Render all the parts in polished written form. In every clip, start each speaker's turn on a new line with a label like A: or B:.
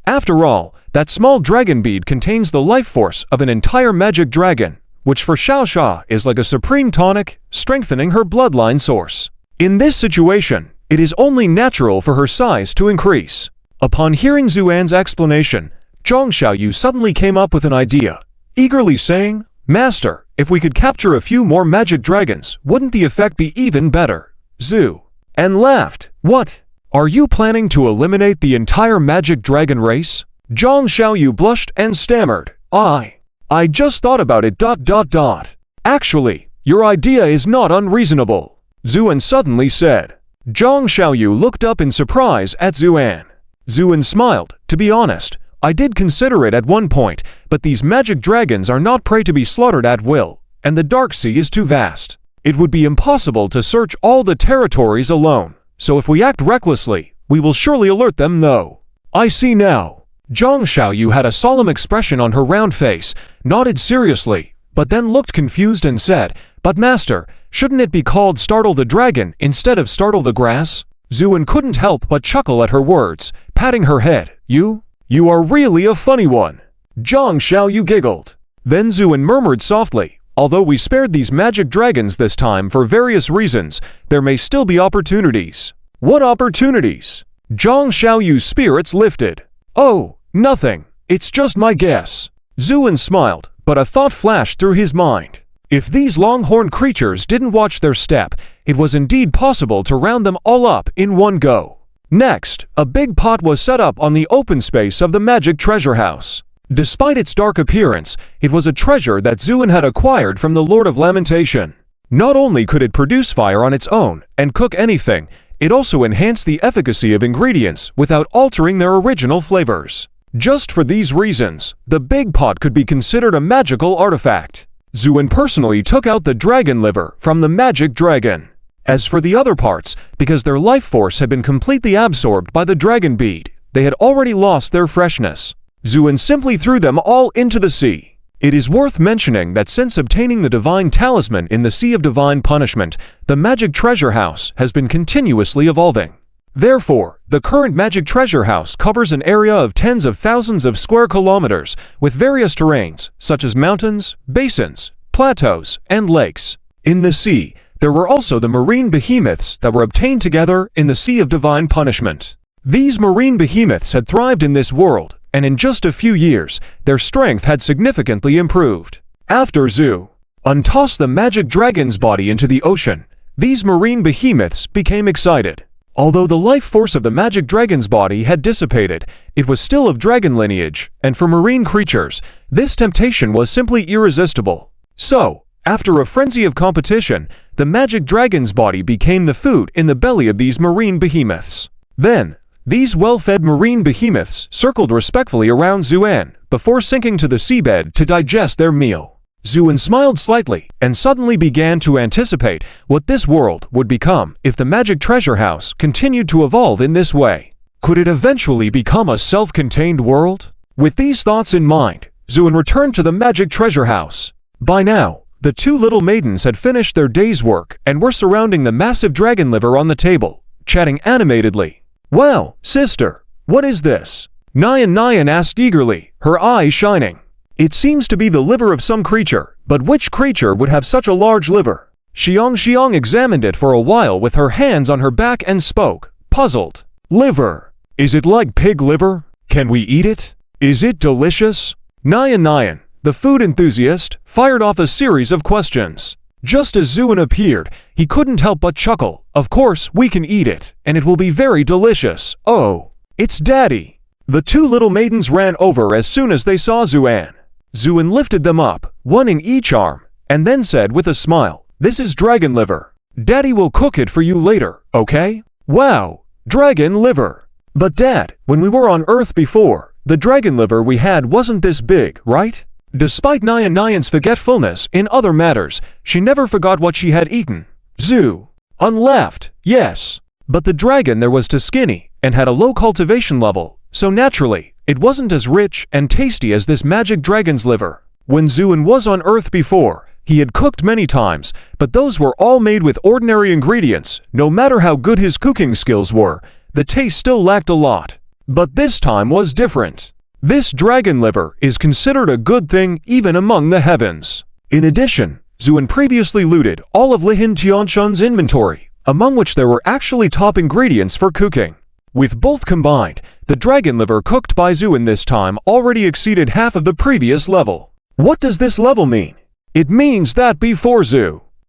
A: After all, that small dragon bead contains the life force of an entire magic dragon, which for Xiaoxia is like a supreme tonic, strengthening her bloodline source. In this situation, it is only natural for her size to increase. Upon hearing Zuan's explanation, Zhang Xiaoyu suddenly came up with an idea, eagerly saying, "Master, if we could capture a few more magic dragons, wouldn't the effect be even better?" Zhu and laughed. "What? Are you planning to eliminate the entire magic dragon race?" Zhang Xiaoyu blushed and stammered, I just thought about it ... Actually, your idea is not unreasonable," Zuan suddenly said. Zhang Xiaoyu looked up in surprise at Zuan. Zuan smiled. "To be honest, I did consider it at one point, but these magic dragons are not prey to be slaughtered at will, and the Dark Sea is too vast. It would be impossible to search all the territories alone, so if we act recklessly, we will surely alert them. No. I see now." Zhang Xiaoyu had a solemn expression on her round face, nodded seriously, but then looked confused and said, "But master, shouldn't it be called Startle the Dragon instead of Startle the Grass?" Zuan couldn't help but chuckle at her words, patting her head. You are really a funny one." Zhang Xiaoyu giggled. Then Zuan murmured softly, "Although we spared these magic dragons this time for various reasons, there may still be opportunities." "What opportunities?" Zhang Xiaoyu's spirits lifted. "Oh, nothing. It's just my guess." Zuan smiled, but a thought flashed through his mind. If these longhorned creatures didn't watch their step, it was indeed possible to round them all up in one go. Next, a big pot was set up on the open space of the magic treasure house. Despite its dark appearance, it was a treasure that Zuan had acquired from the Lord of Lamentation. Not only could it produce fire on its own and cook anything, it also enhanced the efficacy of ingredients without altering their original flavors. Just for these reasons, the big pot could be considered a magical artifact. Zuan personally took out the dragon liver from the magic dragon. As for the other parts, because their life force had been completely absorbed by the dragon bead, they had already lost their freshness. Zuan simply threw them all into the sea. It is worth mentioning that since obtaining the divine talisman in the Sea of Divine Punishment, the magic treasure house has been continuously evolving. Therefore, the current magic treasure house covers an area of tens of thousands of square kilometers with various terrains, such as mountains, basins, plateaus, and lakes. In the sea, there were also the marine behemoths that were obtained together in the Sea of Divine Punishment. These marine behemoths had thrived in this world, and in just a few years, their strength had significantly improved. After Zhu untossed the magic dragon's body into the ocean, these marine behemoths became excited. Although the life force of the magic dragon's body had dissipated, it was still of dragon lineage, and for marine creatures, this temptation was simply irresistible. So, after a frenzy of competition, the magic dragon's body became the food in the belly of these marine behemoths. Then, these well-fed marine behemoths circled respectfully around Zuan before sinking to the seabed to digest their meal. Zuan smiled slightly and suddenly began to anticipate what this world would become if the magic treasure house continued to evolve in this way. Could it eventually become a self-contained world? With these thoughts in mind, Zuan returned to the magic treasure house. By now, the two little maidens had finished their day's work and were surrounding the massive dragon liver on the table, chatting animatedly. "Wow, sister, what is this?" Nyan asked eagerly, her eyes shining. "It seems to be the liver of some creature, but which creature would have such a large liver?" Xiang examined it for a while with her hands on her back and spoke, puzzled. "Liver. Is it like pig liver? Can we eat it? Is it delicious?" Nyan, the food enthusiast, fired off a series of questions. Just as Zuan appeared, he couldn't help but chuckle. "Of course, we can eat it, and it will be very delicious. Oh, it's Daddy." The two little maidens ran over as soon as they saw Zuan. Zuan lifted them up, one in each arm, and then said with a smile, "This is dragon liver. Daddy will cook it for you later, okay?" "Wow, dragon liver. But Dad, when we were on Earth before, the dragon liver we had wasn't this big, right?" Despite Nyan's forgetfulness in other matters, she never forgot what she had eaten. Zhu laughed. "Yes, but the dragon there was too skinny and had a low cultivation level, so naturally, it wasn't as rich and tasty as this magic dragon's liver. When Zuan was on Earth before, he had cooked many times, but those were all made with ordinary ingredients. No matter how good his cooking skills were, the taste still lacked a lot. But this time was different. This dragon liver is considered a good thing even among the heavens. In addition, Zuin previously looted all of Lihin Tianshun's inventory, among which there were actually top ingredients for cooking. With both combined, the dragon liver cooked by Zuin this time already exceeded half of the previous level. What does this level mean? It means that before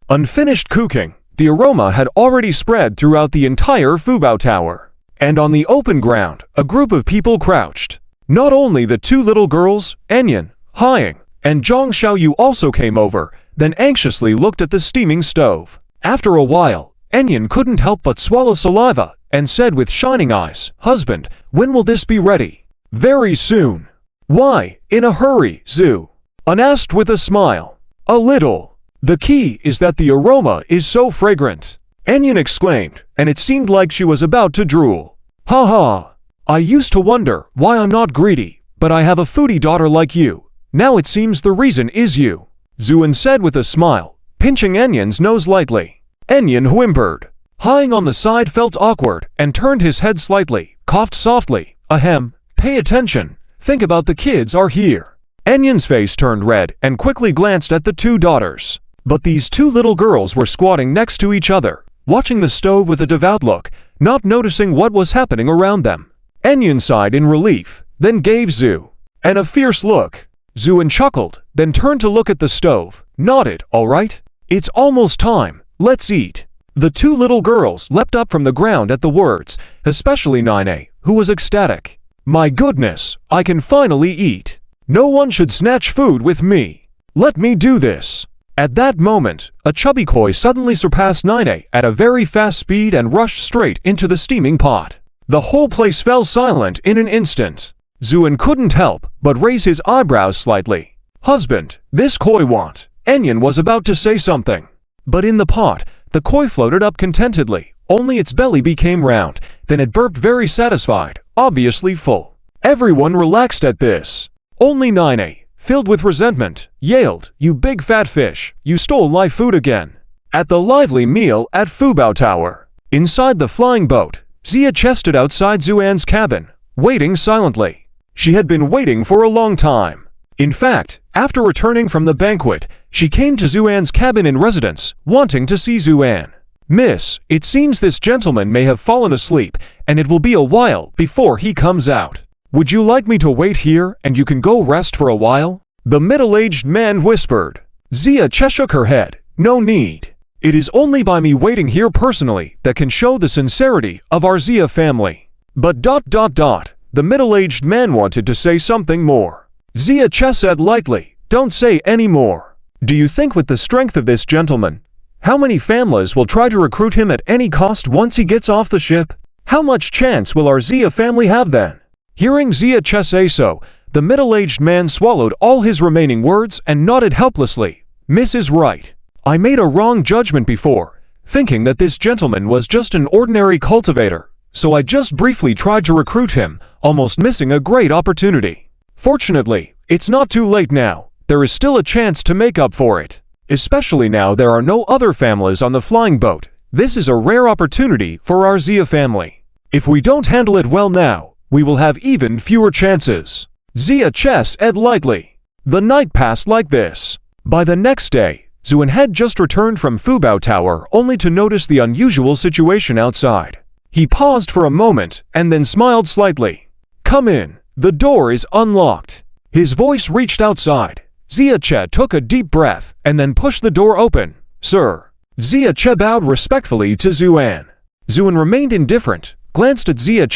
A: unfinished cooking, the aroma had already spread throughout the entire Fubao Tower. And on the open ground, a group of people crouched. Not only the two little girls, Enyan, Haiying, and Zhang Xiaoyu also came over, then anxiously looked at the steaming stove. After a while, Enyan couldn't help but swallow saliva and said with shining eyes, "Husband, when will this be ready?" "Very soon." "Why, in a hurry, Zhu?" Asked with a smile. "A little. The key is that the aroma is so fragrant," Enyan exclaimed, and it seemed like she was about to drool. "Ha ha. I used to wonder why I'm not greedy, but I have a foodie daughter like you. Now it seems the reason is you," Zuin said with a smile, pinching Enyan's nose lightly. Enyan whimpered. Haiying on the side felt awkward and turned his head slightly, coughed softly. "Ahem, pay attention. Think about the kids are here." Enyan's face turned red and quickly glanced at the two daughters. But these two little girls were squatting next to each other, watching the stove with a devout look, not noticing what was happening around them. Enyan sighed in relief, then gave Zhu a fierce look. Zuin chuckled, then turned to look at the stove, nodded. "All right. It's almost time. Let's eat." The two little girls leapt up from the ground at the words, especially Nine, who was ecstatic. "My goodness, I can finally eat. No one should snatch food with me. Let me do this." At that moment, a chubby koi suddenly surpassed Nine at a very fast speed and rushed straight into the steaming pot. The whole place fell silent in an instant. Zuin couldn't help but raise his eyebrows slightly. "Husband, this koi want." Enyan was about to say something. But in the pot, the koi floated up contentedly, only its belly became round, then it burped very satisfied, obviously full. Everyone relaxed at this. Only Nine, filled with resentment, yelled, "You big fat fish, you stole my food again." At the lively meal at Fubao Tower. Inside the flying boat, Zia chested outside Zuan's cabin, waiting silently. She had been waiting for a long time. In fact, after returning from the banquet, she came to Zuan's cabin in residence, wanting to see Zuan. "Miss, it seems this gentleman may have fallen asleep, and it will be a while before he comes out. Would you like me to wait here and you can go rest for a while?" The middle-aged man whispered. Zia shook her head. "No need. It is only by me waiting here personally that can show the sincerity of our Zia family." But the middle-aged man wanted to say something more. Zia said lightly, "Don't say any more. Do you think with the strength of this gentleman, how many families will try to recruit him at any cost once he gets off the ship? How much chance will our Zia family have then?" Hearing Zia say so, the middle-aged man swallowed all his remaining words and nodded helplessly. "Miss is right. I made a wrong judgment before, thinking that this gentleman was just an ordinary cultivator, so I just briefly tried to recruit him, almost missing a great opportunity. Fortunately, it's not too late now. There is still a chance to make up for it. Especially now there are no other families on the flying boat. This is a rare opportunity for our Zia family. If we don't handle it well now, we will have even fewer chances." Zia said lightly. The night passed like this. By the next day, Zuin had just returned from Fubao Tower only to notice the unusual situation outside. He paused for a moment and then smiled slightly. "Come in. The door is unlocked." His voice reached outside. Zia took a deep breath and then pushed the door open. "Sir." Zia bowed respectfully to Zuan. Zuan remained indifferent, glanced at Zia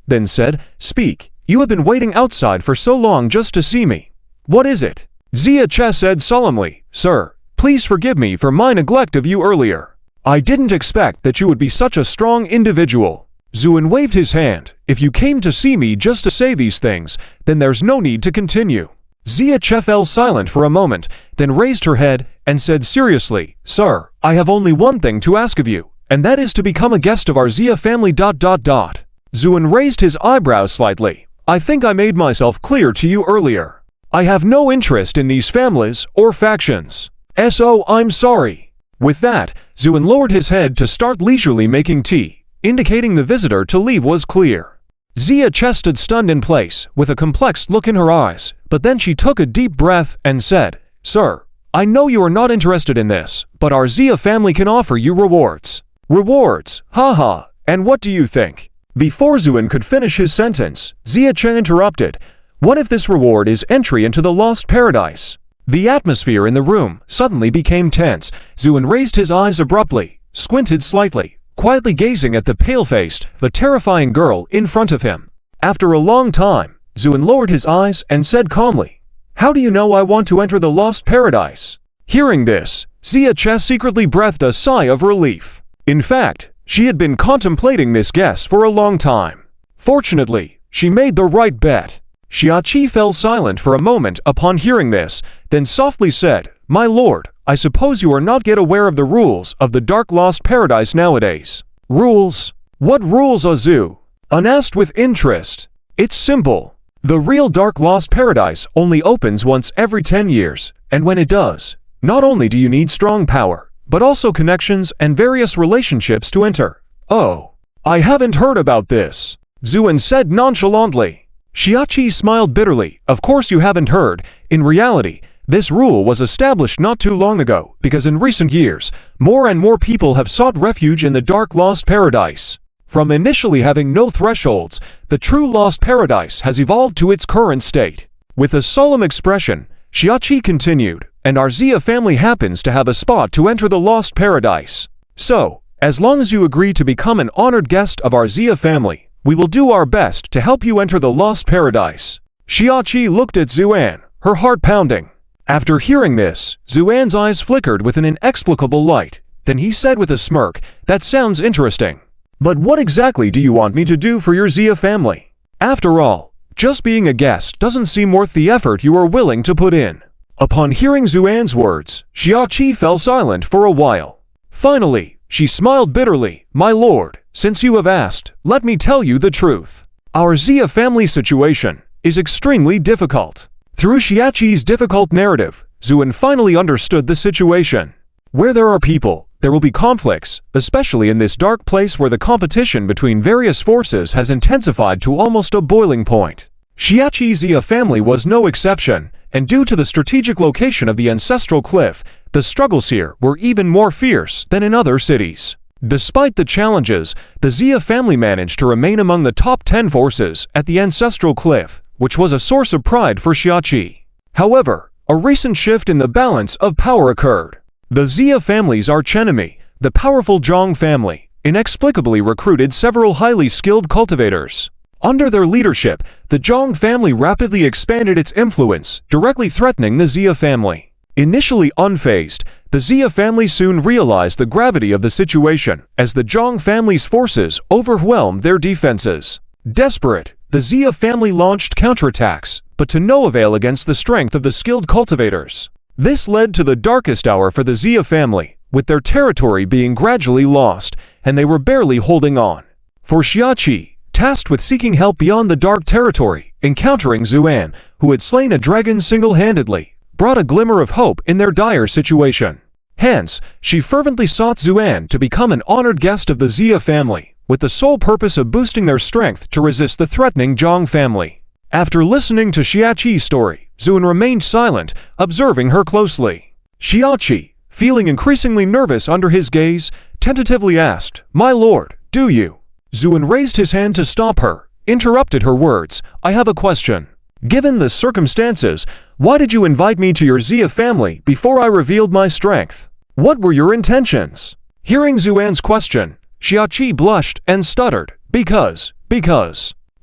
A: then said, "Speak. You have been waiting outside for so long just to see me. What is it?" Zia said solemnly, "Sir, please forgive me for my neglect of you earlier. I didn't expect that you would be such a strong individual." Zuin waved his hand. "If you came to see me just to say these things, then there's no need to continue." Zia fell silent for a moment, then raised her head and said seriously, "Sir, I have only one thing to ask of you, and that is to become a guest of our Zia family. Zuin raised his eyebrows slightly. "I think I made myself clear to you earlier. I have no interest in these families or factions. So I'm sorry." With that, Zuin lowered his head to start leisurely making tea, indicating the visitor to leave was clear. Zia stood stunned in place, with a complex look in her eyes, but then she took a deep breath and said, "Sir, I know you are not interested in this, but our Zia family can offer you rewards." "Rewards? Haha, and what do you think?" Before Zuin could finish his sentence, Zia interrupted, "What if this reward is entry into the Lost Paradise?" The atmosphere in the room suddenly became tense. Zuin raised his eyes abruptly, squinted slightly, quietly gazing at the pale-faced, but terrifying girl in front of him. After a long time, Zuin lowered his eyes and said calmly, "How do you know I want to enter the Lost Paradise?" Hearing this, Zia secretly breathed a sigh of relief. In fact, she had been contemplating this guess for a long time. Fortunately, she made the right bet. Xiaoqi fell silent for a moment upon hearing this, then softly said, "My lord, I suppose you are not yet aware of the rules of the Dark Lost Paradise nowadays." "Rules? What rules, Azu?" An asked with interest. "It's simple. The real Dark Lost Paradise only opens once every 10 years, and when it does, not only do you need strong power, but also connections and various relationships to enter." "Oh, I haven't heard about this," Zuin said nonchalantly. Xiaoqi smiled bitterly. "Of course you haven't heard. In reality, this rule was established not too long ago, because in recent years, more and more people have sought refuge in the Dark Lost Paradise. From initially having no thresholds, the true Lost Paradise has evolved to its current state." With a solemn expression, Xiaoqi continued, "And our Zia family happens to have a spot to enter the Lost Paradise. So, as long as you agree to become an honored guest of our Zia family, we will do our best to help you enter the Lost Paradise." Xiaoqi looked at Zuan, her heart pounding. After hearing this, Zuan's eyes flickered with an inexplicable light. Then he said with a smirk, "That sounds interesting. But what exactly do you want me to do for your Zia family? After all, just being a guest doesn't seem worth the effort you are willing to put in." Upon hearing Zuan's words, Xiaoqi fell silent for a while. Finally, she smiled bitterly, "My lord, since you have asked, let me tell you the truth. Our Zia family situation is extremely difficult." Through Xiaoqi's difficult narrative, Zuin finally understood the situation. Where there are people, there will be conflicts, especially in this dark place where the competition between various forces has intensified to almost a boiling point. Xiaoqi's Zia family was no exception, and due to the strategic location of the ancestral cliff, the struggles here were even more fierce than in other cities. Despite the challenges, the Zia family managed to remain among the top 10 forces at the ancestral cliff, which was a source of pride for Xiaoqi. However, a recent shift in the balance of power occurred. The Zia family's archenemy, the powerful Zhang family, inexplicably recruited several highly skilled cultivators. Under their leadership, the Zhang family rapidly expanded its influence, directly threatening the Zia family. Initially unfazed, the Zia family soon realized the gravity of the situation as the Zhang family's forces overwhelmed their defenses. Desperate, the Zia family launched counterattacks, but to no avail against the strength of the skilled cultivators. This led to the darkest hour for the Zia family, with their territory being gradually lost, and they were barely holding on. For Xiaoqi, tasked with seeking help beyond the dark territory, encountering Zuan, who had slain a dragon single-handedly, brought a glimmer of hope in their dire situation. Hence, she fervently sought Zuan to become an honored guest of the Zia family, with the sole purpose of boosting their strength to resist the threatening Zhang family. After listening to Xiaoqi's story, Zuan remained silent, observing her closely. Xiaoqi, feeling increasingly nervous under his gaze, tentatively asked, "My lord, do you?" Zuan raised his hand to stop her, interrupted her words, "I have a question. Given the circumstances, why did you invite me to your Zia family before I revealed my strength? What were your intentions?" Hearing Zuan's question, Xiaoqi blushed and stuttered, because.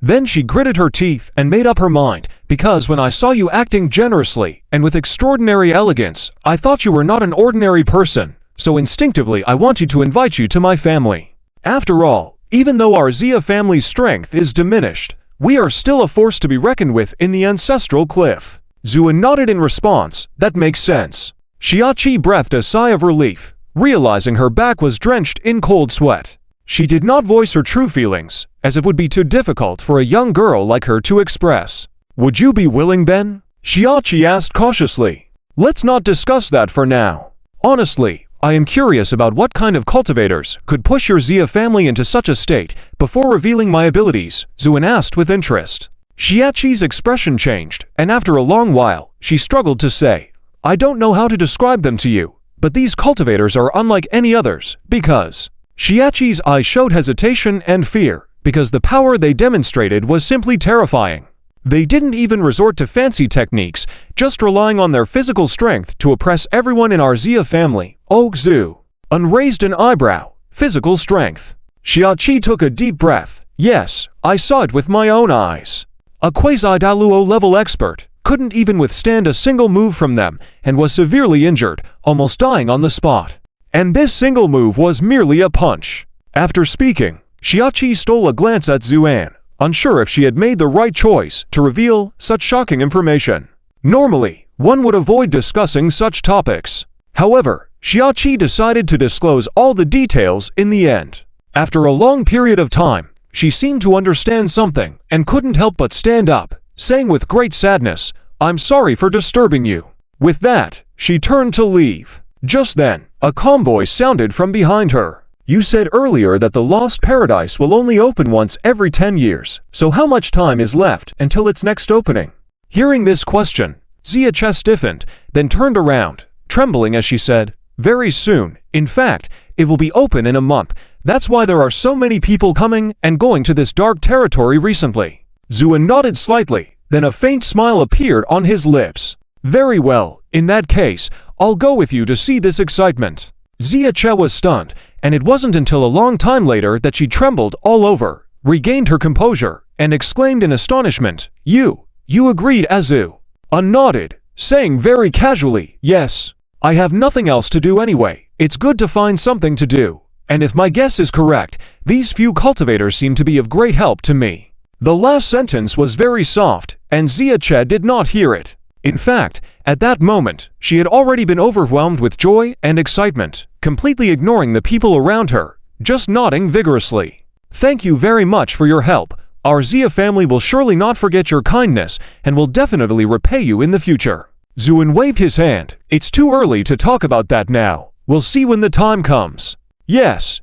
A: Then she gritted her teeth and made up her mind, "Because when I saw you acting generously and with extraordinary elegance, I thought you were not an ordinary person, so instinctively I wanted to invite you to my family. After all, even though our Zia family's strength is diminished, we are still a force to be reckoned with in the ancestral cliff." Zuan nodded in response, "That makes sense." Xiaoqi breathed a sigh of relief, realizing her back was drenched in cold sweat. She did not voice her true feelings, as it would be too difficult for a young girl like her to express. "Would you be willing then?" Xiaoqi asked cautiously. "Let's not discuss that for now. Honestly, I am curious about what kind of cultivators could push your Xia family into such a state before revealing my abilities, Zuin asked with interest. Xiaqi's expression changed, and after a long while, she struggled to say, I don't know how to describe them to you, but these cultivators are unlike any others, because… Xiaqi's eyes showed hesitation and fear, because the power they demonstrated was simply terrifying. They didn't even resort to fancy techniques, just relying on their physical strength to oppress everyone in our Xia family. Oh, Zhu unraised an eyebrow. Physical strength. Xiaqi took a deep breath. Yes, I saw it with my own eyes. A quasi-Daluo level expert couldn't even withstand a single move from them and was severely injured, almost dying on the spot. And this single move was merely a punch. After speaking, Xiaqi stole a glance at Zuan, unsure if she had made the right choice to reveal such shocking information. Normally, one would avoid discussing such topics. However, Xiaqi decided to disclose all the details in the end. After a long period of time, she seemed to understand something and couldn't help but stand up, saying with great sadness, I'm sorry for disturbing you. With that, she turned to leave. Just then, a calm voice sounded from behind her. You said earlier that the Lost Paradise will only open once every 10 years, so how much time is left until its next opening? Hearing this question, Xia Che stiffened, then turned around, trembling as she said, very soon. In fact, it will be open in a month. That's why there are so many people coming and going to this dark territory recently. Zuan nodded slightly, then a faint smile appeared on his lips. Very well, in that case, I'll go with you to see this excitement. Xia Che was stunned, and it wasn't until a long time later that she trembled all over, regained her composure, and exclaimed in astonishment, You agreed, Azu? Nodded, saying very casually, yes. I have nothing else to do anyway. It's good to find something to do. And if my guess is correct, these few cultivators seem to be of great help to me. The last sentence was very soft, and Xia Che did not hear it. In fact, at that moment, she had already been overwhelmed with joy and excitement, completely ignoring the people around her, just nodding vigorously. Thank you very much for your help. Our Xia family will surely not forget your kindness and will definitely repay you in the future. Zuin waved his hand. It's too early to talk about that now. We'll see when the time comes. Yes,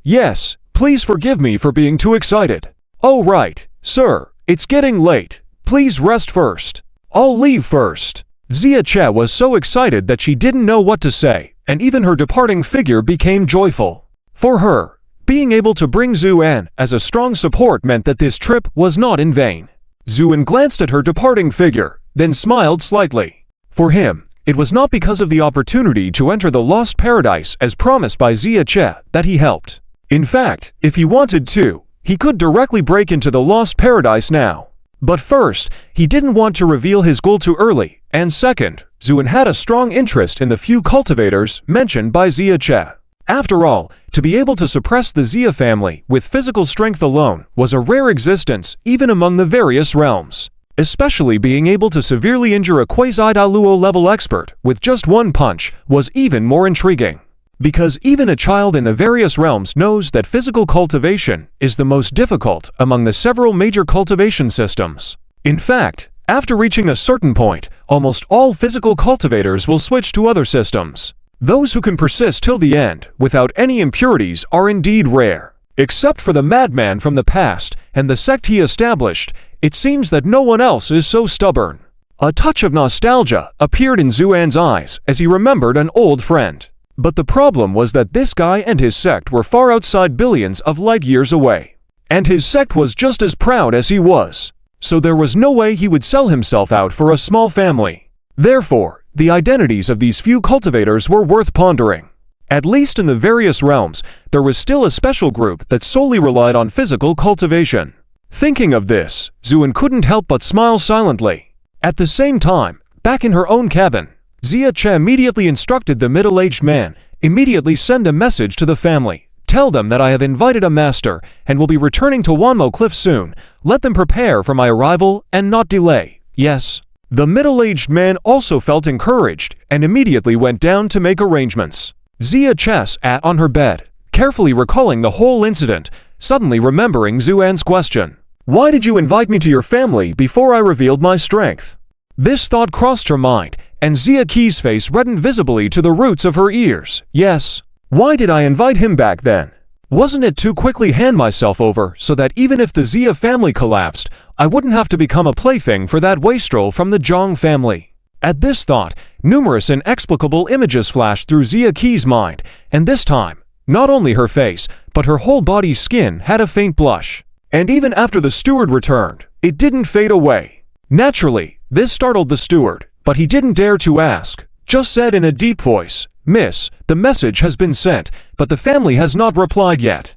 A: please forgive me for being too excited. Oh right, sir, it's getting late. Please rest first. I'll leave first. Xia Che was so excited that she didn't know what to say, and even her departing figure became joyful. For her, being able to bring Zuan as a strong support meant that this trip was not in vain. Zuan glanced at her departing figure, then smiled slightly. For him, it was not because of the opportunity to enter the Lost Paradise as promised by Xia Che that he helped. In fact, if he wanted to, he could directly break into the Lost Paradise now. But first, he didn't want to reveal his goal too early, and second, Zuin had a strong interest in the few cultivators mentioned by Xia Che. After all, to be able to suppress the Xia family with physical strength alone was a rare existence even among the various realms. Especially being able to severely injure a quasi-Daluo level expert with just one punch was even more intriguing. Because even a child in the various realms knows that physical cultivation is the most difficult among the several major cultivation systems. In fact, after reaching a certain point, almost all physical cultivators will switch to other systems. Those who can persist till the end without any impurities are indeed rare. Except for the madman from the past and the sect he established, it seems that no one else is so stubborn. A touch of nostalgia appeared in Zuan's eyes as he remembered an old friend. But the problem was that this guy and his sect were far outside billions of light years away. And his sect was just as proud as he was. So there was no way he would sell himself out for a small family. Therefore, the identities of these few cultivators were worth pondering. At least in the various realms, there was still a special group that solely relied on physical cultivation. Thinking of this, Zuin couldn't help but smile silently. At the same time, back in her own cabin, Xia Che immediately instructed the middle-aged man, immediately send a message to the family. Tell them that I have invited a master and will be returning to Wanmo Cliff soon. Let them prepare for my arrival and not delay. Yes. The middle-aged man also felt encouraged and immediately went down to make arrangements. Xia Che sat on her bed, carefully recalling the whole incident, suddenly remembering Zuan's question. Why did you invite me to your family before I revealed my strength? This thought crossed her mind, and Xia Qi's face reddened visibly to the roots of her ears. Yes. Why did I invite him back then? Wasn't it to quickly hand myself over so that even if the Xia family collapsed, I wouldn't have to become a plaything for that wastrel from the Zhang family? At this thought, numerous inexplicable images flashed through Xia Qi's mind, and this time, not only her face, but her whole body's skin had a faint blush. And even after the steward returned, it didn't fade away. Naturally, this startled the steward, but he didn't dare to ask, just said in a deep voice, "Miss, the message has been sent, but the family has not replied yet."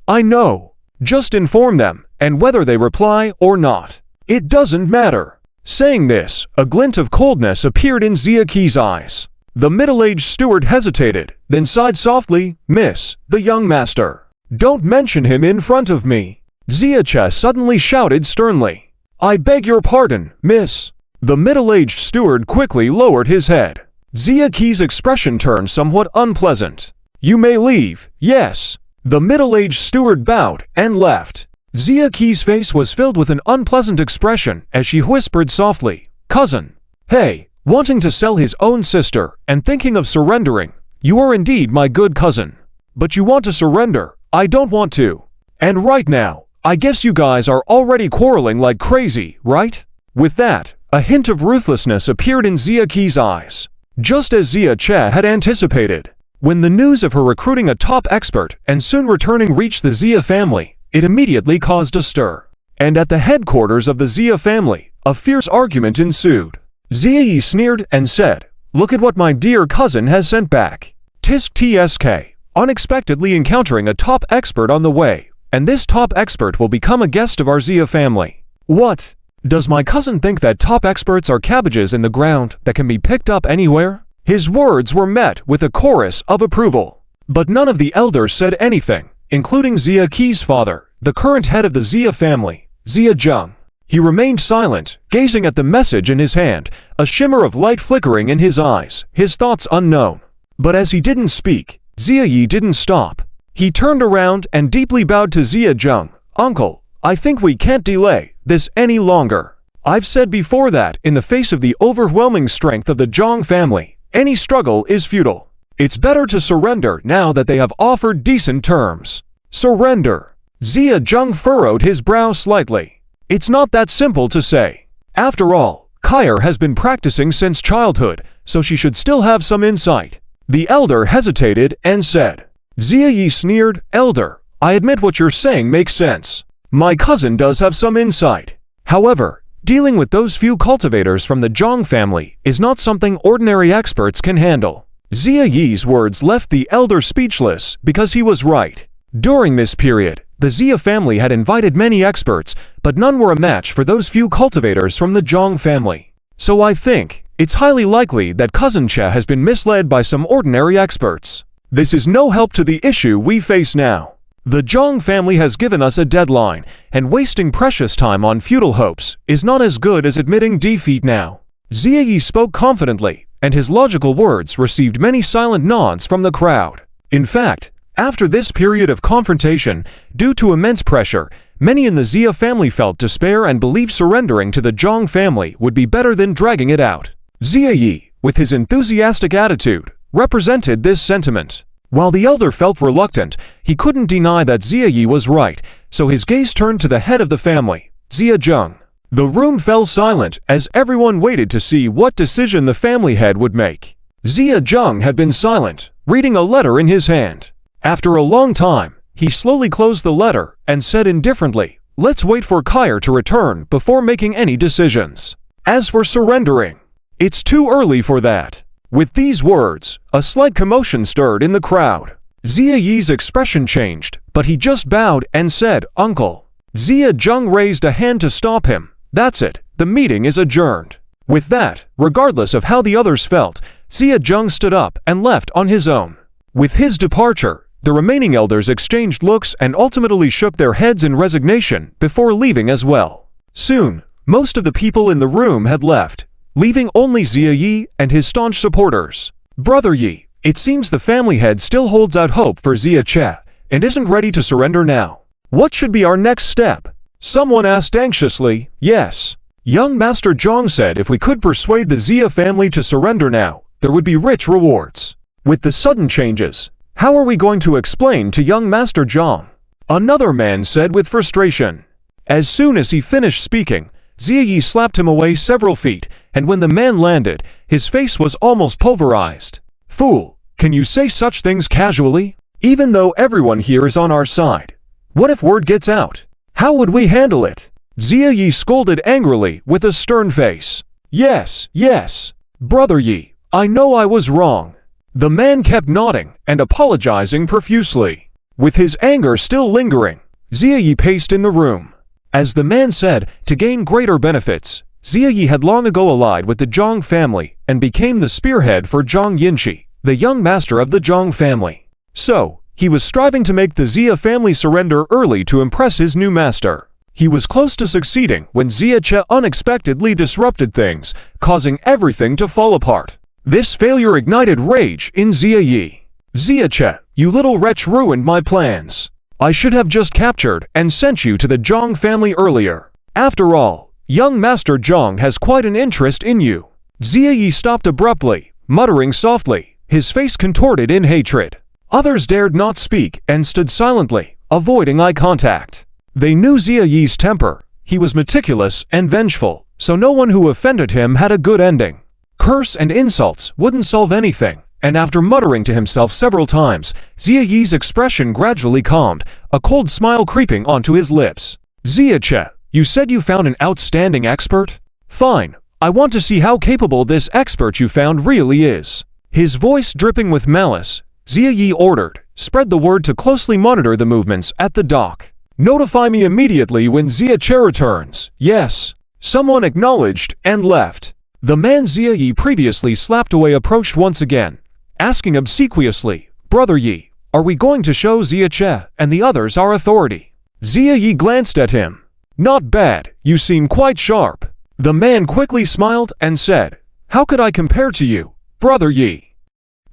A: I know. Just inform them, and whether they reply or not, it doesn't matter. Saying this, a glint of coldness appeared in Xia Qi's eyes. The middle-aged steward hesitated, then sighed softly, "Miss, the young master. Don't mention him in front of me." Xia Che suddenly shouted sternly, "I beg your pardon, miss." The middle-aged steward quickly lowered his head. Xia Qi's expression turned somewhat unpleasant. "You may leave, yes." The middle-aged steward bowed and left. Xia Qi's face was filled with an unpleasant expression as she whispered softly, "Cousin. Hey, wanting to sell his own sister and thinking of surrendering. You are indeed my good cousin. But you want to surrender, I don't want to. And right now, I guess you guys are already quarreling like crazy, right?" With that, a hint of ruthlessness appeared in Xia Qi's eyes. Just as Xia Che had anticipated. When the news of her recruiting a top expert and soon returning reached the Xia family, it immediately caused a stir. And at the headquarters of the Xia family, a fierce argument ensued. Xia Yi sneered and said, "Look at what my dear cousin has sent back. Tisk tsk, unexpectedly encountering a top expert on the way, and this top expert will become a guest of our Xia family. What? Does my cousin think that top experts are cabbages in the ground that can be picked up anywhere?" His words were met with a chorus of approval. But none of the elders said anything, including Xia Qi's father, the current head of the Xia family, Xia Zheng. He remained silent, gazing at the message in his hand, a shimmer of light flickering in his eyes, his thoughts unknown. But as he didn't speak, Xia Yi didn't stop. He turned around and deeply bowed to Xia Zheng. "Uncle, I think we can't delay this any longer. I've said before that, in the face of the overwhelming strength of the Zhang family, any struggle is futile. It's better to surrender now that they have offered decent terms." Surrender. Xia Zheng furrowed his brow slightly. It's not that simple to say. After all, Kair has been practicing since childhood, so she should still have some insight. The elder hesitated and said. Xia Yi sneered, "Elder, I admit what you're saying makes sense. My cousin does have some insight. However, dealing with those few cultivators from the Zhang family is not something ordinary experts can handle." Xia Yi's words left the elder speechless because he was right. During this period, the Xia family had invited many experts, but none were a match for those few cultivators from the Zhang family. So I think it's highly likely that Cousin Che has been misled by some ordinary experts. This is no help to the issue we face now. The Zhang family has given us a deadline, and wasting precious time on futile hopes is not as good as admitting defeat now. Xia Yi spoke confidently, and his logical words received many silent nods from the crowd. In fact, after this period of confrontation, due to immense pressure, many in the Xia family felt despair and believed surrendering to the Zhang family would be better than dragging it out. Xia Yi, with his enthusiastic attitude, represented this sentiment. While the elder felt reluctant, he couldn't deny that Xia Yi was right, so his gaze turned to the head of the family, Xia Zheng. The room fell silent as everyone waited to see what decision the family head would make. Xia Zheng had been silent, reading a letter in his hand. After a long time, he slowly closed the letter and said indifferently, "Let's wait for Kair to return before making any decisions. As for surrendering, it's too early for that." With these words, a slight commotion stirred in the crowd. Xia Yi's expression changed, but he just bowed and said, "Uncle." Xia Zheng raised a hand to stop him. "That's it, the meeting is adjourned." With that, regardless of how the others felt, Xia Zheng stood up and left on his own. With his departure, the remaining elders exchanged looks and ultimately shook their heads in resignation before leaving as well. Soon, most of the people in the room had left, leaving only Xia Yi and his staunch supporters. "Brother Yi, it seems the family head still holds out hope for Xia Che and isn't ready to surrender now. What should be our next step?" Someone asked anxiously. "Yes. Young Master Zhang said if we could persuade the Xia family to surrender now, there would be rich rewards." With the sudden changes, How are we going to explain to young Master Zhang? Another man said with frustration. As soon as he finished speaking, Ziyi slapped him away several feet, and when the man landed, his face was almost pulverized. Fool, can you say such things casually? Even though everyone here is on our side. What if word gets out? How would we handle it? Ziyi scolded angrily with a stern face. Yes, yes. Brother Yi, I know I was wrong. The man kept nodding and apologizing profusely. With his anger still lingering, Ziyi paced in the room. As the man said, to gain greater benefits, Ziyi had long ago allied with the Zhang family and became the spearhead for Zhang Yinshi, the young master of the Zhang family. So, he was striving to make the Xia family surrender early to impress his new master. He was close to succeeding when Xia Che unexpectedly disrupted things, causing everything to fall apart. This failure ignited rage in Xia Yi. Xia Che, you little wretch ruined my plans. I should have just captured and sent you to the Zhang family earlier. After all, young Master Zhang has quite an interest in you. Xia Yi stopped abruptly, muttering softly, his face contorted in hatred. Others dared not speak and stood silently, avoiding eye contact. They knew Xia Yi's temper. He was meticulous and vengeful, so no one who offended him had a good ending. Curse and insults wouldn't solve anything, and after muttering to himself several times, Xia Yi's expression gradually calmed, a cold smile creeping onto his lips. Xia Che, you said you found an outstanding expert? Fine, I want to see how capable this expert you found really is. His voice dripping with malice, Xia Yi ordered, spread the word to closely monitor the movements at the dock. Notify me immediately when Xia Che returns. Yes. Someone acknowledged and left. The man Xia Yi previously slapped away approached once again, asking obsequiously, Brother Yi, are we going to show Xia Che and the others our authority? Xia Yi glanced at him. Not bad, you seem quite sharp. The man quickly smiled and said, how could I compare to you, Brother Yi?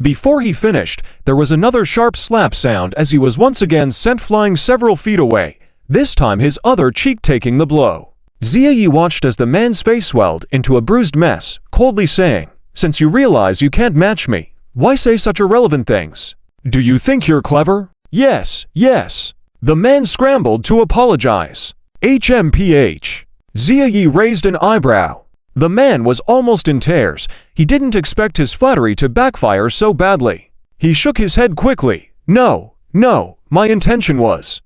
A: Before he finished, there was another sharp slap sound as he was once again sent flying several feet away, this time his other cheek taking the blow. Xia Yi watched as the man's face swelled into a bruised mess, coldly saying, since you realize you can't match me, why say such irrelevant things? Do you think you're clever? Yes, yes. The man scrambled to apologize. HMPH. Xia Yi raised an eyebrow. The man was almost in tears. He didn't expect his flattery to backfire so badly. He shook his head quickly. No, my intention was.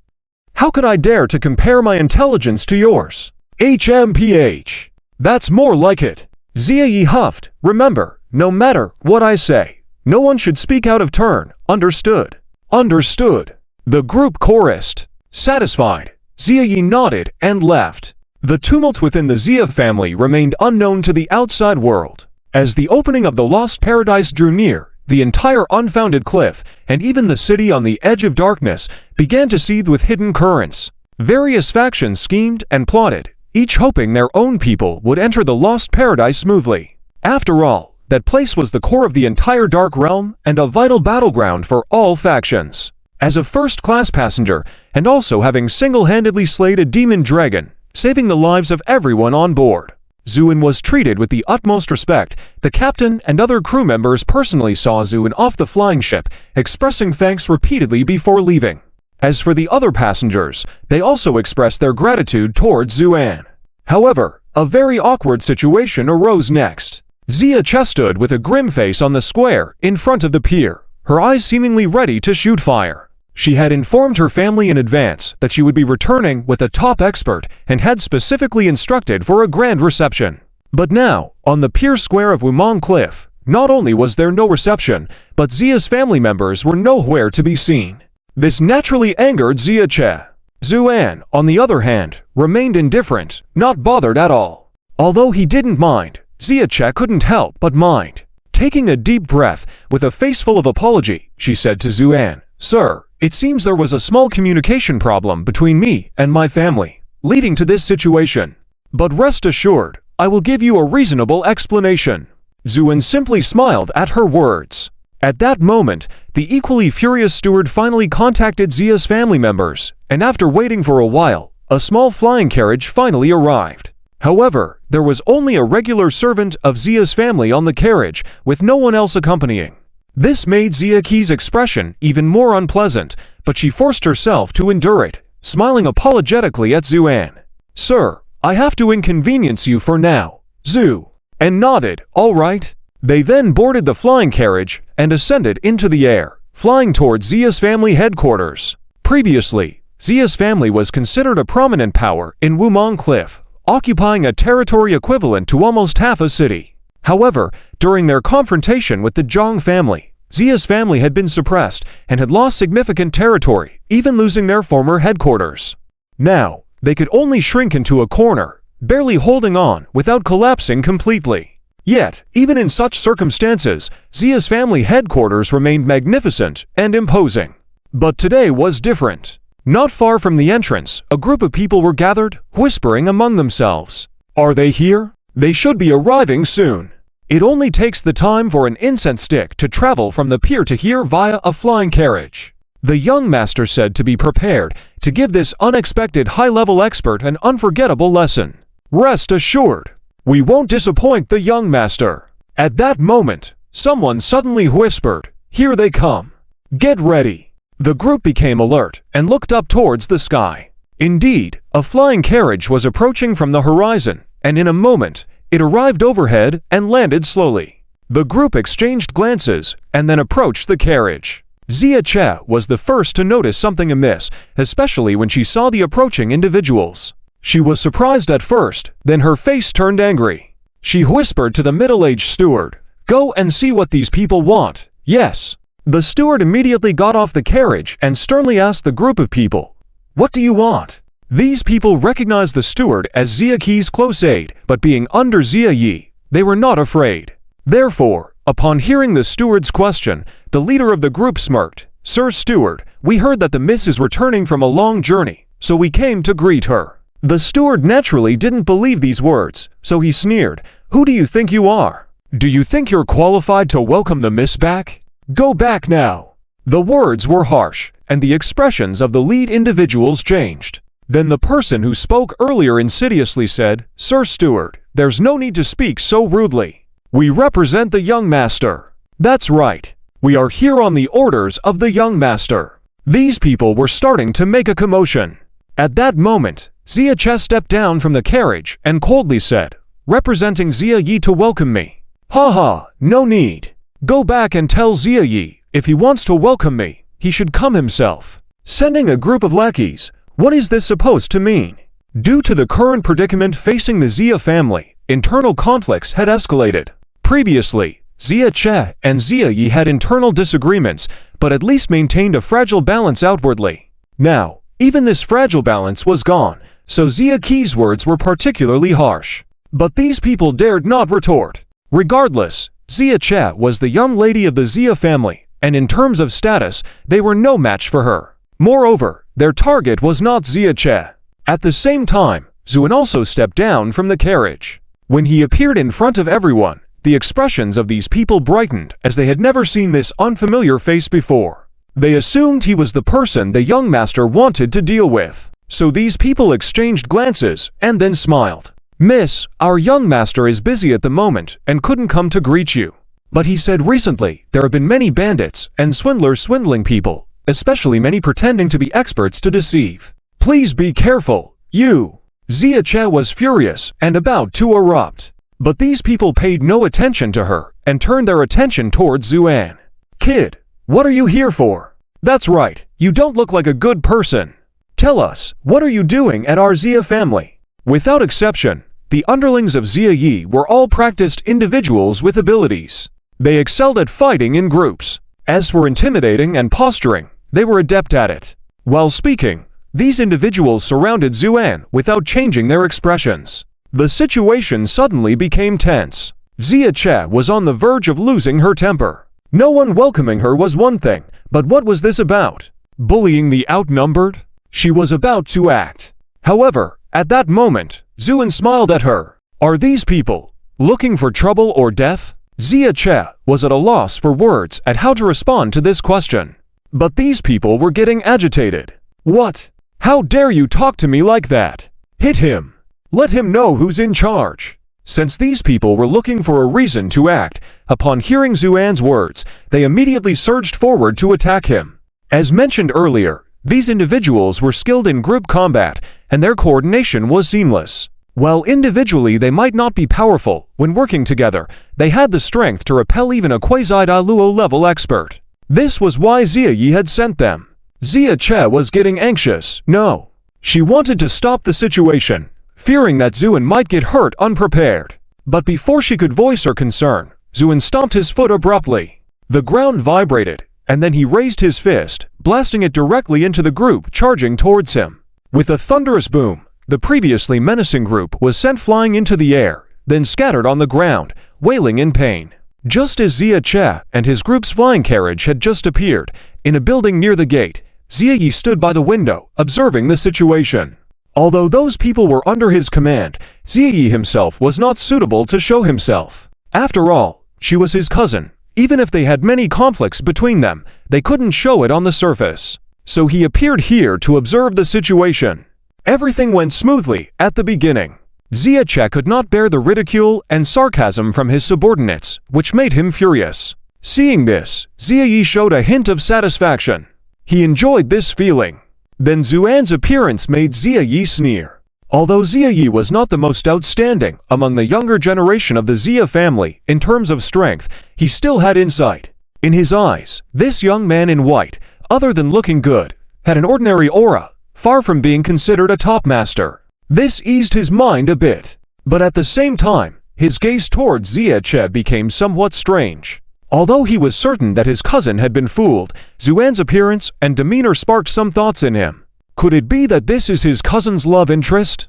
A: How could I dare to compare my intelligence to yours? HMPH. That's more like it. Xia Yi huffed. Remember, no matter what I say, no one should speak out of turn. Understood? Understood. The group chorused. Satisfied, Xia Yi nodded and left. The tumult within the Xia family remained unknown to the outside world. As the opening of the Lost Paradise drew near, the entire unfounded cliff, and even the city on the edge of darkness, began to seethe with hidden currents. Various factions schemed and plotted, each hoping their own people would enter the Lost Paradise smoothly. After all, that place was the core of the entire Dark Realm and a vital battleground for all factions. As a first-class passenger, and also having single-handedly slayed a demon dragon, saving the lives of everyone on board, Zuin was treated with the utmost respect. The captain and other crew members personally saw Zuin off the flying ship, expressing thanks repeatedly before leaving. As for the other passengers, they also expressed their gratitude towards Zuan. However, a very awkward situation arose next. Xia Che stood with a grim face on the square in front of the pier, her eyes seemingly ready to shoot fire. She had informed her family in advance that she would be returning with a top expert and had specifically instructed for a grand reception. But now, on the pier square of Wumong Cliff, not only was there no reception, but Xia's family members were nowhere to be seen. This naturally angered Xia Che. Zuan, on the other hand, remained indifferent, not bothered at all. Although he didn't mind, Xia Che couldn't help but mind. Taking a deep breath, with a face full of apology, she said to Zuan, Sir, it seems there was a small communication problem between me and my family, leading to this situation. But rest assured, I will give you a reasonable explanation. Zuan simply smiled at her words. At that moment, the equally furious steward finally contacted Xia's family members, and after waiting for a while, a small flying carriage finally arrived. However, there was only a regular servant of Xia's family on the carriage, with no one else accompanying. This made Ziaqi's expression even more unpleasant, but she forced herself to endure it, smiling apologetically at Zuan. "Sir, I have to inconvenience you for now, Zhu," and nodded, "All right." They then boarded the flying carriage and ascended into the air, flying towards Zia's family headquarters. Previously, Zia's family was considered a prominent power in Wumong Cliff, occupying a territory equivalent to almost half a city. However, during their confrontation with the Zhang family, Zia's family had been suppressed and had lost significant territory, even losing their former headquarters. Now, they could only shrink into a corner, barely holding on without collapsing completely. Yet, even in such circumstances, Zia's family headquarters remained magnificent and imposing. But today was different. Not far from the entrance, a group of people were gathered, whispering among themselves. "Are they here? They should be arriving soon." It only takes the time for an incense stick to travel from the pier to here via a flying carriage. The young master said to be prepared to give this unexpected high-level expert an unforgettable lesson. "Rest assured, we won't disappoint the young master." At that moment, someone suddenly whispered, "Here they come. Get ready." The group became alert and looked up towards the sky. Indeed, a flying carriage was approaching from the horizon, and in a moment, it arrived overhead and landed slowly. The group exchanged glances and then approached the carriage. Zia Che was the first to notice something amiss, especially when she saw the approaching individuals. She was surprised at first, then her face turned angry. She whispered to the middle-aged steward, "Go and see what these people want." "Yes." The steward immediately got off the carriage and sternly asked the group of people, "What do you want?" These people recognized the steward as Ziaqi's close aide, but being under Zia Yi, they were not afraid. Therefore, upon hearing the steward's question, the leader of the group smirked. "Sir Steward, we heard that the miss is returning from a long journey, so we came to greet her." The steward naturally didn't believe these words, so he sneered, "Who do you think you are? Do you think you're qualified to welcome the miss back? Go back now." The words were harsh, and the expressions of the lead individuals changed. Then the person who spoke earlier insidiously said, "Sir Steward, there's no need to speak so rudely. We represent the young master." "That's right. We are here on the orders of the young master." These people were starting to make a commotion. At that moment, Zia Che stepped down from the carriage and coldly said, "Representing Zia Yi to welcome me." "Ha, no need. Go back and tell Zia Yi, if he wants to welcome me, he should come himself." Sending a group of lackeys, what is this supposed to mean? Due to the current predicament facing the Zia family, internal conflicts had escalated. Previously, Zia Che and Zia Yi had internal disagreements, but at least maintained a fragile balance outwardly. Now, even this fragile balance was gone, so Zia Qi's words were particularly harsh. But these people dared not retort. Regardless, Zia Che was the young lady of the Zia family, and in terms of status, they were no match for her. Moreover, their target was not Zia Che. At the same time, Zuan also stepped down from the carriage. When he appeared in front of everyone, the expressions of these people brightened as they had never seen this unfamiliar face before. They assumed he was the person the young master wanted to deal with. So these people exchanged glances and then smiled. "Miss, our young master is busy at the moment and couldn't come to greet you. But he said recently there have been many bandits and swindlers swindling people, especially many pretending to be experts to deceive. Please be careful, you." Zia Che was furious and about to erupt. But these people paid no attention to her and turned their attention towards Zuan. "Kid, what are you here for? That's right, you don't look like a good person. Tell us, what are you doing at our Zia family?" Without exception, the underlings of Zia Yi were all practiced individuals with abilities. They excelled at fighting in groups. As for intimidating and posturing, they were adept at it. While speaking, these individuals surrounded Zuan without changing their expressions. The situation suddenly became tense. Zia Che was on the verge of losing her temper. No one welcoming her was one thing, but what was this about? Bullying the outnumbered? She was about to act. However, at that moment, Zuan smiled at her. "Are these people looking for trouble or death?" Zia Che was at a loss for words at how to respond to this question. But these people were getting agitated. "What? How dare you talk to me like that? Hit him! Let him know who's in charge." Since these people were looking for a reason to act, Upon hearing Zuan's words, they immediately surged forward to attack him. As mentioned earlier, these individuals were skilled in group combat, and their coordination was seamless. While individually they might not be powerful, when working together, they had the strength to repel even a quasi-Luo level expert. This was why Xia Yi had sent them. Xia Che was getting anxious. No. She wanted to stop the situation, fearing that Zuan might get hurt unprepared. But before she could voice her concern, Zuan stomped his foot abruptly. The ground vibrated, and then he raised his fist, blasting it directly into the group charging towards him. With a thunderous boom, the previously menacing group was sent flying into the air, then scattered on the ground, wailing in pain. Just as Xia Che and his group's flying carriage had just appeared, in a building near the gate, Xia Yi stood by the window, observing the situation. Although those people were under his command, Xia Yi himself was not suitable to show himself. After all, she was his cousin. Even if they had many conflicts between them, they couldn't show it on the surface. So he appeared here to observe the situation. Everything went smoothly at the beginning. Xia Che could not bear the ridicule and sarcasm from his subordinates, which made him furious. Seeing this, Xia Yi showed a hint of satisfaction. He enjoyed this feeling. Then Zuan's appearance made Xia Yi sneer. Although Xia Yi was not the most outstanding among the younger generation of the Xia family in terms of strength, he still had insight. In his eyes, this young man in white, other than looking good, had an ordinary aura, far from being considered a top master. This eased his mind a bit. But at the same time, his gaze towards Xia Che became somewhat strange. Although he was certain that his cousin had been fooled, Zuan's appearance and demeanor sparked some thoughts in him. Could it be that this is his cousin's love interest?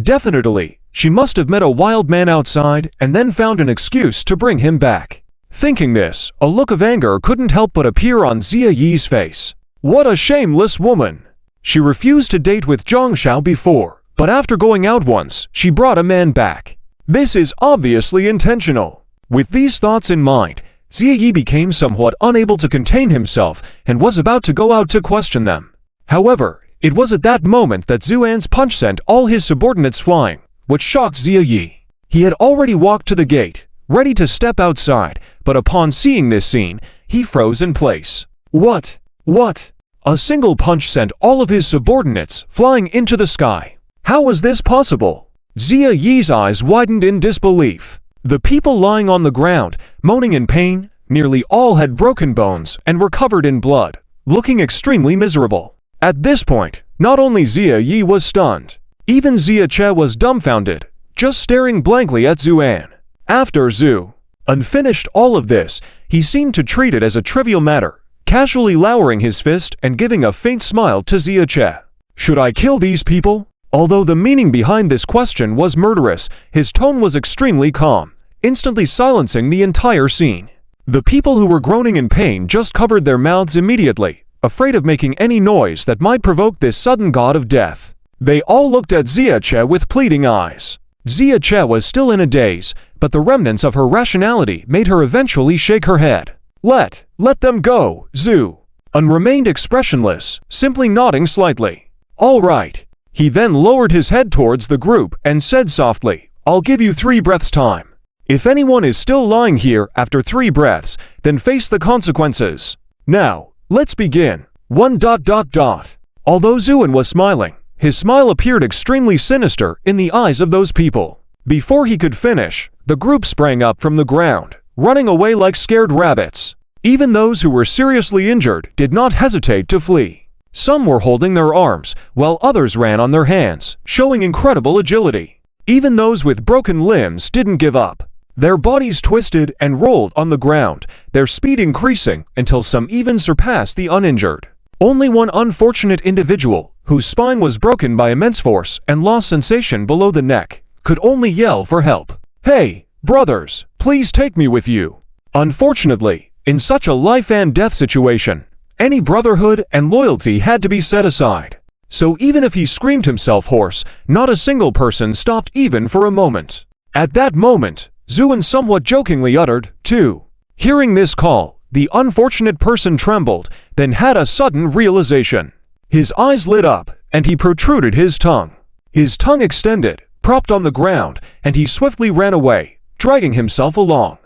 A: Definitely. She must have met a wild man outside and then found an excuse to bring him back. Thinking this, a look of anger couldn't help but appear on Xia Yi's face. What a shameless woman! She refused to date with Zhang Xiao before, but after going out once, she brought a man back. This is obviously intentional. With these thoughts in mind, Xia Yi became somewhat unable to contain himself and was about to go out to question them. However, it was at that moment that Zuan's punch sent all his subordinates flying, which shocked Xia Yi. He had already walked to the gate, ready to step outside, but upon seeing this scene, he froze in place. What? A single punch sent all of his subordinates flying into the sky. How was this possible? Xia Yi's eyes widened in disbelief. The people lying on the ground, moaning in pain, nearly all had broken bones and were covered in blood, looking extremely miserable. At this point, not only Xia Yi was stunned, even Xia Che was dumbfounded, just staring blankly at Zuan. After Zhu unfinished all of this, he seemed to treat it as a trivial matter, casually lowering his fist and giving a faint smile to Xia Che. Should I kill these people? Although the meaning behind this question was murderous, his tone was extremely calm, instantly silencing the entire scene. The people who were groaning in pain just covered their mouths immediately, afraid of making any noise that might provoke this sudden god of death. They all looked at Xia Che with pleading eyes. Xia Che was still in a daze, but the remnants of her rationality made her eventually shake her head. Let them go, Zhu. Un remained expressionless, simply nodding slightly. All right. He then lowered his head towards the group and said softly, I'll give you 3 breaths time. If anyone is still lying here after 3 breaths, then face the consequences. Now, let's begin. ... Although Zuan was smiling, his smile appeared extremely sinister in the eyes of those people. Before he could finish, the group sprang up from the ground, running away like scared rabbits. Even those who were seriously injured did not hesitate to flee. Some were holding their arms, while others ran on their hands, showing incredible agility. Even those with broken limbs didn't give up. Their bodies twisted and rolled on the ground, their speed increasing until some even surpassed the uninjured. Only one unfortunate individual, whose spine was broken by immense force and lost sensation below the neck, could only yell for help. Hey, brothers, please take me with you. Unfortunately, in such a life and death situation, any brotherhood and loyalty had to be set aside. So even if he screamed himself hoarse, not a single person stopped even for a moment. At that moment, Zuan somewhat jokingly uttered, "2." Hearing this call, the unfortunate person trembled, then had a sudden realization. His eyes lit up, and he protruded his tongue. His tongue extended, propped on the ground, and he swiftly ran away, dragging himself along.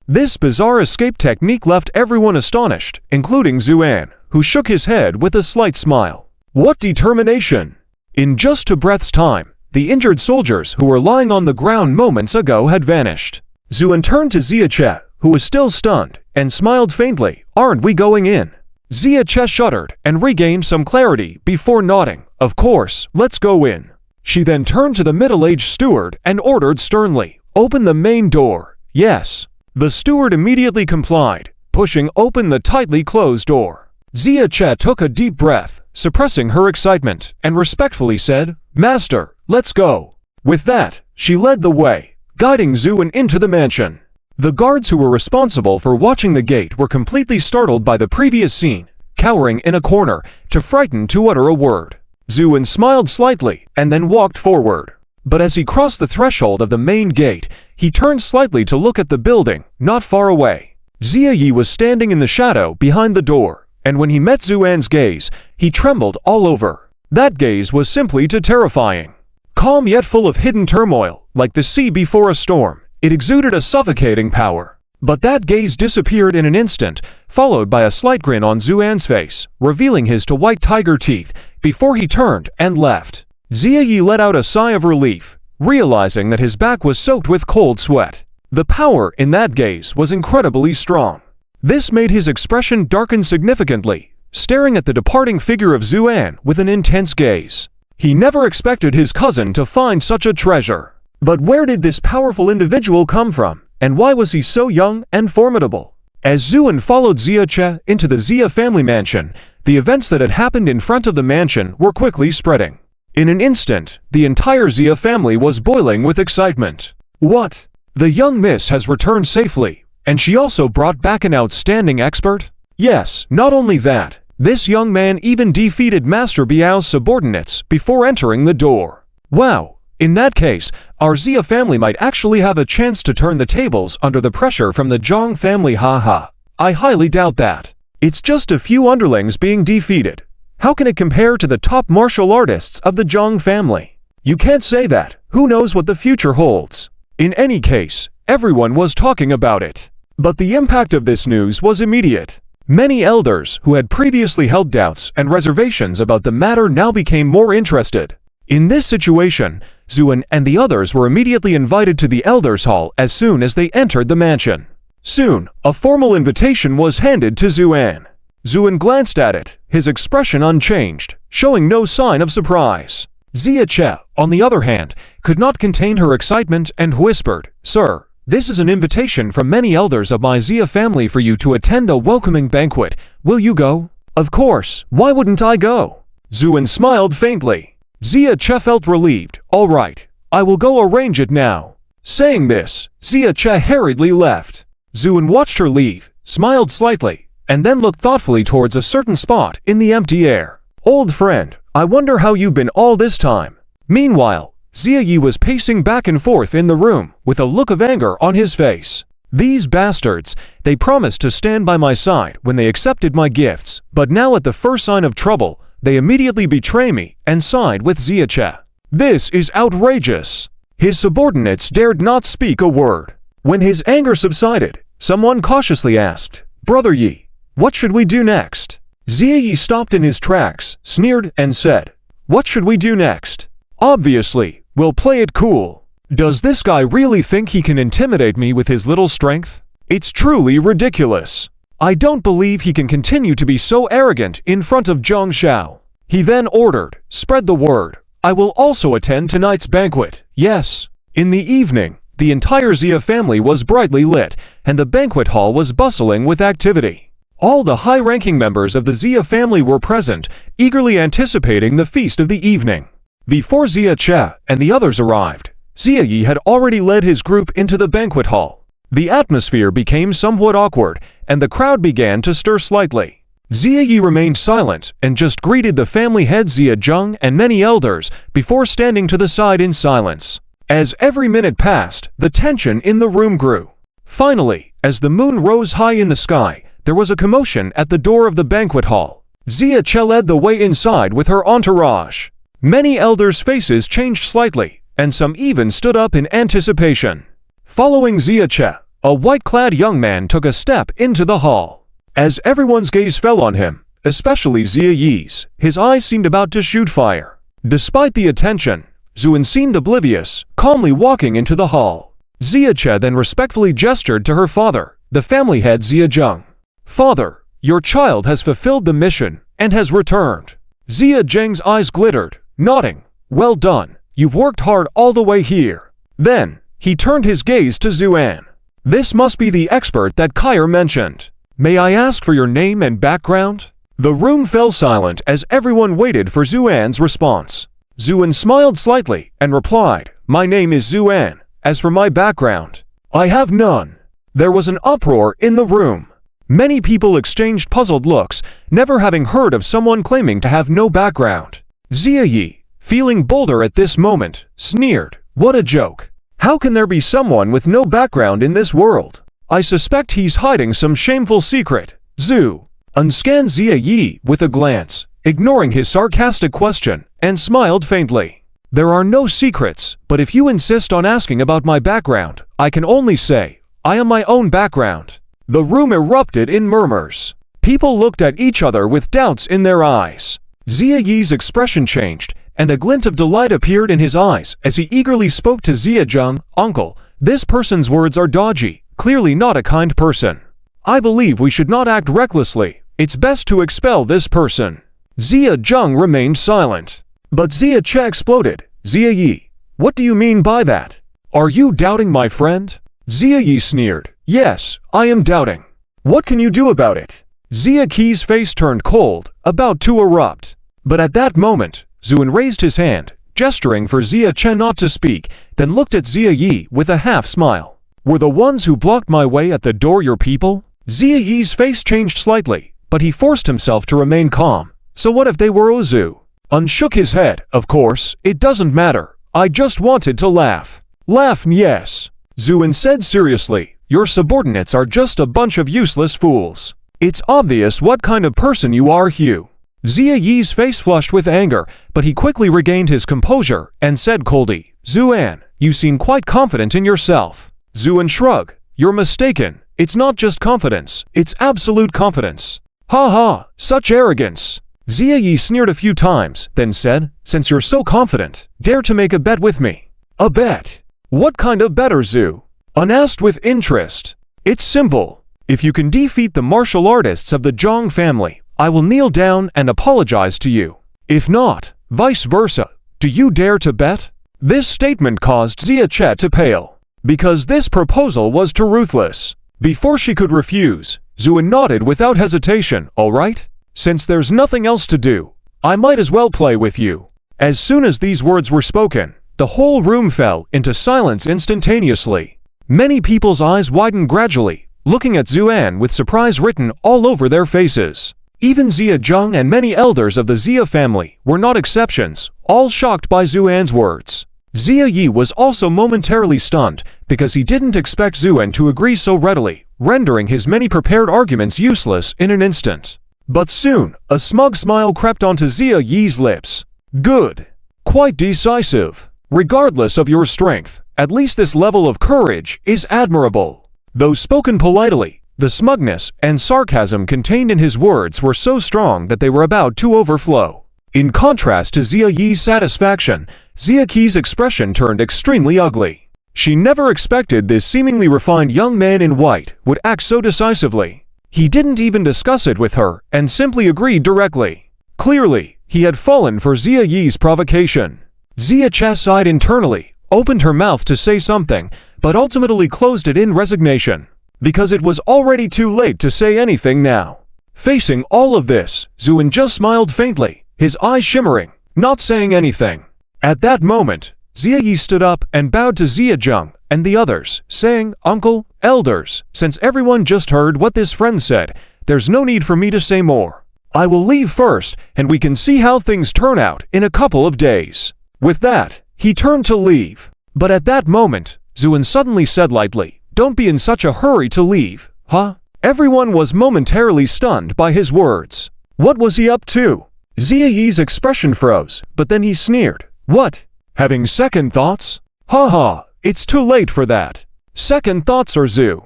A: This bizarre escape technique left everyone astonished, including Zuan, who shook his head with a slight smile. What determination! In just a breath's time, the injured soldiers who were lying on the ground moments ago had vanished. Zuan turned to Ziache, who was still stunned, and smiled faintly. Aren't we going in? Ziache shuddered and regained some clarity before nodding. Of course, let's go in. She then turned to the middle-aged steward and ordered sternly, open the main door. Yes. The steward immediately complied, pushing open the tightly closed door. Ziache took a deep breath, suppressing her excitement, and respectfully said, Master, let's go. With that, she led the way, guiding Zuan into the mansion. The guards who were responsible for watching the gate were completely startled by the previous scene, cowering in a corner, too frightened to utter a word. Zuan smiled slightly and then walked forward. But as he crossed the threshold of the main gate, he turned slightly to look at the building, not far away. Ziayi was standing in the shadow behind the door, and when he met Zuan's gaze, he trembled all over. That gaze was simply too terrifying. Calm yet full of hidden turmoil, like the sea before a storm, it exuded a suffocating power. But that gaze disappeared in an instant, followed by a slight grin on Zuan's face, revealing his two white tiger teeth, before he turned and left. Ziayi let out a sigh of relief, realizing that his back was soaked with cold sweat. The power in that gaze was incredibly strong. This made his expression darken significantly, staring at the departing figure of Zuan with an intense gaze. He never expected his cousin to find such a treasure. But where did this powerful individual come from, and why was he so young and formidable? As Zuan followed Ziache into the Zia family mansion, the events that had happened in front of the mansion were quickly spreading. In an instant, the entire Zia family was boiling with excitement. What? The young miss has returned safely, and she also brought back an outstanding expert? Yes, not only that, this young man even defeated Master Biao's subordinates before entering the door. Wow, in that case, our Zia family might actually have a chance to turn the tables under the pressure from the Zhang family, haha. I highly doubt that. It's just a few underlings being defeated. How can it compare to the top martial artists of the Zhang family? You can't say that. Who knows what the future holds? In any case, everyone was talking about it. But the impact of this news was immediate. Many elders who had previously held doubts and reservations about the matter now became more interested. In this situation, Zuan and the others were immediately invited to the Elders' Hall as soon as they entered the mansion. Soon, a formal invitation was handed to Zuan. Zuan glanced at it, his expression unchanged, showing no sign of surprise. Ziache, on the other hand, could not contain her excitement and whispered, Sir, this is an invitation from many elders of my Zia family for you to attend a welcoming banquet. Will you go? Of course, why wouldn't I go? Zuan smiled faintly. Ziache felt relieved. All right, I will go arrange it now. Saying this, Ziache hurriedly left. Zuan watched her leave, smiled slightly, and then looked thoughtfully towards a certain spot in the empty air. Old friend, I wonder how you've been all this time. Meanwhile, Ziayi was pacing back and forth in the room with a look of anger on his face. These bastards, they promised to stand by my side when they accepted my gifts, but now at the first sign of trouble, they immediately betray me and side with Ziache. This is outrageous. His subordinates dared not speak a word. When his anger subsided, someone cautiously asked, Brother Yi, what should we do next? Ziayi stopped in his tracks, sneered, and said, What should we do next? Obviously, we'll play it cool. Does this guy really think he can intimidate me with his little strength? It's truly ridiculous. I don't believe he can continue to be so arrogant in front of Zhang Xiao. He then ordered, Spread the word. I will also attend tonight's banquet. Yes. In the evening, the entire Zia family was brightly lit, and the banquet hall was bustling with activity. All the high-ranking members of the Zia family were present, eagerly anticipating the feast of the evening. Before Ziache and the others arrived, Ziayi had already led his group into the banquet hall. The atmosphere became somewhat awkward, and the crowd began to stir slightly. Ziayi remained silent and just greeted the family head Zia Zheng and many elders before standing to the side in silence. As every minute passed, the tension in the room grew. Finally, as the moon rose high in the sky, there was a commotion at the door of the banquet hall. Ziache led the way inside with her entourage. Many elders' faces changed slightly, and some even stood up in anticipation. Following Ziache, a white-clad young man took a step into the hall. As everyone's gaze fell on him, especially Xia Yi's, his eyes seemed about to shoot fire. Despite the attention, Zuin seemed oblivious, calmly walking into the hall. Xia Che then respectfully gestured to her father, the family head Xia Zheng. "Father, your child has fulfilled the mission and has returned." Xia Zheng's eyes glittered, nodding. "Well done, you've worked hard all the way here." Then, he turned his gaze to Zuan. "This must be the expert that Kyer mentioned. May I ask for your name and background?" The room fell silent as everyone waited for Zuan's response. Zuan smiled slightly and replied, "My name is Zuan. As for my background, I have none." There was an uproar in the room. Many people exchanged puzzled looks, never having heard of someone claiming to have no background. Xia Yi, feeling bolder at this moment, sneered, "What a joke. How can there be someone with no background in this world? I suspect he's hiding some shameful secret." Zhu unscanned Xia Yi with a glance, ignoring his sarcastic question, and smiled faintly. "There are no secrets, but if you insist on asking about my background, I can only say, I am my own background." The room erupted in murmurs. People looked at each other with doubts in their eyes. Xia Yi's expression changed, and a glint of delight appeared in his eyes as he eagerly spoke to Xia Zheng. "Uncle, this person's words are dodgy, clearly not a kind person. I believe we should not act recklessly. It's best to expel this person." Xia Zheng remained silent. But Xia Che exploded. "Xia Yi, what do you mean by that? Are you doubting my friend?" Xia Yi sneered. "Yes, I am doubting. What can you do about it?" Xia Qi's face turned cold, about to erupt. But at that moment, Zuin raised his hand, gesturing for Xia Che not to speak, then looked at Xia Yi with a half-smile. "Were the ones who blocked my way at the door your people?" Xia Yi's face changed slightly, but he forced himself to remain calm. "So what if they were Ozu?" Unshook his head. "Of course, it doesn't matter. I just wanted to laugh." "Laugh, yes," Zuin said seriously. "Your subordinates are just a bunch of useless fools. It's obvious what kind of person you are, Hugh." Xia Yi's face flushed with anger, but he quickly regained his composure and said coldly, "Zuan, you seem quite confident in yourself." Zuan shrugged. "You're mistaken. It's not just confidence, it's absolute confidence." "Ha ha, such arrogance." Xia Yi sneered a few times, then said, "Since you're so confident, dare to make a bet with me." "A bet? What kind of bet, Zhu?" An asked with interest. "It's simple. If you can defeat the martial artists of the Zhang family, I will kneel down and apologize to you. If not, vice versa. Do you dare to bet?" This statement caused Xia Che to pale, because this proposal was too ruthless. Before she could refuse, Zuin nodded without hesitation. "All right. Since there's nothing else to do, I might as well play with you." As soon as these words were spoken, the whole room fell into silence instantaneously. Many people's eyes widened gradually, looking at Zuan with surprise written all over their faces. Even Xia Zheng and many elders of the Xia family were not exceptions, all shocked by Zuan's words. Xia Yi was also momentarily stunned, because he didn't expect Zuan to agree so readily, rendering his many prepared arguments useless in an instant. But soon, a smug smile crept onto Xia Yi's lips. "Good. Quite decisive. Regardless of your strength, at least this level of courage is admirable." Though spoken politely, the smugness and sarcasm contained in his words were so strong that they were about to overflow. In contrast to Xia Yi's satisfaction, Xia Qi's expression turned extremely ugly. She never expected this seemingly refined young man in white would act so decisively. He didn't even discuss it with her and simply agreed directly. Clearly, he had fallen for Xia Yi's provocation. Xia Che sighed internally, opened her mouth to say something, but ultimately closed it in resignation, because it was already too late to say anything now. Facing all of this, Zuin just smiled faintly, his eyes shimmering, not saying anything. At that moment, Xia Yi stood up and bowed to Xia Zheng and the others, saying, "Uncle, elders, since everyone just heard what this friend said, there's no need for me to say more. I will leave first, and we can see how things turn out in a couple of days." With that, he turned to leave. But at that moment, Zuin suddenly said lightly, "Don't be in such a hurry to leave, huh?" Everyone was momentarily stunned by his words. What was he up to? Xia Yi's expression froze, but then he sneered. "What? Having second thoughts? Ha ha, it's too late for that. Second thoughts, Zhu.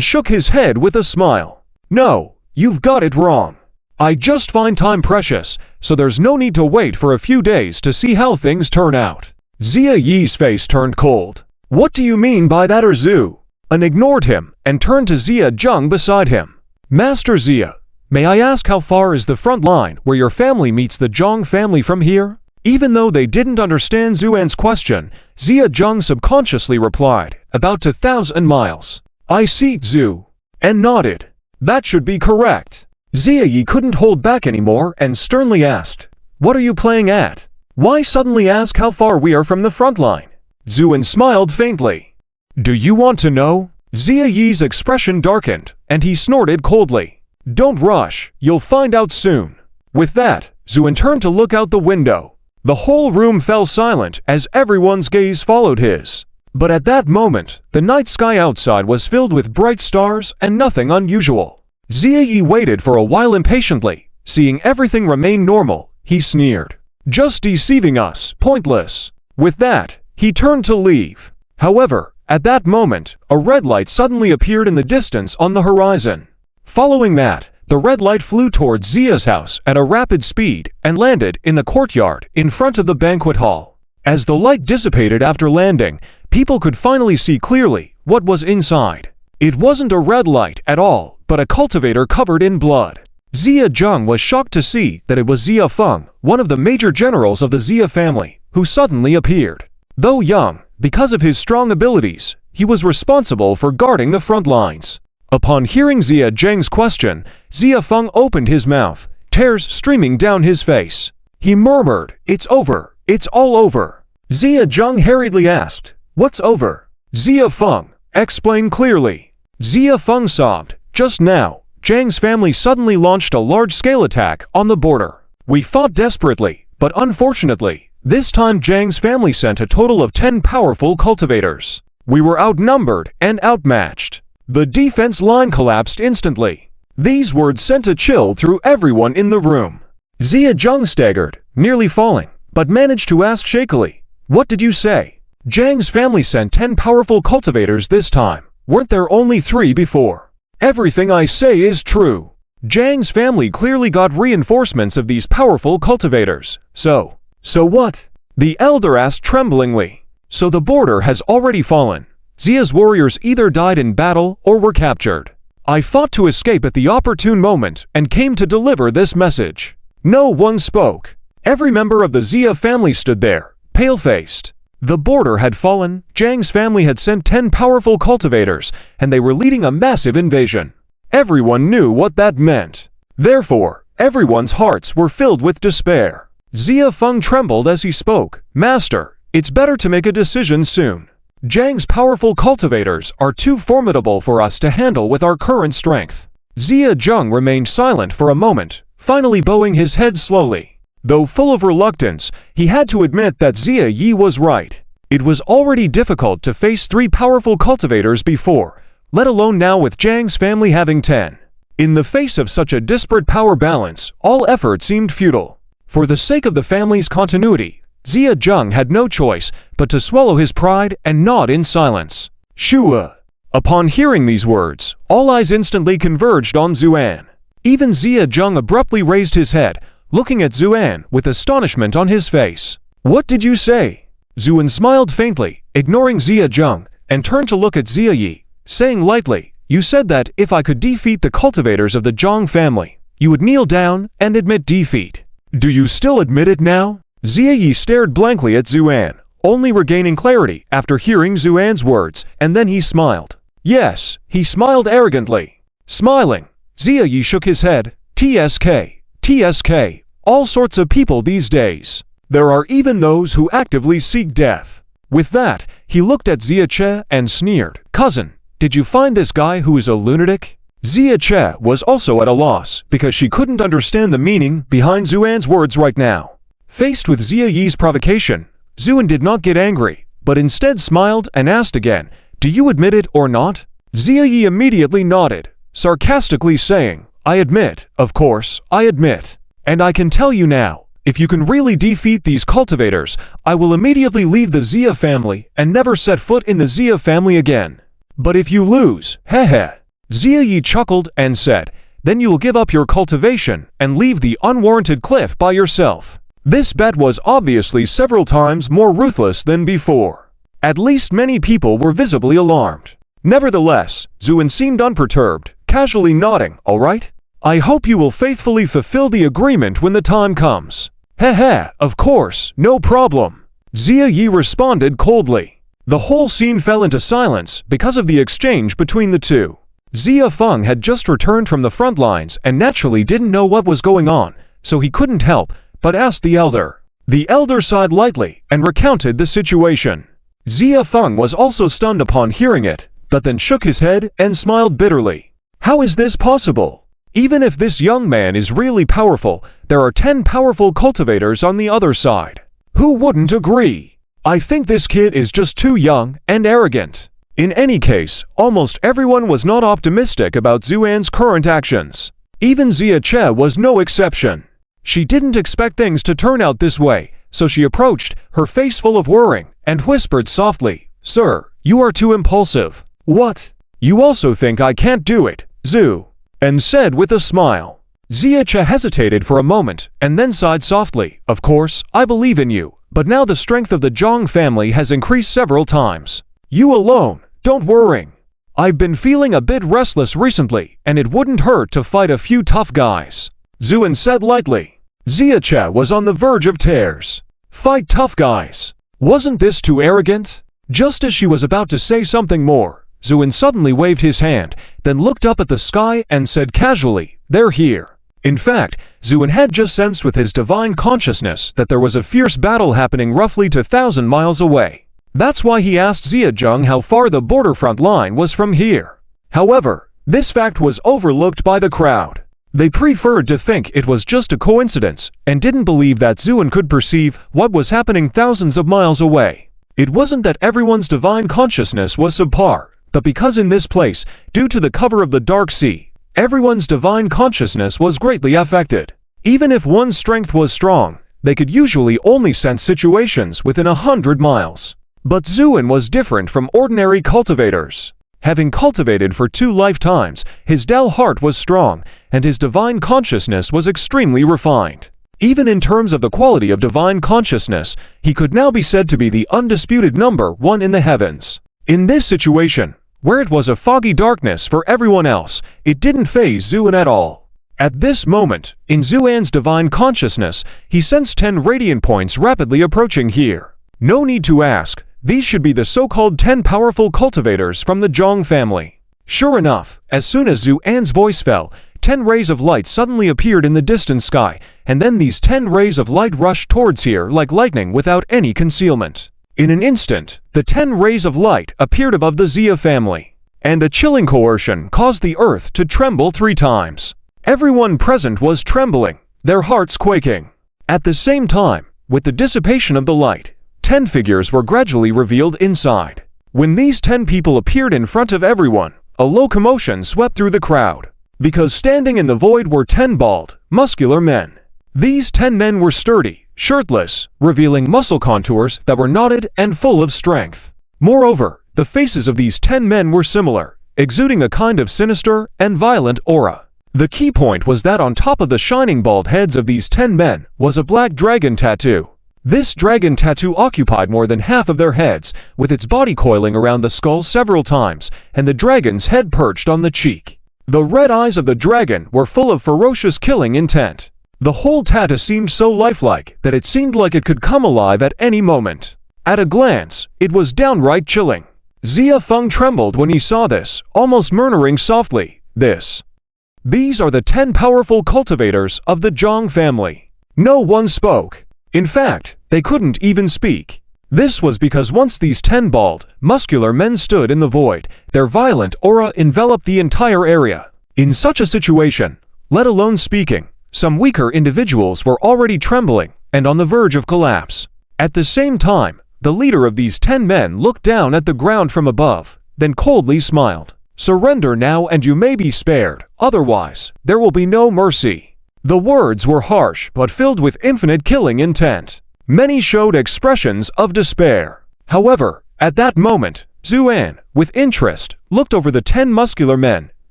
A: shook his head with a smile. No, you've got it wrong. I just find time precious, so there's no need to wait for a few days to see how things turn out. Xia Yi's face turned cold. What do you mean by that, Zhu? An ignored him and turned to Xia Zheng beside him. Master Xia, may I ask how far is the front line where your family meets the Zhang family from here? Even though they didn't understand Zuan's question, Xia Zheng subconsciously replied, about 2,000 miles. I see, Zhu. And nodded. That should be correct. Xia Yi couldn't hold back anymore and sternly asked, what are you playing at? Why suddenly ask how far we are from the front line? Zuan smiled faintly. Do you want to know? Xia Yi's expression darkened, and he snorted coldly. Don't rush, you'll find out soon. With that, Zuan turned to look out the window. The whole room fell silent as everyone's gaze followed his. But at that moment, the night sky outside was filled with bright stars and nothing unusual. Xia Yi waited for a while impatiently. Seeing everything remain normal, he sneered. Just deceiving us, pointless. With that, he turned to leave. However, at that moment, a red light suddenly appeared in the distance on the horizon. Following that, the red light flew towards Xia's house at a rapid speed and landed in the courtyard in front of the banquet hall. As the light dissipated after landing, people could finally see clearly what was inside. It wasn't a red light at all, but a cultivator covered in blood. Xia Zheng was shocked to see that it was Xia Feng, one of the major generals of the Xia family, who suddenly appeared. Though young, because of his strong abilities, he was responsible for guarding the front lines. Upon hearing Xia Zheng's question, Xia Feng opened his mouth, tears streaming down his face. He murmured, it's over, it's all over. Xia Zheng hurriedly asked, what's over? Xia Feng, explain clearly. Xia Feng sobbed, just now, Zhang's family suddenly launched a large-scale attack on the border. We fought desperately, but unfortunately, this time Zhang's family sent a total of 10 powerful cultivators. We were outnumbered and outmatched. The defense line collapsed instantly. These words sent a chill through everyone in the room. Xia Zheng staggered, nearly falling, but managed to ask shakily, what did you say? Zhang's family sent 10 powerful cultivators this time. Weren't there only 3 before? Everything I say is true. Zhang's family clearly got reinforcements of these powerful cultivators. So what? The elder asked tremblingly. So the border has already fallen. Xia's warriors either died in battle or were captured. I fought to escape at the opportune moment and came to deliver this message. No one spoke. Every member of the Xia family stood there, pale-faced. The border had fallen, Zhang's family had sent 10 powerful cultivators, and they were leading a massive invasion. Everyone knew what that meant. Therefore, everyone's hearts were filled with despair. Xia Feng trembled as he spoke. Master, it's better to make a decision soon. Zhang's powerful cultivators are too formidable for us to handle with our current strength. Xia Zheng remained silent for a moment, finally bowing his head slowly. Though full of reluctance, he had to admit that Xia Yi was right. It was already difficult to face 3 powerful cultivators before, let alone now with Zhang's family having 10. In the face of such a disparate power balance, all effort seemed futile. For the sake of the family's continuity, Xia Zheng had no choice but to swallow his pride and nod in silence. Shua. Upon hearing these words, all eyes instantly converged on Zuan. Even Xia Zheng abruptly raised his head, looking at Zuan with astonishment on his face. What did you say? Zuan smiled faintly, ignoring Xia Zheng, and turned to look at Xia Yi, saying lightly, you said that if I could defeat the cultivators of the Zhang family, you would kneel down and admit defeat. Do you still admit it now? Xia Yi stared blankly at Zuan, only regaining clarity after hearing Zuan's words, and then he smiled. Yes, he smiled arrogantly. Smiling, Xia Yi shook his head. TSK, all sorts of people these days. There are even those who actively seek death. With that, he looked at Xia Che and sneered. Cousin, did you find this guy who is a lunatic? Xia Che was also at a loss because she couldn't understand the meaning behind Zuan's words right now. Faced with Xia Yi's provocation, Zuan did not get angry, but instead smiled and asked again, do you admit it or not? Xia Yi immediately nodded, sarcastically saying, I admit, of course, I admit. And I can tell you now, if you can really defeat these cultivators, I will immediately leave the Xia family and never set foot in the Xia family again. But if you lose, heh. Ziyi chuckled and said, then you'll give up your cultivation and leave the unwarranted cliff by yourself. This bet was obviously several times more ruthless than before. At least many people were visibly alarmed. Nevertheless, Zuin seemed unperturbed, casually nodding, all right? I hope you will faithfully fulfill the agreement when the time comes. Heh, of course, no problem. Ziyi responded coldly. The whole scene fell into silence because of the exchange between the two. Zia Feng had just returned from the front lines and naturally didn't know what was going on, so he couldn't help but asked the elder. The elder sighed lightly and recounted the situation. Zia Feng was also stunned upon hearing it, but then shook his head and smiled bitterly. How is this possible? Even if this young man is really powerful, there are 10 powerful cultivators on the other side. Who wouldn't agree? I think this kid is just too young and arrogant. In any case, almost everyone was not optimistic about Zuan's current actions. Even Zia Che was no exception. She didn't expect things to turn out this way, so she approached, her face full of worrying, and whispered softly, Sir, you are too impulsive. What? You also think I can't do it, Zhu? And said with a smile. Zia Che hesitated for a moment, and then sighed softly, Of course, I believe in you, but now the strength of the Zhang family has increased several times. You alone, don't worry. I've been feeling a bit restless recently, and it wouldn't hurt to fight a few tough guys. Zuin said lightly. Zia Che was on the verge of tears. Fight tough guys. Wasn't this too arrogant? Just as she was about to say something more, Zuin suddenly waved his hand, then looked up at the sky and said casually, They're here. In fact, Zuin had just sensed with his divine consciousness that there was a fierce battle happening roughly 2,000 miles away. That's why he asked Zia Zheng how far the border front line was from here. However, this fact was overlooked by the crowd. They preferred to think it was just a coincidence and didn't believe that Zuin could perceive what was happening thousands of miles away. It wasn't that everyone's divine consciousness was subpar, but because in this place, due to the cover of the Dark Sea, everyone's divine consciousness was greatly affected. Even if one's strength was strong, they could usually only sense situations within 100 miles. But Zuin was different from ordinary cultivators. Having cultivated for 2 lifetimes, his Tao heart was strong, and his divine consciousness was extremely refined. Even in terms of the quality of divine consciousness, he could now be said to be the undisputed number 1 in the heavens. In this situation, where it was a foggy darkness for everyone else, it didn't faze Zuin at all. At this moment, in Zuan's divine consciousness, he sensed 10 radiant points rapidly approaching here. No need to ask. These should be the so-called 10 powerful cultivators from the Zhang family. Sure enough, as soon as Zhu An's voice fell, 10 rays of light suddenly appeared in the distant sky, and then these 10 rays of light rushed towards here like lightning without any concealment. In an instant, the 10 rays of light appeared above the Zia family, and a chilling coercion caused the earth to tremble 3 times. Everyone present was trembling, their hearts quaking. At the same time, with the dissipation of the light, 10 figures were gradually revealed inside. When these 10 people appeared in front of everyone, a low commotion swept through the crowd, because standing in the void were 10 bald, muscular men. These 10 men were sturdy, shirtless, revealing muscle contours that were knotted and full of strength. Moreover, the faces of these 10 men were similar, exuding a kind of sinister and violent aura. The key point was that on top of the shining bald heads of these 10 men was a black dragon tattoo. This dragon tattoo occupied more than half of their heads, with its body coiling around the skull several times, and the dragon's head perched on the cheek. The red eyes of the dragon were full of ferocious killing intent. The whole tattoo seemed so lifelike that it seemed like it could come alive at any moment. At a glance, it was downright chilling. Zia Feng trembled when he saw this, almost murmuring softly, These are the 10 powerful cultivators of the Zhang family. No one spoke. In fact, they couldn't even speak. This was because once these 10 bald, muscular men stood in the void, their violent aura enveloped the entire area. In such a situation, let alone speaking, some weaker individuals were already trembling and on the verge of collapse. At the same time, the leader of these 10 men looked down at the ground from above, then coldly smiled. Surrender now and you may be spared, otherwise, there will be no mercy. The words were harsh but filled with infinite killing intent. Many showed expressions of despair. However, at that moment, Zuan, with interest, looked over the 10 muscular men,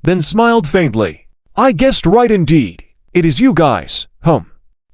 A: then smiled faintly. I guessed right indeed. It is you guys,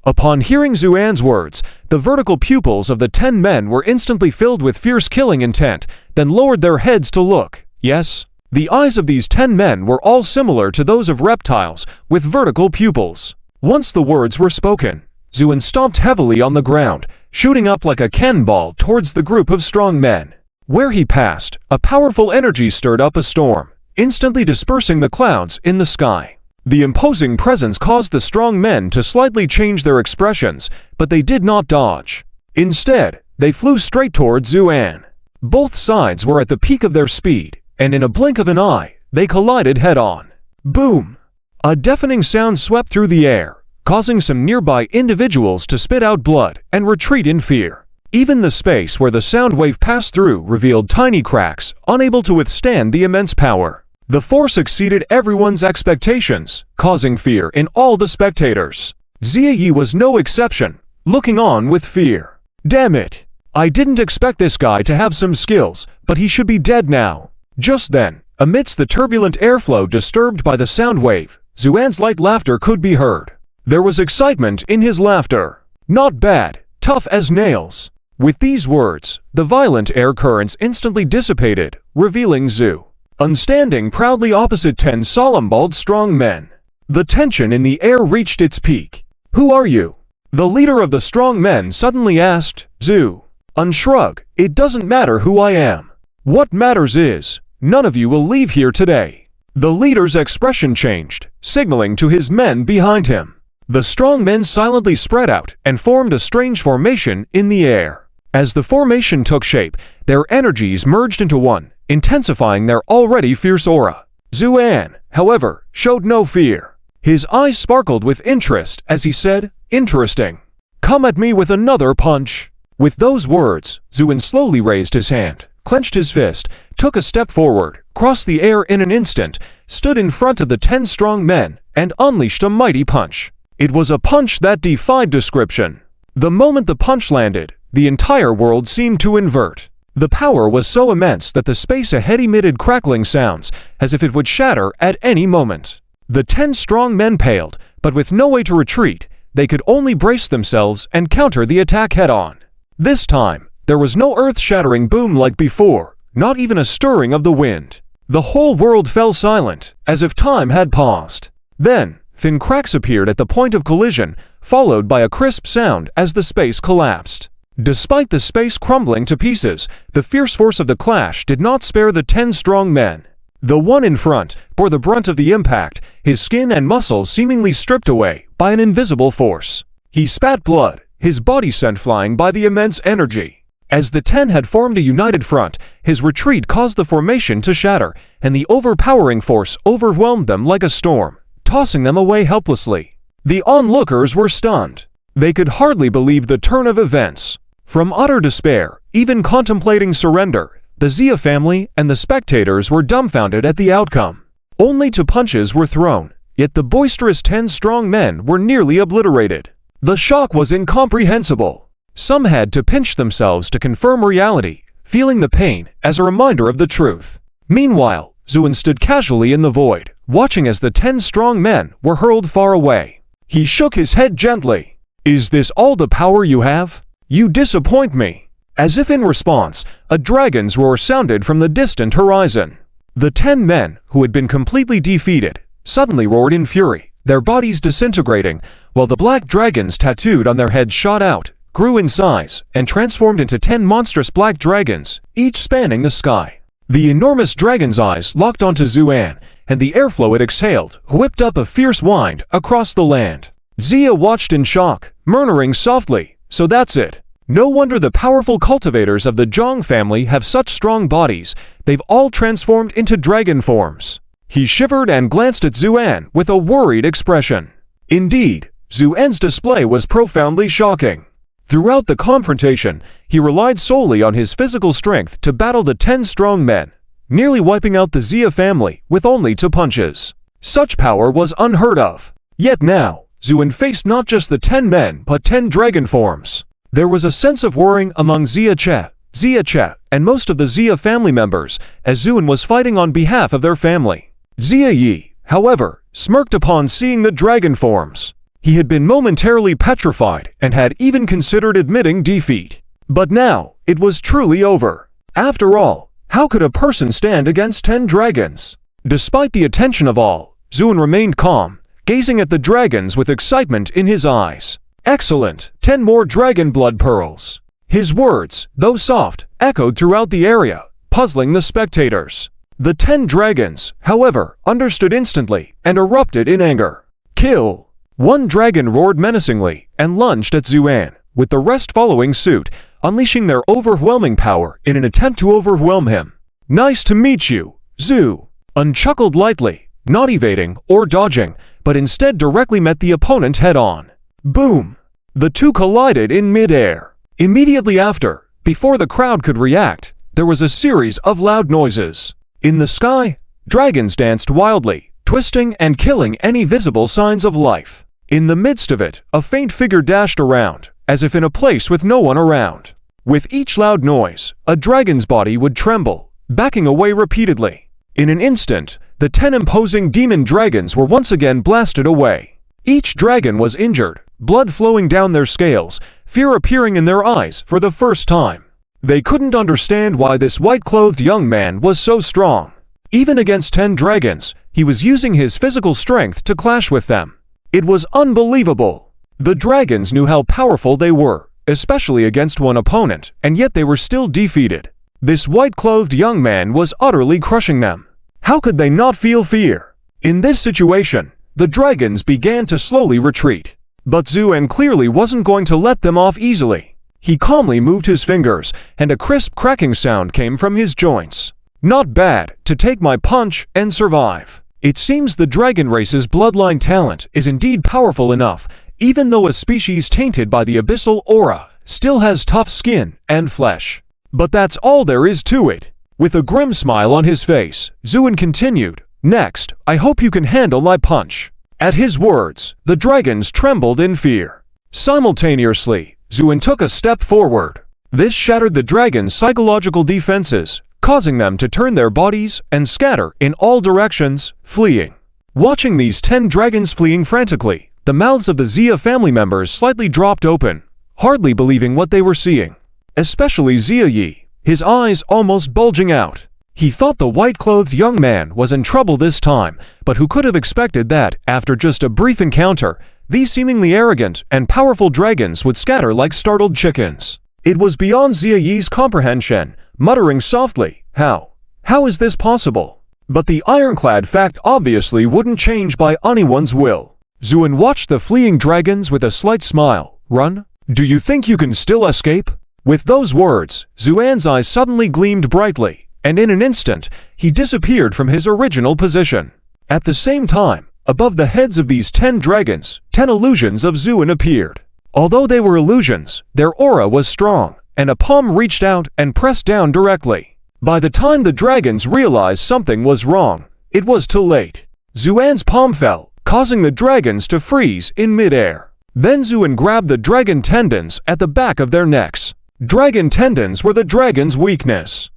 A: Upon hearing Zuan's words, the vertical pupils of the 10 men were instantly filled with fierce killing intent, then lowered their heads to look. Yes, the eyes of these 10 men were all similar to those of reptiles, with vertical pupils. Once the words were spoken, Zuan stomped heavily on the ground, shooting up like a cannonball towards the group of strong men. Where he passed, a powerful energy stirred up a storm, instantly dispersing the clouds in the sky. The imposing presence caused the strong men to slightly change their expressions, but they did not dodge. Instead, they flew straight towards Zuan. Both sides were at the peak of their speed, and in a blink of an eye, they collided head-on. Boom! A deafening sound swept through the air, causing some nearby individuals to spit out blood and retreat in fear. Even the space where the sound wave passed through revealed tiny cracks, unable to withstand the immense power. The force exceeded everyone's expectations, causing fear in all the spectators. Xia Yi was no exception, looking on with fear. Damn it! I didn't expect this guy to have some skills, but he should be dead now. Just then, amidst the turbulent airflow disturbed by the sound wave, Zuan's light laughter could be heard. There was excitement in his laughter. Not bad, tough as nails. With these words, the violent air currents instantly dissipated, revealing Zhu standing proudly opposite 10 solemn-bald strong men. The tension in the air reached its peak. Who are you? The leader of the strong men suddenly asked. Zhu shrugged. It doesn't matter who I am. What matters is, none of you will leave here today. The leader's expression changed, signaling to his men behind him. The strong men silently spread out and formed a strange formation in the air. As the formation took shape, their energies merged into one, intensifying their already fierce aura. Zuan, however, showed no fear. His eyes sparkled with interest as he said, "Interesting. Come at me with another punch." With those words, Zuan slowly raised his hand, clenched his fist, took a step forward, crossed the air in an instant, stood in front of the 10 strong men, and unleashed a mighty punch. It was a punch that defied description. The moment the punch landed, the entire world seemed to invert. The power was so immense that the space ahead emitted crackling sounds, as if it would shatter at any moment. The 10 strong men paled, but with no way to retreat, they could only brace themselves and counter the attack head-on. This time, there was no earth-shattering boom like before, not even a stirring of the wind. The whole world fell silent, as if time had paused. Then, thin cracks appeared at the point of collision, followed by a crisp sound as the space collapsed. Despite the space crumbling to pieces, the fierce force of the clash did not spare the 10 strong men. The one in front bore the brunt of the impact, his skin and muscles seemingly stripped away by an invisible force. He spat blood, his body sent flying by the immense energy. As the 10 had formed a united front, his retreat caused the formation to shatter, and the overpowering force overwhelmed them like a storm, tossing them away helplessly. The onlookers were stunned. They could hardly believe the turn of events. From utter despair, even contemplating surrender, the Xia family and the spectators were dumbfounded at the outcome. Only 2 punches were thrown, yet the boisterous 10 strong men were nearly obliterated. The shock was incomprehensible. Some had to pinch themselves to confirm reality, feeling the pain as a reminder of the truth. Meanwhile, Zuan stood casually in the void, watching as the 10 strong men were hurled far away. He shook his head gently. "Is this all the power you have? You disappoint me." As if in response, a dragon's roar sounded from the distant horizon. The 10 men, who had been completely defeated, suddenly roared in fury, their bodies disintegrating, while the black dragons tattooed on their heads shot out, grew in size, and transformed into 10 monstrous black dragons, each spanning the sky. The enormous dragon's eyes locked onto Zuan, and the airflow it exhaled whipped up a fierce wind across the land. Xia watched in shock, murmuring softly, "So that's it. No wonder the powerful cultivators of the Zhang family have such strong bodies. They've all transformed into dragon forms." He shivered and glanced at Zuan with a worried expression. Indeed, Zuan's display was profoundly shocking. Throughout the confrontation, he relied solely on his physical strength to battle the 10 strong men, nearly wiping out the Xia family with only 2 punches. Such power was unheard of. Yet now, Zuan faced not just the 10 men but 10 dragon forms. There was a sense of worrying among Xia Che, Xia Che, and most of the Xia family members, as Zuin was fighting on behalf of their family. Xia Yi, however, smirked upon seeing the dragon forms. He had been momentarily petrified and had even considered admitting defeat. But now, it was truly over. After all, how could a person stand against 10 dragons? Despite the attention of all, Zuin remained calm, gazing at the dragons with excitement in his eyes. Excellent, 10 more dragon blood pearls. His words, though soft, echoed throughout the area, puzzling the spectators. The 10 dragons, however, understood instantly and erupted in anger. Kill! One dragon roared menacingly and lunged at Zuan, with the rest following suit, unleashing their overwhelming power in an attempt to overwhelm him. Nice to meet you, Zu. Un chuckled lightly, not evading or dodging, but instead directly met the opponent head-on. Boom! The two collided in mid-air. Immediately after, before the crowd could react, there was a series of loud noises. In the sky, dragons danced wildly, twisting and killing any visible signs of life. In the midst of it, a faint figure dashed around, as if in a place with no one around. With each loud noise, a dragon's body would tremble, backing away repeatedly. In an instant, the 10 imposing demon dragons were once again blasted away. Each dragon was injured, blood flowing down their scales, fear appearing in their eyes for the first time. They couldn't understand why this white-clothed young man was so strong. Even against 10 dragons, he was using his physical strength to clash with them. It was unbelievable. The dragons knew how powerful they were, especially against one opponent, and yet they were still defeated. This white-clothed young man was utterly crushing them. How could they not feel fear? In this situation, the dragons began to slowly retreat. But Zuan clearly wasn't going to let them off easily. He calmly moved his fingers, and a crisp cracking sound came from his joints. Not bad, to take my punch and survive. It seems the dragon race's bloodline talent is indeed powerful enough, even though a species tainted by the abyssal aura still has tough skin and flesh. But that's all there is to it. With a grim smile on his face, Zuin continued, Next, I hope you can handle my punch. At his words, the dragons trembled in fear. Simultaneously, Zuin took a step forward. This shattered the dragons' psychological defenses, causing them to turn their bodies and scatter in all directions, fleeing. Watching these 10 dragons fleeing frantically, the mouths of the Xia family members slightly dropped open, hardly believing what they were seeing. Especially Xia Yi, his eyes almost bulging out. He thought the white-clothed young man was in trouble this time, but who could have expected that, after just a brief encounter, these seemingly arrogant and powerful dragons would scatter like startled chickens. It was beyond Xia Yi's comprehension, muttering softly, How is this possible? But the ironclad fact obviously wouldn't change by anyone's will. Zuin watched the fleeing dragons with a slight smile. Run? Do you think you can still escape? With those words, Zuan's eyes suddenly gleamed brightly, and in an instant, he disappeared from his original position. At the same time, above the heads of these 10 dragons, 10 illusions of Zuin appeared. Although they were illusions, their aura was strong, and a palm reached out and pressed down directly. By the time the dragons realized something was wrong, it was too late. Zuan's palm fell, causing the dragons to freeze in midair. Then Zuin grabbed the dragon tendons at the back of their necks. Dragon tendons were the dragon's weakness.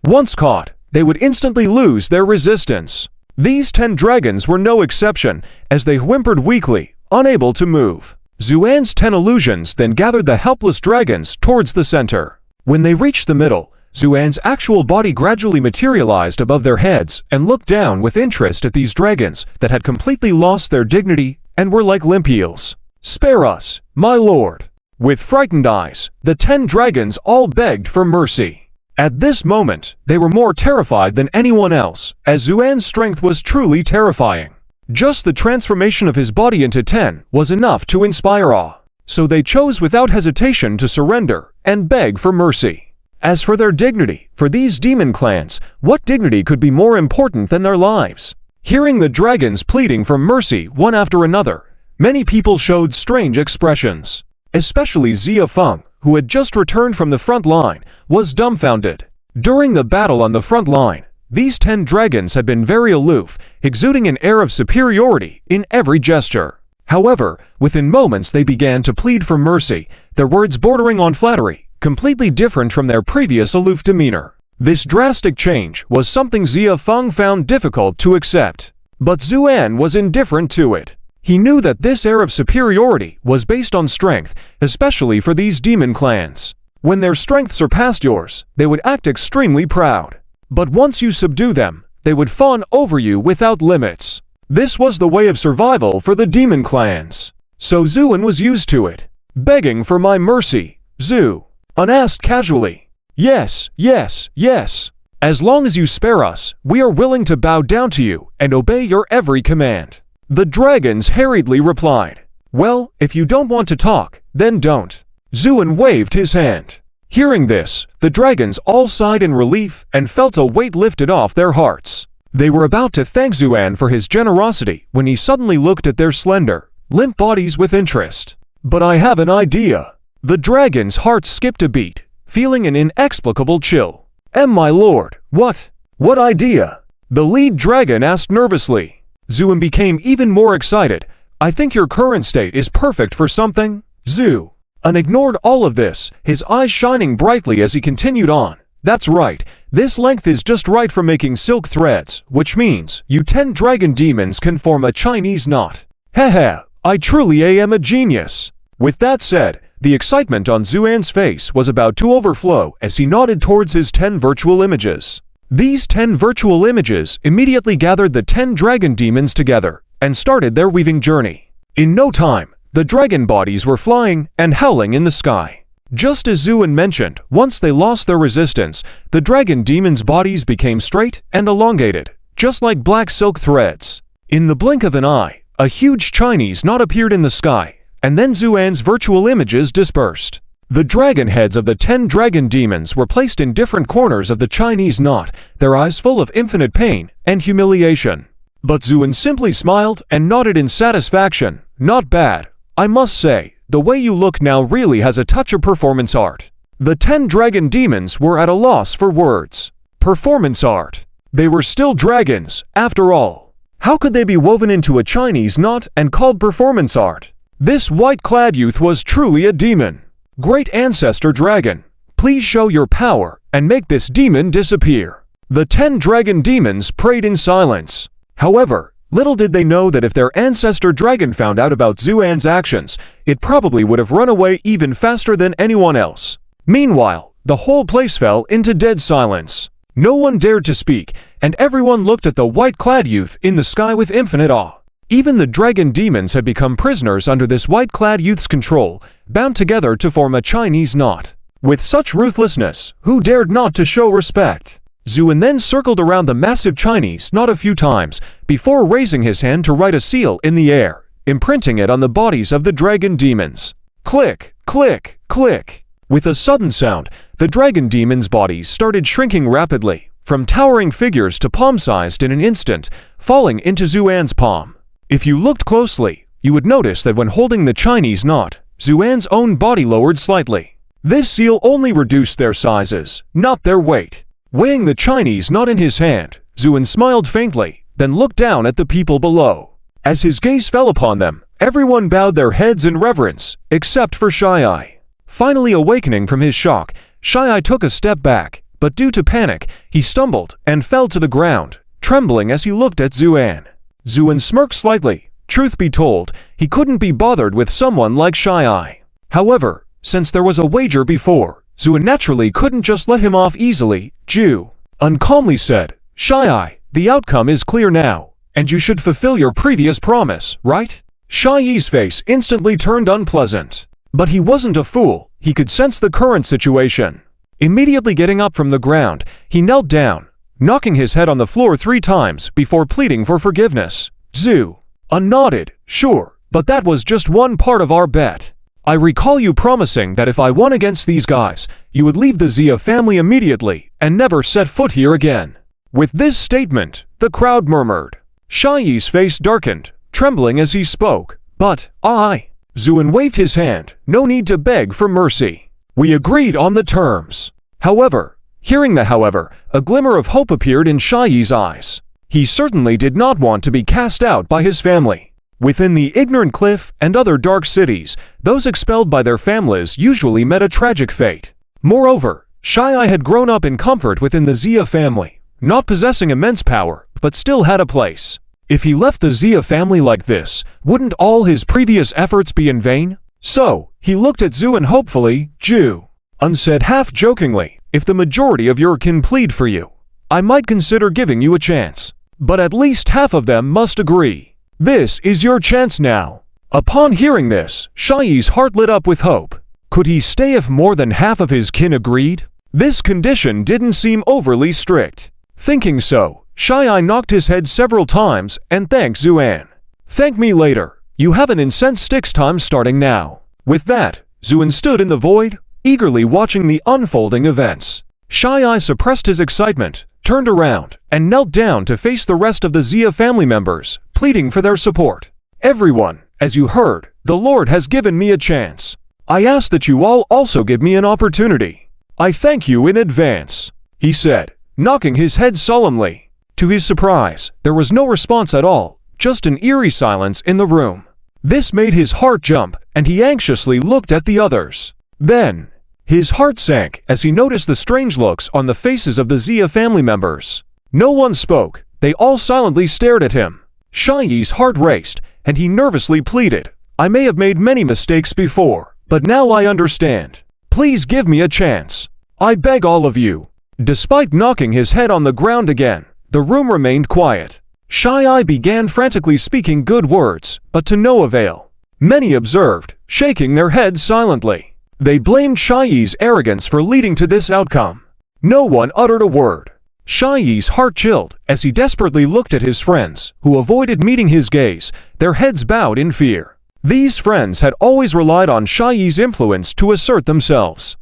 A: Once caught, they would instantly lose their resistance. These 10 dragons were no exception, as they whimpered weakly, unable to move. Zuan's 10 illusions then gathered the helpless dragons towards the center. When they reached the middle, Zuan's actual body gradually materialized above their heads and looked down with interest at these dragons that had completely lost their dignity and were like limp eels. Spare us, my lord. With frightened eyes, the 10 dragons all begged for mercy. At this moment, they were more terrified than anyone else, as Zuan's strength was truly terrifying. Just the transformation of his body into 10 was enough to inspire awe, so they chose without hesitation to surrender and beg for mercy. As for their dignity, for these demon clans, what dignity could be more important than their lives? Hearing the dragons pleading for mercy one after another, many people showed strange expressions. Especially Xia Feng, who had just returned from the front line, was dumbfounded. During the battle on the front line, these 10 dragons had been very aloof, exuding an air of superiority in every gesture. However, within moments they began to plead for mercy, their words bordering on flattery, completely different from their previous aloof demeanor. This drastic change was something Xia Feng found difficult to accept. But Zuan was indifferent to it. He knew that this air of superiority was based on strength, especially for these demon clans. When their strength surpassed yours, they would act extremely proud. But once you subdue them, they would fawn over you without limits. This was the way of survival for the demon clans. So Zuan was used to it. Begging for my mercy, Zhu. An asked casually. Yes, yes, yes. As long as you spare us, we are willing to bow down to you and obey your every command. The dragons hurriedly replied. Well, if you don't want to talk, then don't. Zuan waved his hand. Hearing this, the dragons all sighed in relief and felt a weight lifted off their hearts. They were about to thank Zuan for his generosity when he suddenly looked at their slender, limp bodies with interest. But I have an idea. The dragon's heart skipped a beat, feeling an inexplicable chill. My lord, what? What idea? The lead dragon asked nervously. Zuan became even more excited. I think your current state is perfect for something, Zhu. And ignored all of this, his eyes shining brightly as he continued on. That's right, this length is just right for making silk threads, which means you 10 dragon demons can form a Chinese knot. Hehe, I truly am a genius. With that said, the excitement on Zuan's face was about to overflow as he nodded towards his 10 virtual images. These 10 virtual images immediately gathered the 10 dragon demons together and started their weaving journey. In no time, the dragon bodies were flying and howling in the sky. Just as Zuan mentioned, once they lost their resistance, the dragon demons' bodies became straight and elongated, just like black silk threads. In the blink of an eye, a huge Chinese knot appeared in the sky, and then Zuan's virtual images dispersed. The dragon heads of the 10 dragon demons were placed in different corners of the Chinese knot, their eyes full of infinite pain and humiliation. But Zuan simply smiled and nodded in satisfaction. Not bad. I must say, the way you look now really has a touch of performance art. The 10 dragon demons were at a loss for words. Performance art. They were still dragons, after all. How could they be woven into a Chinese knot and called performance art? This white-clad youth was truly a demon. Great ancestor dragon, please show your power and make this demon disappear. The 10 dragon demons prayed in silence. However, little did they know that if their ancestor dragon found out about Zuan's actions, it probably would have run away even faster than anyone else. Meanwhile, the whole place fell into dead silence. No one dared to speak, and everyone looked at the white-clad youth in the sky with infinite awe. Even the dragon demons had become prisoners under this white-clad youth's control, bound together to form a Chinese knot. With such ruthlessness, who dared not to show respect? Zuan then circled around the massive Chinese knot a few times, before raising his hand to write a seal in the air, imprinting it on the bodies of the dragon demons. Click, click, click. With a sudden sound, the dragon demons' bodies started shrinking rapidly, from towering figures to palm-sized in an instant, falling into Zuan's palm. If you looked closely, you would notice that when holding the Chinese knot, Zuan's own body lowered slightly. This seal only reduced their sizes, not their weight. Weighing the Chinese knot in his hand, Zuan smiled faintly, then looked down at the people below. As his gaze fell upon them, everyone bowed their heads in reverence, except for Shy-Eye. Finally awakening from his shock, Shy-Eye took a step back, but due to panic, he stumbled and fell to the ground, trembling as he looked at Zuan. Zuan smirked slightly. Truth be told, he couldn't be bothered with someone like Shy-Eye. However, since there was a wager before, Zuan naturally couldn't just let him off easily. Ju uncalmly said, Shy-Eye, the outcome is clear now, and you should fulfill your previous promise, right? Shy-Yi's face instantly turned unpleasant. But he wasn't a fool, he could sense the current situation. Immediately getting up from the ground, he knelt down, knocking his head on the floor 3 times before pleading for forgiveness. Zhu nodded, sure, but that was just one part of our bet. I recall you promising that if I won against these guys, you would leave the Xia family immediately and never set foot here again. With this statement, the crowd murmured. Shy-Yi's face darkened, trembling as he spoke. But, Zuan waved his hand, no need to beg for mercy. We agreed on the terms. However, hearing the however, a glimmer of hope appeared in Shy-Yi's eyes. He certainly did not want to be cast out by his family. Within the Ignorant Cliff and other dark cities, those expelled by their families usually met a tragic fate. Moreover, Shai had grown up in comfort within the Zia family, not possessing immense power, but still had a place. If he left the Zia family like this, wouldn't all his previous efforts be in vain? So, he looked at Zhu and hopefully, Ju-un said half-jokingly, if the majority of your kin plead for you, I might consider giving you a chance. But at least half of them must agree. This is your chance now. Upon hearing this, Shai's heart lit up with hope. Could he stay if more than half of his kin agreed? This condition didn't seem overly strict. Thinking so, Shai knocked his head several times and thanked Zuan. Thank me later. You have an incense sticks time starting now. With that, Zuan stood in the void, eagerly watching the unfolding events. Shai suppressed his excitement, turned around, and knelt down to face the rest of the Zia family members, pleading for their support. Everyone, as you heard, the Lord has given me a chance. I ask that you all also give me an opportunity. I thank you in advance, he said, knocking his head solemnly. To his surprise, there was no response at all, just an eerie silence in the room. This made his heart jump, and he anxiously looked at the others. Then, his heart sank as he noticed the strange looks on the faces of the Zia family members. No one spoke, they all silently stared at him. Shai's heart raced, and he nervously pleaded, I may have made many mistakes before, but now I understand. Please give me a chance. I beg all of you. Despite knocking his head on the ground again, the room remained quiet. Shai began frantically speaking good words, but to no avail. Many observed, shaking their heads silently. They blamed Shai's arrogance for leading to this outcome. No one uttered a word. Shai's heart chilled as he desperately looked at his friends, who avoided meeting his gaze, their heads bowed in fear. These friends had always relied on Shai's influence to assert themselves.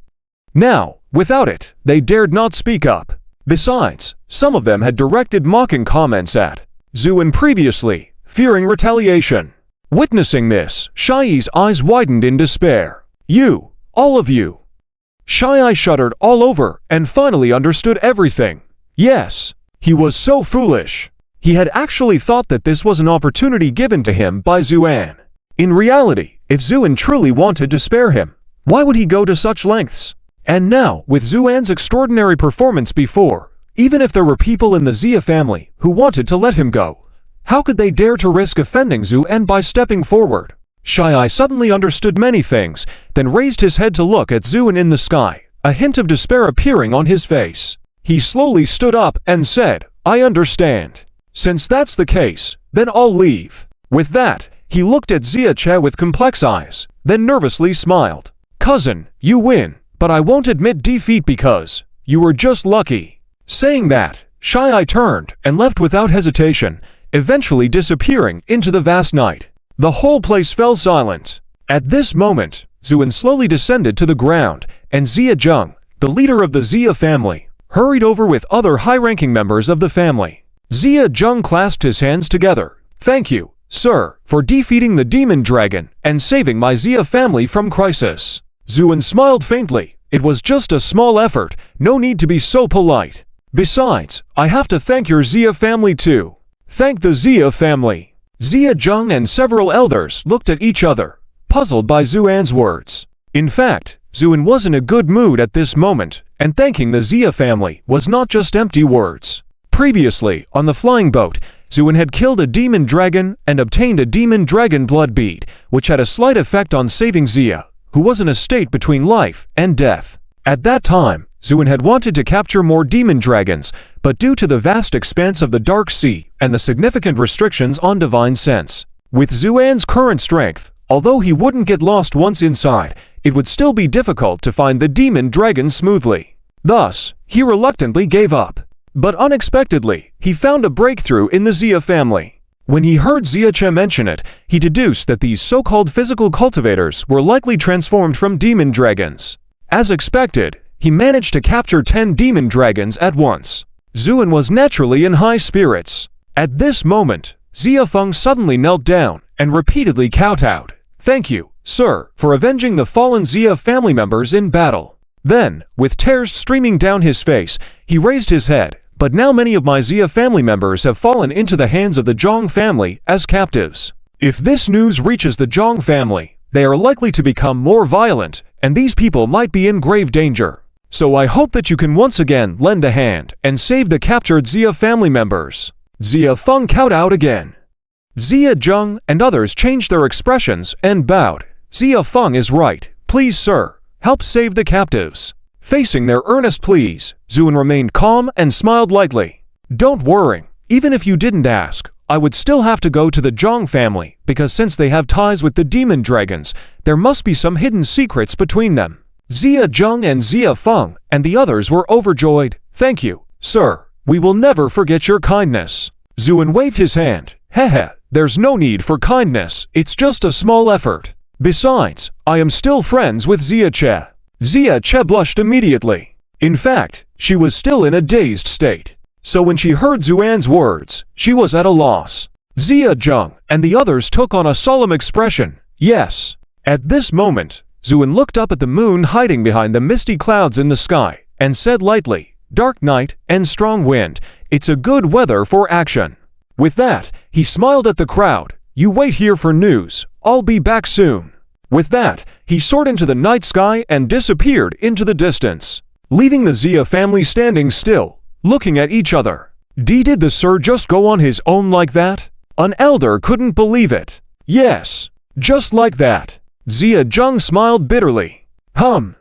A: Now, without it, they dared not speak up. Besides, some of them had directed mocking comments at Zuan previously, fearing retaliation. Witnessing this, Shai's eyes widened in despair. You, all of you. Shai shuddered all over and finally understood everything. Yes, he was so foolish. He had actually thought that this was an opportunity given to him by Zuan. In reality, if Zuan truly wanted to spare him, why would he go to such lengths? And now, with Zuan's extraordinary performance before, even if there were people in the Zia family who wanted to let him go, how could they dare to risk offending Zuan by stepping forward? Shai suddenly understood many things, then raised his head to look at Zuan in the sky, a hint of despair appearing on his face. He slowly stood up and said, I understand. Since that's the case, then I'll leave. With that, he looked at Zia Che with complex eyes, then nervously smiled. Cousin, you win, but I won't admit defeat because you were just lucky. Saying that, Shai turned and left without hesitation, eventually disappearing into the vast night. The whole place fell silent. At this moment, Zuan slowly descended to the ground, and Zia Zheng, the leader of the Zia family, hurried over with other high-ranking members of the family. Zia Zheng clasped his hands together. Thank you, sir, for defeating the demon dragon and saving my Zia family from crisis. Zuan smiled faintly. It was just a small effort, no need to be so polite. Besides, I have to thank your Zia family too. Thank the Zia family. Zia Zheng and several elders looked at each other, puzzled by Zuan's words. In fact, Zuan was in a good mood at this moment, and thanking the Zia family was not just empty words. Previously, on the flying boat, Zuan had killed a demon dragon and obtained a demon dragon blood bead, which had a slight effect on saving Zia, who was in a state between life and death. At that time, Zuan had wanted to capture more demon dragons, but due to the vast expanse of the Dark Sea and the significant restrictions on divine sense, with Zuan's current strength, although he wouldn't get lost once inside, it would still be difficult to find the demon dragon smoothly. Thus, he reluctantly gave up. But unexpectedly, he found a breakthrough in the Zia family. When he heard Zia Che mention it, he deduced that these so-called physical cultivators were likely transformed from demon dragons. As expected, he managed to capture 10 demon dragons at once. Zuan was naturally in high spirits. At this moment, Zia Feng suddenly knelt down and repeatedly kowtowed. Thank you, sir, for avenging the fallen Zia family members in battle. Then, with tears streaming down his face, he raised his head. But now many of my Zia family members have fallen into the hands of the Zhang family as captives. If this news reaches the Zhang family, they are likely to become more violent, and these people might be in grave danger. So I hope that you can once again lend a hand and save the captured Zia family members. Zia Feng cowed out again. Zia Zheng and others changed their expressions and bowed. Zia Feng is right. Please, sir, help save the captives. Facing their earnest pleas, Zuan remained calm and smiled lightly. Don't worry, even if you didn't ask, I would still have to go to the Zhang family, because since they have ties with the demon dragons, there must be some hidden secrets between them. Zia Zheng and Zia Feng and the others were overjoyed. Thank you, sir. We will never forget your kindness. Zuan waved his hand. Hehe, there's no need for kindness, it's just a small effort. Besides, I am still friends with Zia Che. Zia Che blushed immediately. In fact, she was still in a dazed state. So when she heard Zuan's words, she was at a loss. Zia Zheng and the others took on a solemn expression. Yes. At this moment, Zuan looked up at the moon hiding behind the misty clouds in the sky, and said lightly, "Dark night and strong wind, it's a good weather for action." With that, he smiled at the crowd. You wait here for news, I'll be back soon. With that, he soared into the night sky and disappeared into the distance, leaving the Zia family standing still, looking at each other. Did the sir just go on his own like that? An elder couldn't believe it. Yes, just like that. Zia Zheng smiled bitterly. The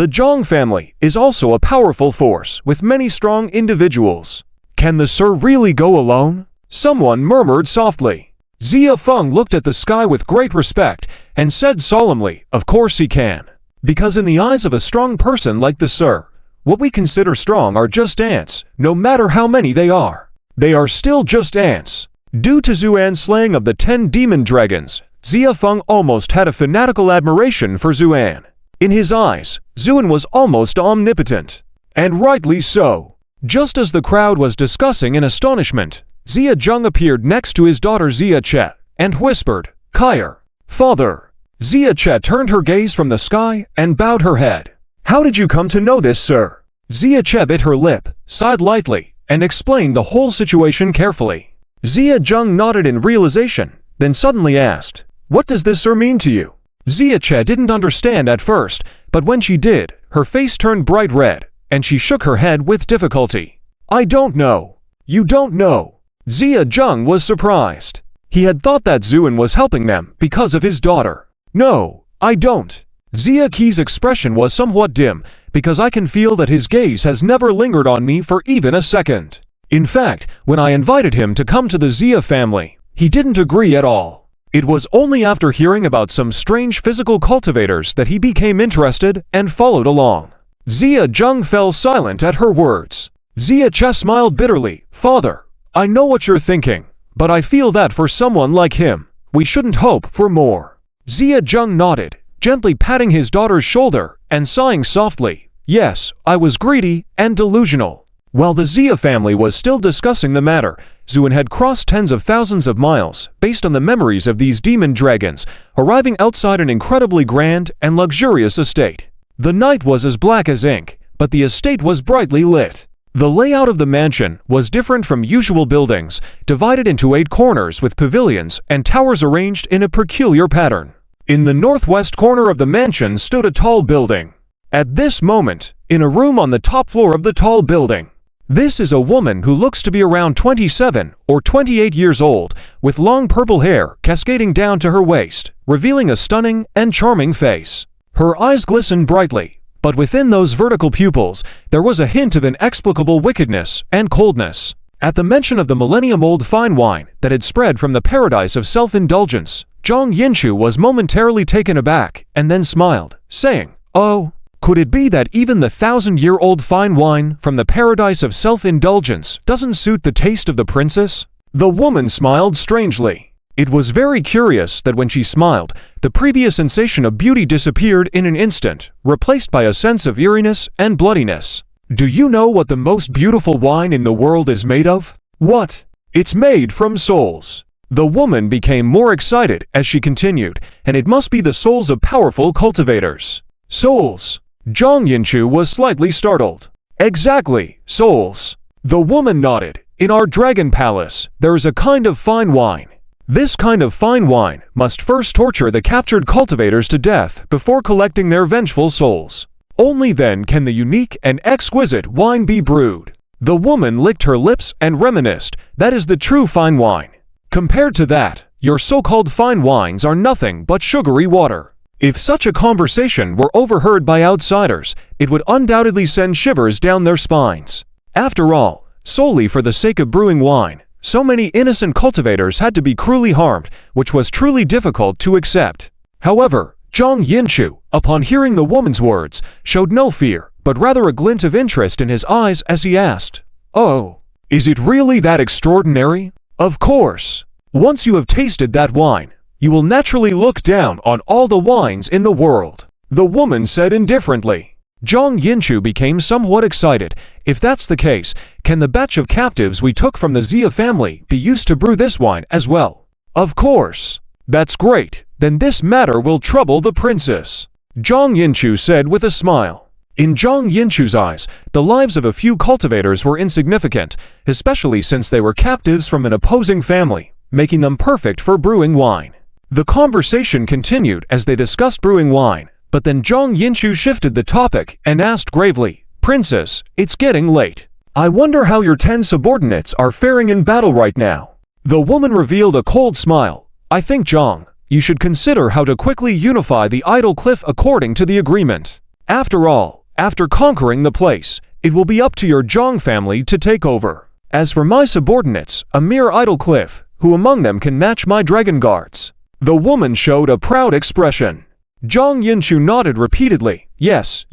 A: Zhang family is also a powerful force with many strong individuals. Can the sir really go alone? Someone murmured softly. Zia Feng looked at the sky with great respect and said solemnly, of course he can. Because in the eyes of a strong person like the sir, what we consider strong are just ants, no matter how many they are. They are still just ants. Due to Zuan's slaying of the 10 demon dragons, Zia Feng almost had a fanatical admiration for Zuan. In his eyes, Zuan was almost omnipotent. And rightly so. Just as the crowd was discussing in astonishment, Zia Zheng appeared next to his daughter Zia Che and whispered, Kyre, father. Zia Che turned her gaze from the sky and bowed her head. How did you come to know this, sir? Zia Che bit her lip, sighed lightly, and explained the whole situation carefully. Zia Zheng nodded in realization, then suddenly asked, what does this, sir, mean to you? Zia Che didn't understand at first, but when she did, her face turned bright red, and she shook her head with difficulty. I don't know. You don't know. Zia Zheng was surprised. He had thought that Zuan was helping them because of his daughter. No, I don't. Zia Qi's expression was somewhat dim, because I can feel that his gaze has never lingered on me for even a second. In fact, when I invited him to come to the Zia family, he didn't agree at all. It was only after hearing about some strange physical cultivators that he became interested and followed along. Zia Zheng fell silent at her words. Zia Che smiled bitterly. Father, I know what you're thinking, but I feel that for someone like him, we shouldn't hope for more. Zia Zheng nodded, gently patting his daughter's shoulder and sighing softly. Yes, I was greedy and delusional. While the Zia family was still discussing the matter, Zuan had crossed tens of thousands of miles based on the memories of these demon dragons, arriving outside an incredibly grand and luxurious estate. The night was as black as ink, but the estate was brightly lit. The layout of the mansion was different from usual buildings, divided into 8 corners with pavilions and towers arranged in a peculiar pattern. In the northwest corner of the mansion stood a tall building. At this moment, in a room on the top floor of the tall building, this is a woman who looks to be around 27 or 28 years old, with long purple hair cascading down to her waist, revealing a stunning and charming face. Her eyes glistened brightly, but within those vertical pupils, there was a hint of inexplicable wickedness and coldness. At the mention of the millennium-old fine wine that had spread from the paradise of self-indulgence, Zhang Yinchu was momentarily taken aback and then smiled, saying, Oh, could it be that even the 1,000-year-old fine wine from the paradise of self-indulgence doesn't suit the taste of the princess? The woman smiled strangely. It was very curious that when she smiled, the previous sensation of beauty disappeared in an instant, replaced by a sense of eeriness and bloodiness. Do you know what the most beautiful wine in the world is made of? What? It's made from souls. The woman became more excited as she continued, and it must be the souls of powerful cultivators. Souls? Zhang Yinchu was slightly startled. Exactly, souls. The woman nodded. In our dragon palace, there is a kind of fine wine. This kind of fine wine must first torture the captured cultivators to death before collecting their vengeful souls. Only then can the unique and exquisite wine be brewed. The woman licked her lips and reminisced, that is the true fine wine. Compared to that, your so-called fine wines are nothing but sugary water. If such a conversation were overheard by outsiders, it would undoubtedly send shivers down their spines. After all, solely for the sake of brewing wine, so many innocent cultivators had to be cruelly harmed, which was truly difficult to accept. However, Zhang Yinchu, upon hearing the woman's words, showed no fear, but rather a glint of interest in his eyes as he asked, "Oh, is it really that extraordinary?" "Of course. Once you have tasted that wine, you will naturally look down on all the wines in the world," the woman said indifferently. Zhang Yinchu became somewhat excited. If that's the case, can the batch of captives we took from the Xia family be used to brew this wine as well? Of course. That's great. Then this matter will trouble the princess, Zhang Yinchu said with a smile. In Zhang Yinchu's eyes, the lives of a few cultivators were insignificant, especially since they were captives from an opposing family, making them perfect for brewing wine. The conversation continued as they discussed brewing wine, but then Zhang Yinchu shifted the topic and asked gravely, "Princess, it's getting late. I wonder how your 10 subordinates are faring in battle right now." The woman revealed a cold smile. "I think, Zhang, you should consider how to quickly unify the idol cliff according to the agreement. After all, after conquering the place, it will be up to your Zhang family to take over. As for my subordinates, a mere idol cliff, who among them can match my dragon guards?" The woman showed a proud expression. Zhang Yinchu nodded repeatedly. Yes,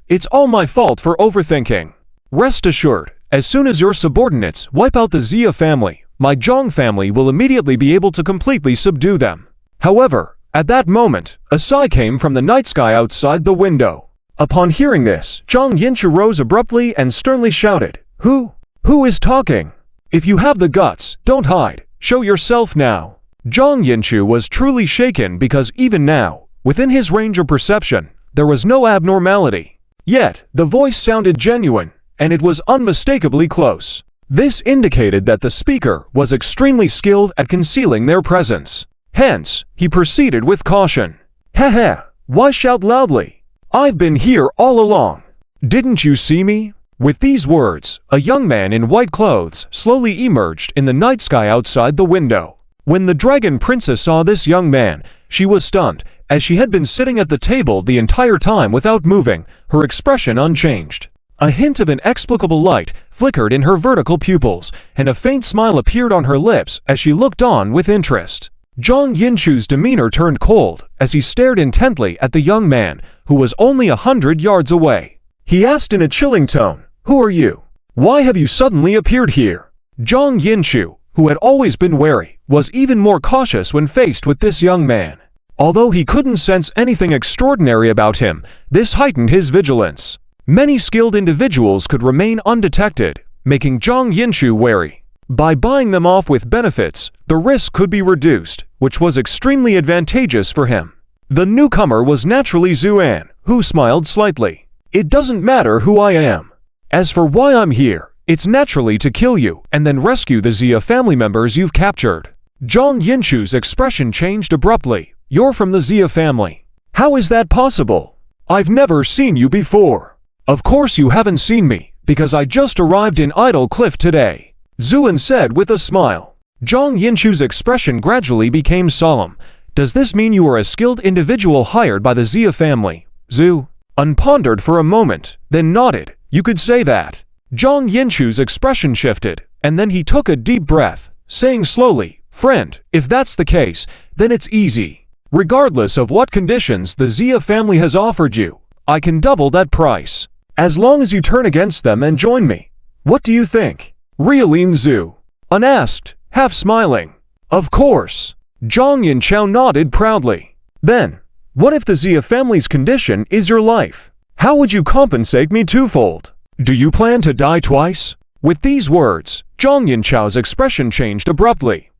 A: it's all my fault for overthinking. Rest assured, as soon as your subordinates wipe out the Xia family, my Zhang family will immediately be able to completely subdue them. However, at that moment, a sigh came from the night sky outside the window. Upon hearing this, Zhang Yinchu rose abruptly and sternly shouted, Who is talking? If you have the guts, don't hide, show yourself now." Zhang Yinchu was truly shaken because even now, within his range of perception, there was no abnormality. Yet, the voice sounded genuine, and it was unmistakably close. This indicated that the speaker was extremely skilled at concealing their presence. Hence, he proceeded with caution. "Heh, why shout loudly? I've been here all along. Didn't you see me?" With these words, a young man in white clothes slowly emerged in the night sky outside the window. When the dragon princess saw this young man, she was stunned, as she had been sitting at the table the entire time without moving, her expression unchanged. A hint of inexplicable light flickered in her vertical pupils, and a faint smile appeared on her lips as she looked on with interest. Zhang Yinchu's demeanor turned cold as he stared intently at the young man, who was only 100 yards away. He asked in a chilling tone, "Who are you? Why have you suddenly appeared here?" Zhang Yinchu, who had always been wary, was even more cautious when faced with this young man. Although he couldn't sense anything extraordinary about him, this heightened his vigilance. Many skilled individuals could remain undetected, making Zhang Yinchu wary. By buying them off with benefits, the risk could be reduced, which was extremely advantageous for him. The newcomer was naturally Zuan, who smiled slightly. "It doesn't matter who I am. As for why I'm here, it's naturally to kill you and then rescue the Xia family members you've captured." Zhang Yinchu's expression changed abruptly. "You're from the Xia family. How is that possible? I've never seen you before." "Of course you haven't seen me, because I just arrived in Idol Cliff today," Zuan said with a smile. Zhang Yinchu's expression gradually became solemn. "Does this mean you are a skilled individual hired by the Xia family?" Zuan pondered for a moment, then nodded. "You could say that." Zhang Yinchu's expression shifted, and then he took a deep breath, saying slowly, "Friend, if that's the case, then it's easy. Regardless of what conditions the Xia family has offered you, I can double that price. As long as you turn against them and join me. What do you think?" Realin Zuan asked, half smiling. "Of course." Zhang Yinchao nodded proudly. "Then, what if the Xia family's condition is your life? How would you compensate me twofold? Do you plan to die twice?" With these words, Zhang Yinchao's expression changed abruptly.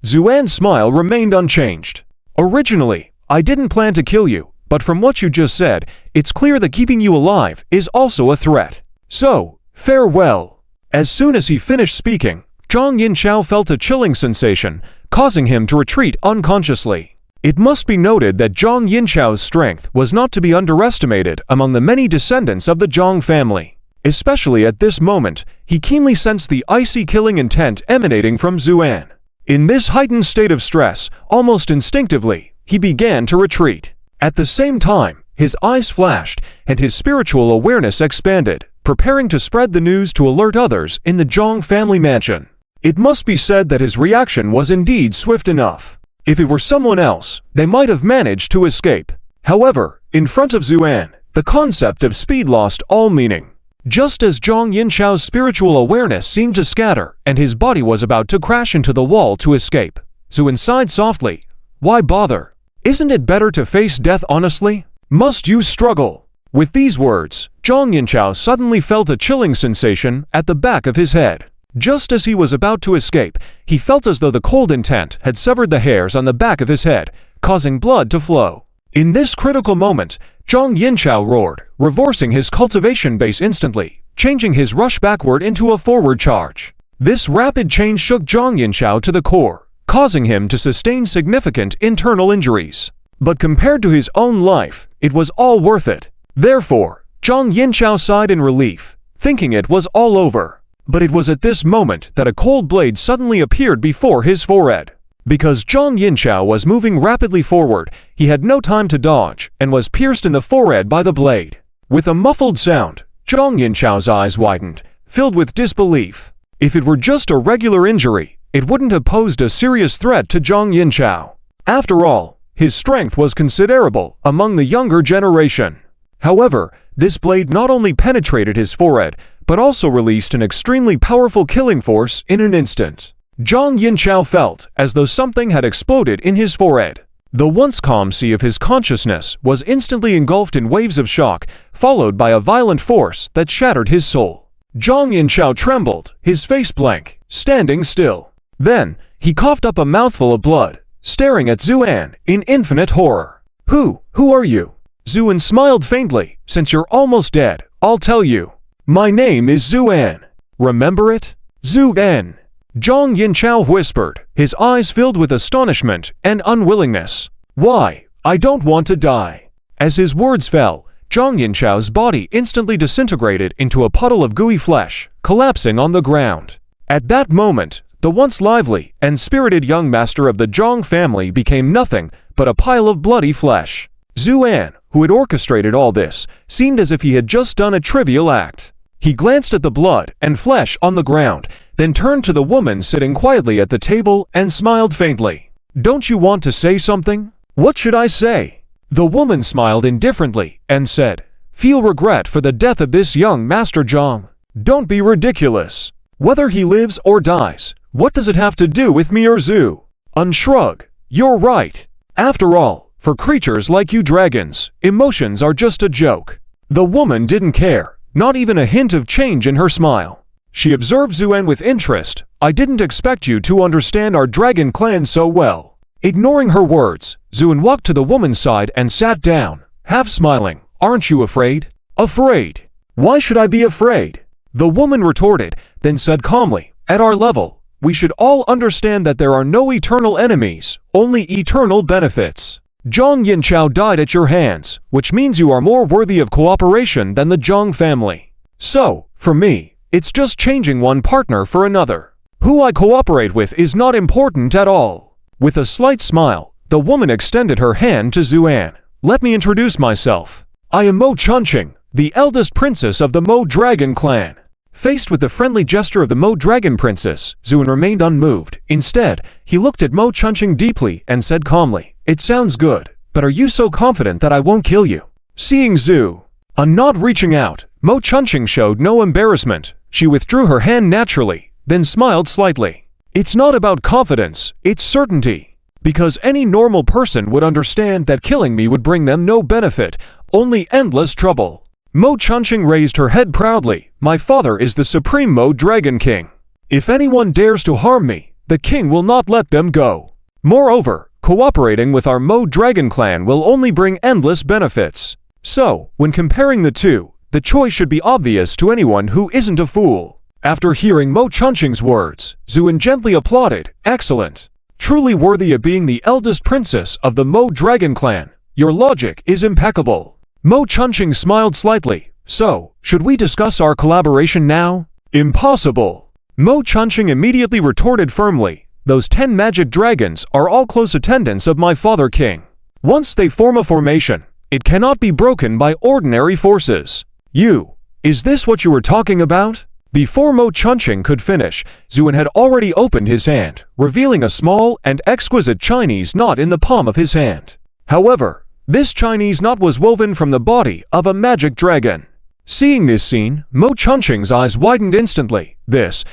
A: Zuan's smile remained unchanged. "Originally, I didn't plan to kill you, but from what you just said, it's clear that keeping you alive is also a threat. So, farewell." As soon as he finished speaking, Zhang Yinchao felt a chilling sensation, causing him to retreat unconsciously. It must be noted that Zhang Yinchao's strength was not to be underestimated among the many descendants of the Zhang family. Especially at this moment, he keenly sensed the icy killing intent emanating from Zuan. In this heightened state of stress, almost instinctively, he began to retreat. At the same time, his eyes flashed and his spiritual awareness expanded, preparing to spread the news to alert others in the Zhang family mansion. It must be said that his reaction was indeed swift enough. If it were someone else, they might have managed to escape. However, in front of Zuan, the concept of speed lost all meaning. Just as Zhang Yinchao's spiritual awareness seemed to scatter and his body was about to crash into the wall to escape, Zuan sighed softly. Why bother? Isn't it better to face death honestly? Must you struggle? With these words, Zhang Yinchao suddenly felt a chilling sensation at the back of his head. Just as he was about to escape, he felt as though the cold intent had severed the hairs on the back of his head, causing blood to flow. In this critical moment, Zhang Yinchao roared, reversing his cultivation base instantly, changing his rush backward into a forward charge. This rapid change shook Zhang Yinchao to the core, causing him to sustain significant internal injuries. But compared to his own life, it was all worth it. Therefore, Zhang Yinchao sighed in relief, thinking it was all over. But it was at this moment that a cold blade suddenly appeared before his forehead. Because Zhang Yinchao was moving rapidly forward, he had no time to dodge and was pierced in the forehead by the blade. With a muffled sound, Zhang Yinchao's eyes widened, filled with disbelief. If it were just a regular injury, it wouldn't have posed a serious threat to Zhang Yinchao. After all, his strength was considerable among the younger generation. However, this blade not only penetrated his forehead, but also released an extremely powerful killing force in an instant. Zhang Yinchao felt as though something had exploded in his forehead. The once calm sea of his consciousness was instantly engulfed in waves of shock, followed by a violent force that shattered his soul. Zhang Yinchao trembled, his face blank, standing still. Then, he coughed up a mouthful of blood, staring at Zuan in infinite horror. Who are you? Zuan smiled faintly. Since you're almost dead, I'll tell you. My name is Zuan. Remember it? Zuan. Zhang Yinchao whispered, his eyes filled with astonishment and unwillingness. Why? I don't want to die. As his words fell, Zhang Yinchao's body instantly disintegrated into a puddle of gooey flesh, collapsing on the ground. At that moment, the once lively and spirited young master of the Zhang family became nothing but a pile of bloody flesh. Zuan, who had orchestrated all this, seemed as if he had just done a trivial act. He glanced at the blood and flesh on the ground, then turned to the woman sitting quietly at the table and smiled faintly. Don't you want to say something? What should I say? The woman smiled indifferently and said, Feel regret for the death of this young Master Zhang. Don't be ridiculous. Whether he lives or dies, what does it have to do with me or Zhu? Unshrug. You're right. After all, for creatures like you dragons, emotions are just a joke. The woman didn't care, not even a hint of change in her smile. She observed Zuan with interest. I didn't expect you to understand our dragon clan so well. Ignoring her words, Zuan walked to the woman's side and sat down, half smiling. Aren't you afraid? Afraid? Why should I be afraid? The woman retorted, then said calmly, At our level, we should all understand that there are no eternal enemies, only eternal benefits. Zhang Yinchao died at your hands, which means you are more worthy of cooperation than the Zhang family. So, for me, it's just changing one partner for another. Who I cooperate with is not important at all. With a slight smile, the woman extended her hand to Zuan. Let me introduce myself. I am Mo Chunqing, the eldest princess of the Mo Dragon clan. Faced with the friendly gesture of the Mo Dragon princess, Zuan remained unmoved. Instead, he looked at Mo Chunqing deeply and said calmly, It sounds good, but are you so confident that I won't kill you? Seeing Zhu, a nod reaching out, Mo Chunqing showed no embarrassment. She withdrew her hand naturally, then smiled slightly. It's not about confidence, it's certainty. Because any normal person would understand that killing me would bring them no benefit, only endless trouble. Mo Chunqing raised her head proudly. My father is the supreme Mo Dragon King. If anyone dares to harm me, the king will not let them go. Moreover, cooperating with our Mo Dragon clan will only bring endless benefits. So, when comparing the two, the choice should be obvious to anyone who isn't a fool. After hearing Mo Chunqing's words, Zuan gently applauded. Excellent. Truly worthy of being the eldest princess of the Mo Dragon clan. Your logic is impeccable. Mo Chunqing smiled slightly. So, should we discuss our collaboration now? Impossible. Mo Chunqing immediately retorted firmly. Those 10 magic dragons are all close attendants of my father king. Once they form a formation, it cannot be broken by ordinary forces. Is this what you were talking about? Before Mo Chunqing could finish, Zuan had already opened his hand, revealing a small and exquisite Chinese knot in the palm of his hand. However, this Chinese knot was woven from the body of a magic dragon. Seeing this scene, Mo Chunqing's eyes widened instantly. This.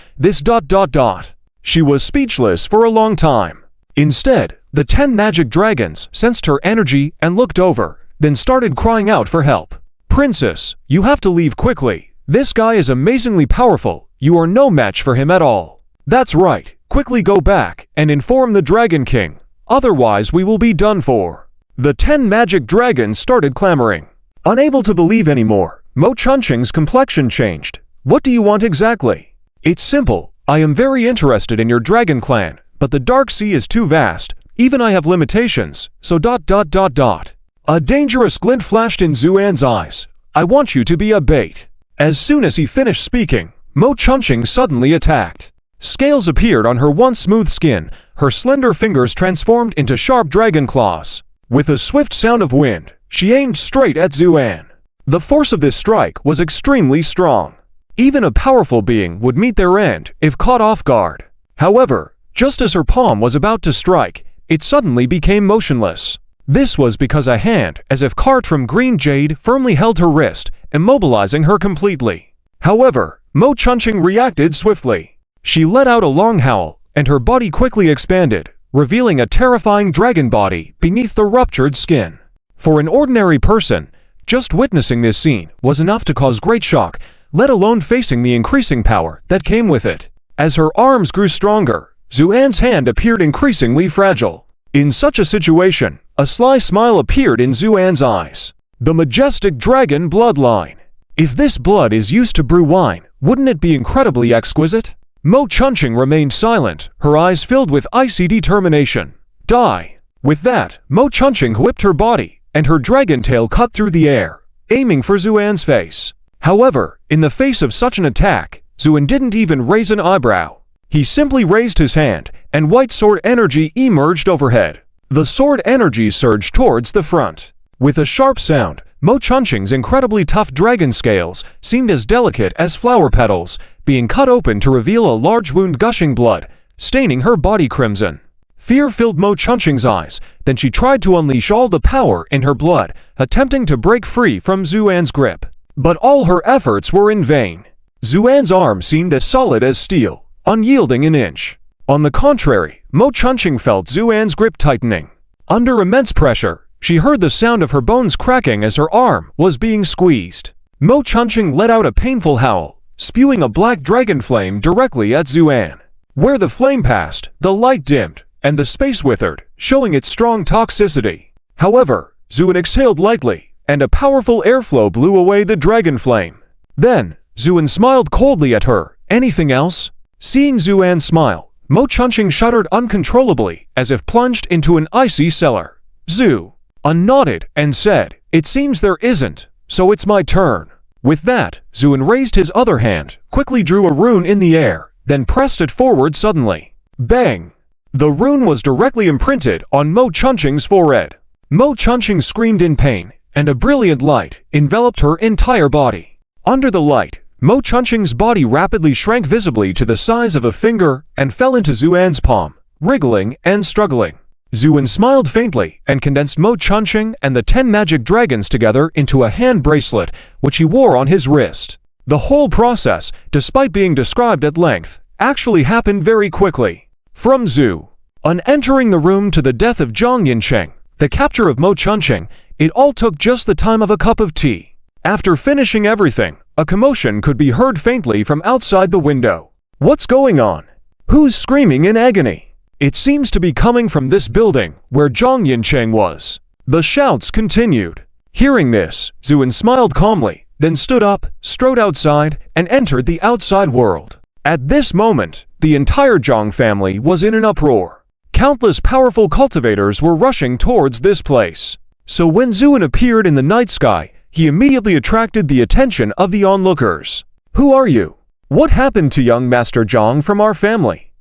A: She was speechless for a long time. Instead, the 10 magic dragons sensed her energy and looked over, then started crying out for help. Princess, you have to leave quickly. This guy is amazingly powerful. You are no match for him at all. That's right. Quickly go back and inform the Dragon King. Otherwise we will be done for. The 10 magic dragons started clamoring. Unable to believe anymore, Mo Chunqing's complexion changed. What do you want exactly? It's simple. I am very interested in your dragon clan, but the dark sea is too vast. Even I have limitations, so ... A dangerous glint flashed in Zuan's eyes. I want you to be a bait. As soon as he finished speaking, Mo Chunqing suddenly attacked. Scales appeared on her once smooth skin, her slender fingers transformed into sharp dragon claws. With a swift sound of wind, she aimed straight at Zuan. The force of this strike was extremely strong. Even a powerful being would meet their end if caught off guard. However, just as her palm was about to strike, it suddenly became motionless. This was because a hand, as if carved from green jade, firmly held her wrist, immobilizing her completely. However, Mo Chunqing reacted swiftly. She let out a long howl, and her body quickly expanded, revealing a terrifying dragon body beneath the ruptured skin. For an ordinary person, just witnessing this scene was enough to cause great shock, let alone facing the increasing power that came with it. As her arms grew stronger, Zuan's hand appeared increasingly fragile. In such a situation, a sly smile appeared in Zuan's eyes. The majestic dragon bloodline. If this blood is used to brew wine, wouldn't it be incredibly exquisite? Mo Chunqing remained silent, her eyes filled with icy determination. Die! With that, Mo Chunqing whipped her body, and her dragon tail cut through the air, aiming for Zuan's face. However, in the face of such an attack, Zuan didn't even raise an eyebrow. He simply raised his hand, and white sword energy emerged overhead. The sword energy surged towards the front. With a sharp sound, Mo Chunqing's incredibly tough dragon scales seemed as delicate as flower petals, being cut open to reveal a large wound gushing blood, staining her body crimson. Fear filled Mo Chunqing's eyes, then she tried to unleash all the power in her blood, attempting to break free from Zuan's grip. But all her efforts were in vain. Zuan's arm seemed as solid as steel, unyielding an inch. On the contrary, Mo Chunqing felt Zuan's grip tightening. Under immense pressure, she heard the sound of her bones cracking as her arm was being squeezed. Mo Chunqing let out a painful howl, spewing a black dragon flame directly at Zuan. Where the flame passed, the light dimmed, and the space withered, showing its strong toxicity. However, Zuan exhaled lightly, and a powerful airflow blew away the dragon flame. Then, Zuan smiled coldly at her. Anything else? Seeing Zuan smile, Mo Chunqing shuddered uncontrollably, as if plunged into an icy cellar. Zuan nodded and said, "It seems there isn't, so it's my turn." With that, Zuan raised his other hand, quickly drew a rune in the air, then pressed it forward suddenly. Bang! The rune was directly imprinted on Mo Chunqing's forehead. Mo Chunqing screamed in pain, and a brilliant light enveloped her entire body. Under the light, Mo Chunqing's body rapidly shrank visibly to the size of a finger and fell into Zuan's palm, wriggling and struggling. Zuan smiled faintly and condensed Mo Chunqing and the 10 magic dragons together into a hand bracelet, which he wore on his wrist. The whole process, despite being described at length, actually happened very quickly. From Zuan entering the room to the death of Zhang Yincheng, the capture of Mo Chunqing, it all took just the time of a cup of tea. After finishing everything, a commotion could be heard faintly from outside the window. What's going on? Who's screaming in agony? It seems to be coming from this building, where Zhang Yincheng was. The shouts continued. Hearing this, Zuan smiled calmly, then stood up, strode outside, and entered the outside world. At this moment, the entire Zhang family was in an uproar. Countless powerful cultivators were rushing towards this place. So when Zuin appeared in the night sky, he immediately attracted the attention of the onlookers. "Who are you? What happened to young Master Zhang from our family?"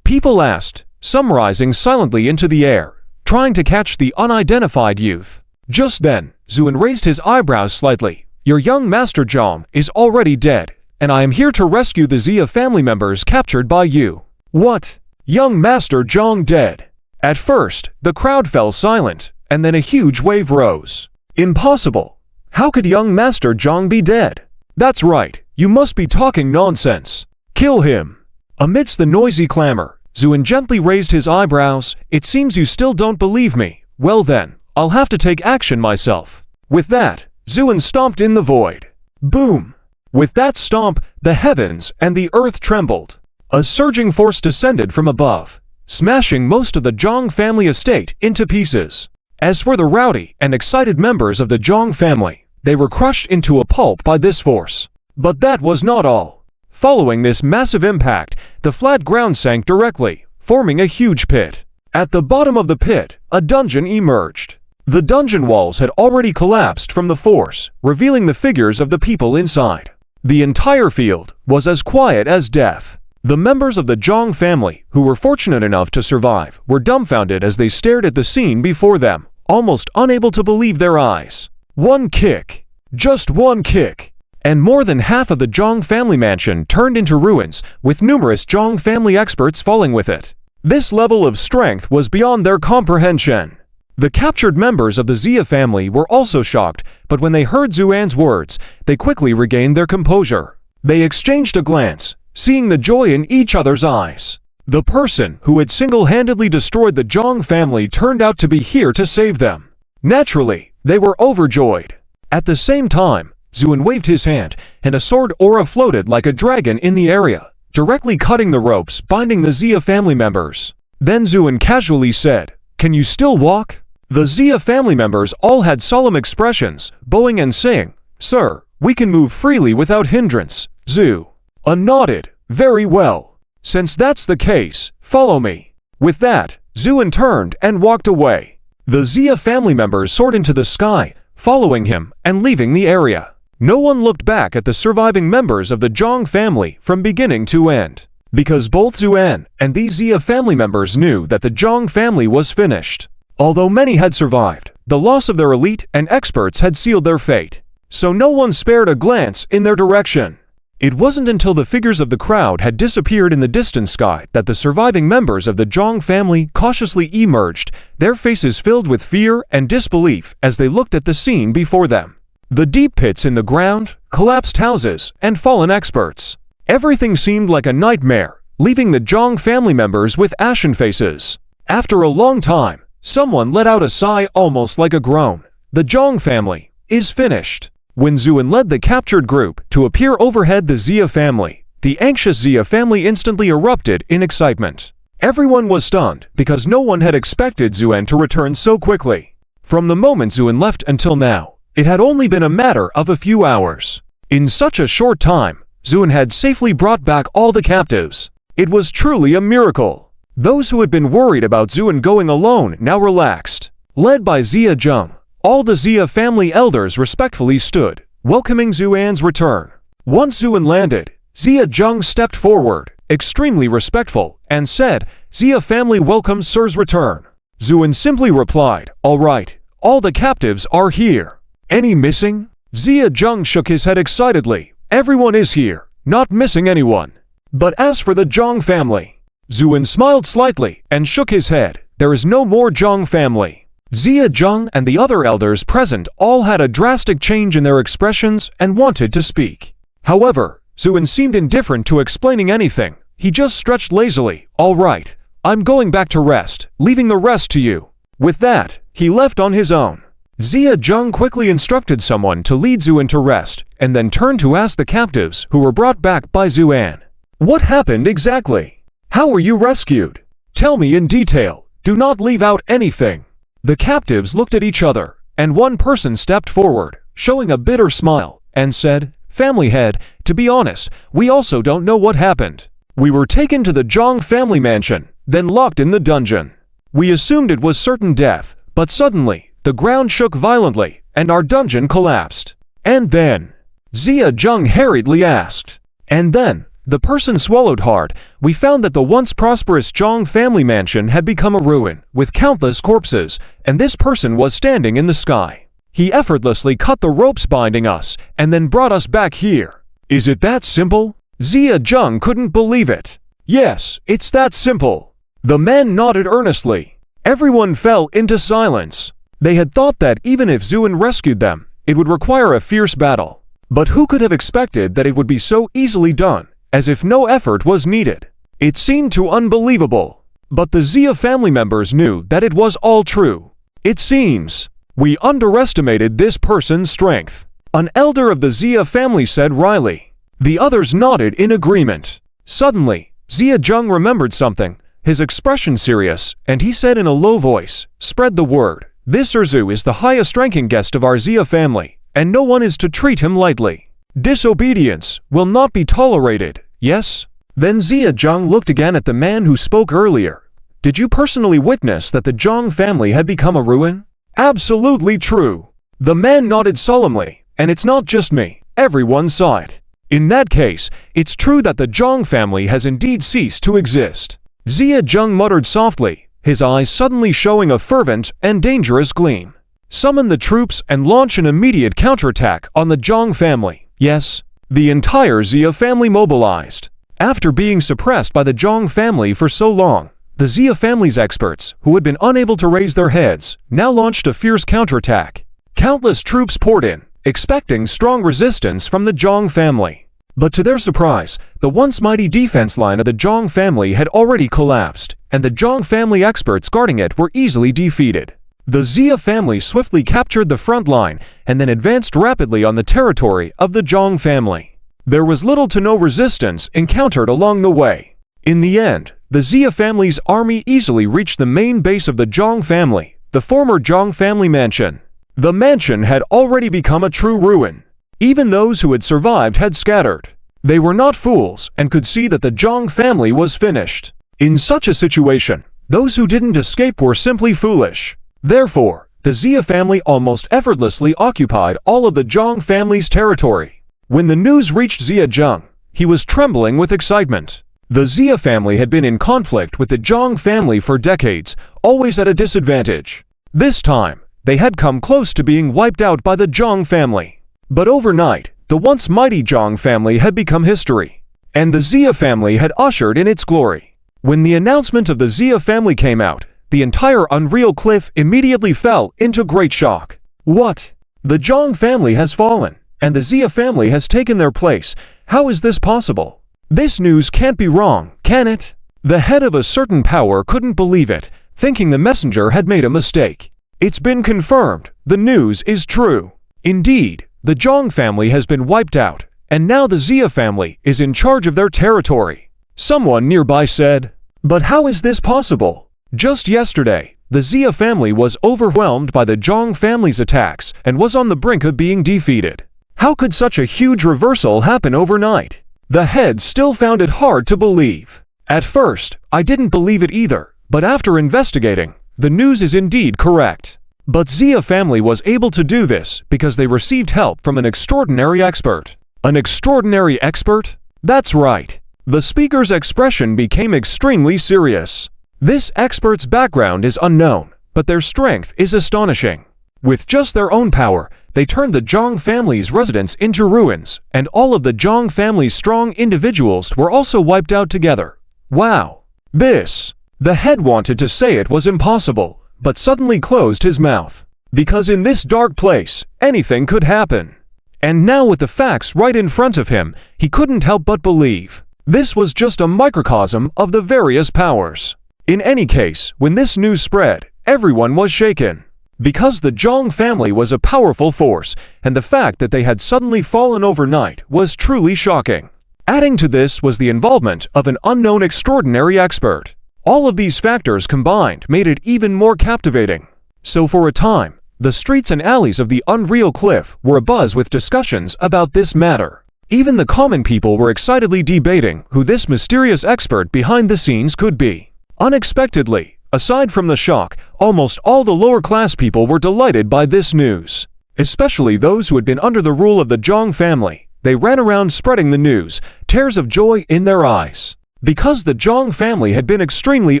A: People asked, some rising silently into the air, trying to catch the unidentified youth. Just then, Zuin raised his eyebrows slightly. "Your young Master Zhang is already dead, and I am here to rescue the Xia family members captured by you." "What? Young Master Zhang dead?" At first, the crowd fell silent, and then a huge wave rose. "Impossible! How could young Master Zhang be dead?" "That's right, you must be talking nonsense. Kill him!" Amidst the noisy clamor, Zuin gently raised his eyebrows. "It seems you still don't believe me. Well then, I'll have to take action myself." With that, Zuin stomped in the void. Boom! With that stomp, the heavens and the earth trembled. A surging force descended from above, smashing most of the Zhang family estate into pieces. As for the rowdy and excited members of the Zhang family, they were crushed into a pulp by this force. But that was not all. Following this massive impact, the flat ground sank directly, forming a huge pit. At the bottom of the pit, a dungeon emerged. The dungeon walls had already collapsed from the force, revealing the figures of the people inside. The entire field was as quiet as death. The members of the Zhang family, who were fortunate enough to survive, were dumbfounded as they stared at the scene before them, almost unable to believe their eyes. One kick. Just one kick. And more than half of the Zhang family mansion turned into ruins, with numerous Zhang family experts falling with it. This level of strength was beyond their comprehension. The captured members of the Xia family were also shocked, but when they heard Zuan's words, they quickly regained their composure. They exchanged a glance, seeing the joy in each other's eyes. The person who had single-handedly destroyed the Zhang family turned out to be here to save them. Naturally, they were overjoyed. At the same time, Zuin waved his hand, and a sword aura floated like a dragon in the area, directly cutting the ropes binding the Xia family members. Then Zuin casually said, "Can you still walk?" The Xia family members all had solemn expressions, bowing and saying, "Sir, we can move freely without hindrance." Zhu nodded. "Very well. Since that's the case, follow me." With that, Zuin turned and walked away. The Xia family members soared into the sky, following him and leaving the area. No one looked back at the surviving members of the Zhang family from beginning to end, because both Zuan and these Xia family members knew that the Zhang family was finished. Although many had survived, the loss of their elite and experts had sealed their fate, so no one spared a glance in their direction. It wasn't until the figures of the crowd had disappeared in the distant sky that the surviving members of the Zhang family cautiously emerged, their faces filled with fear and disbelief as they looked at the scene before them. The deep pits in the ground, collapsed houses, and fallen experts. Everything seemed like a nightmare, leaving the Zhang family members with ashen faces. After a long time, someone let out a sigh almost like a groan. The Zhang family is finished. When Zuin led the captured group to appear overhead the Xia family, the anxious Xia family instantly erupted in excitement. Everyone was stunned because no one had expected Zuin to return so quickly. From the moment Zuin left until now, it had only been a matter of a few hours. In such a short time, Zuin had safely brought back all the captives. It was truly a miracle. Those who had been worried about Zuin going alone now relaxed. Led by Xia Zheng, all the Xia family elders respectfully stood, welcoming Zuan's return. Once Zuin landed, Xia Zheng stepped forward, extremely respectful, and said, "Xia family welcomes Sir's return." Zuin simply replied, "All right, all the captives are here. Any missing?" Xia Zheng shook his head excitedly. "Everyone is here, not missing anyone." But as for the Zhang family, Zuin smiled slightly and shook his head. "There is no more Zhang family." Xia Zheng and the other elders present all had a drastic change in their expressions and wanted to speak. However, Zuin seemed indifferent to explaining anything. He just stretched lazily. "All right, I'm going back to rest, leaving the rest to you." With that, he left on his own. Xia Zheng quickly instructed someone to lead Zuin to rest, and then turned to ask the captives who were brought back by Zuan. "What happened exactly? How were you rescued? Tell me in detail. Do not leave out anything." The captives looked at each other, and one person stepped forward, showing a bitter smile, and said, "Family head, to be honest, we also don't know what happened. We were taken to the Zhang family mansion, then locked in the dungeon. We assumed it was certain death, but suddenly, the ground shook violently, and our dungeon collapsed. And then, Zia Zheng hurriedly asked. And then, the person swallowed hard. We found that the once prosperous Zhang family mansion had become a ruin, with countless corpses, and this person was standing in the sky. He effortlessly cut the ropes binding us, and then brought us back here. Is it that simple? Zia Zheng couldn't believe it. Yes, it's that simple. The men nodded earnestly. Everyone fell into silence. They had thought that even if Zuin rescued them, it would require a fierce battle. But who could have expected that it would be so easily done, as if no effort was needed? It seemed too unbelievable. But the Zia family members knew that it was all true. It seems we underestimated this person's strength, an elder of the Zia family said wryly. The others nodded in agreement. Suddenly, Zia Zheng remembered something, his expression serious, and he said in a low voice, "Spread the word. This Erzu is the highest-ranking guest of our Zia family, and no one is to treat him lightly. Disobedience will not be tolerated, yes?" Then Zia Zheng looked again at the man who spoke earlier. "Did you personally witness that the Zhang family had become a ruin?" "Absolutely true." The man nodded solemnly, "And it's not just me, everyone saw it." "In that case, it's true that the Zhang family has indeed ceased to exist." Zia Zheng muttered softly, his eyes suddenly showing a fervent and dangerous gleam. "Summon the troops and launch an immediate counterattack on the Zhang family." Yes, the entire Zia family mobilized. After being suppressed by the Zhang family for so long, the Zia family's experts, who had been unable to raise their heads, now launched a fierce counterattack. Countless troops poured in, expecting strong resistance from the Zhang family. But to their surprise, the once mighty defense line of the Zhang family had already collapsed, and the Zhang family experts guarding it were easily defeated. The Zia family swiftly captured the front line and then advanced rapidly on the territory of the Zhang family. There was little to no resistance encountered along the way. In the end, the Zia family's army easily reached the main base of the Zhang family, the former Zhang family mansion. The mansion had already become a true ruin. Even those who had survived had scattered. They were not fools and could see that the Zhang family was finished. In such a situation, those who didn't escape were simply foolish. Therefore, the Zia family almost effortlessly occupied all of the Zhang family's territory. When the news reached Zia Zheng, he was trembling with excitement. The Zia family had been in conflict with the Zhang family for decades, always at a disadvantage. This time, they had come close to being wiped out by the Zhang family. But overnight, the once mighty Zhang family had become history, and the Zia family had ushered in its glory. When the announcement of the Zia family came out, the entire Unreal Cliff immediately fell into great shock. What? The Zhang family has fallen, and the Zia family has taken their place. How is this possible? This news can't be wrong, can it? The head of a certain power couldn't believe it, thinking the messenger had made a mistake. It's been confirmed. The news is true. Indeed, the Zhang family has been wiped out, and now the Zia family is in charge of their territory. Someone nearby said, "But how is this possible? Just yesterday, the Zia family was overwhelmed by the Zhang family's attacks and was on the brink of being defeated. How could such a huge reversal happen overnight?" The head still found it hard to believe. "At first, I didn't believe it either, but after investigating, the news is indeed correct. But Zia family was able to do this because they received help from an extraordinary expert." An extraordinary expert? That's right. The speaker's expression became extremely serious. This expert's background is unknown, but their strength is astonishing. With just their own power, they turned the Zhang family's residence into ruins, and all of the Zhang family's strong individuals were also wiped out together. Wow! This! The head wanted to say it was impossible, but suddenly closed his mouth. Because in this dark place, anything could happen. And now with the facts right in front of him, he couldn't help but believe. This was just a microcosm of the various powers. In any case, when this news spread, everyone was shaken. Because the Zhang family was a powerful force, and the fact that they had suddenly fallen overnight was truly shocking. Adding to this was the involvement of an unknown extraordinary expert. All of these factors combined made it even more captivating. So for a time, the streets and alleys of the Unreal Cliff were abuzz with discussions about this matter. Even the common people were excitedly debating who this mysterious expert behind the scenes could be. Unexpectedly, Aside from the shock, almost all the lower-class people were delighted by this news. Especially those who had been under the rule of the Zhang family. They ran around spreading the news, tears of joy in their eyes. Because the Zhang family had been extremely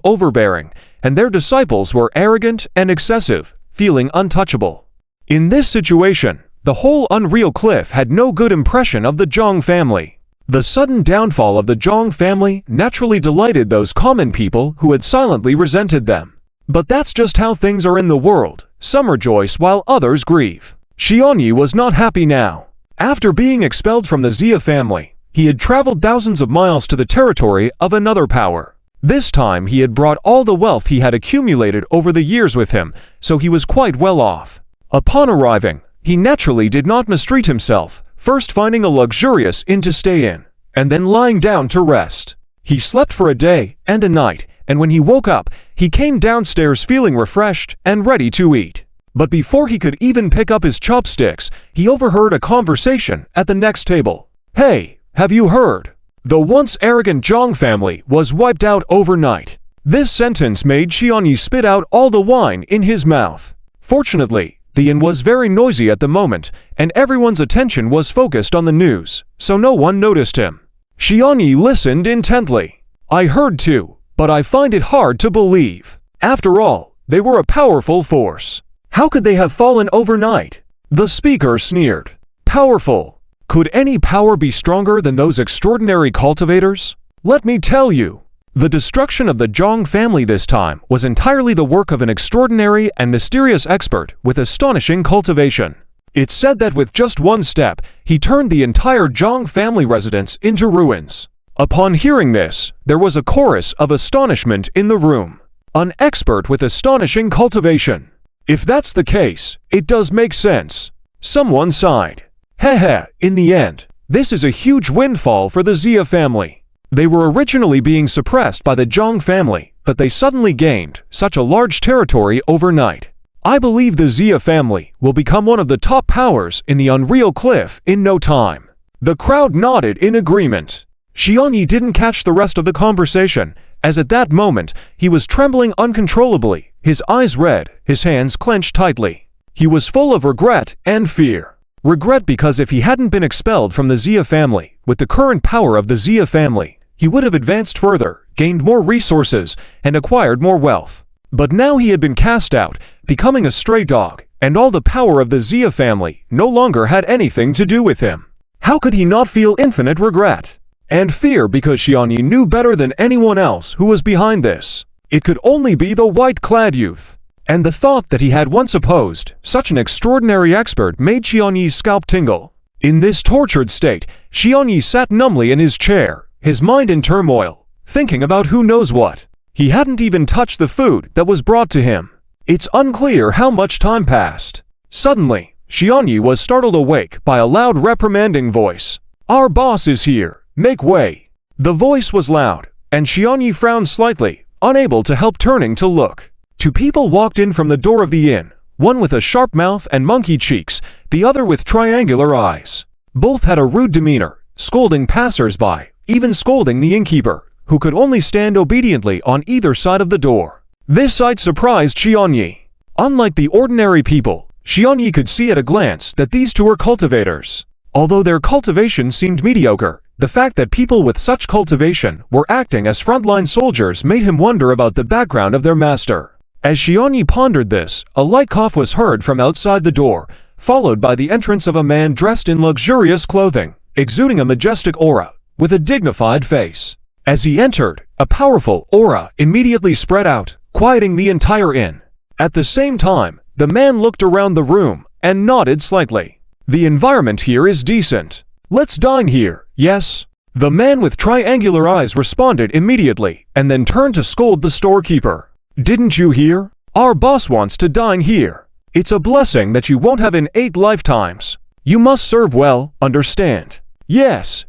A: overbearing, and their disciples were arrogant and excessive, feeling untouchable. In this situation, the whole Unreal Cliff had no good impression of the Zhang family. The sudden downfall of the Zhang family naturally delighted those common people who had silently resented them. But that's just how things are in the world. Some rejoice while others grieve. Xianyi was not happy now. After being expelled from the Xia family, he had traveled thousands of miles to the territory of another power. This time he had brought all the wealth he had accumulated over the years with him, so he was quite well off. Upon arriving, he naturally did not mistreat himself, first finding a luxurious inn to stay in, and then lying down to rest. He slept for a day and a night, and when he woke up, he came downstairs feeling refreshed and ready to eat. But before he could even pick up his chopsticks, he overheard a conversation at the next table. "Hey, have you heard? The once arrogant Zhang family was wiped out overnight." This sentence made Xianyi spit out all the wine in his mouth. Fortunately, the inn was very noisy at the moment, and everyone's attention was focused on the news, so no one noticed him. Xianyi listened intently. "I heard too, but I find it hard to believe. After all, they were a powerful force. How could they have fallen overnight?" The speaker sneered. "Powerful? Could any power be stronger than those extraordinary cultivators? Let me tell you. The destruction of the Zhang family this time was entirely the work of an extraordinary and mysterious expert with astonishing cultivation. It's said that with just one step, he turned the entire Zhang family residence into ruins." Upon hearing this, there was a chorus of astonishment in the room. An expert with astonishing cultivation. If that's the case, it does make sense. Someone sighed. Heh, in the end, this is a huge windfall for the Xia family. They were originally being suppressed by the Zhang family, but they suddenly gained such a large territory overnight. I believe the Xia family will become one of the top powers in the Unreal Cliff in no time. The crowd nodded in agreement. Xianyi didn't catch the rest of the conversation, as at that moment, he was trembling uncontrollably, his eyes red, his hands clenched tightly. He was full of regret and fear. Regret because if he hadn't been expelled from the Xia family, with the current power of the Xia family, he would have advanced further, gained more resources, and acquired more wealth. But now he had been cast out, becoming a stray dog, and all the power of the Xia family no longer had anything to do with him. How could he not feel infinite regret? And fear because Xianyi knew better than anyone else who was behind this. It could only be the white-clad youth. And the thought that he had once opposed such an extraordinary expert made Xianyi's scalp tingle. In this tortured state, Xianyi sat numbly in his chair, his mind in turmoil, thinking about who knows what. He hadn't even touched the food that was brought to him. It's unclear how much time passed. Suddenly, Xianyi was startled awake by a loud reprimanding voice. "Our boss is here. Make way." The voice was loud, and Xianyi frowned slightly, unable to help turning to look. Two people walked in from the door of the inn, one with a sharp mouth and monkey cheeks, the other with triangular eyes. Both had a rude demeanor, scolding passers-by, even scolding the innkeeper, who could only stand obediently on either side of the door. This sight surprised Xianyi. Unlike the ordinary people, Xianyi could see at a glance that these two were cultivators. Although their cultivation seemed mediocre, the fact that people with such cultivation were acting as frontline soldiers made him wonder about the background of their master. As Xianyi pondered this, a light cough was heard from outside the door, followed by the entrance of a man dressed in luxurious clothing, exuding a majestic aura, with a dignified face. As he entered, a powerful aura immediately spread out, quieting the entire inn. At the same time, the man looked around the room and nodded slightly. "The environment here is decent. Let's dine here, yes?" The man with triangular eyes responded immediately, and then turned to scold the storekeeper. "Didn't you hear? Our boss wants to dine here. It's a blessing that you won't have in 8 lifetimes. You must serve well, understand?" Yes.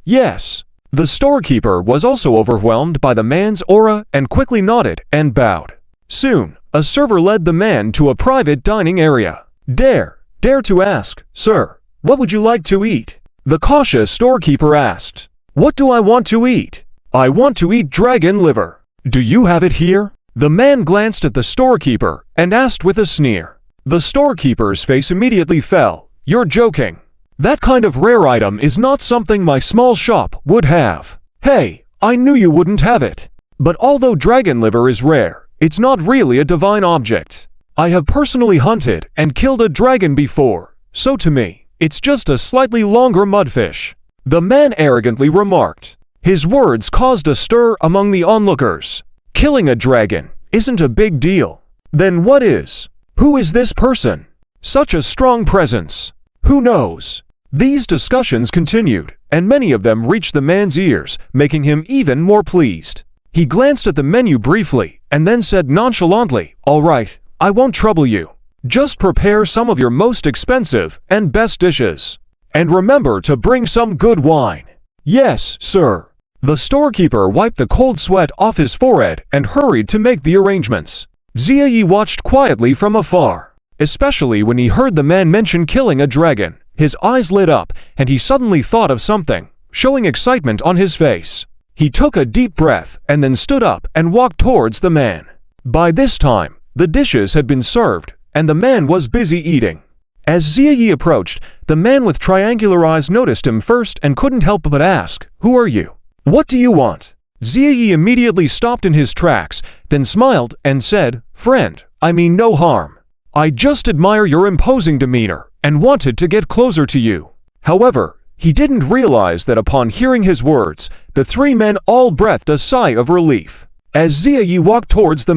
A: The storekeeper was also overwhelmed by the man's aura and quickly nodded and bowed. Soon, a server led the man to a private dining area. Dare to ask, "Sir, what would you like to eat?" The cautious storekeeper asked. "What do I want to eat?" "I want to eat dragon liver." "Do you have it here?" The man glanced at the storekeeper and asked with a sneer. The storekeeper's face immediately fell. You're joking. That kind of rare item is not something my small shop would have. Hey, I knew you wouldn't have it. But although dragon liver is rare, it's not really a divine object. I have personally hunted and killed a dragon before, so to me, it's just a slightly longer mudfish. The man arrogantly remarked. His words caused a stir among the onlookers. Killing a dragon isn't a big deal. Then what is? Who is this person? Such a strong presence. Who knows? These discussions continued, and many of them reached the man's ears, making him even more pleased. He glanced at the menu briefly, and then said nonchalantly, "All right, I won't trouble you. Just prepare some of your most expensive and best dishes. And remember to bring some good wine." "Yes, sir." The storekeeper wiped the cold sweat off his forehead and hurried to make the arrangements. Ziyi watched quietly from afar. Especially when he heard the man mention killing a dragon, his eyes lit up and he suddenly thought of something, showing excitement on his face. He took a deep breath and then stood up and walked towards the man. By this time, the dishes had been served and the man was busy eating. As Ziyi approached, the man with triangular eyes noticed him first and couldn't help but ask, "Who are you? What do you want?" Ziyi immediately stopped in his tracks, then smiled and said, "Friend, I mean no harm. I just admire your imposing demeanor and wanted to get closer to you." However, he didn't realize that upon hearing his words, the three men all breathed a sigh of relief. As Ziyi walked towards the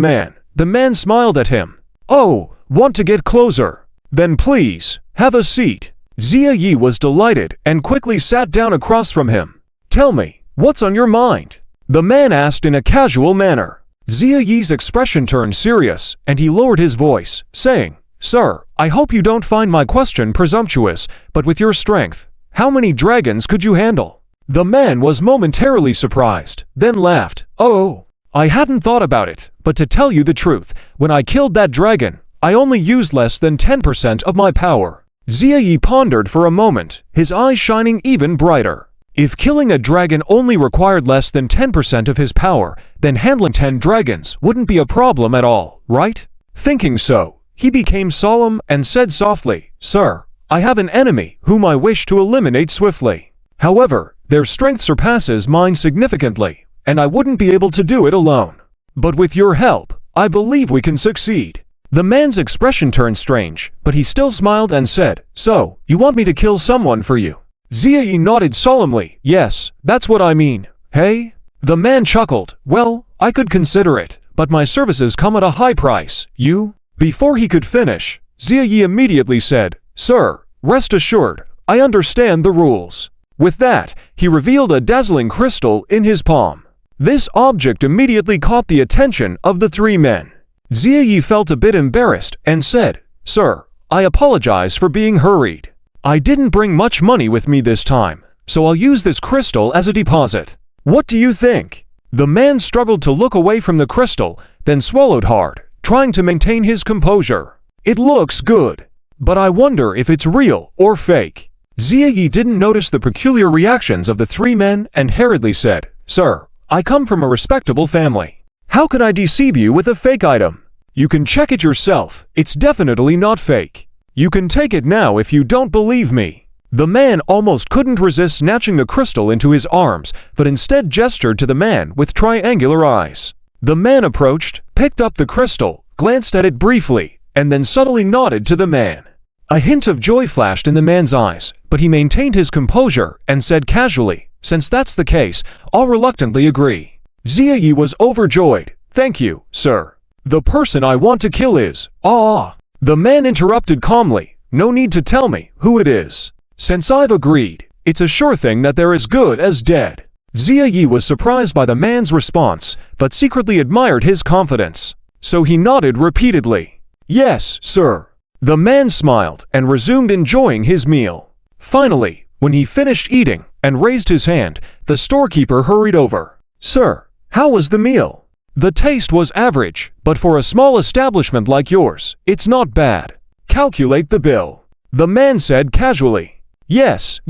A: man smiled at him. "Oh, want to get closer? Then please, have a seat." Ziyi was delighted and quickly sat down across from him. "Tell me, what's on your mind?" the man asked in a casual manner. Ziyi's expression turned serious, and he lowered his voice, saying, "Sir, I hope you don't find my question presumptuous, but with your strength, how many dragons could you handle?" The man was momentarily surprised, then laughed. "Oh, I hadn't thought about it, but to tell you the truth, when I killed that dragon, I only used less than 10% of my power." Ziyi pondered for a moment, his eyes shining even brighter. If killing a dragon only required less than 10% of his power, then handling 10 dragons wouldn't be a problem at all, right? Thinking so, he became solemn and said softly, "Sir, I have an enemy whom I wish to eliminate swiftly. However, their strength surpasses mine significantly, and I wouldn't be able to do it alone. But with your help, I believe we can succeed." The man's expression turned strange, but he still smiled and said, "So, you want me to kill someone for you?" Ziyi nodded solemnly. "Yes, that's what I mean. Hey?" The man chuckled. "Well, I could consider it, but my services come at a high price. You?" Before he could finish, Ziyi immediately said, "Sir, rest assured, I understand the rules." With that, he revealed a dazzling crystal in his palm. This object immediately caught the attention of the three men. Ziyi felt a bit embarrassed and said, "Sir, I apologize for being hurried. I didn't bring much money with me this time, so I'll use this crystal as a deposit. What do you think?" The man struggled to look away from the crystal, then swallowed hard, trying to maintain his composure. "It looks good, but I wonder if it's real or fake." Ziyi didn't notice the peculiar reactions of the three men and hurriedly said, "Sir, I come from a respectable family. How could I deceive you with a fake item? You can check it yourself, it's definitely not fake. You can take it now if you don't believe me." The man almost couldn't resist snatching the crystal into his arms, but instead gestured to the man with triangular eyes. The man approached, picked up the crystal, glanced at it briefly, and then subtly nodded to the man. A hint of joy flashed in the man's eyes, but he maintained his composure and said casually, "Since that's the case, I'll reluctantly agree." Ziyi was overjoyed. "Thank you, sir. The person I want to kill is..." "Ah!" The man interrupted calmly, "No need to tell me who it is. Since I've agreed, it's a sure thing that they're as good as dead." Ziyi was surprised by the man's response, but secretly admired his confidence. So he nodded repeatedly. "Yes, sir." The man smiled and resumed enjoying his meal. Finally, when he finished eating and raised his hand, the storekeeper hurried over. "Sir, how was the meal?" "The taste was average, but for a small establishment like yours, it's not bad. Calculate the bill." The man said casually. Yes,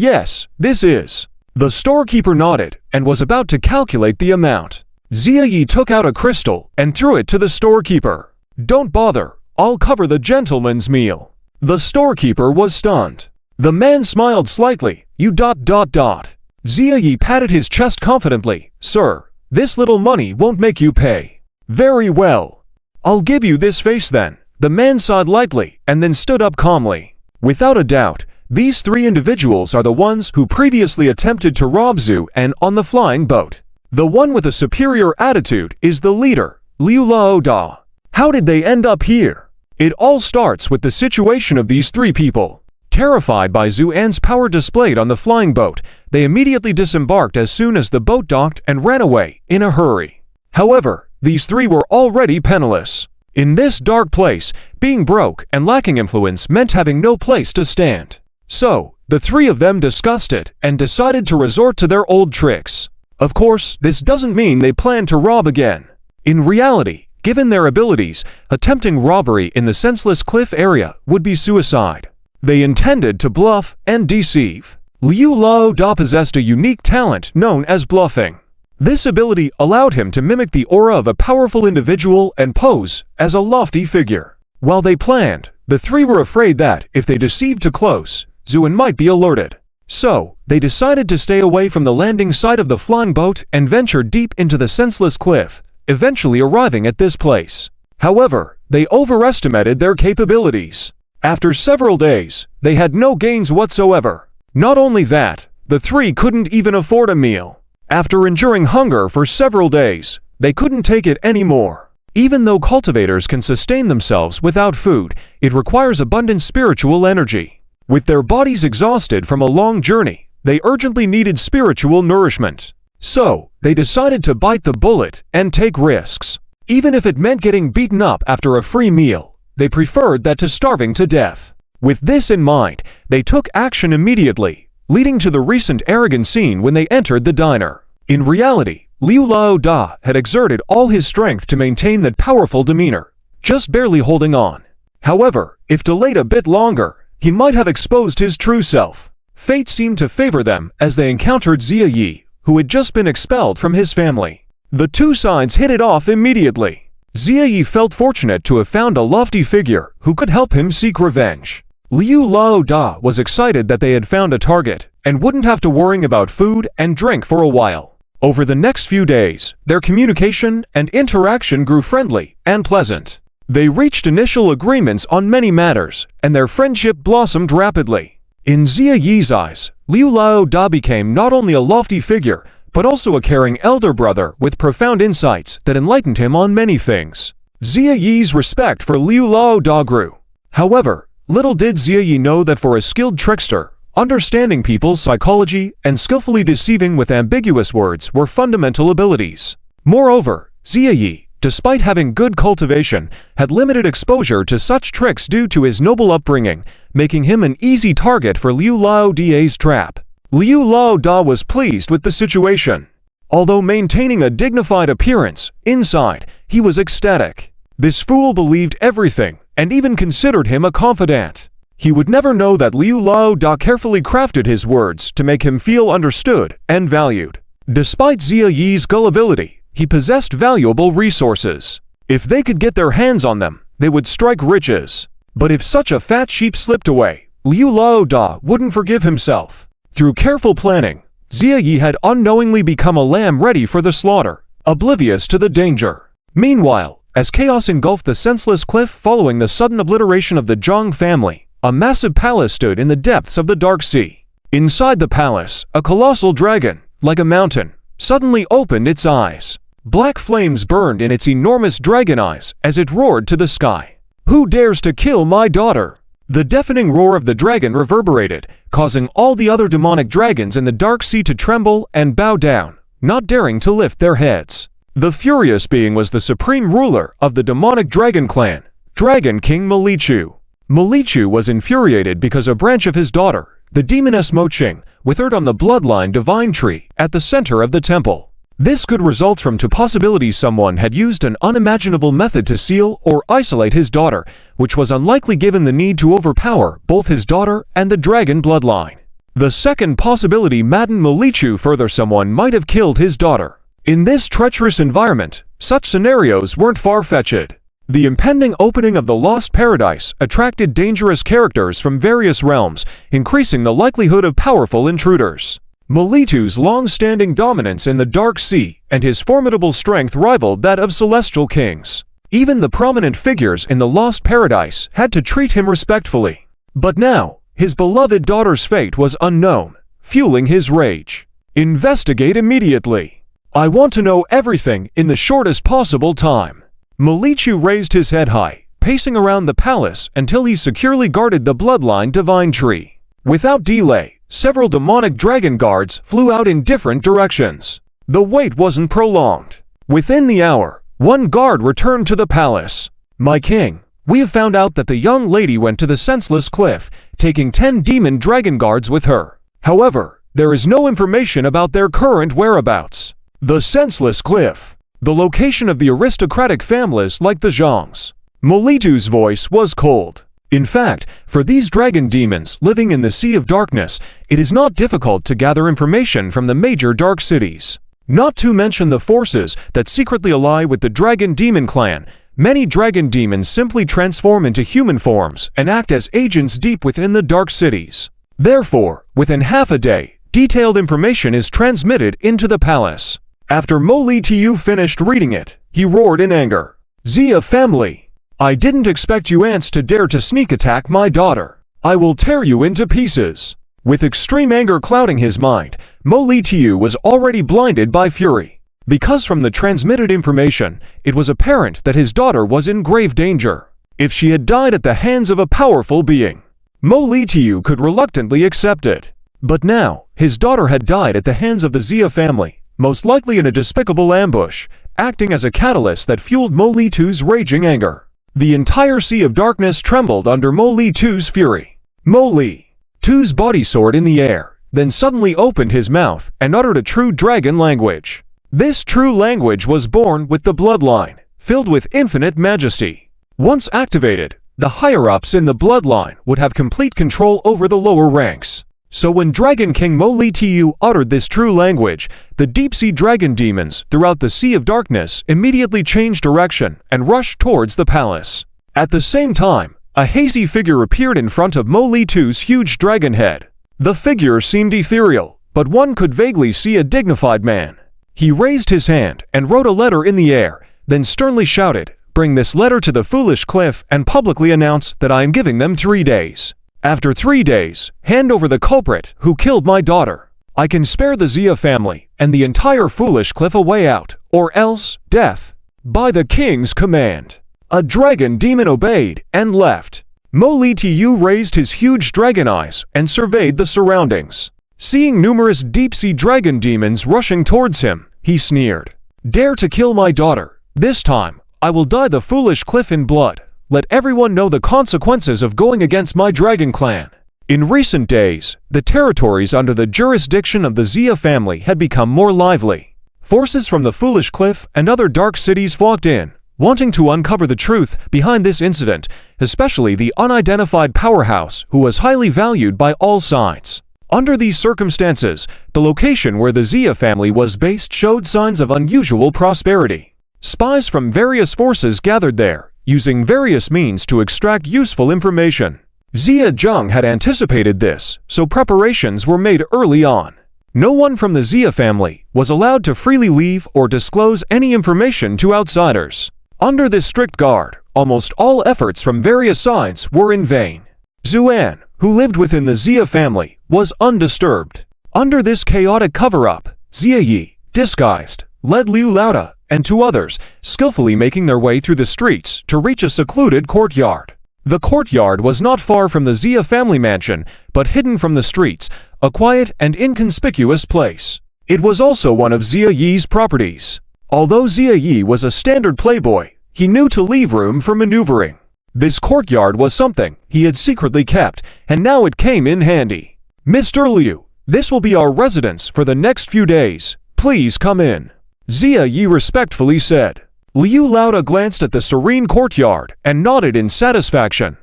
A: this is." The storekeeper nodded and was about to calculate the amount. Ziyi took out a crystal and threw it to the storekeeper. "Don't bother, I'll cover the gentleman's meal." The storekeeper was stunned. The man smiled slightly. "You ... Ziyi patted his chest confidently. "Sir, this little money won't make you pay." "Very well. I'll give you this face then." The man sighed lightly and then stood up calmly. Without a doubt, these three individuals are the ones who previously attempted to rob Zhu and on the flying boat. The one with a superior attitude is the leader, Liu Lao Da. How did they end up here? It all starts with the situation of these three people. Terrified by Zhu An's power displayed on the flying boat, they immediately disembarked as soon as the boat docked and ran away in a hurry. However, these three were already penniless. In this dark place, being broke and lacking influence meant having no place to stand. So, the three of them discussed it and decided to resort to their old tricks. Of course, this doesn't mean they plan to rob again. In reality, given their abilities, attempting robbery in the senseless cliff area would be suicide. They intended to bluff and deceive. Liu Lao Da possessed a unique talent known as bluffing. This ability allowed him to mimic the aura of a powerful individual and pose as a lofty figure. While they planned, the three were afraid that, if they deceived too close, Zhuan might be alerted. So, they decided to stay away from the landing site of the flying boat and venture deep into the senseless cliff, eventually arriving at this place. However, they overestimated their capabilities. After several days, they had no gains whatsoever. Not only that, the three couldn't even afford a meal. After enduring hunger for several days, they couldn't take it anymore. Even though cultivators can sustain themselves without food, it requires abundant spiritual energy. With their bodies exhausted from a long journey, they urgently needed spiritual nourishment. So, they decided to bite the bullet and take risks. Even if it meant getting beaten up after a free meal, they preferred that to starving to death. With this in mind, they took action immediately, leading to the recent arrogant scene when they entered the diner. In reality, Liu Lao Da had exerted all his strength to maintain that powerful demeanor, just barely holding on. However, if delayed a bit longer, he might have exposed his true self. Fate seemed to favor them as they encountered Ziyi, who had just been expelled from his family. The two sides hit it off immediately. Ziyi felt fortunate to have found a lofty figure who could help him seek revenge. Liu Lao Da was excited that they had found a target and wouldn't have to worry about food and drink for a while. Over the next few days, their communication and interaction grew friendly and pleasant. They reached initial agreements on many matters, and their friendship blossomed rapidly. In Ziyi's eyes, Liu Lao Da became not only a lofty figure, but also a caring elder brother with profound insights that enlightened him on many things. Ziyi's respect for Liu Lao Da grew. However, little did Ziyi know that for a skilled trickster, understanding people's psychology and skillfully deceiving with ambiguous words were fundamental abilities. Moreover, Ziyi, despite having good cultivation, had limited exposure to such tricks due to his noble upbringing, making him an easy target for Liu Lao Da's trap. Liu Lao Da was pleased with the situation. Although maintaining a dignified appearance, inside, he was ecstatic. This fool believed everything, and even considered him a confidant. He would never know that Liu Lao Da carefully crafted his words to make him feel understood and valued. Despite Ziyi's gullibility, he possessed valuable resources. If they could get their hands on them, they would strike riches. But if such a fat sheep slipped away, Liu Lao Da wouldn't forgive himself. Through careful planning, Ziyi had unknowingly become a lamb ready for the slaughter, oblivious to the danger. Meanwhile, as chaos engulfed the senseless cliff following the sudden obliteration of the Zhang family, a massive palace stood in the depths of the dark sea. Inside the palace, a colossal dragon, like a mountain, suddenly opened its eyes. Black flames burned in its enormous dragon eyes as it roared to the sky. "Who dares to kill my daughter?" The deafening roar of the dragon reverberated, causing all the other demonic dragons in the dark sea to tremble and bow down, not daring to lift their heads. The furious being was the supreme ruler of the demonic dragon clan, Dragon King Malichu. Malichu was infuriated because a branch of his daughter, the demoness Moqing, withered on the bloodline divine tree at the center of the temple. This could result from two possibilities: someone had used an unimaginable method to seal or isolate his daughter, which was unlikely given the need to overpower both his daughter and the dragon bloodline. The second possibility maddened Malichu further: someone might have killed his daughter. In this treacherous environment, such scenarios weren't far-fetched. The impending opening of the Lost Paradise attracted dangerous characters from various realms, increasing the likelihood of powerful intruders. Melitu's long-standing dominance in the Dark Sea and his formidable strength rivaled that of celestial kings. Even the prominent figures in the Lost Paradise had to treat him respectfully. But now, his beloved daughter's fate was unknown, fueling his rage. Investigate immediately. I want to know everything in the shortest possible time. Melitu raised his head high, pacing around the palace until he securely guarded the bloodline divine tree. Without delay, several demonic dragon guards flew out in different directions. The wait wasn't prolonged. Within the hour, one guard returned to the palace. My king, we have found out that the young lady went to the senseless cliff, taking 10 demon dragon guards with her. However, there is no information about their current whereabouts. The senseless cliff. The location of the aristocratic families like the Zhongs. Melitu's voice was cold. In fact, for these dragon demons living in the Sea of Darkness, it is not difficult to gather information from the major dark cities. Not to mention the forces that secretly ally with the Dragon Demon clan, many dragon demons simply transform into human forms and act as agents deep within the dark cities. Therefore, within half a day, detailed information is transmitted into the palace. After Melitu finished reading it, he roared in anger. Zia family! I didn't expect you ants to dare to sneak attack my daughter. I will tear you into pieces. With extreme anger clouding his mind, Melitu was already blinded by fury. Because from the transmitted information, it was apparent that his daughter was in grave danger. If she had died at the hands of a powerful being, Melitu could reluctantly accept it. But now, his daughter had died at the hands of the Zia family, most likely in a despicable ambush, acting as a catalyst that fueled Melitu's raging anger. The entire Sea of Darkness trembled under Melitu's fury. Melitu's body soared in the air, then suddenly opened his mouth and uttered a true dragon language. This true language was born with the bloodline, filled with infinite majesty. Once activated, the higher-ups in the bloodline would have complete control over the lower ranks. So when Dragon King Melitu uttered this true language, the deep-sea dragon demons throughout the Sea of Darkness immediately changed direction and rushed towards the palace. At the same time, a hazy figure appeared in front of Melitu's huge dragon head. The figure seemed ethereal, but one could vaguely see a dignified man. He raised his hand and wrote a letter in the air, then sternly shouted, "Bring this letter to the foolish cliff and publicly announce that I am giving them 3 days. After 3 days, hand over the culprit who killed my daughter. I can spare the Zia family and the entire foolish cliff a way out, or else death. By the king's command." A dragon demon obeyed and left. Melitu raised his huge dragon eyes and surveyed the surroundings. Seeing numerous deep-sea dragon demons rushing towards him, he sneered. "Dare to kill my daughter. This time, I will dye the foolish cliff in blood. Let everyone know the consequences of going against my dragon clan." In recent days, the territories under the jurisdiction of the Zia family had become more lively. Forces from the Foolish Cliff and other dark cities flocked in, wanting to uncover the truth behind this incident, especially the unidentified powerhouse who was highly valued by all sides. Under these circumstances, the location where the Zia family was based showed signs of unusual prosperity. Spies from various forces gathered there, using various means to extract useful information. Zia Zheng had anticipated this, so preparations were made early on. No one from the Zia family was allowed to freely leave or disclose any information to outsiders. Under this strict guard, almost all efforts from various sides were in vain. Zuan, who lived within the Zia family, was undisturbed. Under this chaotic cover-up, Zia Yi, disguised, led Liu Lauda and 2 others, skillfully making their way through the streets to reach a secluded courtyard. The courtyard was not far from the Zia family mansion, but hidden from the streets, a quiet and inconspicuous place. It was also one of Zia Yi's properties. Although Zia Yi was a standard playboy, he knew to leave room for maneuvering. This courtyard was something he had secretly kept, and now it came in handy. "Mr. Liu, this will be our residence for the next few days. Please come in," Zia Yi respectfully said. Liu Lauda glanced at the serene courtyard and nodded in satisfaction.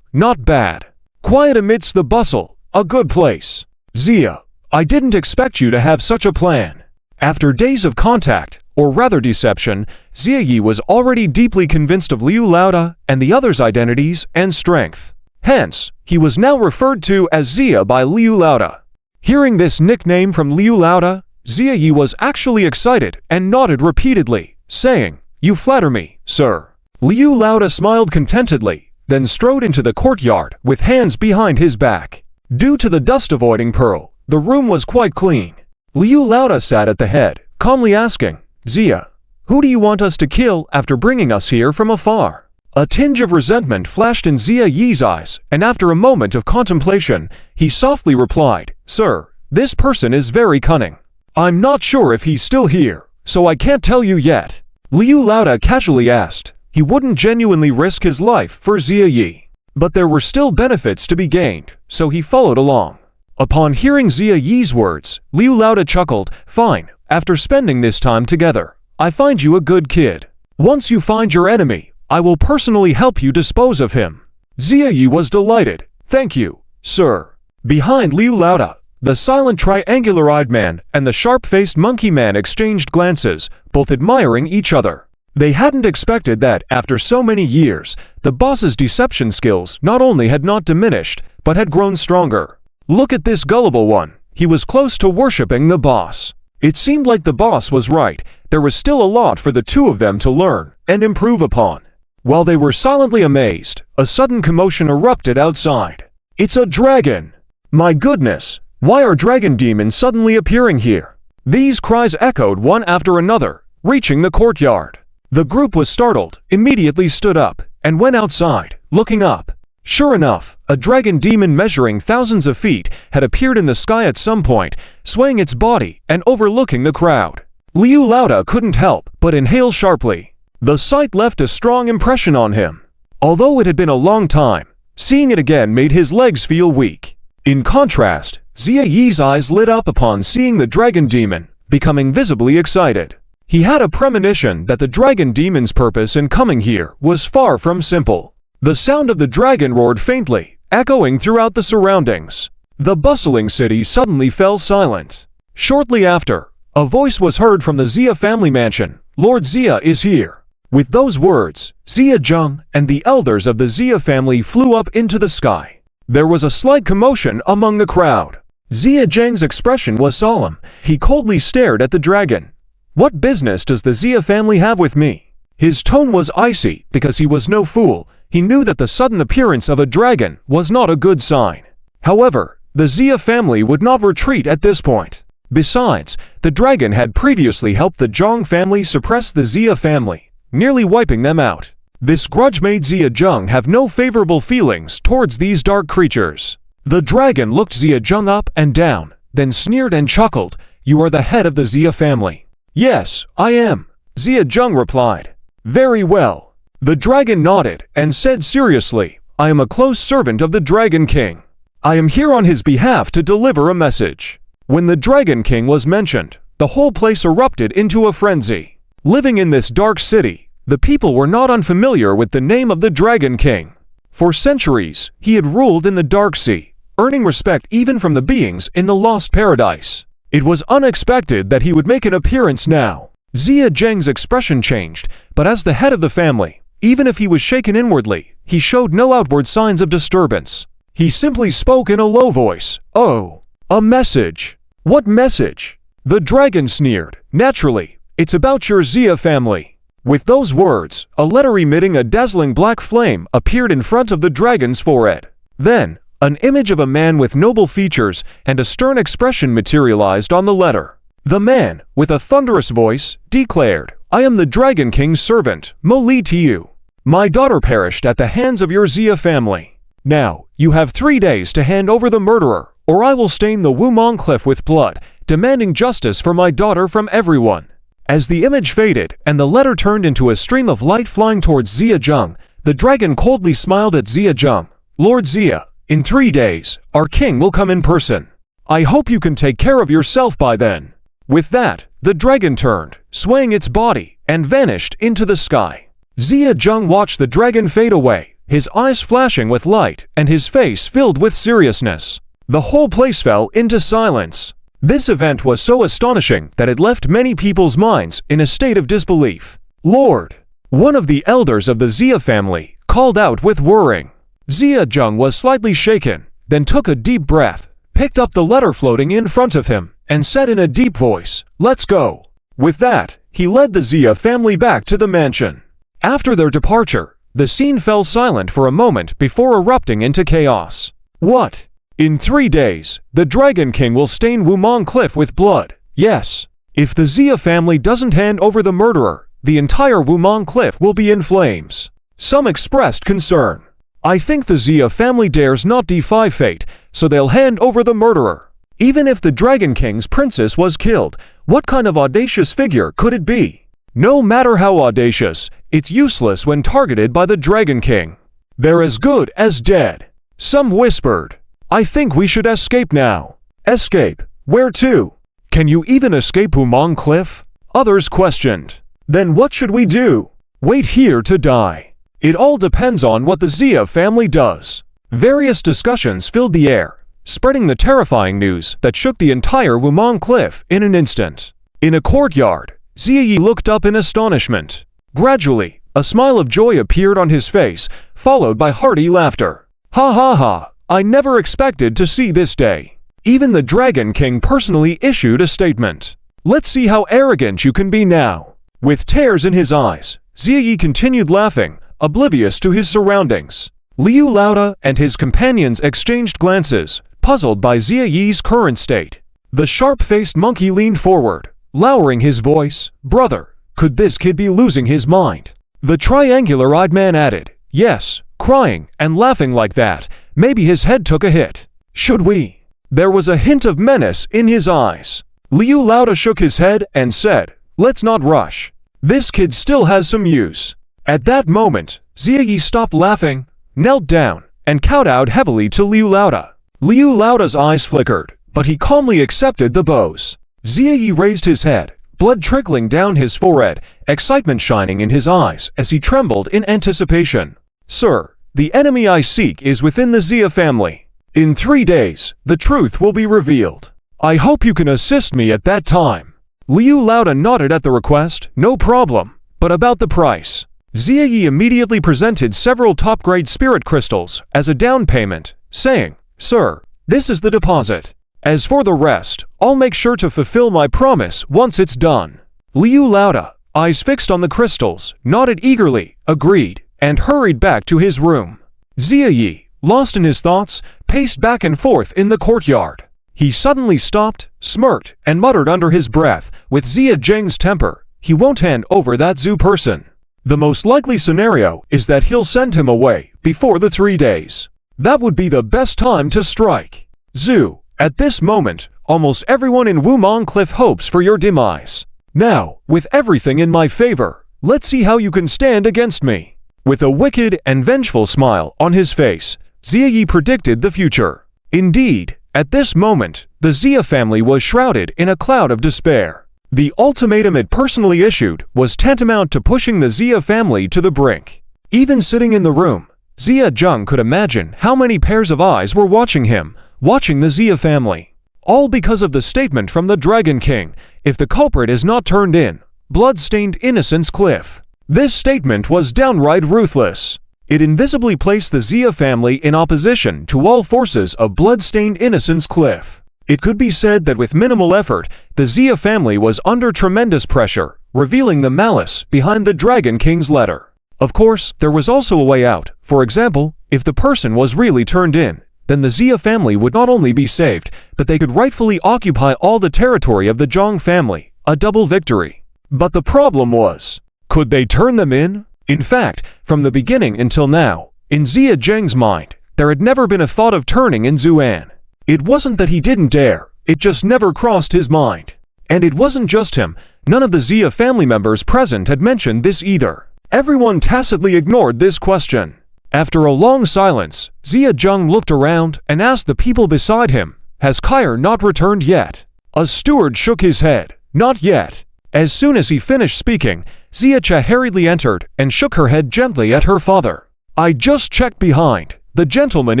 A: Not bad. Quiet amidst the bustle, a good place. Zia, I didn't expect you to have such a plan. After days of contact, or rather deception, Xia Yi was already deeply convinced of Liu Laoda and the other's identities and strength. Hence, he was now referred to as Xia by Liu Laoda. Hearing this nickname from Liu Laoda, Xia Yi was actually excited and nodded repeatedly, saying, "You flatter me, sir." Liu Laoda smiled contentedly, then strode into the courtyard with hands behind his back. Due to the dust-avoiding pearl, the room was quite clean. Liu Laoda sat at the head, calmly asking, "Xia, who do you want us to kill after bringing us here from afar?" A tinge of resentment flashed in Xia Yi's eyes, and after a moment of contemplation, he softly replied, "Sir, this person is very cunning. I'm not sure if he's still here, so I can't tell you yet." Liu Laoda casually asked. He wouldn't genuinely risk his life for Xia Yi. But there were still benefits to be gained, so he followed along. Upon hearing Xia Yi's words, Liu Laoda chuckled, "Fine, after spending this time together, I find you a good kid. Once you find your enemy, I will personally help you dispose of him." Xia Yi was delighted. "Thank you, sir." Behind Liu Laoda, the silent triangular-eyed man and the sharp-faced monkey man exchanged glances, both admiring each other. They hadn't expected that, after so many years, the boss's deception skills not only had not diminished, but had grown stronger. Look at this gullible one. He was close to worshipping the boss. It seemed like the boss was right. There was still a lot for the two of them to learn and improve upon. While they were silently amazed, a sudden commotion erupted outside. "It's a dragon! My goodness! Why are dragon demons suddenly appearing here?" These cries echoed one after another, reaching the courtyard. The group was startled, immediately stood up, and went outside, looking up. Sure enough, a dragon demon measuring thousands of feet had appeared in the sky at some point, swaying its body and overlooking the crowd. Liu Laoda couldn't help but inhale sharply. The sight left a strong impression on him. Although it had been a long time, seeing it again made his legs feel weak. In contrast, Xia Yi's eyes lit up upon seeing the dragon demon, becoming visibly excited. He had a premonition that the dragon demon's purpose in coming here was far from simple. The sound of the dragon roared faintly, echoing throughout the surroundings. The bustling city suddenly fell silent. Shortly after, a voice was heard from the Xia family mansion. "Lord Xia is here." With those words, Xia Zheng and the elders of the Xia family flew up into the sky. There was a slight commotion among the crowd. Xia Zheng's expression was solemn. He coldly stared at the dragon. "What business does the Xia family have with me?" His tone was icy because he was no fool. He knew that the sudden appearance of a dragon was not a good sign. However, the Xia family would not retreat at this point. Besides, the dragon had previously helped the Zhang family suppress the Xia family, nearly wiping them out. This grudge made Xia Zheng have no favorable feelings towards these dark creatures. The dragon looked Xia Zheng up and down, then sneered and chuckled. "You are the head of the Xia family." "Yes, I am," Xia Zheng replied. "Very well." The dragon nodded and said seriously, "I am a close servant of the Dragon King. I am here on his behalf to deliver a message." When the Dragon King was mentioned, the whole place erupted into a frenzy. Living in this dark city, the people were not unfamiliar with the name of the Dragon King. For centuries, he had ruled in the Dark Sea, earning respect even from the beings in the Lost Paradise. It was unexpected that he would make an appearance now. Xia Zheng's expression changed, but as the head of the family, even if he was shaken inwardly, he showed no outward signs of disturbance. He simply spoke in a low voice. "Oh, a message." "What message?" The dragon sneered. "Naturally, it's about your Xia family." With those words, a letter emitting a dazzling black flame appeared in front of the dragon's forehead. Then, an image of a man with noble features and a stern expression materialized on the letter. The man, with a thunderous voice, declared, "I am the Dragon King's servant, Mo Li to you. My daughter perished at the hands of your Xia family. Now, you have 3 days to hand over the murderer, or I will stain the Wumong Cliff with blood, demanding justice for my daughter from everyone." As the image faded and the letter turned into a stream of light flying towards Xia Zheng, the dragon coldly smiled at Xia Zheng. "Lord Xia, in 3 days, our king will come in person. I hope you can take care of yourself by then." With that, the dragon turned, swaying its body, and vanished into the sky. Xia Zheng watched the dragon fade away, his eyes flashing with light and his face filled with seriousness. The whole place fell into silence. This event was so astonishing that it left many people's minds in a state of disbelief. "Lord!" one of the elders of the Xia family called out with whirring. Xia Zheng was slightly shaken, then took a deep breath, picked up the letter floating in front of him, and said in a deep voice, "Let's go." With that, he led the Xia family back to the mansion. After their departure, the scene fell silent for a moment before erupting into chaos. What? In 3 days, the Dragon King will stain Wumong Cliff with blood. Yes. If the Xia family doesn't hand over the murderer, the entire Wumong Cliff will be in flames. Some expressed concern. I think the Xia family dares not defy fate, so they'll hand over the murderer. Even if the Dragon King's princess was killed, what kind of audacious figure could it be? No matter how audacious, it's useless when targeted by the Dragon King. They're as good as dead. Some whispered, "I think we should escape now." Escape? Where to? Can you even escape Wumong Cliff? Others questioned. Then what should we do? Wait here to die. It all depends on what the Xia family does. Various discussions filled the air, spreading the terrifying news that shook the entire Wumong Cliff in an instant. In a courtyard, Xia Yi looked up in astonishment. Gradually, a smile of joy appeared on his face, followed by hearty laughter. "Ha ha ha, I never expected to see this day." Even the Dragon King personally issued a statement. "Let's see how arrogant you can be now." With tears in his eyes, Xia Yi continued laughing, oblivious to his surroundings. Liu Laoda and his companions exchanged glances, puzzled by Xia Yi's current state. The sharp-faced monkey leaned forward, lowering his voice. "Brother, could this kid be losing his mind?" The triangular-eyed man added, "Yes, crying and laughing like that, maybe his head took a hit. Should we?" There was a hint of menace in his eyes. Liu Laoda shook his head and said, "Let's not rush. This kid still has some use." At that moment, Xia Yi stopped laughing, knelt down, and kowtowed heavily to Liu Laoda. Liu Laoda's eyes flickered, but he calmly accepted the bows. Xia Yi raised his head, blood trickling down his forehead, excitement shining in his eyes as he trembled in anticipation. "Sir, the enemy I seek is within the Xia family. In 3 days, the truth will be revealed. I hope you can assist me at that time." Liu Laoda nodded at the request. "No problem. But about the price?" Xia Yi immediately presented several top-grade spirit crystals as a down payment, saying, "Sir, this is the deposit. As for the rest, I'll make sure to fulfill my promise once it's done." Liu Laoda, eyes fixed on the crystals, nodded eagerly, agreed, and hurried back to his room. Xia Yi, lost in his thoughts, paced back and forth in the courtyard. He suddenly stopped, smirked, and muttered under his breath, with Xia Zheng's temper, he won't hand over that Zhu person. The most likely scenario is that he'll send him away before the 3 days. That would be the best time to strike. Zhu, at this moment, almost everyone in Wumong Cliff hopes for your demise. Now, with everything in my favor, let's see how you can stand against me. With a wicked and vengeful smile on his face, Xia Yi predicted the future. Indeed, at this moment, the Xia family was shrouded in a cloud of despair. The ultimatum it personally issued was tantamount to pushing the Xia family to the brink. Even sitting in the room, Xia Zheng could imagine how many pairs of eyes were watching him, watching the Xia family. All because of the statement from the Dragon King, "If the culprit is not turned in, blood-stained innocence cliff." This statement was downright ruthless. It invisibly placed the Xia family in opposition to all forces of blood-stained innocence cliff. It could be said that with minimal effort, the Xia family was under tremendous pressure, revealing the malice behind the Dragon King's letter. Of course, there was also a way out. For example, if the person was really turned in, then the Xia family would not only be saved, but they could rightfully occupy all the territory of the Zhang family, a double victory. But the problem was, could they turn them in? In fact, from the beginning until now, in Xia Zheng's mind, there had never been a thought of turning in Zuan. It wasn't that he didn't dare, it just never crossed his mind. And it wasn't just him, none of the Xia family members present had mentioned this either. Everyone tacitly ignored this question. After a long silence, Xia Zheng looked around and asked the people beside him, "Has Kair not returned yet?" A steward shook his head, "Not yet." As soon as he finished speaking, Xia Che hurriedly entered and shook her head gently at her father. "I just checked behind. The gentleman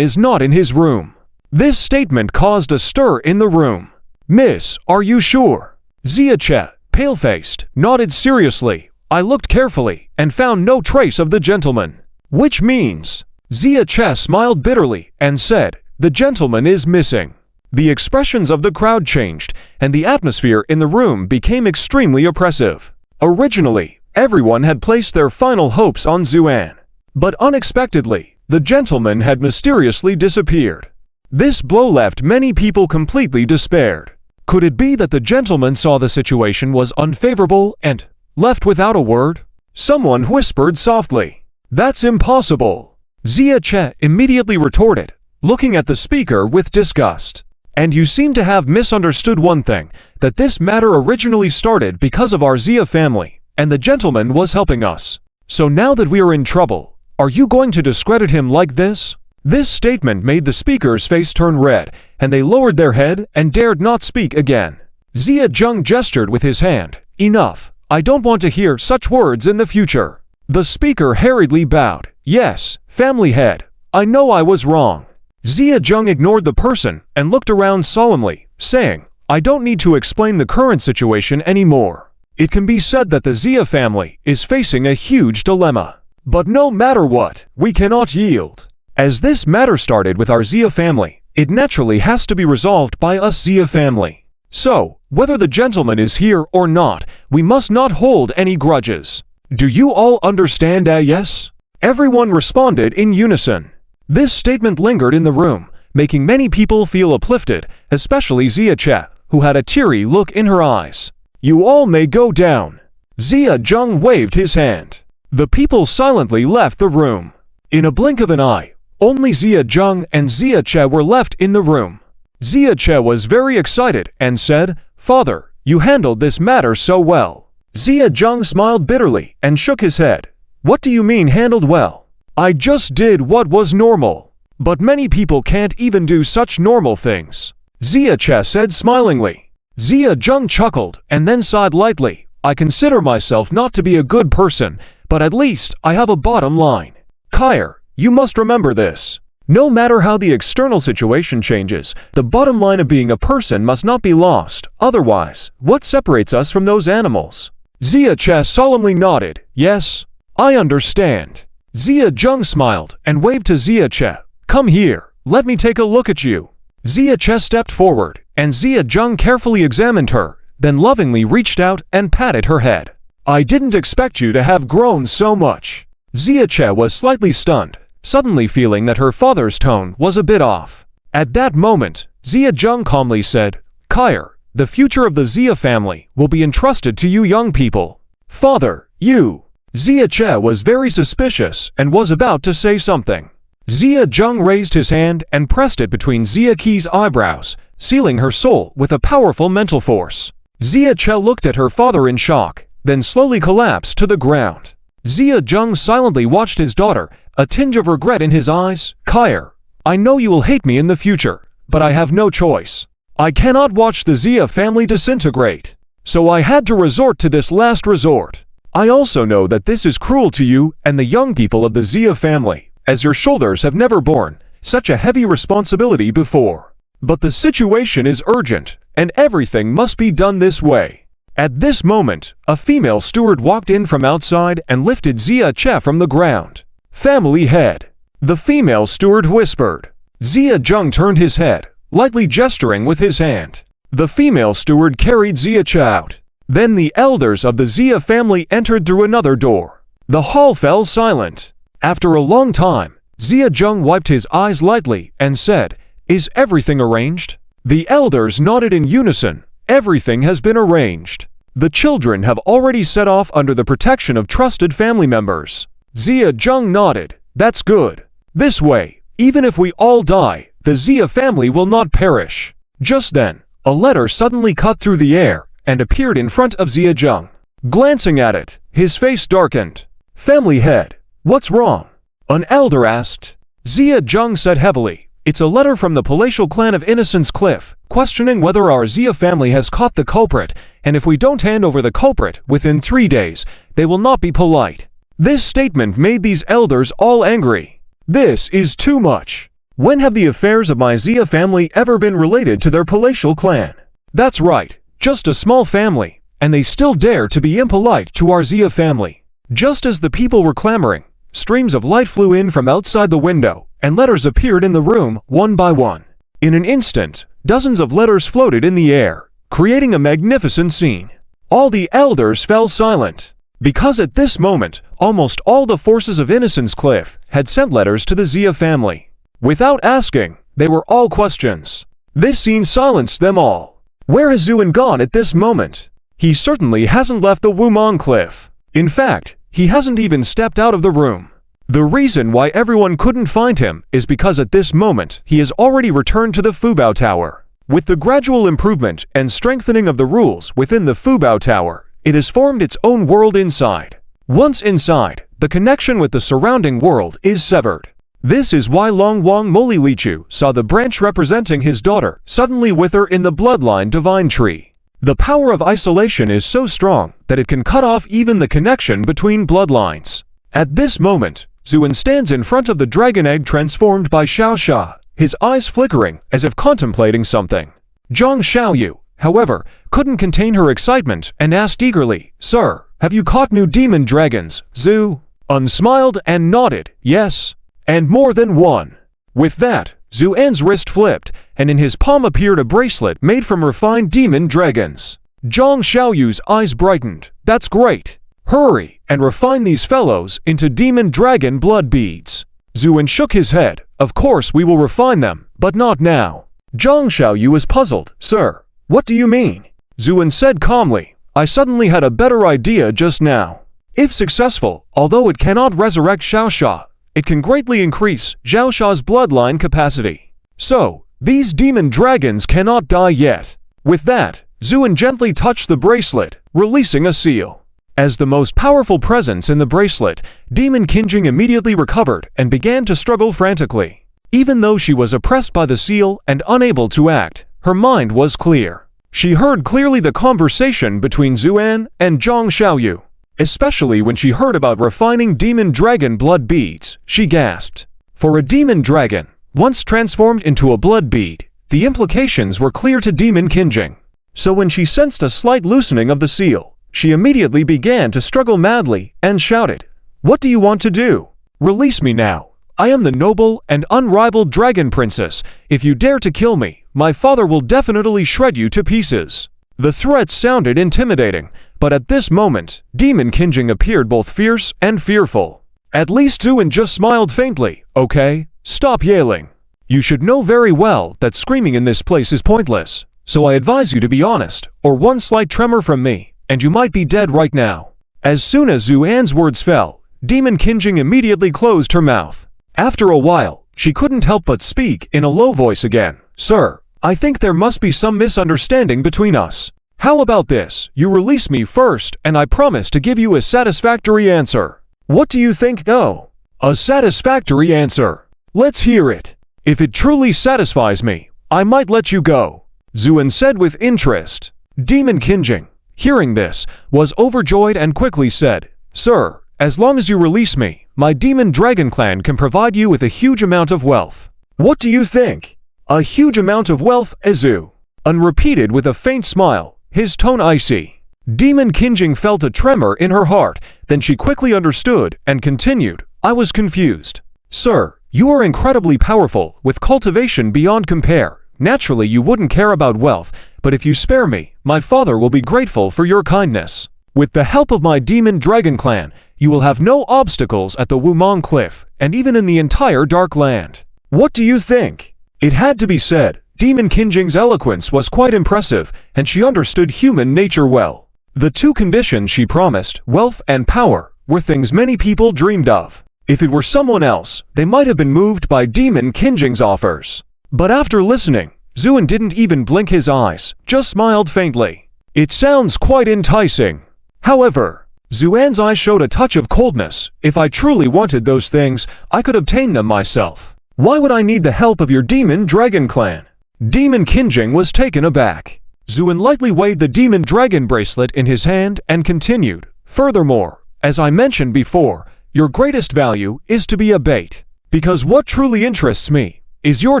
A: is not in his room." This statement caused a stir in the room. Miss, are you sure? Zia-che, pale-faced, nodded seriously. I looked carefully and found no trace of the gentleman. Which means, Zia-che smiled bitterly and said, the gentleman is missing. The expressions of the crowd changed, and the atmosphere in the room became extremely oppressive. Originally, everyone had placed their final hopes on Zuan. But unexpectedly, the gentleman had mysteriously disappeared. This blow left many people completely despaired. Could it be that the gentleman saw the situation was unfavorable and left without a word? Someone whispered softly. That's impossible. Zia-che immediately retorted, looking at the speaker with disgust. And you seem to have misunderstood one thing, that this matter originally started because of our Zia family, and the gentleman was helping us. So now that we are in trouble, are you going to discredit him like this? This statement made the speaker's face turn red, and they lowered their head and dared not speak again. Zia-jung gestured with his hand. Enough. I don't want to hear such words in the future. The speaker hurriedly bowed. Yes, family head. I know I was wrong. Zia-jung ignored the person and looked around solemnly, saying, I don't need to explain the current situation anymore. It can be said that the Zia family is facing a huge dilemma. But no matter what, we cannot yield. As this matter started with our Zia family, it naturally has to be resolved by us Zia family. So, whether the gentleman is here or not, we must not hold any grudges. Do you all understand, yes? Everyone responded in unison. This statement lingered in the room, making many people feel uplifted, especially Zia-che, who had a teary look in her eyes. You all may go down. Zia-jung waved his hand. The people silently left the room. In a blink of an eye, only Zia-jung and Zia-che were left in the room. Zia-che was very excited and said, Father, you handled this matter so well. Zia-jung smiled bitterly and shook his head. What do you mean handled well? I just did what was normal. But many people can't even do such normal things. Zia-che said smilingly. Zia-jung chuckled and then sighed lightly. I consider myself not to be a good person, but at least I have a bottom line. Kair, you must remember this. No matter how the external situation changes, the bottom line of being a person must not be lost. Otherwise, what separates us from those animals? Zia-che solemnly nodded. Yes, I understand. Zia-jung smiled and waved to Zia-che. Come here, let me take a look at you. Zia-che stepped forward, and Zia-jung carefully examined her, then lovingly reached out and patted her head. I didn't expect you to have grown so much. Zia-che was slightly stunned, suddenly feeling that her father's tone was a bit off. At that moment, Zia-jung calmly said, Kair, the future of the Zia family will be entrusted to you young people. Father, you. Zia-che was very suspicious and was about to say something. Zia-jung raised his hand and pressed it between Zia-ke's eyebrows, sealing her soul with a powerful mental force. Zia-che looked at her father in shock, then slowly collapsed to the ground. Zia-jung silently watched his daughter, a tinge of regret in his eyes. Kair, I know you will hate me in the future, but I have no choice. I cannot watch the Zia family disintegrate. So I had to resort to this last resort. I also know that this is cruel to you and the young people of the Zia family, as your shoulders have never borne such a heavy responsibility before. But the situation is urgent, and everything must be done this way. At this moment, a female steward walked in from outside and lifted Zia-che from the ground. Family head. The female steward whispered. Zia-jung turned his head, lightly gesturing with his hand. The female steward carried Zia-che out. Then the elders of the Zia family entered through another door. The hall fell silent. After a long time, Zia-jung wiped his eyes lightly and said, Is everything arranged? The elders nodded in unison. Everything has been arranged. The children have already set off under the protection of trusted family members. Zia-jung nodded. That's good. This way, even if we all die, the Zia family will not perish. Just then, a letter suddenly cut through the air and appeared in front of Zia-jung. Glancing at it, his face darkened. Family head, what's wrong? An elder asked. Zia-jung said heavily, It's a letter from the palatial clan of Innocence Cliff, questioning whether our Zia family has caught the culprit, and if we don't hand over the culprit within 3 days, they will not be polite. This statement made these elders all angry. This is too much. When have the affairs of my Zia family ever been related to their palatial clan? That's right, just a small family, and they still dare to be impolite to our Zia family. Just as the people were clamoring, streams of light flew in from outside the window, and letters appeared in the room one by one. In an instant, dozens of letters floated in the air, creating a magnificent scene. All the elders fell silent, because at this moment, almost all the forces of Innocence Cliff had sent letters to the Zia family. Without asking, they were all questions. This scene silenced them all. Where has Zuin gone at this moment? He certainly hasn't left the Wumong Cliff. In fact, he hasn't even stepped out of the room. The reason why everyone couldn't find him is because at this moment he has already returned to the Fubao Tower. With the gradual improvement and strengthening of the rules within the Fubao Tower, it has formed its own world inside. Once inside, the connection with the surrounding world is severed. This is why Long Wang Molilichu saw the branch representing his daughter suddenly wither in the bloodline divine tree. The power of isolation is so strong that it can cut off even the connection between bloodlines. At this moment, Zuin stands in front of the dragon egg transformed by Xiaosha, his eyes flickering as if contemplating something. Zhang Xiaoyu, however, couldn't contain her excitement and asked eagerly, "Sir, have you caught new demon dragons?" Zhu smiled and nodded, "Yes, and more than one." With that, Zuan's wrist flipped, and in his palm appeared a bracelet made from refined demon dragons. Zhang Xiaoyu's eyes brightened. "That's great. Hurry and refine these fellows into demon dragon blood beads." Zuin shook his head. "Of course we will refine them, but not now." Zhang Xiaoyu was puzzled. "Sir, what do you mean?" Zuin said calmly, "I suddenly had a better idea just now. If successful, although it cannot resurrect Xiaosha, it can greatly increase Xiaosha's bloodline capacity. So, these demon dragons cannot die yet." With that, Zuin gently touched the bracelet, releasing a seal. As the most powerful presence in the bracelet, Demon Qingjing immediately recovered and began to struggle frantically. Even though she was oppressed by the seal and unable to act, her mind was clear. She heard clearly the conversation between Zuan and Zhang Xiaoyu. Especially when she heard about refining demon dragon blood beads, she gasped. For a demon dragon, once transformed into a blood bead, the implications were clear to Demon Qingjing. So when she sensed a slight loosening of the seal, she immediately began to struggle madly and shouted, "What do you want to do? Release me now. I am the noble and unrivaled dragon princess. If you dare to kill me, my father will definitely shred you to pieces." The threats sounded intimidating, but at this moment, Demon Qingjing appeared both fierce and fearful. At least Zuin just smiled faintly. "Okay, stop yelling. You should know very well that screaming in this place is pointless, so I advise you to be honest, or one slight tremor from me, and you might be dead right now." As soon as Zuan's words fell, Demon Qingjing immediately closed her mouth. After a while, she couldn't help but speak in a low voice again. "Sir, I think there must be some misunderstanding between us. How about this? You release me first, and I promise to give you a satisfactory answer." "What do you think?" "Oh, a satisfactory answer. Let's hear it. If it truly satisfies me, I might let you go," Zuin said with interest. Demon Qingjing, hearing this, was overjoyed and quickly said, "Sir, as long as you release me, my demon dragon clan can provide you with a huge amount of wealth." "What do you think?" "A huge amount of wealth," Zhu repeated with a faint smile, his tone icy. Demon Qingjing felt a tremor in her heart, then she quickly understood and continued, "I was confused. Sir, you are incredibly powerful, with cultivation beyond compare. Naturally you wouldn't care about wealth, but if you spare me, my father will be grateful for your kindness. With the help of my demon dragon clan, you will have no obstacles at the Wumong Cliff, and even in the entire Dark Land. What do you think?" It had to be said, Demon Qingjing's eloquence was quite impressive, and she understood human nature well. The two conditions she promised, wealth and power, were things many people dreamed of. If it were someone else, they might have been moved by Demon Qingjing's offers. But after listening, Zuin didn't even blink his eyes, just smiled faintly. "It sounds quite enticing." However, Zuan's eyes showed a touch of coldness. "If I truly wanted those things, I could obtain them myself. Why would I need the help of your demon dragon clan?" Demon Qingjing was taken aback. Zuin lightly weighed the demon dragon bracelet in his hand and continued, "Furthermore, as I mentioned before, your greatest value is to be a bait. Because what truly interests me is your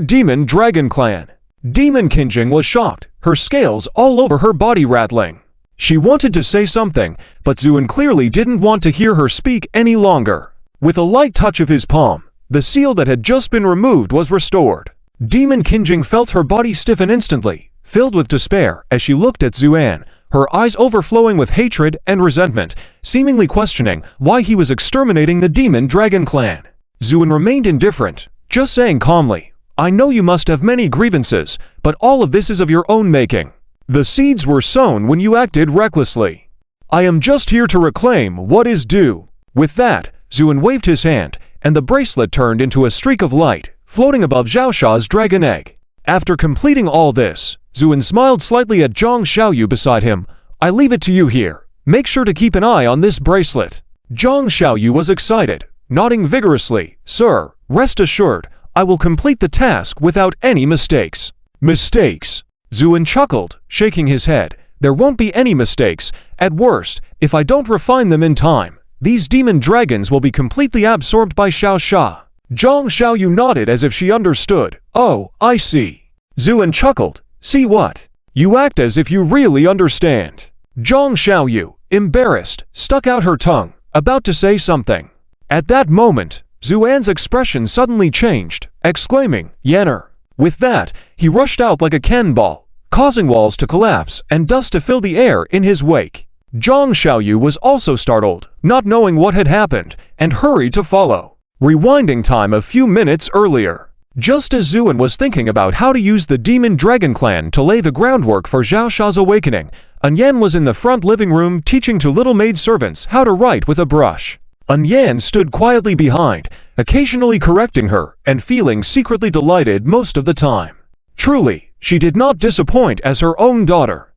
A: demon dragon clan." Demon Kinjing was shocked, her scales all over her body rattling. She wanted to say something, but Zuin clearly didn't want to hear her speak any longer. With a light touch of his palm, the seal that had just been removed was restored. Demon Kinjing felt her body stiffen instantly, filled with despair as she looked at Zuan, her eyes overflowing with hatred and resentment, seemingly questioning why he was exterminating the Demon Dragon clan. Zuin remained indifferent, just saying calmly, "I know you must have many grievances, but all of this is of your own making. The seeds were sown when you acted recklessly. I am just here to reclaim what is due." With that, Zuin waved his hand, and the bracelet turned into a streak of light, floating above Xiaosha's dragon egg. After completing all this, Zuin smiled slightly at Zhang Xiaoyu beside him. "I leave it to you here. Make sure to keep an eye on this bracelet." Zhang Xiaoyu was excited, nodding vigorously. "Sir, rest assured, I will complete the task without any mistakes." "Mistakes?" Zuin chuckled, shaking his head. "There won't be any mistakes. At worst, if I don't refine them in time, these demon dragons will be completely absorbed by Xiaosha." Zhang Xiaoyu nodded as if she understood. "Oh, I see." Zuin chuckled. "See what? You act as if you really understand." Zhang Xiaoyu, embarrassed, stuck out her tongue, about to say something. At that moment, Zuan's expression suddenly changed, exclaiming, "Yanner." With that, he rushed out like a cannonball, causing walls to collapse and dust to fill the air in his wake. Zhang Xiaoyu was also startled, not knowing what had happened, and hurried to follow. Rewinding time a few minutes earlier. Just as Zuin was thinking about how to use the Demon Dragon clan to lay the groundwork for Xiaosha's awakening, Anyan was in the front living room teaching two little maid servants how to write with a brush. Anyan stood quietly behind, occasionally correcting her and feeling secretly delighted most of the time. Truly, she did not disappoint as her own daughter.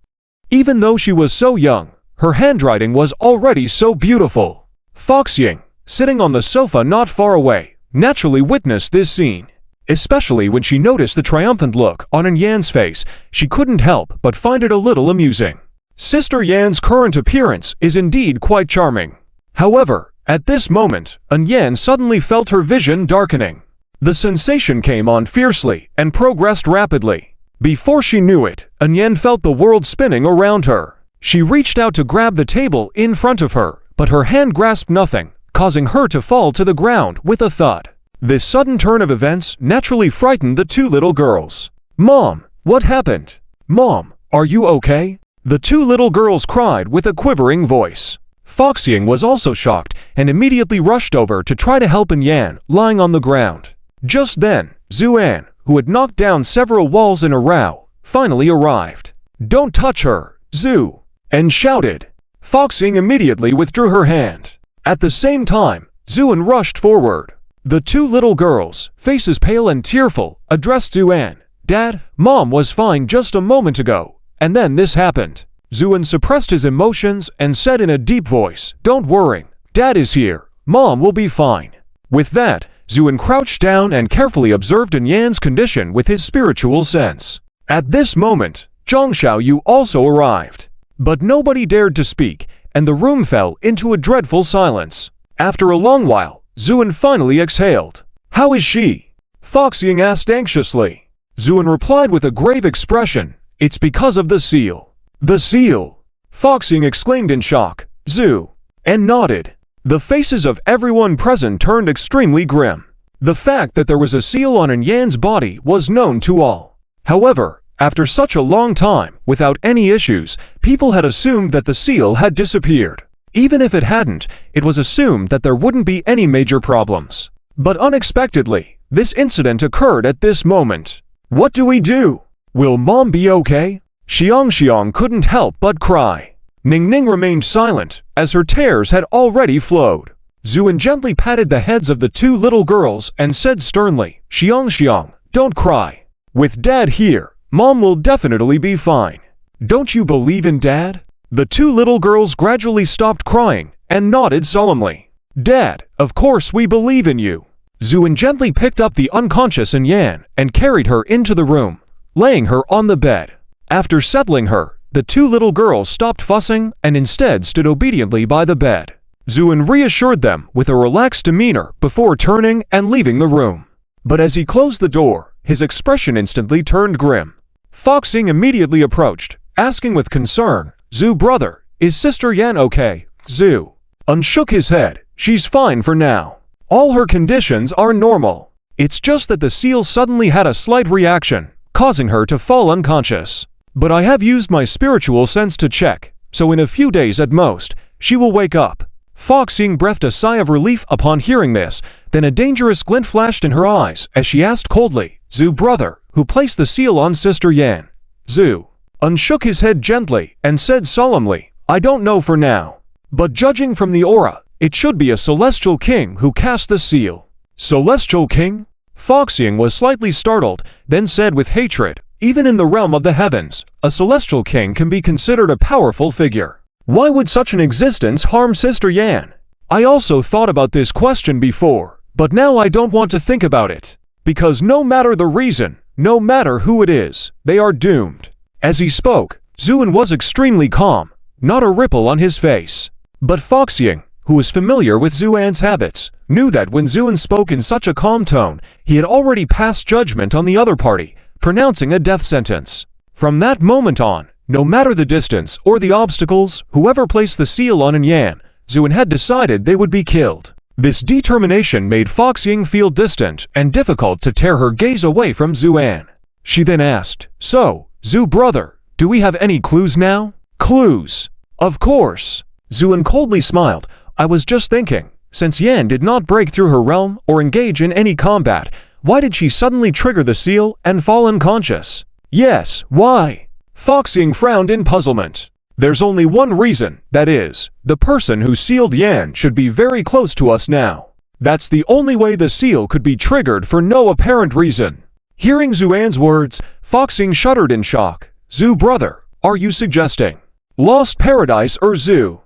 A: Even though she was so young, her handwriting was already so beautiful. Foxying, sitting on the sofa not far away, naturally witnessed this scene. Especially when she noticed the triumphant look on Yan's face, she couldn't help but find it a little amusing. Sister Yan's current appearance is indeed quite charming. However, at this moment, Yan suddenly felt her vision darkening. The sensation came on fiercely and progressed rapidly. Before she knew it, Yan felt the world spinning around her. She reached out to grab the table in front of her, but her hand grasped nothing, causing her to fall to the ground with a thud. This sudden turn of events naturally frightened the two little girls. "Mom, what happened? Mom, are you okay?" The two little girls cried with a quivering voice. Foxying was also shocked and immediately rushed over to try to help Yan, lying on the ground. Just then, Zuan, who had knocked down several walls in a row, finally arrived. "Don't touch her, Zhu!" and shouted. Foxying immediately withdrew her hand. At the same time, Zuan rushed forward. The two little girls, faces pale and tearful, addressed Zuan. "Dad, Mom was fine just a moment ago, and then this happened." Zuan suppressed his emotions and said in a deep voice, "Don't worry, Dad is here. Mom will be fine." With that, Zuan crouched down and carefully observed Yan's condition with his spiritual sense. At this moment, Zhang Xiaoyu also arrived. But nobody dared to speak, and the room fell into a dreadful silence. After a long while, Zuan finally exhaled. "How is she?" Foxying asked anxiously. Zuan replied with a grave expression, "It's because of the seal." "The seal!" Foxying exclaimed in shock. "Zhu!" and nodded. The faces of everyone present turned extremely grim. The fact that there was a seal on Yan's body was known to all. However, after such a long time, without any issues, people had assumed that the seal had disappeared. Even if it hadn't, it was assumed that there wouldn't be any major problems. But unexpectedly, this incident occurred at this moment. "What do we do? Will Mom be okay?" Xiang couldn't help but cry. Ning remained silent, as her tears had already flowed. Zuan gently patted the heads of the two little girls and said sternly, Xiang, don't cry. With Dad here, Mom will definitely be fine. Don't you believe in Dad?" The two little girls gradually stopped crying and nodded solemnly. "Dad, of course we believe in you." Zuan gently picked up the unconscious Yan and carried her into the room, laying her on the bed. After settling her, the two little girls stopped fussing and instead stood obediently by the bed. Zuan reassured them with a relaxed demeanor before turning and leaving the room. But as he closed the door, his expression instantly turned grim. Foxing immediately approached, asking with concern, "Zhu brother, is Sister Yan okay?" Zhu shook his head. "She's fine for now. All her conditions are normal. It's just that the seal suddenly had a slight reaction, causing her to fall unconscious. But I have used my spiritual sense to check, so in a few days at most, she will wake up." Foxing breathed a sigh of relief upon hearing this, then a dangerous glint flashed in her eyes as she asked coldly, "Zhu brother, who placed the seal on Sister Yan?" Zhu shook his head gently and said solemnly, "I don't know for now. But judging from the aura, it should be a celestial king who cast the seal." "Celestial king?" Foxing was slightly startled, then said with hatred, "Even in the realm of the heavens, a celestial king can be considered a powerful figure. Why would such an existence harm Sister Yan?" "I also thought about this question before, but now I don't want to think about it. Because no matter the reason, no matter who it is, they are doomed." As he spoke, Zhuan was extremely calm, not a ripple on his face. But Foxing, who was familiar with Zhuan's habits, knew that when Zhuan spoke in such a calm tone, he had already passed judgment on the other party, pronouncing a death sentence. From that moment on, no matter the distance or the obstacles, whoever placed the seal on Yan, Zhuan had decided they would be killed. This determination made Foxing feel distant and difficult to tear her gaze away from Zhuan. She then asked, "So, Zhu brother, do we have any clues now?" "Clues? Of course." Zhuan coldly smiled. "I was just thinking, since Yan did not break through her realm or engage in any combat, why did she suddenly trigger the seal and fall unconscious?" "Yes, why?" Foxing frowned in puzzlement. "There's only one reason, that is, the person who sealed Yan should be very close to us now. That's the only way the seal could be triggered for no apparent reason." Hearing Zhuan's words, Foxing shuddered in shock. "Zhu brother, are you suggesting Lost Paradise or Zhu?"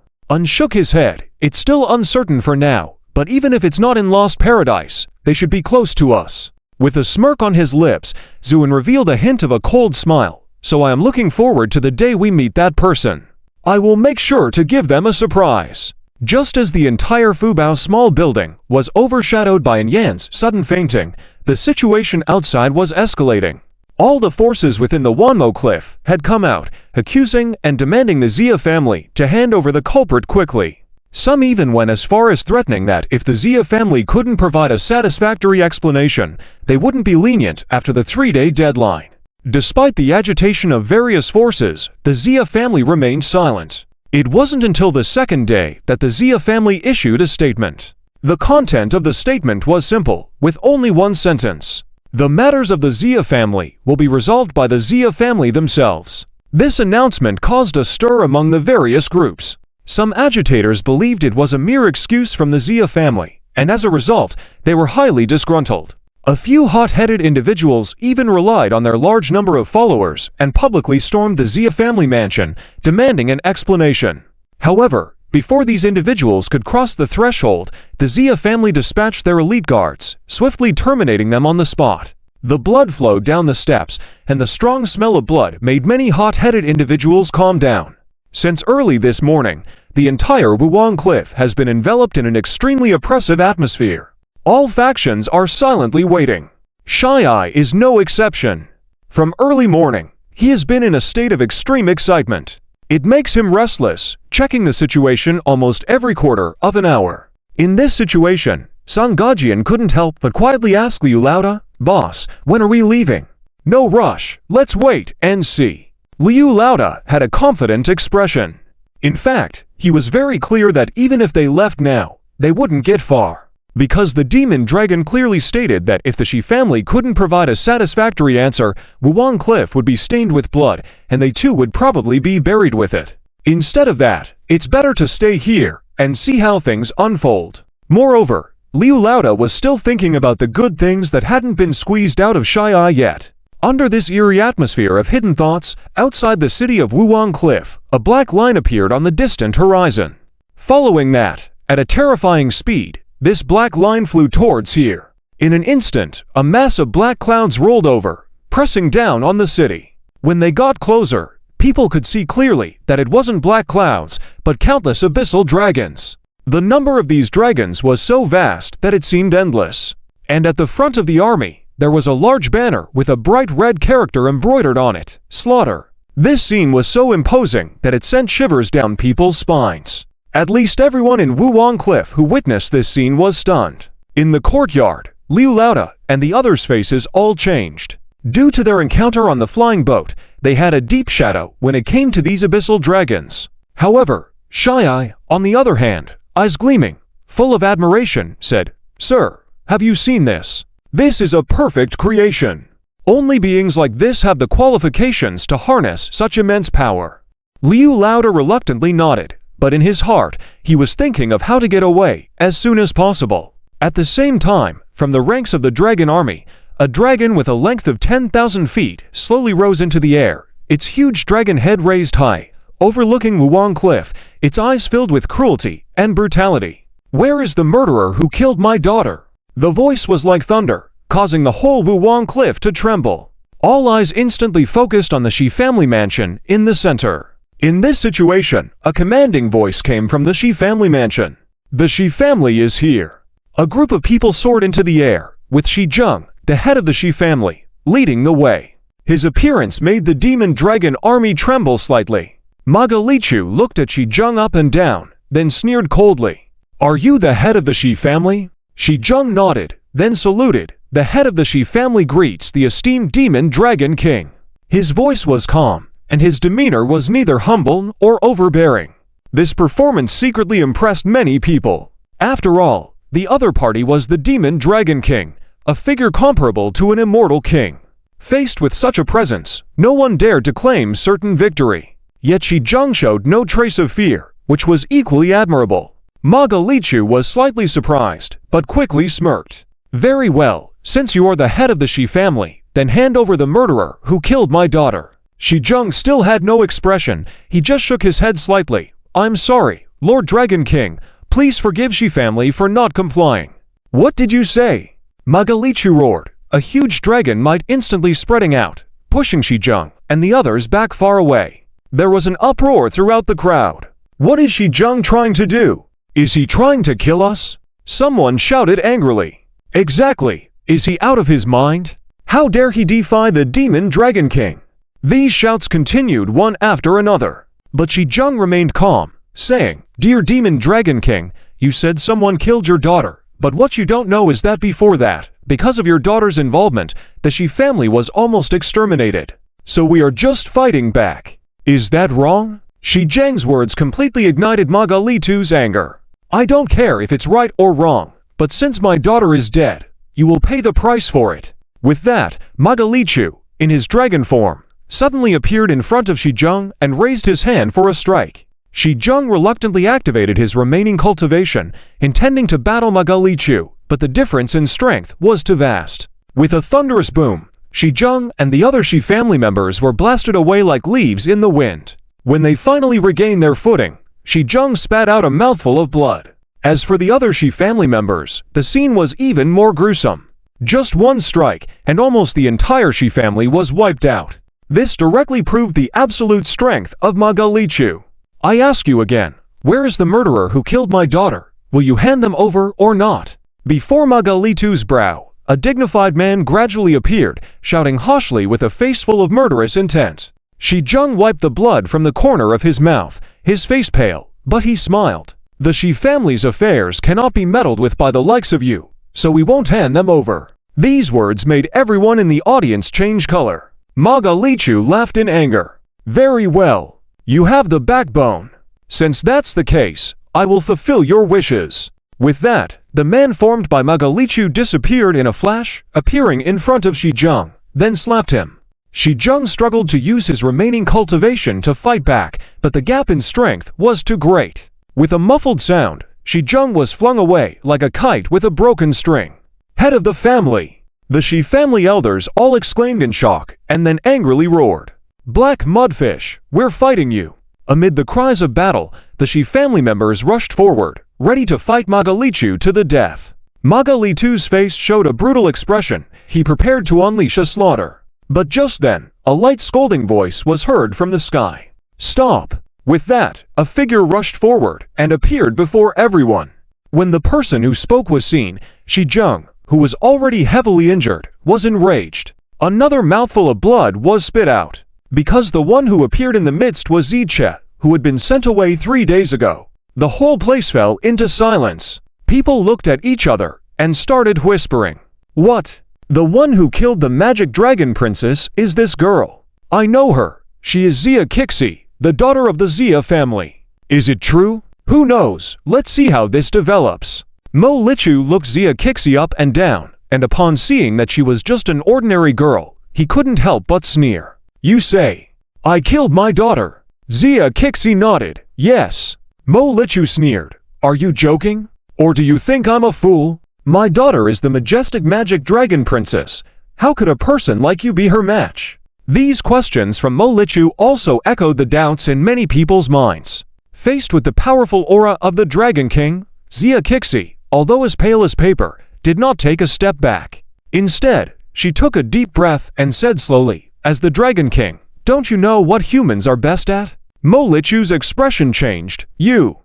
A: Shook his head. "It's still uncertain for now, but even if it's not in Lost Paradise, they should be close to us." With a smirk on his lips, Zhuan revealed a hint of a cold smile. "So I am looking forward to the day we meet that person. I will make sure to give them a surprise." Just as the entire Fubao small building was overshadowed by Yan's sudden fainting, the situation outside was escalating. All the forces within the Wanmo cliff had come out, accusing and demanding the Xia family to hand over the culprit quickly. Some even went as far as threatening that if the Xia family couldn't provide a satisfactory explanation, they wouldn't be lenient after the 3-day deadline. Despite the agitation of various forces, the Xia family remained silent. It wasn't until the second day that the Xia family issued a statement. The content of the statement was simple, with only one sentence. "The matters of the Xia family will be resolved by the Xia family themselves." This announcement caused a stir among the various groups. Some agitators believed it was a mere excuse from the Xia family, and as a result, they were highly disgruntled. A few hot-headed individuals even relied on their large number of followers and publicly stormed the Xia family mansion, demanding an explanation. However, before these individuals could cross the threshold, the Xia family dispatched their elite guards, swiftly terminating them on the spot. The blood flowed down the steps, and the strong smell of blood made many hot-headed individuals calm down. Since early this morning, the entire Wuwang Cliff has been enveloped in an extremely oppressive atmosphere. All factions are silently waiting. Shy-Eye is no exception. From early morning, he has been in a state of extreme excitement. It makes him restless, checking the situation almost every quarter of an hour. In this situation, Song Gajian couldn't help but quietly ask Liu Laoda, "Boss, when are we leaving?" "No rush, let's wait and see." Liu Laoda had a confident expression. In fact, he was very clear that even if they left now, they wouldn't get far. Because the demon dragon clearly stated that if the Shi family couldn't provide a satisfactory answer, Wuwang Cliff would be stained with blood, and they too would probably be buried with it. Instead of that, it's better to stay here and see how things unfold. Moreover, Liu Laoda was still thinking about the good things that hadn't been squeezed out of Shy-Eye yet. Under this eerie atmosphere of hidden thoughts, outside the city of Wuwang Cliff, a black line appeared on the distant horizon. Following that, at a terrifying speed, this black line flew towards here. In an instant, a mass of black clouds rolled over, pressing down on the city. When they got closer, people could see clearly that it wasn't black clouds, but countless abyssal dragons. The number of these dragons was so vast that it seemed endless. And at the front of the army, there was a large banner with a bright red character embroidered on it, Slaughter. This scene was so imposing that it sent shivers down people's spines. At least everyone in Wuwang Cliff who witnessed this scene was stunned. In the courtyard, Liu Lauda and the others' faces all changed. Due to their encounter on the flying boat, they had a deep shadow when it came to these abyssal dragons. However, Shy-Eye, on the other hand, eyes gleaming, full of admiration, said, "Sir, have you seen this? This is a perfect creation. Only beings like this have the qualifications to harness such immense power." Liu Lauda reluctantly nodded, but in his heart, he was thinking of how to get away as soon as possible. At the same time, from the ranks of the dragon army, a dragon with a length of 10,000 feet slowly rose into the air, its huge dragon head raised high, overlooking Wuwang Cliff, its eyes filled with cruelty and brutality. "Where is the murderer who killed my daughter?" The voice was like thunder, causing the whole Wuwang Cliff to tremble. All eyes instantly focused on the Shi family mansion in the center. In this situation, a commanding voice came from the Shi family mansion. "The Shi family is here." A group of people soared into the air, with Shi Zheng, the head of the Shi family, leading the way. His appearance made the demon dragon army tremble slightly. Maga Lichu looked at Shi Zheng up and down, then sneered coldly. "Are you the head of the Shi family?" Shi Zheng nodded, then saluted. "The head of the Shi family greets the esteemed demon dragon king." His voice was calm, and his demeanor was neither humble or overbearing. This performance secretly impressed many people. After all, the other party was the demon dragon king, a figure comparable to an immortal king. Faced with such a presence, no one dared to claim certain victory. Yet Shi Zheng showed no trace of fear, which was equally admirable. Maga Lichu was slightly surprised, but quickly smirked. "Very well, since you are the head of the Shi family, then hand over the murderer who killed my daughter." Shi Zheng still had no expression, he just shook his head slightly. "I'm sorry, Lord Dragon King, please forgive Shi family for not complying." "What did you say?" Maga Lichu roared, a huge dragon might instantly spreading out, pushing Shi Zheng and the others back far away. There was an uproar throughout the crowd. "What is Shi Zheng trying to do? Is he trying to kill us?" Someone shouted angrily. "Exactly. Is he out of his mind? How dare he defy the demon dragon king?" These shouts continued one after another. But Shi Zheng remained calm, saying, "Dear demon dragon king, you said someone killed your daughter. But what you don't know is that before that, because of your daughter's involvement, the Shi family was almost exterminated. So we are just fighting back. Is that wrong?" Shi Zheng's words completely ignited Maga Lichu's anger. "I don't care if it's right or wrong, but since my daughter is dead, you will pay the price for it." With that, Maga Lichu, in his dragon form, suddenly appeared in front of Shi Zheng and raised his hand for a strike. Shi Zheng reluctantly activated his remaining cultivation, intending to battle Maga Lichu, but the difference in strength was too vast. With a thunderous boom, Shi Zheng and the other Shi family members were blasted away like leaves in the wind. When they finally regained their footing, Shi Zheng spat out a mouthful of blood. As for the other Shi family members, the scene was even more gruesome. Just one strike, and almost the entire Shi family was wiped out. This directly proved the absolute strength of Maga Lichu. "I ask you again, where is the murderer who killed my daughter? Will you hand them over or not?" Before Maga Lichu's brow, a dignified man gradually appeared, shouting harshly with a face full of murderous intent. Shi Zheng wiped the blood from the corner of his mouth, his face pale, but he smiled. "The Shi family's affairs cannot be meddled with by the likes of you, so we won't hand them over." These words made everyone in the audience change color. Maga Lichu laughed in anger. "Very well. You have the backbone. Since that's the case, I will fulfill your wishes." With that, the man formed by Maga Lichu disappeared in a flash, appearing in front of Shi Zheng, then slapped him. Shi Zheng struggled to use his remaining cultivation to fight back, but the gap in strength was too great. With a muffled sound, Shi Zheng was flung away like a kite with a broken string. "Head of the family!" The Shi family elders all exclaimed in shock, and then angrily roared. "Black mudfish, we're fighting you!" Amid the cries of battle, the Shi family members rushed forward, ready to fight Maga Lichu to the death. Maga Lichu's face showed a brutal expression, he prepared to unleash a slaughter. But just then, a light scolding voice was heard from the sky. "Stop!" With that, a figure rushed forward and appeared before everyone. When the person who spoke was seen, Shi Zheng, who was already heavily injured, was enraged. Another mouthful of blood was spit out, because the one who appeared in the midst was DRIZZLE, who had been sent away 3 days ago. The whole place fell into silence. People looked at each other and started whispering. What? The one who killed the magic dragon princess is this girl. I know her. She is DRIZZLE, the daughter of the DRIZZLE family. Is it true? Who knows? Let's see how this develops. manhwaedit looked DRIZZLE up and down, and upon seeing that she was just an ordinary girl, he couldn't help but sneer. You say, I killed my daughter. DRIZZLE nodded. Yes. manhwaedit sneered. Are you joking? Or do you think I'm a fool? My daughter is the majestic magic dragon princess. How could a person like you be her match? These questions from manhwaedit also echoed the doubts in many people's minds. Faced with the powerful aura of the Dragon King, DRIZZLE, although as pale as paper, did not take a step back. Instead, she took a deep breath and said slowly, as the Dragon King, don't you know what humans are best at? manhwaedit's expression changed. You.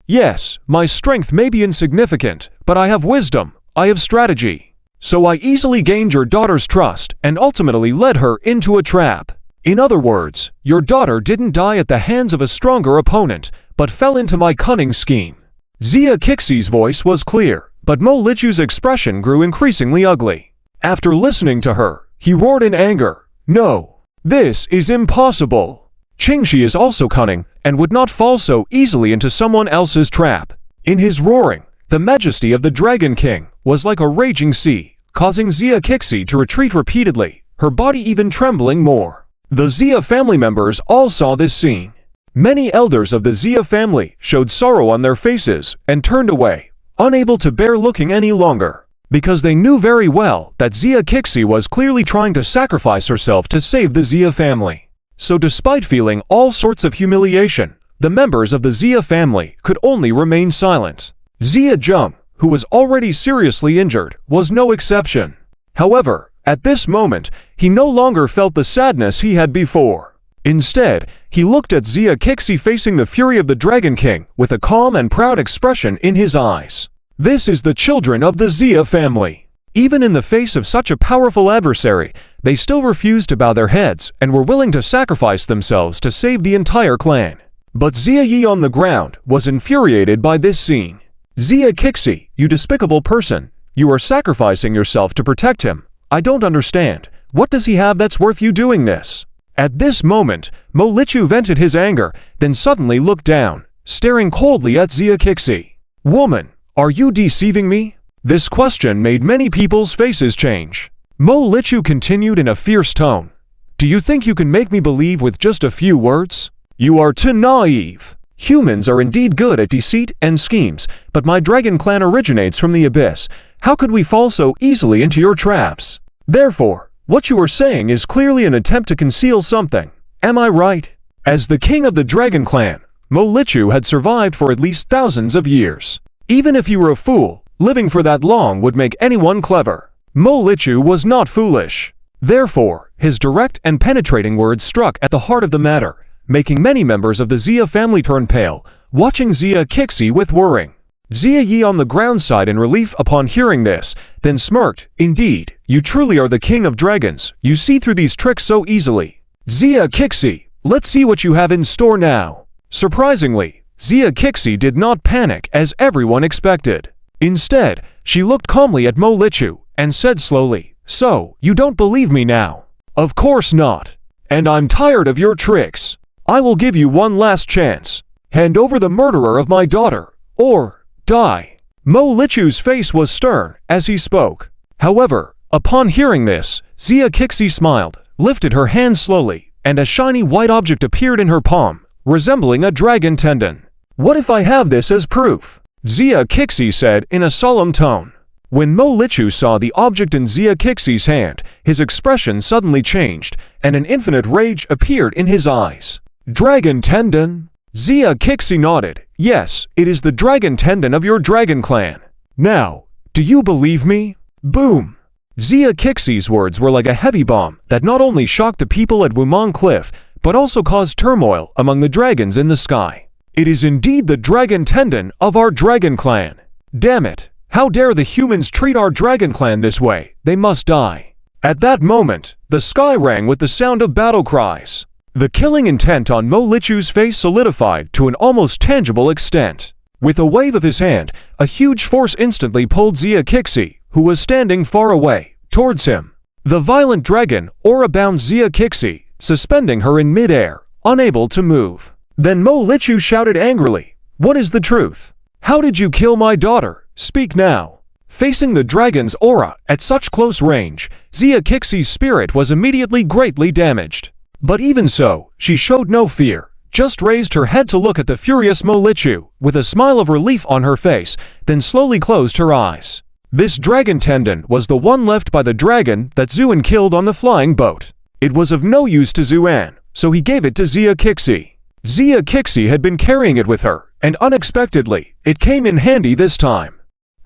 A: Yes, my strength may be insignificant, but I have wisdom, I have strategy. So I easily gained your daughter's trust and ultimately led her into a trap. In other words, your daughter didn't die at the hands of a stronger opponent, but fell into my cunning scheme. DRIZZLE's voice was clear, but manhwaedit's expression grew increasingly ugly. After listening to her, he roared in anger. No, this is impossible. Qingxi is also cunning, and would not fall so easily into someone else's trap. In his roaring, the majesty of the Dragon King was like a raging sea, causing DRIZZLE to retreat repeatedly, her body even trembling more. The DRIZZLE family members all saw this scene. Many elders of the DRIZZLE family showed sorrow on their faces and turned away, unable to bear looking any longer, because they knew very well that DRIZZLE was clearly trying to sacrifice herself to save the DRIZZLE family. So despite feeling all sorts of humiliation, the members of the DRIZZLE family could only remain silent. Zhang, who was already seriously injured, was no exception. However, at this moment, he no longer felt the sadness he had before. Instead, he looked at DRIZZLE facing the fury of the Dragon King with a calm and proud expression in his eyes. This is the children of the DRIZZLE family. Even in the face of such a powerful adversary, they still refused to bow their heads and were willing to sacrifice themselves to save the entire clan. But Ziyi on the ground was infuriated by this scene. DRIZZLE, you despicable person, you are sacrificing yourself to protect him. I don't understand. What does he have that's worth you doing this? At this moment, manhwaedit vented his anger, then suddenly looked down, staring coldly at DRIZZLE. Woman, are you deceiving me? This question made many people's faces change. manhwaedit continued in a fierce tone. Do you think you can make me believe with just a few words? You are too naive. Humans are indeed good at deceit and schemes, but my dragon clan originates from the abyss. How could we fall so easily into your traps? Therefore, what you are saying is clearly an attempt to conceal something. Am I right? As the king of the dragon clan, manhwaedit had survived for at least thousands of years. Even if you were a fool, living for that long would make anyone clever. manhwaedit was not foolish. Therefore, his direct and penetrating words struck at the heart of the matter, making many members of the DRIZZLE family turn pale, watching DRIZZLE with worrying. Ziyi on the ground sighed in relief upon hearing this, then smirked. Indeed, you truly are the king of dragons. You see through these tricks so easily. DRIZZLE, let's see what you have in store now. Surprisingly, DRIZZLE did not panic as everyone expected. Instead, she looked calmly at manhwaedit and said slowly, so, you don't believe me now? Of course not. And I'm tired of your tricks. I will give you one last chance. Hand over the murderer of my daughter, or die. manhwaedit's face was stern as he spoke. However, upon hearing this, DRIZZLE smiled, lifted her hand slowly, and a shiny white object appeared in her palm, resembling a dragon tendon. What if I have this as proof? DRIZZLE said in a solemn tone. When manhwaedit saw the object in DRIZZLe's hand, his expression suddenly changed, and an infinite rage appeared in his eyes. Dragon tendon? DRIZZLe nodded. Yes, it is the dragon tendon of your dragon clan. Now, do you believe me? Boom! DRIZZle's words were like a heavy bomb that not only shocked the people at Wumong Cliff, but also caused turmoil among the dragons in the sky. It is indeed the dragon tendon of our dragon clan. Damn it! How dare the humans treat our dragon clan this way? They must die. At that moment, the sky rang with the sound of battle cries. The killing intent on Mo Lichu's face solidified to an almost tangible extent. With a wave of his hand, a huge force instantly pulled Xia Kixi, who was standing far away, towards him. The violent dragon aura bound Xia Kixi, suspending her in mid-air, unable to move. Then Mo Lichu shouted angrily, "What is the truth? How did you kill my daughter? Speak now." Facing the dragon's aura at such close range, Xia Kixi's spirit was immediately greatly damaged. But even so, she showed no fear, just raised her head to look at the furious Mo Lichu, with a smile of relief on her face, then slowly closed her eyes. This dragon tendon was the one left by the dragon that Zuan killed on the flying boat. It was of no use to Zuan, so he gave it to Xia Kixi. Xia Kixi had been carrying it with her, and unexpectedly, it came in handy this time.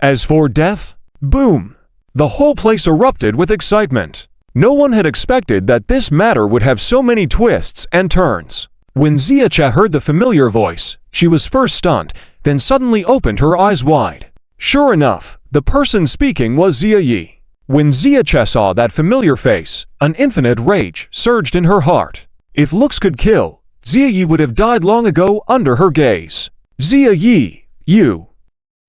A: As for death, boom! The whole place erupted with excitement. No one had expected that this matter would have so many twists and turns. When Xia heard the familiar voice, she was first stunned, then suddenly opened her eyes wide. Sure enough, the person speaking was Xia Yi. When Xia saw that familiar face, an infinite rage surged in her heart. If looks could kill, Xia Yi would have died long ago under her gaze. Xia Yi, you.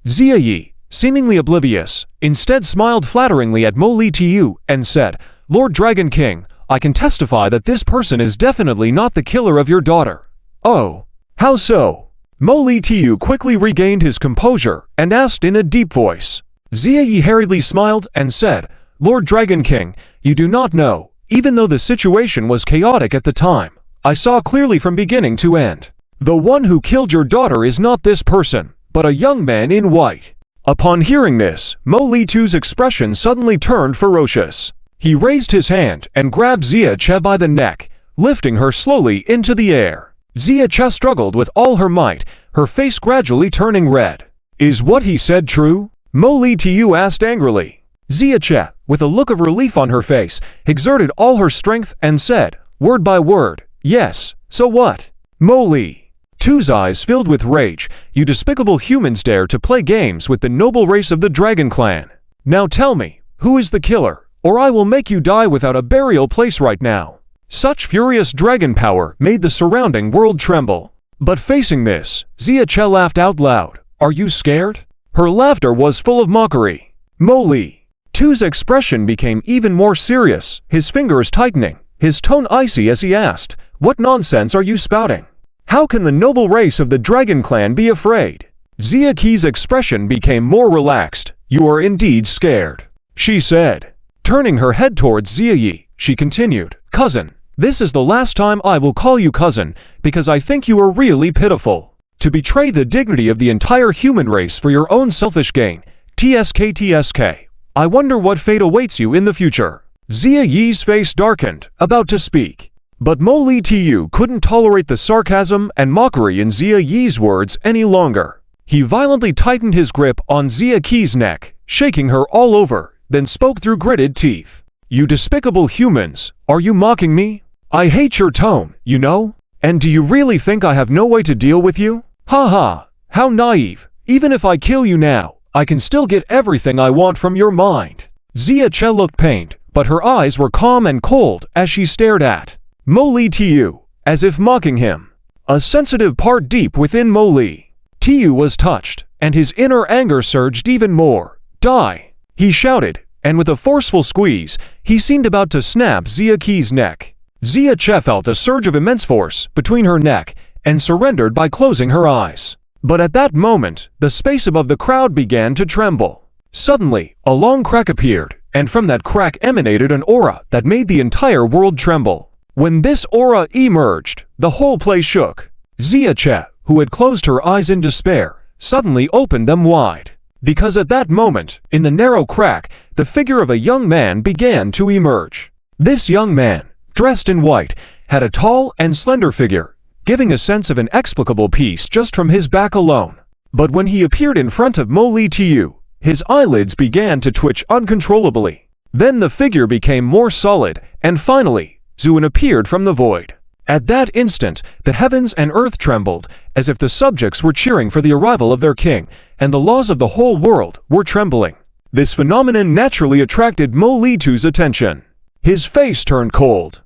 A: Xia Yi, seemingly oblivious, instead smiled flatteringly at Mo Lichu and said, "Lord Dragon King, I can testify that this person is definitely not the killer of your daughter." "Oh, how so?" Mo Lichu quickly regained his composure and asked in a deep voice. Xia Yi hurriedly smiled and said, "Lord Dragon King, you do not know, even though the situation was chaotic at the time, I saw clearly from beginning to end. The one who killed your daughter is not this person, but a young man in white." Upon hearing this, Mo Lichu's expression suddenly turned ferocious. He raised his hand and grabbed Xia by the neck, lifting her slowly into the air. Xia struggled with all her might, her face gradually turning red. "Is what he said true?" Mo Lichu asked angrily. Xia, with a look of relief on her face, exerted all her strength and said, word by word, "Yes, so what?" Mo Lichu's eyes filled with rage. "You despicable humans dare to play games with the noble race of the Dragon Clan. Now tell me, who is the killer? Or I will make you die without a burial place right now." Such furious dragon power made the surrounding world tremble. But facing this, Xia laughed out loud. "Are you scared?" Her laughter was full of mockery. Mo Lichu's expression became even more serious, his fingers tightening, his tone icy as he asked, "What nonsense are you spouting? How can the noble race of the Dragon Clan be afraid?" Xia Qi's expression became more relaxed. "You are indeed scared," she said. Turning her head towards Xia Yi, she continued, "Cousin, this is the last time I will call you cousin, because I think you are really pitiful. To betray the dignity of the entire human race for your own selfish gain, TSK. I wonder what fate awaits you in the future." Xia Yi's face darkened, about to speak. But Mo Lichu couldn't tolerate the sarcasm and mockery in Xia Yi's words any longer. He violently tightened his grip on Xia Qi's neck, shaking her all over, then spoke through gritted teeth. "You despicable humans, are you mocking me? I hate your tone, you know? And do you really think I have no way to deal with you? Ha ha, how naive. Even if I kill you now, I can still get everything I want from your mind." Xia looked pained, but her eyes were calm and cold as she stared at Mo Lichu, as if mocking him. A sensitive part deep within Mo Lichu was touched, and his inner anger surged even more. "Die!" he shouted, and with a forceful squeeze, he seemed about to snap Xia Qi's neck. Xia felt a surge of immense force between her neck and surrendered by closing her eyes. But at that moment, the space above the crowd began to tremble. Suddenly, a long crack appeared, and from that crack emanated an aura that made the entire world tremble. When this aura emerged, the whole place shook. Xia, who had closed her eyes in despair, suddenly opened them wide. Because at that moment, in the narrow crack, the figure of a young man began to emerge. This young man, dressed in white, had a tall and slender figure, giving a sense of inexplicable peace just from his back alone. But when he appeared in front of Mo Lichu, his eyelids began to twitch uncontrollably. Then the figure became more solid, and finally, Zuan appeared from the void. At that instant, the heavens and earth trembled, as if the subjects were cheering for the arrival of their king, and the laws of the whole world were trembling. This phenomenon naturally attracted Mo-Li-Tu's attention. His face turned cold.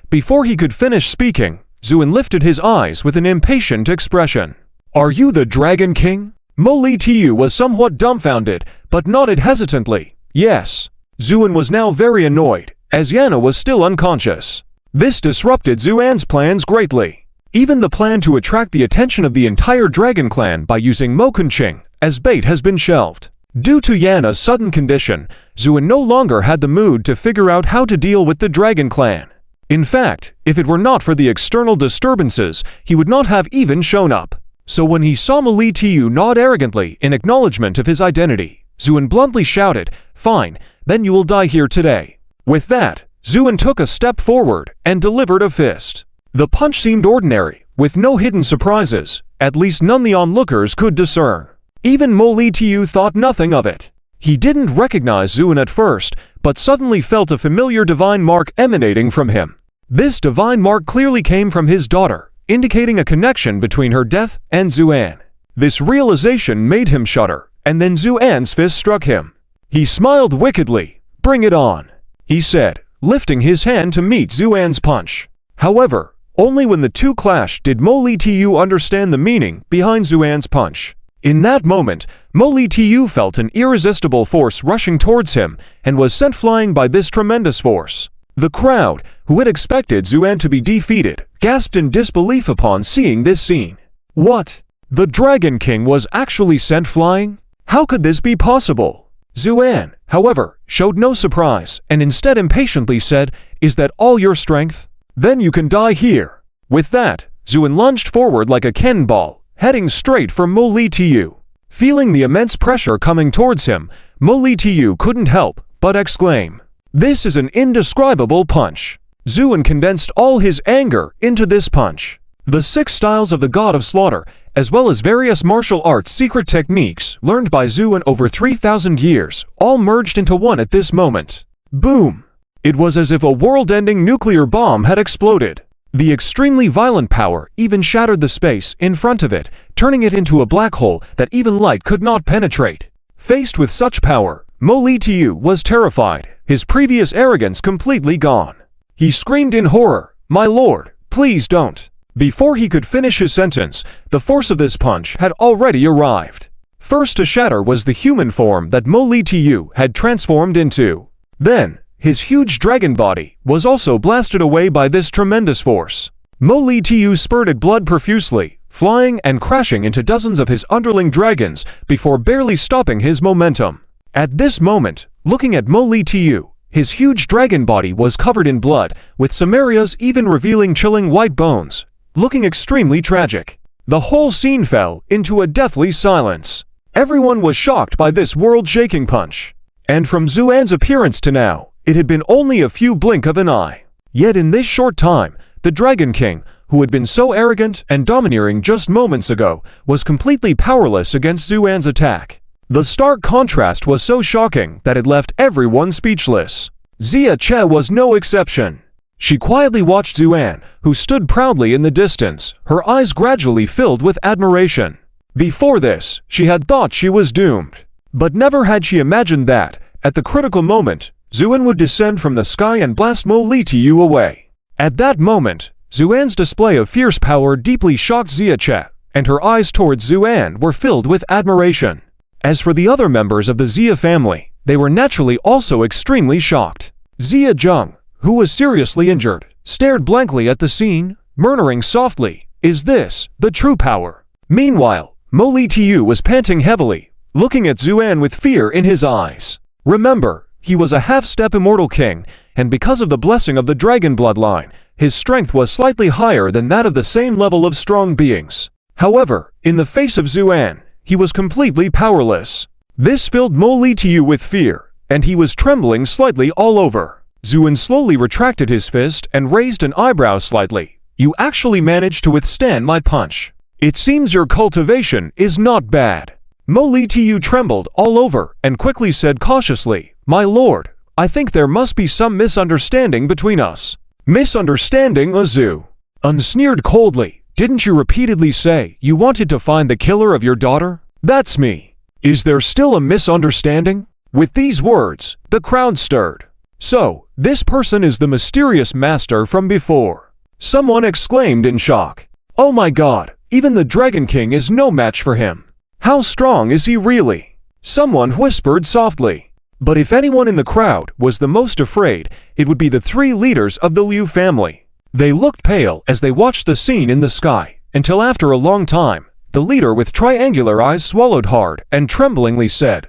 A: Before he could finish speaking, Zuin lifted his eyes with an impatient expression. "Are you the Dragon King?" Mo-Li-Tu was somewhat dumbfounded, but nodded hesitantly. Yes. Zuin was now very annoyed, as Yana was still unconscious. This disrupted Zuan's plans greatly. Even the plan to attract the attention of the entire Dragon Clan by using Mo Kunqing as bait has been shelved. Due to Yana's sudden condition, Zuin no longer had the mood to figure out how to deal with the Dragon Clan. In fact, if it were not for the external disturbances, he would not have even shown up. So when he saw Mo-Li-Tu nod arrogantly in acknowledgement of his identity, Zuin bluntly shouted, "Fine, then you will die here today." With that, Zuin took a step forward and delivered a fist. The punch seemed ordinary, with no hidden surprises, at least none the onlookers could discern. Even Mo-Li-Tu thought nothing of it. He didn't recognize Zuin at first, but suddenly felt a familiar divine mark emanating from him. This divine mark clearly came from his daughter, indicating a connection between her death and Zuan. This realization made him shudder, and then Zuan's fist struck him. He smiled wickedly. "Bring it on," he said, lifting his hand to meet Zuan's punch. However, only when the two clashed did Mo-Li-Tu understand the meaning behind Zuan's punch. In that moment, Mo-Li-Tu felt an irresistible force rushing towards him and was sent flying by this tremendous force. The crowd, who had expected Zuan to be defeated, gasped in disbelief upon seeing this scene. What? The Dragon King was actually sent flying? How could this be possible? Zuan, however, showed no surprise and instead impatiently said, "Is that all your strength? Then you can die here." With that, Zuan lunged forward like a cannonball, heading straight for Mo-Li-Tu. Feeling the immense pressure coming towards him, Mo-Li-Tu couldn't help but exclaim, "This is an indescribable punch." Zuin condensed all his anger into this punch. The 6 styles of the God of Slaughter, as well as various martial arts secret techniques learned by Zuin over 3,000 years, all merged into one at this moment. Boom! It was as if a world-ending nuclear bomb had exploded. The extremely violent power even shattered the space in front of it, turning it into a black hole that even light could not penetrate. Faced with such power, Mo-Li-Tu was terrified, his previous arrogance completely gone. He screamed in horror, "My lord, please don't." Before he could finish his sentence, the force of this punch had already arrived. First to shatter was the human form that Mo-Li-Tu had transformed into. Then, his huge dragon body was also blasted away by this tremendous force. Mo-Li-Tu spurted blood profusely, flying and crashing into dozens of his underling dragons before barely stopping his momentum. At this moment, looking at Mo-Li-Tu, his huge dragon body was covered in blood, with some areas even revealing chilling white bones, looking extremely tragic. The whole scene fell into a deathly silence. Everyone was shocked by this world-shaking punch. And from Zuan's appearance to now, it had been only a few blink of an eye. Yet in this short time, the Dragon King, who had been so arrogant and domineering just moments ago, was completely powerless against Zuan's attack. The stark contrast was so shocking that it left everyone speechless. Xia Che was no exception. She quietly watched Zuan, who stood proudly in the distance, her eyes gradually filled with admiration. Before this, she had thought she was doomed. But never had she imagined that, at the critical moment, Zuan would descend from the sky and blast Mo-Li-Tu away. At that moment, Zuan's display of fierce power deeply shocked Xia Che, and her eyes towards Zuan were filled with admiration. As for the other members of the Xia family, they were naturally also extremely shocked. Xia Zheng, who was seriously injured, stared blankly at the scene, murmuring softly, "Is this the true power?" Meanwhile, Mo-Li-Tu was panting heavily, looking at Zuan with fear in his eyes. Remember, he was a half-step immortal king, and because of the blessing of the dragon bloodline, his strength was slightly higher than that of the same level of strong beings. However, in the face of Zuan, he was completely powerless. This filled Mo-Li-Tu with fear, and he was trembling slightly all over. Zuan slowly retracted his fist and raised an eyebrow slightly. "You actually managed to withstand my punch. It seems your cultivation is not bad." Mo-Li-Tu trembled all over and quickly said cautiously, "My lord, I think there must be some misunderstanding between us." "Misunderstanding, Azu?" Sneered coldly, "Didn't you repeatedly say you wanted to find the killer of your daughter? That's me. Is there still a misunderstanding?" With these words, the crowd stirred. "So, this person is the mysterious master from before," someone exclaimed in shock. "Oh my god, even the Dragon King is no match for him. How strong is he really?" Someone whispered softly. But if anyone in the crowd was the most afraid, it would be the three leaders of the Liu family. They looked pale as they watched the scene in the sky, until after a long time, the leader with triangular eyes swallowed hard and tremblingly said,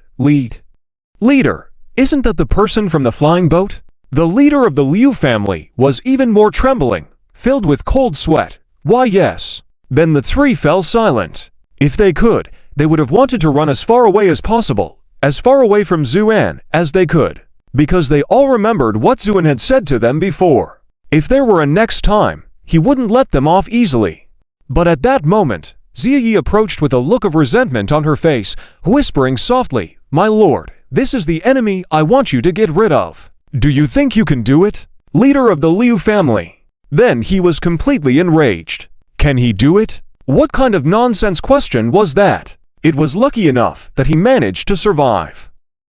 A: Leader, isn't that the person from the flying boat?" The leader of the Liu family was even more trembling, filled with cold sweat. "Why, yes." Then the three fell silent. If they could, they would have wanted to run as far away as possible, as far away from Zuan as they could, because they all remembered what Zuan had said to them before. If there were a next time, he wouldn't let them off easily. But at that moment, Ziyi approached with a look of resentment on her face, whispering softly, "My lord, this is the enemy I want you to get rid of. Do you think you can do it? Leader of the Liu family." Then he was completely enraged. Can he do it? What kind of nonsense question was that? It was lucky enough that he managed to survive.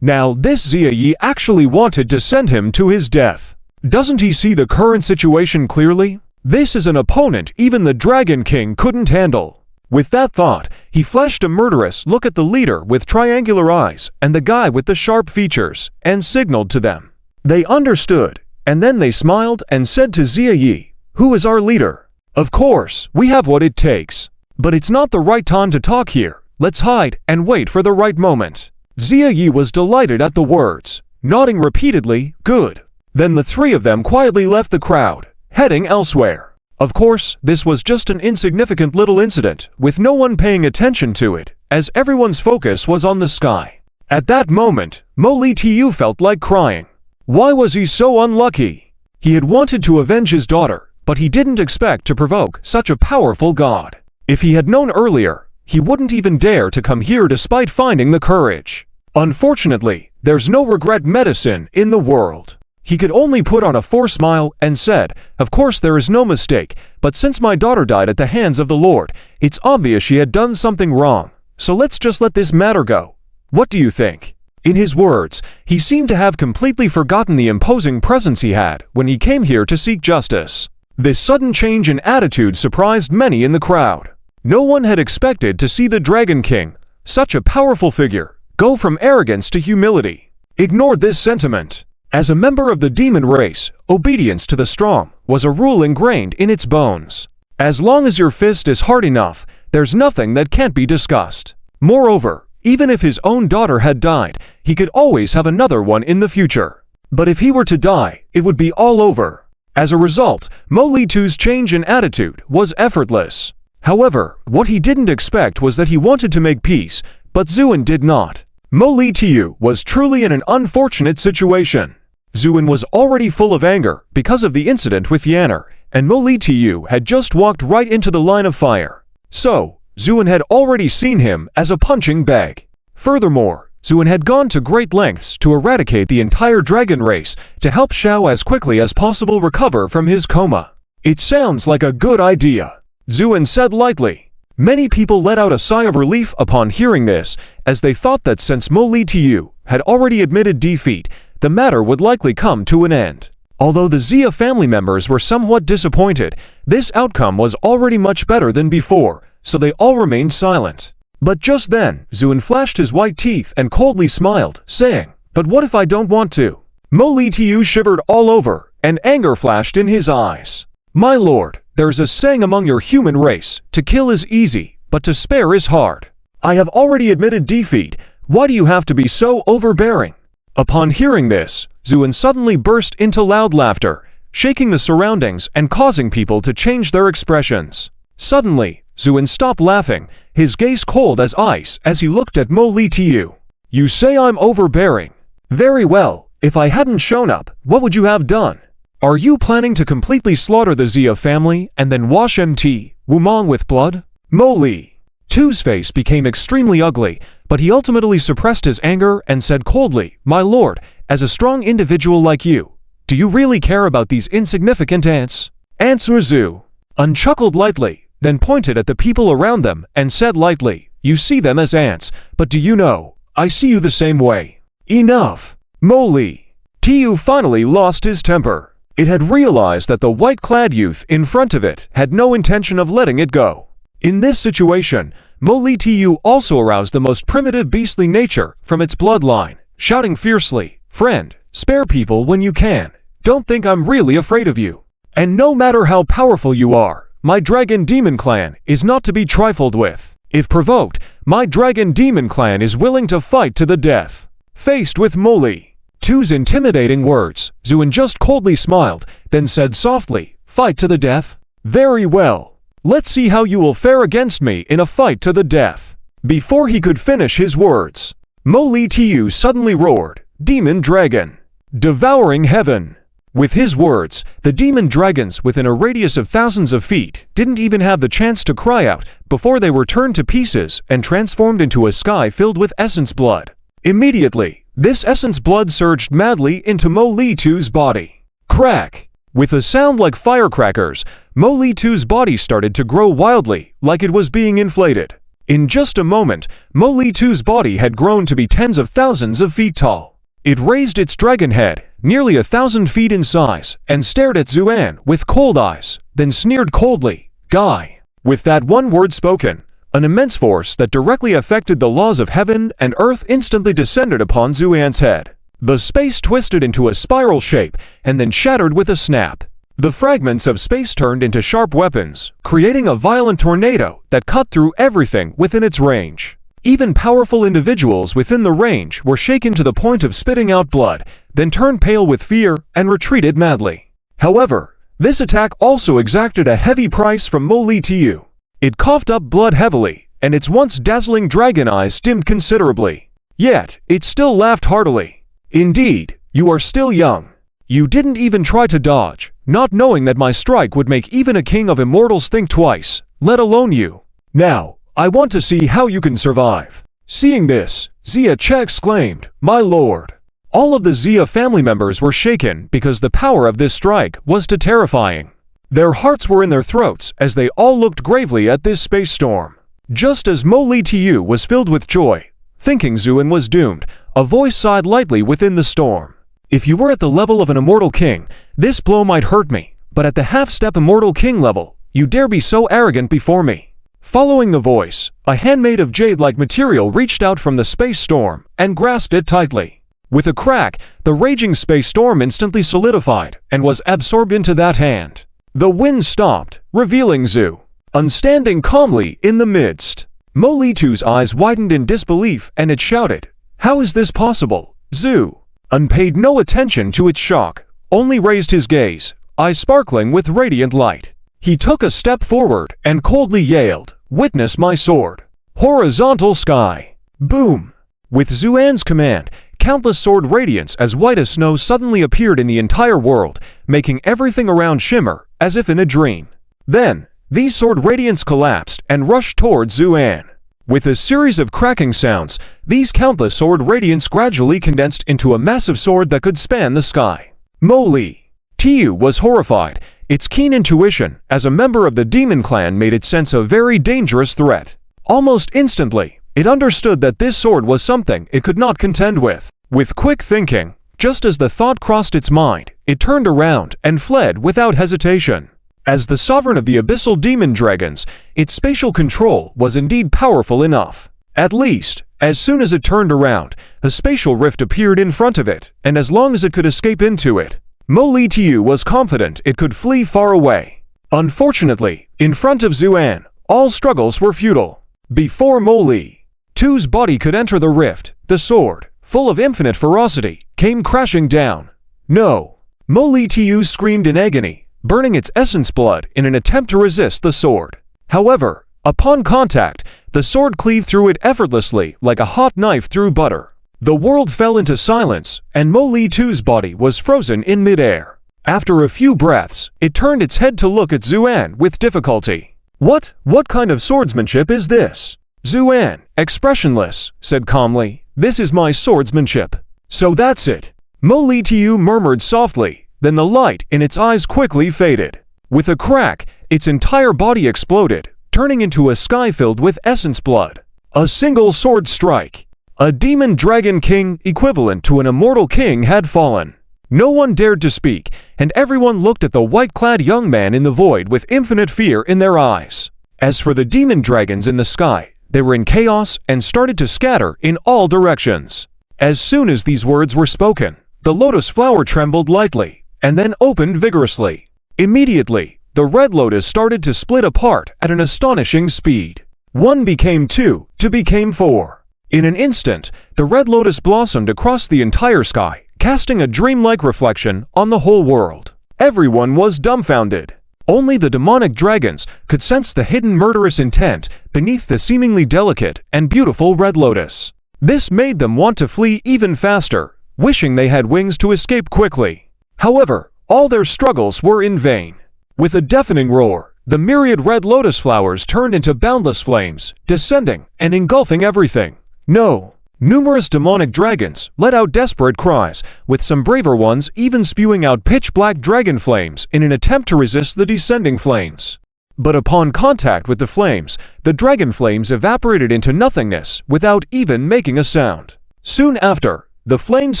A: Now this Ziyi actually wanted to send him to his death. Doesn't he see the current situation clearly? This is an opponent even the Dragon King couldn't handle. With that thought, he flashed a murderous look at the leader with triangular eyes and the guy with the sharp features, and signaled to them. They understood, and then they smiled and said to Ziyi, "Who is our leader? Of course, we have what it takes. But it's not the right time to talk here. Let's hide and wait for the right moment." Ziyi was delighted at the words, nodding repeatedly, "Good." Then the three of them quietly left the crowd, heading elsewhere. Of course, this was just an insignificant little incident, with no one paying attention to it, as everyone's focus was on the sky. At that moment, Mo Li Tu felt like crying. Why was he so unlucky? He had wanted to avenge his daughter, but he didn't expect to provoke such a powerful god. If he had known earlier, he wouldn't even dare to come here despite finding the courage. Unfortunately, there's no regret medicine in the world. He could only put on a forced smile and said, "Of course there is no mistake, but since my daughter died at the hands of the Lord, it's obvious she had done something wrong. So let's just let this matter go. What do you think?" In his words, he seemed to have completely forgotten the imposing presence he had when he came here to seek justice. This sudden change in attitude surprised many in the crowd. No one had expected to see the Dragon King, such a powerful figure, go from arrogance to humility. Ignored this sentiment. As a member of the demon race, obedience to the strong was a rule ingrained in its bones. As long as your fist is hard enough, there's nothing that can't be discussed. Moreover, even if his own daughter had died, he could always have another one in the future. But if he were to die, it would be all over. As a result, Mo Li Tu's change in attitude was effortless. However, what he didn't expect was that he wanted to make peace, but Zuan did not. Mo Li Tu was truly in an unfortunate situation. Zuan was already full of anger because of the incident with Yanner, and Mo Li Tu had just walked right into the line of fire. So, Zuan had already seen him as a punching bag. Furthermore, Zuan had gone to great lengths to eradicate the entire dragon race to help Xiao as quickly as possible recover from his coma. "It sounds like a good idea," Zuan said lightly. Many people let out a sigh of relief upon hearing this, as they thought that since Mo Li Tu had already admitted defeat, the matter would likely come to an end. Although the Zia family members were somewhat disappointed, this outcome was already much better than before, so they all remained silent. But just then, Zuan flashed his white teeth and coldly smiled, saying, "But what if I don't want to?" Mo Li Tu shivered all over, and anger flashed in his eyes. "My lord, there's a saying among your human race, to kill is easy, but to spare is hard. I have already admitted defeat, why do you have to be so overbearing?" Upon hearing this, Zuan suddenly burst into loud laughter, shaking the surroundings and causing people to change their expressions. Suddenly, Zuan stopped laughing, his gaze cold as ice as he looked at Mo Li Tu. "You say I'm overbearing? Very well, if I hadn't shown up, what would you have done? Are you planning to completely slaughter the Zia family and then wash Mt. Wumong with blood?" Mo Li Tu's face became extremely ugly, but he ultimately suppressed his anger and said coldly, "My lord, as a strong individual like you, do you really care about these insignificant ants?" "Answer Zu." Unchuckled lightly, then pointed at the people around them and said lightly, "You see them as ants, but do you know, I see you the same way." Enough! Moly! Tiu finally lost his temper. It had realized that the white-clad youth in front of it had no intention of letting it go. In this situation, Moly Tiu also aroused the most primitive beastly nature from its bloodline, shouting fiercely, "Friend, spare people when you can. Don't think I'm really afraid of you. And no matter how powerful you are, my dragon demon clan is not to be trifled with. If provoked, my dragon demon clan is willing to fight to the death." Faced with Moly Tiu's intimidating words, Zuan just coldly smiled, then said softly, "Fight to the death? Very well. Let's see how you will fare against me in a fight to the death." Before he could finish his words, Moly Tiu suddenly roared, "Demon Dragon! Devouring Heaven!" With his words, the demon dragons within a radius of thousands of feet didn't even have the chance to cry out before they were turned to pieces and transformed into a sky filled with essence blood. Immediately, this essence blood surged madly into Moly Tiu's body. Crack! With a sound like firecrackers, Moly Tiu's body started to grow wildly, like it was being inflated. In just a moment, Moly Tiu's body had grown to be tens of thousands of feet tall. It raised its dragon head, nearly 1,000 feet in size, and stared at Zuan with cold eyes, then sneered coldly, "Guy." With that one word spoken, an immense force that directly affected the laws of heaven and earth instantly descended upon Zuan's head. The space twisted into a spiral shape and then shattered with a snap. The fragments of space turned into sharp weapons, creating a violent tornado that cut through everything within its range. Even powerful individuals within the range were shaken to the point of spitting out blood, then turned pale with fear and retreated madly. However, this attack also exacted a heavy price from Moly Tiu. It coughed up blood heavily, and its once dazzling dragon eyes dimmed considerably. Yet, it still laughed heartily. "Indeed, you are still young. You didn't even try to dodge, not knowing that my strike would make even a king of immortals think twice, let alone you. Now, I want to see how you can survive." Seeing this, Xia Che exclaimed, "My lord!" All of the Xia family members were shaken because the power of this strike was too terrifying. Their hearts were in their throats as they all looked gravely at this space storm. Just as Moly Tiu was filled with joy, thinking Zuan was doomed, a voice sighed lightly within the storm. "If you were at the level of an immortal king, this blow might hurt me, but at the half-step immortal king level, you dare be so arrogant before me." Following the voice, a hand made of jade-like material reached out from the space storm and grasped it tightly. With a crack, the raging space storm instantly solidified and was absorbed into that hand. The wind stopped, revealing Zuan standing calmly in the midst. Moly Tiu's eyes widened in disbelief and it shouted, "How is this possible?" Zuan paid no attention to its shock, only raised his gaze, eyes sparkling with radiant light. He took a step forward and coldly yelled, "Witness my sword! Horizontal sky!" Boom! With Zuan's command, countless sword radiance as white as snow suddenly appeared in the entire world, making everything around shimmer, as if in a dream. Then, these sword radiance collapsed and rushed towards Zuan. With a series of cracking sounds, these countless sword radiance gradually condensed into a massive sword that could span the sky. Moly Tiu was horrified. Its keen intuition as a member of the demon clan made it sense a very dangerous threat. Almost instantly, it understood that this sword was something it could not contend with. With quick thinking, just as the thought crossed its mind, it turned around and fled without hesitation. As the sovereign of the abyssal demon dragons, its spatial control was indeed powerful enough. At least, as soon as it turned around, a spatial rift appeared in front of it, and as long as it could escape into it, Moly Tiu was confident it could flee far away. Unfortunately, in front of Zuan, all struggles were futile. Before Moly Tiu's body could enter the rift, the sword, full of infinite ferocity, came crashing down. "No!" Moly Tiu screamed in agony, burning its essence blood in an attempt to resist the sword. However, upon contact, the sword cleaved through it effortlessly like a hot knife through butter. The world fell into silence, and Moly Tiu's body was frozen in midair. After a few breaths, it turned its head to look at Zuan with difficulty. What kind of swordsmanship is this?" Zuan, expressionless, said calmly, "This is my swordsmanship." "So that's it," Moly Tiu murmured softly, then the light in its eyes quickly faded. With a crack, its entire body exploded, turning into a sky filled with essence blood. A single sword strike. A demon dragon king equivalent to an immortal king had fallen. No one dared to speak, and everyone looked at the white-clad young man in the void with infinite fear in their eyes. As for the demon dragons in the sky, they were in chaos and started to scatter in all directions. As soon as these words were spoken, the lotus flower trembled lightly, and then opened vigorously. Immediately, the red lotus started to split apart at an astonishing speed. 1 became 2, 2 became 4. In an instant, the red lotus blossomed across the entire sky, casting a dreamlike reflection on the whole world. Everyone was dumbfounded. Only the demonic dragons could sense the hidden murderous intent beneath the seemingly delicate and beautiful red lotus. This made them want to flee even faster, wishing they had wings to escape quickly. However, all their struggles were in vain. With a deafening roar, the myriad red lotus flowers turned into boundless flames, descending and engulfing everything. No! Numerous demonic dragons let out desperate cries, with some braver ones even spewing out pitch-black dragon flames in an attempt to resist the descending flames. But upon contact with the flames, the dragon flames evaporated into nothingness without even making a sound. Soon after, the flames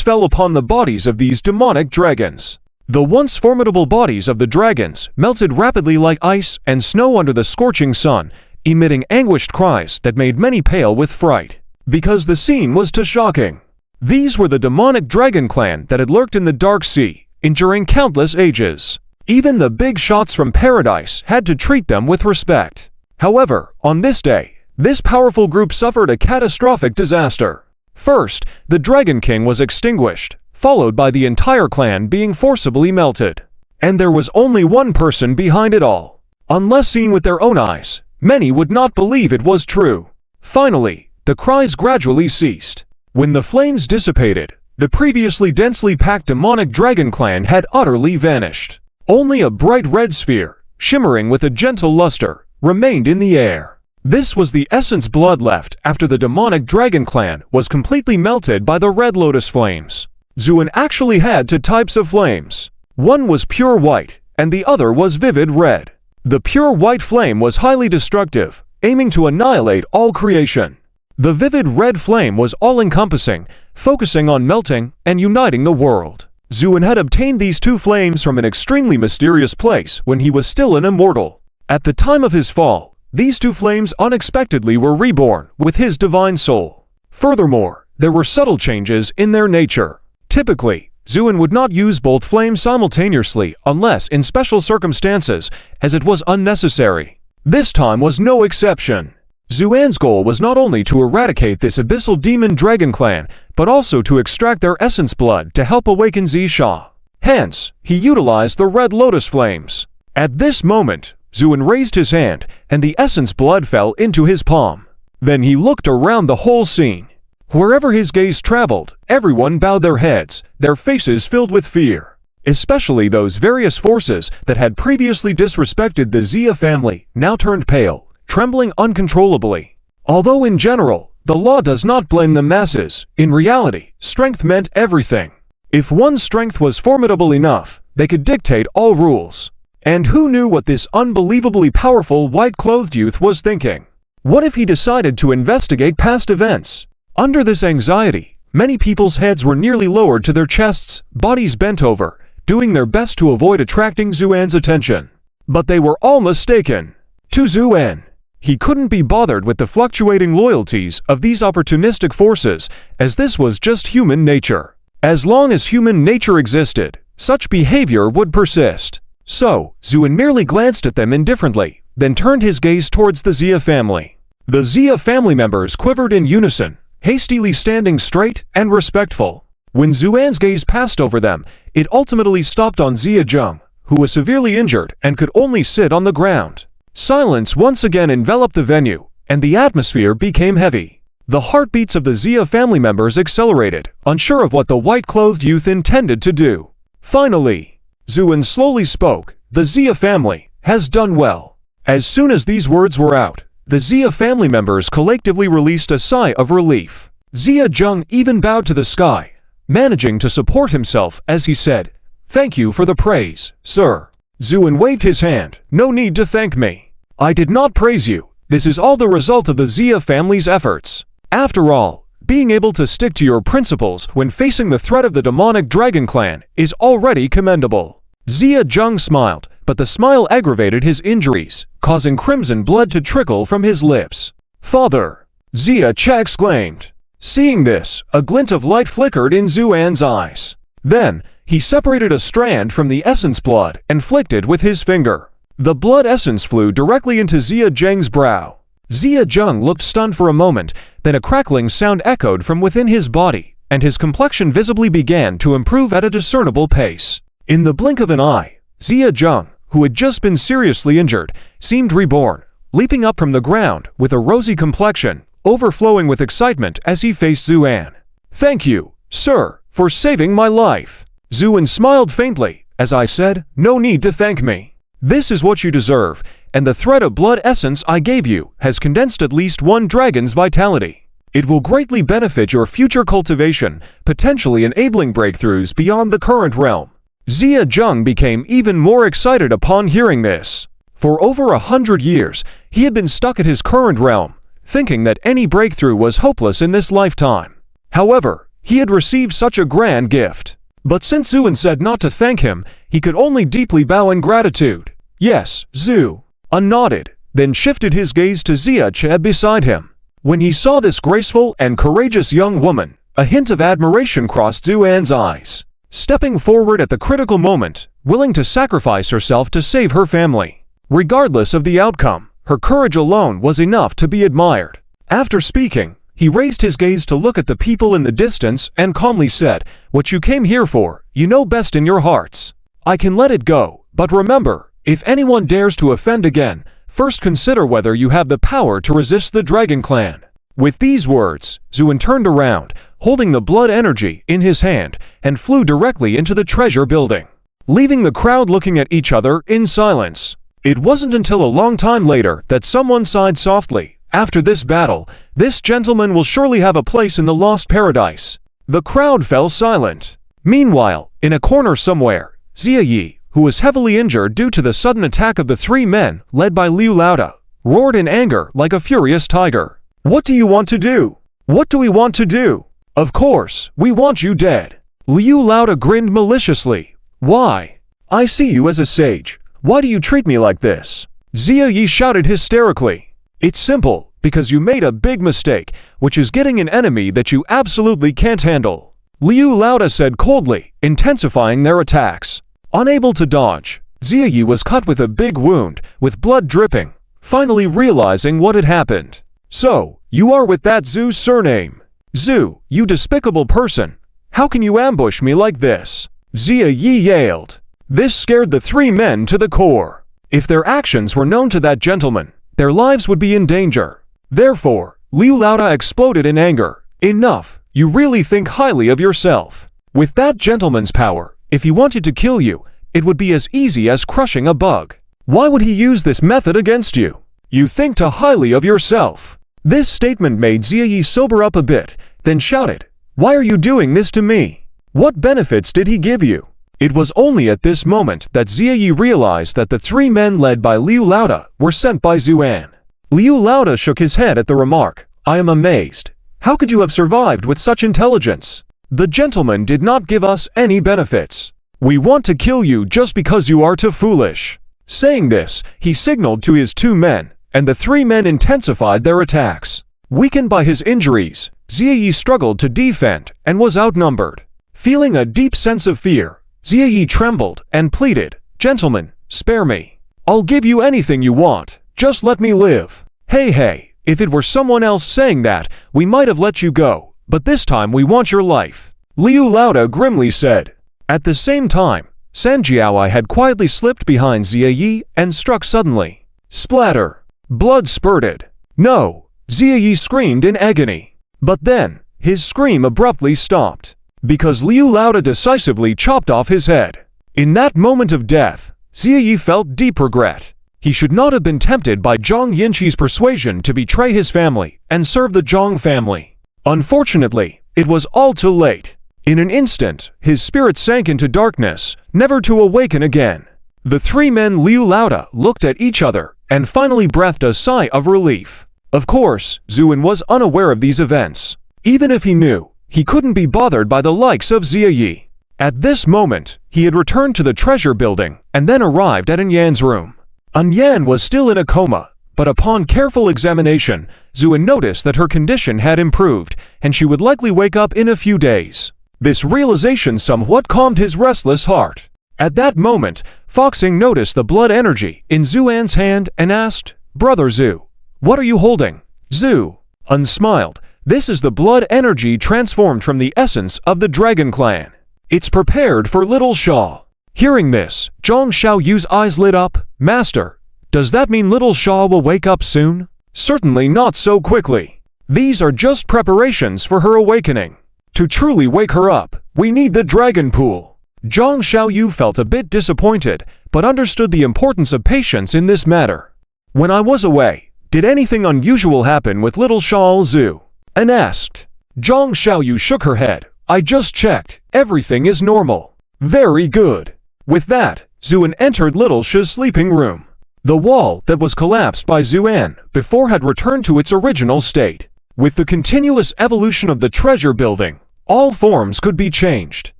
A: fell upon the bodies of these demonic dragons. The once formidable bodies of the dragons melted rapidly like ice and snow under the scorching sun, emitting anguished cries that made many pale with fright. Because the scene was too shocking. These were the demonic dragon clan that had lurked in the dark sea, enduring countless ages. Even the big shots from paradise had to treat them with respect. However, on this day, this powerful group suffered a catastrophic disaster. First, the Dragon King was extinguished, followed by the entire clan being forcibly melted. And there was only one person behind it all. Unless seen with their own eyes, many would not believe it was true. Finally, the cries gradually ceased. When the flames dissipated, the previously densely packed demonic dragon clan had utterly vanished. Only a bright red sphere, shimmering with a gentle luster, remained in the air. This was the essence blood left after the demonic dragon clan was completely melted by the red lotus flames. Zuin actually had two types of flames. One was pure white, and the other was vivid red. The pure white flame was highly destructive, aiming to annihilate all creation. The vivid red flame was all-encompassing, focusing on melting and uniting the world. Zuin had obtained these two flames from an extremely mysterious place when he was still an immortal. At the time of his fall, these two flames unexpectedly were reborn with his divine soul. Furthermore, there were subtle changes in their nature. Typically, Zuin would not use both flames simultaneously unless in special circumstances, as it was unnecessary. This time was no exception. Zuan's goal was not only to eradicate this abyssal demon dragon clan, but also to extract their essence blood to help awaken Zisha. Hence, he utilized the red lotus flames. At this moment, Zuin raised his hand, and the essence blood fell into his palm. Then he looked around the whole scene. Wherever his gaze traveled, everyone bowed their heads, their faces filled with fear. Especially those various forces that had previously disrespected the Xia family now turned pale, trembling uncontrollably. Although in general, the law does not blame the masses, in reality, strength meant everything. If one's strength was formidable enough, they could dictate all rules. And who knew what this unbelievably powerful white-clothed youth was thinking? What if he decided to investigate past events? Under this anxiety, many people's heads were nearly lowered to their chests, bodies bent over, doing their best to avoid attracting Zuan's attention. But they were all mistaken. To Zuan, he couldn't be bothered with the fluctuating loyalties of these opportunistic forces, as this was just human nature. As long as human nature existed, such behavior would persist. So, Zuan merely glanced at them indifferently, then turned his gaze towards the Xia family. The Xia family members quivered in unison, hastily standing straight and respectful. When Zuan's gaze passed over them, it ultimately stopped on Xia Zheng, who was severely injured and could only sit on the ground. Silence once again enveloped the venue, and the atmosphere became heavy. The heartbeats of the Xia family members accelerated, unsure of what the white-clothed youth intended to do. Finally, Zuan slowly spoke, "The Xia family has done well." As soon as these words were out, the Xia family members collectively released a sigh of relief. Xia Zheng even bowed to the sky, managing to support himself as he said, "Thank you for the praise, sir." Zuan waved his hand. No need to thank me. I did not praise you. This is all the result of the Xia family's efforts. After all, being able to stick to your principles when facing the threat of the demonic dragon clan is already commendable. Xia Zheng smiled, but the smile aggravated his injuries, causing crimson blood to trickle from his lips. Father! Xia Che exclaimed. Seeing this, a glint of light flickered in Zuan's eyes. Then, he separated a strand from the essence blood and flicked it with his finger. The blood essence flew directly into Xia Zheng's brow. Xia Zheng looked stunned for a moment, then a crackling sound echoed from within his body, and his complexion visibly began to improve at a discernible pace. In the blink of an eye, Xia Zheng, who had just been seriously injured, seemed reborn, leaping up from the ground with a rosy complexion, overflowing with excitement as he faced Zuan. Thank you, sir, for saving my life. Zuan smiled faintly. As I said, no need to thank me. This is what you deserve, and the thread of blood essence I gave you has condensed at least one dragon's vitality. It will greatly benefit your future cultivation, potentially enabling breakthroughs beyond the current realm. Xia Zheng became even more excited upon hearing this. For over 100 years, he had been stuck at his current realm, thinking that any breakthrough was hopeless in this lifetime. However, he had received such a grand gift. But since Zuan said not to thank him, he could only deeply bow in gratitude. Yes, Zuan nodded, then shifted his gaze to Xia Che beside him. When he saw this graceful and courageous young woman, a hint of admiration crossed Zuan's eyes. Stepping forward at the critical moment, willing to sacrifice herself to save her family. Regardless of the outcome, her courage alone was enough to be admired. After speaking, he raised his gaze to look at the people in the distance and calmly said, "What you came here for, you know best in your hearts. I can let it go, but remember, if anyone dares to offend again, first consider whether you have the power to resist the Dragon Clan." With these words, Zuan turned around, holding the blood energy in his hand, and flew directly into the treasure building, leaving the crowd looking at each other in silence. It wasn't until a long time later that someone sighed softly. After this battle, this gentleman will surely have a place in the Lost Paradise. The crowd fell silent. Meanwhile, in a corner somewhere, Xia Yi, who was heavily injured due to the sudden attack of the three men led by Liu Laoda, roared in anger like a furious tiger. What do you want to do? What do we want to do? Of course, we want you dead. Liu Laoda grinned maliciously. Why? I see you as a sage. Why do you treat me like this? Xia Yi shouted hysterically. It's simple, because you made a big mistake, which is getting an enemy that you absolutely can't handle. Liu Laoda said coldly, intensifying their attacks. Unable to dodge, Xia Yi was cut with a big wound, with blood dripping, finally realizing what had happened. So, you are with that Zhu's surname. Zhu, you despicable person. How can you ambush me like this? Xia Yi yelled. This scared the three men to the core. If their actions were known to that gentleman, their lives would be in danger. Therefore, Liu Laoda exploded in anger. Enough, you really think highly of yourself. With that gentleman's power, if he wanted to kill you, it would be as easy as crushing a bug. Why would he use this method against you? You think too highly of yourself. This statement made Xia Yi sober up a bit, then shouted, Why are you doing this to me? What benefits did he give you? It was only at this moment that Xia Yi realized that the three men led by Liu Laoda were sent by Zuan. Liu Laoda shook his head at the remark. I am amazed. How could you have survived with such intelligence? The gentleman did not give us any benefits. We want to kill you just because you are too foolish. Saying this, he signaled to his two men, and the three men intensified their attacks. Weakened by his injuries, Xia Yi struggled to defend and was outnumbered. Feeling a deep sense of fear, Xia Yi trembled and pleaded, Gentlemen, spare me. I'll give you anything you want, just let me live. Hey, if it were someone else saying that, we might have let you go, but this time we want your life. Liu Laoda grimly said. At the same time, San Jiaowai had quietly slipped behind Xia Yi and struck suddenly. Splatter! Blood spurted. No! Xia Yi screamed in agony. But then, his scream abruptly stopped, because Liu Laoda decisively chopped off his head. In that moment of death, Xia Yi felt deep regret. He should not have been tempted by Zhang Yinqi's persuasion to betray his family and serve the Zhang family. Unfortunately, it was all too late. In an instant, his spirit sank into darkness, never to awaken again. The three men Liu Lauda looked at each other and finally breathed a sigh of relief. Of course, Zuin was unaware of these events. Even if he knew, he couldn't be bothered by the likes of Ziyi. At this moment, he had returned to the treasure building and then arrived at Anyan's room. Anyan was still in a coma, but upon careful examination, Zuin noticed that her condition had improved and she would likely wake up in a few days. This realization somewhat calmed his restless heart. At that moment, Foxing noticed the blood energy in Zuan's hand and asked, "Brother Zhu, what are you holding?" Zhu smiled. "This is the blood energy transformed from the essence of the Dragon Clan. It's prepared for Little Shaw." Hearing this, Zhang Xiaoyu's eyes lit up. "Master, does that mean Little Shaw will wake up soon?" "Certainly not so quickly. These are just preparations for her awakening. To truly wake her up, we need the dragon pool." Zhang Xiaoyu felt a bit disappointed, but understood the importance of patience in this matter. "When I was away, did anything unusual happen with Little Shaw Zhu?" An asked. Zhang Xiaoyu shook her head. "I just checked. Everything is normal." "Very good." With that, Zuan entered Little Sha's sleeping room. The wall that was collapsed by Zuan before had returned to its original state. With the continuous evolution of the treasure building, all forms could be changed.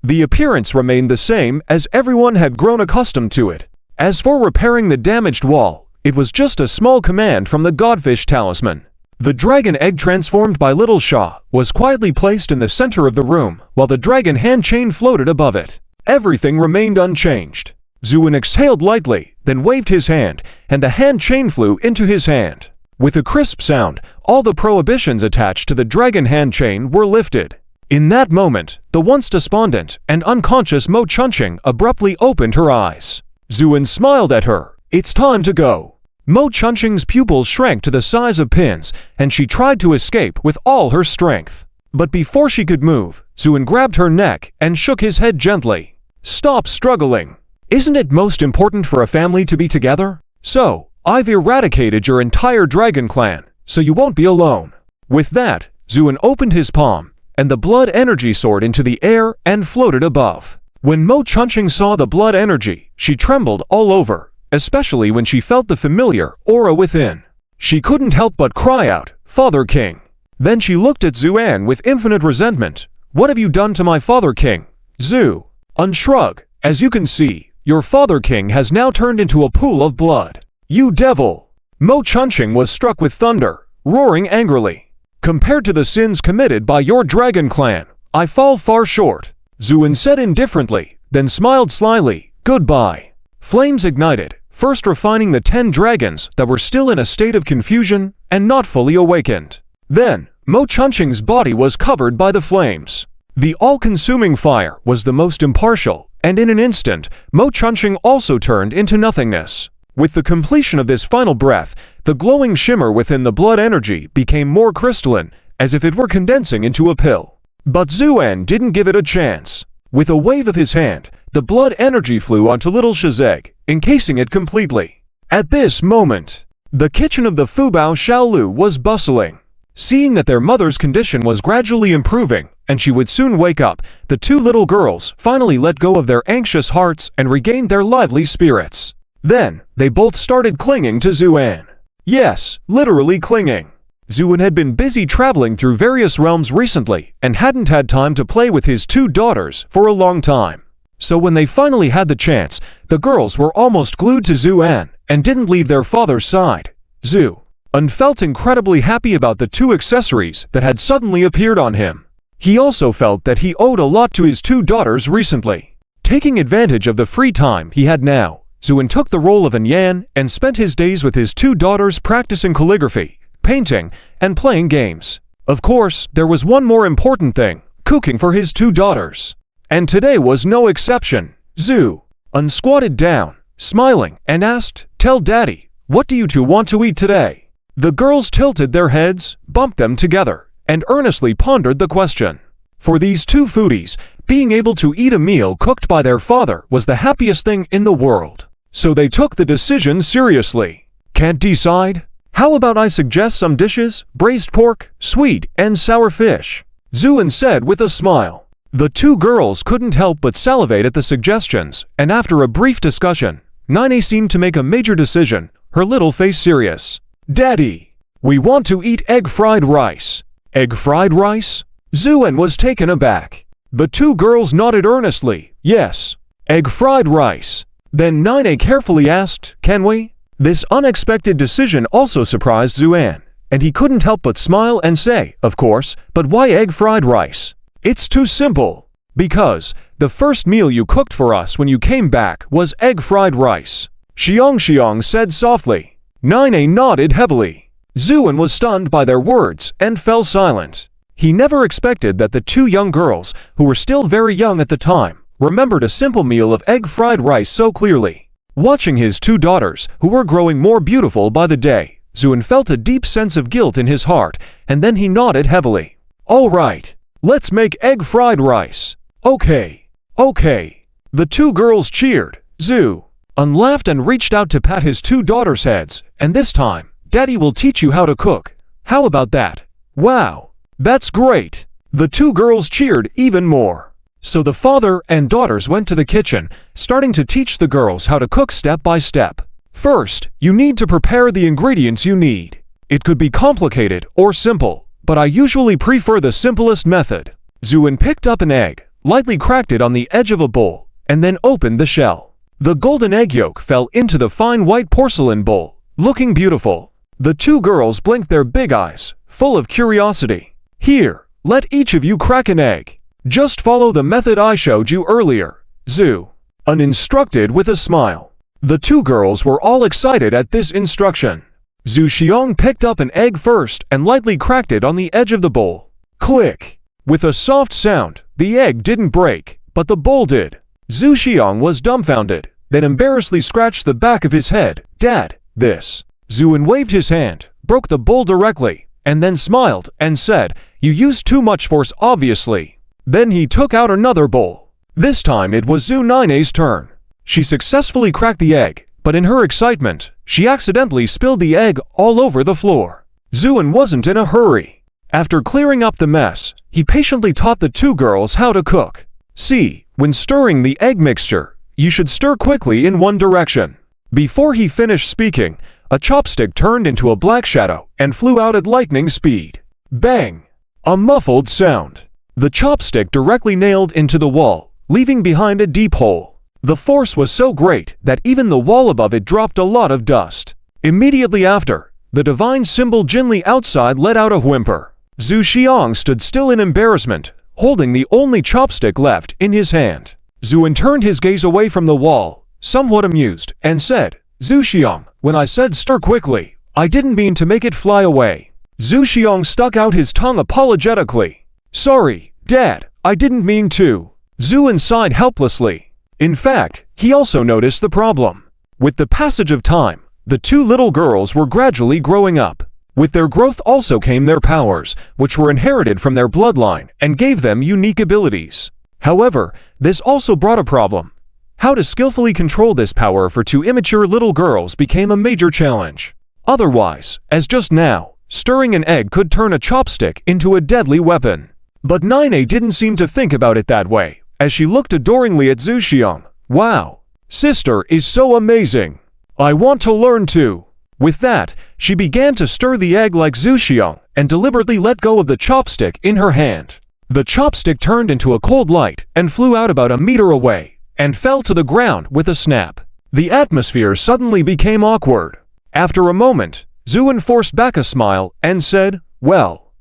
A: The appearance remained the same as everyone had grown accustomed to it. As for repairing the damaged wall, it was just a small command from the Godfish Talisman. The dragon egg transformed by Little Shaw was quietly placed in the center of the room, while the dragon hand chain floated above it. Everything remained unchanged. Zuin exhaled lightly, then waved his hand, and the hand chain flew into his hand. With a crisp sound, all the prohibitions attached to the dragon hand chain were lifted. In that moment, the once despondent and unconscious Mo Chunqing abruptly opened her eyes. Zuin smiled at her. "It's time to go." Mo Chunqing's pupils shrank to the size of pins, and she tried to escape with all her strength. But before she could move, Zuin grabbed her neck and shook his head gently. "Stop struggling. Isn't it most important for a family to be together? So, I've eradicated your entire dragon clan, so you won't be alone." With that, Zuin opened his palm, and the blood energy soared into the air and floated above. When Mo Chunqing saw the blood energy, she trembled all over, especially when she felt the familiar aura within. She couldn't help but cry out, "Father King." Then she looked at Zuan with infinite resentment. "What have you done to my Father King?" Zhu shrugged. "As you can see, your Father King has now turned into a pool of blood." "You devil!" Mo Chunqing was struck with thunder, roaring angrily. "Compared to the sins committed by your dragon clan, I fall far short," Zuin said indifferently, then smiled slyly. "Goodbye." Flames ignited, first refining the 10 dragons that were still in a state of confusion and not fully awakened. Then, Mo Chunqing's body was covered by the flames. The all-consuming fire was the most impartial, and in an instant, Mo Chunqing also turned into nothingness. With the completion of this final breath, the glowing shimmer within the blood energy became more crystalline, as if it were condensing into a pill. But Zuan didn't give it a chance. With a wave of his hand, the blood energy flew onto Little Sha's egg, encasing it completely. At this moment, the kitchen of the Fubao Xiaolu was bustling. Seeing that their mother's condition was gradually improving, and she would soon wake up, the two little girls finally let go of their anxious hearts and regained their lively spirits. Then, they both started clinging to Zuan. Yes, literally clinging. Zuan had been busy traveling through various realms recently and hadn't had time to play with his two daughters for a long time. So when they finally had the chance, the girls were almost glued to Zuan and didn't leave their father's side. Zuan felt incredibly happy about the two accessories that had suddenly appeared on him. He also felt that he owed a lot to his two daughters recently. Taking advantage of the free time he had now, Zuan took the role of Anyan and spent his days with his two daughters practicing calligraphy, painting, and playing games. Of course, there was one more important thing, cooking for his two daughters. And today was no exception. Zuan squatted down, smiling, and asked, "Tell Daddy, what do you two want to eat today?" The girls tilted their heads, bumped them together, and earnestly pondered the question. For these two foodies, being able to eat a meal cooked by their father was the happiest thing in the world. So they took the decision seriously. "Can't decide? How about I suggest some dishes, braised pork, sweet and sour fish?" Zuan said with a smile. The two girls couldn't help but salivate at the suggestions, and after a brief discussion, Nine seemed to make a major decision, her little face serious. Daddy, we want to eat egg fried rice. Egg fried rice? Zuen was taken aback. The two girls nodded earnestly. Yes, egg fried rice. Then Nine carefully asked, can we? This unexpected decision also surprised Zuan, and he couldn't help but smile and say, of course, but why egg fried rice? It's too simple. Because the first meal you cooked for us when you came back was egg fried rice. Xiong said softly. Nine nodded heavily. Zuan was stunned by their words and fell silent. He never expected that the two young girls, who were still very young at the time, remembered a simple meal of egg fried rice so clearly. Watching his two daughters, who were growing more beautiful by the day, Zuan felt a deep sense of guilt in his heart, and then he nodded heavily. All right, let's make egg fried rice. Okay. The two girls cheered. Zuan laughed and reached out to pat his two daughters' heads, and this time, Daddy will teach you how to cook. How about that? Wow, that's great. The two girls cheered even more. So the father and daughters went to the kitchen, starting to teach the girls how to cook step by step. First, you need to prepare the ingredients you need. It could be complicated or simple, but I usually prefer the simplest method. Zuan picked up an egg, lightly cracked it on the edge of a bowl, and then opened the shell. The golden egg yolk fell into the fine white porcelain bowl, looking beautiful. The two girls blinked their big eyes, full of curiosity. Here, let each of you crack an egg. Just follow the method I showed you earlier. Zuan instructed with a smile. The two girls were all excited at this instruction. Xiong picked up an egg first and lightly cracked it on the edge of the bowl. Click! With a soft sound, the egg didn't break, but the bowl did. Xiong was dumbfounded, then embarrassedly scratched the back of his head. Dad, this. Zuan waved his hand, broke the bowl directly, and then smiled and said, you used too much force obviously. Then he took out another bowl. This time it was Nine's turn. She successfully cracked the egg, but in her excitement, she accidentally spilled the egg all over the floor. Zuan wasn't in a hurry. After clearing up the mess, he patiently taught the two girls how to cook. See, when stirring the egg mixture, you should stir quickly in one direction. Before he finished speaking, a chopstick turned into a black shadow and flew out at lightning speed. Bang! A muffled sound. The chopstick directly nailed into the wall, leaving behind a deep hole. The force was so great that even the wall above it dropped a lot of dust. Immediately after, the divine symbol Jinli outside let out a whimper. Xiong stood still in embarrassment, holding the only chopstick left in his hand. Zuan turned his gaze away from the wall, somewhat amused, and said, Xiong, when I said stir quickly, I didn't mean to make it fly away. Xiong stuck out his tongue apologetically. Sorry, Dad, I didn't mean to. Zuan sighed helplessly. In fact, he also noticed the problem. With the passage of time, the two little girls were gradually growing up. With their growth also came their powers, which were inherited from their bloodline and gave them unique abilities. However, this also brought a problem. How to skillfully control this power for two immature little girls became a major challenge. Otherwise, as just now, stirring an egg could turn a chopstick into a deadly weapon. But Nine didn't seem to think about it that way, as she looked adoringly at Xiong. Wow, sister is so amazing. I want to learn too. With that, she began to stir the egg like Xiong and deliberately let go of the chopstick in her hand. The chopstick turned into a cold light and flew out about a meter away and fell to the ground with a snap. The atmosphere suddenly became awkward. After a moment, Zuan forced back a smile and said, well,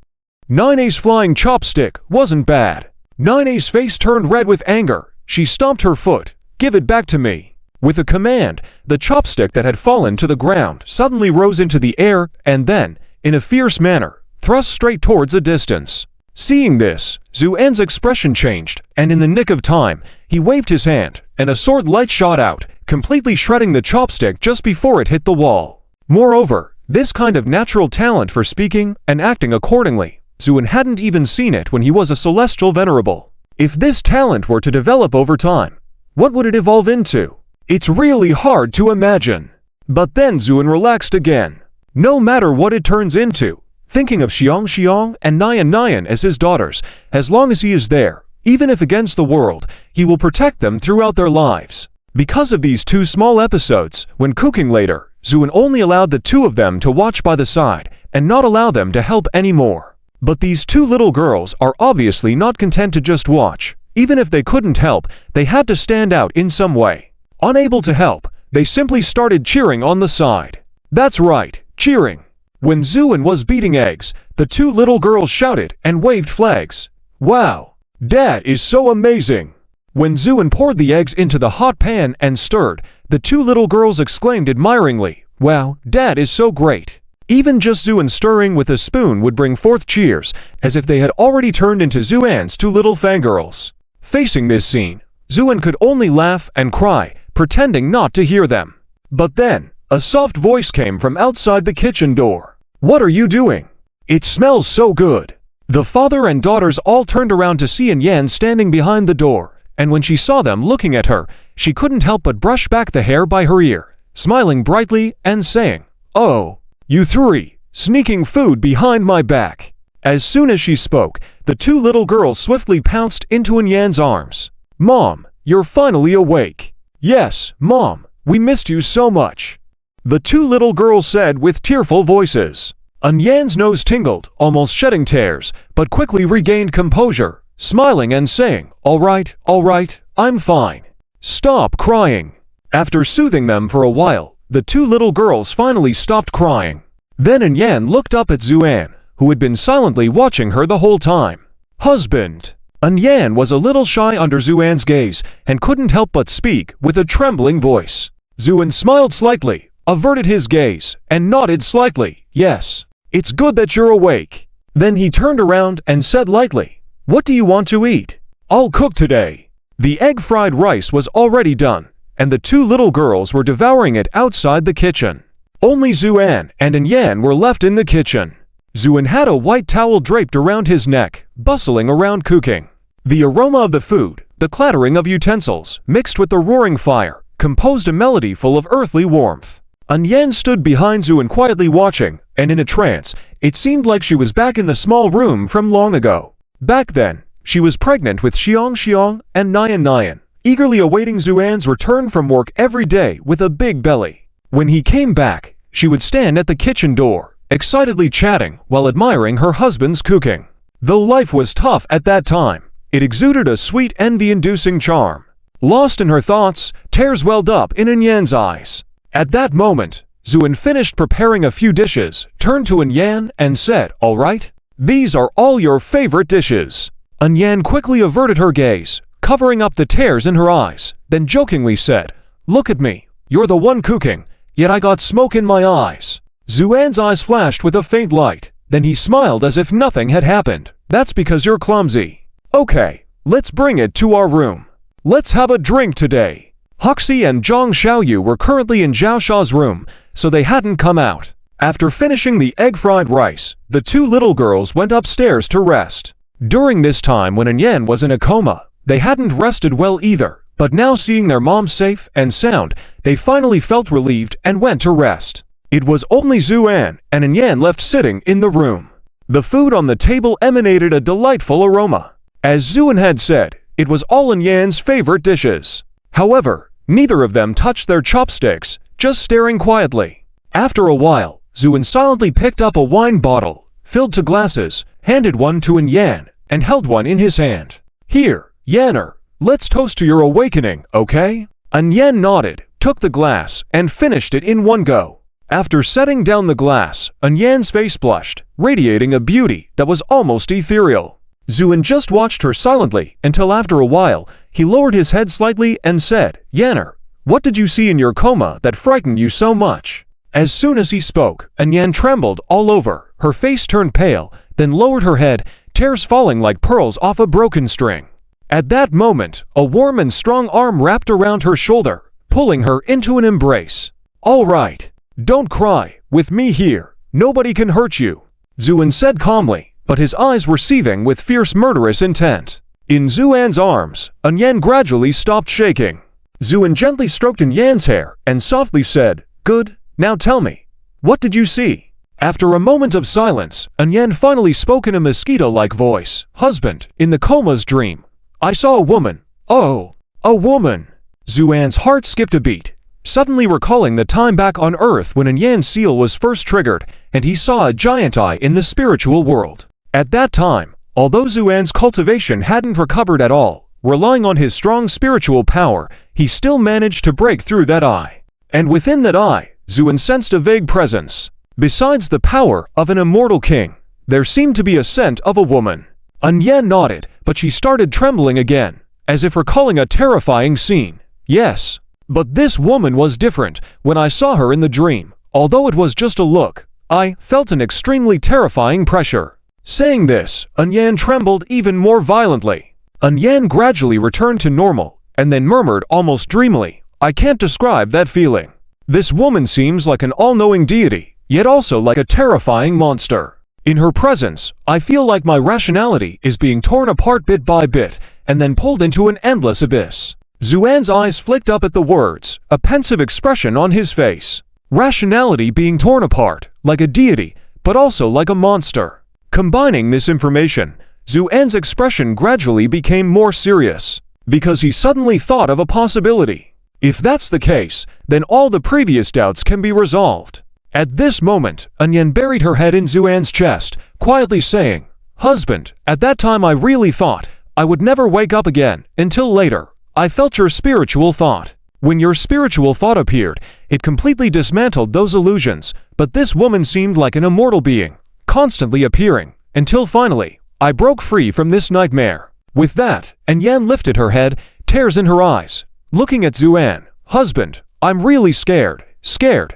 A: Nine's flying chopstick wasn't bad. Nine's face turned red with anger. She stomped her foot. Give it back to me. With a command, the chopstick that had fallen to the ground suddenly rose into the air and then, in a fierce manner, thrust straight towards a distance. Seeing this, Zuan's expression changed, and in the nick of time, he waved his hand, and a sword light shot out, completely shredding the chopstick just before it hit the wall. Moreover, this kind of natural talent for speaking and acting accordingly, Zuan hadn't even seen it when he was a celestial venerable. If this talent were to develop over time, what would it evolve into? It's really hard to imagine. But then Zuan relaxed again. No matter what it turns into, thinking of Xiong and Nyan as his daughters, as long as he is there, even if against the world, he will protect them throughout their lives. Because of these two small episodes, when cooking later, Zooin only allowed the two of them to watch by the side and not allow them to help anymore. But these two little girls are obviously not content to just watch. Even if they couldn't help, they had to stand out in some way. Unable to help, they simply started cheering on the side. That's right, cheering. When Zooin was beating eggs, the two little girls shouted and waved flags. Wow, Dad is so amazing! When Zooin poured the eggs into the hot pan and stirred, the two little girls exclaimed admiringly, Wow, Dad is so great! Even just Zooin stirring with a spoon would bring forth cheers, as if they had already turned into Zooin's two little fangirls. Facing this scene, Zooin could only laugh and cry, pretending not to hear them. But then, a soft voice came from outside the kitchen door. What are you doing? It smells so good. The father and daughters all turned around to see Yan standing behind the door. And when she saw them looking at her, she couldn't help but brush back the hair by her ear, smiling brightly and saying, Oh, you three, sneaking food behind my back. As soon as she spoke, the two little girls swiftly pounced into Yan's arms. Mom, you're finally awake. Yes, Mom, we missed you so much. The two little girls said with tearful voices. Yan's nose tingled, almost shedding tears, but quickly regained composure, smiling and saying, all right, I'm fine. Stop crying. After soothing them for a while, the two little girls finally stopped crying. Then Yan looked up at Zooin, who had been silently watching her the whole time. Husband. Yan was a little shy under Zooin's gaze and couldn't help but speak with a trembling voice. Zooin smiled slightly, averted his gaze, and nodded slightly. Yes, it's good that you're awake. Then he turned around and said lightly, What do you want to eat? I'll cook today. The egg-fried rice was already done, and the two little girls were devouring it outside the kitchen. Only Zooin and Yan were left in the kitchen. Zooin had a white towel draped around his neck, bustling around cooking. The aroma of the food, the clattering of utensils, mixed with the roaring fire, composed a melody full of earthly warmth. Yan stood behind Zooin quietly watching, and in a trance, it seemed like she was back in the small room from long ago. Back then, she was pregnant with Xiong and Nyan, eagerly awaiting Zooin's return from work every day with a big belly. When he came back, she would stand at the kitchen door, excitedly chatting while admiring her husband's cooking. Though life was tough at that time, it exuded a sweet envy-inducing charm. Lost in her thoughts, tears welled up in Yan's eyes. At that moment, Zooin finished preparing a few dishes, turned to Yan and said, All right, these are all your favorite dishes. Yan quickly averted her gaze, covering up the tears in her eyes, then jokingly said, Look at me, you're the one cooking, yet I got smoke in my eyes. Zooin's eyes flashed with a faint light, then he smiled as if nothing had happened. That's because you're clumsy. Okay, let's bring it to our room. Let's have a drink today. Huxi and Zhang Xiaoyu were currently in Zhao Sha's room, so they hadn't come out. After finishing the egg-fried rice, the two little girls went upstairs to rest. During this time when Yan was in a coma, they hadn't rested well either, but now seeing their mom safe and sound, they finally felt relieved and went to rest. It was only Zooin and Yan left sitting in the room. The food on the table emanated a delightful aroma. As Zooin had said, it was all Yan's favorite dishes. However, neither of them touched their chopsticks, just staring quietly. After a while, Zooin silently picked up a wine bottle, filled to glasses, handed one to Yan, and held one in his hand. Here, Yanner, let's toast to your awakening, okay? Yan nodded, took the glass, and finished it in one go. After setting down the glass, Yan's face blushed, radiating a beauty that was almost ethereal. Zooin just watched her silently until after a while, he lowered his head slightly and said, Yanner, what did you see in your coma that frightened you so much? As soon as he spoke, Yan trembled all over, her face turned pale, then lowered her head, tears falling like pearls off a broken string. At that moment, a warm and strong arm wrapped around her shoulder, pulling her into an embrace. All right, don't cry, with me here, nobody can hurt you, Zooin said calmly, but his eyes were seething with fierce murderous intent. In Zooin's arms, Yan gradually stopped shaking. Zooin gently stroked Yan's hair and softly said, Good, now tell me, what did you see? After a moment of silence, Yan finally spoke in a mosquito-like voice, Husband, in the coma's dream, I saw a woman. Oh, a woman. Zuan's heart skipped a beat, suddenly recalling the time back on Earth when Anyan's seal was first triggered and he saw a giant eye in the spiritual world. At that time, although Zuan's cultivation hadn't recovered at all, relying on his strong spiritual power, he still managed to break through that eye. And within that eye, Zuan sensed a vague presence. Besides the power of an immortal king, there seemed to be a scent of a woman. Anyan nodded, but she started trembling again, as if recalling a terrifying scene. Yes, but this woman was different. When I saw her in the dream, although it was just a look, I felt an extremely terrifying pressure. Saying this, Anyan trembled even more violently. Anyan gradually returned to normal, and then murmured almost dreamily, "I can't describe that feeling. This woman seems like an all-knowing deity, yet also like a terrifying monster. In her presence, I feel like my rationality is being torn apart bit by bit, and then pulled into an endless abyss." Zuan's eyes flicked up at the words, a pensive expression on his face. Rationality being torn apart, like a deity, but also like a monster. Combining this information, Zuan's expression gradually became more serious, because he suddenly thought of a possibility. If that's the case, then all the previous doubts can be resolved. At this moment, Anyan buried her head in Zuan's chest, quietly saying, "Husband, at that time I really thought I would never wake up again, until later. I felt your spiritual thought. When your spiritual thought appeared, it completely dismantled those illusions, but this woman seemed like an immortal being, constantly appearing, until finally, I broke free from this nightmare." With that, Anyan lifted her head, tears in her eyes, looking at Zuan. "Husband, I'm really scared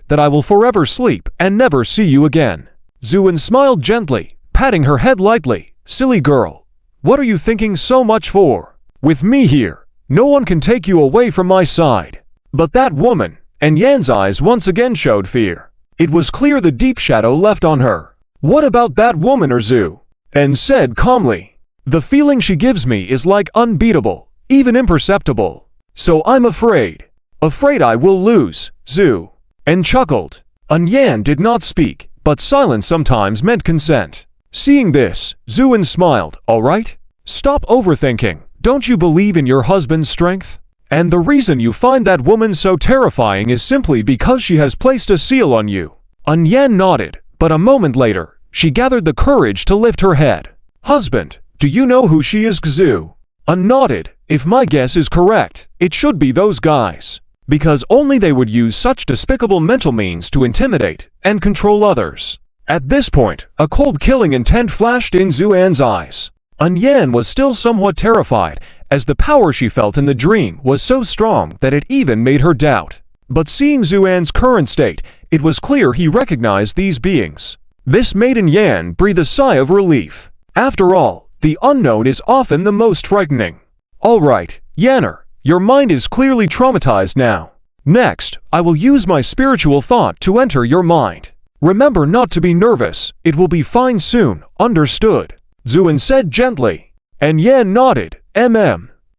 A: that I will forever sleep and never see you again." Zuan smiled gently, patting her head lightly. "Silly girl, what are you thinking so much for? With me here, no one can take you away from my side." But that woman, Anyan's eyes once again showed fear. It was clear the deep shadow left on her. "What about that woman, Zu?" And said calmly, "The feeling she gives me is like unbeatable, even imperceptible. So I'm afraid I will lose, Zu." And chuckled. Anyan did not speak, but silence sometimes meant consent. Seeing this, Zuan smiled. "All right? Stop overthinking. Don't you believe in your husband's strength? And the reason you find that woman so terrifying is simply because she has placed a seal on you." Anyan nodded, but a moment later, she gathered the courage to lift her head. "Husband, do you know who she is, Zu?" An nodded. "If my guess is correct, it should be those guys. Because only they would use such despicable mental means to intimidate and control others." At this point, a cold killing intent flashed in Zuan's eyes. Anyan was still somewhat terrified, as the power she felt in the dream was so strong that it even made her doubt. But seeing Zuan's current state, it was clear he recognized these beings. This made Anyan breathe a sigh of relief. After all, the unknown is often the most frightening. "All right, Yanner, your mind is clearly traumatized now. Next, I will use my spiritual thought to enter your mind. Remember not to be nervous, it will be fine soon, understood?" Zuan said gently. Yan nodded.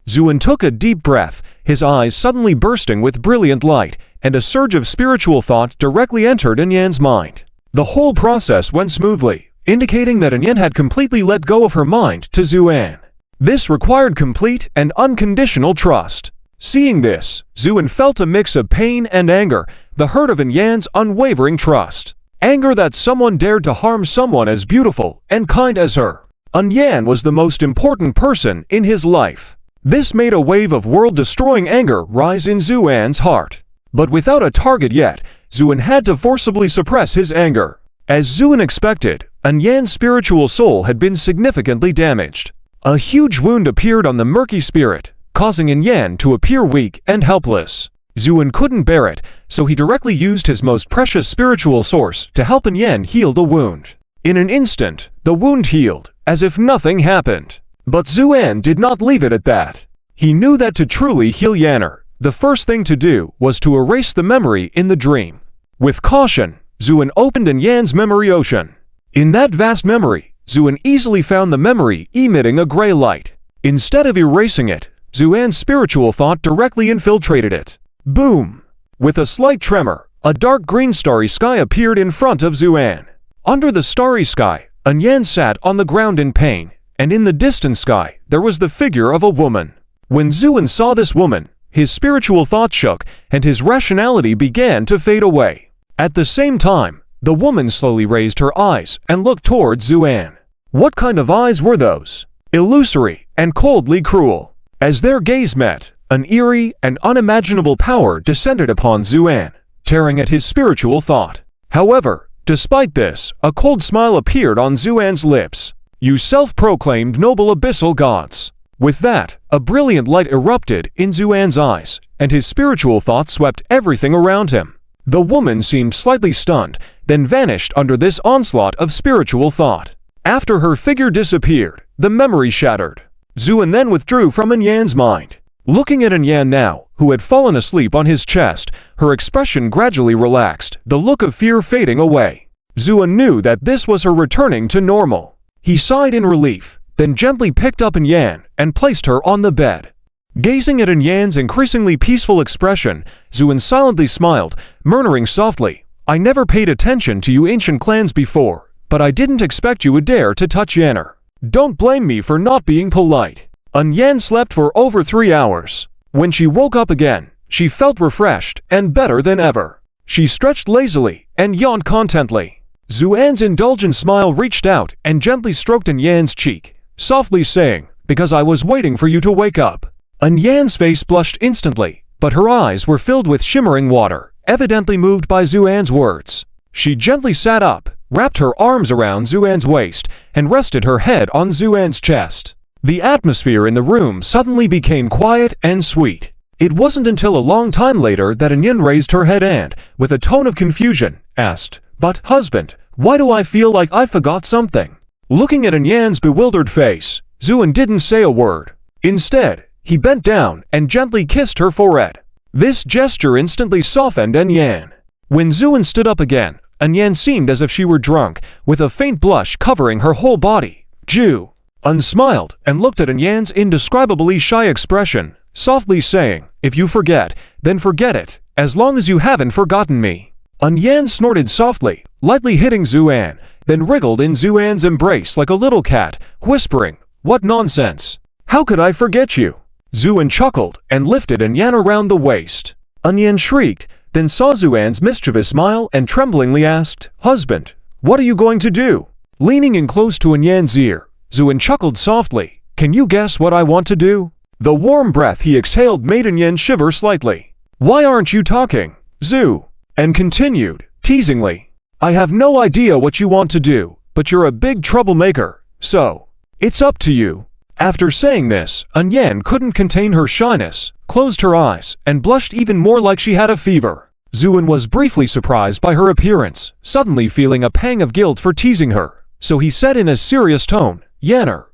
A: Zuan took a deep breath, his eyes suddenly bursting with brilliant light, and a surge of spiritual thought directly entered Anyan's mind. The whole process went smoothly, indicating that Anyan had completely let go of her mind to Zuan. This required complete and unconditional trust. Seeing this, Zuan felt a mix of pain and anger, the hurt of Anyan's unwavering trust. Anger that someone dared to harm someone as beautiful and kind as her. Anyan was the most important person in his life. This made a wave of world-destroying anger rise in Zuan's heart. But without a target yet, Zuan had to forcibly suppress his anger. As Zuan expected, Anyan's spiritual soul had been significantly damaged. A huge wound appeared on the murky spirit, causing Anyan to appear weak and helpless. Zuan couldn't bear it, so he directly used his most precious spiritual source to help Anyan heal the wound. In an instant, the wound healed, as if nothing happened. But Zuan did not leave it at that. He knew that to truly heal Yanner, the first thing to do was to erase the memory in the dream. With caution, Zuan opened Anyan's memory ocean. In that vast memory, Zuan easily found the memory emitting a gray light. Instead of erasing it, Zuan's spiritual thought directly infiltrated it. Boom! With a slight tremor, a dark green starry sky appeared in front of Zuan. Under the starry sky, Anyan sat on the ground in pain, and in the distant sky, there was the figure of a woman. When Zuan saw this woman, his spiritual thought shook, and his rationality began to fade away. At the same time, the woman slowly raised her eyes and looked toward Xuan. What kind of eyes were those? Illusory and coldly cruel. As their gaze met, an eerie and unimaginable power descended upon Xuan, tearing at his spiritual thought. However, despite this, a cold smile appeared on Xuan's lips. You self-proclaimed noble abyssal gods. With that, a brilliant light erupted in Xuan's eyes, and his spiritual thought swept everything around him. The woman seemed slightly stunned, then vanished under this onslaught of spiritual thought. After her figure disappeared, the memory shattered. Xuan then withdrew from Anyan's mind. Looking at Anyan now, who had fallen asleep on his chest, her expression gradually relaxed, the look of fear fading away. Xuan knew that this was her returning to normal. He sighed in relief, then gently picked up Anyan and placed her on the bed. Gazing at Anyan's increasingly peaceful expression, Xuan silently smiled, murmuring softly, I never paid attention to you ancient clans before, but I didn't expect you would dare to touch Yanner. Don't blame me for not being polite. Anyan slept for over 3 hours. When she woke up again, she felt refreshed and better than ever. She stretched lazily and yawned contentedly. Xuan's indulgent smile reached out and gently stroked Anyan's cheek, softly saying, because I was waiting for you to wake up. Anyan's face blushed instantly, but her eyes were filled with shimmering water, evidently moved by Xuan's words. She gently sat up, wrapped her arms around Xuan's waist, and rested her head on Xuan's chest. The atmosphere in the room suddenly became quiet and sweet. It wasn't until a long time later that Anyan raised her head and, with a tone of confusion, asked, But, husband, why do I feel like I forgot something? Looking at Anyan's bewildered face, Xuan didn't say a word. Instead, he bent down and gently kissed her forehead. This gesture instantly softened Anyan. When Xuan stood up again, Anyan seemed as if she were drunk, with a faint blush covering her whole body. Ju unsmiled and looked at Anyan's indescribably shy expression, softly saying, If you forget, then forget it, as long as you haven't forgotten me. Anyan snorted softly, lightly hitting Xuan, then wriggled in Xuan's embrace like a little cat, whispering, What nonsense! How could I forget you? Xuan chuckled and lifted Anyan around the waist. Anyan shrieked, then saw Xuan's mischievous smile and tremblingly asked, Husband, what are you going to do? Leaning in close to Anyan's ear, Xuan chuckled softly, Can you guess what I want to do? The warm breath he exhaled made Anyan shiver slightly. Why aren't you talking, Xu? And continued, teasingly, I have no idea what you want to do, but you're a big troublemaker, so it's up to you. After saying this, Anyan couldn't contain her shyness, closed her eyes, and blushed even more like she had a fever. Xuan was briefly surprised by her appearance, suddenly feeling a pang of guilt for teasing her, so he said in a serious tone, Yanner,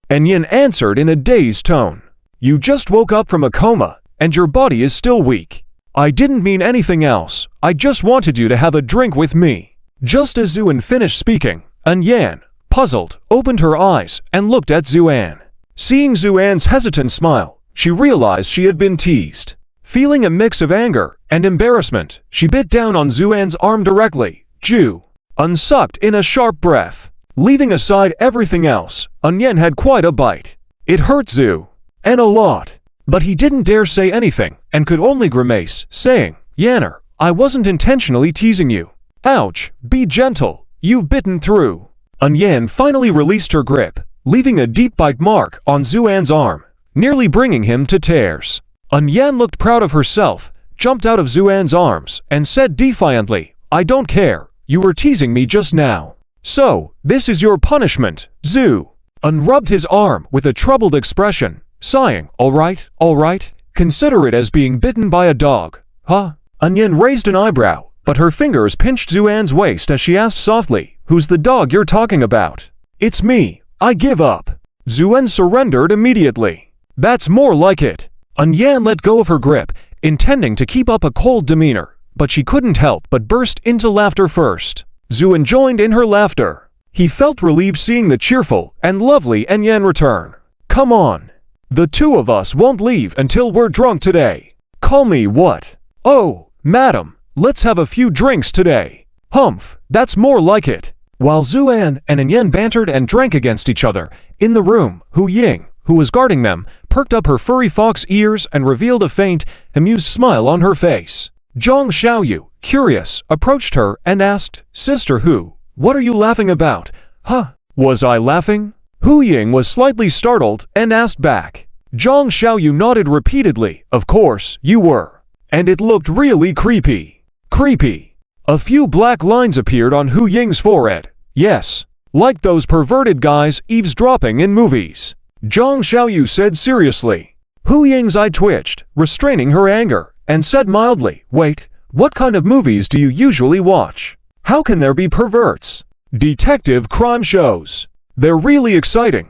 A: Anyan answered in a dazed tone, You just woke up from a coma, and your body is still weak. I didn't mean anything else, I just wanted you to have a drink with me. Just as Xuan finished speaking, Anyan, puzzled, opened her eyes and looked at Xuan. Seeing Xuan's hesitant smile, she realized she had been teased. Feeling a mix of anger and embarrassment, she bit down on Xuan's arm directly. Ju unsucked in a sharp breath. Leaving aside everything else, Anyan had quite a bite. It hurt Xu, and a lot. But he didn't dare say anything, and could only grimace, saying, Yanner, I wasn't intentionally teasing you. Ouch, be gentle, you've bitten through. Anyan finally released her grip, leaving a deep bite mark on Xuan's arm, nearly bringing him to tears. Anyan looked proud of herself, jumped out of Xuan's arms, and said defiantly, I don't care, you were teasing me just now. So, this is your punishment, Xu. Unrubbed his arm with a troubled expression, sighing, all right, consider it as being bitten by a dog. Huh? Anyan raised an eyebrow, but her fingers pinched Xuan's waist as she asked softly, Who's the dog you're talking about? It's me, I give up. Xuan surrendered immediately. That's more like it. Anyan let go of her grip, intending to keep up a cold demeanor, but she couldn't help but burst into laughter first. Xuan joined in her laughter. He felt relieved seeing the cheerful and lovely Anyan return. Come on. The two of us won't leave until we're drunk today. Call me what? Oh, madam, let's have a few drinks today. Humph, that's more like it. While Xuan and Anyan bantered and drank against each other, in the room, Hu Ying, who was guarding them, perked up her furry fox ears and revealed a faint, amused smile on her face. Zhang Xiaoyu, curious, approached her and asked, "Sister Hu, what are you laughing about?" "Huh? Was I laughing?" Hu Ying was slightly startled and asked back. Zhang Xiaoyu nodded repeatedly. "Of course, you were. And it looked really creepy." Creepy. A few black lines appeared on Hu Ying's forehead. "Yes. Like those perverted guys eavesdropping in movies," Zhang Xiaoyu said seriously. Hu Ying's eye twitched, restraining her anger, and said mildly, "Wait, what kind of movies do you usually watch? How can there be perverts?" "Detective crime shows. They're really exciting. ...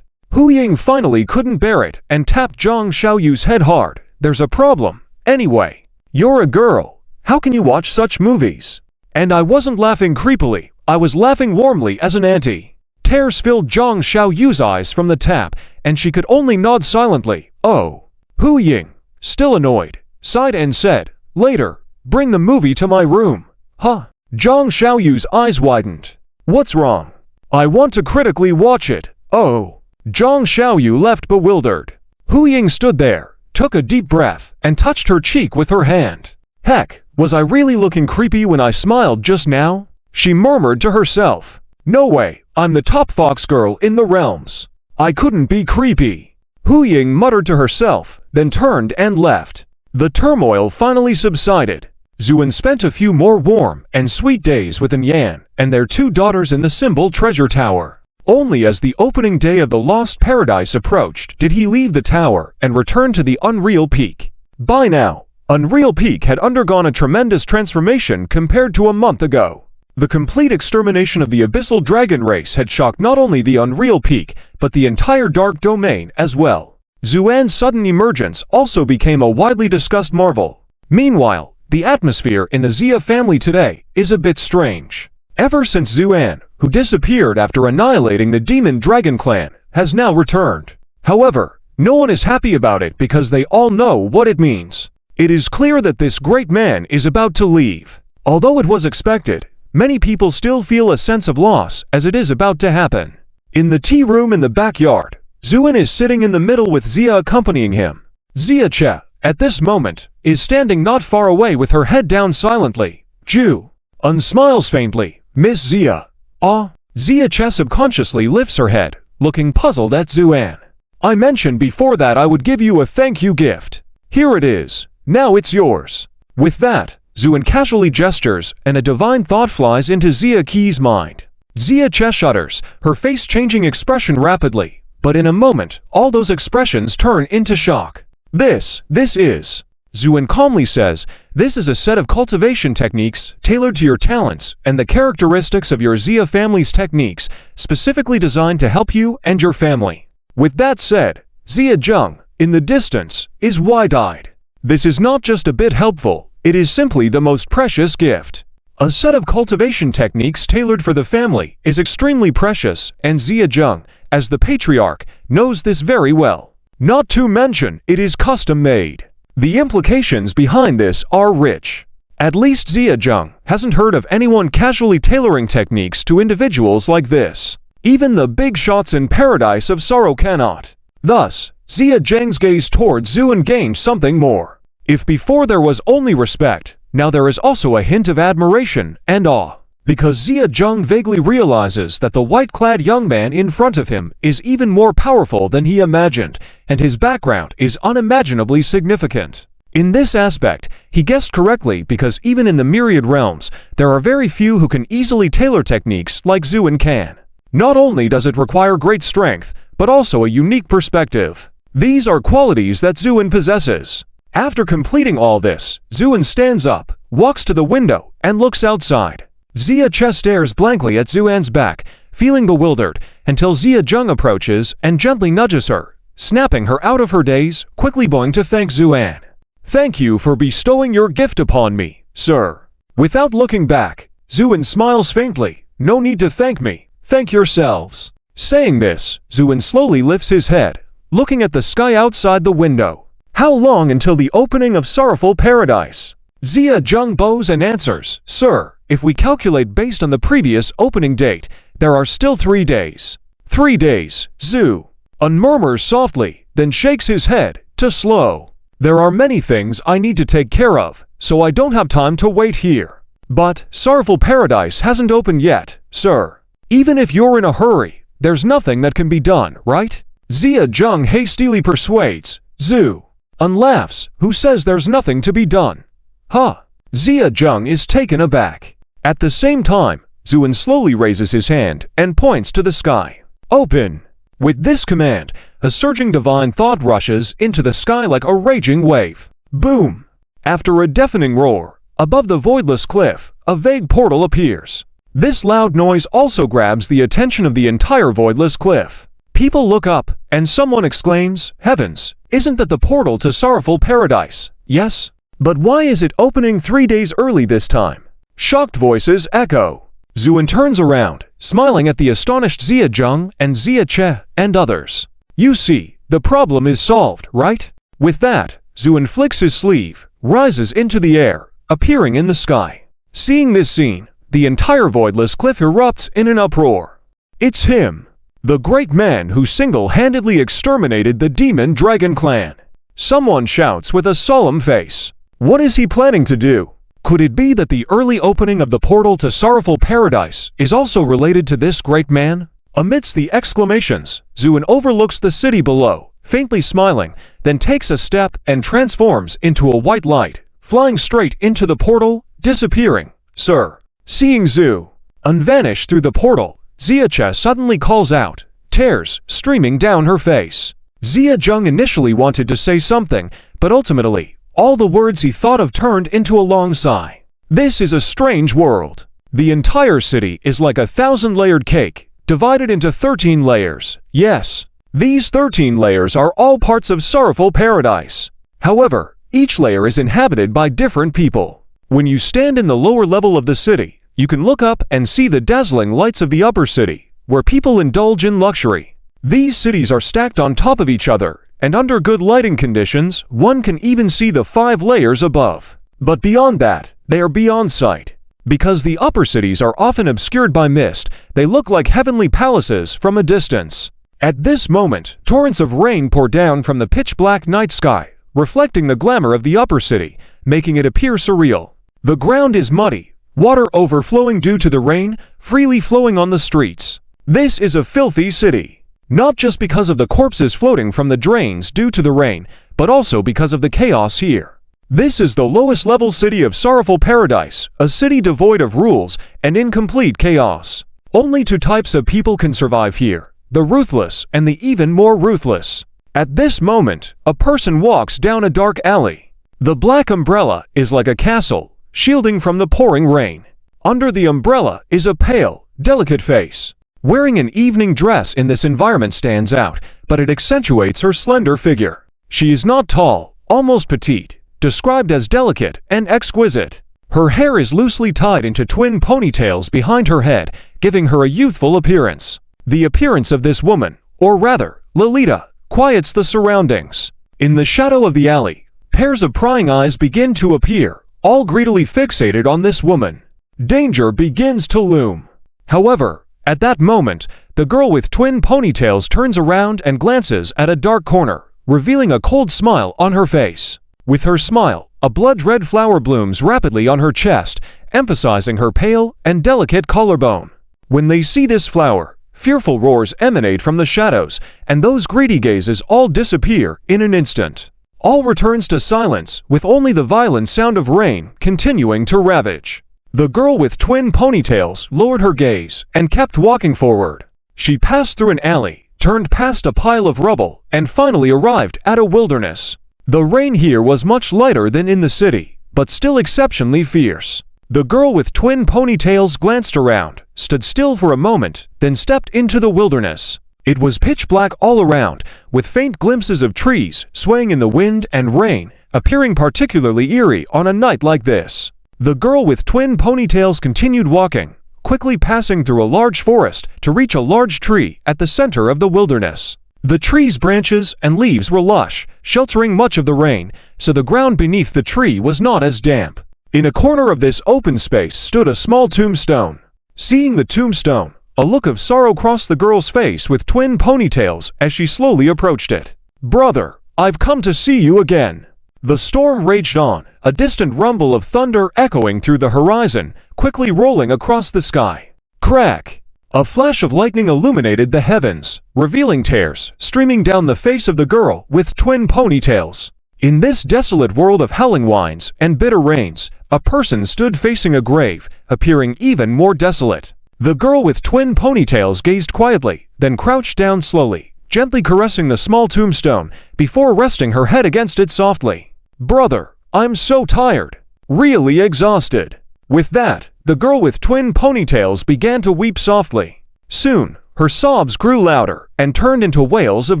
A: Hu Ying finally couldn't bear it and tapped Zhang Xiaoyu's head hard. "There's a problem. Anyway, you're a girl. How can you watch such movies?" And I wasn't laughing creepily. I was laughing warmly as an auntie. Tears filled Zhang Xiaoyu's eyes from the tap, and she could only nod silently. "Oh." Hu Ying, still annoyed, sighed and said, "Later, bring the movie to my room." "Huh?" Zhang Xiaoyu's eyes widened. "What's wrong?" "I want to critically watch it." "Oh." Zhang Xiaoyu left bewildered. Hu Ying stood there, took a deep breath, and touched her cheek with her hand. "Heck, was I really looking creepy when I smiled just now?" She murmured to herself. "No way, I'm the top fox girl in the realms. I couldn't be creepy." Hu Ying muttered to herself, then turned and left. The turmoil finally subsided. Zuan spent a few more warm and sweet days with Yan and their two daughters in the Symbol Treasure Tower. Only as the opening day of the Lost Paradise approached did he leave the tower and return to the Unreal Peak. By now, Unreal Peak had undergone a tremendous transformation compared to a month ago. The complete extermination of the abyssal dragon race had shocked not only the Unreal Peak, but the entire Dark Domain as well. Zuan's sudden emergence also became a widely discussed marvel. Meanwhile, the atmosphere in the Xia family today is a bit strange. Ever since Zuan, who disappeared after annihilating the Demon Dragon clan, has now returned. However, no one is happy about it because they all know what it means. It is clear that this great man is about to leave. Although it was expected, many people still feel a sense of loss as it is about to happen. In the tea room in the backyard, Zuan is sitting in the middle with Xia accompanying him. Xia Che, at this moment, is standing not far away with her head down silently. Ju smiles faintly. "Miss Xia." "Ah." Xia Che subconsciously lifts her head, looking puzzled at Zuan. "I mentioned before that I would give you a thank you gift. Here it is. Now it's yours." With that, Zuan casually gestures, and a divine thought flies into Xia Qi's mind. Xia Che shudders, her face changing expression rapidly, but in a moment, all those expressions turn into shock. This is," Zuan calmly says, "this is a set of cultivation techniques tailored to your talents and the characteristics of your Xia family's techniques, specifically designed to help you and your family." With that said, Xia Zheng, in the distance, is wide-eyed. This is not just a bit helpful, it is simply the most precious gift. A set of cultivation techniques tailored for the family is extremely precious, and Xia Zheng, as the patriarch, knows this very well. Not to mention, it is custom-made. The implications behind this are rich. At least Xia Zheng hasn't heard of anyone casually tailoring techniques to individuals like this. Even the big shots in Paradise of Sorrow cannot. Thus, Xia Zheng's gaze towards Zuan gained something more. If before there was only respect, now there is also a hint of admiration and awe. Because Xia Zheng vaguely realizes that the white-clad young man in front of him is even more powerful than he imagined, and his background is unimaginably significant. In this aspect, he guessed correctly because even in the myriad realms, there are very few who can easily tailor techniques like Zuan can. Not only does it require great strength, but also a unique perspective. These are qualities that Zuan possesses. After completing all this, Zuan stands up, walks to the window, and looks outside. Xia Che stares blankly at Zuan's back, feeling bewildered, until Xia Zheng approaches and gently nudges her, snapping her out of her daze, quickly bowing to thank Zuan. "Thank you for bestowing your gift upon me, sir." Without looking back, Zuan smiles faintly. "No need to thank me, thank yourselves." Saying this, Zuan slowly lifts his head, looking at the sky outside the window. "How long until the opening of Sorrowful Paradise?" Xia Zheng bows and answers, "Sir, if we calculate based on the previous opening date, there are still 3 days. 3 days, Zhu." Un murmurs softly, then shakes his head, to slow. There are many things I need to take care of, so I don't have time to wait here. But Sorrowful Paradise hasn't opened yet, sir. Even if you're in a hurry, there's nothing that can be done, right? Zia Zheng hastily persuades Zhu. Un laughs, who says there's nothing to be done. Huh. Zia Zheng is taken aback. At the same time, Zuan slowly raises his hand and points to the sky. Open! With this command, a surging divine thought rushes into the sky like a raging wave. Boom! After a deafening roar, above the voidless cliff, a vague portal appears. This loud noise also grabs the attention of the entire voidless cliff. People look up, and someone exclaims, "Heavens, isn't that the portal to Sorrowful Paradise?" Yes? But why is it opening 3 days early this time? Shocked voices echo. Zuan turns around, smiling at the astonished Zia Zheng and Zia Che and others. You see, the problem is solved, right? With that, Zuan flicks his sleeve, rises into the air, appearing in the sky. Seeing this scene, the entire voidless cliff erupts in an uproar. It's him! The great man who single-handedly exterminated the demon dragon clan. Someone shouts with a solemn face. What is he planning to do? Could it be that the early opening of the portal to Sorrowful Paradise is also related to this great man? Amidst the exclamations, Zuan overlooks the city below, faintly smiling, then takes a step and transforms into a white light, flying straight into the portal, disappearing. Sir. Seeing Zhu vanish through the portal, Zia Che suddenly calls out, tears streaming down her face. Zia Zheng initially wanted to say something, but ultimately, all the words he thought of turned into a long sigh. This is a strange world. The entire city is like a 1,000-layered cake, divided into 13 layers. Yes, these 13 layers are all parts of Sorrowful Paradise. However, each layer is inhabited by different people. When you stand in the lower level of the city, you can look up and see the dazzling lights of the upper city, where people indulge in luxury. These cities are stacked on top of each other, and under good lighting conditions, one can even see the 5 layers above. But beyond that, they are beyond sight. Because the upper cities are often obscured by mist, they look like heavenly palaces from a distance. At this moment, torrents of rain pour down from the pitch-black night sky, reflecting the glamour of the upper city, making it appear surreal. The ground is muddy, water overflowing due to the rain, freely flowing on the streets. This is a filthy city. Not just because of the corpses floating from the drains due to the rain, but also because of the chaos here. This is the lowest level city of Sorrowful Paradise, a city devoid of rules and in complete chaos. Only 2 types of people can survive here, the ruthless and the even more ruthless. At this moment, a person walks down a dark alley. The black umbrella is like a castle, shielding from the pouring rain. Under the umbrella is a pale, delicate face. Wearing an evening dress in this environment stands out, but it accentuates her slender figure. She is not tall, almost petite, described as delicate and exquisite. Her hair is loosely tied into twin ponytails behind her head, giving her a youthful appearance. The appearance of this woman, or rather, Lolita, quiets the surroundings. In the shadow of the alley, pairs of prying eyes begin to appear, all greedily fixated on this woman. Danger begins to loom. However, at that moment, the girl with twin ponytails turns around and glances at a dark corner, revealing a cold smile on her face. With her smile, a blood-red flower blooms rapidly on her chest, emphasizing her pale and delicate collarbone. When they see this flower, fearful roars emanate from the shadows, and those greedy gazes all disappear in an instant. All returns to silence, with only the violent sound of rain continuing to ravage. The girl with twin ponytails lowered her gaze and kept walking forward. She passed through an alley, turned past a pile of rubble, and finally arrived at a wilderness. The rain here was much lighter than in the city, but still exceptionally fierce. The girl with twin ponytails glanced around, stood still for a moment, then stepped into the wilderness. It was pitch black all around, with faint glimpses of trees swaying in the wind and rain, appearing particularly eerie on a night like this. The girl with twin ponytails continued walking, quickly passing through a large forest to reach a large tree at the center of the wilderness. The tree's branches and leaves were lush, sheltering much of the rain, so the ground beneath the tree was not as damp. In a corner of this open space stood a small tombstone. Seeing the tombstone, A look of sorrow crossed the girl's face with twin ponytails as she slowly approached it. "Brother, I've come to see you again." The storm raged on, a distant rumble of thunder echoing through the horizon, quickly rolling across the sky. Crack! A flash of lightning illuminated the heavens, revealing tears streaming down the face of the girl with twin ponytails. In this desolate world of howling winds and bitter rains, a person stood facing a grave, appearing even more desolate. The girl with twin ponytails gazed quietly, then crouched down slowly, gently caressing the small tombstone before resting her head against it softly. "Brother, I'm so tired. Really exhausted." With that, the girl with twin ponytails began to weep softly. Soon, her sobs grew louder and turned into wails of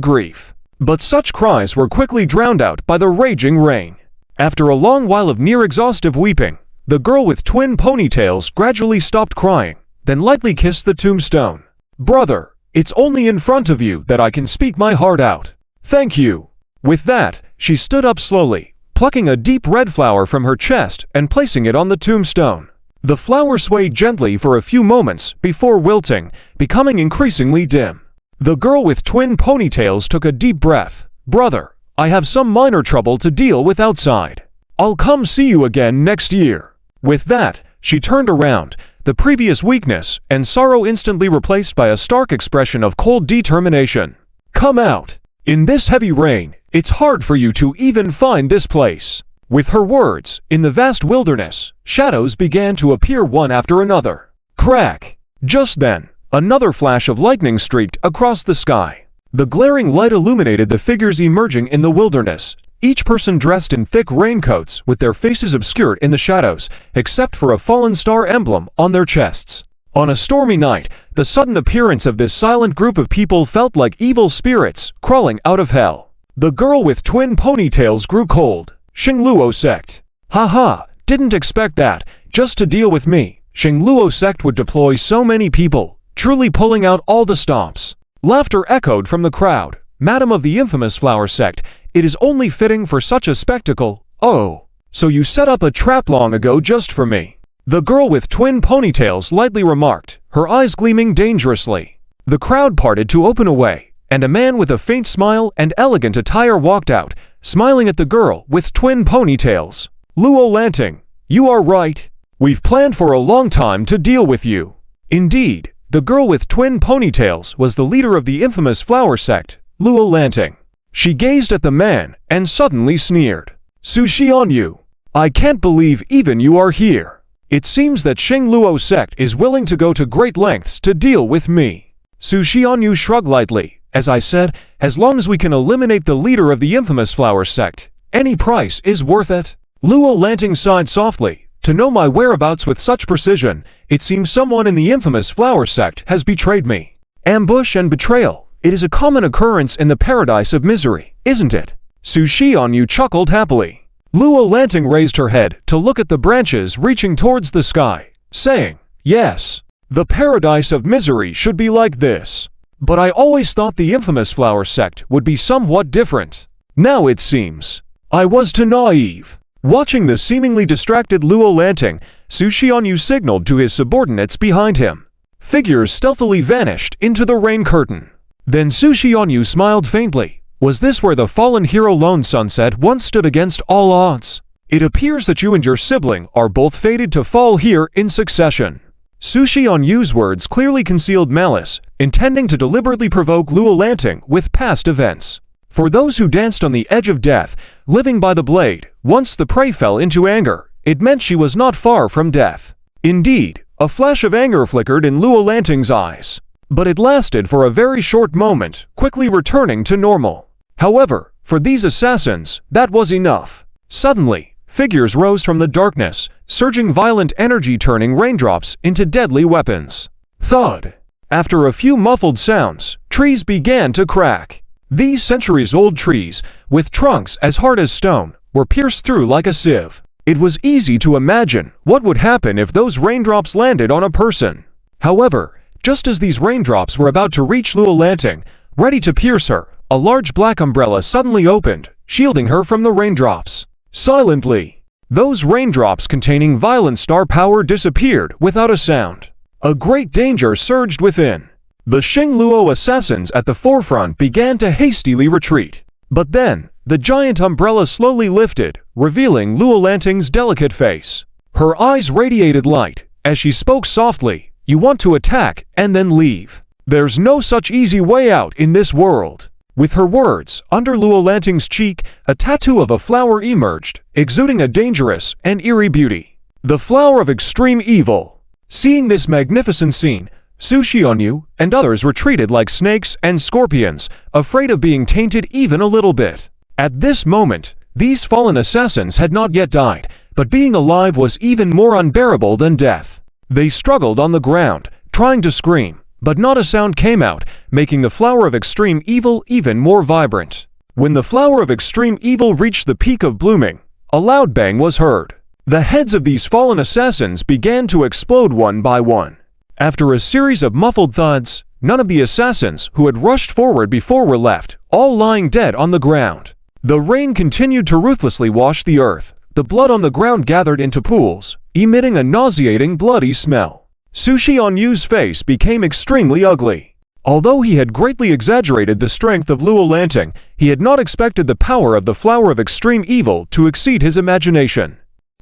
A: grief. But such cries were quickly drowned out by the raging rain. After a long while of near-exhaustive weeping, the girl with twin ponytails gradually stopped crying, then lightly kissed the tombstone. "Brother, it's only in front of you that I can speak my heart out. Thank you." With that, she stood up slowly, plucking a deep red flower from her chest and placing it on the tombstone. The flower swayed gently for a few moments before wilting, becoming increasingly dim. The girl with twin ponytails took a deep breath. "Brother, I have some minor trouble to deal with outside. I'll come see you again next year." With that, she turned around, the previous weakness and sorrow instantly replaced by a stark expression of cold determination. "Come out. In this heavy rain, it's hard for you to even find this place." With her words, in the vast wilderness, shadows began to appear one after another. Crack! Just then, another flash of lightning streaked across the sky. The glaring light illuminated the figures emerging in the wilderness, each person dressed in thick raincoats with their faces obscured in the shadows, except for a fallen star emblem on their chests. On a stormy night, the sudden appearance of this silent group of people felt like evil spirits crawling out of hell. The girl with twin ponytails grew cold. Xingluo sect. Haha, didn't expect that, just to deal with me. Xingluo sect would deploy so many people, truly pulling out all the stops. Laughter echoed from the crowd. Madam of the infamous flower sect, it is only fitting for such a spectacle. Oh, so you set up a trap long ago just for me. The girl with twin ponytails lightly remarked, her eyes gleaming dangerously. The crowd parted to open a way, and a man with a faint smile and elegant attire walked out, smiling at the girl with twin ponytails. "Luo Lanting, you are right. We've planned for a long time to deal with you." Indeed, the girl with twin ponytails was the leader of the infamous flower sect, Luo Lanting. She gazed at the man and suddenly sneered. "Sushi on you. I can't believe even you are here. It seems that Xingluo sect is willing to go to great lengths to deal with me." Sushi on you shrugged lightly. "As I said, as long as we can eliminate the leader of the infamous flower sect, any price is worth it." Luo Lanting sighed softly. "To know my whereabouts with such precision, it seems someone in the infamous flower sect has betrayed me." Ambush and betrayal. It is a common occurrence in the paradise of misery, isn't it? Sushi on you chuckled happily. Luo Lanting raised her head to look at the branches reaching towards the sky, saying, "Yes, the paradise of misery should be like this. But I always thought the infamous flower sect would be somewhat different. Now it seems I was too naive." Watching the seemingly distracted Luo Lanting, Sushi on you signaled to his subordinates behind him. Figures stealthily vanished into the rain curtain. Then Sushi on you smiled faintly. Was this where the fallen hero Lone Sunset once stood against all odds? It appears that you and your sibling are both fated to fall here in succession. Sushi on you's words clearly concealed malice, intending to deliberately provoke Luo Lanting with past events. For those who danced on the edge of death, living by the blade, once the prey fell into anger, it meant she was not far from death. Indeed, a flash of anger flickered in Luo Lanting's eyes. But it lasted for a very short moment, quickly returning to normal. However, for these assassins, that was enough. Suddenly, figures rose from the darkness, surging violent energy turning raindrops into deadly weapons. Thud! After a few muffled sounds, trees began to crack. These centuries-old trees, with trunks as hard as stone, were pierced through like a sieve. It was easy to imagine what would happen if those raindrops landed on a person. However, just as these raindrops were about to reach Luo Lanting, ready to pierce her, a large black umbrella suddenly opened, shielding her from the raindrops. Silently, those raindrops containing violent star power disappeared without a sound. A great danger surged within. The Xingluo assassins at the forefront began to hastily retreat. But then, the giant umbrella slowly lifted, revealing Luo Lanting's delicate face. Her eyes radiated light, as she spoke softly, "You want to attack and then leave. There's no such easy way out in this world." With her words, under Luo Lanting's cheek, a tattoo of a flower emerged, exuding a dangerous and eerie beauty. The flower of extreme evil. Seeing this magnificent scene, Su Xianyu and others retreated like snakes and scorpions, afraid of being tainted even a little bit. At this moment, these fallen assassins had not yet died, but being alive was even more unbearable than death. They struggled on the ground, trying to scream, but not a sound came out, making the flower of extreme evil even more vibrant. When the flower of extreme evil reached the peak of blooming, a loud bang was heard. The heads of these fallen assassins began to explode one by one. After a series of muffled thuds, none of the assassins who had rushed forward before were left, all lying dead on the ground. The rain continued to ruthlessly wash the earth. The blood on the ground gathered into pools, emitting a nauseating bloody smell. Su Xianyu's face became extremely ugly. Although he had greatly exaggerated the strength of Luo Lanting, he had not expected the power of the flower of extreme evil to exceed his imagination.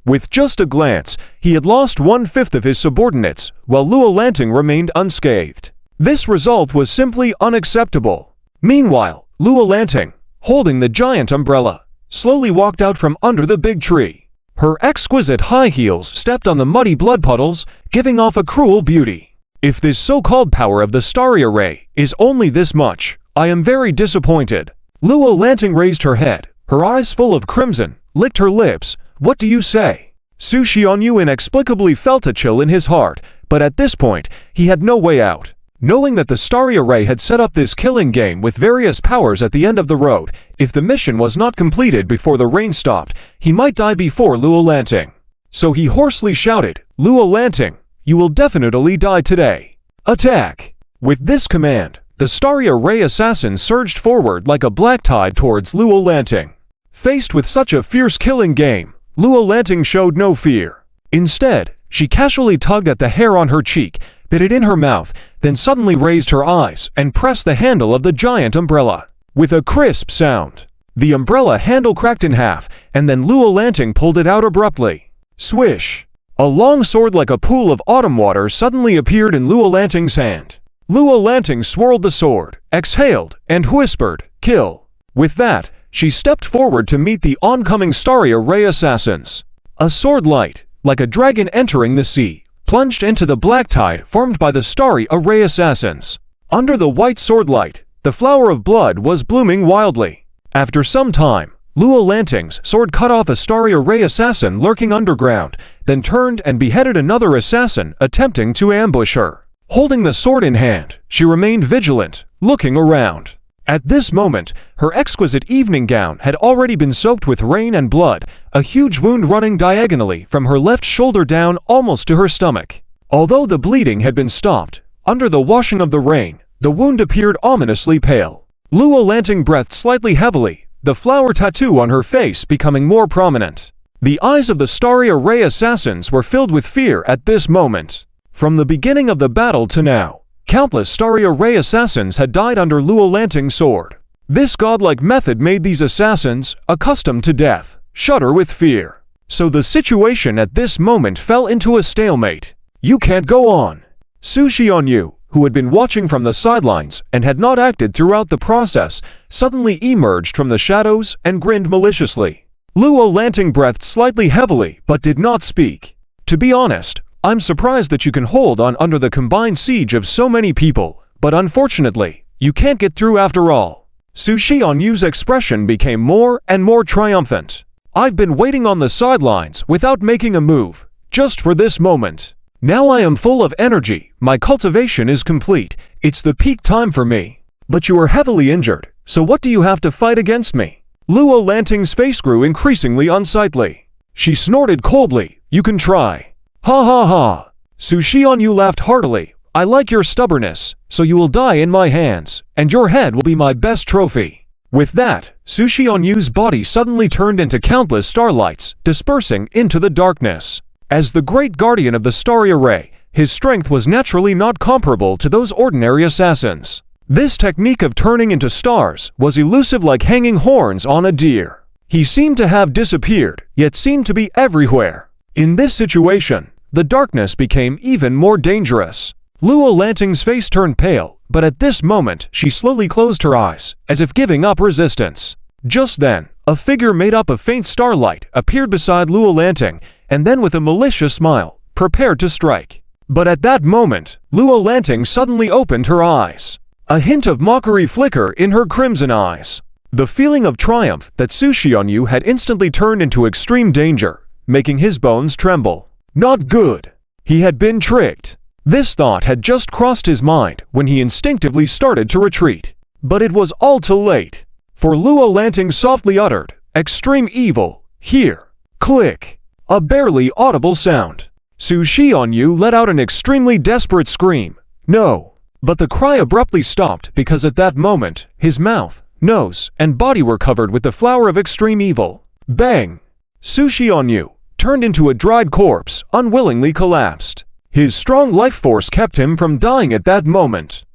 A: With just a glance, he had lost 1/5 of his subordinates, while Luo Lanting remained unscathed. This result was simply unacceptable. Meanwhile, Luo Lanting, holding the giant umbrella, slowly walked out from under the big tree. Her exquisite high heels stepped on the muddy blood puddles, giving off a cruel beauty. If this so-called power of the starry array is only this much, I am very disappointed. Luo Lanting raised her head, her eyes full of crimson, licked her lips. What do you say? Su Xianyu inexplicably felt a chill in his heart, but at this point, he had no way out. Knowing that the starry array had set up this killing game with various powers at the end of the road, if the mission was not completed before the rain stopped, he might die before Luo Lanting. So he hoarsely shouted, "Luo Lanting, you will definitely die today. Attack!" With this command, the starry array assassins surged forward like a black tide towards Luo Lanting. Faced with such a fierce killing game, Luo Lanting showed no fear. Instead, she casually tugged at the hair on her cheek, bit it in her mouth, then suddenly raised her eyes and pressed the handle of the giant umbrella. With a crisp sound, the umbrella handle cracked in half, and then Luo Lanting pulled it out abruptly. Swish! A long sword like a pool of autumn water suddenly appeared in Luo Lanting's hand. Luo Lanting swirled the sword, exhaled, and whispered, "Kill." With that, she stepped forward to meet the oncoming starry array assassins. A sword light, like a dragon entering the sea, plunged into the black tide formed by the starry array assassins. Under the white sword light, the flower of blood was blooming wildly. After some time, Luo Lanting's sword cut off a starry array assassin lurking underground, then turned and beheaded another assassin attempting to ambush her. Holding the sword in hand, she remained vigilant, looking around. At this moment, her exquisite evening gown had already been soaked with rain and blood, a huge wound running diagonally from her left shoulder down almost to her stomach. Although the bleeding had been stopped, under the washing of the rain, the wound appeared ominously pale. Luo Lanting breathed slightly heavily, the flower tattoo on her face becoming more prominent. The eyes of the starry array assassins were filled with fear at this moment. From the beginning of the battle to now, countless starry array assassins had died under Luo Lanting's sword. This godlike method made these assassins, accustomed to death, shudder with fear. So the situation at this moment fell into a stalemate. You can't go on. Su Xianyu, who had been watching from the sidelines and had not acted throughout the process, suddenly emerged from the shadows and grinned maliciously. Luo Lanting breathed slightly heavily but did not speak. To be honest, I'm surprised that you can hold on under the combined siege of so many people, but unfortunately, you can't get through after all. Su Xianyu's expression became more and more triumphant. I've been waiting on the sidelines without making a move, just for this moment. Now I am full of energy, my cultivation is complete, it's the peak time for me. But you are heavily injured, so what do you have to fight against me? Luo Lanting's face grew increasingly unsightly. She snorted coldly, you can try. Ha ha ha! Su Xianyu laughed heartily. I like your stubbornness, so you will die in my hands, and your head will be my best trophy. With that, Su Xianyu's body suddenly turned into countless starlights, dispersing into the darkness. As the great guardian of the starry array, His strength was naturally not comparable to those ordinary assassins. This technique of turning into stars was elusive like hanging horns on a deer. He seemed to have disappeared, yet seemed to be everywhere. In this situation, the darkness became even more dangerous. Luo Lanting's face turned pale, but at this moment she slowly closed her eyes, as if giving up resistance. Just then, a figure made up of faint starlight appeared beside Luo Lanting, and then with a malicious smile, prepared to strike. But at that moment, Luo Lanting suddenly opened her eyes. A hint of mockery flickered in her crimson eyes. The feeling of triumph that Su Xianyu had instantly turned into extreme danger, making his bones tremble. Not good. He had been tricked. This thought had just crossed his mind when he instinctively started to retreat. But it was all too late. For Luo Lanting softly uttered, "Extreme evil, here." Click. A barely audible sound. Su Xianyu let out an extremely desperate scream. No. But the cry abruptly stopped because at that moment, his mouth, nose, and body were covered with the flower of extreme evil. Bang! Su Xianyu, turned into a dried corpse, unwillingly collapsed. His strong life force kept him from dying at that moment.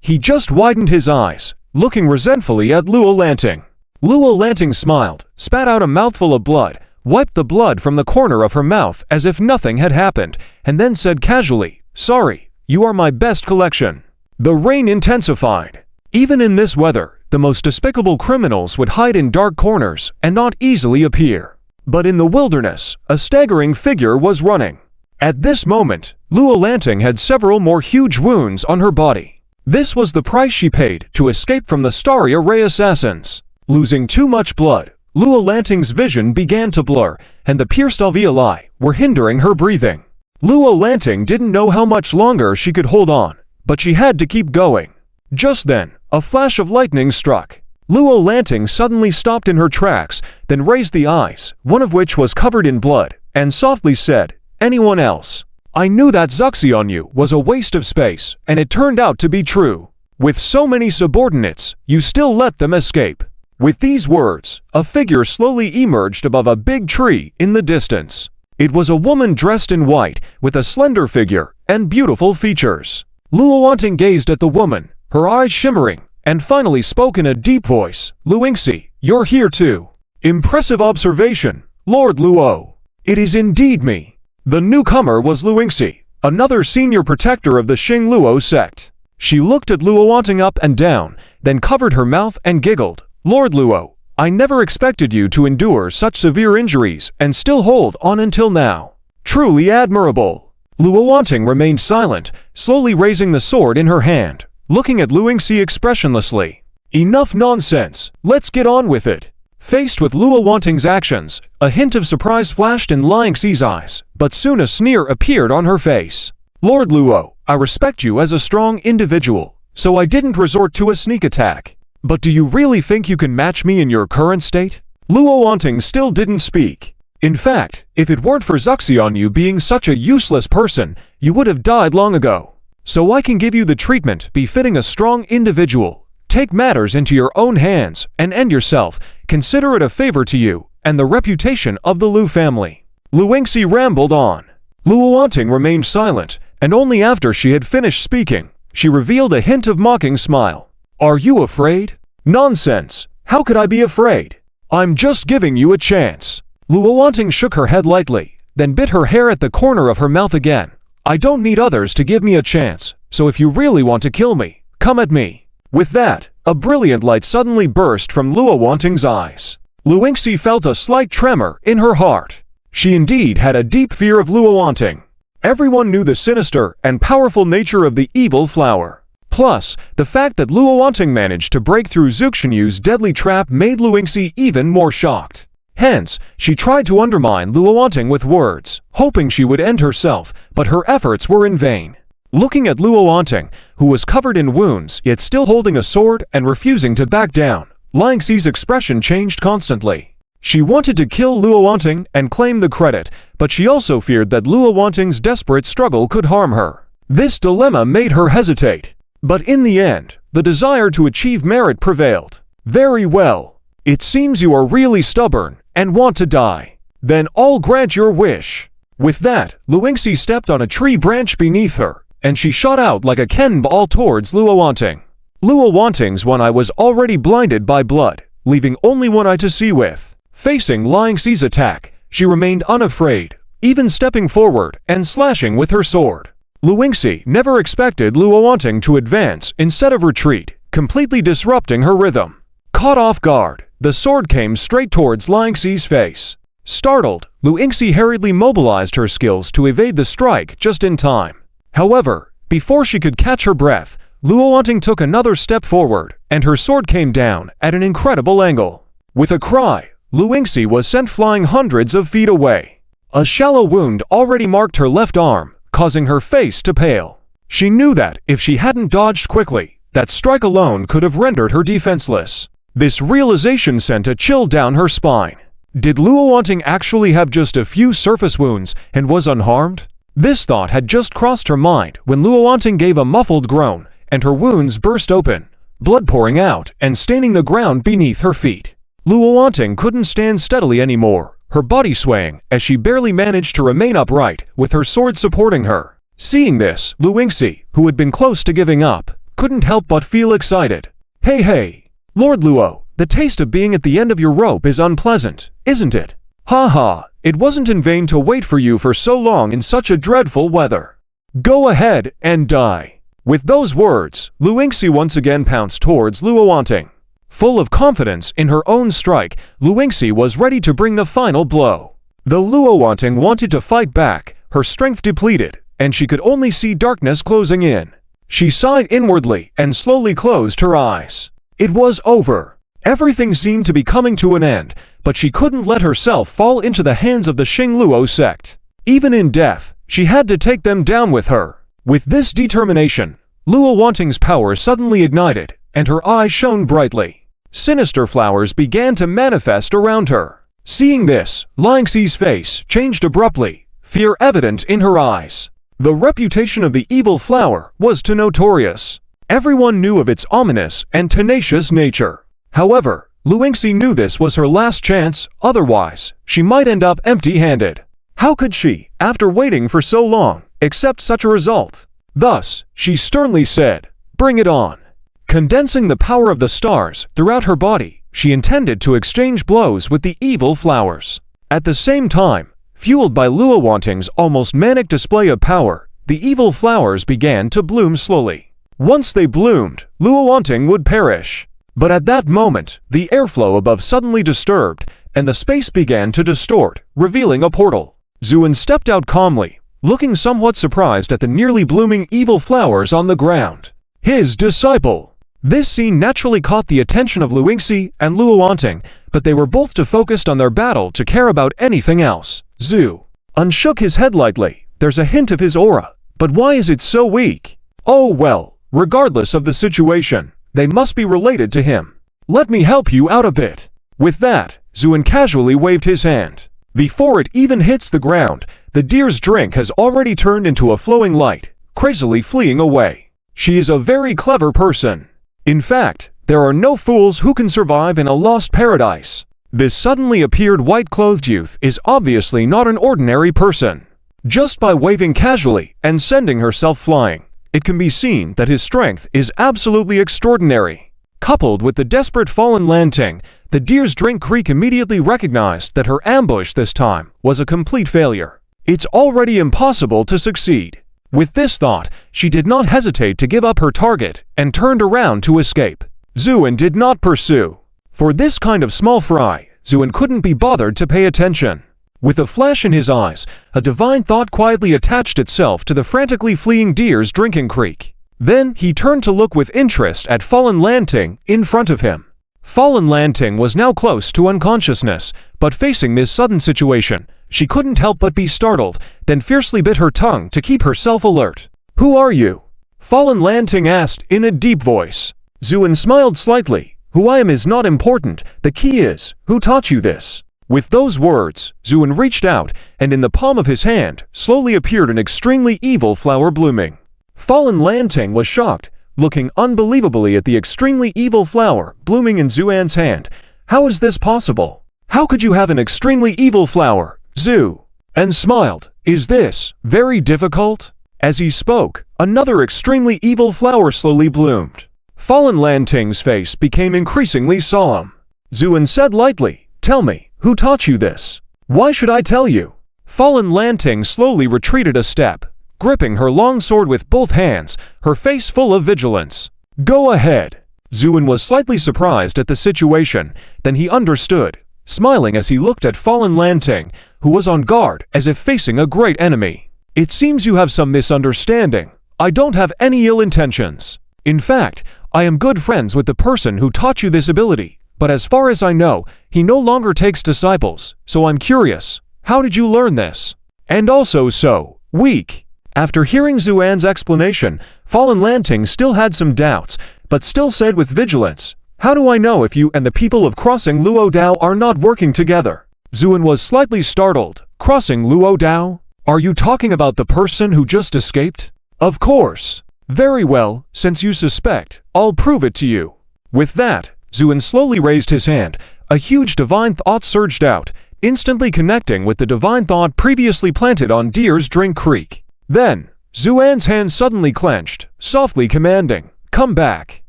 A: He just widened his eyes, looking resentfully at Luo Lanting. Luo Lanting smiled, spat out a mouthful of blood, wiped the blood from the corner of her mouth as if nothing had happened, and then said casually, "Sorry, you are my best collection." The rain intensified. Even in this weather, the most despicable criminals would hide in dark corners and not easily appear. But in the wilderness, a staggering figure was running. At this moment, Luo Lanting had several more huge wounds on her body. This was the price she paid to escape from the Starry Array assassins. Losing too much blood, Luo Lanting's vision began to blur, and the pierced alveoli were hindering her breathing. Luo Lanting didn't know how much longer she could hold on, but she had to keep going. Just then, a flash of lightning struck. Luo Lanting suddenly stopped in her tracks, then raised the eyes, one of which was covered in blood, and softly said, "Anyone else?" I knew that Zuxianyu was a waste of space, and it turned out to be true. With so many subordinates, you still let them escape. With these words, a figure slowly emerged above a big tree in the distance. It was a woman dressed in white, with a slender figure and beautiful features. Luo Lanting gazed at the woman, her eyes shimmering, and finally spoke in a deep voice, "Luingxi, you're here too." Impressive observation, Lord Luo. It is indeed me. The newcomer was Luingxi, another senior protector of the Xing Luo sect. She looked at Luo Lanting up and down, then covered her mouth and giggled. "Lord Luo, I never expected you to endure such severe injuries and still hold on until now. Truly admirable." Luo Lanting remained silent, slowly raising the sword in her hand, looking at Luingxi expressionlessly. Enough nonsense, let's get on with it. Faced with Luo Lanting's actions, a hint of surprise flashed in Luingxi's eyes, but soon a sneer appeared on her face. "Lord Luo, I respect you as a strong individual, so I didn't resort to a sneak attack. But do you really think you can match me in your current state?" Luo Lanting still didn't speak. In fact, if it weren't for Zuxianyu being such a useless person, you would have died long ago. So I can give you the treatment befitting a strong individual. Take matters into your own hands and end yourself. Consider it a favor to you and the reputation of the Lu family. Luingxi rambled on. Luo Lanting remained silent, and only after she had finished speaking, she revealed a hint of mocking smile. "Are you afraid?" "Nonsense! How could I be afraid? I'm just giving you a chance." Luo Lanting shook her head lightly, then bit her hair at the corner of her mouth again. "I don't need others to give me a chance, so if you really want to kill me, come at me." With that, a brilliant light suddenly burst from Luo Lanting's eyes. Luingxi felt a slight tremor in her heart. She indeed had a deep fear of Luo Lanting. Everyone knew the sinister and powerful nature of the evil flower. Plus, the fact that Luo Lanting managed to break through Zuxianyu's deadly trap made Luingxi even more shocked. Hence, she tried to undermine Luo Lanting with words, hoping she would end herself, but her efforts were in vain. Looking at Luo Lanting, who was covered in wounds yet still holding a sword and refusing to back down, Luingxi's expression changed constantly. She wanted to kill Luo Lanting and claim the credit, but she also feared that Luo Lanting's desperate struggle could harm her. This dilemma made her hesitate. But in the end, the desire to achieve merit prevailed. "Very well. It seems you are really stubborn and want to die. Then I'll grant your wish." With that, Luingxi stepped on a tree branch beneath her, and she shot out like a cannonball towards Luowanting. Luowanting's one eye was already blinded by blood, leaving only one eye to see with. Facing Luingxi's attack, she remained unafraid, even stepping forward and slashing with her sword. Luingxi never expected Luowanting to advance instead of retreat, completely disrupting her rhythm. Caught off guard, the sword came straight towards Luingxi's face. Startled, Luingxi hurriedly mobilized her skills to evade the strike just in time. However, before she could catch her breath, Luowanting took another step forward, and her sword came down at an incredible angle. With a cry, Luingxi was sent flying hundreds of feet away. A shallow wound already marked her left arm, causing her face to pale. She knew that if she hadn't dodged quickly, that strike alone could have rendered her defenseless. This realization sent a chill down her spine. Did Luowanting actually have just a few surface wounds and was unharmed? This thought had just crossed her mind when Luowanting gave a muffled groan, and her wounds burst open, blood pouring out and staining the ground beneath her feet. Luowanting couldn't stand steadily anymore, her body swaying as she barely managed to remain upright with her sword supporting her. Seeing this, Luingxi, who had been close to giving up, couldn't help but feel excited. Hey, Lord Luo, the taste of being at the end of your rope is unpleasant, isn't it? Ha, it wasn't in vain to wait for you for so long in such a dreadful weather. Go ahead and die. With those words, Luingxi once again pounced towards Luowanting. Full of confidence in her own strike, Luingxi was ready to bring the final blow. Though Luowanting wanted to fight back, her strength depleted, and she could only see darkness closing in. She sighed inwardly and slowly closed her eyes. It was over. Everything seemed to be coming to an end, but she couldn't let herself fall into the hands of the Xingluo sect. Even in death, she had to take them down with her. With this determination, Luowanting's power suddenly ignited, and her eyes shone brightly. Sinister flowers began to manifest around her. Seeing this, Luingxi's face changed abruptly, fear evident in her eyes. The reputation of the evil flower was too notorious. Everyone knew of its ominous and tenacious nature. However, Luingxi knew this was her last chance, otherwise, she might end up empty-handed. How could she, after waiting for so long, accept such a result? Thus, she sternly said, "Bring it on." Condensing the power of the stars throughout her body, she intended to exchange blows with the evil flowers. At the same time, fueled by Luowanting's almost manic display of power, the evil flowers began to bloom slowly. Once they bloomed, Luowanting would perish. But at that moment, the airflow above suddenly disturbed, and the space began to distort, revealing a portal. Zuin stepped out calmly, looking somewhat surprised at the nearly blooming evil flowers on the ground. His disciple! This scene naturally caught the attention of Luingxi and Luowanting, but they were both too focused on their battle to care about anything else. Zuin unshook his head lightly. There's a hint of his aura, but why is it so weak? Oh well, regardless of the situation, they must be related to him. Let me help you out a bit. With that, Zuin casually waved his hand. Before it even hits the ground, the deer's drink has already turned into a flowing light, crazily fleeing away. She is a very clever person. In fact, there are no fools who can survive in a lost paradise. This suddenly appeared white-clothed youth is obviously not an ordinary person. Just by waving casually and sending herself flying, it can be seen that his strength is absolutely extraordinary. Coupled with the desperate fallen Lanting, the deer's drink creek immediately recognized that her ambush this time was a complete failure. It's already impossible to succeed. With this thought, she did not hesitate to give up her target and turned around to escape. Zuin did not pursue. For this kind of small fry, Zuin couldn't be bothered to pay attention. With a flash in his eyes, a divine thought quietly attached itself to the frantically fleeing deer's drinking creek. Then he turned to look with interest at Fallen Lanting in front of him. Fallen Lanting was now close to unconsciousness, but facing this sudden situation, she couldn't help but be startled, then fiercely bit her tongue to keep herself alert. "Who are you?" Fallen Lanting asked in a deep voice. Zuin smiled slightly. "Who I am is not important, the key is, who taught you this?" With those words, Zuin reached out, and in the palm of his hand, slowly appeared an extremely evil flower blooming. Fallen Lanting was shocked, looking unbelievably at the extremely evil flower blooming in Zuan's hand. "How is this possible? How could you have an extremely evil flower, Zu?" and smiled. Is this very difficult? As he spoke, another extremely evil flower slowly bloomed. Fallen Lanting's face became increasingly solemn. Zuin said lightly, "Tell me, who taught you this?" "Why should I tell you?" Fallen Lanting slowly retreated a step, gripping her long sword with both hands, her face full of vigilance. "Go ahead." Zuin was slightly surprised at the situation, then he understood, smiling as he looked at Fallen Lanting, who was on guard as if facing a great enemy. "It seems you have some misunderstanding. I don't have any ill intentions. In fact, I am good friends with the person who taught you this ability, but as far as I know, he no longer takes disciples, so I'm curious, how did you learn this? And also so weak." After hearing Zuan's explanation, Fallen Lanting still had some doubts, but still said with vigilance, "How do I know if you and the people of Crossing Luodao are not working together?" Zuan was slightly startled. "Crossing Luodao? Are you talking about the person who just escaped?" "Of course." "Very well, since you suspect, I'll prove it to you." With that, Zuan slowly raised his hand. A huge divine thought surged out, instantly connecting with the divine thought previously planted on Deer's Drink Creek. Then, Zuan's hand suddenly clenched, softly commanding, "Come back."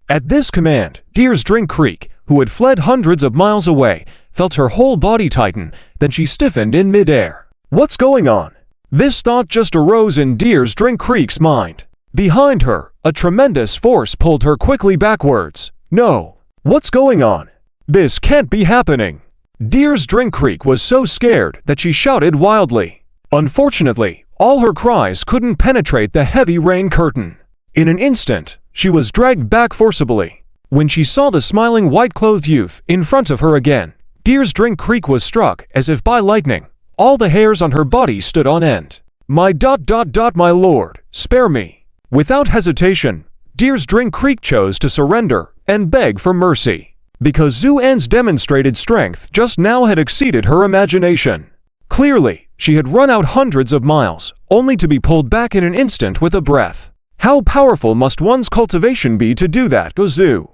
A: At this command, Deer's Drink Creek, who had fled hundreds of miles away, felt her whole body tighten, then she stiffened in midair. What's going on? This thought just arose in Deer's Drink Creek's mind. Behind her, a tremendous force pulled her quickly backwards. No. What's going on? This can't be happening. Deer's Drink Creek was so scared that she shouted wildly. Unfortunately, all her cries couldn't penetrate the heavy rain curtain. In an instant, she was dragged back forcibly. When she saw the smiling white-clothed youth in front of her again, Deer's Drink Creek was struck as if by lightning. All the hairs on her body stood on end. My lord, spare me." Without hesitation, Deer's Drink Creek chose to surrender and beg for mercy, because Zuan's demonstrated strength just now had exceeded her imagination. Clearly, she had run out hundreds of miles, only to be pulled back in an instant with a breath. How powerful must one's cultivation be to do that? Zu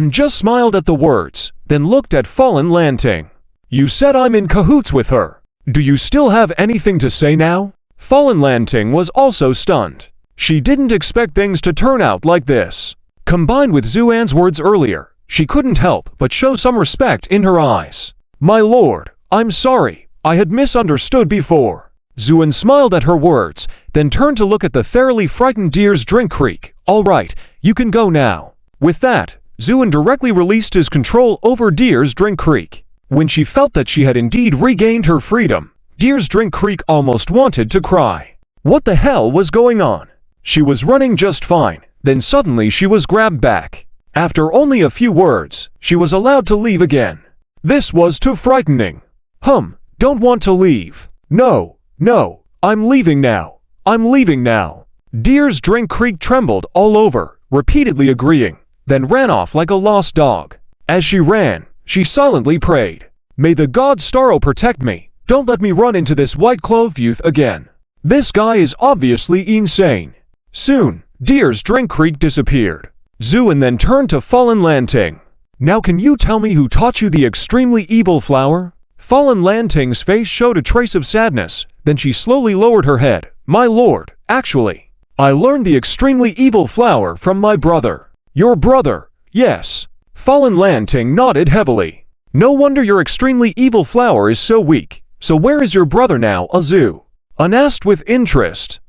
A: just smiled at the words, then looked at Fallen Lanting. "You said I'm in cahoots with her. Do you still have anything to say now?" Fallen Lanting was also stunned. She didn't expect things to turn out like this. Combined with Zuan's words earlier, she couldn't help but show some respect in her eyes. "My lord, I'm sorry. I had misunderstood before." Zuan smiled at her words, then turned to look at the thoroughly frightened Deer's Drink Creek. "All right, you can go now." With that, Zuan directly released his control over Deer's Drink Creek. When she felt that she had indeed regained her freedom, Deer's Drink Creek almost wanted to cry. What the hell was going on? She was running just fine, then suddenly she was grabbed back. After only a few words, she was allowed to leave again. This was too frightening. Don't want to leave. No, I'm leaving now. I'm leaving now. Deer's Drink Creek trembled all over, repeatedly agreeing, then ran off like a lost dog. As she ran, she silently prayed, "May the god Starro protect me. Don't let me run into this white-clothed youth again. This guy is obviously insane." Soon, Deer's Drink Creek disappeared. Zuan then turned to Fallen Lanting. "Now can you tell me who taught you the extremely evil flower?" Fallen Lanting's face showed a trace of sadness, then she slowly lowered her head. "My lord, actually, I learned the extremely evil flower from my brother." "Your brother?" "Yes." Fallen Lanting nodded heavily. "No wonder your extremely evil flower is so weak. So where is your brother now, Azu?" Asked with interest.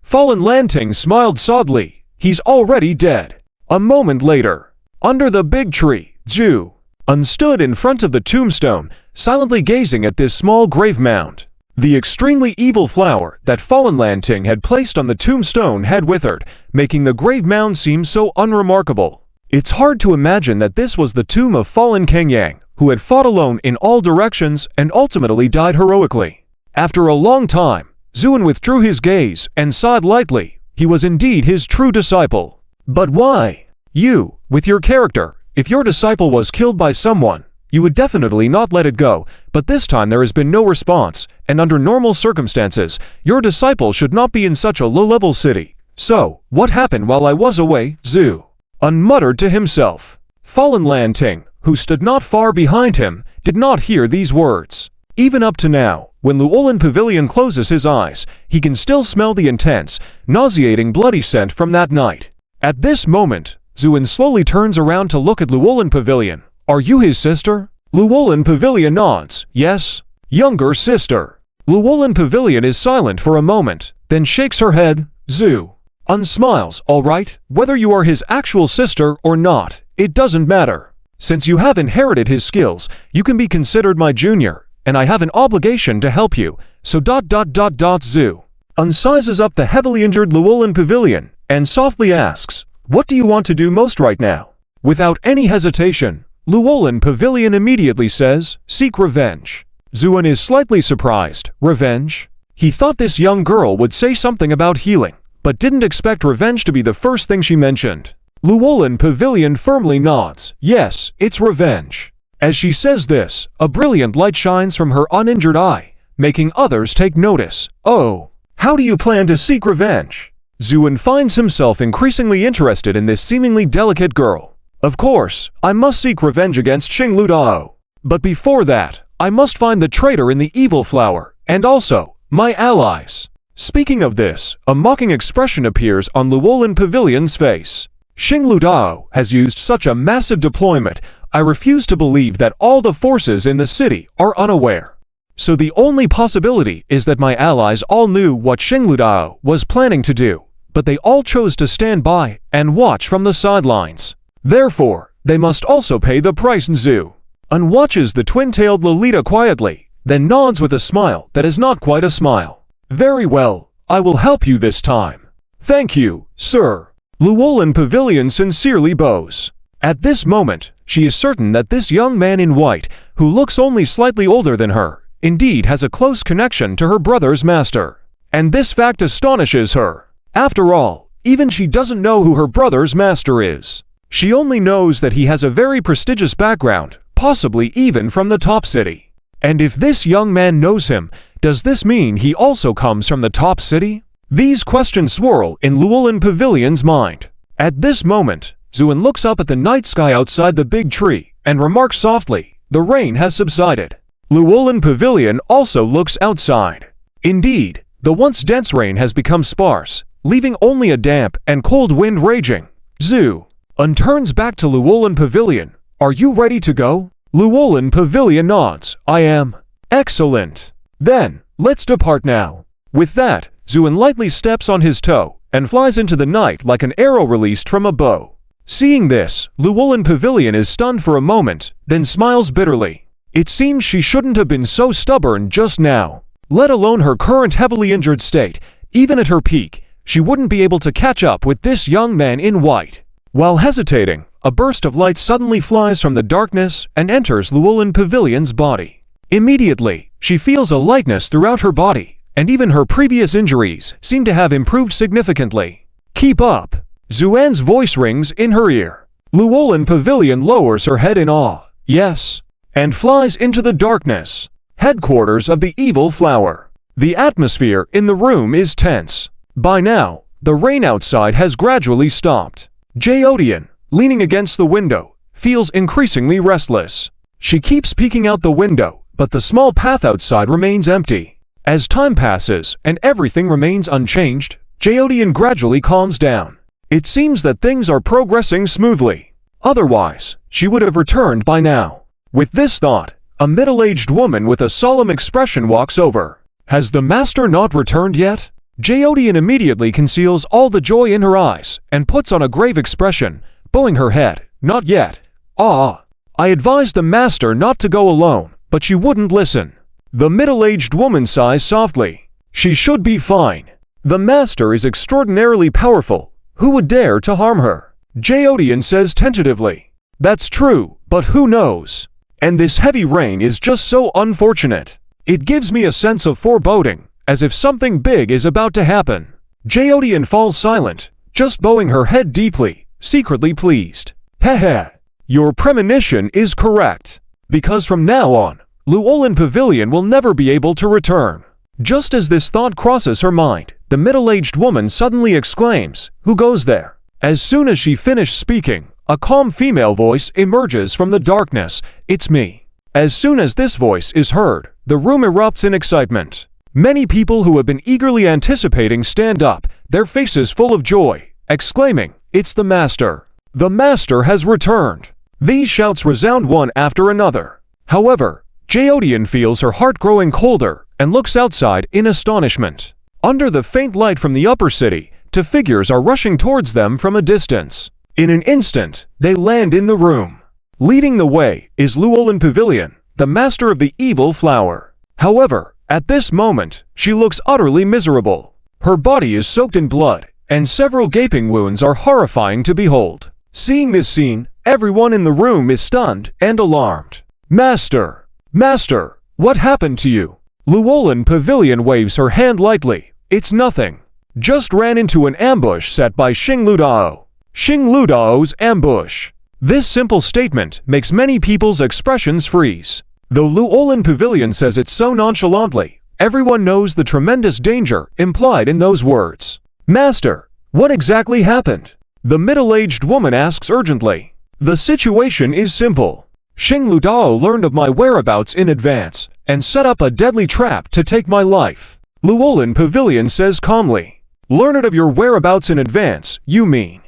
A: Fallen Lanting smiled sadly. "He's already dead." A moment later, under the big tree, Zuan stood in front of the tombstone, silently gazing at this small grave mound. The extremely evil flower that Fallen Lanting had placed on the tombstone had withered, making the grave mound seem so unremarkable. It's hard to imagine that this was the tomb of fallen Kengyang, who had fought alone in all directions and ultimately died heroically. After a long time, Zuan withdrew his gaze and sighed lightly. He was indeed his true disciple. But why? You, with your character, if your disciple was killed by someone, you would definitely not let it go, but this time there has been no response, and under normal circumstances, your disciple should not be in such a low-level city. So, what happened while I was away? Zuan muttered to himself. Fallen Lanting, who stood not far behind him, did not hear these words. Even up to now, when Llewellyn Pavilion closes his eyes, he can still smell the intense, nauseating bloody scent from that night. At this moment, Zuin slowly turns around to look at Llewellyn Pavilion. Are you his sister? Llewellyn Pavilion nods. Yes. Younger sister. Llewellyn Pavilion is silent for a moment, then shakes her head. Zuin smiles. All right, whether you are his actual sister or not, it doesn't matter. Since you have inherited his skills, you can be considered my junior, and I have an obligation to help you, so ... Zuin sizes up the heavily injured Llewellyn Pavilion, and softly asks, what do you want to do most right now? Without any hesitation, Llewellyn Pavilion immediately says, seek revenge. Zuin is slightly surprised. Revenge? He thought this young girl would say something about healing, but didn't expect revenge to be the first thing she mentioned. Llewellyn Pavilion firmly nods. Yes, it's revenge. As she says this, a brilliant light shines from her uninjured eye, making others take notice. Oh, how do you plan to seek revenge? Zuin finds himself increasingly interested in this seemingly delicate girl. Of course, I must seek revenge against Xinglu Dao. But before that, I must find the traitor in the evil flower, and also, my allies. Speaking of this, a mocking expression appears on Llewellyn Pavilion's face. Xinglu Dao has used such a massive deployment, I refuse to believe that all the forces in the city are unaware. So the only possibility is that my allies all knew what Xinglu Dao was planning to do, but they all chose to stand by and watch from the sidelines. Therefore, they must also pay the price. Zuin watches the twin-tailed Lolita quietly, then nods with a smile that is not quite a smile. Very well, I will help you this time. Thank you, sir. Llewellyn Pavilion sincerely bows. At this moment, she is certain that this young man in white, who looks only slightly older than her, indeed has a close connection to her brother's master. And this fact astonishes her. After all, even she doesn't know who her brother's master is. She only knows that he has a very prestigious background, possibly even from the top city. And if this young man knows him, does this mean he also comes from the top city? These questions swirl in Llewellyn Pavilion's mind. At this moment, Zuin looks up at the night sky outside the big tree and remarks softly, the rain has subsided. Llewellyn Pavilion also looks outside. Indeed, the once dense rain has become sparse, leaving only a damp and cold wind raging. Zuin turns back to Llewellyn Pavilion. Are you ready to go? Llewellyn Pavilion nods. I am. Excellent. Then, let's depart now. With that, Zuin lightly steps on his toe and flies into the night like an arrow released from a bow. Seeing this, Llewellyn Pavilion is stunned for a moment, then smiles bitterly. It seems she shouldn't have been so stubborn just now. Let alone her current heavily injured state, even at her peak, she wouldn't be able to catch up with this young man in white. While hesitating, a burst of light suddenly flies from the darkness and enters Llewellyn Pavilion's body. Immediately, she feels a lightness throughout her body, and even her previous injuries seem to have improved significantly. Keep up! Zuin's voice rings in her ear. Llewellyn Pavilion lowers her head in awe. Yes. And flies into the darkness. Headquarters of the evil flower. The atmosphere in the room is tense. By now, the rain outside has gradually stopped. Jaodian, leaning against the window, feels increasingly restless. She keeps peeking out the window, but the small path outside remains empty. As time passes and everything remains unchanged, Jaodian gradually calms down. It seems that things are progressing smoothly. Otherwise, she would have returned by now. With this thought, a middle-aged woman with a solemn expression walks over. Has the master not returned yet? Jaodian immediately conceals all the joy in her eyes and puts on a grave expression, bowing her head. Not yet. Ah. I advised the master not to go alone, but she wouldn't listen. The middle-aged woman sighs softly. She should be fine. The master is extraordinarily powerful. Who would dare to harm her? Jaodian says tentatively. That's true, but who knows? And this heavy rain is just so unfortunate. It gives me a sense of foreboding, as if something big is about to happen. Jaodian falls silent, just bowing her head deeply, secretly pleased. Heh. Your premonition is correct. Because from now on, Llewellyn Pavilion will never be able to return. Just as this thought crosses her mind, the middle-aged woman suddenly exclaims, Who goes there? As soon as she finished speaking, a calm female voice emerges from the darkness. It's me. As soon as this voice is heard, the room erupts in excitement. Many people who have been eagerly anticipating stand up, their faces full of joy, exclaiming, "It's the master! The master has returned!" These shouts resound one after another. However, Jeodian feels her heart growing colder and looks outside in astonishment. Under the faint light from the upper city, two figures are rushing towards them from a distance. In an instant, they land in the room. Leading the way is Llewellyn Pavilion, the master of the evil flower. However, at this moment, she looks utterly miserable. Her body is soaked in blood, and several gaping wounds are horrifying to behold. Seeing this scene, everyone in the room is stunned and alarmed. "Master! Master! What happened to you?" Llewellyn Pavilion waves her hand lightly. "It's nothing. Just ran into an ambush set by Xing Ludao." Xing Ludao's ambush. This simple statement makes many people's expressions freeze. Though Llewellyn Pavilion says it so nonchalantly, everyone knows the tremendous danger implied in those words. "Master, what exactly happened?" the middle-aged woman asks urgently. "The situation is simple. Xing Ludao learned of my whereabouts in advance and set up a deadly trap to take my life." Llewellyn Pavilion says calmly. "Learned of your whereabouts in advance, you mean?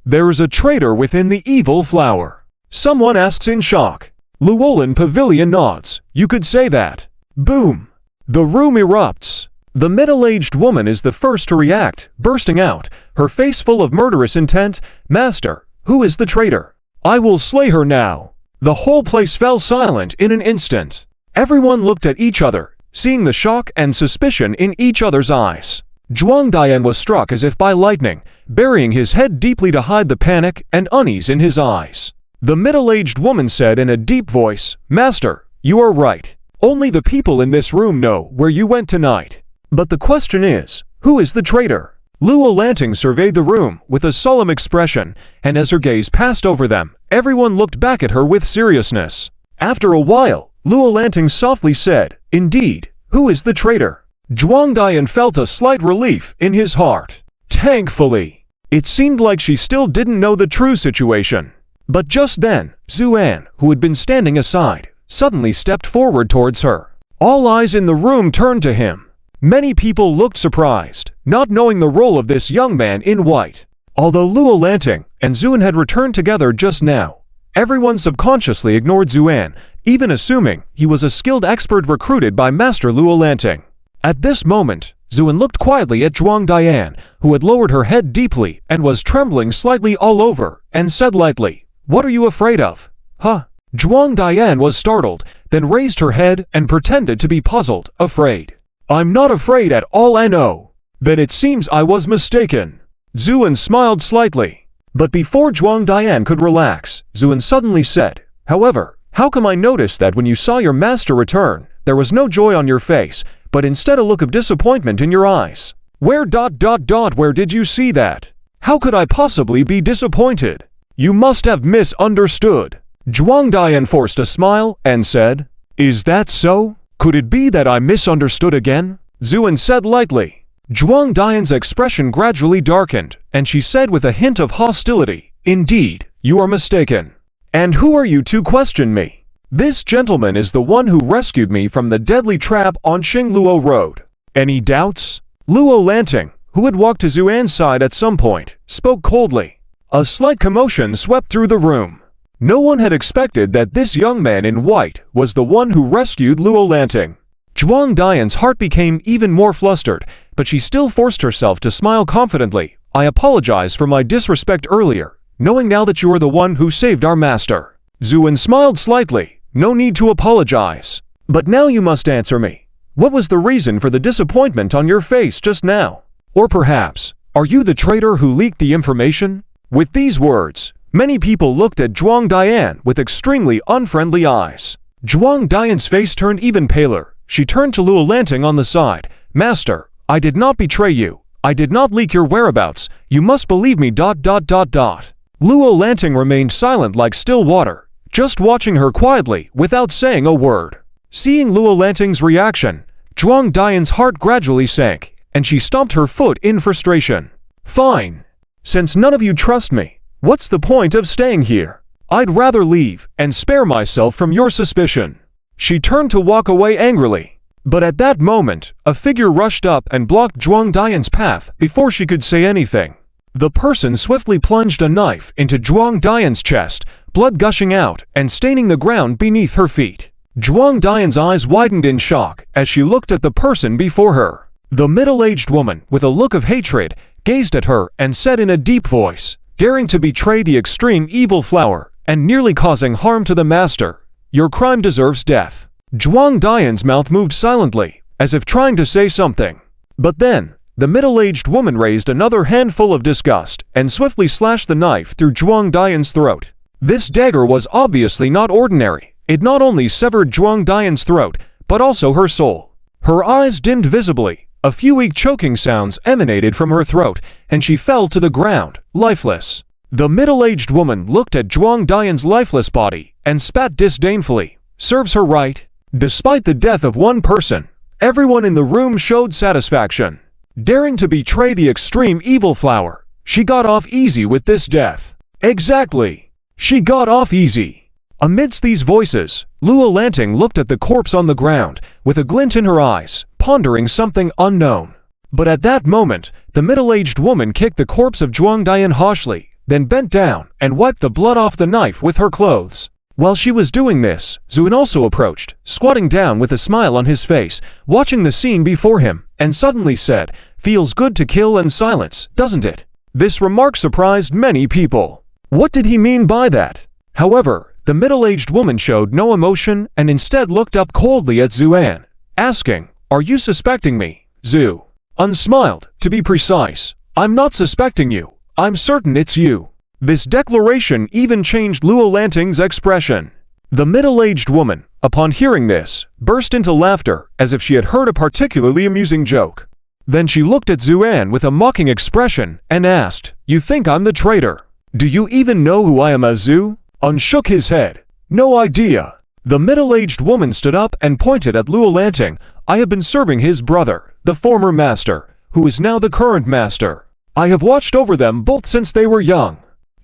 A: There is a traitor within the evil flower." Someone asks in shock. Llewellyn Pavilion nods. "You could say that." Boom! The room erupts. The middle-aged woman is the first to react, bursting out, her face full of murderous intent. "Master, who is the traitor? I will slay her now." The whole place fell silent in an instant. Everyone looked at each other, seeing the shock and suspicion in each other's eyes. Zhuang Dian was struck as if by lightning, burying his head deeply to hide the panic and unease in his eyes. The middle-aged woman said in a deep voice, "Master, you are right. Only the people in this room know where you went tonight. But the question is, who is the traitor?" Luo Lanting surveyed the room with a solemn expression, and as her gaze passed over them, everyone looked back at her with seriousness. After a while, Luo Lanting softly said, "Indeed, who is the traitor?" Zhuang Dian felt a slight relief in his heart. Thankfully, it seemed like she still didn't know the true situation. But just then, Zuan, who had been standing aside, suddenly stepped forward towards her. All eyes in the room turned to him. Many people looked surprised, not knowing the role of this young man in white. Although Luo Lanting and Zuan had returned together just now, everyone subconsciously ignored Zuan, even assuming he was a skilled expert recruited by Master Luo Lanting. At this moment, Zuan looked quietly at Zhuang Dian, who had lowered her head deeply and was trembling slightly all over, and said lightly, "What are you afraid of?" "Huh?" Zhuang Dian was startled, then raised her head and pretended to be puzzled, afraid. "I'm not afraid at all, no." "Then it seems I was mistaken." Zuan smiled slightly. But before Zhuang Dian could relax, Zuan suddenly said, "However, how come I noticed that when you saw your master return, there was no joy on your face, but instead a look of disappointment in your eyes? Where did you see that? How could I possibly be disappointed? You must have misunderstood." Zhuang Dian forced a smile and said, "Is that so? Could it be that I misunderstood again?" Zuan said lightly. Zhuang Dian's expression gradually darkened, and she said with a hint of hostility, "Indeed, you are mistaken. And who are you to question me? This gentleman is the one who rescued me from the deadly trap on Xingluo Road. Any doubts?" Luo Lanting, who had walked to Zuan's side at some point, spoke coldly. A slight commotion swept through the room. No one had expected that this young man in white was the one who rescued Luo Lanting. Zhuang Dian's heart became even more flustered, but she still forced herself to smile confidently. "I apologize for my disrespect earlier, knowing now that you are the one who saved our master." Zuan smiled slightly. "No need to apologize. But now you must answer me. What was the reason for the disappointment on your face just now? Or perhaps, are you the traitor who leaked the information?" With these words, many people looked at Zhuang Dian with extremely unfriendly eyes. Zhuang Dian's face turned even paler. She turned to Luo Lanting on the side. "Master, I did not betray you. I did not leak your whereabouts. You must believe me. Luo Lanting remained silent like still water, just watching her quietly without saying a word. Seeing Luo Lanting's reaction, Zhuang Dian's heart gradually sank, and she stomped her foot in frustration. "Fine. Since none of you trust me, what's the point of staying here? I'd rather leave and spare myself from your suspicion." She turned to walk away angrily. But at that moment, a figure rushed up and blocked Zhuang Dian's path before she could say anything. The person swiftly plunged a knife into Zhuang Dian's chest, blood gushing out and staining the ground beneath her feet. Zhuang Dian's eyes widened in shock as she looked at the person before her. The middle-aged woman, with a look of hatred, gazed at her and said in a deep voice, daring to betray the extreme evil flower and nearly causing harm to the master, "Your crime deserves death." Zhuang Dian's mouth moved silently, as if trying to say something. But then, the middle-aged woman raised another handful of disgust and swiftly slashed the knife through Zhuang Dian's throat. This dagger was obviously not ordinary. It not only severed Zhuang Dian's throat, but also her soul. Her eyes dimmed visibly, a few weak choking sounds emanated from her throat, and she fell to the ground, lifeless. The middle-aged woman looked at Zhuang Dian's lifeless body and spat disdainfully. Serves her right. Despite the death of one person, everyone in the room showed satisfaction. Daring to betray the extreme evil flower, she got off easy with this death. Exactly. She got off easy. Amidst these voices, Luo Lanting looked at the corpse on the ground, with a glint in her eyes, pondering something unknown. But at that moment, the middle-aged woman kicked the corpse of Zhuang Dian harshly, then bent down and wiped the blood off the knife with her clothes. While she was doing this, Zuin also approached, squatting down with a smile on his face, watching the scene before him, and suddenly said, "Feels good to kill and silence, doesn't it?" This remark surprised many people. What did he mean by that? However, the middle-aged woman showed no emotion and instead looked up coldly at Zuan, asking, "Are you suspecting me, Zhu?" Unsmiled, to be precise. "I'm not suspecting you. I'm certain it's you." This declaration even changed Luo Lanting's expression. The middle-aged woman, upon hearing this, burst into laughter as if she had heard a particularly amusing joke. Then she looked at Zuan with a mocking expression and asked, "You think I'm the traitor? Do you even know who I am as Zhu?" Un shook his head. "No idea." The middle-aged woman stood up and pointed at Luo Lanting. "I have been serving his brother, the former master, who is now the current master. I have watched over them both since they were young.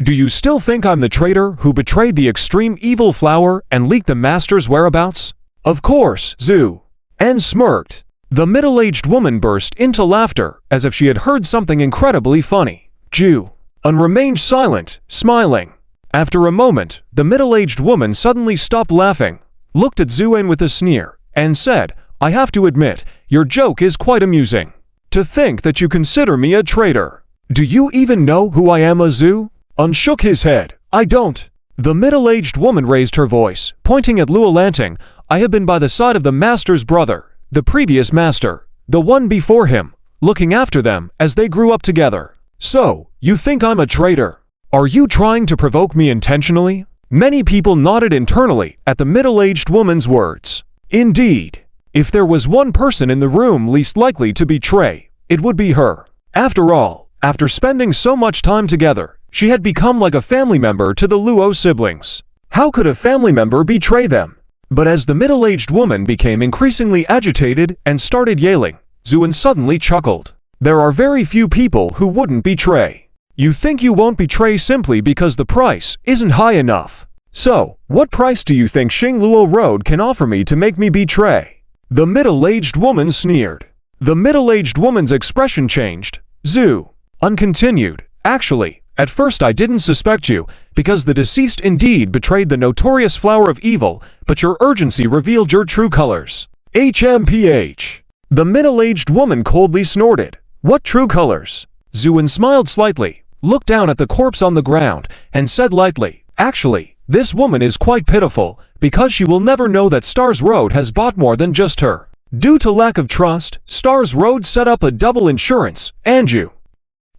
A: Do you still think I'm the traitor who betrayed the extreme evil flower and leaked the master's whereabouts?" "Of course, Zhu." And smirked. The middle-aged woman burst into laughter as if she had heard something incredibly funny. Zhu remained silent, smiling. After a moment, the middle-aged woman suddenly stopped laughing, looked at Zuan with a sneer, and said, "I have to admit, your joke is quite amusing. To think that you consider me a traitor. Do you even know who I am, Zhu?" Un shook his head. "I don't." The middle-aged woman raised her voice, pointing at Luo Lanting. "I have been by the side of the master's brother, the previous master, the one before him, looking after them as they grew up together. So, you think I'm a traitor? Are you trying to provoke me intentionally?" Many people nodded internally at the middle-aged woman's words. Indeed, if there was one person in the room least likely to betray, it would be her. After all, after spending so much time together, she had become like a family member to the Luo siblings. How could a family member betray them? But as the middle-aged woman became increasingly agitated and started yelling, Zuin suddenly chuckled. "There are very few people who wouldn't betray. You think you won't betray simply because the price isn't high enough. So, what price do you think Xing Luo Road can offer me to make me betray?" The middle-aged woman sneered. The middle-aged woman's expression changed. Zhu continued, "Actually, at first I didn't suspect you, because the deceased indeed betrayed the notorious flower of evil, but your urgency revealed your true colors." HMPH. The middle-aged woman coldly snorted. "What true colors?" Zuin smiled slightly, looked down at the corpse on the ground, and said lightly, "Actually, this woman is quite pitiful, because she will never know that Stars Road has bought more than just her. Due to lack of trust, Stars Road set up a double insurance, and you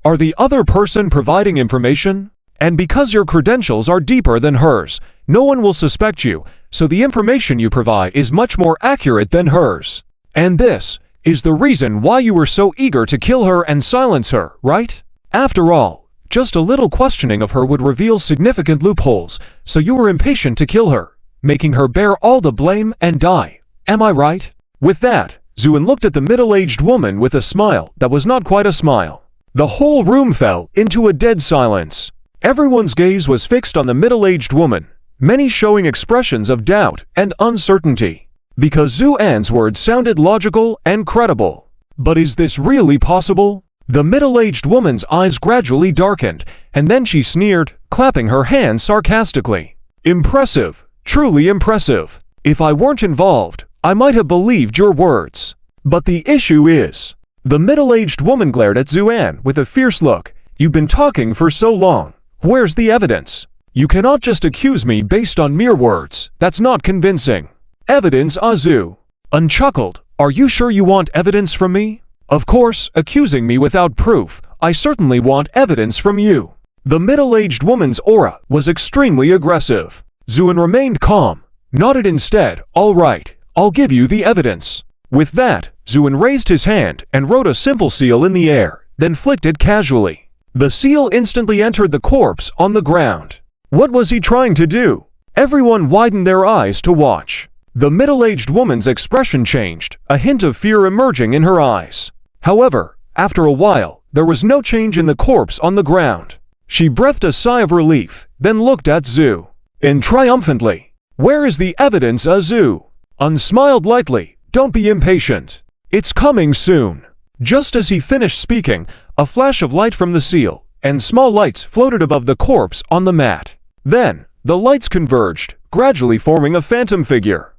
A: are the other person providing information? And because your credentials are deeper than hers, no one will suspect you, so the information you provide is much more accurate than hers. And this is the reason why you were so eager to kill her and silence her, right? After all, just a little questioning of her would reveal significant loopholes, so you were impatient to kill her, making her bear all the blame and die. Am I right?" With that, Zuin looked at the middle-aged woman with a smile that was not quite a smile. The whole room fell into a dead silence. Everyone's gaze was fixed on the middle-aged woman, many showing expressions of doubt and uncertainty. Because Zhu An's words sounded logical and credible. But is this really possible? The middle-aged woman's eyes gradually darkened, and then she sneered, clapping her hands sarcastically. Impressive, truly impressive. If I weren't involved, I might have believed your words. But the issue is... The middle-aged woman glared at Zhu An with a fierce look. You've been talking for so long. Where's the evidence? You cannot just accuse me based on mere words. That's not convincing. Evidence, Zhu An chuckled. Are you sure you want evidence from me? Of course, accusing me without proof. I certainly want evidence from you. The middle-aged woman's aura was extremely aggressive. Zhu An remained calm, nodded instead. All right, I'll give you the evidence. With that, Zhu An raised his hand and wrote a simple seal in the air, then flicked it casually. The seal instantly entered the corpse on the ground. What was he trying to do? Everyone widened their eyes to watch. The middle-aged woman's expression changed, a hint of fear emerging in her eyes. However, after a while, there was no change in the corpse on the ground. She breathed a sigh of relief, then looked at Zhu An triumphantly. Where is the evidence, Zhu An smiled lightly. Don't be impatient. It's coming soon. Just as he finished speaking, a flash of light from the seal, and small lights floated above the corpse on the mat. Then, the lights converged, gradually forming a phantom figure.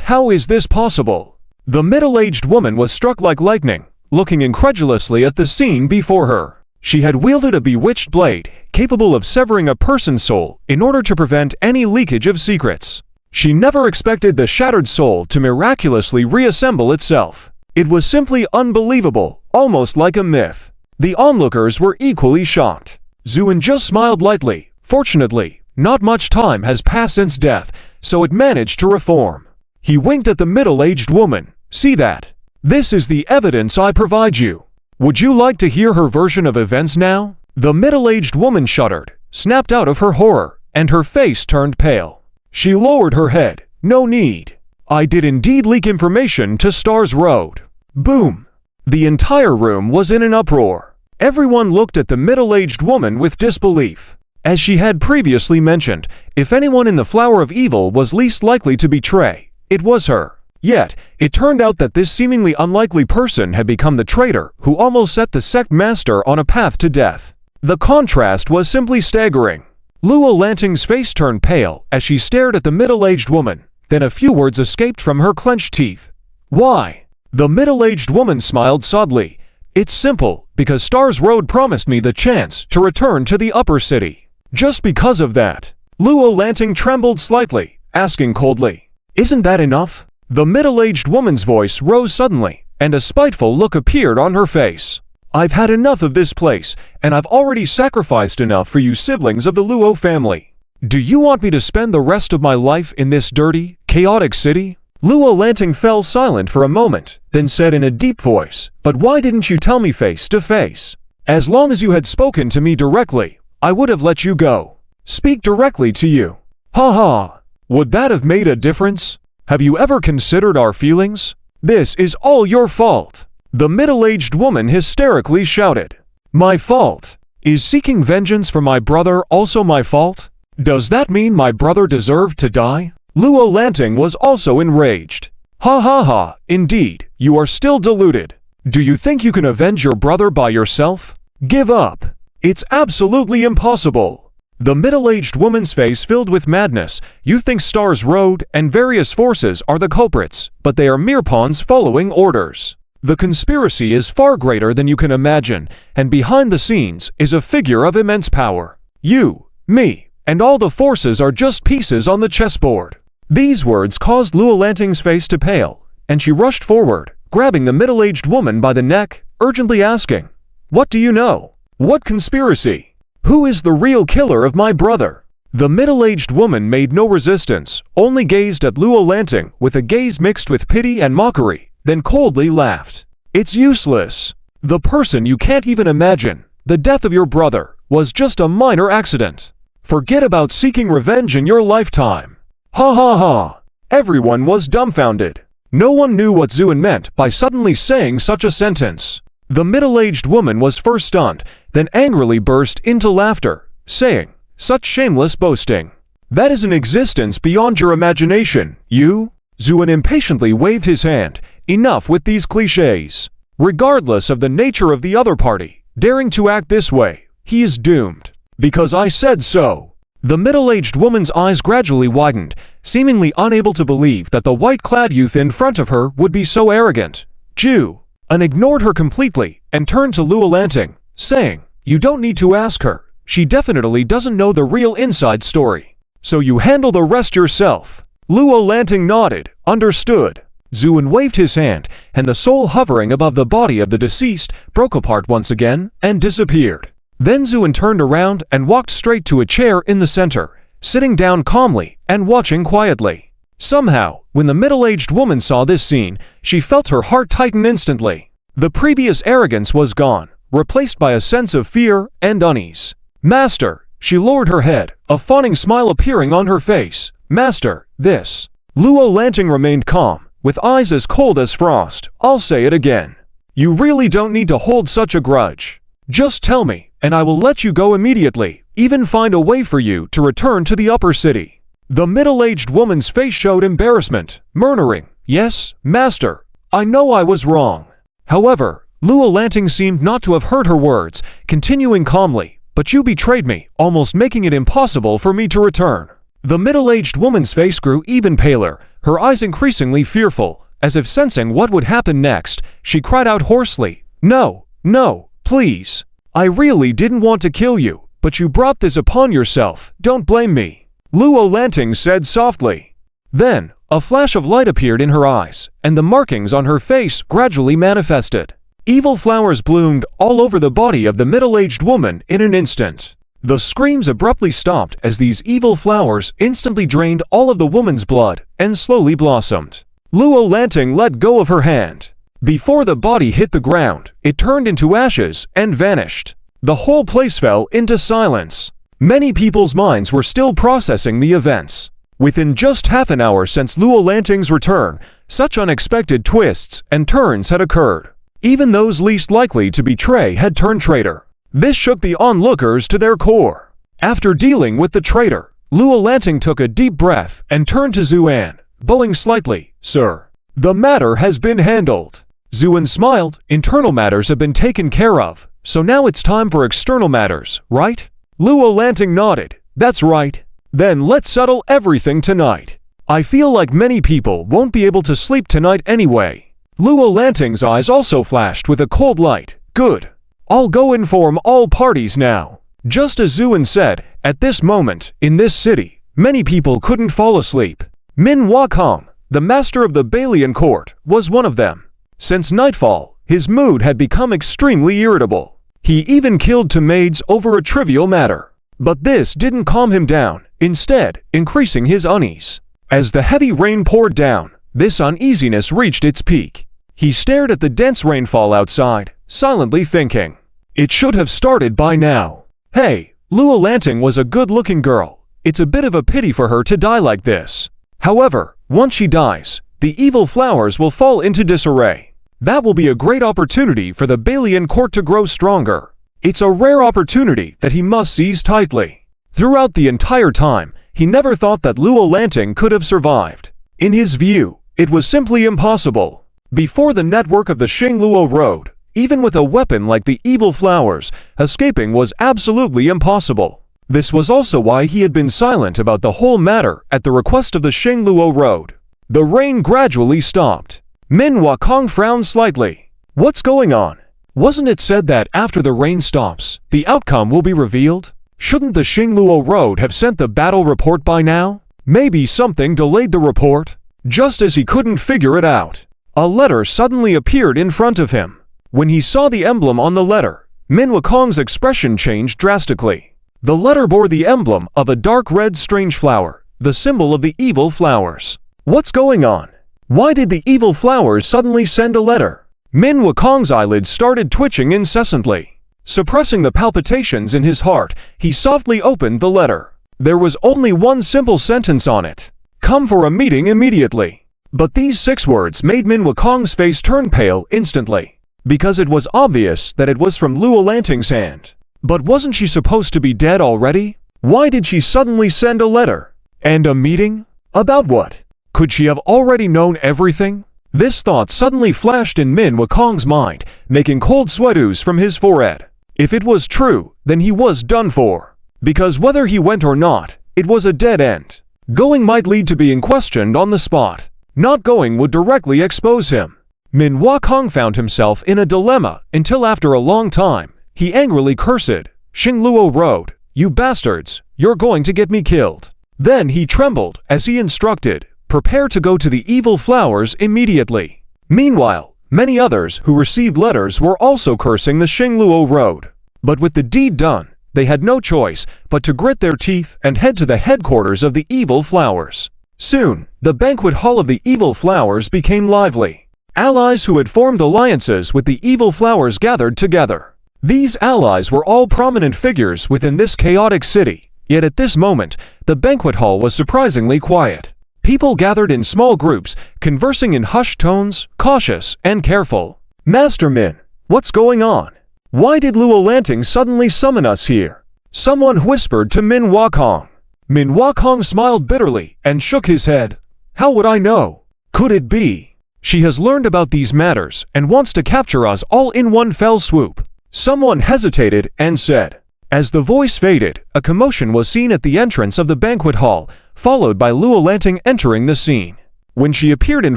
A: How is this possible? The middle-aged woman was struck like lightning, looking incredulously at the scene before her. She had wielded a bewitched blade, capable of severing a person's soul in order to prevent any leakage of secrets. She never expected the shattered soul to miraculously reassemble itself. It was simply unbelievable, almost like a myth. The onlookers were equally shocked. Zhu An just smiled lightly. Fortunately, not much time has passed since death, so it managed to reform. He winked at the middle-aged woman. See that? This is the evidence I provide you. Would you like to hear her version of events now? The middle-aged woman shuddered, snapped out of her horror, and her face turned pale. She lowered her head. No need. I did indeed leak information to Stars Road. Boom. The entire room was in an uproar. Everyone looked at the middle-aged woman with disbelief. As she had previously mentioned, if anyone in the Flower of Evil was least likely to betray, it was her. Yet, it turned out that this seemingly unlikely person had become the traitor who almost set the sect master on a path to death. The contrast was simply staggering. Luo Lanting's face turned pale as she stared at the middle-aged woman. Then a few words escaped from her clenched teeth. Why? The middle-aged woman smiled sadly. It's simple, because Stars Road promised me the chance to return to the upper city. Just because of that. Luo Lanting trembled slightly, asking coldly, Isn't that enough? The middle-aged woman's voice rose suddenly, and a spiteful look appeared on her face. I've had enough of this place, and I've already sacrificed enough for you siblings of the Luo family. Do you want me to spend the rest of my life in this dirty, chaotic city? Luo Lanting fell silent for a moment, then said in a deep voice, But why didn't you tell me face to face? As long as you had spoken to me directly, I would have let you go. Speak directly to you. Ha ha! Would that have made a difference? Have you ever considered our feelings? This is all your fault. The middle-aged woman hysterically shouted. My fault? Is seeking vengeance for my brother also my fault? Does that mean my brother deserved to die? Luo Lanting was also enraged. Ha ha ha, indeed, you are still deluded. Do you think you can avenge your brother by yourself? Give up. It's absolutely impossible. The middle-aged woman's face filled with madness. You think Stars Road and various forces are the culprits, but they are mere pawns following orders. The conspiracy is far greater than you can imagine, and behind the scenes is a figure of immense power. You, me, and all the forces are just pieces on the chessboard. These words caused Luo Lanting's face to pale, and she rushed forward, grabbing the middle-aged woman by the neck, urgently asking, What do you know? What conspiracy? Who is the real killer of my brother? The middle-aged woman made no resistance, only gazed at Luo Lanting with a gaze mixed with pity and mockery, then coldly laughed. It's useless. The person you can't even imagine, the death of your brother, was just a minor accident. Forget about seeking revenge in your lifetime. Ha ha ha. Everyone was dumbfounded. No one knew what Zhu An meant by suddenly saying such a sentence. The middle-aged woman was first stunned, then angrily burst into laughter, saying, Such shameless boasting. That is an existence beyond your imagination, you? Zuin impatiently waved his hand. Enough with these cliches. Regardless of the nature of the other party, daring to act this way, he is doomed. Because I said so. The middle-aged woman's eyes gradually widened, seemingly unable to believe that the white-clad youth in front of her would be so arrogant. Ju and ignored her completely and turned to Luo Lanting, saying, "You don't need to ask her. She definitely doesn't know the real inside story. So you handle the rest yourself." Luo Lanting nodded, understood. Zuin waved his hand, and the soul hovering above the body of the deceased broke apart once again and disappeared. Then Zuin turned around and walked straight to a chair in the center, sitting down calmly and watching quietly. Somehow, when the middle-aged woman saw this scene, she felt her heart tighten instantly. The previous arrogance was gone, replaced by a sense of fear and unease. "Master," she lowered her head, a fawning smile appearing on her face. "Master, this." Luo Lanting remained calm, with eyes as cold as frost. "I'll say it again. You really don't need to hold such a grudge. Just tell me, and I will let you go immediately, even find a way for you to return to the upper city." The middle-aged woman's face showed embarrassment, murmuring, "Yes, master, I know I was wrong." However, Luo Lanting seemed not to have heard her words, continuing calmly, "But you betrayed me, almost making it impossible for me to return." The middle-aged woman's face grew even paler, her eyes increasingly fearful. As if sensing what would happen next, she cried out hoarsely, "No, no, please. I really didn't want to kill you, but you brought this upon yourself. Don't blame me," Luo Lanting said softly. Then, a flash of light appeared in her eyes, and the markings on her face gradually manifested. Evil flowers bloomed all over the body of the middle-aged woman in an instant. The screams abruptly stopped as these evil flowers instantly drained all of the woman's blood and slowly blossomed. Luo Lanting let go of her hand. Before the body hit the ground, it turned into ashes and vanished. The whole place fell into silence. Many people's minds were still processing the events. Within just half an hour since Luo Lanting's return, such unexpected twists and turns had occurred. Even those least likely to betray had turned traitor. This shook the onlookers to their core. After dealing with the traitor, Luo Lanting took a deep breath and turned to Zuan, bowing slightly. "Sir, the matter has been handled." Zuan smiled. "Internal matters have been taken care of, so now it's time for external matters, right?" Luo Lanting nodded. "That's right. Then let's settle everything tonight. I feel like many people won't be able to sleep tonight anyway." Luo Lanting's eyes also flashed with a cold light. "Good. I'll go inform all parties now." Just as Zuan said, at this moment, in this city, many people couldn't fall asleep. Manhwaedit, the master of the Balian court, was one of them. Since nightfall, his mood had become extremely irritable. He even killed two maids over a trivial matter. But this didn't calm him down, instead, increasing his unease. As the heavy rain poured down, this uneasiness reached its peak. He stared at the dense rainfall outside, silently thinking, "It should have started by now." Hey, Luo Lanting was a good-looking girl. It's a bit of a pity for her to die like this. However, once she dies, the evil flowers will fall into disarray. That will be a great opportunity for the Balian court to grow stronger. It's a rare opportunity that he must seize tightly. Throughout the entire time, he never thought that Luo Lanting could have survived. In his view, it was simply impossible. Before the network of the Xingluo Road, even with a weapon like the evil flowers, escaping was absolutely impossible. This was also why he had been silent about the whole matter at the request of the Xingluo Road. The rain gradually stopped. Manhwaedit frowned slightly. "What's going on? Wasn't it said that after the rain stops, the outcome will be revealed? Shouldn't the Xingluo Road have sent the battle report by now? Maybe something delayed the report." Just as he couldn't figure it out, a letter suddenly appeared in front of him. When he saw the emblem on the letter, Manhwaedit's expression changed drastically. The letter bore the emblem of a dark red strange flower, the symbol of the evil flowers. What's going on? Why did the evil flowers suddenly send a letter? Manhwaedit's eyelids started twitching incessantly. Suppressing the palpitations in his heart, he softly opened the letter. There was only one simple sentence on it. "Come for a meeting immediately." But these 6 words made Manhwaedit's face turn pale instantly, because it was obvious that it was from Luo Lanting's hand. But wasn't she supposed to be dead already? Why did she suddenly send a letter? And a meeting? About what? Could she have already known everything? This thought suddenly flashed in Min Wukong's mind, making cold sweat ooze from his forehead. If it was true, then he was done for. Because whether he went or not, it was a dead end. Going might lead to being questioned on the spot. Not going would directly expose him. Min Wukong found himself in a dilemma until after a long time, he angrily cursed, "Xingluo Road, you bastards, you're going to get me killed." Then he trembled as he instructed, "Prepare to go to the evil flowers immediately." Meanwhile, many others who received letters were also cursing the Xingluo Road. But with the deed done, they had no choice but to grit their teeth and head to the headquarters of the evil flowers. Soon, the banquet hall of the evil flowers became lively. Allies who had formed alliances with the evil flowers gathered together. These allies were all prominent figures within this chaotic city, yet at this moment, the banquet hall was surprisingly quiet. People gathered in small groups, conversing in hushed tones, cautious and careful. "Master Min, what's going on? Why did Luo Lanting suddenly summon us here?" Someone whispered to Min Wukong. Min Wukong smiled bitterly and shook his head. "How would I know? Could it be? She has learned about these matters and wants to capture us all in one fell swoop." Someone hesitated and said. As the voice faded, a commotion was seen at the entrance of the banquet hall, followed by Luo Lanting entering the scene. When she appeared in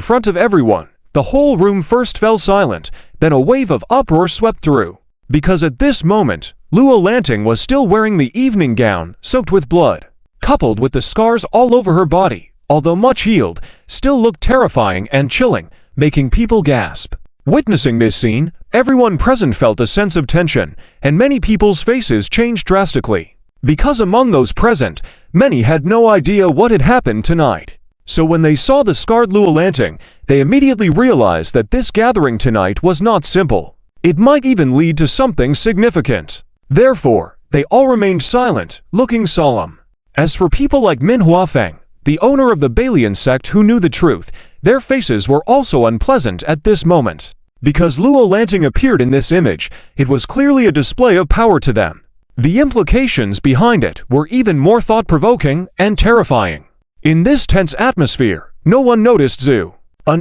A: front of everyone, the whole room first fell silent, then a wave of uproar swept through. Because at this moment, Luo Lanting was still wearing the evening gown soaked with blood, coupled with the scars all over her body, although much healed, still looked terrifying and chilling, making people gasp. Witnessing this scene, everyone present felt a sense of tension, and many people's faces changed drastically. Because among those present, many had no idea what had happened tonight. So when they saw the scarred Luo Lanting, they immediately realized that this gathering tonight was not simple. It might even lead to something significant. Therefore, they all remained silent, looking solemn. As for people like Min Huafeng, the owner of the Balian sect who knew the truth, their faces were also unpleasant at this moment. Because Luo Lanting appeared in this image, it was clearly a display of power to them. The implications behind it were even more thought-provoking and terrifying. In this tense atmosphere, no one noticed Zhu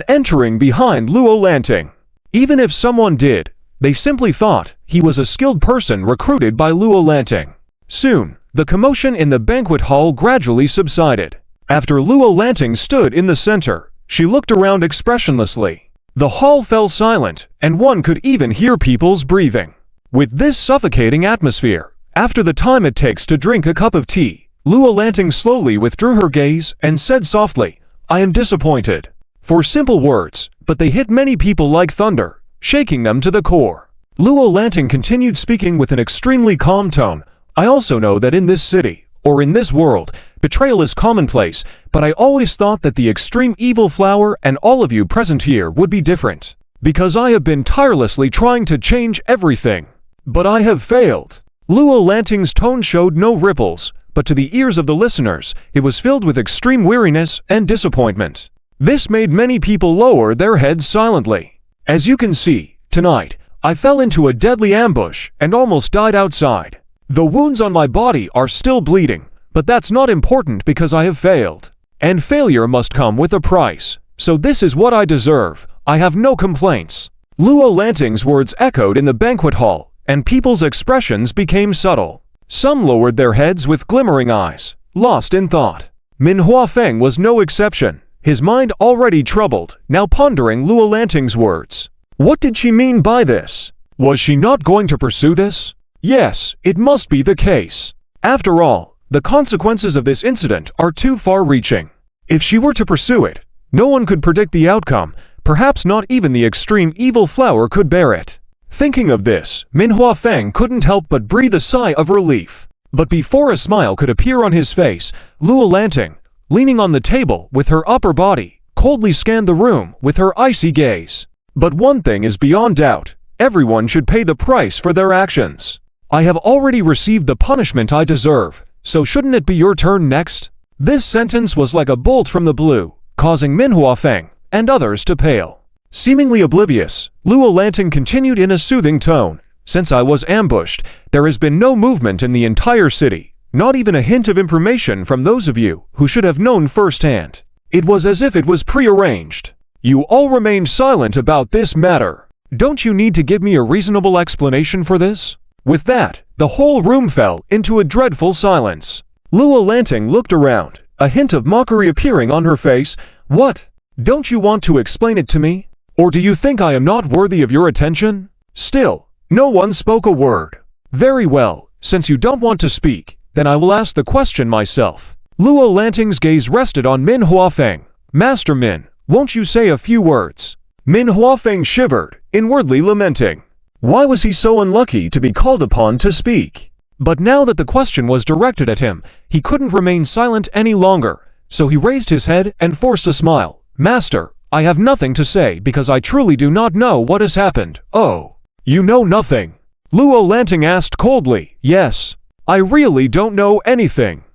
A: entering behind Luo Lanting. Even if someone did, they simply thought he was a skilled person recruited by Luo Lanting. Soon, the commotion in the banquet hall gradually subsided. After Luo Lanting stood in the center, she looked around expressionlessly. The hall fell silent, and one could even hear people's breathing. With this suffocating atmosphere, after the time it takes to drink a cup of tea, Luo Lanting slowly withdrew her gaze and said softly, "I am disappointed." For simple words, but they hit many people like thunder, shaking them to the core. Luo Lanting continued speaking with an extremely calm tone. "I also know that in this city, or in this world, betrayal is commonplace, but I always thought that the extreme evil flower and all of you present here would be different. Because I have been tirelessly trying to change everything. But I have failed." Luo Lanting's tone showed no ripples, but to the ears of the listeners, it was filled with extreme weariness and disappointment. This made many people lower their heads silently. As you can see, tonight, I fell into a deadly ambush and almost died outside. The wounds on my body are still bleeding, but that's not important because I have failed. And failure must come with a price. So this is what I deserve. I have no complaints. Luo Lanting's words echoed in the banquet hall, and people's expressions became subtle. Some lowered their heads with glimmering eyes, lost in thought. Min Huafeng was no exception, his mind already troubled, now pondering Luo Lanting's words. What did she mean by this? Was she not going to pursue this? Yes, it must be the case. After all, the consequences of this incident are too far-reaching. If she were to pursue it, no one could predict the outcome, perhaps not even the extreme evil flower could bear it. Thinking of this, Min Huafeng couldn't help but breathe a sigh of relief. But before a smile could appear on his face, Luo Lanting, leaning on the table with her upper body, coldly scanned the room with her icy gaze. But one thing is beyond doubt, everyone should pay the price for their actions. I have already received the punishment I deserve, so shouldn't it be your turn next? This sentence was like a bolt from the blue, causing Min Huafeng and others to pale. Seemingly oblivious, Luo Lanting continued in a soothing tone. Since I was ambushed, there has been no movement in the entire city. Not even a hint of information from those of you who should have known firsthand. It was as if it was prearranged. You all remained silent about this matter. Don't you need to give me a reasonable explanation for this? With that, the whole room fell into a dreadful silence. Luo Lanting looked around, a hint of mockery appearing on her face. What? Don't you want to explain it to me? Or do you think I am not worthy of your attention? Still, no one spoke a word. Very well, since you don't want to speak, then I will ask the question myself. Luo Lanting's gaze rested on Min Huafeng. Master Min, won't you say a few words? Min Huafeng shivered, inwardly lamenting. Why was he so unlucky to be called upon to speak? But now that the question was directed at him, he couldn't remain silent any longer, so he raised his head and forced a smile. Master, I have nothing to say because I truly do not know what has happened. Oh, you know nothing? Luo Lanting asked coldly. Yes, I really don't know anything.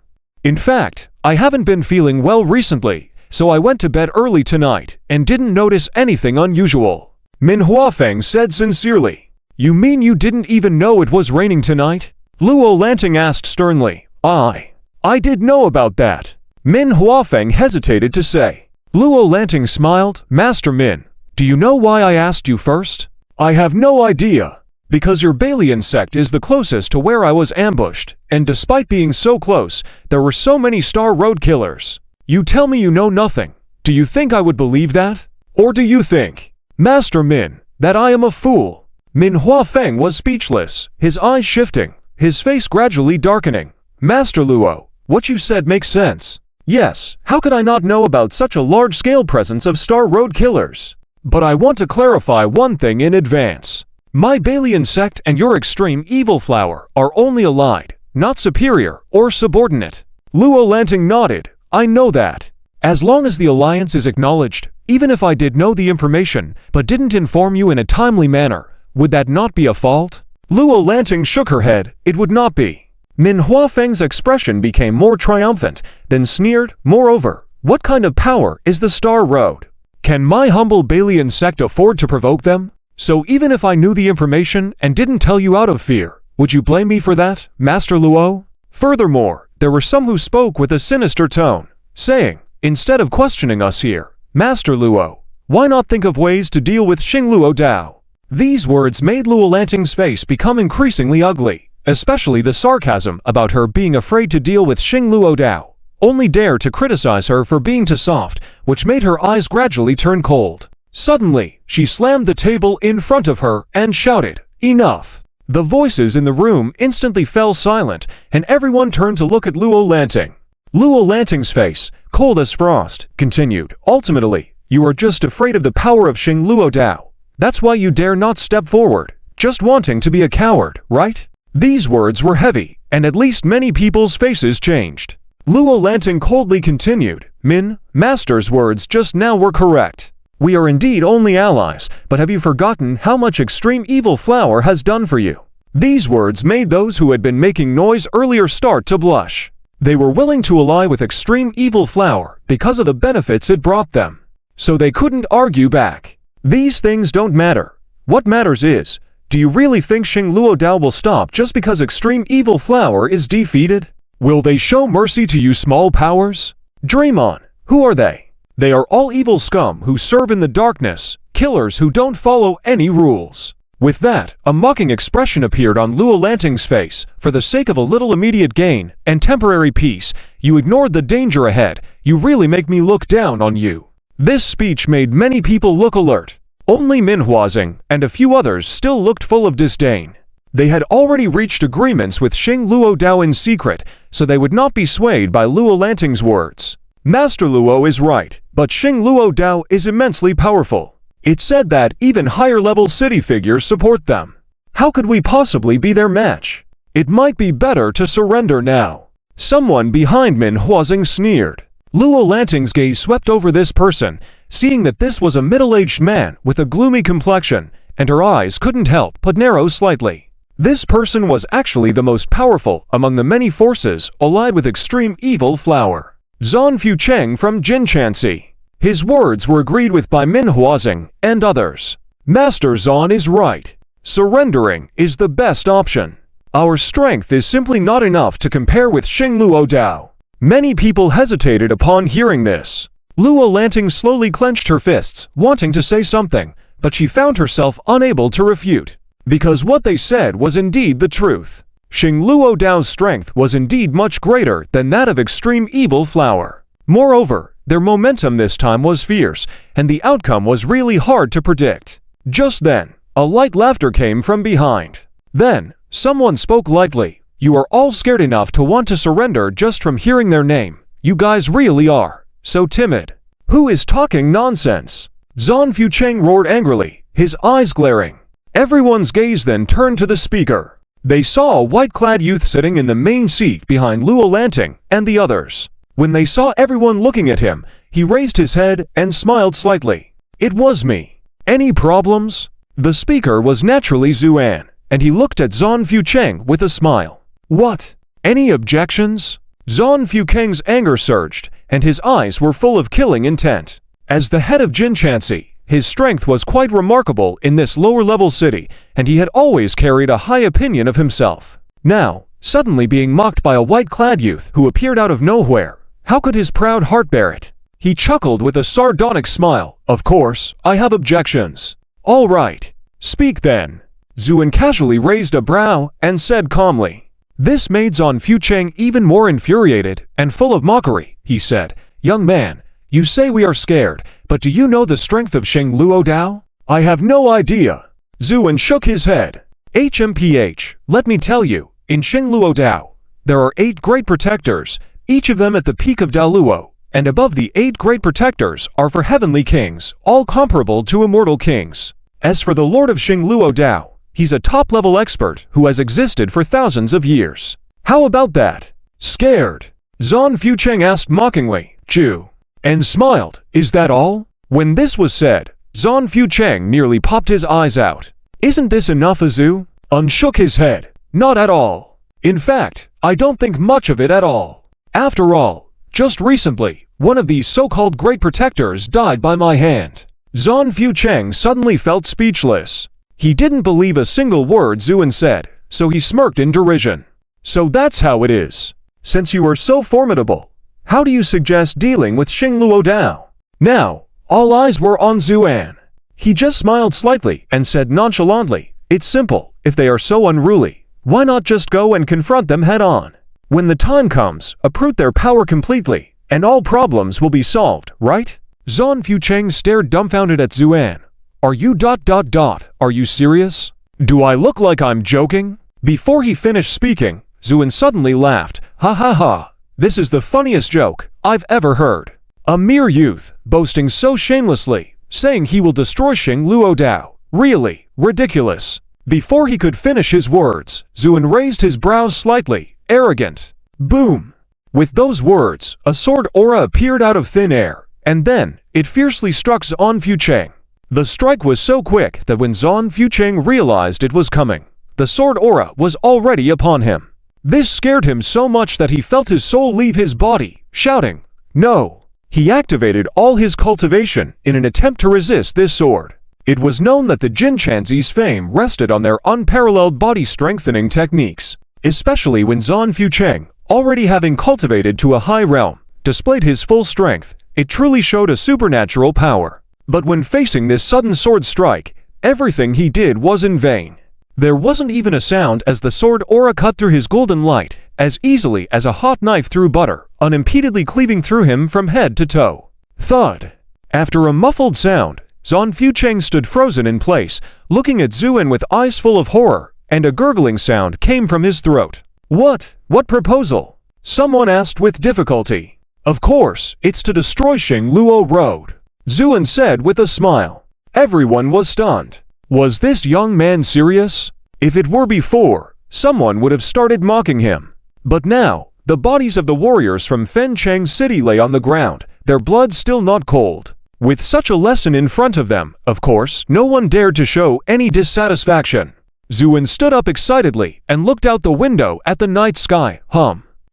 A: In fact, I haven't been feeling well recently, so I went to bed early tonight and didn't notice anything unusual. Min Huafeng said sincerely. You mean you didn't even know it was raining tonight? Luo Lanting asked sternly. I did know about that. Min Huafeng hesitated to say. Luo Lanting smiled. Master Min, do you know why I asked you first? I have no idea. Because your Balian sect is the closest to where I was ambushed, and despite being so close, there were so many Star Road killers. You tell me you know nothing. Do you think I would believe that? Or do you think, Master Min, that I am a fool? Min Huafeng was speechless, his eyes shifting, his face gradually darkening. Master Luo, what you said makes sense. Yes, how could I not know about such a large-scale presence of Star Road killers? But I want to clarify one thing in advance. My Balian sect and your extreme evil flower are only allied, not superior or subordinate. Luo Lanting nodded. I know that. As long as the alliance is acknowledged, even if I did know the information but didn't inform you in a timely manner, would that not be a fault? Luo Lanting shook her head. It would not be. Min Huafeng's expression became more triumphant, then sneered. Moreover, what kind of power is the Star Road? Can my humble Balian sect afford to provoke them? So even if I knew the information and didn't tell you out of fear, would you blame me for that, Master Luo? Furthermore, there were some who spoke with a sinister tone, saying, instead of questioning us here, Master Luo, why not think of ways to deal with Xing Luo Dao? These words made Luo Lanting's face become increasingly ugly, especially the sarcasm about her being afraid to deal with Xing Luo Dao, only dare to criticize her for being too soft, which made her eyes gradually turn cold. Suddenly, she slammed the table in front of her and shouted, Enough! The voices in the room instantly fell silent, and everyone turned to look at Luo Lanting. Luo Lanting's face, cold as frost, continued, Ultimately, you are just afraid of the power of Xing Luo Dao. That's why you dare not step forward, just wanting to be a coward, right? These words were heavy, and at least many people's faces changed. Luo Lanting coldly continued, Min, Master's words just now were correct. We are indeed only allies, but have you forgotten how much extreme evil flower has done for you? These words made those who had been making noise earlier start to blush. They were willing to ally with extreme evil flower because of the benefits it brought them. So they couldn't argue back. These things don't matter. What matters is, do you really think Xing Luo Dao will stop just because extreme evil flower is defeated? Will they show mercy to you small powers? Dream on. Who are they? They are all evil scum who serve in the darkness, killers who don't follow any rules. With that, a mocking expression appeared on Luo Lanting's face. For the sake of a little immediate gain and temporary peace, you ignored the danger ahead. You really make me look down on you. This speech made many people look alert. Only Min Huazing and a few others still looked full of disdain. They had already reached agreements with Xing Luo Dao in secret, so they would not be swayed by Luo Lanting's words. Master Luo is right, but Xing Luo Dao is immensely powerful. It's said that even higher-level city figures support them. How could we possibly be their match? It might be better to surrender now. Someone behind Min Huazing sneered. Luo Lanting's gaze swept over this person, seeing that this was a middle-aged man with a gloomy complexion, and her eyes couldn't help but narrow slightly. This person was actually the most powerful among the many forces allied with extreme evil flower. Zan Fucheng from Jinchanxi. His words were agreed with by Min Huazing and others. Master Zan is right. Surrendering is the best option. Our strength is simply not enough to compare with Xing Luo Dao. Many people hesitated upon hearing this. Luo Lanting slowly clenched her fists, wanting to say something, but she found herself unable to refute, because what they said was indeed the truth. Xing Luo Dao's strength was indeed much greater than that of Extreme Evil Flower. Moreover, their momentum this time was fierce, and the outcome was really hard to predict. Just then, a light laughter came from behind. Then, someone spoke lightly. "You are all scared enough to want to surrender just from hearing their name. You guys really are so timid. Who is talking nonsense?" Zhan Fucheng roared angrily, his eyes glaring. Everyone's gaze then turned to the speaker. They saw a white-clad youth sitting in the main seat behind Luo Lanting and the others. When they saw everyone looking at him, he raised his head and smiled slightly. "It was me. Any problems?" The speaker was naturally Zuan, and he looked at Zhan Fucheng with a smile. "What? Any objections?" Zhan Fucheng's anger surged, and his eyes were full of killing intent. As the head of Jinchansy, his strength was quite remarkable in this lower-level city, and he had always carried a high opinion of himself. Now, suddenly being mocked by a white-clad youth who appeared out of nowhere, how could his proud heart bear it? He chuckled with a sardonic smile. "Of course, I have objections." "All right. Speak then." Zuan casually raised a brow and said calmly. This made Zhan Fucheng even more infuriated and full of mockery. He said, "Young man, you say we are scared, but do you know the strength of Xing Luo Dao?" "I have no idea." Zuan shook his head. "HMPH, let me tell you, in Xing Luo Dao, there are 8 great protectors, each of them at the peak of Daoluo, and above the 8 great protectors are for heavenly kings, all comparable to immortal kings. As for the Lord of Xing Luo Dao, he's a top-level expert who has existed for thousands of years. How about that?" "Scared?" Zhan Fucheng asked mockingly. "Chew." And smiled. "Is that all?" When this was said, Zhan Fucheng nearly popped his eyes out. "Isn't this enough, Azu?" Shook his head. "Not at all. In fact, I don't think much of it at all. After all, just recently, one of these so-called great protectors died by my hand." Zhan Fucheng suddenly felt speechless. He didn't believe a single word Zuan said, so he smirked in derision. "So that's how it is. Since you are so formidable, how do you suggest dealing with Xing Luo Dao?" Now, all eyes were on Zuan. He just smiled slightly and said nonchalantly, "It's simple. If they are so unruly, why not just go and confront them head-on? When the time comes, uproot their power completely, and all problems will be solved, right?" Zhan Fucheng stared dumbfounded at Zuan. Are you serious? Do I look like I'm joking?" Before he finished speaking, Zuan suddenly laughed. "Ha ha ha. This is the funniest joke I've ever heard. A mere youth, boasting so shamelessly, saying he will destroy Xing Luo Dao. Really, ridiculous." Before he could finish his words, Zuan raised his brows slightly, arrogant. Boom! With those words, a sword aura appeared out of thin air, and then, it fiercely struck Zhan Fucheng. The strike was so quick that when Zhan Fucheng realized it was coming, the sword aura was already upon him. This scared him so much that he felt his soul leave his body, shouting, "No!" He activated all his cultivation in an attempt to resist this sword. It was known that the Jinchansey's fame rested on their unparalleled body-strengthening techniques, especially when Zhan Fucheng, already having cultivated to a high realm, displayed his full strength. It truly showed a supernatural power. But when facing this sudden sword strike, everything he did was in vain. There wasn't even a sound as the sword aura cut through his golden light, as easily as a hot knife through butter, unimpededly cleaving through him from head to toe. Thud! After a muffled sound, Zhan Fucheng stood frozen in place, looking at Zuan with eyes full of horror, and a gurgling sound came from his throat. What proposal?" someone asked with difficulty. "Of course, it's to destroy Xing Luo Road," Zuan said with a smile. Everyone was stunned. Was this young man serious? If it were before, someone would have started mocking him. But now, the bodies of the warriors from Fencheng City lay on the ground, their blood still not cold. With such a lesson in front of them, of course, no one dared to show any dissatisfaction. Zuan stood up excitedly and looked out the window at the night sky.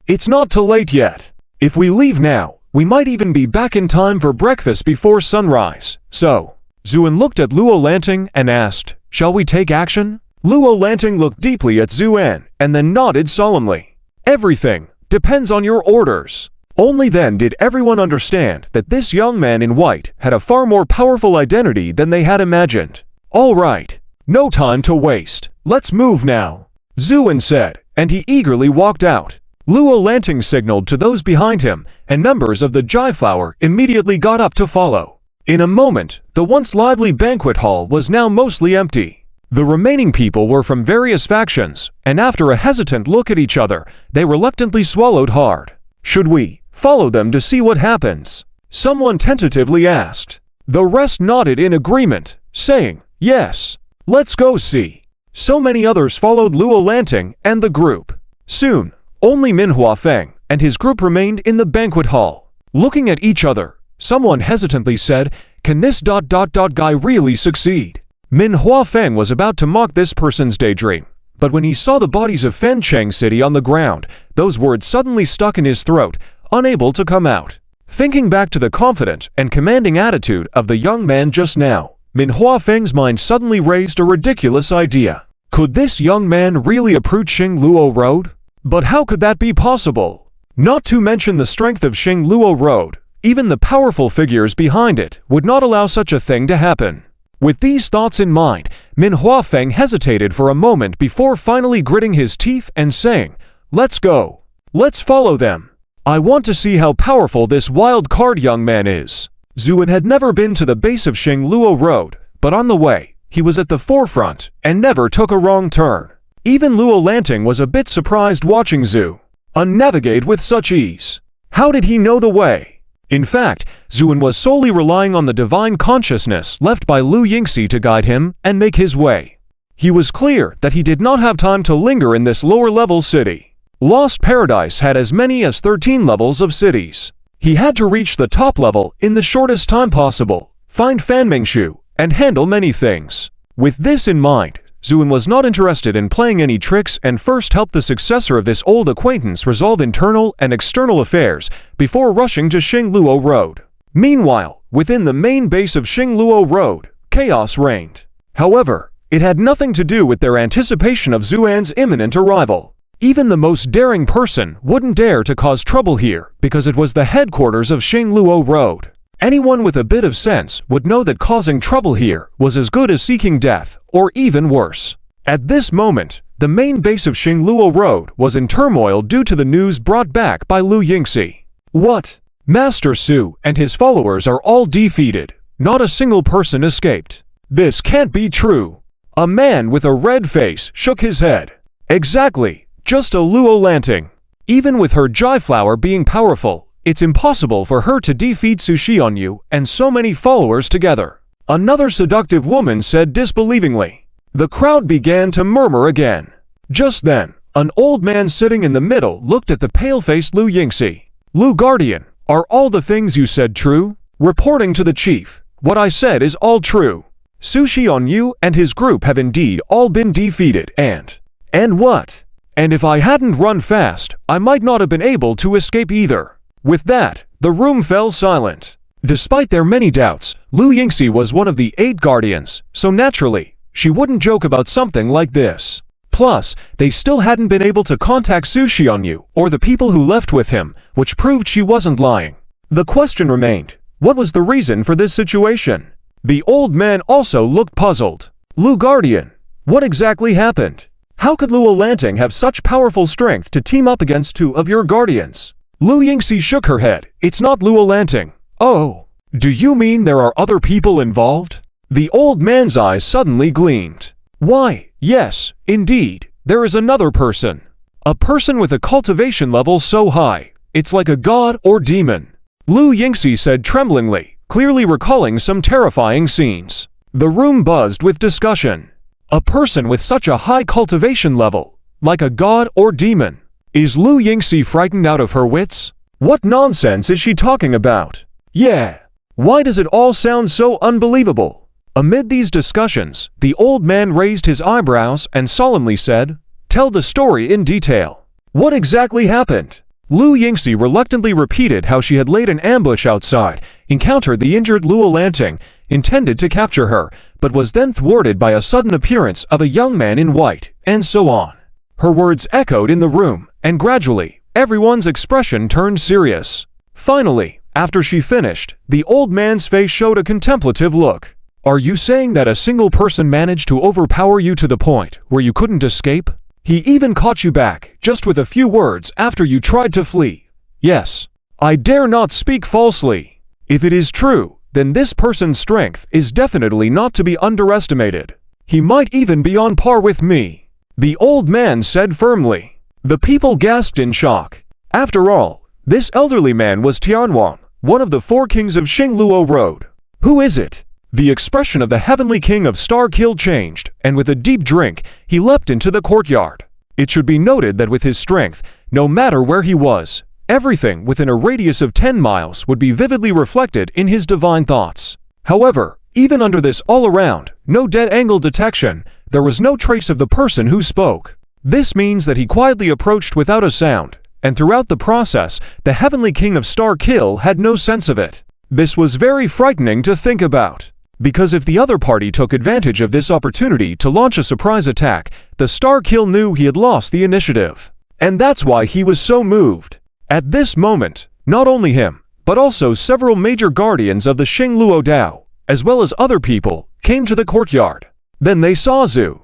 A: It's not too late yet. If we leave now, we might even be back in time for breakfast before sunrise. So, Zuan looked at Luo Lanting and asked, "Shall we take action?" Luo Lanting looked deeply at Zuan and then nodded solemnly. Everything depends on your orders. Only then did everyone understand that this young man in white had a far more powerful identity than they had imagined. All right, no time to waste. Let's move now, Zuin said, and he eagerly walked out. Luo Lanting signaled to those behind him, and members of the Jai-Flower immediately got up to follow. In a moment, the once lively banquet hall was now mostly empty. The remaining people were from various factions, and after a hesitant look at each other, they reluctantly swallowed hard. Should we follow them to see what happens? Someone tentatively asked. The rest nodded in agreement, saying, yes, let's go see. So many others followed Luo Lanting and the group. Soon, only Minhua Feng and his group remained in the banquet hall. Looking at each other, someone hesitantly said, can this guy really succeed? Minhua Feng was about to mock this person's daydream, but when he saw the bodies of Fencheng City on the ground, those words suddenly stuck in his throat, unable to come out. Thinking back to the confident and commanding attitude of the young man just now, Minhua Feng's mind suddenly raised a ridiculous idea. Could this young man really approach Xingluo Road? But how could that be possible? Not to mention the strength of Xingluo Road, even the powerful figures behind it would not allow such a thing to happen. With these thoughts in mind, Minhua Feng hesitated for a moment before finally gritting his teeth and saying, let's go. Let's follow them. I want to see how powerful this wild card young man is. Zuin had never been to the base of Xingluo Road, but on the way, he was at the forefront and never took a wrong turn. Even Luo Lanting was a bit surprised watching Zhu navigate with such ease. How did he know the way? In fact, Zuin was solely relying on the divine consciousness left by Lu Yingxi to guide him and make his way. He was clear that he did not have time to linger in this lower-level city. Lost Paradise had as many as 13 levels of cities. He had to reach the top level in the shortest time possible, find Fan Mingshu, and handle many things. With this in mind, Zuin was not interested in playing any tricks and first helped the successor of this old acquaintance resolve internal and external affairs before rushing to Xingluo Road. Meanwhile, within the main base of Xingluo Road, chaos reigned. However, it had nothing to do with their anticipation of Zuan's imminent arrival. Even the most daring person wouldn't dare to cause trouble here because it was the headquarters of Xingluo Road. Anyone with a bit of sense would know that causing trouble here was as good as seeking death, or even worse. At this moment, the main base of Xingluo Road was in turmoil due to the news brought back by Lu Yingxi. What? Master Su and his followers are all defeated. Not a single person escaped. This can't be true. A man with a red face shook his head. Exactly, just a Luo Lanting. Even with her Jai-Flower being powerful, it's impossible for her to defeat Su Xianyu and so many followers together. Another seductive woman said disbelievingly. The crowd began to murmur again. Just then, an old man sitting in the middle looked at the pale-faced Lu Yingxi. Lu Guardian, are all the things you said true? Reporting to the chief, what I said is all true. Su Xianyu and his group have indeed all been defeated and what? And if I hadn't run fast, I might not have been able to escape either. With that, the room fell silent. Despite their many doubts, Lu Yingxi was one of the 8 guardians, so naturally, she wouldn't joke about something like this. Plus, they still hadn't been able to contact Su Xianyu or the people who left with him, which proved she wasn't lying. The question remained, what was the reason for this situation? The old man also looked puzzled. Lu Guardian, what exactly happened? How could Luo Lanting have such powerful strength to team up against 2 of your guardians? Lu Yingxi shook her head. It's not Luo Lanting. Oh, do you mean there are other people involved? The old man's eyes suddenly gleamed. Why, yes, indeed, there is another person. A person with a cultivation level so high, it's like a god or demon. Lu Yingxi said tremblingly, clearly recalling some terrifying scenes. The room buzzed with discussion. A person with such a high cultivation level, like a god or demon. Is Lu Yingxi frightened out of her wits? What nonsense is she talking about? Yeah. Why does it all sound so unbelievable? Amid these discussions, the old man raised his eyebrows and solemnly said, tell the story in detail. What exactly happened? Lu Yingxi reluctantly repeated how she had laid an ambush outside, encountered the injured Luo Lanting, intended to capture her, but was then thwarted by a sudden appearance of a young man in white, and so on. Her words echoed in the room, and gradually, everyone's expression turned serious. Finally, after she finished, the old man's face showed a contemplative look. "Are you saying that a single person managed to overpower you to the point where you couldn't escape? He even caught you back, just with a few words after you tried to flee?" "Yes. I dare not speak falsely. If it is true, then this person's strength is definitely not to be underestimated. He might even be on par with me," the old man said firmly. The people gasped in shock. After all, this elderly man was Tianwang, one of the 4 kings of Xingluo Road. "Who is it?" The expression of the heavenly king of Star Kill changed, and with a deep drink, he leapt into the courtyard. It should be noted that with his strength, no matter where he was, everything within a radius of 10 miles would be vividly reflected in his divine thoughts. However, even under this all-around, no dead-angle detection, there was no trace of the person who spoke. This means that he quietly approached without a sound, and throughout the process, the heavenly king of Star Kill had no sense of it. This was very frightening to think about, because if the other party took advantage of this opportunity to launch a surprise attack, the Star Kill knew he had lost the initiative. And that's why he was so moved. At this moment, not only him, but also several major guardians of the Xingluo Dao, as well as other people, came to the courtyard. Then they saw Zhu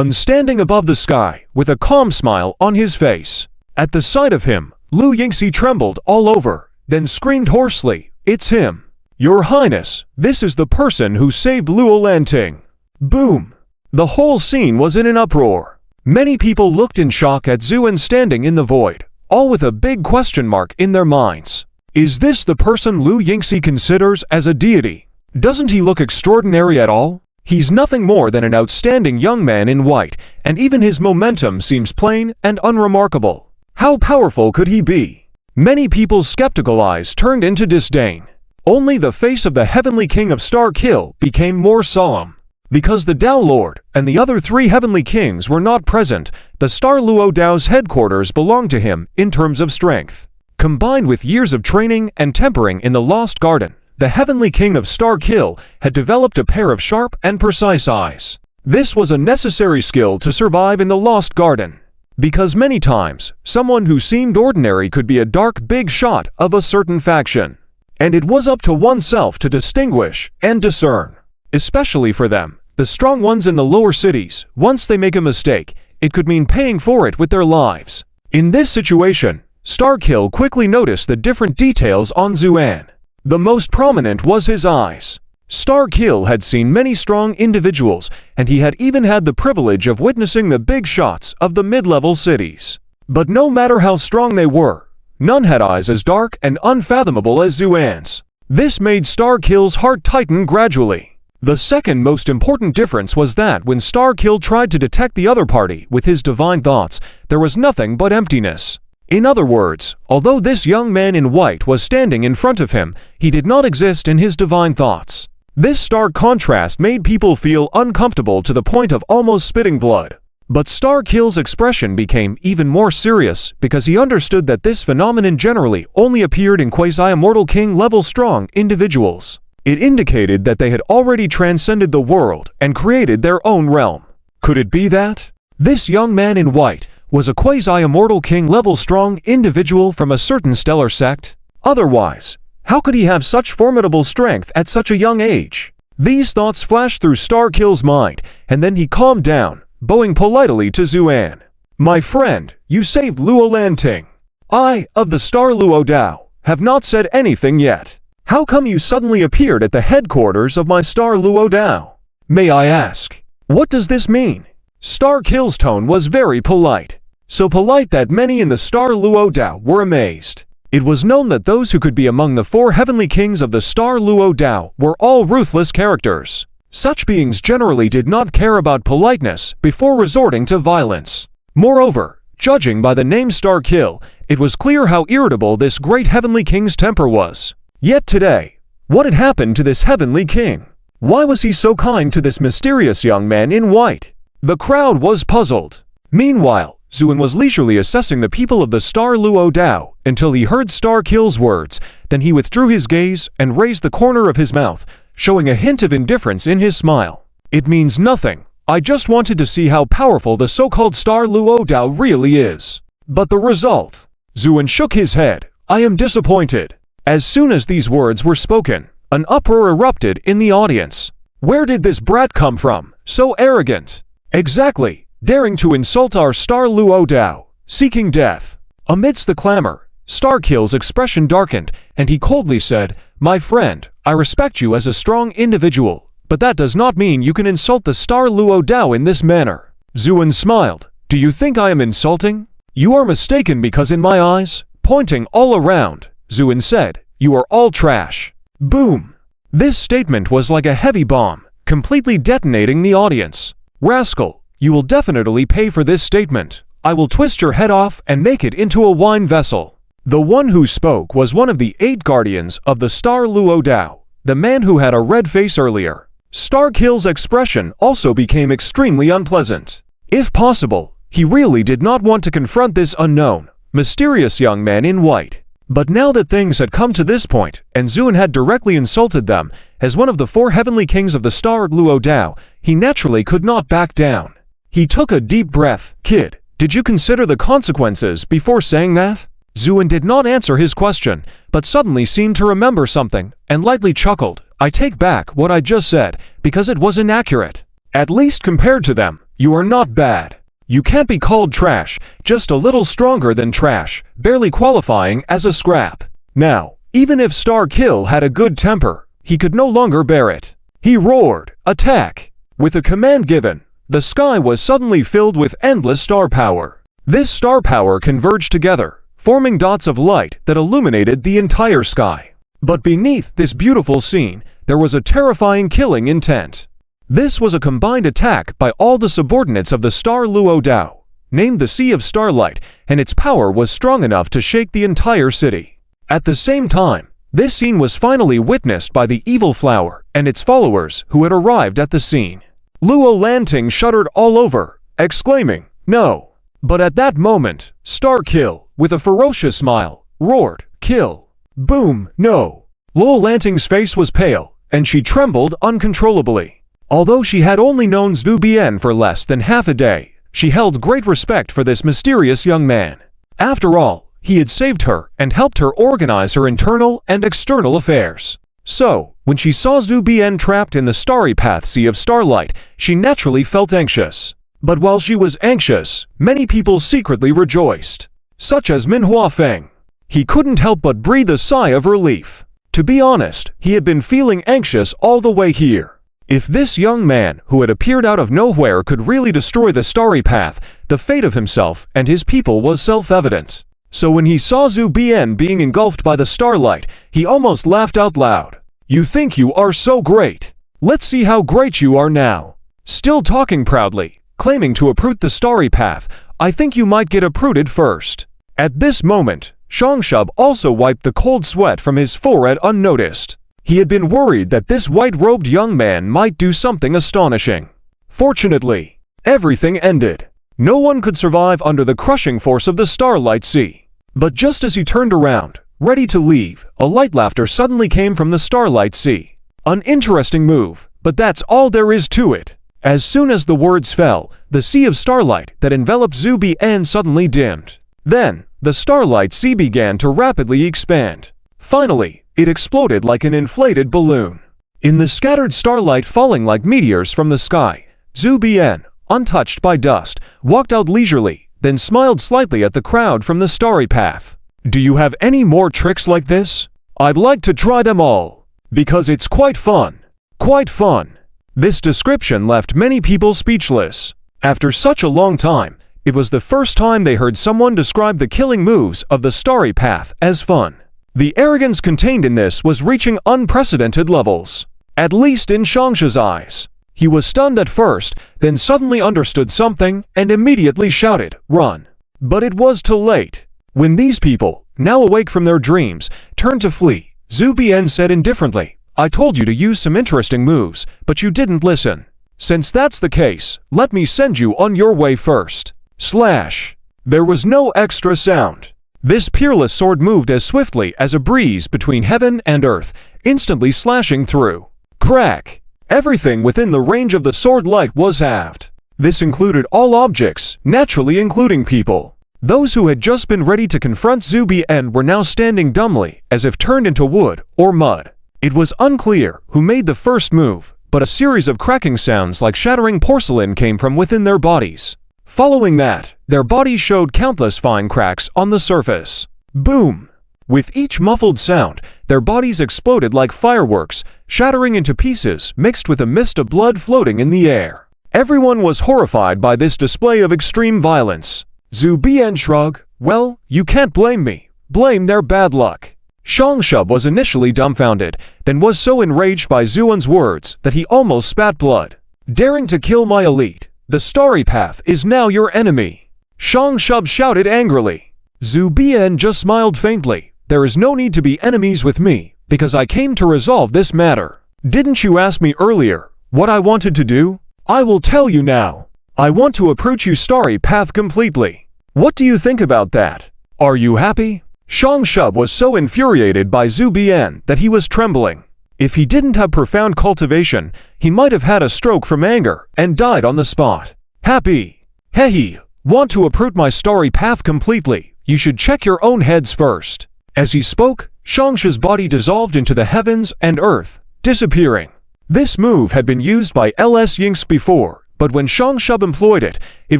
A: standing above the sky, with a calm smile on his face. At the sight of him, Lu Yingxi trembled all over, then screamed hoarsely, "It's him! Your Highness, this is the person who saved Luo Lanting!" Boom! The whole scene was in an uproar. Many people looked in shock at Zhu standing in the void, all with a big question mark in their minds. Is this the person Lu Yingxi considers as a deity? Doesn't he look extraordinary at all? He's nothing more than an outstanding young man in white, and even his momentum seems plain and unremarkable. How powerful could he be? Many people's skeptical eyes turned into disdain. Only the face of the heavenly king of Star Kill became more solemn. Because the Dao Lord and the other 3 heavenly kings were not present, the Star Luo Dao's headquarters belonged to him in terms of strength. Combined with years of training and tempering in the Lost Garden, the heavenly king of Star Kill had developed a pair of sharp and precise eyes. This was a necessary skill to survive in the Lost Garden, because many times, someone who seemed ordinary could be a dark big shot of a certain faction. And it was up to oneself to distinguish and discern. Especially for them, the strong ones in the lower cities, once they make a mistake, it could mean paying for it with their lives. In this situation, Star Kill quickly noticed the different details on Zuan. The most prominent was his eyes. Star Kill had seen many strong individuals, and he had even had the privilege of witnessing the big shots of the mid-level cities. But no matter how strong they were, none had eyes as dark and unfathomable as Zuan's. This made Star Kill's heart tighten gradually. The second most important difference was that when Star Kill tried to detect the other party with his divine thoughts, there was nothing but emptiness. In other words, although this young man in white was standing in front of him, he did not exist in his divine thoughts. This stark contrast made people feel uncomfortable to the point of almost spitting blood. But Star Kill's expression became even more serious because he understood that this phenomenon generally only appeared in quasi-immortal king-level strong individuals. It indicated that they had already transcended the world and created their own realm. Could it be that this young man in white was a quasi-immortal king-level strong individual from a certain stellar sect? Otherwise, how could he have such formidable strength at such a young age? These thoughts flashed through Star Kill's mind, and then he calmed down, bowing politely to Zuan. "My friend, you saved Luo Lanting. I, of the Star Luo Dao, have not said anything yet. How come you suddenly appeared at the headquarters of my Star Luo Dao? May I ask, what does this mean?" Star Kill's tone was very polite. So polite that many in the Star Luo Dao were amazed. It was known that those who could be among the 4 heavenly kings of the Star Luo Dao were all ruthless characters. Such beings generally did not care about politeness before resorting to violence. Moreover, judging by the name Star Kill, it was clear how irritable this great heavenly king's temper was. Yet today, what had happened to this heavenly king? Why was he so kind to this mysterious young man in white? The crowd was puzzled. Meanwhile, Zuan was leisurely assessing the people of the Star Luo Dao until he heard Star Kill's words. Then he withdrew his gaze and raised the corner of his mouth, showing a hint of indifference in his smile. "It means nothing. I just wanted to see how powerful the so-called Star Luo Dao really is. But the result? Zhuan shook his head. I am disappointed. As soon as these words were spoken, an uproar erupted in the audience. Where did this brat come from? So arrogant. Exactly, daring to insult our Star Luo Dao, seeking death. Amidst the clamor, Starkill's expression darkened, and he coldly said, My friend, I respect you as a strong individual, but that does not mean you can insult the Star Luo Dao in this manner. Zhuan smiled. Do you think I am insulting? You are mistaken because in my eyes, pointing all around, Zhuan said, you are all trash. Boom! This statement was like a heavy bomb, completely detonating the audience. Rascal, you will definitely pay for this statement. I will twist your head off and make it into a wine vessel. The one who spoke was one of the 8 guardians of the Star Luo Dao, the man who had a red face earlier. Starkill's expression also became extremely unpleasant. If possible, he really did not want to confront this unknown, mysterious young man in white. But now that things had come to this point, and Zhuan had directly insulted them, as one of the 4 heavenly kings of the Star Luo Dao, he naturally could not back down. He took a deep breath. Kid, did you consider the consequences before saying that? Zhuan did not answer his question, but suddenly seemed to remember something, and lightly chuckled. I take back what I just said, because it was inaccurate. At least compared to them, you are not bad. You can't be called trash, just a little stronger than trash, barely qualifying as a scrap. Now, even if Starkill had a good temper, he could no longer bear it. He roared, attack! With a command given, the sky was suddenly filled with endless star power. This star power converged together, forming dots of light that illuminated the entire sky. But beneath this beautiful scene, there was a terrifying killing intent. This was a combined attack by all the subordinates of the Star Luo Dao, named the Sea of Starlight, and its power was strong enough to shake the entire city. At the same time, this scene was finally witnessed by the Evil Flower and its followers who had arrived at the scene. Luo Lanting shuddered all over, exclaiming, No! But at that moment, Starkill, with a ferocious smile, roared, Kill! Boom! No! Luo Lanting's face was pale, and she trembled uncontrollably. Although she had only known Zhu Bian for less than half a day, she held great respect for this mysterious young man. After all, he had saved her and helped her organize her internal and external affairs. So, when she saw Zhu Bian trapped in the starry path Sea of Starlight, she naturally felt anxious. But while she was anxious, many people secretly rejoiced, such as Minhua Feng. He couldn't help but breathe a sigh of relief. To be honest, he had been feeling anxious all the way here. If this young man who had appeared out of nowhere could really destroy the starry path, the fate of himself and his people was self-evident. So when he saw Zhu Bian being engulfed by the starlight, he almost laughed out loud. You think you are so great. Let's see how great you are now. Still talking proudly, claiming to uproot the starry path, I think you might get uprooted first. At this moment, Shangshub also wiped the cold sweat from his forehead unnoticed. He had been worried that this white-robed young man might do something astonishing. Fortunately, everything ended. No one could survive under the crushing force of the Starlight Sea. But just as he turned around, ready to leave, a light laughter suddenly came from the Starlight Sea. An interesting move, but that's all there is to it. As soon as the words fell, the Sea of Starlight that enveloped Zhu Bian suddenly dimmed. Then, the Starlight Sea began to rapidly expand. Finally, it exploded like an inflated balloon. In the scattered starlight falling like meteors from the sky, Zhu Bian, untouched by dust, walked out leisurely, then smiled slightly at the crowd from the starry path. Do you have any more tricks like this? I'd like to try them all, because it's quite fun. Quite fun. This description left many people speechless. After such a long time, it was the first time they heard someone describe the killing moves of the starry path as fun. The arrogance contained in this was reaching unprecedented levels, at least in Shangsha's eyes. He was stunned at first, then suddenly understood something and immediately shouted, Run! But it was too late. When these people, now awake from their dreams, turned to flee, Zhu Bian said indifferently, I told you to use some interesting moves, but you didn't listen. Since that's the case, let me send you on your way first. Slash! There was no extra sound. This peerless sword moved as swiftly as a breeze between heaven and earth, instantly slashing through. Crack! Everything within the range of the sword light was halved. This included all objects, naturally including people. Those who had just been ready to confront Zhu Bian were now standing dumbly, as if turned into wood or mud. It was unclear who made the first move, but a series of cracking sounds like shattering porcelain came from within their bodies. Following that, their bodies showed countless fine cracks on the surface. Boom! With each muffled sound, their bodies exploded like fireworks, shattering into pieces mixed with a mist of blood floating in the air. Everyone was horrified by this display of extreme violence. Zhu Bian shrugged. Well, you can't blame me. Blame their bad luck. Shangshub was initially dumbfounded, then was so enraged by Zuan's words that he almost spat blood. Daring to kill my elite, the Starry Path is now your enemy. Shangshub shouted angrily. Zhu Bian just smiled faintly. There is no need to be enemies with me, because I came to resolve this matter. Didn't you ask me earlier what I wanted to do? I will tell you now. I want to approach you Starry Path completely. What do you think about that? Are you happy? Shangshub was so infuriated by Zhu Bian that he was trembling. If he didn't have profound cultivation, he might have had a stroke from anger and died on the spot. Happy? Hehe, want to approach my Starry Path completely? You should check your own heads first. As he spoke, Shangsha's body dissolved into the heavens and earth, disappearing. This move had been used by LS Yinx before, but when Shangshub employed it, it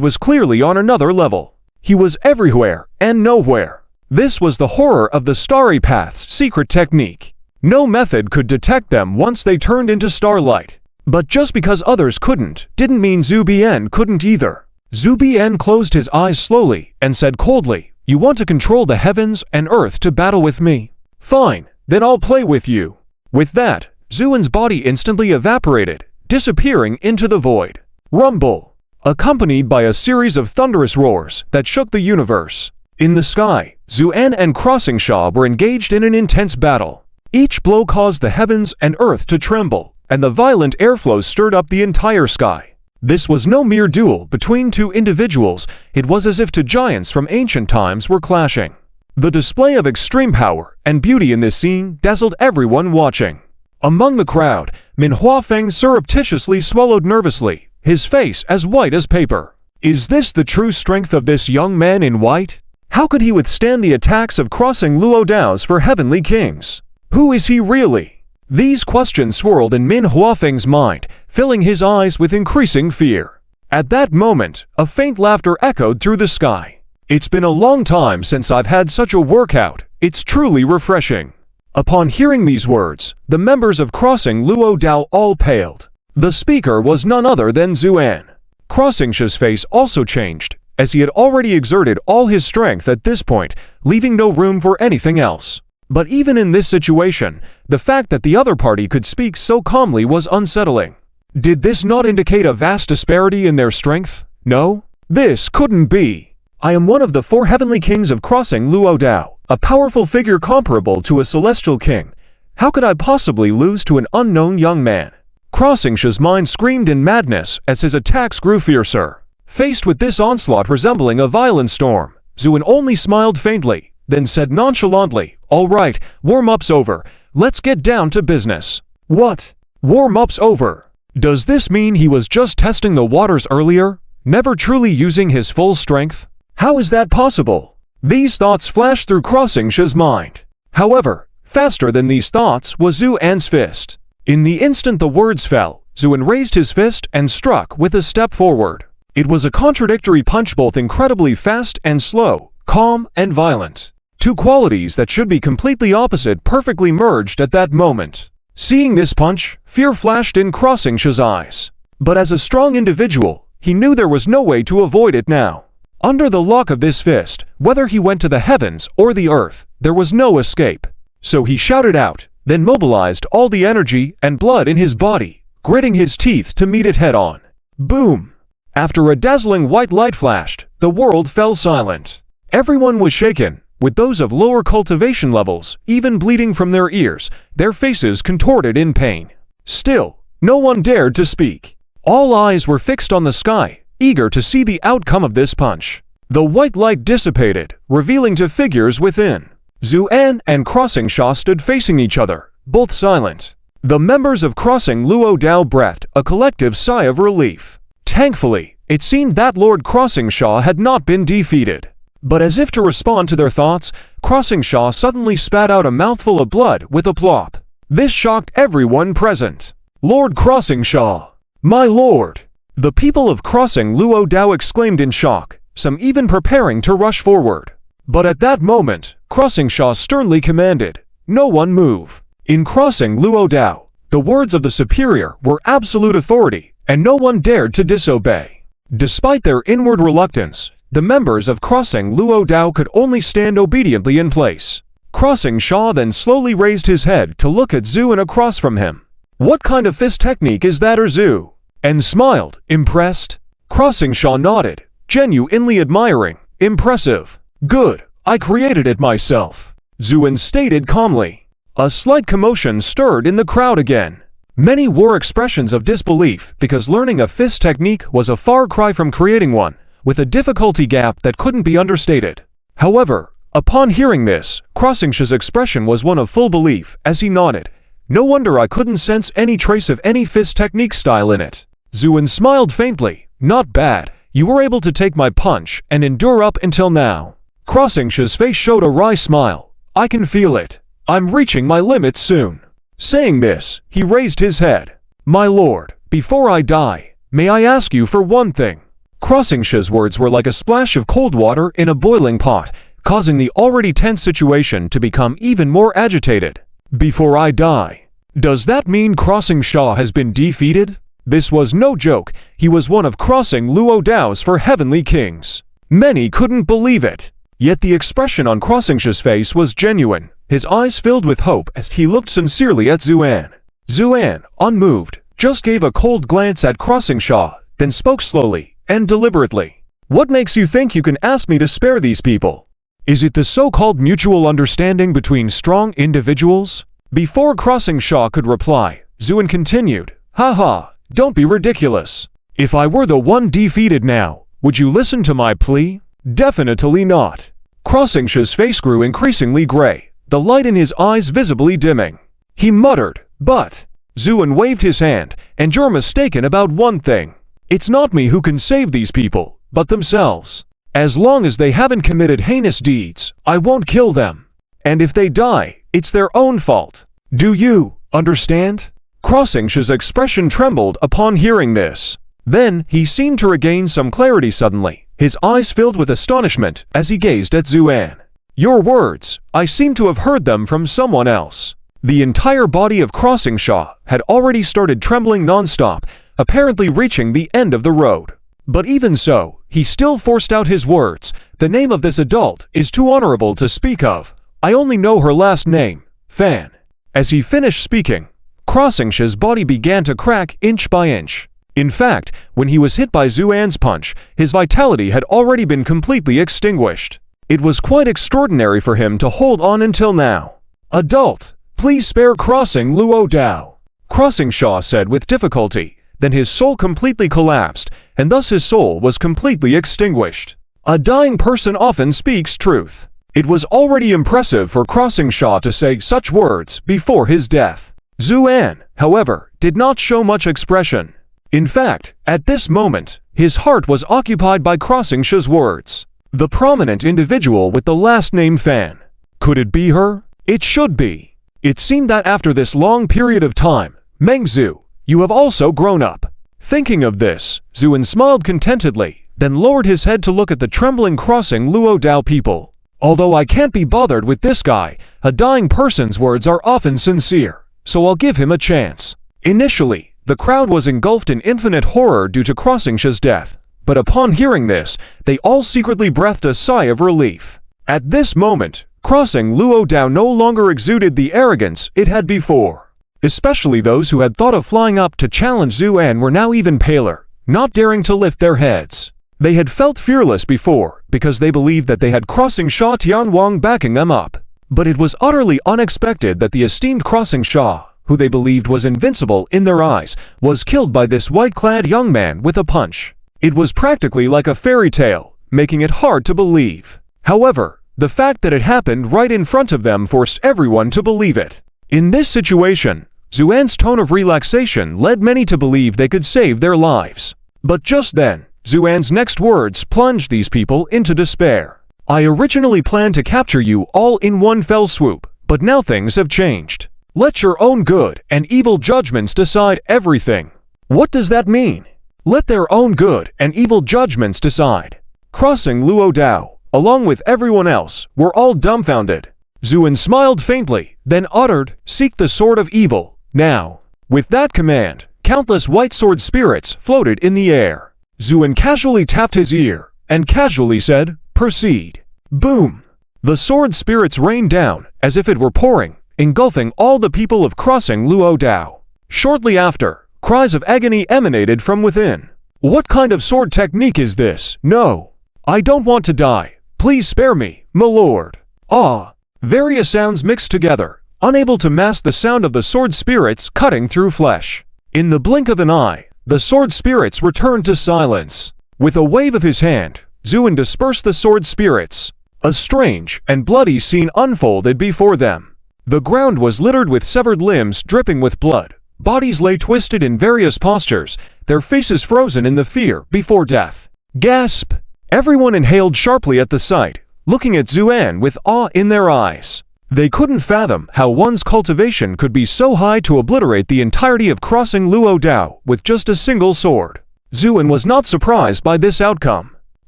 A: was clearly on another level. He was everywhere and nowhere. This was the horror of the Starry Path's secret technique. No method could detect them once they turned into starlight. But just because others couldn't, didn't mean Zhu Bian couldn't either. Zhu Bian closed his eyes slowly and said coldly, "You want to control the heavens and earth to battle with me? Fine, then I'll play with you." With that, Zuan's body instantly evaporated, disappearing into the void. Rumble, accompanied by a series of thunderous roars that shook the universe. In the sky, Zuan and Crossing Shaw were engaged in an intense battle. Each blow caused the heavens and earth to tremble, and the violent airflow stirred up the entire sky. This was no mere duel between two individuals, it was as if two giants from ancient times were clashing. The display of extreme power and beauty in this scene dazzled everyone watching. Among the crowd, Manhwaedit surreptitiously swallowed nervously, his face as white as paper. Is this the true strength of this young man in white? How could he withstand the attacks of crossing Luo Dao's for heavenly kings? Who is he really? These questions swirled in Min Huafeng's mind, filling his eyes with increasing fear. At that moment, a faint laughter echoed through the sky. It's been a long time since I've had such a workout, it's truly refreshing. Upon hearing these words, the members of Crossing Luo Dao all paled. The speaker was none other than Zuan. Crossingsha's face also changed, as he had already exerted all his strength at this point, leaving no room for anything else. But even in this situation, the fact that the other party could speak so calmly was unsettling. Did this not indicate a vast disparity in their strength? No? This couldn't be. I am one of the 4 heavenly kings of Crossing Luo Dao, a powerful figure comparable to a celestial king. How could I possibly lose to an unknown young man? Crossingsha's mind screamed in madness as his attacks grew fiercer. Faced with this onslaught resembling a violent storm, Zuan only smiled faintly, then said nonchalantly, "All right, warm-up's over. Let's get down to business." What? Warm-up's over? Does this mean he was just testing the waters earlier, never truly using his full strength? How is that possible? These thoughts flashed through Crossingsha's mind. However, faster than these thoughts was Zuan's fist. In the instant the words fell, Zuan raised his fist and struck with a step forward. It was a contradictory punch, both incredibly fast and slow, calm and violent. Two qualities that should be completely opposite perfectly merged at that moment. Seeing this punch, fear flashed in Crossingsha's eyes. But as a strong individual, he knew there was no way to avoid it now. Under the lock of this fist, whether he went to the heavens or the earth, there was no escape. So he shouted out, then mobilized all the energy and blood in his body, gritting his teeth to meet it head-on. Boom! After a dazzling white light flashed, the world fell silent. Everyone was shaken, with those of lower cultivation levels even bleeding from their ears, their faces contorted in pain. Still, no one dared to speak. All eyes were fixed on the sky, eager to see the outcome of this punch. The white light dissipated, revealing two figures within. Zuan and Crossingshaw stood facing each other, both silent. The members of Crossing Luo Dao breathed a collective sigh of relief. Thankfully, it seemed that Lord Crossing Shaw had not been defeated. But as if to respond to their thoughts, Crossing Shaw suddenly spat out a mouthful of blood with a plop. This shocked everyone present. "Lord Crossing Shaw! My lord!" The people of Crossing Luo Dao exclaimed in shock, some even preparing to rush forward. But at that moment, Crossing Shaw sternly commanded, "No one move." In Crossing Luo Dao, the words of the superior were absolute authority, and no one dared to disobey. Despite their inward reluctance, the members of Crossing Luo Dao could only stand obediently in place. Crossing Shaw then slowly raised his head to look at Zhu across from him. "What kind of fist technique is that, Zhu?" And smiled, impressed. Crossing Shaw nodded, genuinely admiring. "Impressive. Good, I created it myself," Zhu stated calmly. A slight commotion stirred in the crowd again. Many wore expressions of disbelief because learning a fist technique was a far cry from creating one, with a difficulty gap that couldn't be understated. However, upon hearing this, Crossing Shaw's expression was one of full belief as he nodded. "No wonder I couldn't sense any trace of any fist technique style in it." Zhu smiled faintly. "Not bad. You were able to take my punch and endure up until now." Crossing Shaw's face showed a wry smile. "I can feel it. I'm reaching my limits soon." Saying this, he raised his head. "My lord, before I die, may I ask you for one thing?" Crossing Shaw's words were like a splash of cold water in a boiling pot, causing the already tense situation to become even more agitated. "Before I die." Does that mean Crossing Shaw has been defeated? This was no joke. He was one of Crossing Luo Dao's for Heavenly Kings. Many couldn't believe it. Yet the expression on Crossing Shaw's face was genuine, his eyes filled with hope as he looked sincerely at Zhu. Zhu, unmoved, just gave a cold glance at Crossing Shaw, then spoke slowly and deliberately. "What makes you think you can ask me to spare these people? Is it the so-called mutual understanding between strong individuals?" Before Crossing Shaw could reply, Zhu continued, "Haha, don't be ridiculous. If I were the one defeated now, would you listen to my plea? Definitely not." Crossing Shaw's face grew increasingly gray, the light in his eyes visibly dimming. He muttered, "But..." Zhu waved his hand, "And you're mistaken about one thing. It's not me who can save these people, but themselves. As long as they haven't committed heinous deeds, I won't kill them. And if they die, it's their own fault. Do you understand?" Crossing Shaw's expression trembled upon hearing this. Then, he seemed to regain some clarity suddenly, his eyes filled with astonishment as he gazed at Zhu. "Your words, I seem to have heard them from someone else." The entire body of Crossing Shaw had already started trembling non-stop, apparently reaching the end of the road. But even so, he still forced out his words. "The name of this adult is too honorable to speak of. I only know her last name, Fan." As he finished speaking, Crossing Shaw's body began to crack inch by inch. In fact, when he was hit by Zhu's punch, his vitality had already been completely extinguished. It was quite extraordinary for him to hold on until now. "Adult, please spare Crossing Luo Dao," Crossing Shaw said with difficulty. Then his soul completely collapsed, and thus his soul was completely extinguished. A dying person often speaks truth. It was already impressive for Crossing Shaw to say such words before his death. Zhu, however, did not show much expression. In fact, at this moment, his heart was occupied by Crossing Shaw's words. The prominent individual with the last name Fan. Could it be her? It should be. It seemed that after this long period of time, Zhu, you have also grown up. Thinking of this, Zhu smiled contentedly, then lowered his head to look at the trembling Crossing Luo Dao people. "Although I can't be bothered with this guy, a dying person's words are often sincere, so I'll give him a chance." Initially, the crowd was engulfed in infinite horror due to Crossing Shaw's death, but upon hearing this, they all secretly breathed a sigh of relief. At this moment, Crossing Luo Dao no longer exuded the arrogance it had before. Especially those who had thought of flying up to challenge Zhu were now even paler, not daring to lift their heads. They had felt fearless before, because they believed that they had Crossing Shaw Tianwang backing them up. But it was utterly unexpected that the esteemed Crossing Shaw, who they believed was invincible in their eyes, was killed by this white-clad young man with a punch. It was practically like a fairy tale, making it hard to believe. However, the fact that it happened right in front of them forced everyone to believe it. In this situation, Zuan's tone of relaxation led many to believe they could save their lives. But just then, Zuan's next words plunged these people into despair. I originally planned to capture you all in one fell swoop, but now things have changed. Let your own good and evil judgments decide everything. What does that mean? Let their own good and evil judgments decide. Crossing Luo Dao, along with everyone else, were all dumbfounded. Zuan smiled faintly, then uttered, "Seek the sword of evil, now." With that command, countless white sword spirits floated in the air. Zuan casually tapped his ear, and casually said, "Proceed." Boom! The sword spirits rained down, as if it were pouring, engulfing all the people of crossing Luo Dao. Shortly after, cries of agony emanated from within. What kind of sword technique is this? No! I don't want to die. Please spare me, my lord. Ah! Various sounds mixed together, unable to mask the sound of the sword spirits cutting through flesh. In the blink of an eye, the sword spirits returned to silence. With a wave of his hand, Zuan dispersed the sword spirits. A strange and bloody scene unfolded before them. The ground was littered with severed limbs dripping with blood. Bodies lay twisted in various postures, their faces frozen in the fear before death. Gasp! Everyone inhaled sharply at the sight, looking at Zuan with awe in their eyes. They couldn't fathom how one's cultivation could be so high to obliterate the entirety of crossing Luo Dao with just a single sword. Zuan was not surprised by this outcome.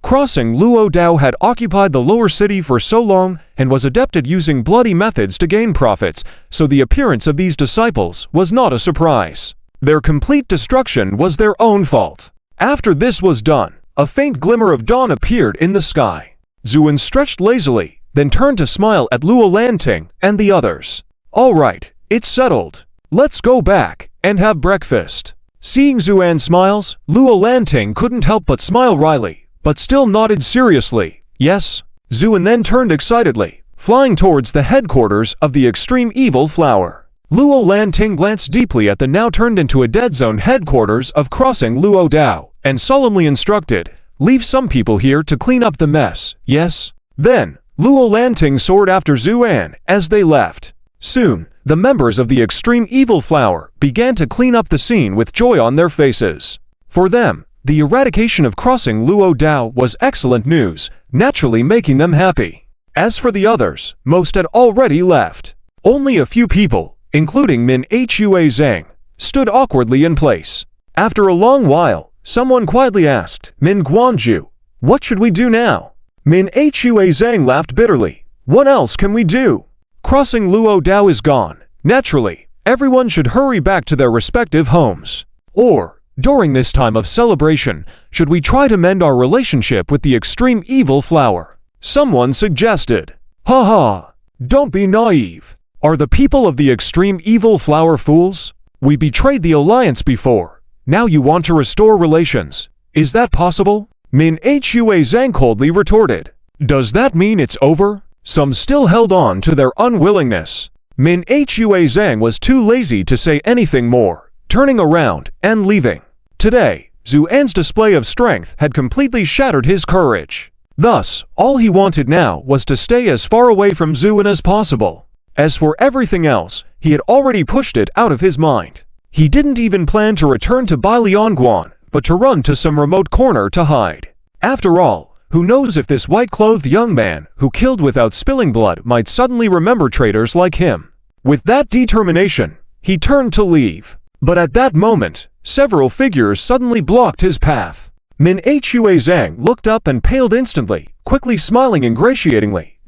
A: Crossing Luo Dao had occupied the lower city for so long and was adept at using bloody methods to gain profits, so the appearance of these disciples was not a surprise. Their complete destruction was their own fault. After this was done, a faint glimmer of dawn appeared in the sky. Zuan stretched lazily, then turned to smile at Luo Lanting and the others. All right, it's settled. Let's go back and have breakfast. Seeing Zuan smiles, Luo Lanting couldn't help but smile wryly, but still nodded seriously. Yes. Zuan then turned excitedly, flying towards the headquarters of the extreme evil flower. Luo Lanting glanced deeply at the now turned into a dead zone headquarters of crossing Luo Dao, and solemnly instructed, "Leave some people here to clean up the mess, yes?" Then, Luo Lanting soared after Zuan as they left. Soon, the members of the extreme evil flower began to clean up the scene with joy on their faces. For them, the eradication of crossing Luo Dao was excellent news, naturally making them happy. As for the others, most had already left. Only a few people, including manhwaedit Zhang, stood awkwardly in place. After a long while, someone quietly asked, "Min Guanju, what should we do now?" Manhwaedit Zhang laughed bitterly. "What else can we do? Crossing Luo Dao is gone. Naturally, everyone should hurry back to their respective homes. Or, during this time of celebration, should we try to mend our relationship with the extreme evil flower?" Someone suggested. "Ha ha! Don't be naive. Are the people of the extreme evil flower fools? We betrayed the alliance before. Now you want to restore relations. Is that possible?" Manhwaedit Zhang coldly retorted. "Does that mean it's over?" Some still held on to their unwillingness. Manhwaedit Zhang was too lazy to say anything more, turning around and leaving. Today, Zuan's display of strength had completely shattered his courage. Thus, all he wanted now was to stay as far away from Zuan as possible. As for everything else, he had already pushed it out of his mind. He didn't even plan to return to Bailianguan, but to run to some remote corner to hide. After all, who knows if this white-clothed young man who killed without spilling blood might suddenly remember traitors like him. With that determination, he turned to leave. But at that moment, several figures suddenly blocked his path. Manhwaedit Zhang looked up and paled instantly, quickly smiling ingratiatingly.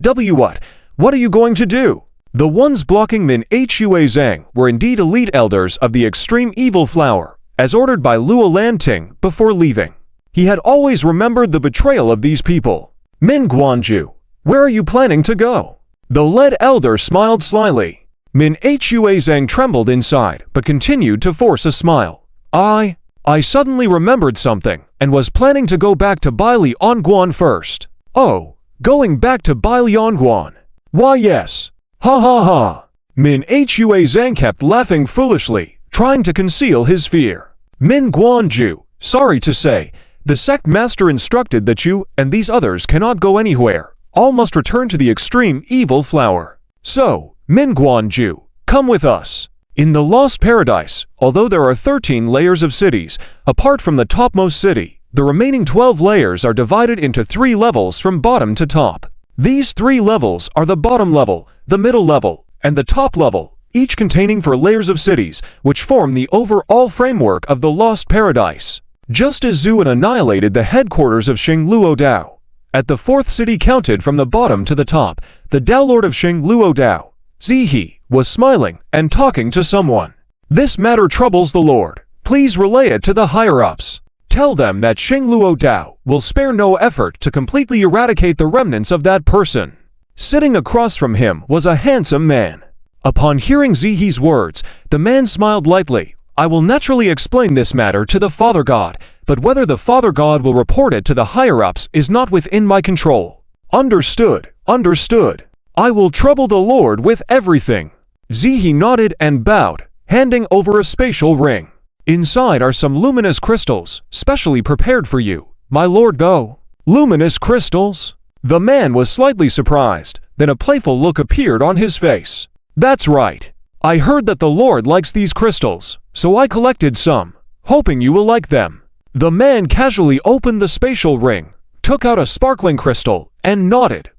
A: What are you going to do?" The ones blocking Manhwaedit Zhang were indeed elite elders of the extreme evil flower, as ordered by Luo Lanting before leaving. He had always remembered the betrayal of these people. "Min Guanju, where are you planning to go?" The lead elder smiled slyly. Manhwaedit Zhang trembled inside, but continued to force a smile. I suddenly remembered something, and was planning to go back to Bailianguan first." "Oh, going back to Bailianguan? Why yes. Ha ha ha." Manhwaedit Zhang kept laughing foolishly, trying to conceal his fear. "Min Guanju, sorry to say, the sect master instructed that you and these others cannot go anywhere. All must return to the extreme evil flower. So, Min Guanju, come with us. In the Lost Paradise, although there are 13 layers of cities, apart from the topmost city, the remaining 12 layers are divided into 3 levels from bottom to top. These 3 levels are the bottom level, the middle level, and the top level, each containing 4 layers of cities, which form the overall framework of the Lost Paradise. Just as Zhu annihilated the headquarters of Xingluo Dao, at the 4th city counted from the bottom to the top, the Dao Lord of Xingluo Dao, Zihe, was smiling and talking to someone. "This matter troubles the Lord. Please relay it to the higher-ups. Tell them that Xingluo Dao will spare no effort to completely eradicate the remnants of that person." Sitting across from him was a handsome man. Upon hearing Zihe's words, the man smiled lightly. "I will naturally explain this matter to the Father God, but whether the Father God will report it to the higher-ups is not within my control." "Understood, understood. I will trouble the Lord with everything." Zihe nodded and bowed, handing over a spatial ring. "Inside are some luminous crystals, specially prepared for you, my Lord Go." "Luminous crystals?" The man was slightly surprised, then a playful look appeared on his face. "That's right. I heard that the Lord likes these crystals, so I collected some, hoping you will like them." The man casually opened the spatial ring, took out a sparkling crystal, and nodded.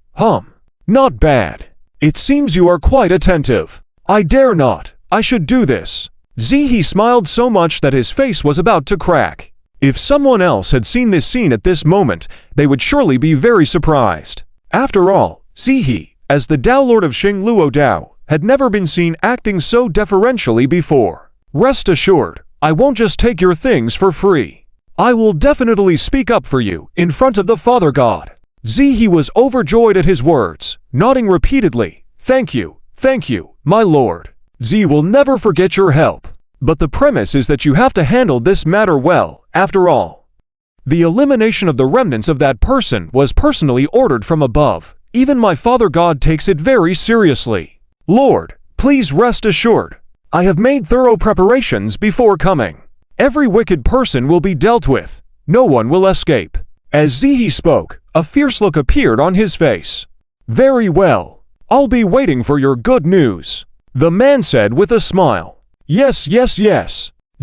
A: Not bad. It seems you are quite attentive." "I dare not. I should do this." Zihe smiled so much that his face was about to crack. If someone else had seen this scene at this moment, they would surely be very surprised. After all, Zihe, as the Dao Lord of Xingluo Dao, had never been seen acting so deferentially before. "Rest assured, I won't just take your things for free. I will definitely speak up for you in front of the Father God." Zihe was overjoyed at his words, nodding repeatedly. Thank you, my lord. Z will never forget your help. But the premise is that you have to handle this matter well, after all. The elimination of the remnants of that person was personally ordered from above. Even my Father God takes it very seriously. Lord, please rest assured. I have made thorough preparations before coming. Every wicked person will be dealt with. No one will escape. As Zihe spoke, a fierce look appeared on his face. Very well. I'll be waiting for your good news, the man said with a smile. Yes.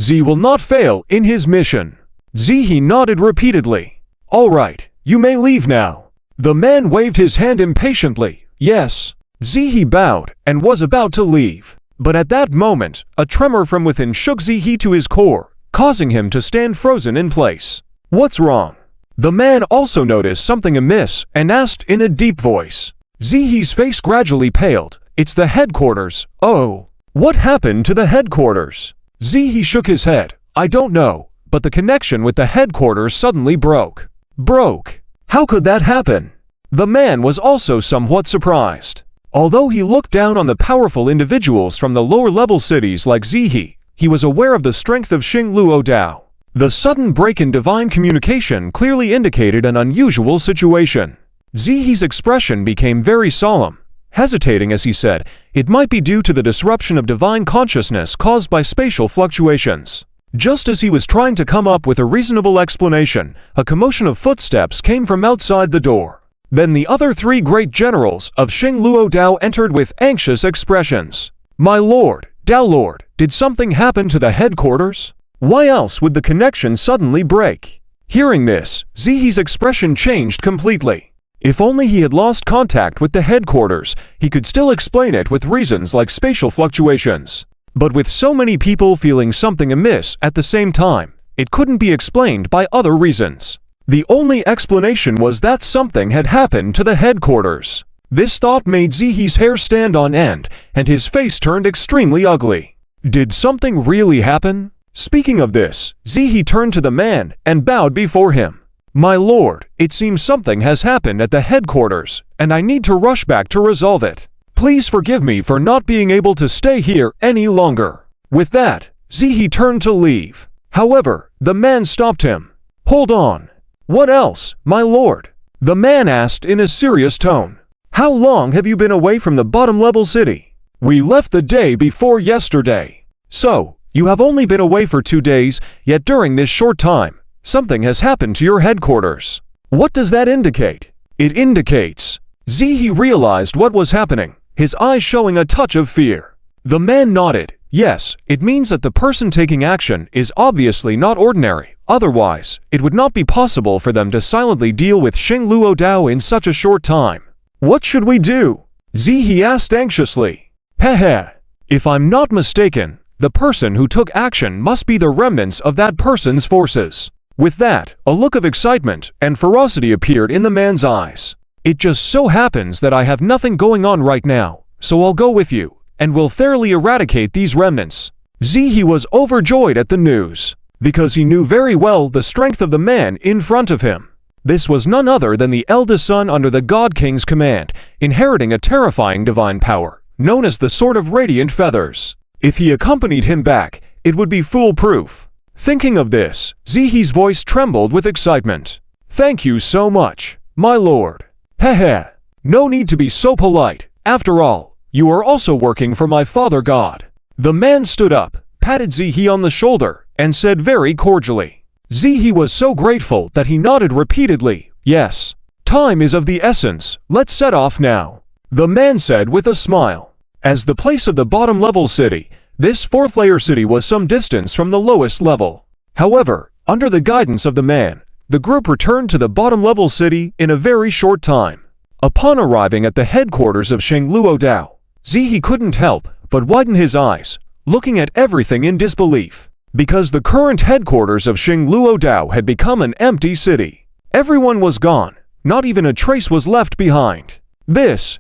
A: Z will not fail in his mission. Zihe nodded repeatedly. All right, you may leave now. The man waved his hand impatiently. Yes. Zihe bowed and was about to leave. But at that moment, a tremor from within shook Zihe to his core, causing him to stand frozen in place. What's wrong? The man also noticed something amiss and asked in a deep voice. Zihe's face gradually paled. It's the headquarters. Oh, what happened to the headquarters? Zihe shook his head. I don't know, but the connection with the headquarters suddenly broke. Broke? How could that happen? The man was also somewhat surprised. Although he looked down on the powerful individuals from the lower-level cities like Zihe, he was aware of the strength of Xingluo Dao. The sudden break in divine communication clearly indicated an unusual situation. Zihe's expression became very solemn, hesitating as he said, it might be due to the disruption of divine consciousness caused by spatial fluctuations. Just as he was trying to come up with a reasonable explanation, a commotion of footsteps came from outside the door. Then the other 3 great generals of Xingluo Dao entered with anxious expressions. My lord, Dao Lord, did something happen to the headquarters? Why else would the connection suddenly break? Hearing this, Zihe's expression changed completely. If only he had lost contact with the headquarters, he could still explain it with reasons like spatial fluctuations. But with so many people feeling something amiss at the same time, it couldn't be explained by other reasons. The only explanation was that something had happened to the headquarters. This thought made Zihe's hair stand on end, and his face turned extremely ugly. Did something really happen? Speaking of this, Zihe turned to the man and bowed before him. My lord, it seems something has happened at the headquarters, and I need to rush back to resolve it. Please forgive me for not being able to stay here any longer. With that, Zihe turned to leave. However, the man stopped him. Hold on. What else, my lord? The man asked in a serious tone. How long have you been away from the bottom-level city? We left the day before yesterday. So, you have only been away for 2 days, yet during this short time, something has happened to your headquarters. What does that indicate? It indicates. Zihe realized what was happening, his eyes showing a touch of fear. The man nodded. Yes, it means that the person taking action is obviously not ordinary. Otherwise, it would not be possible for them to silently deal with Xing Luo Dao in such a short time. What should we do? Zihe asked anxiously. Hehe. If I'm not mistaken, the person who took action must be the remnants of that person's forces. With that, a look of excitement and ferocity appeared in the man's eyes. It just so happens that I have nothing going on right now, so I'll go with you, and will thoroughly eradicate these remnants. Zihe was overjoyed at the news, because he knew very well the strength of the man in front of him. This was none other than the eldest son under the God King's command, inheriting a terrifying divine power, known as the Sword of Radiant Feathers. If he accompanied him back, it would be foolproof. Thinking of this, Zihe's voice trembled with excitement. Thank you so much, my lord. Hehe. No need to be so polite. After all, you are also working for my father god. The man stood up, patted Zihe on the shoulder, and said very cordially. Zihe was so grateful that he nodded repeatedly. Yes. Time is of the essence. Let's set off now. The man said with a smile. As the place of the bottom-level city, this fourth-layer city was some distance from the lowest level. However, under the guidance of the man, the group returned to the bottom-level city in a very short time. Upon arriving at the headquarters of Xing Luo Dao, Zihe couldn't help but widen his eyes, looking at everything in disbelief. Because the current headquarters of Xing Luo Dao had become an empty city. Everyone was gone. Not even a trace was left behind. This.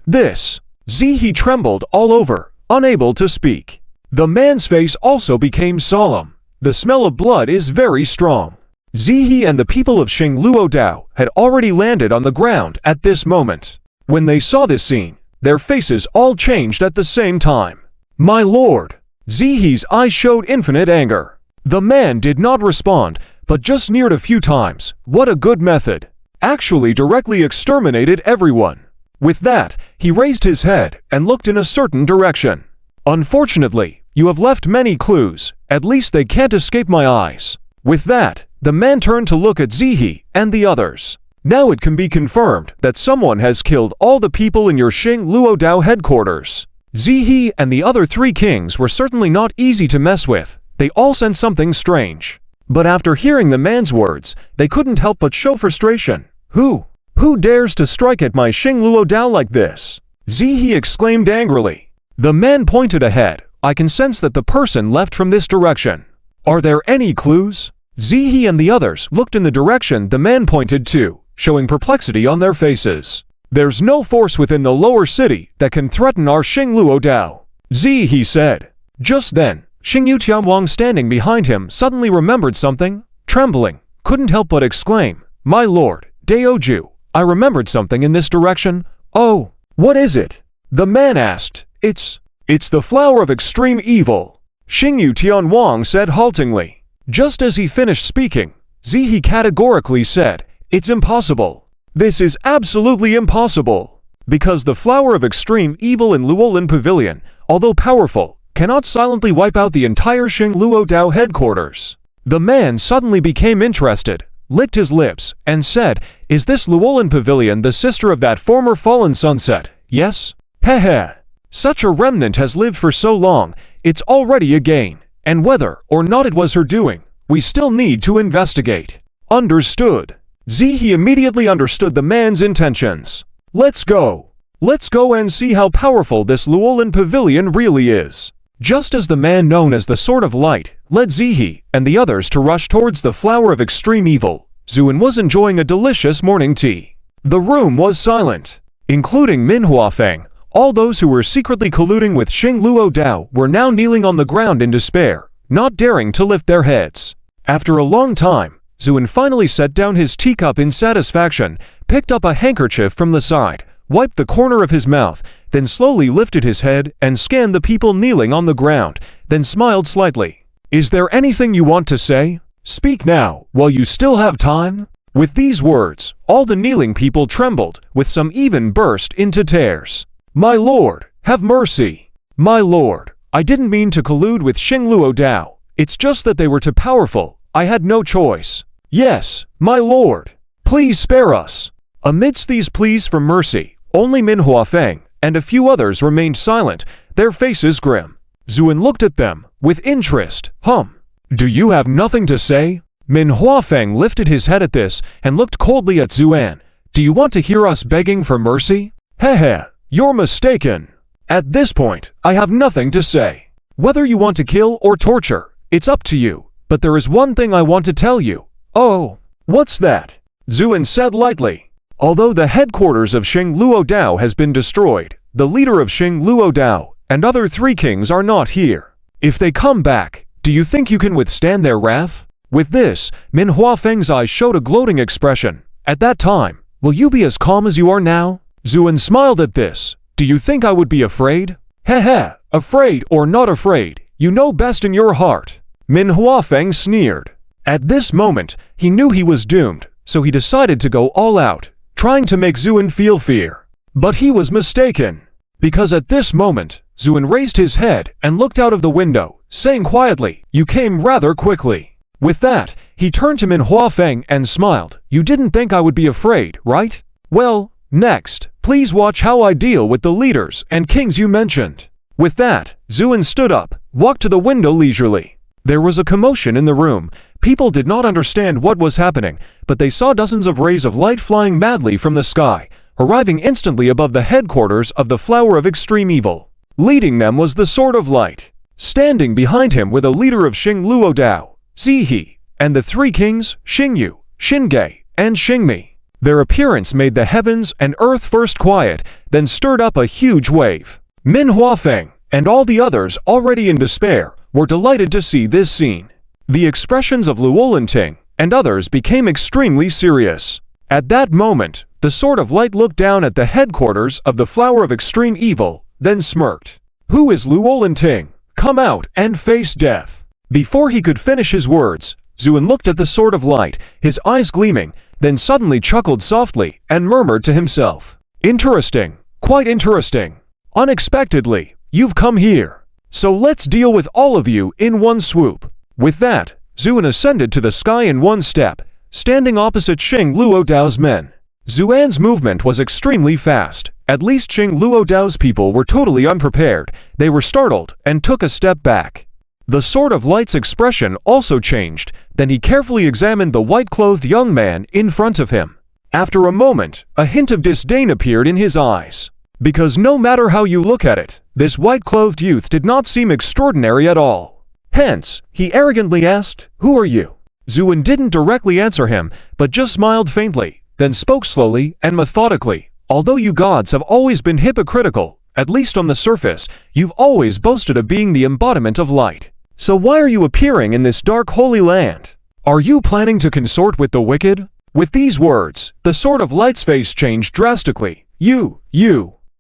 A: Zihe trembled all over, unable to speak. The man's face also became solemn. The smell of blood is very strong. Zihe and the people of Xing Luo Dao had already landed on the ground at this moment. When they saw this scene, their faces all changed at the same time. My lord! Zihe's eyes showed infinite anger. The man did not respond, but just sneered a few times. What a good method! Actually directly exterminated everyone. With that, he raised his head and looked in a certain direction. Unfortunately, you have left many clues. At least they can't escape my eyes. With that, the man turned to look at Zihe and the others. Now it can be confirmed that someone has killed all the people in your Xing Luo Dao headquarters. Zihe and the other three kings were certainly not easy to mess with. They all sensed something strange. But after hearing the man's words, they couldn't help but show frustration. Who dares to strike at my Xing Luo Dao like this? Zihe exclaimed angrily. The man pointed ahead. I can sense that the person left from this direction. Are there any clues? Zihe and the others looked in the direction the man pointed to, showing perplexity on their faces. There's no force within the lower city that can threaten our Xing Luo Dao. Zihe said. Just then, Xingyu Tianwang standing behind him suddenly remembered something. Trembling, couldn't help but exclaim, My lord, Daoju, I remembered something in this direction. Oh, what is it? The man asked. It's the flower of extreme evil. Xingyu Tianwang said haltingly. Just as he finished speaking, Zihe categorically said, It's impossible. This is absolutely impossible. Because the flower of extreme evil in Luolin Pavilion, although powerful, cannot silently wipe out the entire Xing Luo Dao headquarters. The man suddenly became interested, licked his lips, and said, Is this Luolin Pavilion the sister of that former fallen sunset? Yes? Hehe. Such a remnant has lived for so long, it's already a gain. And whether or not it was her doing, we still need to investigate. Understood. Zihe immediately understood the man's intentions. Let's go. Let's go and see how powerful this Luolin Pavilion really is. Just as the man known as the Sword of Light led Zihe and the others to rush towards the flower of extreme evil, Zuin was enjoying a delicious morning tea. The room was silent, including Min Huafeng. All those who were secretly colluding with Xing Luo Dao were now kneeling on the ground in despair, not daring to lift their heads. After a long time, Zuin finally set down his teacup in satisfaction, picked up a handkerchief from the side, wiped the corner of his mouth, then slowly lifted his head and scanned the people kneeling on the ground, then smiled slightly. Is there anything you want to say? Speak now, while you still have time. With these words, all the kneeling people trembled, with some even burst into tears. My lord, have mercy. My lord, I didn't mean to collude with Xing Luo Dao. It's just that they were too powerful. I had no choice. Yes, my lord. Please spare us. Amidst these pleas for mercy, only Min Huafeng and a few others remained silent, their faces grim. Zuan looked at them with interest. Do you have nothing to say? Min Huafeng lifted his head at this and looked coldly at Zuan. Do you want to hear us begging for mercy? Heh, you're mistaken. At this point, I have nothing to say. Whether you want to kill or torture, it's up to you. But there is one thing I want to tell you. Oh, what's that? Zuan said lightly. Although the headquarters of Xing Luo Dao has been destroyed, the leader of Xing Luo Dao and other 3 kings are not here. If they come back, do you think you can withstand their wrath? With this, Min Huafeng's eyes showed a gloating expression. At that time, will you be as calm as you are now? Zuan smiled at this. Do you think I would be afraid? Heh, afraid or not afraid, you know best in your heart. Min Huafeng sneered. At this moment, he knew he was doomed, so he decided to go all out, trying to make Zuan feel fear. But he was mistaken. Because at this moment, Zuan raised his head and looked out of the window, saying quietly, "You came rather quickly." With that, he turned to Min Huafeng and smiled. You didn't think I would be afraid, right? Well, next, please watch how I deal with the leaders and kings you mentioned. With that, Zuan stood up, walked to the window leisurely. There was a commotion in the room. People did not understand what was happening, but they saw dozens of rays of light flying madly from the sky, arriving instantly above the headquarters of the Flower of Extreme Evil. Leading them was the Sword of Light. Standing behind him were the leader of Xing Luo Dao, Zihe, and the 3 kings, Xingyu, Xingge, and Xingmi. Their appearance made the heavens and earth first quiet, then stirred up a huge wave. Min Huafeng, and all the others already in despair, were delighted to see this scene. The expressions of Luolanting and others became extremely serious. At that moment, the Sword of Light looked down at the headquarters of the Flower of Extreme Evil, then smirked. Who is Luolanting? Come out and face death. Before he could finish his words, Zuan looked at the Sword of Light, his eyes gleaming, then suddenly chuckled softly and murmured to himself. Interesting, quite interesting. Unexpectedly, you've come here. So let's deal with all of you in one swoop. With that, Zuan ascended to the sky in one step, standing opposite Xing Luo Dao's men. Zuan's movement was extremely fast. At least Xing Luo Dao's people were totally unprepared. They were startled and took a step back. The Sword of Light's expression also changed. Then he carefully examined the white-clothed young man in front of him. After a moment, a hint of disdain appeared in his eyes. Because no matter how you look at it, this white-clothed youth did not seem extraordinary at all. Hence, he arrogantly asked, "Who are you?" Zuan didn't directly answer him, but just smiled faintly, then spoke slowly and methodically. Although you gods have always been hypocritical, at least on the surface, you've always boasted of being the embodiment of light. So why are you appearing in this dark holy land? Are you planning to consort with the wicked? With these words, the Sword of Light's face changed drastically. You.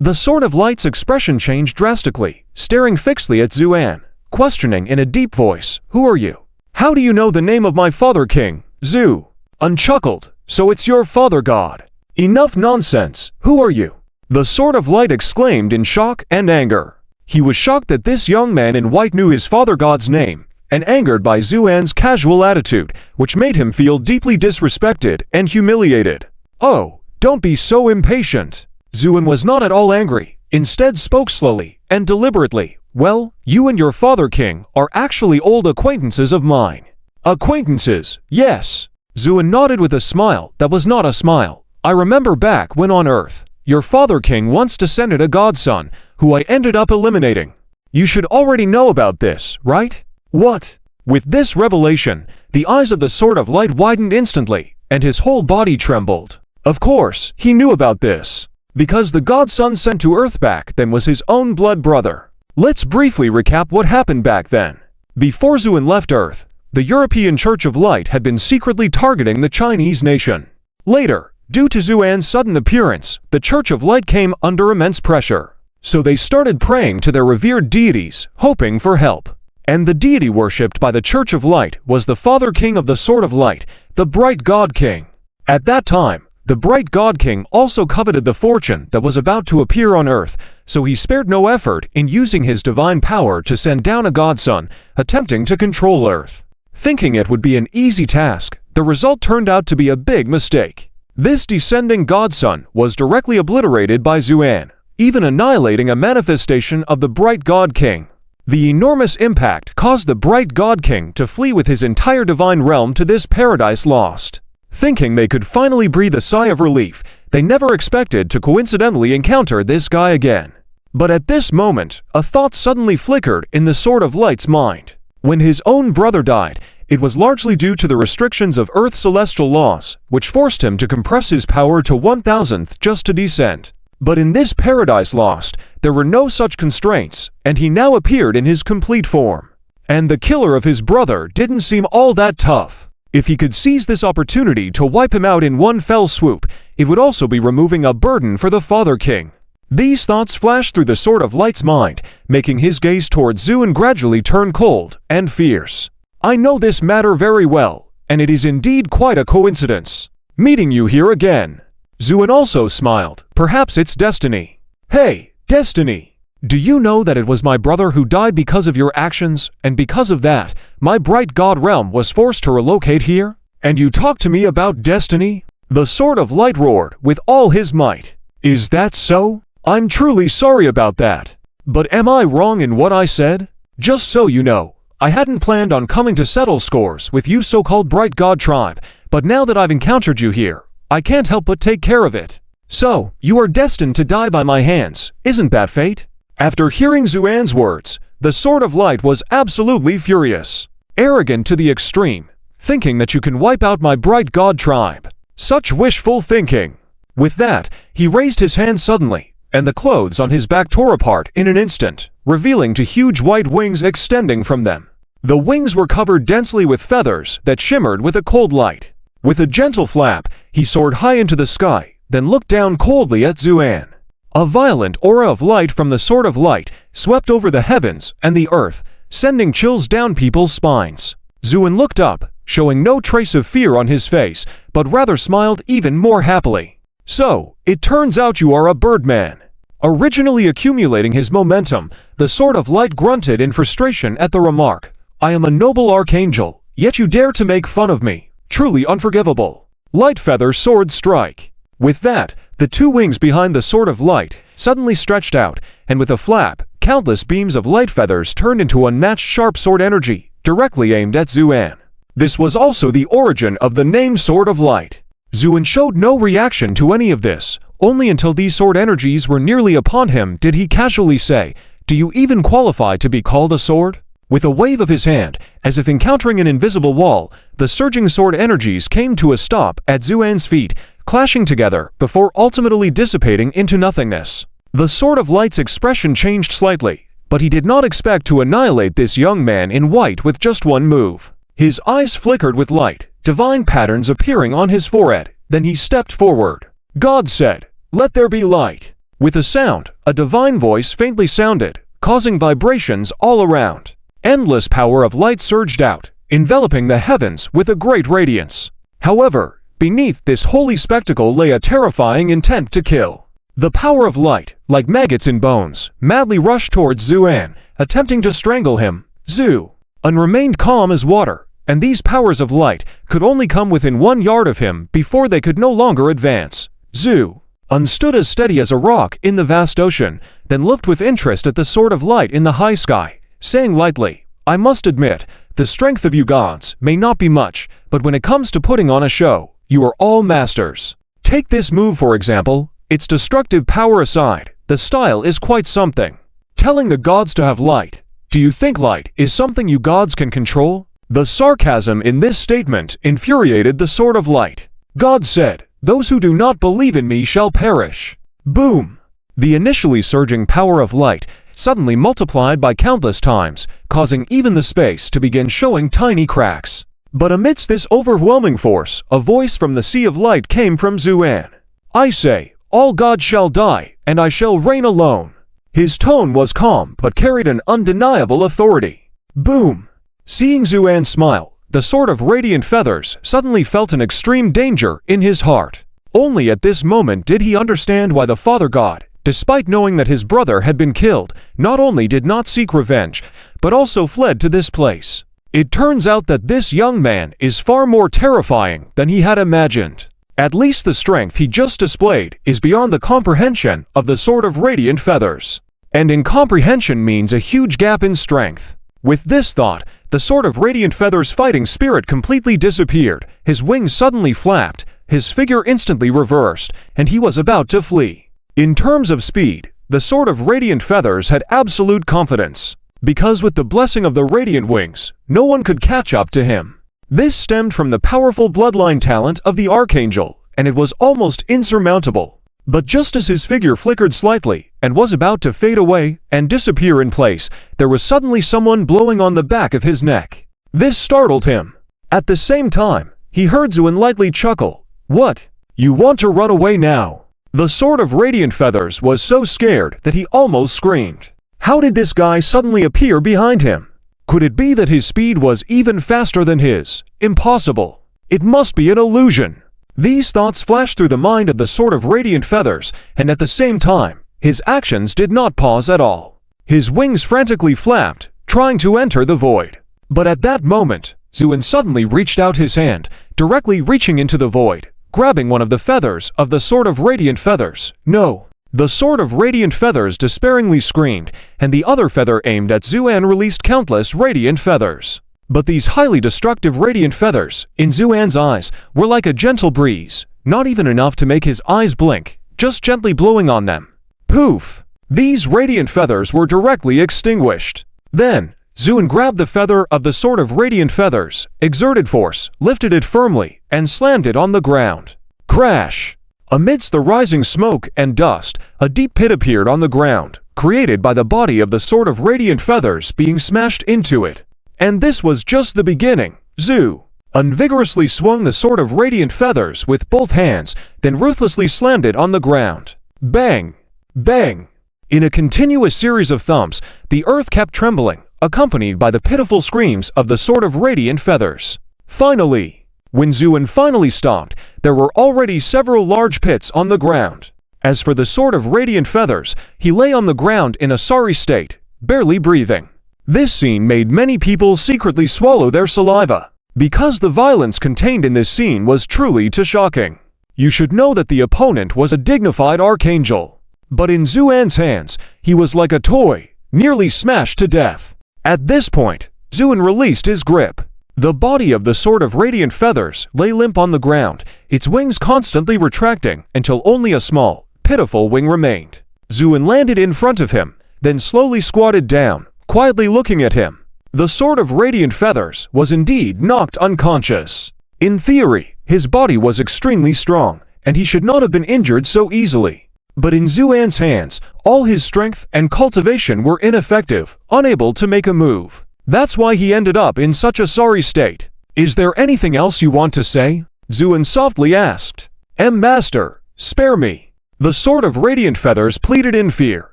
A: The Sword of Light's expression changed drastically, staring fixedly at Zuan, questioning in a deep voice, "Who are you? How do you know the name of my father king, Zu?" Unchuckled, "So it's your father god. Enough nonsense, who are you?" The Sword of Light exclaimed in shock and anger. He was shocked that this young man in white knew his father god's name, and angered by Zuan's casual attitude, which made him feel deeply disrespected and humiliated. "Oh, don't be so impatient." Zuan was not at all angry, instead spoke slowly and deliberately. "Well, you and your father king are actually old acquaintances of mine." "Acquaintances, yes." Zuan nodded with a smile that was not a smile. "I remember back when on Earth, your father king once descended a godson, who I ended up eliminating. You should already know about this, right?" "What?" With this revelation, the eyes of the Sword of Light widened instantly, and his whole body trembled. Of course, he knew about this. Because the godson sent to Earth back then was his own blood brother. Let's briefly recap what happened back then. Before Zuan left Earth, the European Church of Light had been secretly targeting the Chinese nation. Later, due to Zuan's sudden appearance, the Church of Light came under immense pressure. So they started praying to their revered deities, hoping for help. And the deity worshipped by the Church of Light was the Father King of the Sword of Light, the Bright God King. At that time, the Bright God King also coveted the fortune that was about to appear on Earth, so he spared no effort in using his divine power to send down a godson, attempting to control Earth. Thinking it would be an easy task, the result turned out to be a big mistake. This descending godson was directly obliterated by Zuan, even annihilating a manifestation of the Bright God King. The enormous impact caused the bright God King to flee with his entire divine realm to this paradise lost. Thinking they could finally breathe a sigh of relief, they never expected to coincidentally encounter this guy again. But at this moment, a thought suddenly flickered in the Sword of Light's mind. When his own brother died, it was largely due to the restrictions of Earth's celestial laws, which forced him to compress his power to 1,000th just to descend. But in this paradise lost, there were no such constraints, and he now appeared in his complete form. And the killer of his brother didn't seem all that tough. If he could seize this opportunity to wipe him out in one fell swoop, it would also be removing a burden for the Father King. These thoughts flashed through the Sword of Light's mind, making his gaze towards Zuin gradually turn cold and fierce. I know this matter very well, and it is indeed quite a coincidence. Meeting you here again. Zuin also smiled. Perhaps it's destiny. Hey, destiny! Do you know that it was my brother who died because of your actions, and because of that, my bright god realm was forced to relocate here? And you talk to me about destiny? The Sword of Light roared with all his might. Is that so? I'm truly sorry about that. But am I wrong in what I said? Just so you know, I hadn't planned on coming to settle scores with you so-called Bright God tribe, but now that I've encountered you here, I can't help but take care of it. So, you are destined to die by my hands, isn't that fate? After hearing Zuan's words, the Sword of Light was absolutely furious. Arrogant to the extreme, thinking that you can wipe out my Bright God tribe. Such wishful thinking. With that, he raised his hand suddenly, and the clothes on his back tore apart in an instant, revealing two huge white wings extending from them. The wings were covered densely with feathers that shimmered with a cold light. With a gentle flap, he soared high into the sky, then looked down coldly at Zuan. A violent aura of light from the Sword of Light swept over the heavens and the earth, sending chills down people's spines. Zuan looked up, showing no trace of fear on his face, but rather smiled even more happily. So, it turns out you are a birdman. Originally accumulating his momentum, the Sword of Light grunted in frustration at the remark. I am a noble archangel, yet you dare to make fun of me. Truly unforgivable. Light feather sword strike. With that, the two wings behind the Sword of Light suddenly stretched out, and with a flap, countless beams of light feathers turned into unmatched sharp sword energy, directly aimed at Zuan. This was also the origin of the name Sword of Light. Zuan showed no reaction to any of this. Only until these sword energies were nearly upon him did he casually say, "Do you even qualify to be called a sword?" With a wave of his hand, as if encountering an invisible wall, the surging sword energies came to a stop at Zuan's feet, clashing together before ultimately dissipating into nothingness. The Sword of Light's expression changed slightly, but he did not expect to annihilate this young man in white with just one move. His eyes flickered with light, divine patterns appearing on his forehead. Then he stepped forward. God said, "Let there be light." With a sound, a divine voice faintly sounded, causing vibrations all around. Endless power of light surged out, enveloping the heavens with a great radiance. However, beneath this holy spectacle lay a terrifying intent to kill. The power of light, like maggots in bones, madly rushed towards Zuan, attempting to strangle him. Zuan remained calm as water, and these powers of light could only come within 1 yard of him before they could no longer advance. Zuan stood as steady as a rock in the vast ocean, then looked with interest at the Sword of Light in the high sky, saying lightly, "I must admit, the strength of you gods may not be much, but when it comes to putting on a show, you are all masters. Take this move for example, its destructive power aside, the style is quite something. Telling the gods to have light. Do you think light is something you gods can control?" The sarcasm in this statement infuriated the Sword of Light. God said, "Those who do not believe in me shall perish." Boom! The initially surging power of light suddenly multiplied by countless times, causing even the space to begin showing tiny cracks. But amidst this overwhelming force, a voice from the Sea of Light came from Zuan. "I say, all gods shall die, and I shall reign alone." His tone was calm but carried an undeniable authority. Boom! Seeing Zuan smile, the Sword of Radiant Feathers suddenly felt an extreme danger in his heart. Only at this moment did he understand why the Father God, despite knowing that his brother had been killed, not only did not seek revenge, but also fled to this place. It turns out that this young man is far more terrifying than he had imagined. At least the strength he just displayed is beyond the comprehension of the Sword of Radiant Feathers. And incomprehension means a huge gap in strength. With this thought, the Sword of Radiant Feathers' fighting spirit completely disappeared, his wings suddenly flapped, his figure instantly reversed, and he was about to flee. In terms of speed, the Sword of Radiant Feathers had absolute confidence, because with the blessing of the Radiant Wings, no one could catch up to him. This stemmed from the powerful bloodline talent of the Archangel, and it was almost insurmountable. But just as his figure flickered slightly, and was about to fade away and disappear in place, there was suddenly someone blowing on the back of his neck. This startled him. At the same time, he heard Zuin lightly chuckle. "What? You want to run away now?" The Sword of Radiant Feathers was so scared that he almost screamed. How did this guy suddenly appear behind him? Could it be that his speed was even faster than his? Impossible. It must be an illusion. These thoughts flashed through the mind of the Sword of Radiant Feathers, and at the same time, his actions did not pause at all. His wings frantically flapped, trying to enter the void. But at that moment, Zuin suddenly reached out his hand, directly reaching into the void, grabbing one of the feathers of the Sword of Radiant Feathers. No! The Sword of Radiant Feathers despairingly screamed, and the other feather aimed at Zuan released countless radiant feathers. But these highly destructive radiant feathers, in Zuan's eyes, were like a gentle breeze, not even enough to make his eyes blink, just gently blowing on them. Poof! These radiant feathers were directly extinguished. Then, Zuin grabbed the feather of the Sword of Radiant Feathers, exerted force, lifted it firmly, and slammed it on the ground. Crash! Amidst the rising smoke and dust, a deep pit appeared on the ground, created by the body of the Sword of Radiant Feathers being smashed into it. And this was just the beginning. Zuin vigorously swung the Sword of Radiant Feathers with both hands, then ruthlessly slammed it on the ground. Bang! Bang! In a continuous series of thumps, the earth kept trembling, accompanied by the pitiful screams of the Sword of Radiant Feathers. Finally, when Zuin finally stopped, there were already several large pits on the ground. As for the Sword of Radiant Feathers, he lay on the ground in a sorry state, barely breathing. This scene made many people secretly swallow their saliva, because the violence contained in this scene was truly too shocking. You should know that the opponent was a dignified archangel, but in Zuan's hands, he was like a toy, nearly smashed to death. At this point, Zuin released his grip. The body of the Sword of Radiant Feathers lay limp on the ground, its wings constantly retracting until only a small, pitiful wing remained. Zuin landed in front of him, then slowly squatted down, quietly looking at him. The Sword of Radiant Feathers was indeed knocked unconscious. In theory, his body was extremely strong, and he should not have been injured so easily. But in Zuan's hands, all his strength and cultivation were ineffective, unable to make a move. That's why he ended up in such a sorry state. Is there anything else you want to say? Zuin softly asked. Master, spare me. The Sword of Radiant Feathers pleaded in fear.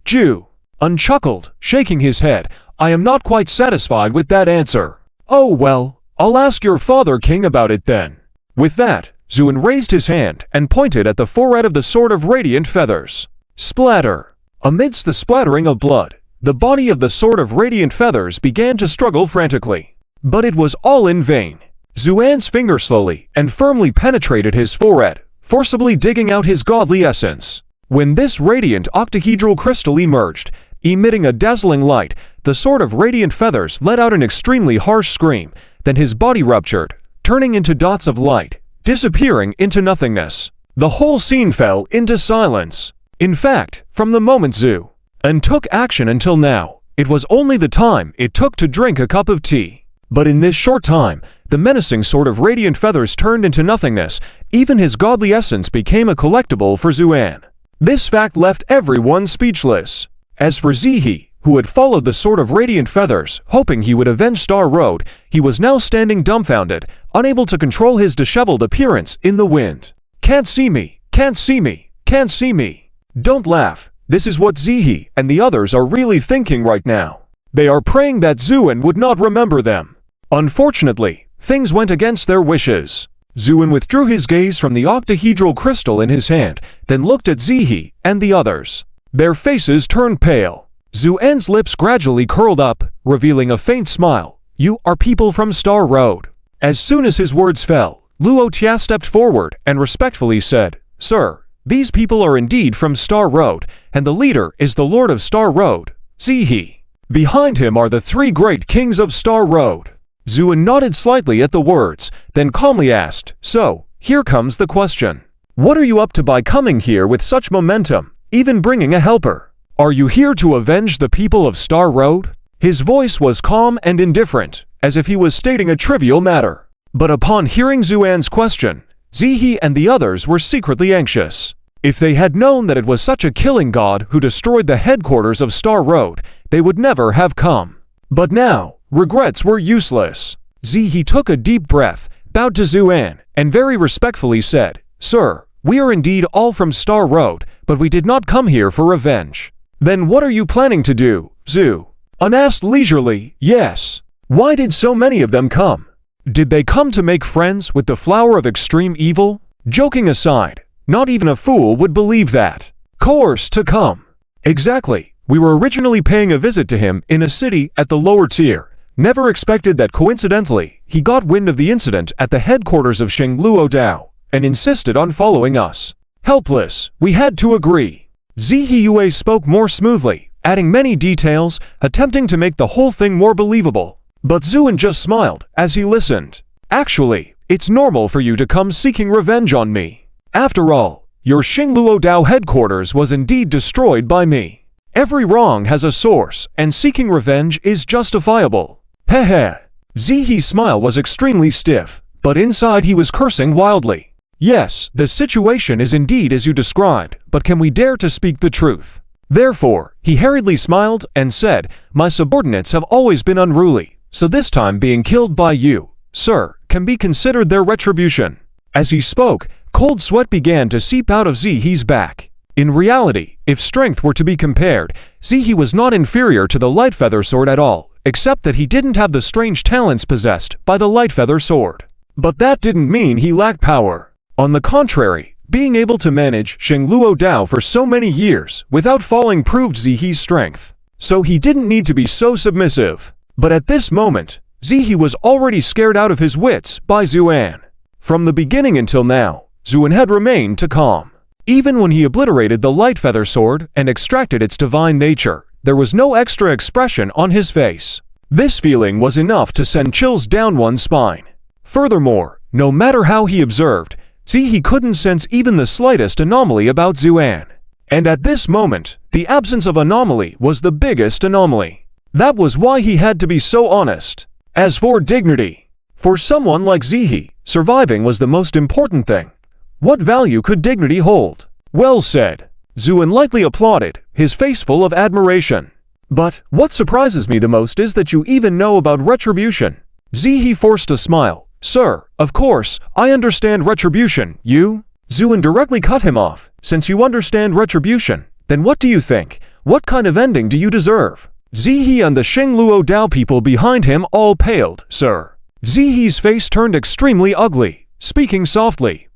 A: Zuin chuckled, shaking his head. I am not quite satisfied with that answer. Oh well, I'll ask your father king about it then. With that, Zuin raised his hand and pointed at the forehead of the Sword of Radiant Feathers. Splatter! Amidst the splattering of blood, the body of the Sword of Radiant Feathers began to struggle frantically. But it was all in vain. Zuan's finger slowly and firmly penetrated his forehead, forcibly digging out his godly essence. When this radiant octahedral crystal emerged, emitting a dazzling light, the Sword of Radiant Feathers let out an extremely harsh scream, then his body ruptured, turning into dots of light, disappearing into nothingness. The whole scene fell into silence. In fact, from the moment Zuin took action until now, it was only the time it took to drink a cup of tea. But in this short time, the menacing Sword of Radiant Feathers turned into nothingness. Even his godly essence became a collectible for Zuin. This fact left everyone speechless. As for Zihi, who had followed the Sword of Radiant Feathers, hoping he would avenge Star Road, he was now standing dumbfounded, unable to control his disheveled appearance in the wind. Can't see me, can't see me, can't see me. Don't laugh. This is what Zihi and the others are really thinking right now. They are praying that Zuin would not remember them. Unfortunately, things went against their wishes. Zuin withdrew his gaze from the octahedral crystal in his hand, then looked at Zihi and the others. Their faces turned pale. Zuan's lips gradually curled up, revealing a faint smile. You are people from Star Road. As soon as his words fell, Luo Tia stepped forward and respectfully said, Sir, These people are indeed from Star Road, and the leader is the Lord of Star Road, Zihi. Behind him are the three great kings of Star Road. Zuin nodded slightly at the words, then calmly asked, "So, here comes the question. What are you up to by coming here with such momentum, even bringing a helper? Are you here to avenge the people of Star Road?" His voice was calm and indifferent, as if he was stating a trivial matter. But upon hearing Zuan's question, Zihi and the others were secretly anxious. If they had known that it was such a killing god who destroyed the headquarters of Star Road, they would never have come. But now, regrets were useless. Zihi took a deep breath, bowed to Zuan, and very respectfully said, "Sir, we are indeed all from Star Road, but we did not come here for revenge." "Then what are you planning to do, Zu?" An asked leisurely, "Yes. Why did so many of them come? Did they come to make friends with the flower of extreme evil? Joking aside, not even a fool would believe that. Course to come." "Exactly. We were originally paying a visit to him in a city at the lower tier. Never expected that coincidentally, he got wind of the incident at the headquarters of Shengluo Dao, and insisted on following us. Helpless, we had to agree." Zihi Yue spoke more smoothly, adding many details, attempting to make the whole thing more believable. But Zuin just smiled as he listened. "Actually, it's normal for you to come seeking revenge on me. After all, your Shengluo Dao headquarters was indeed destroyed by me. Every wrong has a source, and seeking revenge is justifiable." Hehe. Zihi's smile was extremely stiff, but inside he was cursing wildly. "Yes, the situation is indeed as you described, but can we dare to speak the truth?" Therefore, he hurriedly smiled and said, "My subordinates have always been unruly, so this time being killed by you, sir, can be considered their retribution." As he spoke, cold sweat began to seep out of Zihi's back. In reality, if strength were to be compared, Zihi was not inferior to the light feather sword at all, except that he didn't have the strange talents possessed by the light feather sword. But that didn't mean he lacked power. On the contrary, being able to manage Shengluo Dao for so many years without falling proved Zihi's strength. So he didn't need to be so submissive. But at this moment, Zihi was already scared out of his wits by Zuan. From the beginning until now, Zuan had remained calm. Even when he obliterated the light feather sword and extracted its divine nature, there was no extra expression on his face. This feeling was enough to send chills down one's spine. Furthermore, no matter how he observed, Zihi couldn't sense even the slightest anomaly about Zuan. And at this moment, the absence of anomaly was the biggest anomaly. That was why he had to be so honest. As for dignity, for someone like Zihi, surviving was the most important thing. What value could dignity hold? Well said. Zuan lightly applauded, his face full of admiration. But what surprises me the most is that you even know about retribution. Zihi forced a smile. Sir, of course, I understand retribution, you? Zuan directly cut him off. Since you understand retribution, then what do you think? What kind of ending do you deserve? Zihi and the Shengluo Dao people behind him all paled, sir. Zihi's face turned extremely ugly, speaking softly,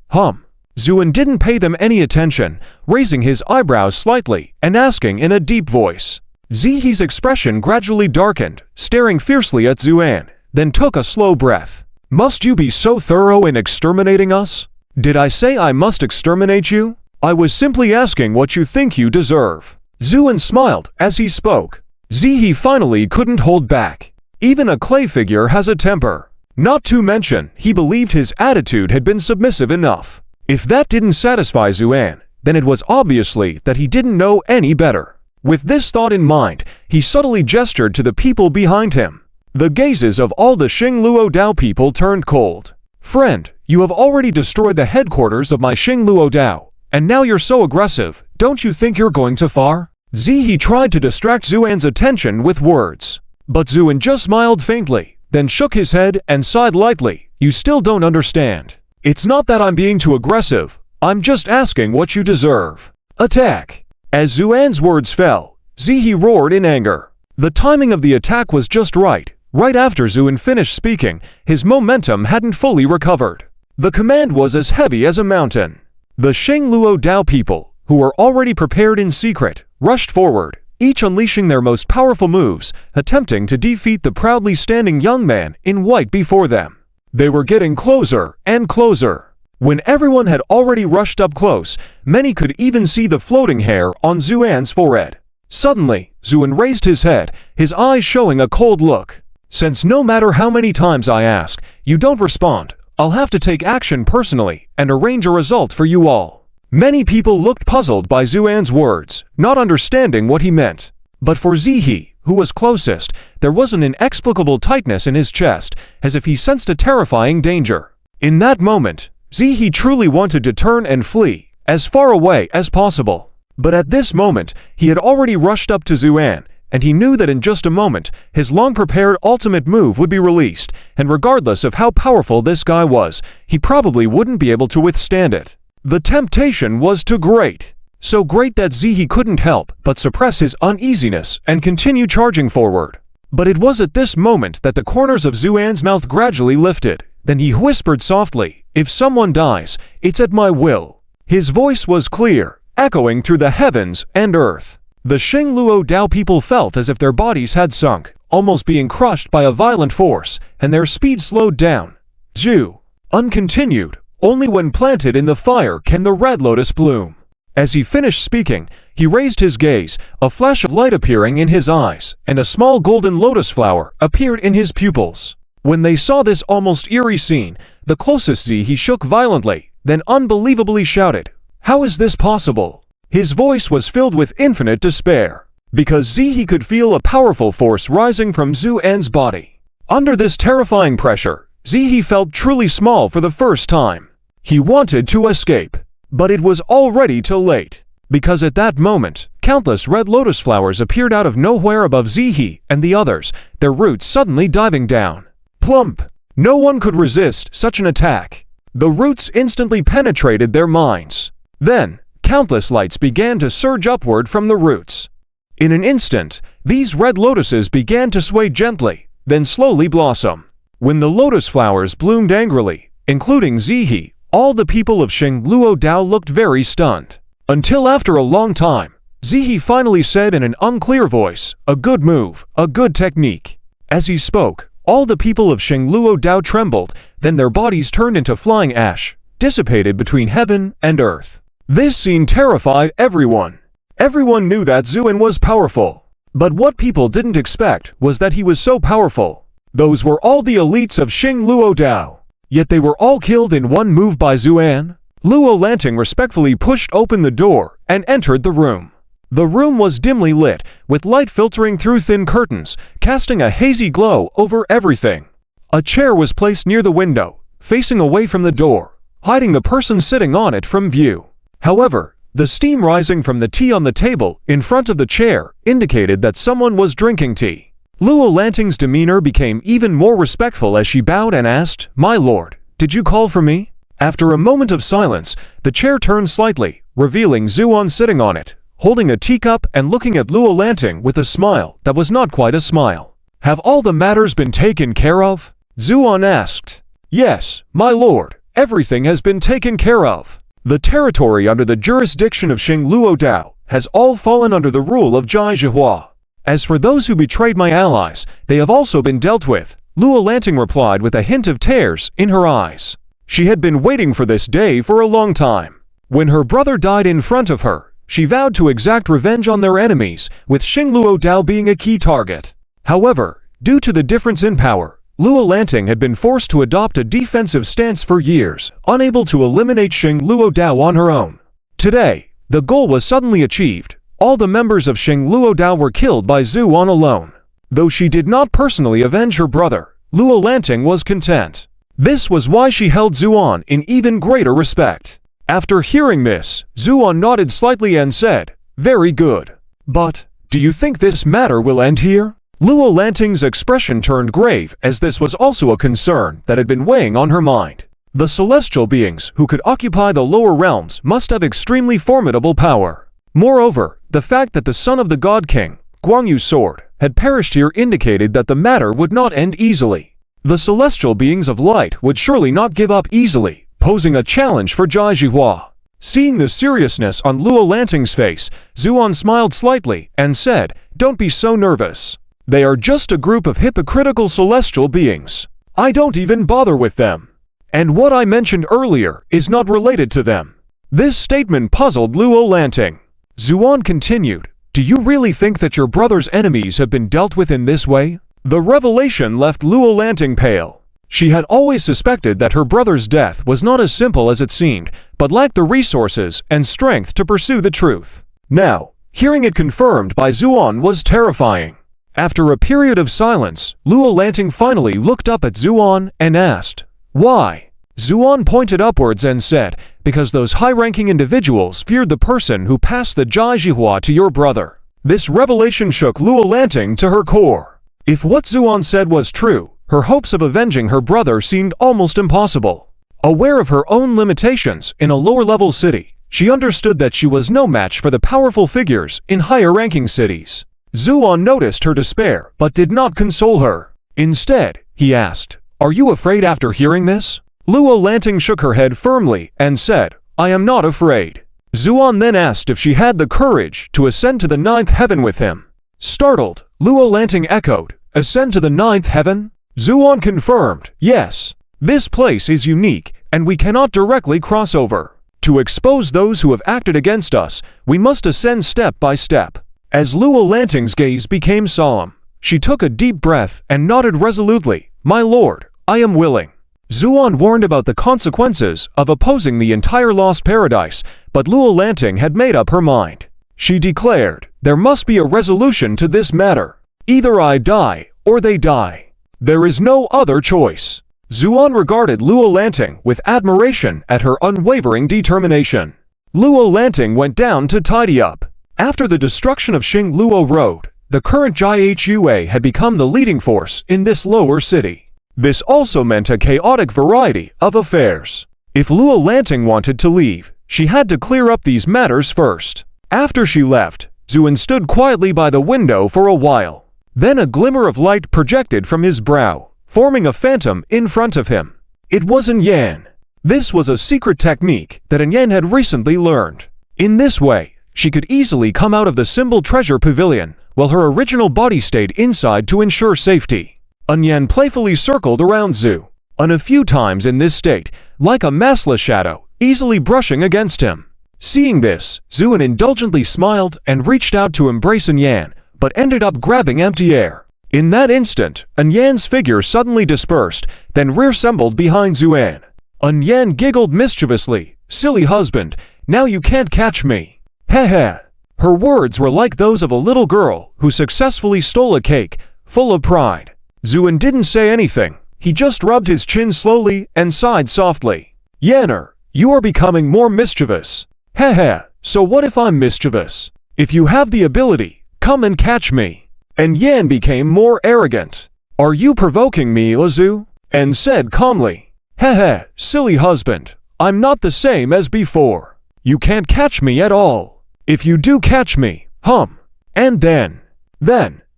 A: Zuan didn't pay them any attention, raising his eyebrows slightly and asking in a deep voice. Zihi's expression gradually darkened, staring fiercely at Zuan, then took a slow breath. Must you be so thorough in exterminating us? Did I say I must exterminate you? I was simply asking what you think you deserve. Zuan smiled as he spoke. Zihi finally couldn't hold back. Even a clay figure has a temper. Not to mention, he believed his attitude had been submissive enough. If that didn't satisfy Zuan, then it was obviously that he didn't know any better. With this thought in mind, he subtly gestured to the people behind him. The gazes of all the Shengluo Dao people turned cold. Friend, you have already destroyed the headquarters of my Shengluo Dao, and now you're so aggressive, don't you think you're going too far? Zihi tried to distract Zuan's attention with words. But Zuan just smiled faintly, then shook his head and sighed lightly. You still don't understand. It's not that I'm being too aggressive, I'm just asking what you deserve. Attack! As Zuan's words fell, Zihi roared in anger. The timing of the attack was just right. Right after Zuan finished speaking, his momentum hadn't fully recovered. The command was as heavy as a mountain. The Shengluo Dao people, who were already prepared in secret, rushed forward, each unleashing their most powerful moves, attempting to defeat the proudly standing young man in white before them. They were getting closer and closer. When everyone had already rushed up close, many could even see the floating hair on Zuan's forehead. Suddenly, Zuan raised his head, his eyes showing a cold look. Since no matter how many times I ask, you don't respond, I'll have to take action personally and arrange a result for you all. Many people looked puzzled by Zuan's words, not understanding what he meant. But for Zihi, who was closest, there was an inexplicable tightness in his chest, as if he sensed a terrifying danger. In that moment, Zihi truly wanted to turn and flee, as far away as possible. But at this moment, he had already rushed up to Zuan, and he knew that in just a moment, his long-prepared ultimate move would be released, and regardless of how powerful this guy was, he probably wouldn't be able to withstand it. The temptation was too great. So great that Zihi couldn't help but suppress his uneasiness and continue charging forward. But it was at this moment that the corners of Zuan's mouth gradually lifted. Then he whispered softly, "If someone dies, it's at my will." His voice was clear, echoing through the heavens and earth. The Xingluo Dao people felt as if their bodies had sunk, almost being crushed by a violent force, and their speed slowed down. Zhu. Uncontinued, only when planted in the fire can the red lotus bloom. As he finished speaking, he raised his gaze, a flash of light appearing in his eyes, and a small golden lotus flower appeared in his pupils. When they saw this almost eerie scene, the closest Zihi shook violently, then unbelievably shouted, "How is this possible?" His voice was filled with infinite despair, because Zihi could feel a powerful force rising from Zuan's body. Under this terrifying pressure, Zihi felt truly small for the first time. He wanted to escape. But it was already too late, because at that moment, countless red lotus flowers appeared out of nowhere above Zihi and the others, their roots suddenly diving down. Plump! No one could resist such an attack. The roots instantly penetrated their minds. Then, countless lights began to surge upward from the roots. In an instant, these red lotuses began to sway gently, then slowly blossom. When the lotus flowers bloomed angrily, including Zihi, all the people of Xingluo Dao looked very stunned. Until after a long time, Zihi finally said in an unclear voice, "A good move, a good technique." As he spoke, all the people of Xingluo Dao trembled, then their bodies turned into flying ash, dissipated between heaven and earth. This scene terrified everyone. Everyone knew that Zuan was powerful. But what people didn't expect was that he was so powerful. Those were all the elites of Xingluo Dao. Yet they were all killed in one move by Zuan. Luo Lanting respectfully pushed open the door and entered the room. The room was dimly lit, with light filtering through thin curtains, casting a hazy glow over everything. A chair was placed near the window, facing away from the door, hiding the person sitting on it from view. However, the steam rising from the tea on the table in front of the chair indicated that someone was drinking tea. Luo Lanting's demeanor became even more respectful as she bowed and asked, "My lord, did you call for me?" After a moment of silence, the chair turned slightly, revealing Zuan sitting on it, holding a teacup and looking at Luo Lanting with a smile that was not quite a smile. "Have all the matters been taken care of?" Zuan asked. "Yes, my lord, everything has been taken care of. The territory under the jurisdiction of Xingluo Dao has all fallen under the rule of Jai Zhihua. As for those who betrayed my allies, they have also been dealt with," Luo Lanting replied with a hint of tears in her eyes. She had been waiting for this day for a long time. When her brother died in front of her, she vowed to exact revenge on their enemies, with Xingluo Dao being a key target. However, due to the difference in power, Luo Lanting had been forced to adopt a defensive stance for years, unable to eliminate Xingluo Dao on her own. Today, the goal was suddenly achieved. All the members of Xingluo Dao were killed by Zuan alone. Though she did not personally avenge her brother, Luo Lanting was content. This was why she held Zuan in even greater respect. After hearing this, Zuan nodded slightly and said, "Very good. But, do you think this matter will end here?" Luo Lanting's expression turned grave as this was also a concern that had been weighing on her mind. The celestial beings who could occupy the lower realms must have extremely formidable power. Moreover, the fact that the son of the God King, Guangyu's sword, had perished here indicated that the matter would not end easily. The celestial beings of light would surely not give up easily, posing a challenge for Jai Zhihua. Seeing the seriousness on Luo Lanting's face, Zuan smiled slightly and said, "Don't be so nervous. They are just a group of hypocritical celestial beings. I don't even bother with them." And what I mentioned earlier is not related to them. This statement puzzled Luo Lanting. Zuan continued, do you really think that your brother's enemies have been dealt with in this way? The revelation left Luo Lanting pale. She had always suspected that her brother's death was not as simple as it seemed, but lacked the resources and strength to pursue the truth. Now, hearing it confirmed by Zuan was terrifying. After a period of silence, Luo Lanting finally looked up at Zuan and asked, why? Zuan pointed upwards and said, because those high-ranking individuals feared the person who passed the Jai Jihua to your brother. This revelation shook Luo Lanting to her core. If what Zuan said was true, her hopes of avenging her brother seemed almost impossible. Aware of her own limitations in a lower-level city, she understood that she was no match for the powerful figures in higher-ranking cities. Zuan noticed her despair but did not console her. Instead, he asked, are you afraid after hearing this? Luo Lanting shook her head firmly and said, I am not afraid. Zuan then asked if she had the courage to ascend to the 9th heaven with him. Startled, Luo Lanting echoed, ascend to the 9th heaven? Zuan confirmed, yes. This place is unique, and we cannot directly cross over. To expose those who have acted against us, we must ascend step by step. As Luo Lanting's gaze became solemn, she took a deep breath and nodded resolutely, my lord, I am willing. Zuan warned about the consequences of opposing the entire Lost Paradise, but Luo Lanting had made up her mind. She declared, there must be a resolution to this matter. Either I die, or they die. There is no other choice. Zuan regarded Luo Lanting with admiration at her unwavering determination. Luo Lanting went down to tidy up. After the destruction of Xing Luo Road, the current Jai Hua had become the leading force in this lower city. This also meant a chaotic variety of affairs. If Luo Lanting wanted to leave, she had to clear up these matters first. After she left, Zuan stood quietly by the window for a while. Then a glimmer of light projected from his brow, forming a phantom in front of him. It was An Yan. This was a secret technique that An Yan had recently learned. In this way, she could easily come out of the symbol treasure pavilion, while her original body stayed inside to ensure safety. An Yan playfully circled around Zhu, and a few times in this state, like a massless shadow, easily brushing against him. Seeing this, Zhu indulgently smiled and reached out to embrace An Yan, but ended up grabbing empty air. In that instant, An Yan's figure suddenly dispersed, then reassembled behind Zuan. An Yan giggled mischievously, silly husband, now you can't catch me. Heh heh. Her words were like those of a little girl who successfully stole a cake, full of pride. Zuan didn't say anything. He just rubbed his chin slowly and sighed softly. Yanner, you are becoming more mischievous. Heh heh, so what if I'm mischievous? If you have the ability, come and catch me. And Yan became more arrogant. Are you provoking me, Zhu? And said calmly. Heh heh, silly husband. I'm not the same as before. You can't catch me at all. If you do catch me, and then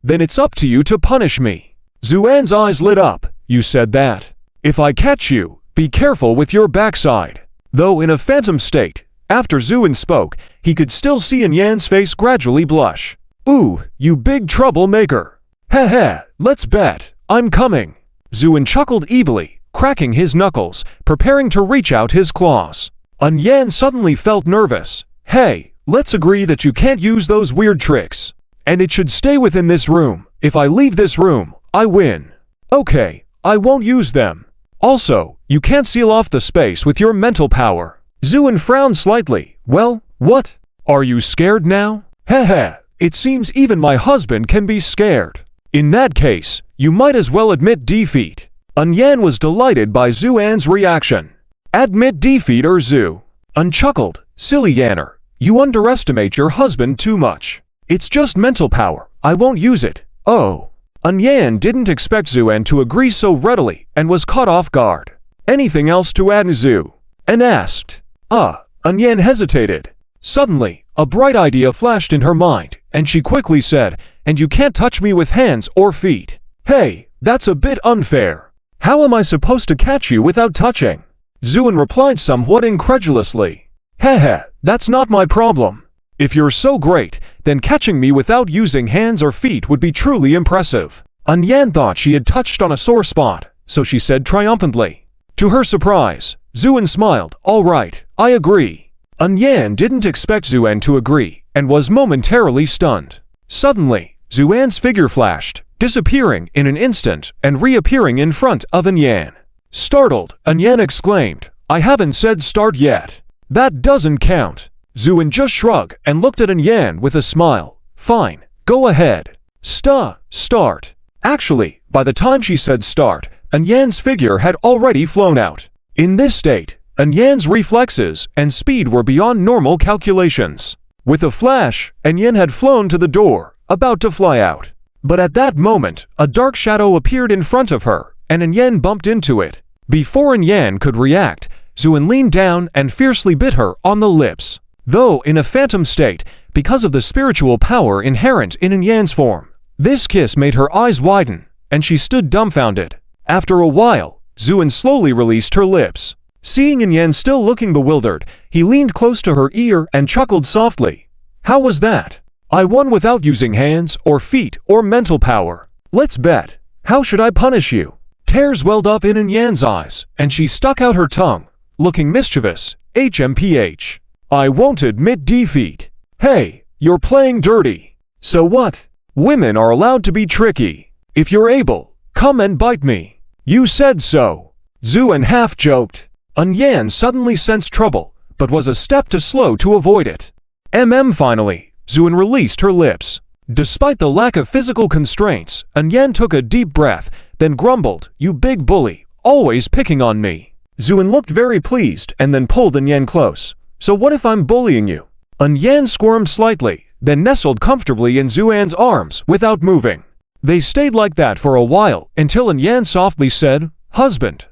A: it's up to you to punish me. Zuan's eyes lit up. You said that. If I catch you, be careful with your backside. Though in a phantom state, after Zuan spoke, he could still see An Yan's face gradually blush. Ooh, you big troublemaker. Heh heh, let's bet. I'm coming. Zuan chuckled evilly, cracking his knuckles, preparing to reach out his claws. An Yan suddenly felt nervous. Hey, let's agree that you can't use those weird tricks. And it should stay within this room. If I leave this room, I win. Okay, I won't use them. Also, you can't seal off the space with your mental power. Zuan frowned slightly. Well, what? Are you scared now? Heh heh, it seems even my husband can be scared. In that case, you might as well admit defeat. An Yan was delighted by Zuan's reaction. Admit defeat, Zhu. An chuckled. Silly Yanner, you underestimate your husband too much. It's just mental power. I won't use it. Oh. An Yan didn't expect Zuan to agree so readily and was caught off guard. Anything else to add, Zhu? And asked. An Yan hesitated. Suddenly, a bright idea flashed in her mind, and she quickly said, and you can't touch me with hands or feet. Hey, that's a bit unfair. How am I supposed to catch you without touching? Zuan replied somewhat incredulously. Heh heh, that's not my problem. If you're so great, then catching me without using hands or feet would be truly impressive. An Yan thought she had touched on a sore spot, so she said triumphantly. To her surprise, Zuan smiled. All right, I agree. Yan didn't expect Zuan to agree and was momentarily stunned. Suddenly, Zuan's figure flashed, disappearing in an instant and reappearing in front of Yan. Startled, Yan exclaimed, I haven't said start yet. That doesn't count. Zuan just shrugged and looked at Yan with a smile. Fine, go ahead. Start. Actually, by the time she said start, Yan's figure had already flown out. In this state, Yan's reflexes and speed were beyond normal calculations. With a flash, Yan had flown to the door, about to fly out. But at that moment, a dark shadow appeared in front of her, and Yan bumped into it. Before Yan could react, Zuan leaned down and fiercely bit her on the lips. Though in a phantom state, because of the spiritual power inherent in Yan's form, this kiss made her eyes widen, and she stood dumbfounded. After a while, Zuan slowly released her lips. Seeing Yan still looking bewildered, he leaned close to her ear and chuckled softly. How was that? I won without using hands or feet or mental power. Let's bet. How should I punish you? Tears welled up in Yan's eyes, and she stuck out her tongue, looking mischievous. HMPH. I won't admit defeat. Hey, you're playing dirty. So what? Women are allowed to be tricky. If you're able, come and bite me. You said so. Zuan half joked. Yan suddenly sensed trouble, but was a step too slow to avoid it. Finally, Zuan released her lips. Despite the lack of physical constraints, Yan took a deep breath, then grumbled, You big bully, always picking on me. Zuan looked very pleased and then pulled Yan close. So what if I'm bullying you? Yan squirmed slightly, then nestled comfortably in Zuan's arms without moving. They stayed like that for a while until Yan softly said, Husband,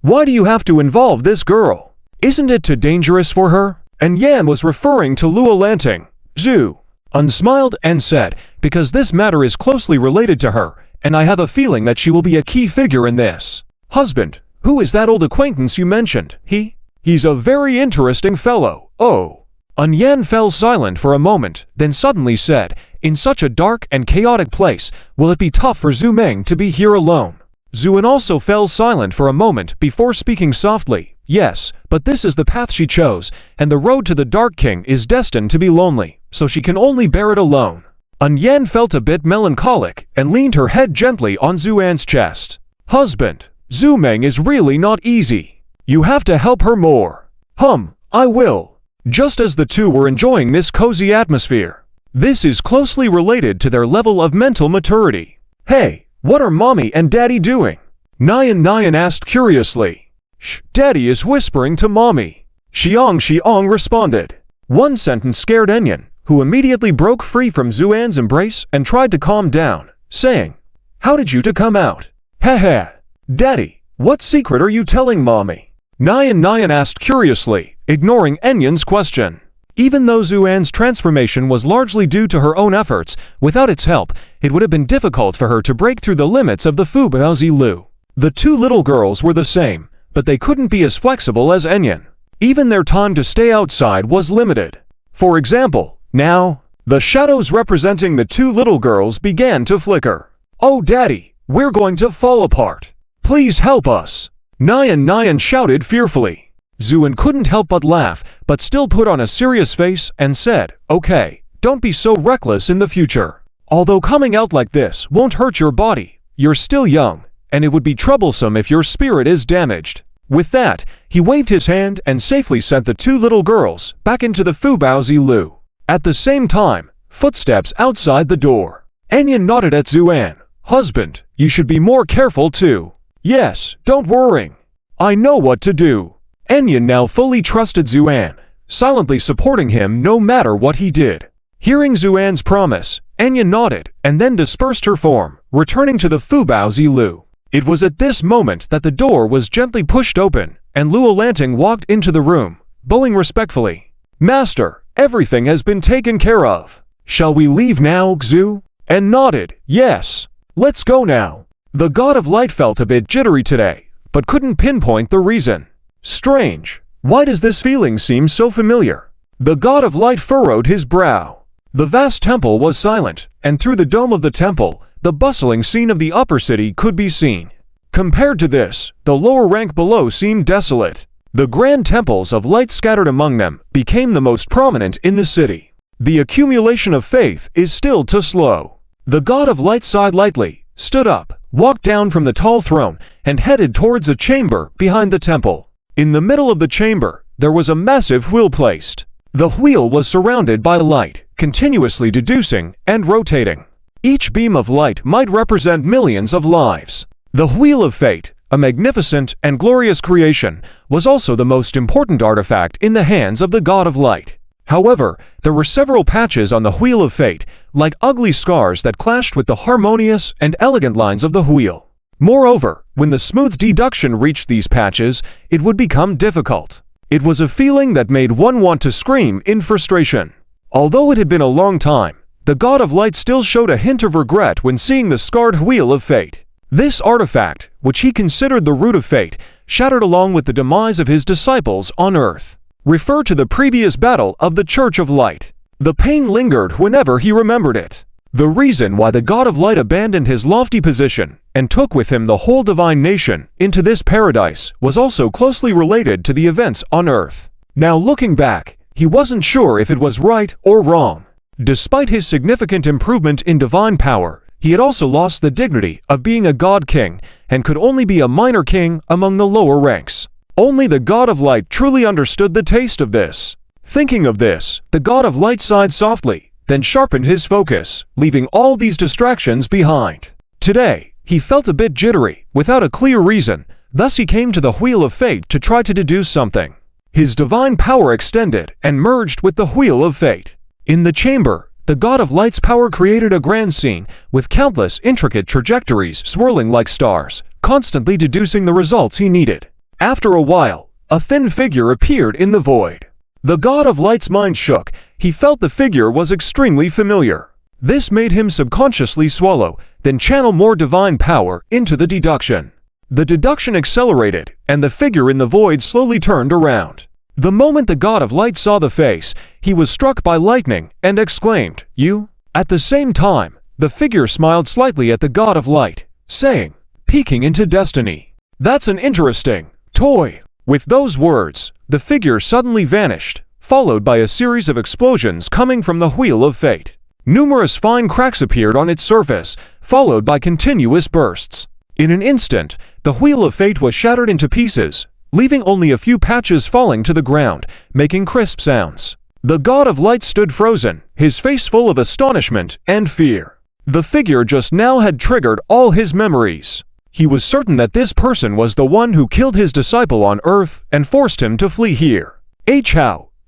A: why do you have to involve this girl? Isn't it too dangerous for her? Yan was referring to Lua Lanting. Zhu smiled and said, Because this matter is closely related to her, and I have a feeling that she will be a key figure in this. Husband, who is that old acquaintance you mentioned? He's a very interesting fellow. Oh. Yan fell silent for a moment, then suddenly said, In such a dark and chaotic place, will it be tough for Zhu Meng to be here alone? Zuan also fell silent for a moment before speaking softly. Yes, but this is the path she chose, and the road to the Dark King is destined to be lonely, so she can only bear it alone. Yan felt a bit melancholic and leaned her head gently on Zuan's chest. Husband, Zhu Meng is really not easy. You have to help her more. I will. Just as the two were enjoying this cozy atmosphere. This is closely related to their level of mental maturity. Hey, what are Mommy and Daddy doing? Nyan asked curiously. Shh, Daddy is whispering to Mommy. Xiong responded. One sentence scared Yan, who immediately broke free from Zuan's embrace and tried to calm down, saying, How did you two come out? Heh. Daddy, what secret are you telling Mommy? Nyan asked curiously, ignoring Yan's question. Even though Zuan's transformation was largely due to her own efforts, without its help, it would have been difficult for her to break through the limits of the Fubaozi. The two little girls were the same, but they couldn't be as flexible as Yan. Even their time to stay outside was limited. For example, now, the shadows representing the two little girls began to flicker. Oh Daddy, we're going to fall apart. Please help us. Nyan shouted fearfully. Zuan couldn't help but laugh, but still put on a serious face and said, Okay, don't be so reckless in the future. Although coming out like this won't hurt your body, you're still young, and it would be troublesome if your spirit is damaged. With that, he waved his hand and safely sent the two little girls back into the Fubaozi. At the same time, footsteps outside the door. Yan nodded at Zuan. Husband, you should be more careful too. Yes, don't worry. I know what to do. Yan now fully trusted Zuan, silently supporting him no matter what he did. Hearing Zuan's promise, Yan nodded and then dispersed her form, returning to the Fubaozi. It was at this moment that the door was gently pushed open, and Lua Lanting walked into the room, bowing respectfully. Master, everything has been taken care of. Shall we leave now, Xu? And nodded, yes. Let's go now. The God of Light felt a bit jittery today, but couldn't pinpoint the reason. Strange. Why does this feeling seem so familiar? The God of Light furrowed his brow. The vast temple was silent, and through the dome of the temple, the bustling scene of the upper city could be seen. Compared to this, the lower rank below seemed desolate. The grand temples of light scattered among them became the most prominent in the city. The accumulation of faith is still too slow. The god of light sighed lightly, stood up, walked down from the tall throne, and headed towards a chamber behind the temple. In the middle of the chamber, there was a massive wheel placed. The wheel was surrounded by light, continuously deducing and rotating. Each beam of light might represent millions of lives. The Wheel of Fate, a magnificent and glorious creation, was also the most important artifact in the hands of the God of Light. However, there were several patches on the Wheel of Fate, like ugly scars that clashed with the harmonious and elegant lines of the wheel. Moreover, when the smooth deduction reached these patches, it would become difficult. It was a feeling that made one want to scream in frustration. Although it had been a long time, the God of Light still showed a hint of regret when seeing the scarred Wheel of Fate. This artifact, which he considered the root of fate, shattered along with the demise of his disciples on earth. Refer to the previous battle of the Church of Light. The pain lingered whenever he remembered it. The reason why the God of Light abandoned his lofty position and took with him the whole divine nation into this paradise was also closely related to the events on earth. Now looking back, he wasn't sure if it was right or wrong. Despite his significant improvement in divine power, he had also lost the dignity of being a god king and could only be a minor king among the lower ranks. Only the God of Light truly understood the taste of this. Thinking of this, the God of Light sighed softly, then sharpened his focus, leaving all these distractions behind. Today, he felt a bit jittery, without a clear reason, thus he came to the Wheel of Fate to try to deduce something. His divine power extended and merged with the Wheel of Fate. In the chamber, the God of Light's power created a grand scene, with countless intricate trajectories swirling like stars, constantly deducing the results he needed. After a while, a thin figure appeared in the void. The God of Light's mind shook. He felt the figure was extremely familiar. This made him subconsciously swallow, then channel more divine power into the deduction. The deduction accelerated, and the figure in the void slowly turned around. The moment the God of Light saw the face, he was struck by lightning and exclaimed, "You?" At the same time, the figure smiled slightly at the God of Light, saying, "Peeking into destiny. That's an interesting toy." With those words, the figure suddenly vanished, followed by a series of explosions coming from the Wheel of Fate. Numerous fine cracks appeared on its surface, followed by continuous bursts. In an instant, the Wheel of Fate was shattered into pieces, leaving only a few patches falling to the ground, making crisp sounds. The God of Light stood frozen, his face full of astonishment and fear. The figure just now had triggered all his memories. He was certain that this person was the one who killed his disciple on Earth and forced him to flee here.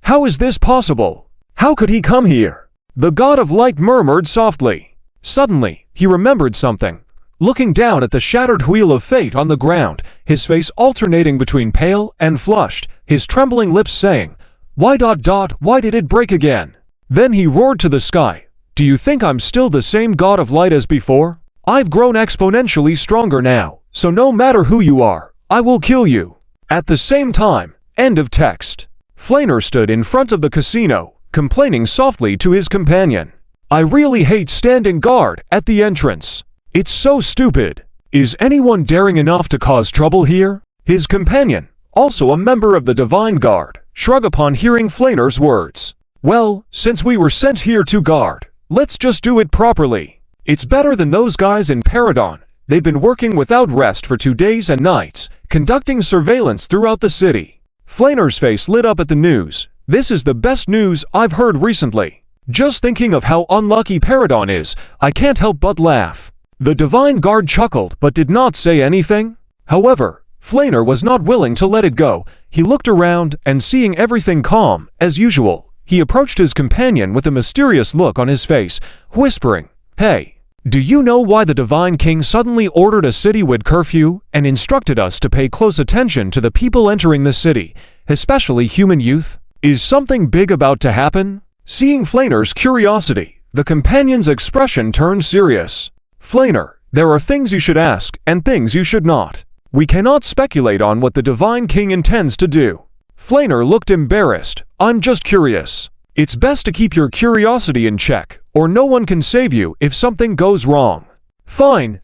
A: How is this possible? How could he come here? The God of Light murmured softly. Suddenly, he remembered something. Looking down at the shattered Wheel of Fate on the ground, his face alternating between pale and flushed, his trembling lips saying, Why did it break again?" Then he roared to the sky, "Do you think I'm still the same God of Light as before? I've grown exponentially stronger now, so no matter who you are, I will kill you." At the same time, end of text. Flaner stood in front of the casino, complaining softly to his companion, "I really hate standing guard at the entrance. It's so stupid. Is anyone daring enough to cause trouble here?" His companion, also a member of the Divine Guard, shrugged upon hearing Flaner's words. "Well, since we were sent here to guard, let's just do it properly. It's better than those guys in Paradon. They've been working without rest for 2 days and nights, conducting surveillance throughout the city." Flaner's face lit up at the news. "This is the best news I've heard recently. Just thinking of how unlucky Paradon is, I can't help but laugh." The Divine Guard chuckled but did not say anything. However, Flaner was not willing to let it go. He looked around and seeing everything calm, as usual, he approached his companion with a mysterious look on his face, whispering, "Hey, do you know why the Divine King suddenly ordered a citywide curfew and instructed us to pay close attention to the people entering the city, especially human youth? Is something big about to happen?" Seeing Flaner's curiosity, the companion's expression turned serious. "Flaner, there are things you should ask and things you should not. We cannot speculate on what the Divine King intends to do." Flaner looked embarrassed. "I'm just curious. It's best to keep your curiosity in check, or no one can save you if something goes wrong." Fine.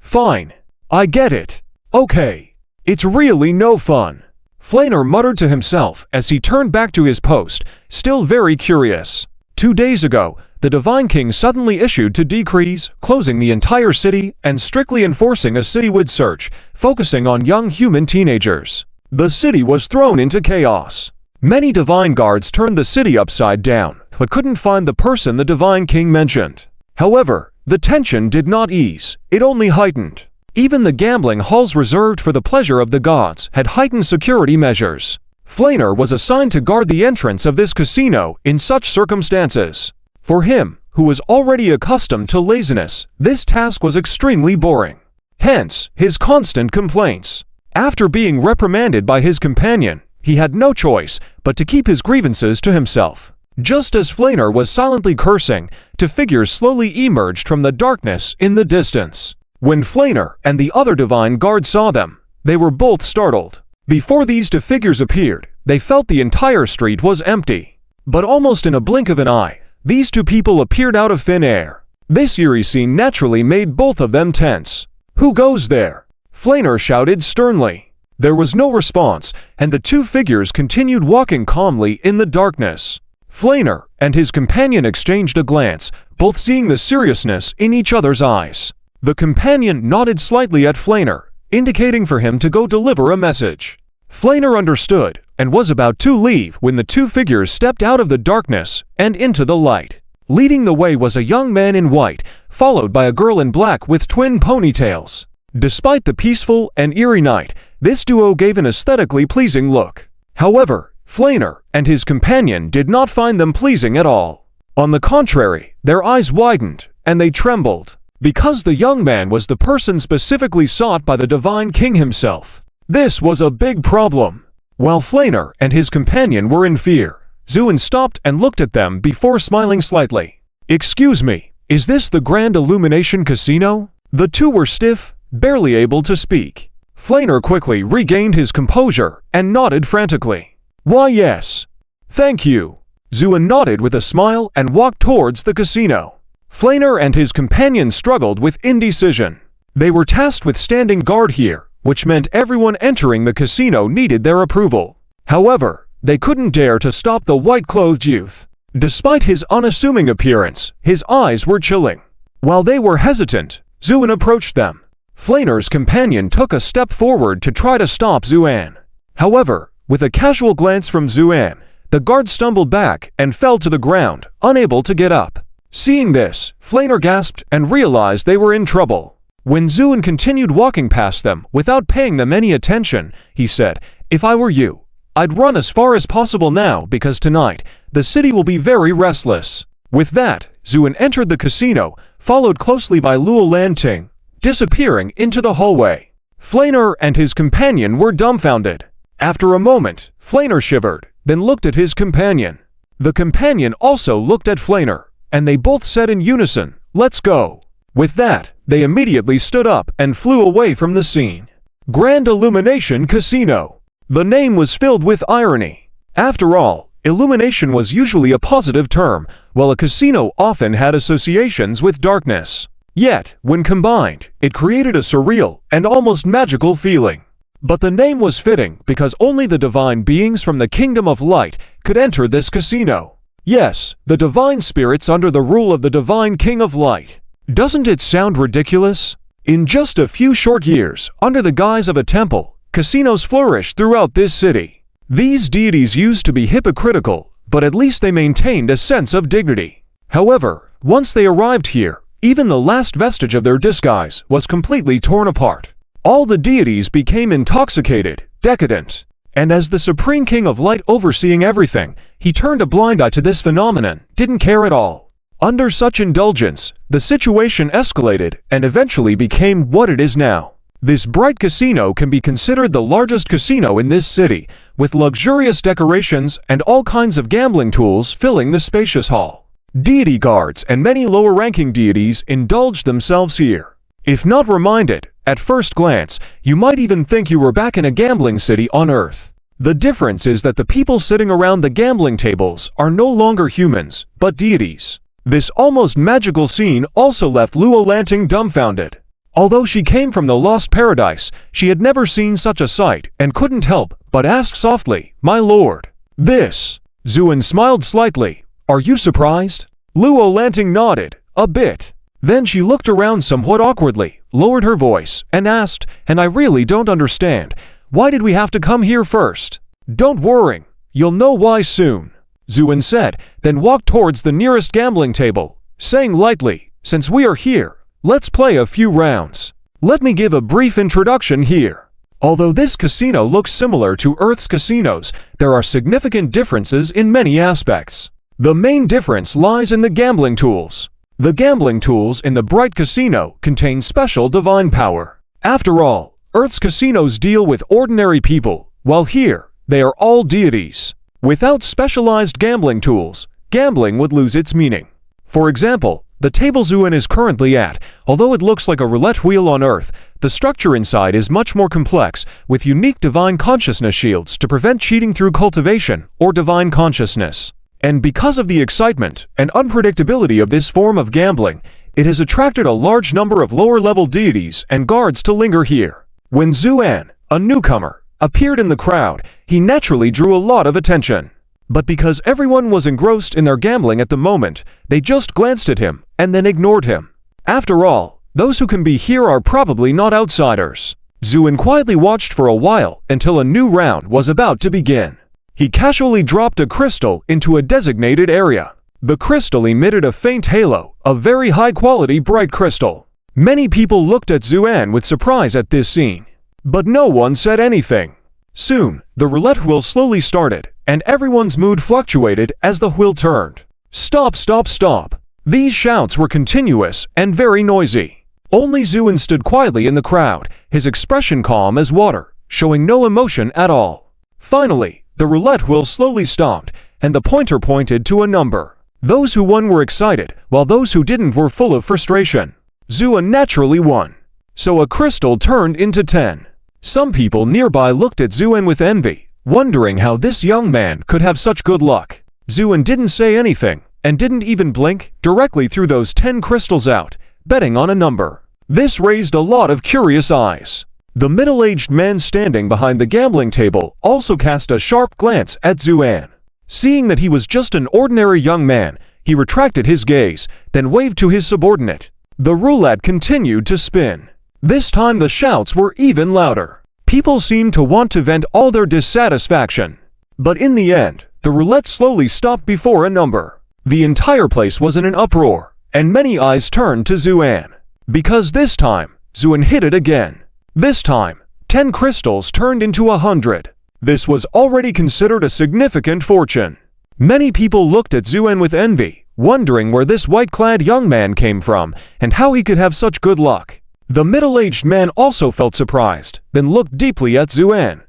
A: I get it. Okay, it's really no fun. Flaner muttered to himself as he turned back to his post, still very curious. 2 days ago, the Divine King suddenly issued two decrees, closing the entire city and strictly enforcing a citywide search, focusing on young human teenagers. The city was thrown into chaos. Many Divine Guards turned the city upside down, but couldn't find the person the Divine King mentioned. However, the tension did not ease, it only heightened. Even the gambling halls reserved for the pleasure of the gods had heightened security measures. Flaner was assigned to guard the entrance of this casino in such circumstances. For him, who was already accustomed to laziness, this task was extremely boring. Hence, his constant complaints. After being reprimanded by his companion, he had no choice but to keep his grievances to himself. Just as Flaner was silently cursing, two figures slowly emerged from the darkness in the distance. When Flaner and the other Divine Guard saw them, they were both startled. Before these two figures appeared, they felt the entire street was empty. But almost in a blink of an eye, these two people appeared out of thin air. This eerie scene naturally made both of them tense. "Who goes there?" Flaner shouted sternly. There was no response, and the two figures continued walking calmly in the darkness. Flaner and his companion exchanged a glance, both seeing the seriousness in each other's eyes. The companion nodded slightly at Flaner, indicating for him to go deliver a message. Flaner understood and was about to leave when the two figures stepped out of the darkness and into the light. Leading the way was a young man in white, followed by a girl in black with twin ponytails. Despite the peaceful and eerie night, this duo gave an aesthetically pleasing look. However, Flaner and his companion did not find them pleasing at all. On the contrary, their eyes widened and they trembled, because the young man was the person specifically sought by the Divine King himself. This was a big problem. While Flaner and his companion were in fear, Zuin stopped and looked at them before smiling slightly. "Excuse me, is this the Grand Illumination Casino?" The two were stiff, barely able to speak. Flaner quickly regained his composure and nodded frantically. "Why, yes. Thank you." Zuin nodded with a smile and walked towards the casino. Flaner and his companion struggled with indecision. They were tasked with standing guard here, which meant everyone entering the casino needed their approval. However, they couldn't dare to stop the white-clothed youth. Despite his unassuming appearance, his eyes were chilling. While they were hesitant, Zuin approached them. Flaner's companion took a step forward to try to stop Zuan. However, with a casual glance from Zuan, the guard stumbled back and fell to the ground, unable to get up. Seeing this, Flaner gasped and realized they were in trouble. When Zuin continued walking past them without paying them any attention, he said, "If I were you, I'd run as far as possible now because tonight, the city will be very restless." With that, Zuin entered the casino, followed closely by Luo Lanting, disappearing into the hallway. Flaner and his companion were dumbfounded. After a moment, Flaner shivered, then looked at his companion. The companion also looked at Flaner, and they both said in unison, "Let's go." With that, they immediately stood up and flew away from the scene. Grand Illumination Casino. The name was filled with irony. After all, illumination was usually a positive term, while a casino often had associations with darkness. Yet, when combined, it created a surreal and almost magical feeling. But the name was fitting because only the divine beings from the Kingdom of Light could enter this casino. Yes, the divine spirits under the rule of the Divine King of Light. Doesn't it sound ridiculous? In just a few short years, under the guise of a temple, casinos flourished throughout this city. These deities used to be hypocritical, but at least they maintained a sense of dignity. However, once they arrived here, even the last vestige of their disguise was completely torn apart. All the deities became intoxicated, decadent. And as the Supreme King of Light overseeing everything, he turned a blind eye to this phenomenon, didn't care at all. Under such indulgence, the situation escalated and eventually became what it is now. This bright casino can be considered the largest casino in this city, with luxurious decorations and all kinds of gambling tools filling the spacious hall. Deity guards and many lower-ranking deities indulged themselves here. If not reminded, at first glance, you might even think you were back in a gambling city on Earth. The difference is that the people sitting around the gambling tables are no longer humans, but deities. This almost magical scene also left Luo Lanting dumbfounded. Although she came from the lost paradise, she had never seen such a sight and couldn't help but ask softly, "My lord, this?" Zuin smiled slightly. "Are you surprised?" Luo Lanting nodded, a bit. Then she looked around somewhat awkwardly, lowered her voice, and asked, "And I really don't understand. Why did we have to come here first?" "Don't worry, you'll know why soon," Zuin said, then walked towards the nearest gambling table, saying lightly, "Since we are here, let's play a few rounds. Let me give a brief introduction here. Although this casino looks similar to Earth's casinos, there are significant differences in many aspects. The main difference lies in the gambling tools. The gambling tools in the Bright Casino contain special divine power. After all, Earth's casinos deal with ordinary people, while here, they are all deities. Without specialized gambling tools, gambling would lose its meaning. For example, the table Zuin is currently at, although it looks like a roulette wheel on Earth, the structure inside is much more complex, with unique divine consciousness shields to prevent cheating through cultivation or divine consciousness. And because of the excitement and unpredictability of this form of gambling, it has attracted a large number of lower-level deities and guards to linger here. When Zuan, a newcomer, appeared in the crowd, he naturally drew a lot of attention. But because everyone was engrossed in their gambling at the moment, they just glanced at him and then ignored him. After all, those who can be here are probably not outsiders. Zuin quietly watched for a while until a new round was about to begin. He casually dropped a crystal into a designated area. The crystal emitted a faint halo, a very high-quality bright crystal. Many people looked at Zuan with surprise at this scene, but no one said anything. Soon, the roulette wheel slowly started, and everyone's mood fluctuated as the wheel turned. "Stop, stop, stop!" These shouts were continuous and very noisy. Only Zuin stood quietly in the crowd, his expression calm as water, showing no emotion at all. Finally, the roulette wheel slowly stopped, and the pointer pointed to a number. Those who won were excited, while those who didn't were full of frustration. Zuin naturally won. So a crystal turned into 10. Some people nearby looked at Zuin with envy, wondering how this young man could have such good luck. Zuin didn't say anything, and didn't even blink, directly threw those 10 crystals out, betting on a number. This raised a lot of curious eyes. The middle-aged man standing behind the gambling table also cast a sharp glance at Zuan. Seeing that he was just an ordinary young man, he retracted his gaze, then waved to his subordinate. The roulette continued to spin. This time the shouts were even louder. People seemed to want to vent all their dissatisfaction. But in the end, the roulette slowly stopped before a number. The entire place was in an uproar, and many eyes turned to Zuan. Because this time, Zuan hit it again. This time, 10 crystals turned into 100. This was already considered a significant fortune. Many people looked at Zuan with envy, wondering where this white-clad young man came from and how he could have such good luck. The middle-aged man also felt surprised, then looked deeply at Zuan,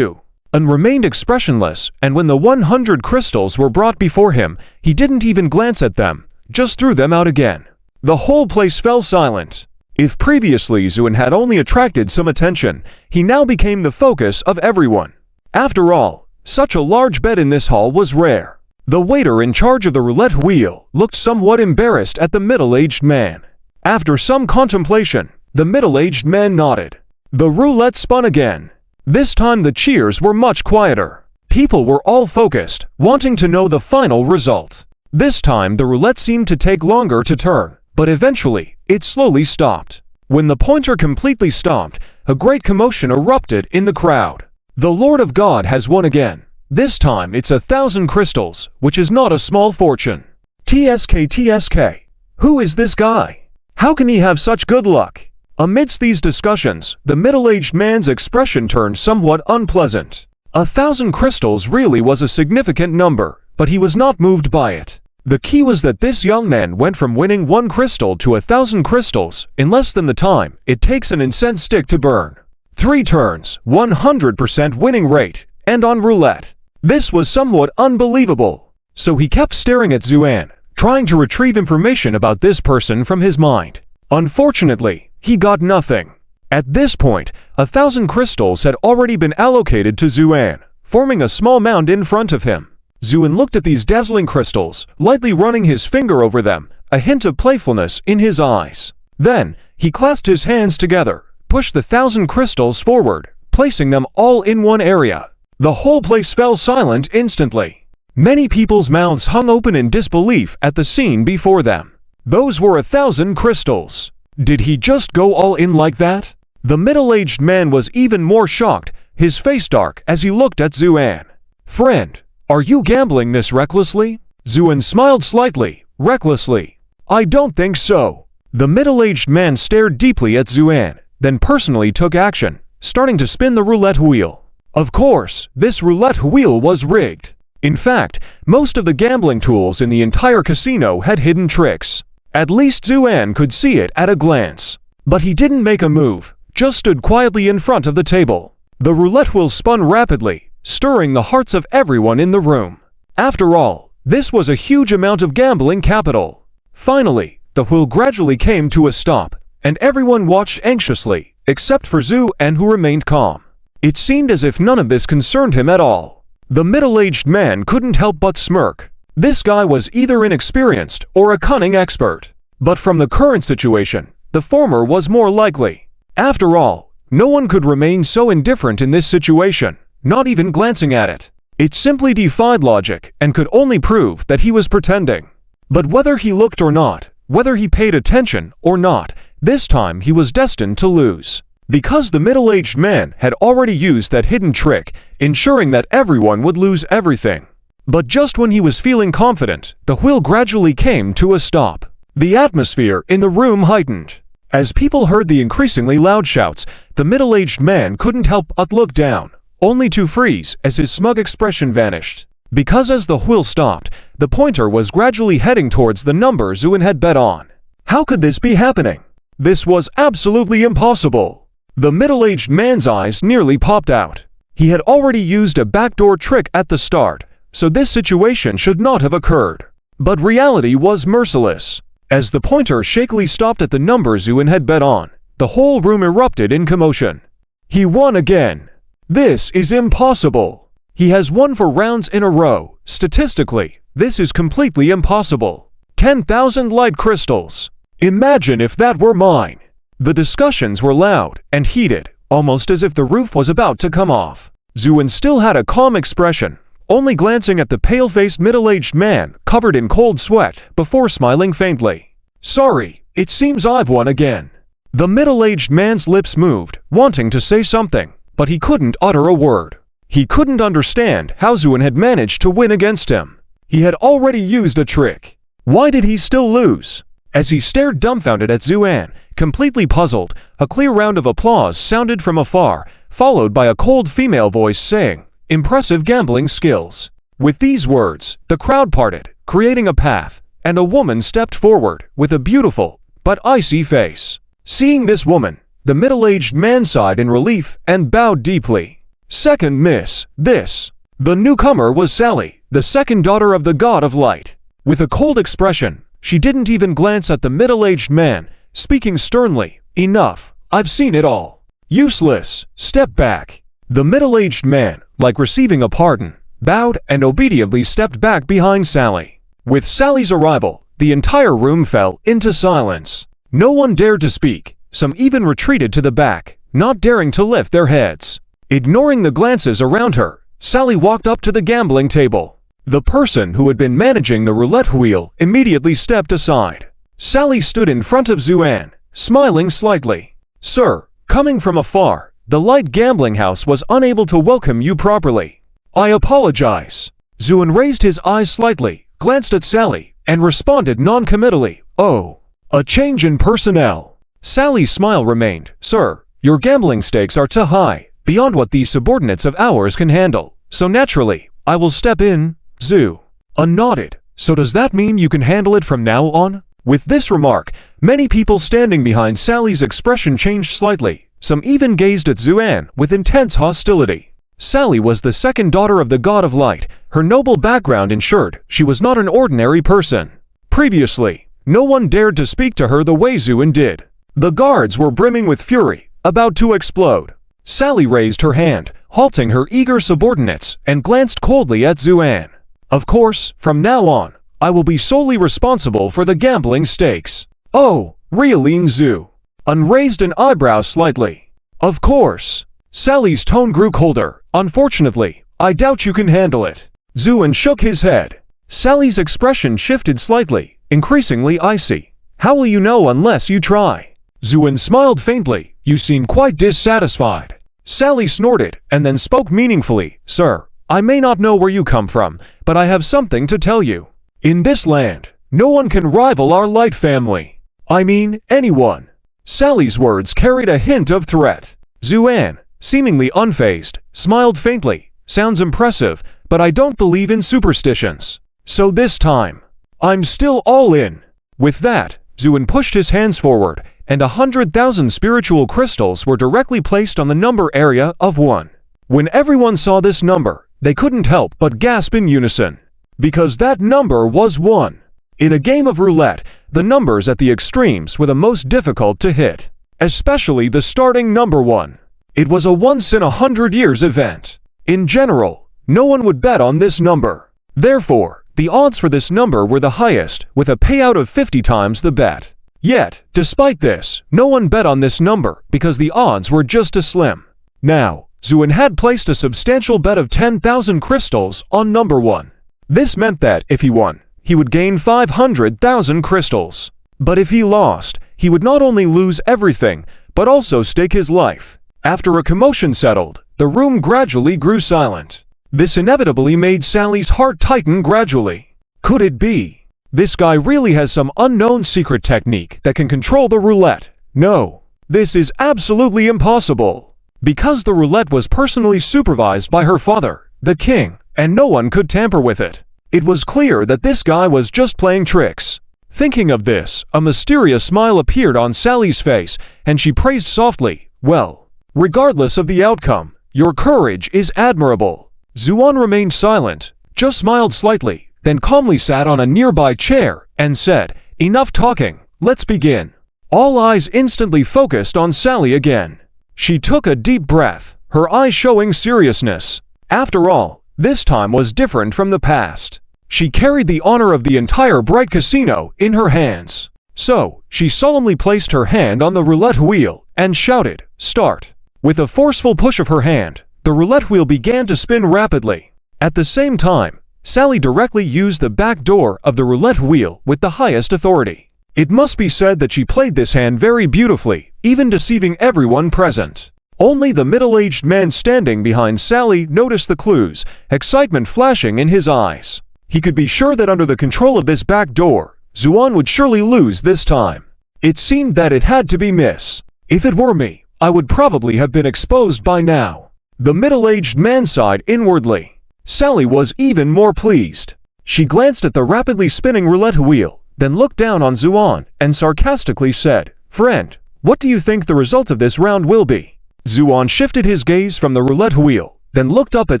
A: and remained expressionless, and when the 100 crystals were brought before him, he didn't even glance at them, just threw them out again. The whole place fell silent. If previously Zuin had only attracted some attention, he now became the focus of everyone. After all, such a large bet in this hall was rare. The waiter in charge of the roulette wheel looked somewhat embarrassed at the middle-aged man. After some contemplation, the middle-aged man nodded. The roulette spun again. This time the cheers were much quieter. People were all focused, wanting to know the final result. This time the roulette seemed to take longer to turn, but eventually, it slowly stopped. When the pointer completely stopped, a great commotion erupted in the crowd. The Lord of God has won again. This time it's 1,000 crystals, which is not a small fortune. TSK. Who is this guy? How can he have such good luck? Amidst these discussions, the middle-aged man's expression turned somewhat unpleasant. 1,000 crystals really was a significant number, but he was not moved by it. The key was that this young man went from winning 1 crystal to 1,000 crystals in less than the time it takes an incense stick to burn. 3 turns, 100% winning rate, and on roulette. This was somewhat unbelievable. So he kept staring at Zuan, trying to retrieve information about this person from his mind. Unfortunately, he got nothing. At this point, 1,000 crystals had already been allocated to Zuan, forming a small mound in front of him. Zuan looked at these dazzling crystals, lightly running his finger over them, a hint of playfulness in his eyes. Then, he clasped his hands together, pushed the 1,000 crystals forward, placing them all in one area. The whole place fell silent instantly. Many people's mouths hung open in disbelief at the scene before them. Those were 1,000 crystals. Did he just go all in like that? The middle-aged man was even more shocked, his face dark as he looked at Zuan. "Friend, are you gambling this recklessly?" Zuan smiled slightly, recklessly. "I don't think so." The middle-aged man stared deeply at Zuan, then personally took action, starting to spin the roulette wheel. Of course, this roulette wheel was rigged. In fact, most of the gambling tools in the entire casino had hidden tricks. At least Zuan could see it at a glance. But he didn't make a move, just stood quietly in front of the table. The roulette wheel spun rapidly, stirring the hearts of everyone in the room. After all, this was a huge amount of gambling capital. Finally, the wheel gradually came to a stop, and everyone watched anxiously, except for Zuan, who remained calm. It seemed as if none of this concerned him at all. The middle-aged man couldn't help but smirk. This guy was either inexperienced or a cunning expert. But from the current situation, the former was more likely. After all, no one could remain so indifferent in this situation, not even glancing at it. It simply defied logic and could only prove that he was pretending. But whether he looked or not, whether he paid attention or not, this time he was destined to lose. Because the middle-aged man had already used that hidden trick, ensuring that everyone would lose everything. But just when he was feeling confident, the wheel gradually came to a stop. The atmosphere in the room heightened. As people heard the increasingly loud shouts, the middle-aged man couldn't help but look down, only to freeze as his smug expression vanished. Because as the wheel stopped, the pointer was gradually heading towards the number Zuan had bet on. How could this be happening? This was absolutely impossible. The middle-aged man's eyes nearly popped out. He had already used a backdoor trick at the start, so this situation should not have occurred. But reality was merciless. As the pointer shakily stopped at the number Zuan had bet on, the whole room erupted in commotion. He won again. This is impossible. He has won for rounds in a row. Statistically, this is completely impossible. 10,000 light crystals. Imagine if that were mine. The discussions were loud and heated, almost as if the roof was about to come off. Zuan still had a calm expression, only glancing at the pale-faced middle-aged man covered in cold sweat before smiling faintly. "Sorry, it seems I've won again." The middle-aged man's lips moved, wanting to say something, but he couldn't utter a word. He couldn't understand how Zuan had managed to win against him. He had already used a trick. Why did he still lose? As he stared dumbfounded at Zuan, completely puzzled, a clear round of applause sounded from afar, followed by a cold female voice saying, "Impressive gambling skills." With these words, the crowd parted, creating a path, and a woman stepped forward with a beautiful but icy face. Seeing this woman, the middle-aged man sighed in relief and bowed deeply. "Second miss, this." The newcomer was Sally, the second daughter of the god of light. With a cold expression, she didn't even glance at the middle-aged man, speaking sternly, "Enough, I've seen it all. Useless, step back." The middle-aged man, like receiving a pardon, bowed and obediently stepped back behind Sally. With Sally's arrival, the entire room fell into silence. No one dared to speak, some even retreated to the back, not daring to lift their heads. Ignoring the glances around her, Sally walked up to the gambling table. The person who had been managing the roulette wheel immediately stepped aside. Sally stood in front of Zuan, smiling slightly. "Sir, coming from afar, the light gambling house was unable to welcome you properly. I apologize." Zuan raised his eyes slightly, glanced at Sally, and responded non-committally, "Oh, a change in personnel." Sally's smile remained, "Sir, your gambling stakes are too high, beyond what these subordinates of ours can handle, so naturally, I will step in." Zuan nodded. "So does that mean you can handle it from now on?" With this remark, many people standing behind Sally's expression changed slightly. Some even gazed at Zuan with intense hostility. Sally was the second daughter of the god of light. Her noble background ensured she was not an ordinary person. Previously, no one dared to speak to her the way Zuan did. The guards were brimming with fury, about to explode. Sally raised her hand, halting her eager subordinates, and glanced coldly at Zuan. "Of course, from now on, I will be solely responsible for the gambling stakes." "Oh, Realine Zhu unraised an eyebrow slightly. Of course. Sally's tone grew colder. Unfortunately, I doubt you can handle it. Zuan shook his head. Sally's expression shifted slightly, increasingly icy. How will you know unless you try? Zuan smiled faintly. You seem quite dissatisfied. Sally snorted and then spoke meaningfully. Sir, I may not know where you come from, but I have something to tell you. In this land, no one can rival our light family. I mean, anyone. Sally's words carried a hint of threat. Zuan, seemingly unfazed, smiled faintly. Sounds impressive, but I don't believe in superstitions. So this time, I'm still all in. With that, Zuan pushed his hands forward, and 100,000 spiritual crystals were directly placed on the number area of 1. When everyone saw this number, they couldn't help but gasp in unison. Because that number was 1. In a game of roulette, the numbers at the extremes were the most difficult to hit. Especially the starting number 1. It was a once-in-100 years event. In general, no one would bet on this number. Therefore, the odds for this number were the highest, with a payout of 50 times the bet. Yet, despite this, no one bet on this number because the odds were just as slim. Now, Zuan had placed a substantial bet of 10,000 crystals on number 1. This meant that, if he won, he would gain 500,000 crystals. But if he lost, he would not only lose everything, but also stake his life. After a commotion settled, the room gradually grew silent. This inevitably made Sally's heart tighten gradually. Could it be? This guy really has some unknown secret technique that can control the roulette. No, this is absolutely impossible. Because the roulette was personally supervised by her father, the king, and no one could tamper with it. It was clear that this guy was just playing tricks. Thinking of this, a mysterious smile appeared on Sally's face, and she praised softly, well, regardless of the outcome, your courage is admirable. Zuan remained silent, just smiled slightly, then calmly sat on a nearby chair and said, enough talking, let's begin. All eyes instantly focused on Sally again. She took a deep breath, her eyes showing seriousness. After all, this time was different from the past. She carried the honor of the entire Bright Casino in her hands. So, she solemnly placed her hand on the roulette wheel and shouted, start. With a forceful push of her hand, the roulette wheel began to spin rapidly. At the same time, Sally directly used the back door of the roulette wheel with the highest authority. It must be said that she played this hand very beautifully, even deceiving everyone present. Only the middle-aged man standing behind Sally noticed the clues, excitement flashing in his eyes. He could be sure that under the control of this back door, Zuan would surely lose this time. It seemed that it had to be miss. If it were me, I would probably have been exposed by now. The middle-aged man sighed inwardly. Sally was even more pleased. She glanced at the rapidly spinning roulette wheel, then looked down on Zuan and sarcastically said, friend, what do you think the result of this round will be? Zuan shifted his gaze from the roulette wheel, then looked up at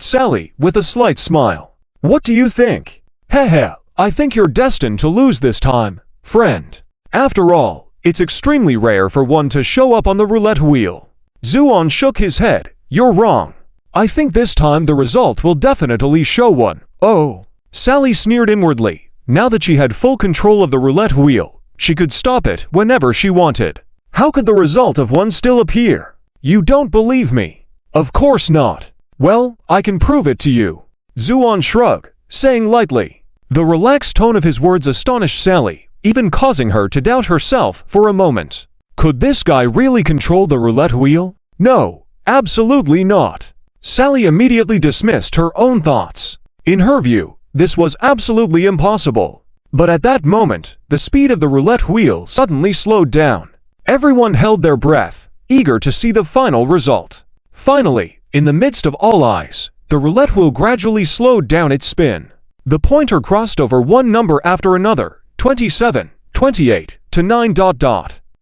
A: Sally with a slight smile. What do you think? Heh, I think you're destined to lose this time, friend. After all, it's extremely rare for one to show up on the roulette wheel. Zuan shook his head. You're wrong. I think this time the result will definitely show one. Oh. Sally sneered inwardly. Now that she had full control of the roulette wheel, she could stop it whenever she wanted. How could the result of one still appear? You don't believe me? Of course not. Well, I can prove it to you. Zuan shrugged, saying lightly. The relaxed tone of his words astonished Sally, even causing her to doubt herself for a moment. Could this guy really control the roulette wheel? No, absolutely not. Sally immediately dismissed her own thoughts. In her view, this was absolutely impossible. But at that moment, the speed of the roulette wheel suddenly slowed down. Everyone held their breath, eager to see the final result. Finally, in the midst of all eyes, the roulette wheel gradually slowed down its spin. The pointer crossed over one number after another, 27, 28, to 9.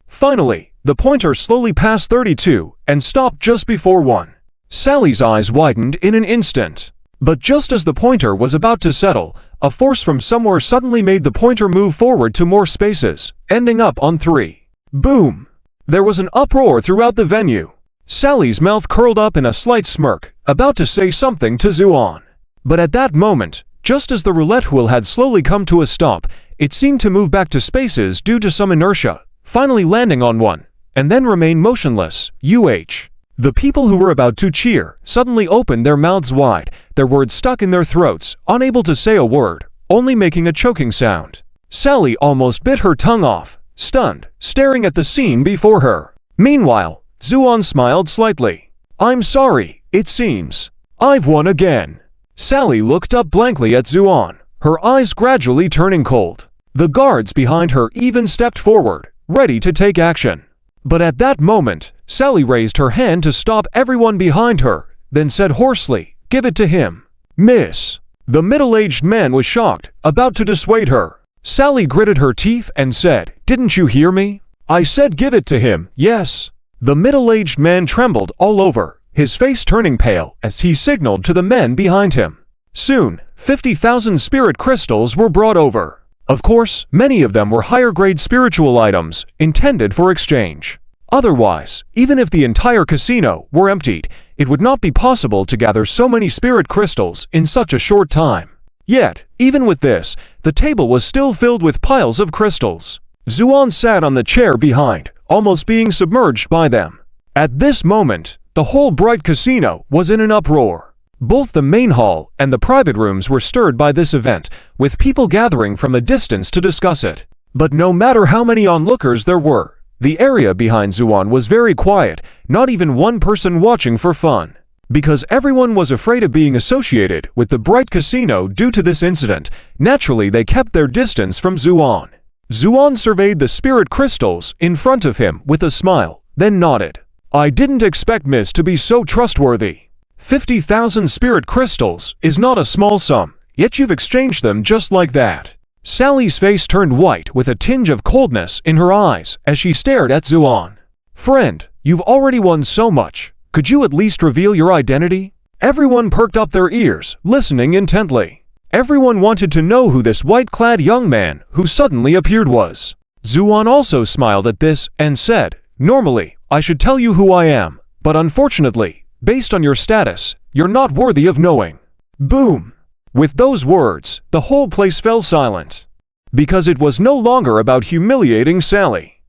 A: Finally, the pointer slowly passed 32 and stopped just before 1. Sally's eyes widened in an instant. But just as the pointer was about to settle, a force from somewhere suddenly made the pointer move forward to more spaces, ending up on 3. Boom! There was an uproar throughout the venue. Sally's mouth curled up in a slight smirk, about to say something to Zuan. But at that moment, just as the roulette wheel had slowly come to a stop, it seemed to move back to spaces due to some inertia. finally landing on one, and then remain motionless. The people who were about to cheer suddenly opened their mouths wide, their words stuck in their throats, unable to say a word, only making a choking sound. Sally almost bit her tongue off, stunned, staring at the scene before her. Meanwhile, Zuan smiled slightly. "I'm sorry, it seems I've won again." Sally looked up blankly at Zuan, her eyes gradually turning cold. The guards behind her even stepped forward, ready to take action. But at that moment, Sally raised her hand to stop everyone behind her, then said hoarsely, "Give it to him, miss." The middle-aged man was shocked, about to dissuade her. Sally gritted her teeth and said, "Didn't you hear me? I said give it to him, yes." The middle-aged man trembled all over, his face turning pale as he signaled to the men behind him. Soon, 50,000 spirit crystals were brought over. Of course, many of them were higher-grade spiritual items intended for exchange. Otherwise, even if the entire casino were emptied, it would not be possible to gather so many spirit crystals in such a short time. Yet, even with this, the table was still filled with piles of crystals. Zuan sat on the chair behind, almost being submerged by them. At this moment, the whole bright casino was in an uproar. Both the main hall and the private rooms were stirred by this event, with people gathering from a distance to discuss it. But no matter how many onlookers there were, the area behind Zuan was very quiet, not even one person watching for fun. Because everyone was afraid of being associated with the bright casino due to this incident, naturally they kept their distance from Zuan. Zuan surveyed the spirit crystals in front of him with a smile, then nodded. "I didn't expect Miss to be so trustworthy. 50,000 spirit crystals is not a small sum, yet you've exchanged them just like that." Sally's face turned white with a tinge of coldness in her eyes as she stared at Zuan. "Friend, you've already won so much. Could you at least reveal your identity?" Everyone perked up their ears, listening intently. Everyone wanted to know who this white-clad young man who suddenly appeared was. Zuan also smiled at this and said, "Normally, I should tell you who I am, but unfortunately, based on your status, you're not worthy of knowing." Boom! With those words, the whole place fell silent. Because it was no longer about humiliating Sally.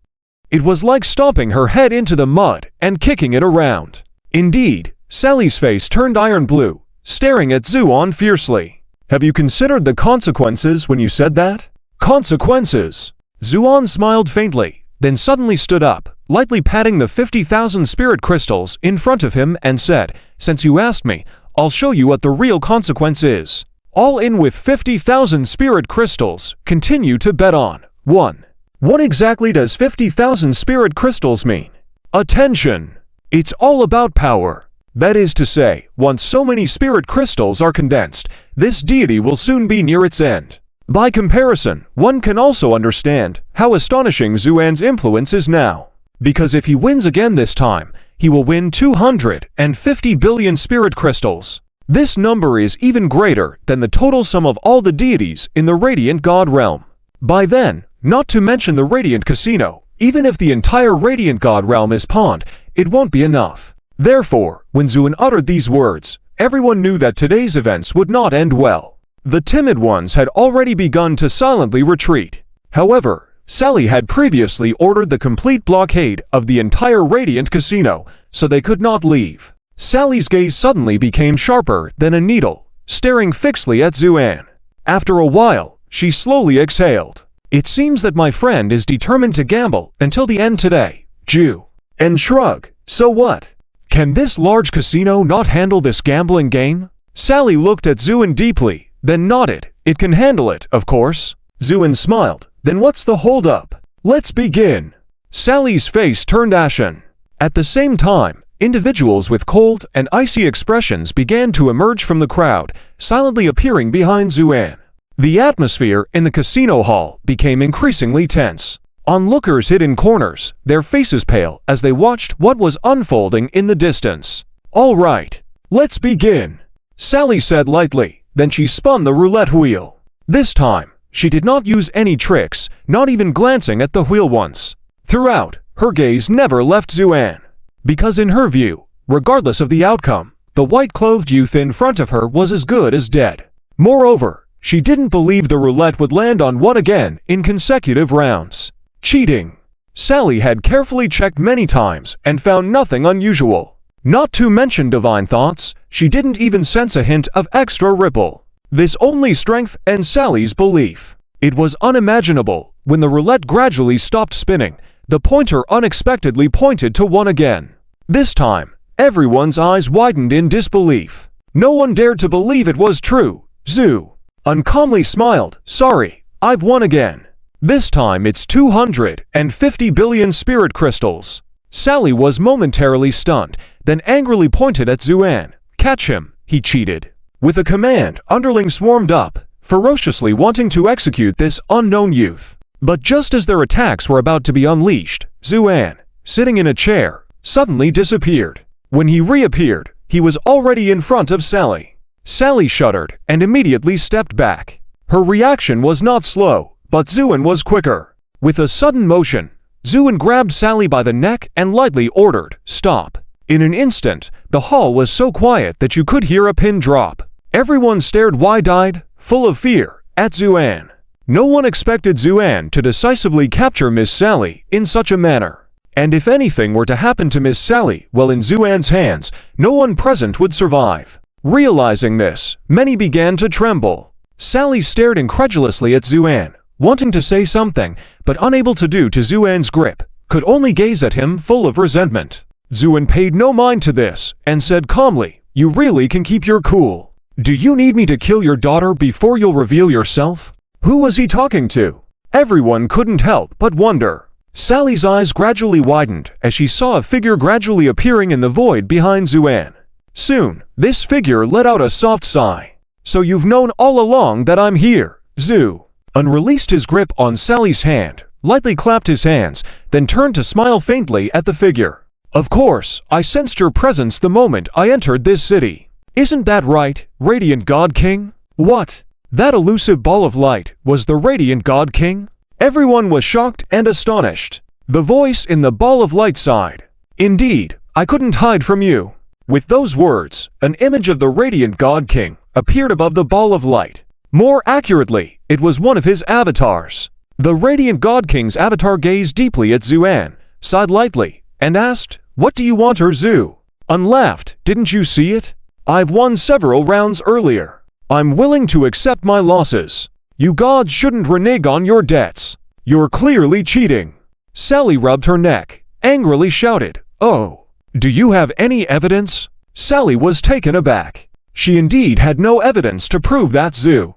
A: It was like stomping her head into the mud and kicking it around. Indeed, Sally's face turned iron blue, staring at Zuan fiercely. "Have you considered the consequences when you said that?" "Consequences?" Zuan smiled faintly, then suddenly stood up, lightly patting the 50,000 spirit crystals in front of him and said, "Since you asked me, I'll show you what the real consequence is. All in with 50,000 spirit crystals, continue to bet on 1. What exactly does 50,000 spirit crystals mean? Attention! It's all about power. That is to say, once so many spirit crystals are condensed, this deity will soon be near its end. By comparison, one can also understand how astonishing Zuan's influence is now. Because if he wins again this time, he will win 250 billion spirit crystals. This number is even greater than the total sum of all the deities in the Radiant God realm. By then, not to mention the Radiant Casino, even if the entire Radiant God realm is pawned, it won't be enough. Therefore, when Zuan uttered these words, everyone knew that today's events would not end well. The timid ones had already begun to silently retreat. However, Sally had previously ordered the complete blockade of the entire Radiant Casino, so they could not leave. Sally's gaze suddenly became sharper than a needle, staring fixedly at Zuan. After a while, she slowly exhaled. "It seems that my friend is determined to gamble until the end today." Jew. And shrug. "So what? Can this large casino not handle this gambling game?" Sally looked at Zuan deeply, then nodded. "It can handle it, of course." Zuan smiled. "Then what's the hold-up? Let's begin." Sally's face turned ashen. At the same time, individuals with cold and icy expressions began to emerge from the crowd, silently appearing behind Zuan. The atmosphere in the casino hall became increasingly tense. Onlookers hid in corners, their faces pale as they watched what was unfolding in the distance. "All right, let's begin," Sally said lightly, then she spun the roulette wheel. This time, she did not use any tricks, not even glancing at the wheel once. Throughout, her gaze never left Zuan. Because in her view, regardless of the outcome, the white-clothed youth in front of her was as good as dead. Moreover, she didn't believe the roulette would land on one again in consecutive rounds. Cheating. Sally had carefully checked many times and found nothing unusual. Not to mention divine thoughts, she didn't even sense a hint of extra ripple. This only strengthened Sally's belief. It was unimaginable. When the roulette gradually stopped spinning, the pointer unexpectedly pointed to 1 again. This time, everyone's eyes widened in disbelief. No one dared to believe it was true. Zoo uncalmly smiled. Sorry, I've won again. This time it's 250 billion spirit crystals. Sally was momentarily stunned, then angrily pointed at Zuan. Catch him, he cheated. With a command, underlings swarmed up, ferociously wanting to execute this unknown youth. But just as their attacks were about to be unleashed, Zuan, sitting in a chair, suddenly disappeared. When he reappeared, he was already in front of Sally. Sally shuddered and immediately stepped back. Her reaction was not slow, but Zuan was quicker. With a sudden motion, Zuan grabbed Sally by the neck and lightly ordered, "Stop." In an instant, the hall was so quiet that you could hear a pin drop. Everyone stared wide-eyed, full of fear, at Zuan. No one expected Zuan to decisively capture Miss Sally in such a manner. And if anything were to happen to Miss Sally while in Zuan's hands, no one present would survive. Realizing this, many began to tremble. Sally stared incredulously at Zuan, wanting to say something, but unable to do to Zuan's grip, could only gaze at him full of resentment. Zuan paid no mind to this, and said calmly, "You really can keep your cool. Do you need me to kill your daughter before you'll reveal yourself?" Who was he talking to? Everyone couldn't help but wonder. Sally's eyes gradually widened as she saw a figure gradually appearing in the void behind Zuan. Soon, this figure let out a soft sigh. "So you've known all along that I'm here." Zuan released his grip on Sally's hand, lightly clapped his hands, then turned to smile faintly at the figure. "Of course, I sensed your presence the moment I entered this city. Isn't that right, Radiant God King?" What? That elusive ball of light was the Radiant God King? Everyone was shocked and astonished. The voice in the ball of light sighed. "Indeed, I couldn't hide from you." With those words, an image of the Radiant God King appeared above the ball of light. More accurately, it was one of his avatars. The Radiant God King's avatar gazed deeply at Zuan, sighed lightly, and asked, "What do you want, Zuan laughed. "Didn't you see it? I've won several rounds earlier. I'm willing to accept my losses. You gods shouldn't renege on your debts. You're clearly cheating." Sally rubbed her neck, angrily shouted, "Oh, do you have any evidence?" Sally was taken aback. She indeed had no evidence to prove that Zuan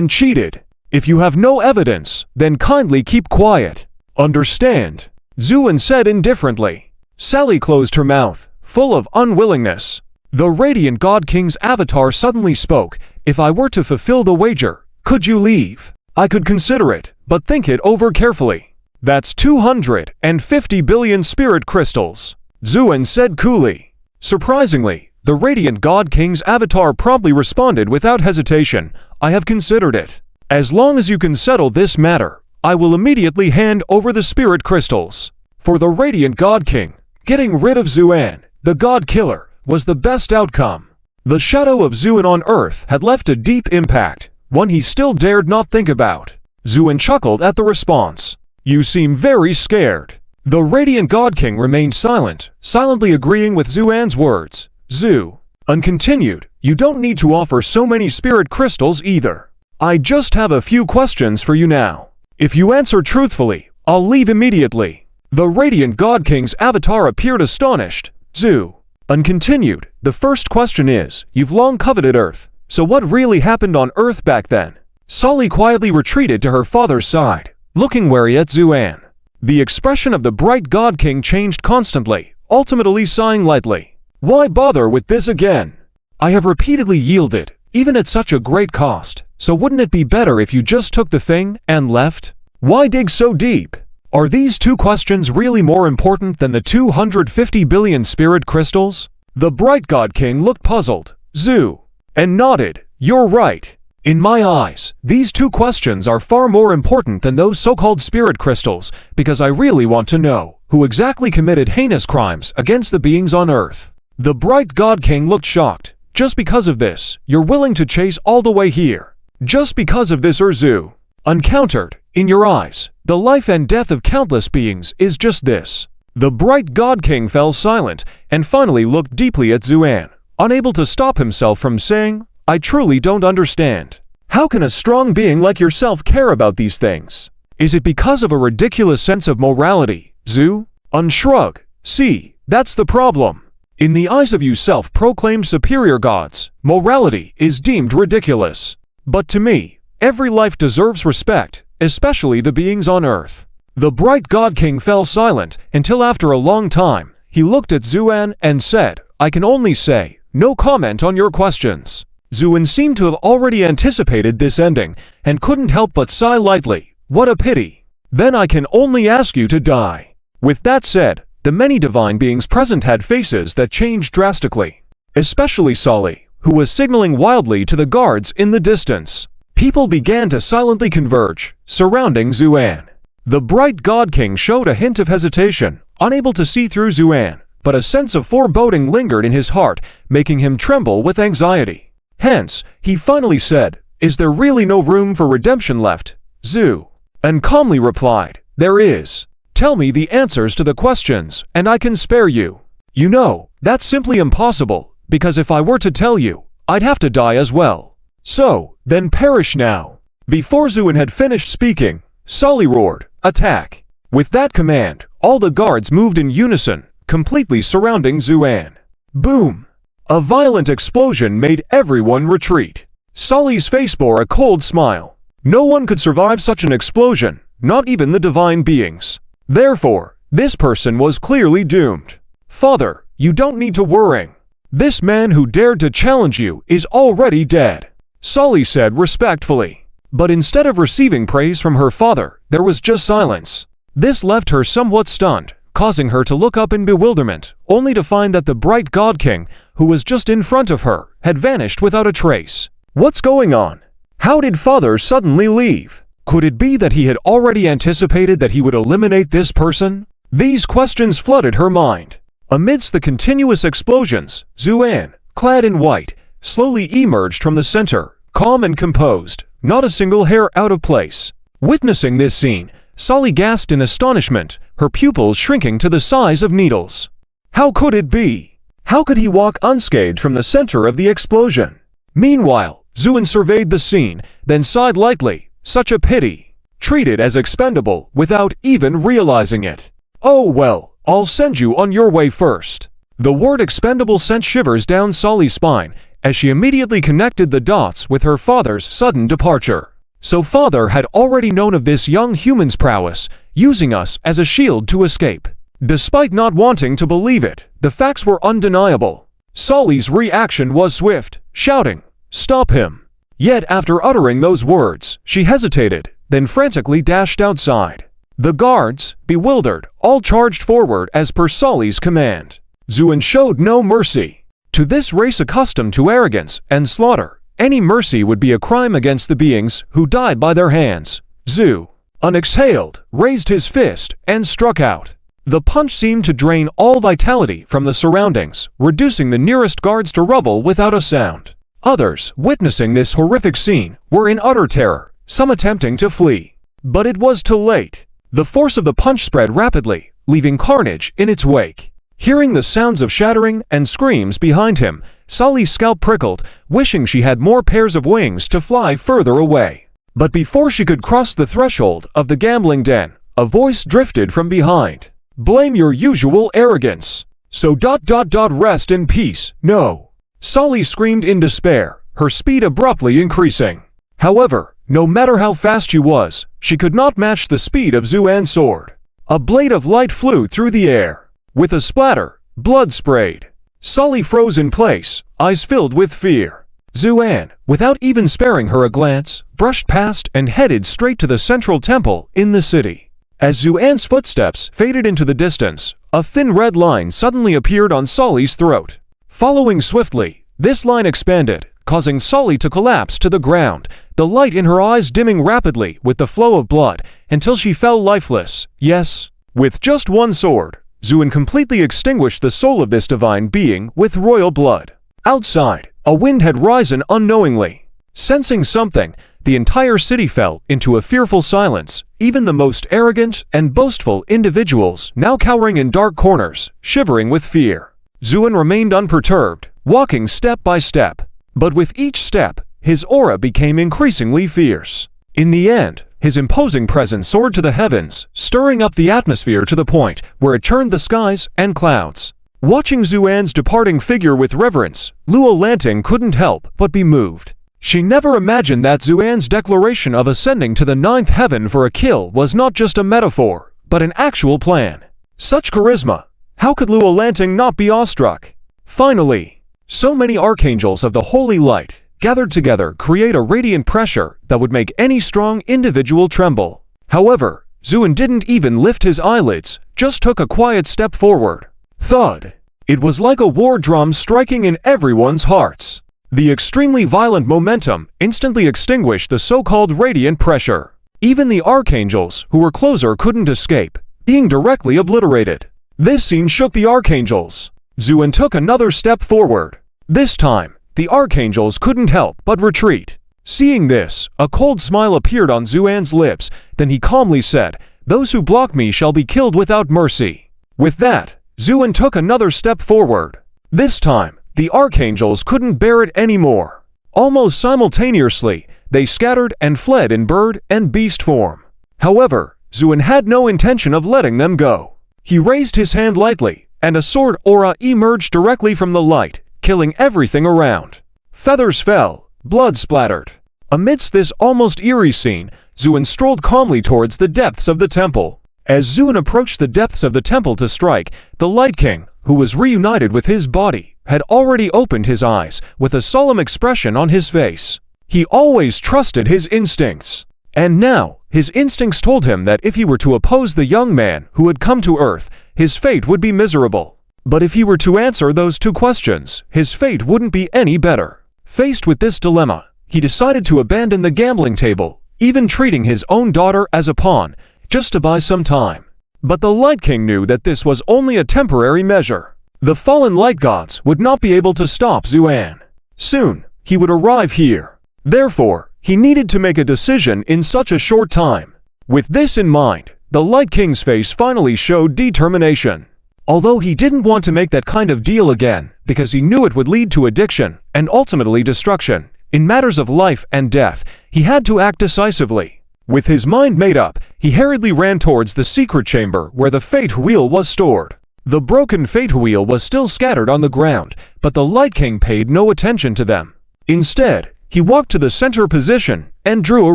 A: cheated. "If you have no evidence, then kindly keep quiet. Understand?" Zuan said indifferently. Sally closed her mouth, full of unwillingness. The Radiant God King's avatar suddenly spoke. "If I were to fulfill the wager, could you leave? I could consider it, but think it over carefully." "That's 250 billion spirit crystals," Zuan said coolly. Surprisingly, the Radiant God King's avatar promptly responded without hesitation, "I have considered it. As long as you can settle this matter, I will immediately hand over the spirit crystals." For the Radiant God King, getting rid of Zuan, the God Killer, was the best outcome. The shadow of Zuan on Earth had left a deep impact, one he still dared not think about. Zuan chuckled at the response. "You seem very scared." The Radiant God King remained silent, silently agreeing with Zuan's words. Zuan continued, "You don't need to offer so many spirit crystals either. I just have a few questions for you now. If you answer truthfully, I'll leave immediately." The Radiant God King's avatar appeared astonished. Zuan continued, "The first question is, you've long coveted Earth. So what really happened on Earth back then?" Sally quietly retreated to her father's side, looking wary at Zuan. The expression of the bright God King changed constantly, ultimately sighing lightly. "Why bother with this again? I have repeatedly yielded, even at such a great cost, so wouldn't it be better if you just took the thing and left? Why dig so deep? Are these two questions really more important than the 250 billion spirit crystals?" The bright God King looked puzzled. Zuan nodded. "You're right. In my eyes, these two questions are far more important than those so-called spirit crystals, because I really want to know who exactly committed heinous crimes against the beings on Earth." The bright God King looked shocked. "Just because of this, you're willing to chase all the way here? Just because of this, Zuan countered. "In your eyes, The life and death of countless beings is just this. The bright God King fell silent and finally looked deeply at Xuan, unable to stop himself from saying, I truly don't understand. How can a strong being like yourself care about these things? Is it because of a ridiculous sense of morality, Zhu? Unshrug. See, that's the problem. In the eyes of you self-proclaimed superior gods, morality is deemed ridiculous. But to me, every life deserves respect, especially the beings on Earth. The bright God King fell silent until after a long time, he looked at Xuan and said, I can only say, no comment on your questions. Xuan seemed to have already anticipated this ending and couldn't help but sigh lightly. What a pity. Then I can only ask you to die. With that said, the many divine beings present had faces that changed drastically. Especially Sully, who was signaling wildly to the guards in the distance. People began to silently converge, surrounding Xuan. The bright God King showed a hint of hesitation, unable to see through Xuan, but a sense of foreboding lingered in his heart, making him tremble with anxiety. Hence, he finally said, Is there really no room for redemption left, Zhu? And calmly replied, There is. Tell me the answers to the questions, and I can spare you. You know, that's simply impossible, because if I were to tell you, I'd have to die as well. So, then perish now. Before Xuan had finished speaking, Sully roared, Attack! With that command, all the guards moved in unison, completely surrounding Xuan. Boom! A violent explosion made everyone retreat. Sully's face bore a cold smile. No one could survive such an explosion, not even the divine beings. Therefore, this person was clearly doomed. Father, you don't need to worry. This man who dared to challenge you is already dead, Sully said respectfully. But instead of receiving praise from her father, there was just silence. This left her somewhat stunned, causing her to look up in bewilderment, only to find that the bright God King, who was just in front of her, had vanished without a trace. What's going on? How did father suddenly leave? Could it be that he had already anticipated that he would eliminate this person? These questions flooded her mind. Amidst the continuous explosions, Xuan, clad in white, slowly emerged from the center, calm and composed, not a single hair out of place. Witnessing this scene, Sully gasped in astonishment, her pupils shrinking to the size of needles. How could it be? How could he walk unscathed from the center of the explosion? Meanwhile, Xuan surveyed the scene, then sighed lightly. Such a pity. Treated as expendable without even realizing it. Oh well, I'll send you on your way first. The word expendable sent shivers down Sully's spine as she immediately connected the dots with her father's sudden departure. So father had already known of this young human's prowess, using us as a shield to escape. Despite not wanting to believe it, the facts were undeniable. Sully's reaction was swift, shouting, Stop him! Yet after uttering those words, she hesitated, then frantically dashed outside. The guards, bewildered, all charged forward as per Sully's command. Xuan showed no mercy. To this race accustomed to arrogance and slaughter, any mercy would be a crime against the beings who died by their hands. Zhu, unexhaled, raised his fist and struck out. The punch seemed to drain all vitality from the surroundings, reducing the nearest guards to rubble without a sound. Others, witnessing this horrific scene, were in utter terror, some attempting to flee. But it was too late. The force of the punch spread rapidly, leaving carnage in its wake. Hearing the sounds of shattering and screams behind him, Sully's scalp prickled, wishing she had more pairs of wings to fly further away. But before she could cross the threshold of the gambling den, a voice drifted from behind. Blame your usual arrogance. So rest in peace, no. Sully screamed in despair, her speed abruptly increasing. However, no matter how fast she was, she could not match the speed of Xuan's sword. A blade of light flew through the air. With a splatter, blood sprayed. Sully froze in place, eyes filled with fear. Xuan, without even sparing her a glance, brushed past and headed straight to the central temple in the city. As Xuan's footsteps faded into the distance, a thin red line suddenly appeared on Sully's throat. Following swiftly, this line expanded, causing Sully to collapse to the ground, the light in her eyes dimming rapidly with the flow of blood until she fell lifeless. Yes, with just one sword, Xuan completely extinguished the soul of this divine being with royal blood. Outside, a wind had risen unknowingly. Sensing something, the entire city fell into a fearful silence, even the most arrogant and boastful individuals now cowering in dark corners, shivering with fear. Zuin remained unperturbed, walking step by step. But with each step, his aura became increasingly fierce. In the end, his imposing presence soared to the heavens, stirring up the atmosphere to the point where it churned the skies and clouds. Watching Zuan's departing figure with reverence, Luo Lanting couldn't help but be moved. She never imagined that Zuan's declaration of ascending to the 9th heaven for a kill was not just a metaphor, but an actual plan. Such charisma! How could Luo Lanting not be awestruck? Finally, so many archangels of the holy light gathered together create a radiant pressure that would make any strong individual tremble. However, Zuin didn't even lift his eyelids, just took a quiet step forward. Thud! It was like a war drum striking in everyone's hearts. The extremely violent momentum instantly extinguished the so-called radiant pressure. Even the archangels who were closer couldn't escape, being directly obliterated. This scene shook the archangels. Zuin took another step forward. This time, the archangels couldn't help but retreat. Seeing this, a cold smile appeared on Zuan's lips, then he calmly said, "Those who block me shall be killed without mercy." With that, Zuin took another step forward. This time, the archangels couldn't bear it anymore. Almost simultaneously, they scattered and fled in bird and beast form. However, Zuin had no intention of letting them go. He raised his hand lightly, and a sword aura emerged directly from the light, killing everything around. Feathers fell, blood splattered. Amidst this almost eerie scene, Zuin strolled calmly towards the depths of the temple. As Zuin approached the depths of the temple to strike, the Light King, who was reunited with his body, had already opened his eyes with a solemn expression on his face. He always trusted his instincts. And now, his instincts told him that if he were to oppose the young man who had come to Earth, his fate would be miserable. But if he were to answer those two questions, his fate wouldn't be any better. Faced with this dilemma, he decided to abandon the gambling table, even treating his own daughter as a pawn, just to buy some time. But the Light King knew that this was only a temporary measure. The fallen light gods would not be able to stop Zuan. Soon, he would arrive here. Therefore, he needed to make a decision in such a short time. With this in mind, the Light King's face finally showed determination. Although he didn't want to make that kind of deal again, because he knew it would lead to addiction and ultimately destruction, in matters of life and death, he had to act decisively. With his mind made up, he hurriedly ran towards the secret chamber where the Fate Wheel was stored. The broken Fate Wheel was still scattered on the ground, but the Light King paid no attention to them. Instead, he walked to the center position and drew a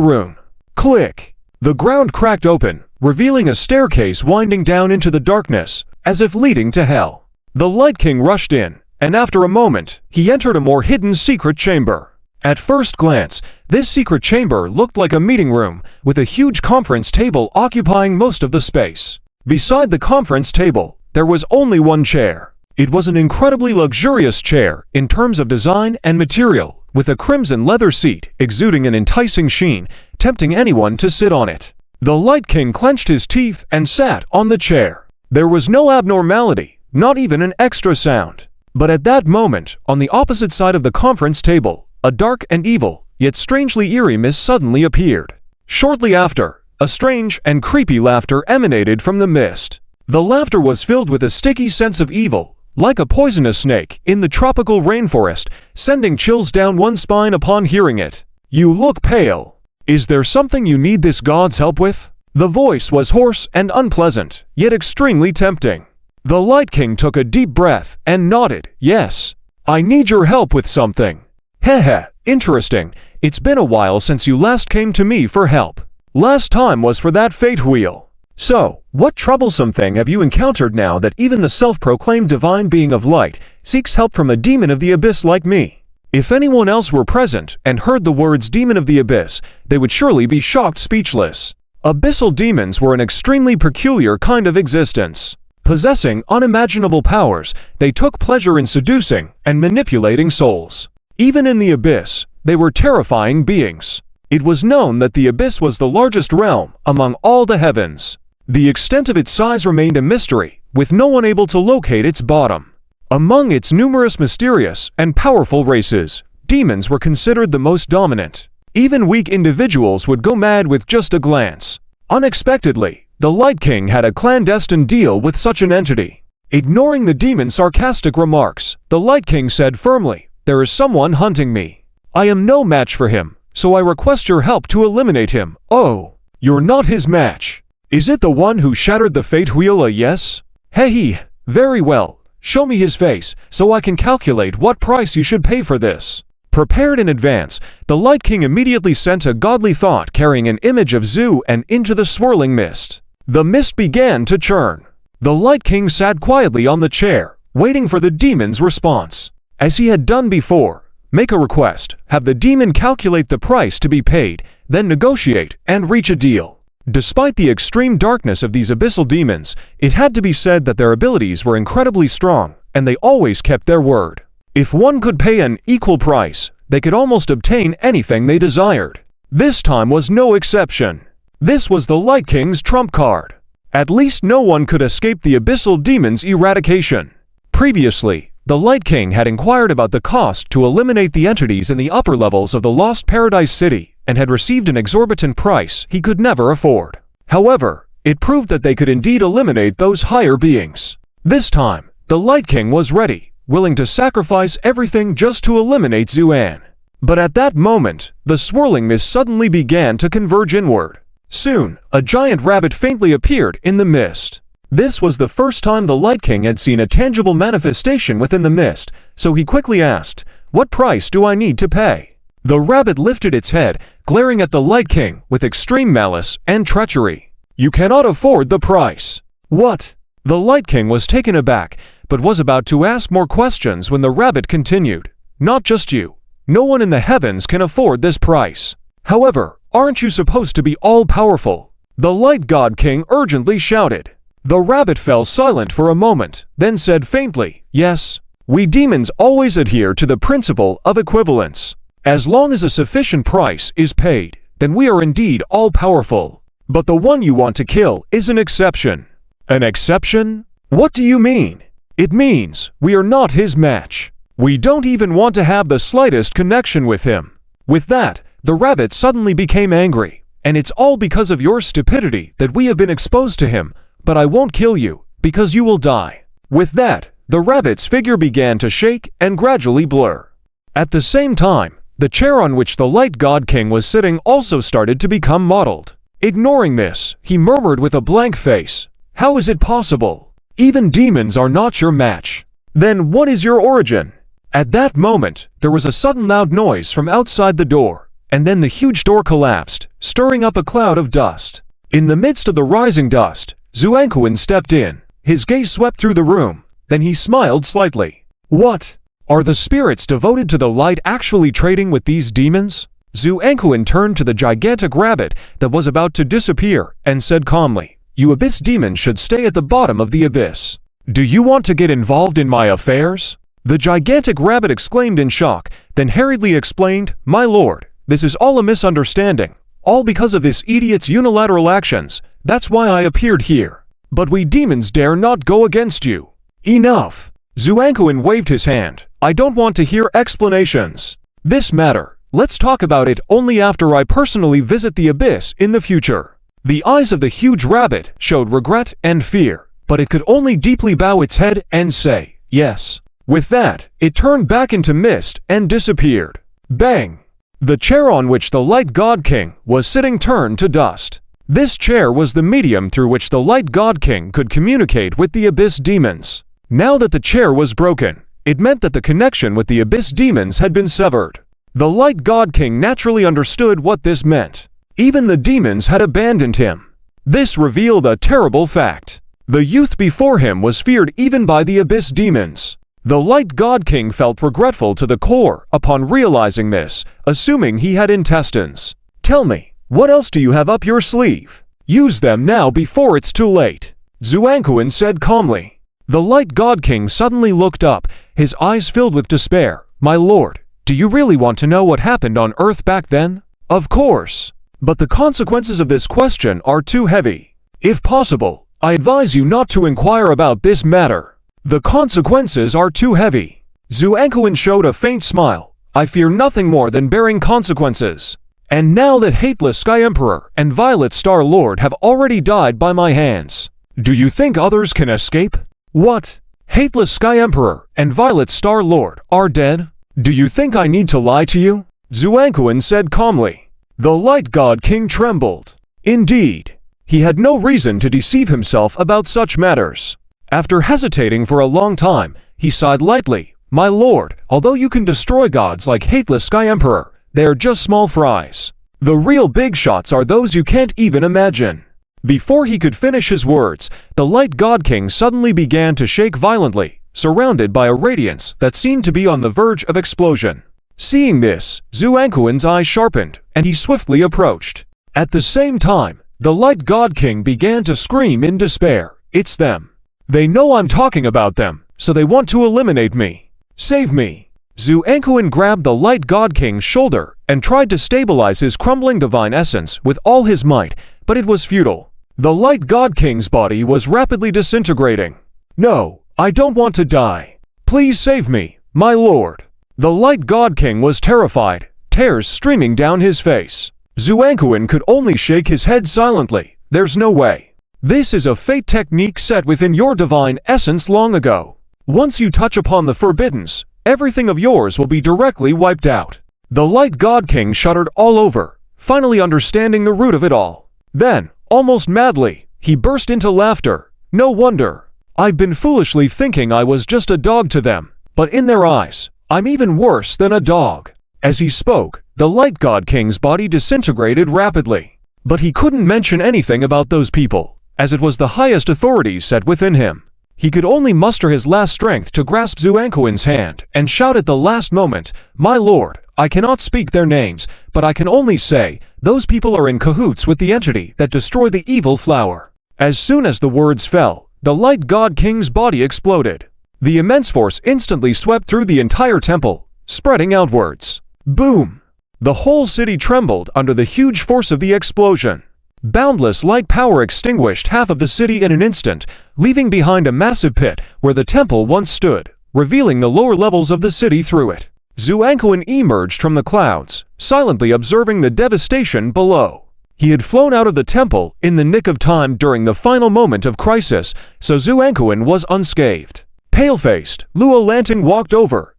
A: rune. Click! The ground cracked open, revealing a staircase winding down into the darkness, as if leading to hell. The Light King rushed in, and after a moment, he entered a more hidden secret chamber. At first glance, this secret chamber looked like a meeting room, with a huge conference table occupying most of the space. Beside the conference table, there was only one chair. It was an incredibly luxurious chair in terms of design and material, with a crimson leather seat exuding an enticing sheen, tempting anyone to sit on it. The Light King clenched his teeth and sat on the chair. There was no abnormality, not even an extra sound. But at that moment, on the opposite side of the conference table, a dark and evil, yet strangely eerie mist suddenly appeared. Shortly after, a strange and creepy laughter emanated from the mist. The laughter was filled with a sticky sense of evil, like a poisonous snake in the tropical rainforest, sending chills down one's spine upon hearing it. "You look pale. Is there something you need this god's help with?" The voice was hoarse and unpleasant, yet extremely tempting. The Light King took a deep breath and nodded, "Yes. I need your help with something." "Heh, interesting. It's been a while since you last came to me for help. Last time was for that Fate Wheel. So, what troublesome thing have you encountered now that even the self-proclaimed divine being of light seeks help from a demon of the abyss like me?" If anyone else were present and heard the words demon of the abyss, they would surely be shocked speechless. Abyssal demons were an extremely peculiar kind of existence. Possessing unimaginable powers, they took pleasure in seducing and manipulating souls. Even in the abyss, they were terrifying beings. It was known that the abyss was the largest realm among all the heavens. The extent of its size remained a mystery, with no one able to locate its bottom. Among its numerous mysterious and powerful races, demons were considered the most dominant. Even weak individuals would go mad with just a glance. Unexpectedly, the Light King had a clandestine deal with such an entity. Ignoring the demon's sarcastic remarks, the Light King said firmly, "There is someone hunting me. I am no match for him, so I request your help to eliminate him." "Oh, you're not his match. Is it the one who shattered the fate wheel? Yes? Hey, very well. Show me his face, so I can calculate what price you should pay for this." Prepared in advance, the Light King immediately sent a godly thought carrying an image of Zu-an into the swirling mist. The mist began to churn. The Light King sat quietly on the chair, waiting for the demon's response. As he had done before, make a request, have the demon calculate the price to be paid, then negotiate and reach a deal. Despite the extreme darkness of these abyssal demons, it had to be said that their abilities were incredibly strong, and they always kept their word. If one could pay an equal price, they could almost obtain anything they desired. This time was no exception. This was the Light King's trump card. At least no one could escape the abyssal demon's eradication. Previously, the Light King had inquired about the cost to eliminate the entities in the upper levels of the Lost Paradise City and had received an exorbitant price he could never afford. However, it proved that they could indeed eliminate those higher beings. This time, the Light King was ready, willing to sacrifice everything just to eliminate Zu-an. But at that moment, the swirling mist suddenly began to converge inward. Soon, a giant rabbit faintly appeared in the mist. This was the first time the Light King had seen a tangible manifestation within the mist, so he quickly asked, "What price do I need to pay?" The rabbit lifted its head, glaring at the Light King with extreme malice and treachery. "You cannot afford the price." "What?" The Light King was taken aback, but was about to ask more questions when the rabbit continued, "Not just you. No one in the heavens can afford this price. However, aren't you supposed to be all-powerful?" The Light God King urgently shouted. The rabbit fell silent for a moment, then said faintly, "Yes, we demons always adhere to the principle of equivalence. As long as a sufficient price is paid, then we are indeed all-powerful. But the one you want to kill is an exception." "An exception? What do you mean?" "It means we are not his match. We don't even want to have the slightest connection with him." With that, the rabbit suddenly became angry. "And it's all because of your stupidity that we have been exposed to him, but I won't kill you, because you will die." With that, the rabbit's figure began to shake and gradually blur. At the same time, the chair on which the Light God King was sitting also started to become mottled. Ignoring this, he murmured with a blank face, "How is it possible? Even demons are not your match. Then what is your origin?" At that moment, there was a sudden loud noise from outside the door, and then the huge door collapsed, stirring up a cloud of dust. In the midst of the rising dust, Zu-an stepped in. His gaze swept through the room, then he smiled slightly. "What? Are the spirits devoted to the light actually trading with these demons?" Zu-an turned to the gigantic rabbit that was about to disappear and said calmly, "You abyss demons should stay at the bottom of the abyss. Do you want to get involved in my affairs?" The gigantic rabbit exclaimed in shock, then hurriedly explained, "My lord, this is all a misunderstanding. All because of this idiot's unilateral actions. That's why I appeared here. But we demons dare not go against you." "Enough!" Zu-an waved his hand. "I don't want to hear explanations. This matter, let's talk about it only after I personally visit the abyss in the future." The eyes of the huge rabbit showed regret and fear, but it could only deeply bow its head and say, "Yes." With that, it turned back into mist and disappeared. Bang! The chair on which the Light God King was sitting turned to dust. This chair was the medium through which the Light God King could communicate with the abyss demons. Now that the chair was broken, it meant that the connection with the abyss demons had been severed. The Light God King naturally understood what this meant. Even the demons had abandoned him. This revealed a terrible fact. The youth before him was feared even by the abyss demons. The Light God King felt regretful to the core upon realizing this, assuming he had intestines. "Tell me, what else do you have up your sleeve? Use them now before it's too late," Zu-an said calmly. The Light God King suddenly looked up, his eyes filled with despair. "My lord, do you really want to know what happened on Earth back then?" "Of course. But the consequences of this question are too heavy. If possible, I advise you not to inquire about this matter. The consequences are too heavy." Zu-an showed a faint smile. "I fear nothing more than bearing consequences." And now that Hateless Sky Emperor and Violet Star Lord have already died by my hands, do you think others can escape? What? Hateless Sky Emperor and Violet Star Lord are dead? Do you think I need to lie to you? Zuankuin said calmly. The Light God King trembled. Indeed, he had no reason to deceive himself about such matters. After hesitating for a long time, he sighed lightly. My lord, although you can destroy gods like Hateless Sky Emperor, they are just small fries. The real big shots are those you can't even imagine. Before he could finish his words, the Light God King suddenly began to shake violently, surrounded by a radiance that seemed to be on the verge of explosion. Seeing this, Zuankuin's eyes sharpened, and he swiftly approached. At the same time, the Light God King began to scream in despair. It's them. They know I'm talking about them, so they want to eliminate me. Save me. Zuankuin grabbed the Light God King's shoulder and tried to stabilize his crumbling divine essence with all his might, but it was futile. The Light God King's body was rapidly disintegrating. No, I don't want to die. Please save me, my lord. The Light God King was terrified, tears streaming down his face. Zuankuin could only shake his head silently. There's no way. This is a fate technique set within your divine essence long ago. Once you touch upon the forbiddens, everything of yours will be directly wiped out. The Light God King shuddered all over, finally understanding the root of it all. Then, almost madly, he burst into laughter. No wonder. I've been foolishly thinking I was just a dog to them, but in their eyes, I'm even worse than a dog. As he spoke, the Light God King's body disintegrated rapidly. But he couldn't mention anything about those people, as it was the highest authority set within him. He could only muster his last strength to grasp Zuankuin's hand and shout at the last moment, My lord, I cannot speak their names, but I can only say, those people are in cahoots with the entity that destroyed the evil flower. As soon as the words fell, the Light God King's body exploded. The immense force instantly swept through the entire temple, spreading outwards. Boom! The whole city trembled under the huge force of the explosion. Boundless light power extinguished half of the city in an instant, leaving behind a massive pit where the temple once stood, revealing the lower levels of the city through it. Zuankuin emerged from the clouds, silently observing the devastation below. He had flown out of the temple in the nick of time during the final moment of crisis, so Zuankuin was unscathed. Pale-faced, Luo Lanting walked over.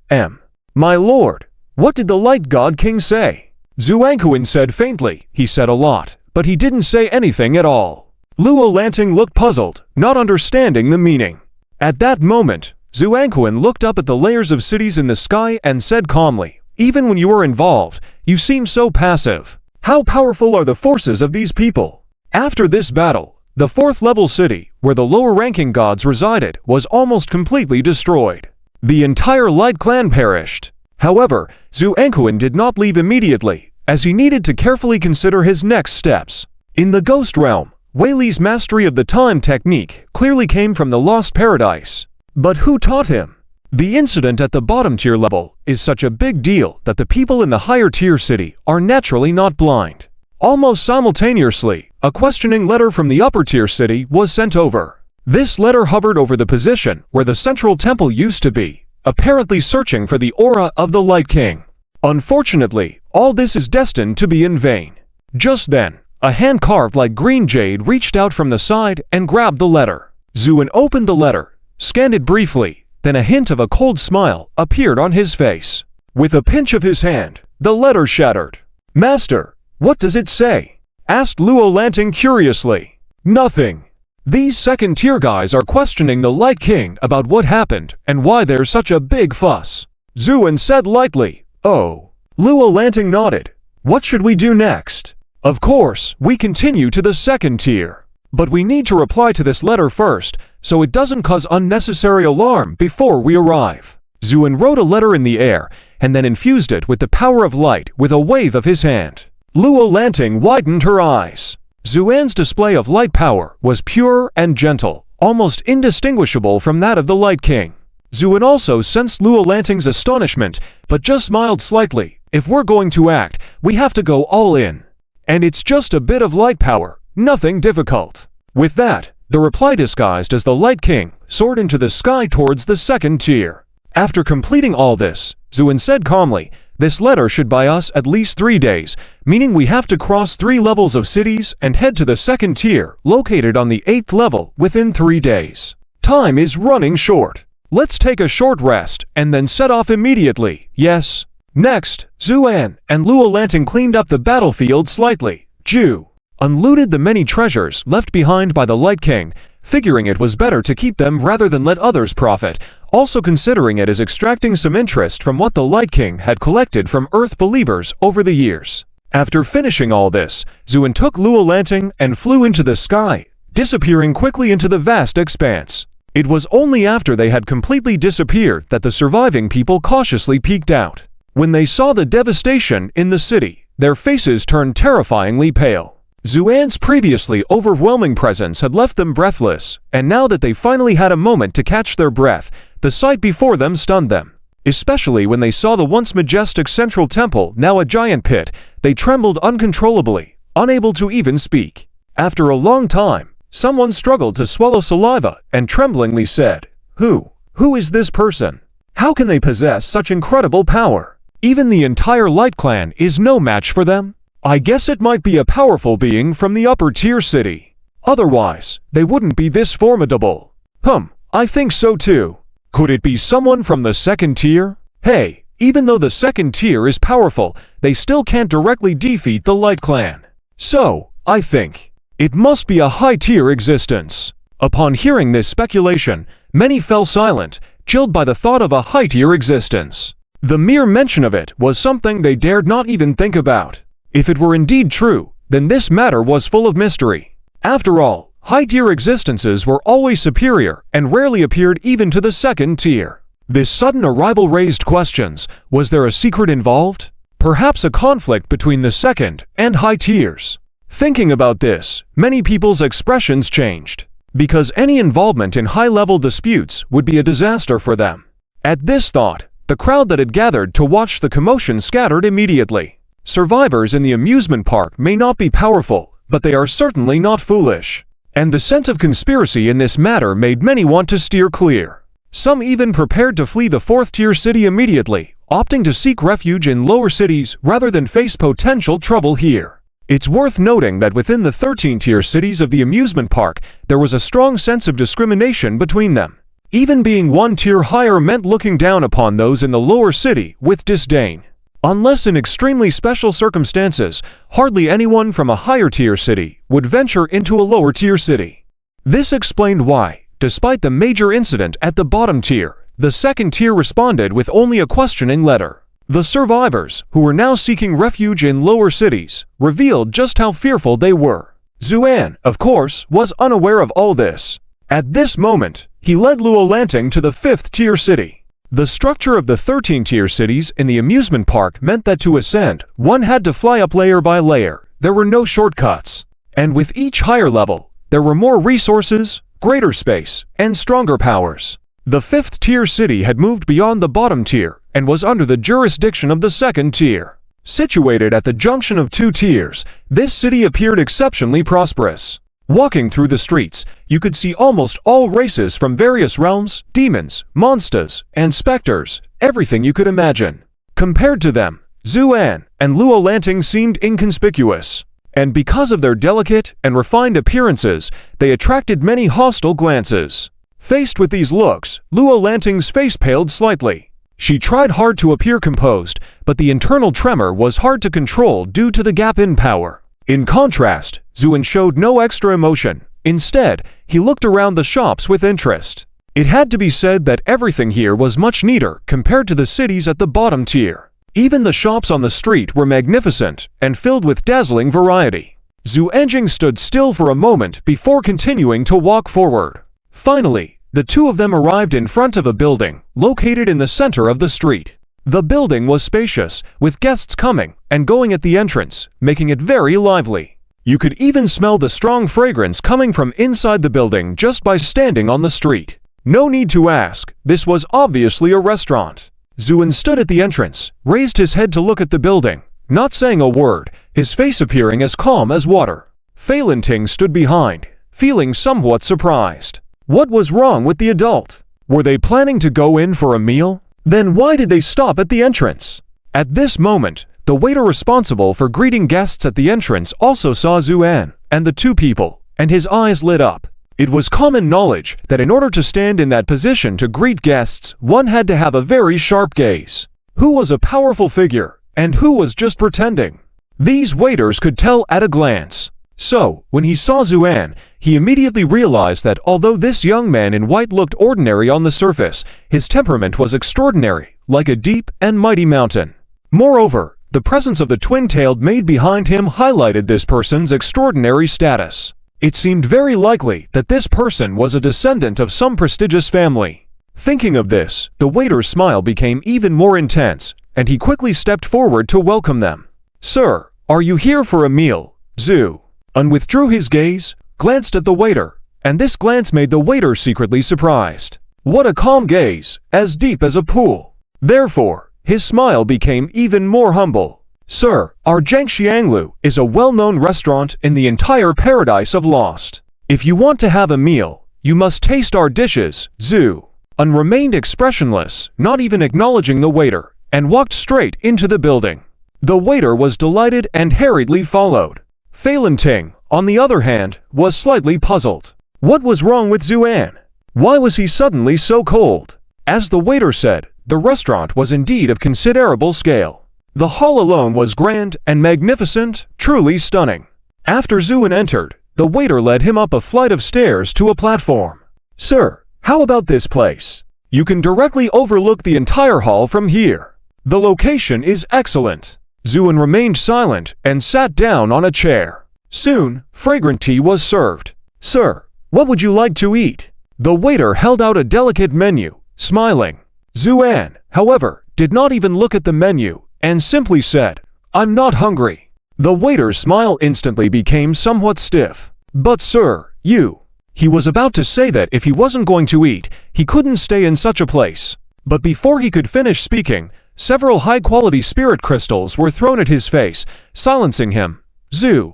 A: My lord, what did the Light God King say? Zuankuin said faintly. He said a lot, but he didn't say anything at all. Luo Lanting looked puzzled, not understanding the meaning. At that moment, Zuankuin looked up at the layers of cities in the sky and said calmly, Even when you are involved, you seem so passive. How powerful are the forces of these people? After this battle, the 4th level city, where the lower-ranking gods resided, was almost completely destroyed. The entire Light Clan perished. However, Zuankuin did not leave immediately, as he needed to carefully consider his next steps. In the Ghost Realm, Wei Li's mastery of the time technique clearly came from the Lost Paradise. But who taught him? The incident at the bottom tier level is such a big deal that the people in the higher tier city are naturally not blind. Almost simultaneously, a questioning letter from the upper tier city was sent over. This letter hovered over the position where the central temple used to be, apparently searching for the aura of the Light King. Unfortunately, all this is destined to be in vain. Just then, a hand carved like green jade reached out from the side and grabbed the letter. Zuin opened the letter, scanned it briefly, then a hint of a cold smile appeared on his face. With a pinch of his hand, the letter shattered. Master, what does it say? Asked Luo Lanting curiously. Nothing. These second-tier guys are questioning the Light King about what happened and why there's such a big fuss. Zuin said lightly. Oh. Luo Lanting nodded. What should we do next? Of course, we continue to the second tier. But we need to reply to this letter first, so it doesn't cause unnecessary alarm before we arrive. Zuin wrote a letter in the air, and then infused it with the power of light with a wave of his hand. Luo Lanting widened her eyes. Zuan's display of light power was pure and gentle, almost indistinguishable from that of the Light King. Zuin also sensed Luo Lanting's astonishment, but just smiled slightly. If we're going to act, we have to go all in. And it's just a bit of light power, nothing difficult. With that, the reply disguised as the Light King soared into the sky towards the second tier. After completing all this, Zuin said calmly, This letter should buy us at least 3 days, meaning we have to cross 3 levels of cities and head to the second tier, located on the 8th level, within 3 days. Time is running short. Let's take a short rest and then set off immediately, yes? Next, Zuan and Luolanting cleaned up the battlefield slightly. Ju unlooted the many treasures left behind by the Light King, figuring it was better to keep them rather than let others profit, also considering it as extracting some interest from what the Light King had collected from Earth believers over the years. After finishing all this, Zuan took Luolanting and flew into the sky, disappearing quickly into the vast expanse. It was only after they had completely disappeared that the surviving people cautiously peeked out. When they saw the devastation in the city, their faces turned terrifyingly pale. Zuan's previously overwhelming presence had left them breathless, and now that they finally had a moment to catch their breath, the sight before them stunned them. Especially when they saw the once majestic central temple, now a giant pit, they trembled uncontrollably, unable to even speak. After a long time, someone struggled to swallow saliva and tremblingly said, Who is this person? How can they possess such incredible power? Even the entire Light Clan is no match for them? I guess it might be a powerful being from the upper tier city. Otherwise, they wouldn't be this formidable. I think so too. Could it be someone from the second tier? Hey, even though the second tier is powerful, they still can't directly defeat the Light Clan. So, I think it must be a high-tier existence. Upon hearing this speculation, many fell silent, chilled by the thought of a high-tier existence. The mere mention of it was something they dared not even think about. If it were indeed true, then this matter was full of mystery. After all, high-tier existences were always superior and rarely appeared even to the second tier. This sudden arrival raised questions. Was there a secret involved? Perhaps a conflict between the second and high tiers. Thinking about this, many people's expressions changed, because any involvement in high-level disputes would be a disaster for them. At this thought, the crowd that had gathered to watch the commotion scattered immediately. Survivors in the amusement park may not be powerful, but they are certainly not foolish. And the sense of conspiracy in this matter made many want to steer clear. Some even prepared to flee the 4th-tier city immediately, opting to seek refuge in lower cities rather than face potential trouble here. It's worth noting that within the 13th-tier cities of the amusement park, there was a strong sense of discrimination between them. Even being 1 tier higher meant looking down upon those in the lower city with disdain. Unless in extremely special circumstances, hardly anyone from a higher-tier city would venture into a lower-tier city. This explained why, despite the major incident at the bottom tier, the second tier responded with only a questioning letter. The survivors, who were now seeking refuge in lower cities, revealed just how fearful they were. Zuan, of course, was unaware of all this. At this moment, he led Luolanting to the 5th-tier city. The structure of the 13th-tier cities in the amusement park meant that to ascend, one had to fly up layer by layer. There were no shortcuts. And with each higher level, there were more resources, greater space, and stronger powers. The 5th-tier city had moved beyond the bottom tier and was under the jurisdiction of the second tier. Situated at the junction of 2 tiers, this city appeared exceptionally prosperous. Walking through the streets, you could see almost all races from various realms, demons, monsters, and specters, everything you could imagine. Compared to them, Zuan and Luolanting seemed inconspicuous. And because of their delicate and refined appearances, they attracted many hostile glances. Faced with these looks, Luolanting's face paled slightly. She tried hard to appear composed, but the internal tremor was hard to control due to the gap in power. In contrast, Zuan showed no extra emotion. Instead, he looked around the shops with interest. It had to be said that everything here was much neater compared to the cities at the bottom tier. Even the shops on the street were magnificent and filled with dazzling variety. Zuanjing stood still for a moment before continuing to walk forward. Finally, the two of them arrived in front of a building located in the center of the street. The building was spacious, with guests coming and going at the entrance, making it very lively. You could even smell the strong fragrance coming from inside the building just by standing on the street. No need to ask, this was obviously a restaurant. Zuan stood at the entrance, raised his head to look at the building, not saying a word, his face appearing as calm as water. Phalanting stood behind, feeling somewhat surprised. What was wrong with the adult? Were they planning to go in for a meal? Then why did they stop at the entrance? At this moment, the waiter responsible for greeting guests at the entrance also saw Zuan and the two people, and his eyes lit up. It was common knowledge that in order to stand in that position to greet guests, one had to have a very sharp gaze. Who was a powerful figure, and who was just pretending? These waiters could tell at a glance. So, when he saw Zuan, he immediately realized that although this young man in white looked ordinary on the surface, his temperament was extraordinary, like a deep and mighty mountain. Moreover, the presence of the twin-tailed maid behind him highlighted this person's extraordinary status. It seemed very likely that this person was a descendant of some prestigious family. Thinking of this, the waiter's smile became even more intense, and he quickly stepped forward to welcome them. "Sir, are you here for a meal?" Zhu withdrew his gaze, glanced at the waiter, and this glance made the waiter secretly surprised. What a calm gaze, as deep as a pool. Therefore, his smile became even more humble. "Sir, our Jiangxianglu is a well-known restaurant in the entire paradise of Lost. If you want to have a meal, you must taste our dishes." Zhu remained expressionless, not even acknowledging the waiter, and walked straight into the building. The waiter was delighted and hurriedly followed. Feilanting, on the other hand, was slightly puzzled. What was wrong with Zuan? Why was he suddenly so cold? As the waiter said, the restaurant was indeed of considerable scale. The hall alone was grand and magnificent, truly stunning. After Zuan entered, the waiter led him up a flight of stairs to a platform. "Sir, how about this place? You can directly overlook the entire hall from here. The location is excellent." Zuan remained silent and sat down on a chair. Soon, fragrant tea was served. "Sir, what would you like to eat?" The waiter held out a delicate menu, smiling. Zuan, however, did not even look at the menu, and simply said, "I'm not hungry." The waiter's smile instantly became somewhat stiff. "But sir, you..." He was about to say that if he wasn't going to eat, he couldn't stay in such a place. But before he could finish speaking, several high-quality spirit crystals were thrown at his face, silencing him. Zhu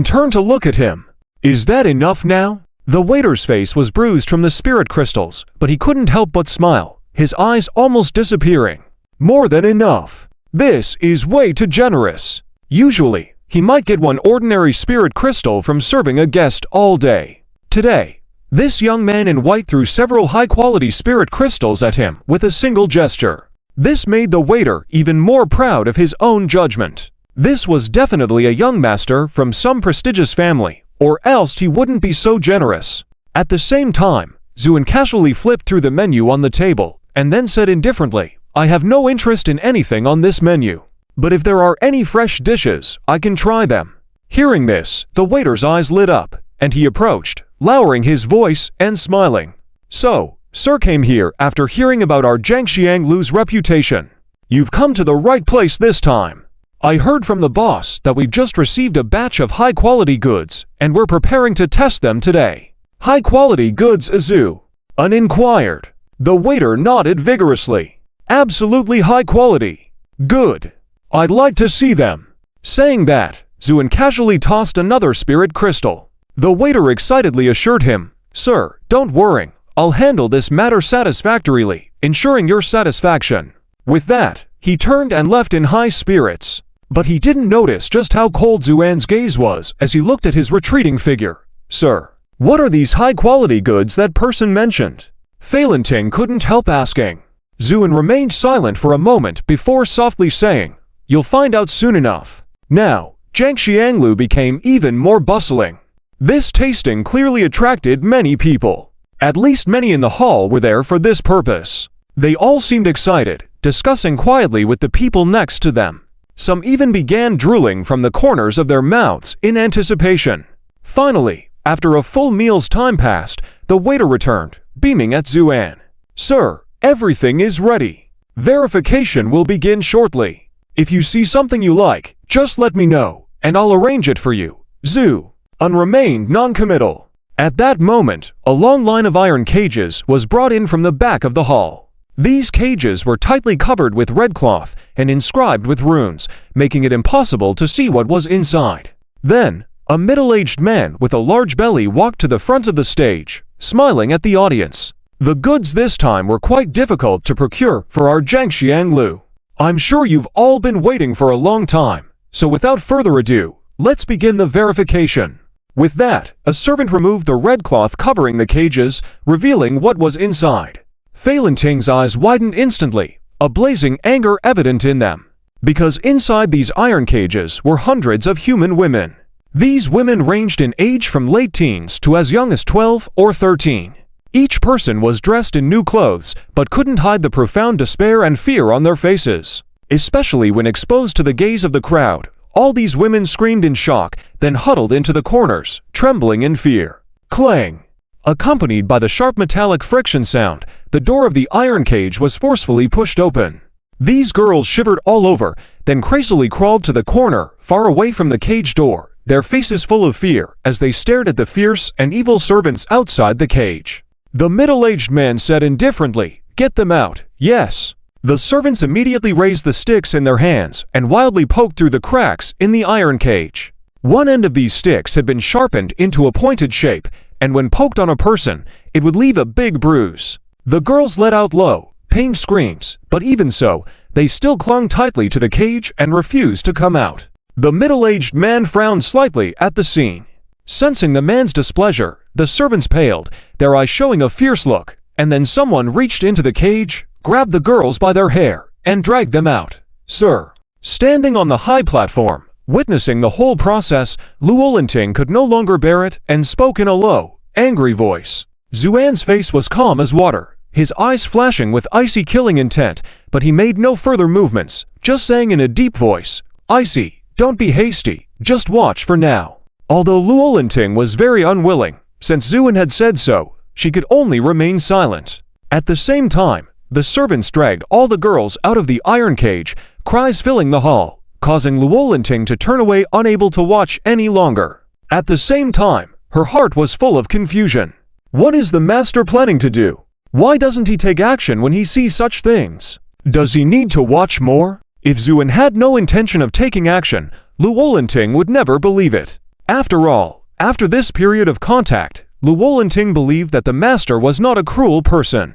A: turned to look at him. "Is that enough now?" The waiter's face was bruised from the spirit crystals, but he couldn't help but smile, his eyes almost disappearing. "More than enough. This is way too generous. Usually, he might get one ordinary spirit crystal from serving a guest all day. Today, this young man in white threw several high-quality spirit crystals at him with a single gesture. This made the waiter even more proud of his own judgment. This was definitely a young master from some prestigious family, or else he wouldn't be so generous. At the same time, Zuan casually flipped through the menu on the table, and then said indifferently, "I have no interest in anything on this menu. But if there are any fresh dishes, I can try them." Hearing this, the waiter's eyes lit up, and he approached, lowering his voice and smiling. "So, sir came here after hearing about our Jiangxianglu's reputation. You've come to the right place this time. I heard from the boss that we've just received a batch of high-quality goods, and we're preparing to test them today." "High-quality goods, Zhu inquired. The waiter nodded vigorously. "Absolutely high quality. Good. I'd like to see them." Saying that, Zuan casually tossed another spirit crystal. The waiter excitedly assured him, "Sir, don't worry. I'll handle this matter satisfactorily, ensuring your satisfaction." With that, he turned and left in high spirits. But he didn't notice just how cold Zuan's gaze was as he looked at his retreating figure. "Sir, what are these high-quality goods that person mentioned?" Feilanting couldn't help asking. Zuan remained silent for a moment before softly saying, "You'll find out soon enough." Now, Jiangxianglu became even more bustling. This tasting clearly attracted many people. At least many in the hall were there for this purpose. They all seemed excited, discussing quietly with the people next to them. Some even began drooling from the corners of their mouths in anticipation. Finally, after a full meal's time passed, the waiter returned, beaming at Zuan. "Sir, everything is ready. Verification will begin shortly. If you see something you like, just let me know, and I'll arrange it for you." Zhu remained non-committal. At that moment, a long line of iron cages was brought in from the back of the hall. These cages were tightly covered with red cloth and inscribed with runes, making it impossible to see what was inside. Then, a middle-aged man with a large belly walked to the front of the stage, smiling at the audience. The goods this time were quite difficult to procure for our Jiangxianglu. I'm sure you've all been waiting for a long time, so without further ado, let's begin the verification. With that, a servant removed the red cloth covering the cages, revealing what was inside. Phalanting's eyes widened instantly, a blazing anger evident in them. Because inside these iron cages were hundreds of human women. These women ranged in age from late teens to as young as 12 or 13. Each person was dressed in new clothes, but couldn't hide the profound despair and fear on their faces. Especially when exposed to the gaze of the crowd, all these women screamed in shock, then huddled into the corners, trembling in fear. Clang! Accompanied by the sharp metallic friction sound, the door of the iron cage was forcefully pushed open. These girls shivered all over, then crazily crawled to the corner, far away from the cage door, their faces full of fear as they stared at the fierce and evil servants outside the cage. The middle-aged man said indifferently, "Get them out, yes." The servants immediately raised the sticks in their hands and wildly poked through the cracks in the iron cage. One end of these sticks had been sharpened into a pointed shape, and when poked on a person, it would leave a big bruise. The girls let out low, pained screams, but even so, they still clung tightly to the cage and refused to come out. The middle-aged man frowned slightly at the scene. Sensing the man's displeasure, the servants paled, their eyes showing a fierce look, and then someone reached into the cage, grabbed the girls by their hair, and dragged them out. Sir. Standing on the high platform, witnessing the whole process, Luolanting could no longer bear it and spoke in a low, angry voice. Xuan's face was calm as water, his eyes flashing with icy killing intent, but he made no further movements, just saying in a deep voice, "Icy, don't be hasty, just watch for now." Although Luolanting was very unwilling, since Xuan had said so, she could only remain silent. At the same time, the servants dragged all the girls out of the iron cage, cries filling the hall, causing Luolanting to turn away unable to watch any longer. At the same time, her heart was full of confusion. What is the master planning to do? Why doesn't he take action when he sees such things? Does he need to watch more? If Xuan had no intention of taking action, Luolanting would never believe it. After all, after this period of contact, Luolanting believed that the master was not a cruel person.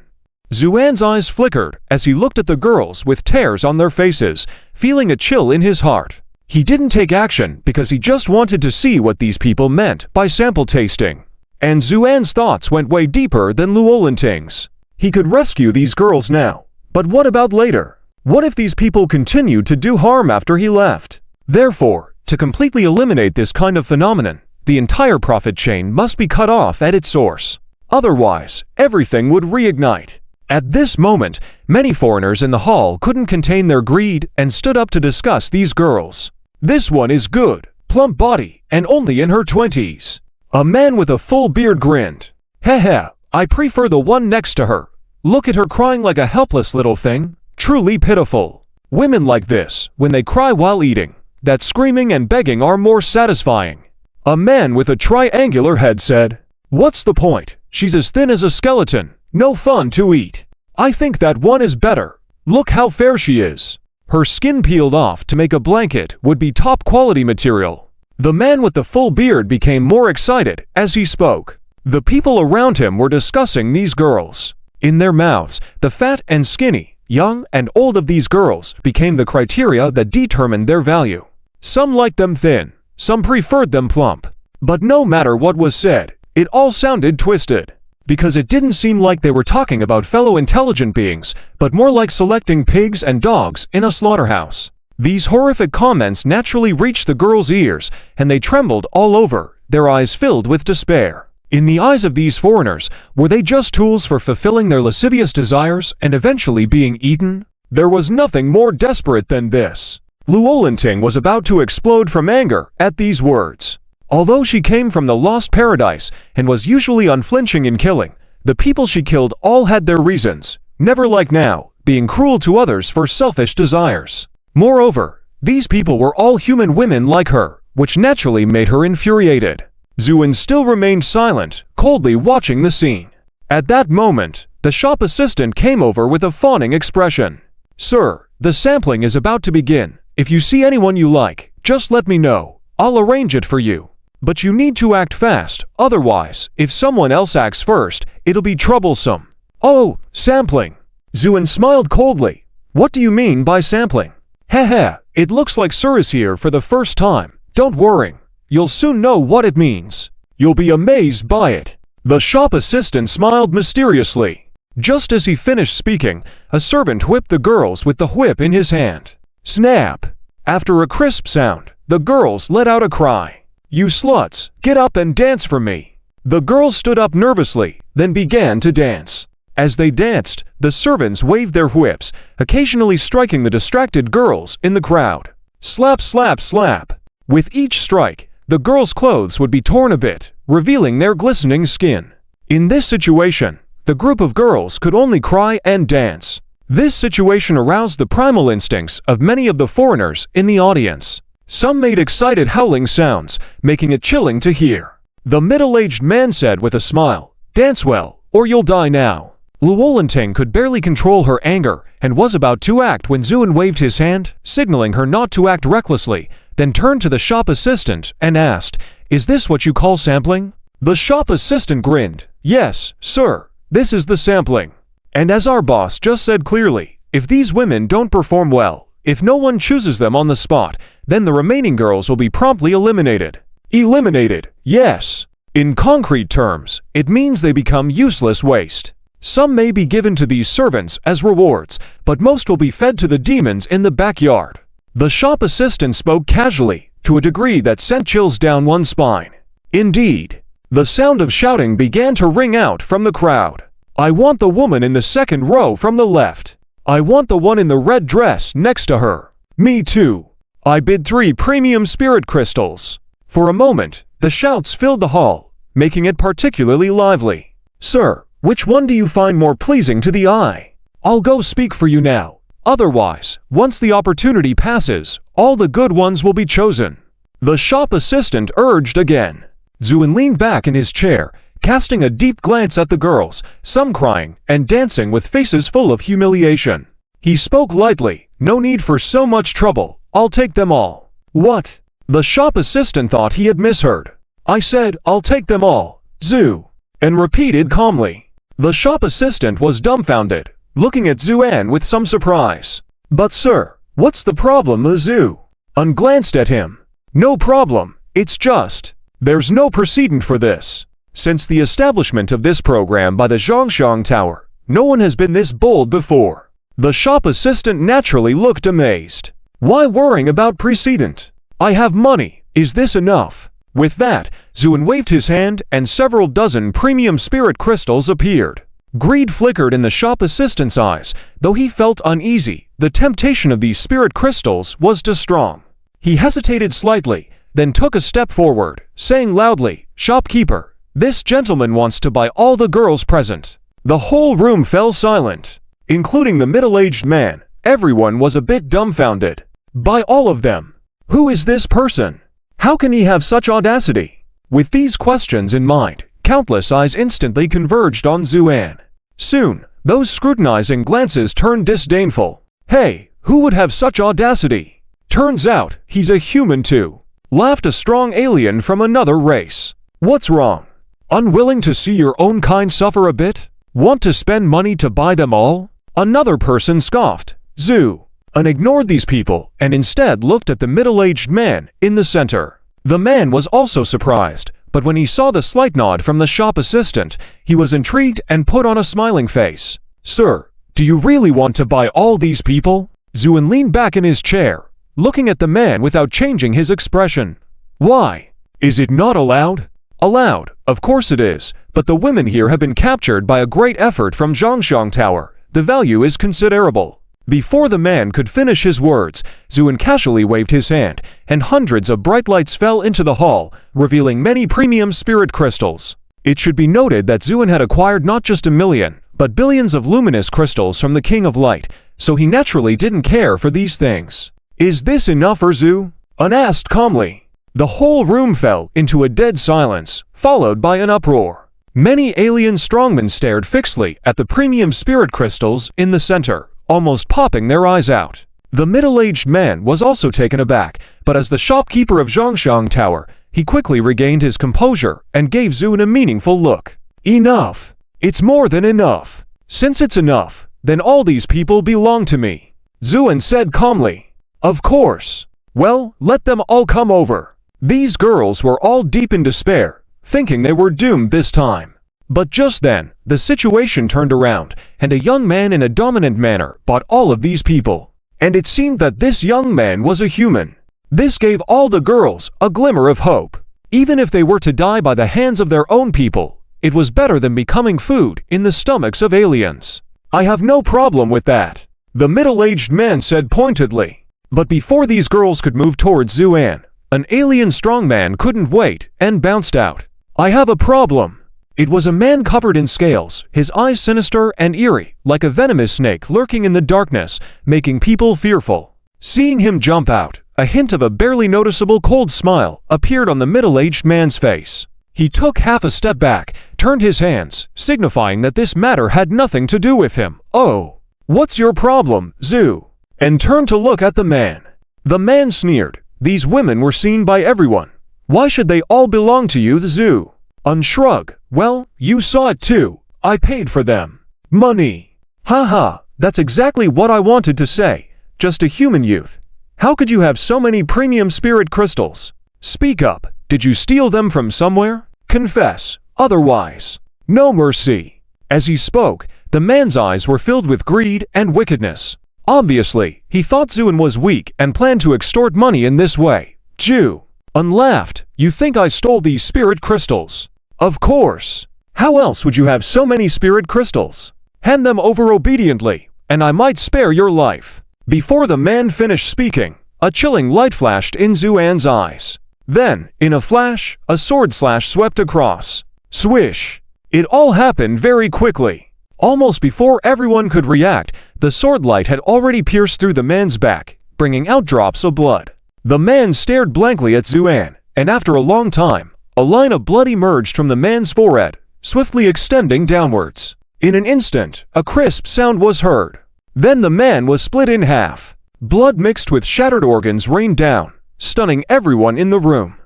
A: Xuan's eyes flickered as he looked at the girls with tears on their faces, feeling a chill in his heart. He didn't take action because he just wanted to see what these people meant by sample tasting. And Xuan's thoughts went way deeper than Luolanting's. He could rescue these girls now. But what about later? What if these people continued to do harm after he left? Therefore, to completely eliminate this kind of phenomenon, the entire profit chain must be cut off at its source. Otherwise, everything would reignite. At this moment, many foreigners in the hall couldn't contain their greed and stood up to discuss these girls. This one is good, plump body, and only in her 20s. A man with a full beard grinned. Heh, I prefer the one next to her. Look at her crying like a helpless little thing. Truly pitiful. Women like this, when they cry while eating, that screaming and begging are more satisfying. A man with a triangular head said, "What's the point? She's as thin as a skeleton. No fun to eat. I think that one is better. Look how fair she is. Her skin peeled off to make a blanket would be top quality material." The man with the full beard became more excited as he spoke. The people around him were discussing these girls. In their mouths, the fat and skinny, young and old of these girls became the criteria that determined their value. Some liked them thin, some preferred them plump. But no matter what was said, it all sounded twisted. Because it didn't seem like they were talking about fellow intelligent beings, but more like selecting pigs and dogs in a slaughterhouse. These horrific comments naturally reached the girls' ears, and they trembled all over, their eyes filled with despair. In the eyes of these foreigners, were they just tools for fulfilling their lascivious desires and eventually being eaten? There was nothing more desperate than this. Luolanting was about to explode from anger at these words. Although she came from the lost paradise and was usually unflinching in killing, the people she killed all had their reasons, never like now, being cruel to others for selfish desires. Moreover, these people were all human women like her, which naturally made her infuriated. Xuan still remained silent, coldly watching the scene. At that moment, the shop assistant came over with a fawning expression. "Sir, the sampling is about to begin. If you see anyone you like, just let me know. I'll arrange it for you. But you need to act fast, otherwise, if someone else acts first, it'll be troublesome." "Oh, sampling." Xuan smiled coldly. What do you mean by sampling? Heh, it looks like Sir is here for the first time. Don't worry. You'll soon know what it means. You'll be amazed by it. The shop assistant smiled mysteriously. Just as he finished speaking, a servant whipped the girls with the whip in his hand. Snap! After a crisp sound, the girls let out a cry. You sluts, get up and dance for me. The girls stood up nervously, then began to dance. As they danced, the servants waved their whips, occasionally striking the distracted girls in the crowd. Slap, slap, slap. With each strike, the girls' clothes would be torn a bit, revealing their glistening skin. In this situation, the group of girls could only cry and dance. This situation aroused the primal instincts of many of the foreigners in the audience. Some made excited howling sounds, making it chilling to hear. The middle-aged man said with a smile, "Dance well, or you'll die now." Luolanting could barely control her anger and was about to act when Zuin waved his hand, signaling her not to act recklessly, then turned to the shop assistant and asked, "Is this what you call sampling?" The shop assistant grinned. "Yes, sir, this is the sampling. And as our boss just said clearly, if these women don't perform well, if no one chooses them on the spot, then the remaining girls will be promptly eliminated." Eliminated, yes. In concrete terms, it means they become useless waste. Some may be given to these servants as rewards, but most will be fed to the demons in the backyard. The shop assistant spoke casually, to a degree that sent chills down one's spine. Indeed, the sound of shouting began to ring out from the crowd. "I want the woman in the second row from the left. I want the one in the red dress next to her. Me too. I bid 3 premium spirit crystals." For a moment, the shouts filled the hall, making it particularly lively. "Sir, which one do you find more pleasing to the eye? I'll go speak for you now. Otherwise, once the opportunity passes, all the good ones will be chosen." The shop assistant urged again. Zuin leaned back in his chair, casting a deep glance at the girls, some crying and dancing with faces full of humiliation. He spoke lightly, "No need for so much trouble, I'll take them all." "What?" The shop assistant thought he had misheard. "I said, I'll take them all, Zhu," and repeated calmly. The shop assistant was dumbfounded, looking at Zuan with some surprise. "But sir, what's the problem, Zhu?" Un glanced at him. "No problem, it's just, there's no precedent for this. Since the establishment of this program by the Zhongxiang Tower, no one has been this bold before." The shop assistant naturally looked amazed. "Why worrying about precedent? I have money, is this enough?" With that, Zuin waved his hand and several dozen premium spirit crystals appeared. Greed flickered in the shop assistant's eyes, though he felt uneasy. The temptation of these spirit crystals was too strong. He hesitated slightly, then took a step forward, saying loudly, "Shopkeeper, this gentleman wants to buy all the girls present." The whole room fell silent, including the middle-aged man. Everyone was a bit dumbfounded. Buy all of them? Who is this person? How can he have such audacity? With these questions in mind, countless eyes instantly converged on Zuan. Soon, those scrutinizing glances turned disdainful. "Hey, who would have such audacity? Turns out, he's a human too," laughed a strong alien from another race. "What's wrong? Unwilling to see your own kind suffer a bit? Want to spend money to buy them all?" Another person scoffed. Zhu ignored these people and instead looked at the middle-aged man in the center. The man was also surprised, but when he saw the slight nod from the shop assistant, he was intrigued and put on a smiling face. "Sir, do you really want to buy all these people?" Zuin leaned back in his chair, looking at the man without changing his expression. "Why? Is it not allowed?" "Allowed, of course it is, but the women here have been captured by a great effort from Zhongxiang Tower. The value is considerable." Before the man could finish his words, Zuin casually waved his hand, and hundreds of bright lights fell into the hall, revealing many premium spirit crystals. It should be noted that Zuin had acquired not just 1 million, but billions of luminous crystals from the King of Light, so he naturally didn't care for these things. "Is this enough for Zhu?" Un asked calmly. The whole room fell into a dead silence, followed by an uproar. Many alien strongmen stared fixedly at the premium spirit crystals in the center, almost popping their eyes out. The middle-aged man was also taken aback, but as the shopkeeper of Zhongxiang Tower, he quickly regained his composure and gave Zuin a meaningful look. "Enough! It's more than enough. Since it's enough, then all these people belong to me." Zuan said calmly. Of course. Well, let them all come over. These girls were all deep in despair, thinking they were doomed this time. But just then, the situation turned around, and a young man in a dominant manner bought all of these people. And it seemed that this young man was a human. This gave all the girls a glimmer of hope. Even if they were to die by the hands of their own people, it was better than becoming food in the stomachs of aliens. I have no problem with that, the middle-aged man said pointedly. But before these girls could move towards Zuan, an alien strongman couldn't wait and bounced out. I have a problem. It was a man covered in scales, his eyes sinister and eerie, like a venomous snake lurking in the darkness, making people fearful. Seeing him jump out, a hint of a barely noticeable cold smile appeared on the middle-aged man's face. He took half a step back, turned his hands, signifying that this matter had nothing to do with him. Oh, what's your problem, Zu? And turned to look at the man. The man sneered. These women were seen by everyone. Why should they all belong to you, Zu? Unshrug. Well, you saw it too. I paid for them. Money. Haha, that's exactly what I wanted to say. Just a human youth. How could you have so many premium spirit crystals? Speak up. Did you steal them from somewhere? Confess. Otherwise. No mercy. As he spoke, the man's eyes were filled with greed and wickedness. Obviously, he thought Zuan was weak and planned to extort money in this way. Jew. Unlaughed. You think I stole these spirit crystals? Of course. How else would you have so many spirit crystals? Hand them over obediently, and I might spare your life. Before the man finished speaking, a chilling light flashed in Zuan's eyes. Then, in a flash, a sword slash swept across. Swish! It all happened very quickly. Almost before everyone could react, the sword light had already pierced through the man's back, bringing out drops of blood. The man stared blankly at Zuan, and after a long time, a line of blood emerged from the man's forehead, swiftly extending downwards. In an instant, a crisp sound was heard. Then the man was split in half. Blood mixed with shattered organs rained down, stunning everyone in the room.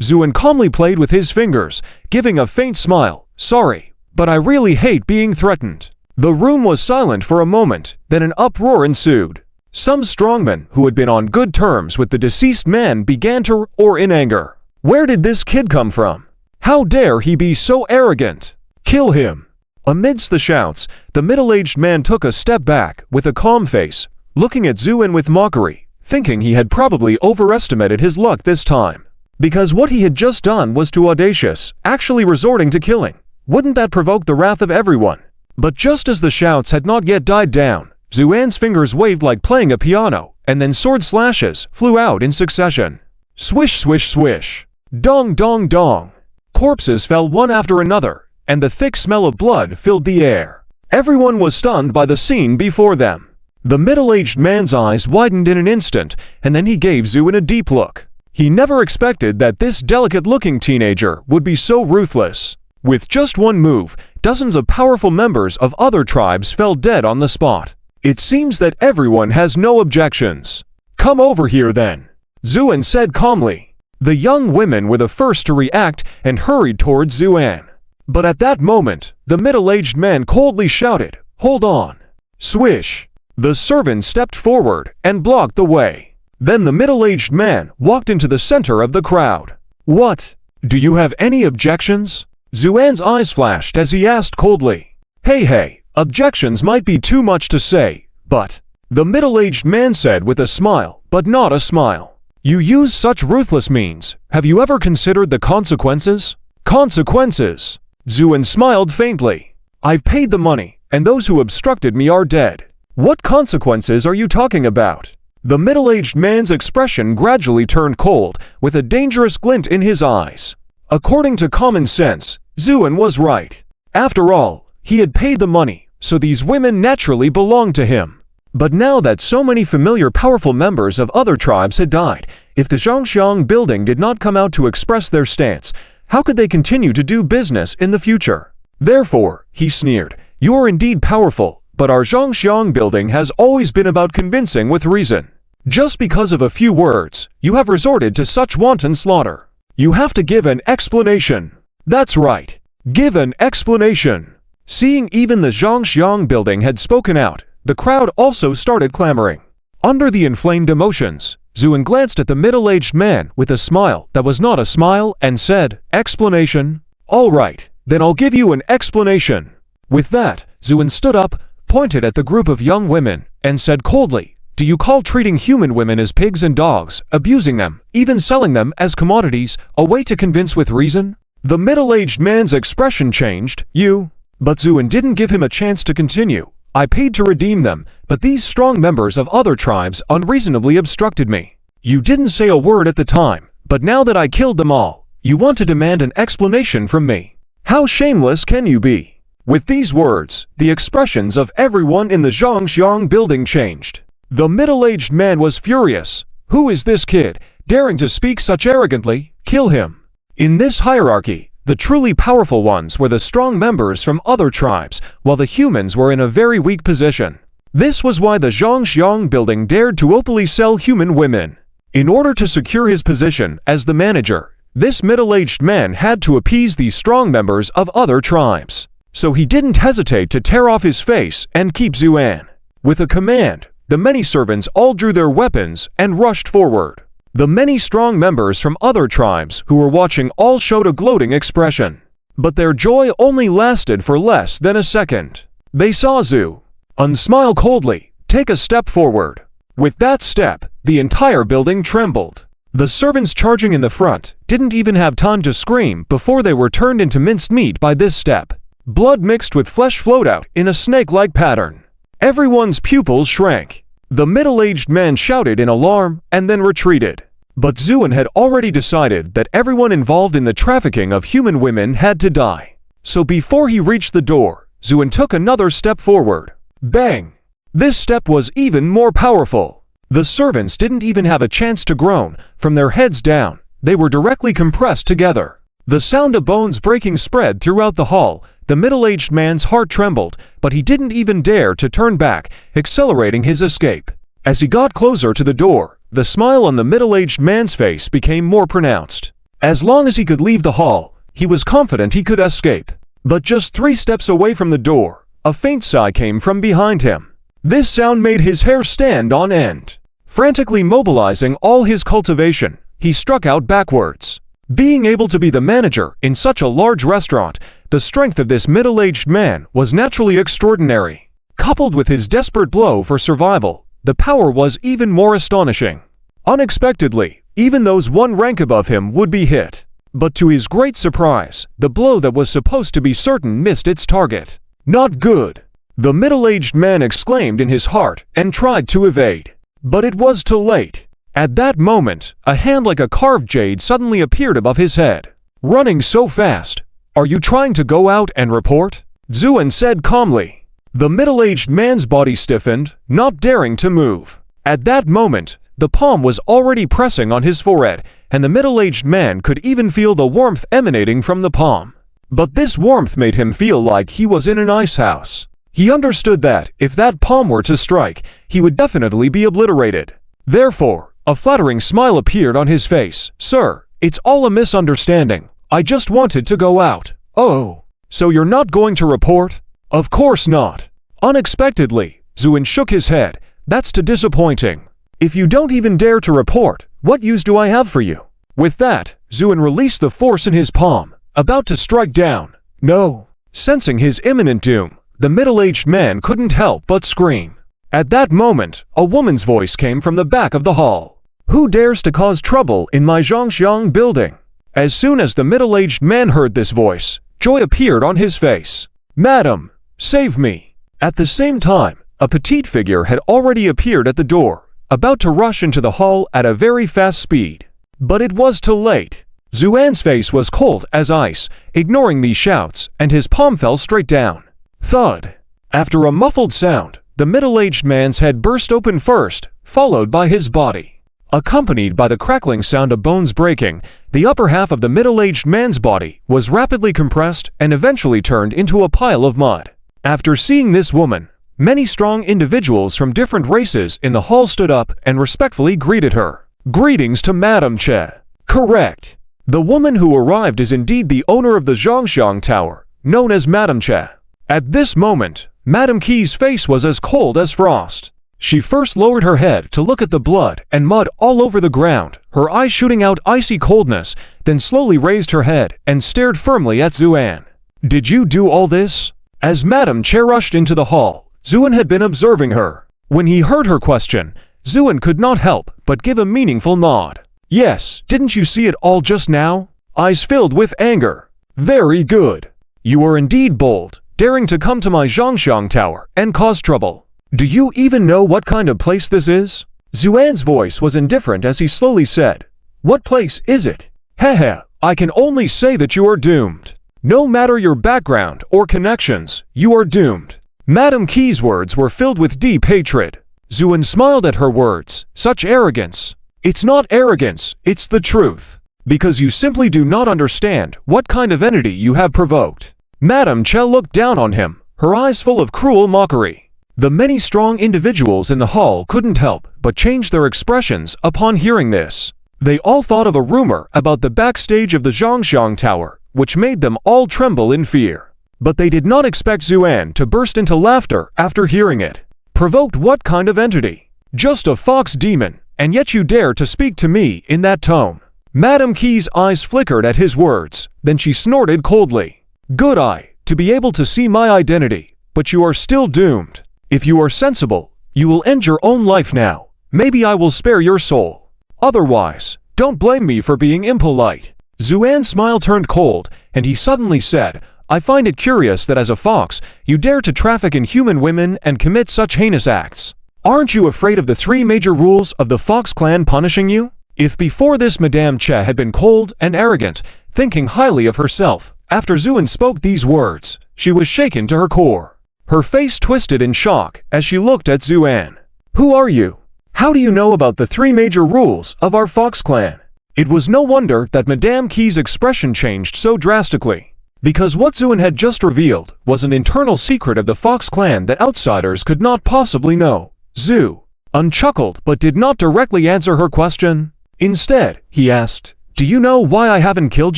A: Zuan calmly played with his fingers, giving a faint smile. Sorry, but I really hate being threatened. The room was silent for a moment, then an uproar ensued. Some strongmen who had been on good terms with the deceased man began to roar in anger. Where did this kid come from? How dare he be so arrogant? Kill him! Amidst the shouts, the middle-aged man took a step back with a calm face, looking at Zuan with mockery, thinking he had probably overestimated his luck this time. Because what he had just done was too audacious, actually resorting to killing. Wouldn't that provoke the wrath of everyone? But just as the shouts had not yet died down, Zuan's fingers waved like playing a piano, and then sword slashes flew out in succession. Swish, swish, swish. Dong, dong, dong. Corpses fell one after another, and the thick smell of blood filled the air. Everyone was stunned by the scene before them. The middle-aged man's eyes widened in an instant, and then he gave Zuan a deep look. He never expected that this delicate-looking teenager would be so ruthless. With just one move, dozens of powerful members of other tribes fell dead on the spot. It seems that everyone has no objections. Come over here then, Zuan said calmly. The young women were the first to react and hurried towards Zuan. But at that moment, the middle-aged man coldly shouted, "Hold on!" Swish! The servant stepped forward and blocked the way. Then the middle-aged man walked into the center of the crowd. What? Do you have any objections? Zuan's eyes flashed as he asked coldly. Hey, objections might be too much to say, but... The middle-aged man said with a smile, but not a smile. You use such ruthless means. Have you ever considered the consequences? Consequences? Zuan smiled faintly. I've paid the money, and those who obstructed me are dead. What consequences are you talking about? The middle-aged man's expression gradually turned cold, with a dangerous glint in his eyes. According to common sense, Zuan was right. After all, he had paid the money, so these women naturally belonged to him. But now that so many familiar powerful members of other tribes had died, if the Zhangxiang building did not come out to express their stance, how could they continue to do business in the future? Therefore, he sneered, you are indeed powerful, but our Zhangxiang building has always been about convincing with reason. Just because of a few words, you have resorted to such wanton slaughter. You have to give an explanation. That's right. Give an explanation. Seeing even the Zhangxiang building had spoken out, the crowd also started clamoring. Under the inflamed emotions, Zhuan glanced at the middle-aged man with a smile that was not a smile and said, "Explanation? All right, then I'll give you an explanation." With that, Zhuan stood up, pointed at the group of young women, and said coldly, "Do you call treating human women as pigs and dogs, abusing them, even selling them as commodities, a way to convince with reason?" The middle-aged man's expression changed. "You?" But Zhuan didn't give him a chance to continue. "I paid to redeem them, but these strong members of other tribes unreasonably obstructed me. You didn't say a word at the time, but now that I killed them all, you want to demand an explanation from me. How shameless can you be?" With these words, the expressions of everyone in the Zhangxiang building changed. The middle-aged man was furious. "Who is this kid, daring to speak such arrogantly? Kill him." In this hierarchy, the truly powerful ones were the strong members from other tribes, while the humans were in a very weak position. This was why the Zhangxiang building dared to openly sell human women. In order to secure his position as the manager, this middle-aged man had to appease these strong members of other tribes. So he didn't hesitate to tear off his face and keep Zhuan. With a command, the many servants all drew their weapons and rushed forward. The many strong members from other tribes who were watching all showed a gloating expression. But their joy only lasted for less than a second. They saw Zhuan smile coldly, take a step forward. With that step, the entire building trembled. The servants charging in the front didn't even have time to scream before they were turned into minced meat by this step. Blood mixed with flesh flowed out in a snake-like pattern. Everyone's pupils shrank. The middle-aged man shouted in alarm and then retreated. But Zhuan had already decided that everyone involved in the trafficking of human women had to die. So before he reached the door, Zhuan took another step forward. Bang! This step was even more powerful. The servants didn't even have a chance to groan. From their heads down, they were directly compressed together. The sound of bones breaking spread throughout the hall. The middle-aged man's heart trembled, but he didn't even dare to turn back, accelerating his escape. As he got closer to the door, the smile on the middle-aged man's face became more pronounced. As long as he could leave the hall, he was confident he could escape. But just 3 steps away from the door, a faint sigh came from behind him. This sound made his hair stand on end. Frantically mobilizing all his cultivation, he struck out backwards. Being able to be the manager in such a large restaurant, the strength of this middle-aged man was naturally extraordinary. Coupled with his desperate blow for survival, the power was even more astonishing. Unexpectedly, even those one rank above him would be hit. But to his great surprise, the blow that was supposed to be certain missed its target. "Not good!" the middle-aged man exclaimed in his heart and tried to evade. But it was too late. At that moment, a hand like a carved jade suddenly appeared above his head. Running so fast. "Are you trying to go out and report?" Zhuan said calmly. The middle-aged man's body stiffened, not daring to move. At that moment, the palm was already pressing on his forehead, and the middle-aged man could even feel the warmth emanating from the palm. But this warmth made him feel like he was in an ice house. He understood that, if that palm were to strike, he would definitely be obliterated. Therefore, a flattering smile appeared on his face. "Sir, it's all a misunderstanding. I just wanted to go out." "Oh, so you're not going to report?" "Of course not." Unexpectedly, Zhuan shook his head. "That's too disappointing. If you don't even dare to report, what use do I have for you?" With that, Zhuan released the force in his palm, about to strike down. "No." Sensing his imminent doom, the middle-aged man couldn't help but scream. At that moment, a woman's voice came from the back of the hall. "Who dares to cause trouble in my Zhangxiang building?" As soon as the middle-aged man heard this voice, joy appeared on his face. "Madam, save me!" At the same time, a petite figure had already appeared at the door, about to rush into the hall at a very fast speed. But it was too late. Zhuan's face was cold as ice, ignoring these shouts, and his palm fell straight down. Thud! After a muffled sound, the middle-aged man's head burst open first, followed by his body. Accompanied by the crackling sound of bones breaking, the upper half of the middle-aged man's body was rapidly compressed and eventually turned into a pile of mud. After seeing this woman, many strong individuals from different races in the hall stood up and respectfully greeted her. "Greetings to Madam Che." Correct. The woman who arrived is indeed the owner of the Zhangxiang Tower, known as Madam Che. At this moment, Madam Qi's face was as cold as frost. She first lowered her head to look at the blood and mud all over the ground, her eyes shooting out icy coldness, then slowly raised her head and stared firmly at Xuan. "Did you do all this?" As Madame Che rushed into the hall, Xuan had been observing her. When he heard her question, Xuan could not help but give a meaningful nod. "Yes, didn't you see it all just now?" Eyes filled with anger. "Very good. You are indeed bold, daring to come to my Zhangxiang Tower and cause trouble. Do you even know what kind of place this is?" Xuan's voice was indifferent as he slowly said, "What place is it? Heh, I can only say that you are doomed. No matter your background or connections, you are doomed." Madame Key's words were filled with deep hatred. Xuan smiled at her words. Such arrogance. "It's not arrogance, it's the truth. Because you simply do not understand what kind of entity you have provoked." Madame Che looked down on him, her eyes full of cruel mockery. The many strong individuals in the hall couldn't help but change their expressions upon hearing this. They all thought of a rumor about the backstage of the Zhangxiang Tower, which made them all tremble in fear. But they did not expect Xuan to burst into laughter after hearing it. "Provoked what kind of entity? Just a fox demon, and yet you dare to speak to me in that tone." Madame Key's eyes flickered at his words, then she snorted coldly. "Good eye, to be able to see my identity, but you are still doomed. If you are sensible, you will end your own life now. Maybe I will spare your soul. Otherwise, don't blame me for being impolite." Xuan's smile turned cold, and he suddenly said, "I find it curious that as a fox, you dare to traffic in human women and commit such heinous acts. Aren't you afraid of the 3 major rules of the Fox clan punishing you?" If before this Madame Che had been cold and arrogant, thinking highly of herself, after Xuan spoke these words, she was shaken to her core. Her face twisted in shock as she looked at Xuan. "Who are you? How do you know about the 3 major rules of our Fox clan?" It was no wonder that Madame Key's expression changed so drastically, because what Xuan had just revealed was an internal secret of the Fox clan that outsiders could not possibly know. Xuan chuckled but did not directly answer her question. Instead, he asked, "Do you know why I haven't killed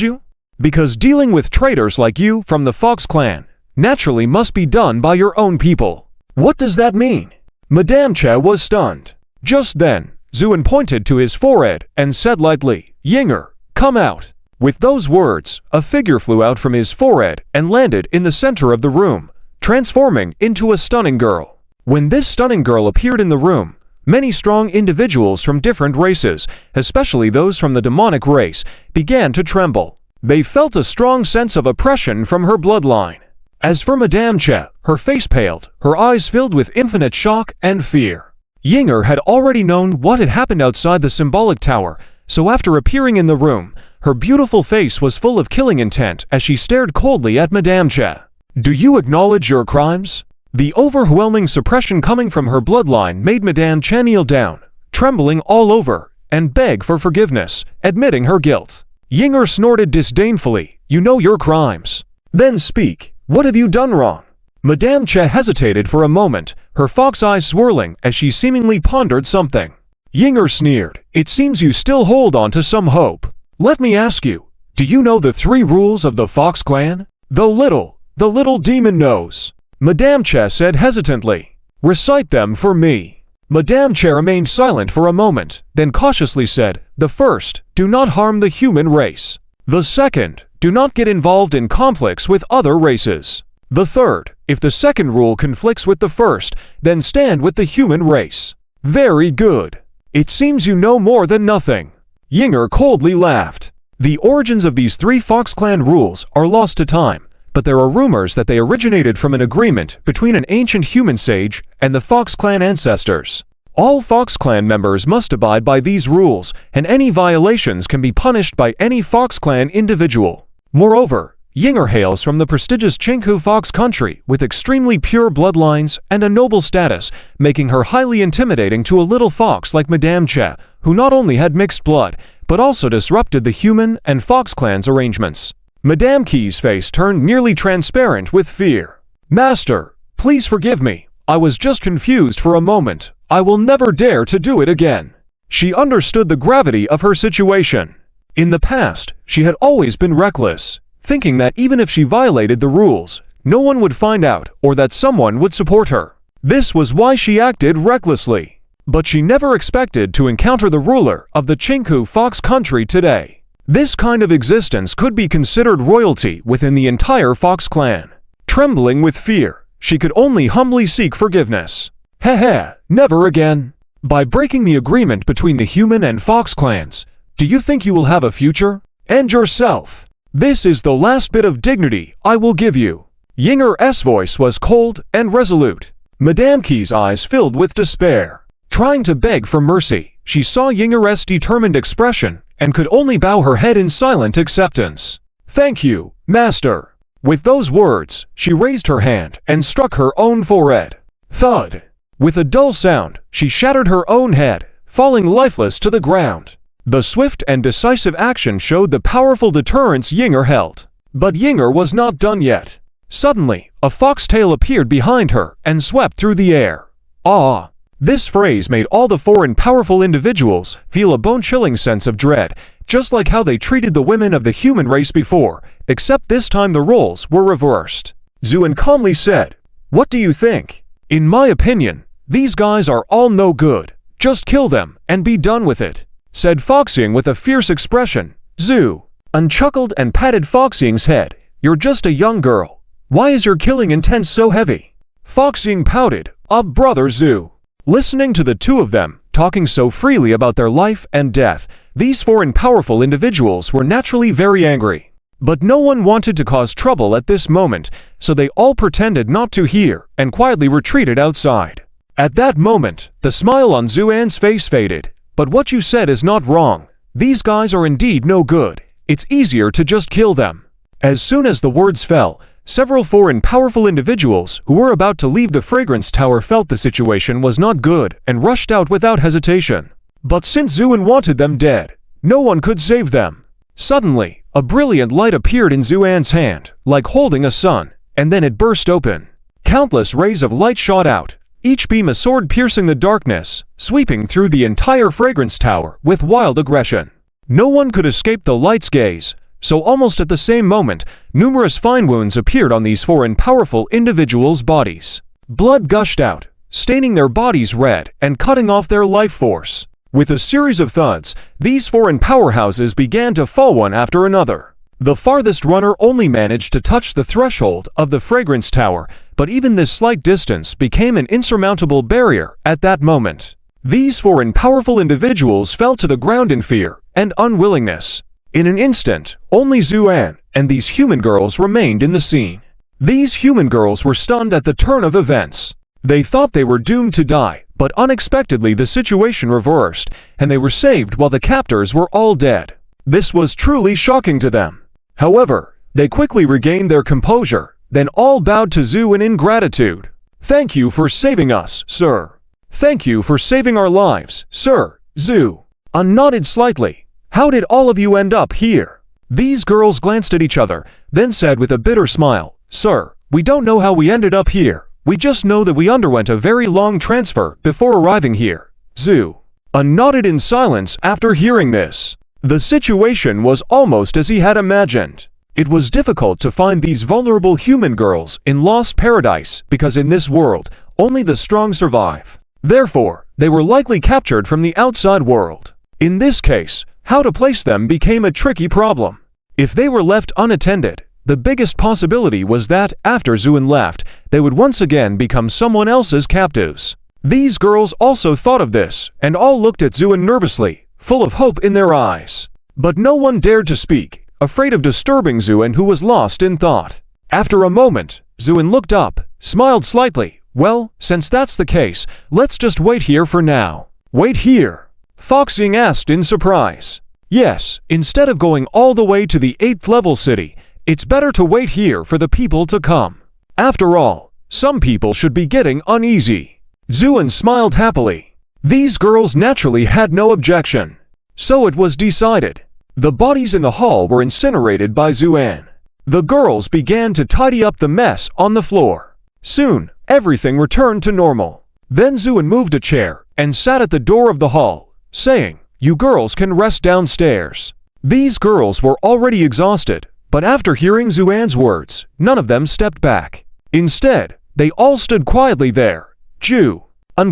A: you? Because dealing with traitors like you from the Fox clan naturally must be done by your own people." "What does that mean?" Madame Che was stunned. Just then, Xuan pointed to his forehead and said lightly, "Yinger, come out." With those words, a figure flew out from his forehead and landed in the center of the room, transforming into a stunning girl. When this stunning girl appeared in the room, many strong individuals from different races, especially those from the demonic race, began to tremble. They felt a strong sense of oppression from her bloodline. As for Madame Che, her face paled, her eyes filled with infinite shock and fear. Yinger had already known what had happened outside the symbolic tower, so after appearing in the room, her beautiful face was full of killing intent as she stared coldly at Madame Che. "Do you acknowledge your crimes?" The overwhelming suppression coming from her bloodline made Madame Che kneel down, trembling all over, and beg for forgiveness, admitting her guilt. Yinger snorted disdainfully, "You know your crimes. Then speak, what have you done wrong?" Madame Che hesitated for a moment, her fox eyes swirling as she seemingly pondered something. Yinger sneered, "It seems you still hold on to some hope. Let me ask you, do you know the 3 rules of the Fox clan?" The little demon knows," Madame Che said hesitantly. "Recite them for me." Madame Che remained silent for a moment, then cautiously said, "The first, do not harm the human race. The second, do not get involved in conflicts with other races. The third, if the second rule conflicts with the first, then stand with the human race." "Very good. It seems you know more than nothing." Yinger coldly laughed. The origins of these 3 Fox clan rules are lost to time, but there are rumors that they originated from an agreement between an ancient human sage and the Fox clan ancestors. All Fox clan members must abide by these rules, and any violations can be punished by any Fox clan individual. Moreover, Yinger hails from the prestigious Chenghu Fox country with extremely pure bloodlines and a noble status, making her highly intimidating to a little fox like Madame Che, who not only had mixed blood, but also disrupted the human and Fox clan's arrangements. Madame Key's face turned nearly transparent with fear. "Master, please forgive me. I was just confused for a moment. I will never dare to do it again." She understood the gravity of her situation. In the past, she had always been reckless, thinking that even if she violated the rules, no one would find out or that someone would support her. This was why she acted recklessly. But she never expected to encounter the ruler of the Chinku Fox country today. This kind of existence could be considered royalty within the entire Fox clan. Trembling with fear, she could only humbly seek forgiveness. Heh, never again. By breaking the agreement between the human and Fox clans, do you think you will have a future? And yourself. This is the last bit of dignity I will give you. Yinger's voice was cold and resolute. Madame Key's eyes filled with despair. Trying to beg for mercy, she saw Yinger's determined expression and could only bow her head in silent acceptance. Thank you, master. With those words, she raised her hand and struck her own forehead. Thud. With a dull sound, she shattered her own head, falling lifeless to the ground. The swift and decisive action showed the powerful deterrence Yinger held. But Yinger was not done yet. Suddenly, a foxtail appeared behind her and swept through the air. Ah! This phrase made all the four and powerful individuals feel a bone-chilling sense of dread, just like how they treated the women of the human race before, except this time the roles were reversed. Zuin calmly said, "What do you think? In my opinion, these guys are all no good. Just kill them and be done with it," said Foxying with a fierce expression. Zhu unchuckled and patted Foxying's head. "You're just a young girl. Why is your killing intent so heavy?" Foxying pouted, brother Zhu." Listening to the two of them, talking so freely about their life and death, these four and powerful individuals were naturally very angry. But no one wanted to cause trouble at this moment, so they all pretended not to hear and quietly retreated outside. At that moment, the smile on Zuan's face faded. "But what you said is not wrong. These guys are indeed no good. It's easier to just kill them." As soon as the words fell, several four and powerful individuals who were about to leave the fragrance tower felt the situation was not good and rushed out without hesitation. But since Zuin wanted them dead, no one could save them. Suddenly, a brilliant light appeared in Zuan's hand, like holding a sun, and then it burst open. Countless rays of light shot out, each beam a sword piercing the darkness, sweeping through the entire fragrance tower with wild aggression. No one could escape the light's gaze, so almost at the same moment, numerous fine wounds appeared on these four and powerful individuals' bodies. Blood gushed out, staining their bodies red and cutting off their life force. With a series of thuds, these foreign powerhouses began to fall one after another. The farthest runner only managed to touch the threshold of the fragrance tower, but even this slight distance became an insurmountable barrier at that moment. These four and powerful individuals fell to the ground in fear and unwillingness. In an instant, only Zuan and these human girls remained in the scene. These human girls were stunned at the turn of events. They thought they were doomed to die, but unexpectedly the situation reversed, and they were saved while the captors were all dead. This was truly shocking to them. However, they quickly regained their composure, then all bowed to Zuin in gratitude. "Thank you for saving us, sir. Thank you for saving our lives, sir." Zhu nodded slightly. "How did all of you end up here?" These girls glanced at each other, then said with a bitter smile, "Sir, we don't know how we ended up here. We just know that we underwent a very long transfer before arriving here." Zhu nodded in silence after hearing this. The situation was almost as he had imagined. It was difficult to find these vulnerable human girls in Lost Paradise because in this world, only the strong survive. Therefore, they were likely captured from the outside world. In this case, how to place them became a tricky problem. If they were left unattended, the biggest possibility was that, after Zuin left, they would once again become someone else's captives. These girls also thought of this, and all looked at Zuin nervously, full of hope in their eyes. But no one dared to speak, afraid of disturbing Zuin, who was lost in thought. After a moment, Zuin looked up, smiled slightly. "Well, since that's the case, let's just wait here for now." "Wait here?" Foxying asked in surprise. "Yes, instead of going all the way to the 8th level city, it's better to wait here for the people to come. After all, some people should be getting uneasy." Zuin smiled happily. These girls naturally had no objection. So it was decided. The bodies in the hall were incinerated by Zuan. The girls began to tidy up the mess on the floor. Soon, everything returned to normal. Then Zuin moved a chair and sat at the door of the hall, saying, "You girls can rest downstairs." These girls were already exhausted, but after hearing Zuan's words, none of them stepped back. Instead, they all stood quietly there, Ju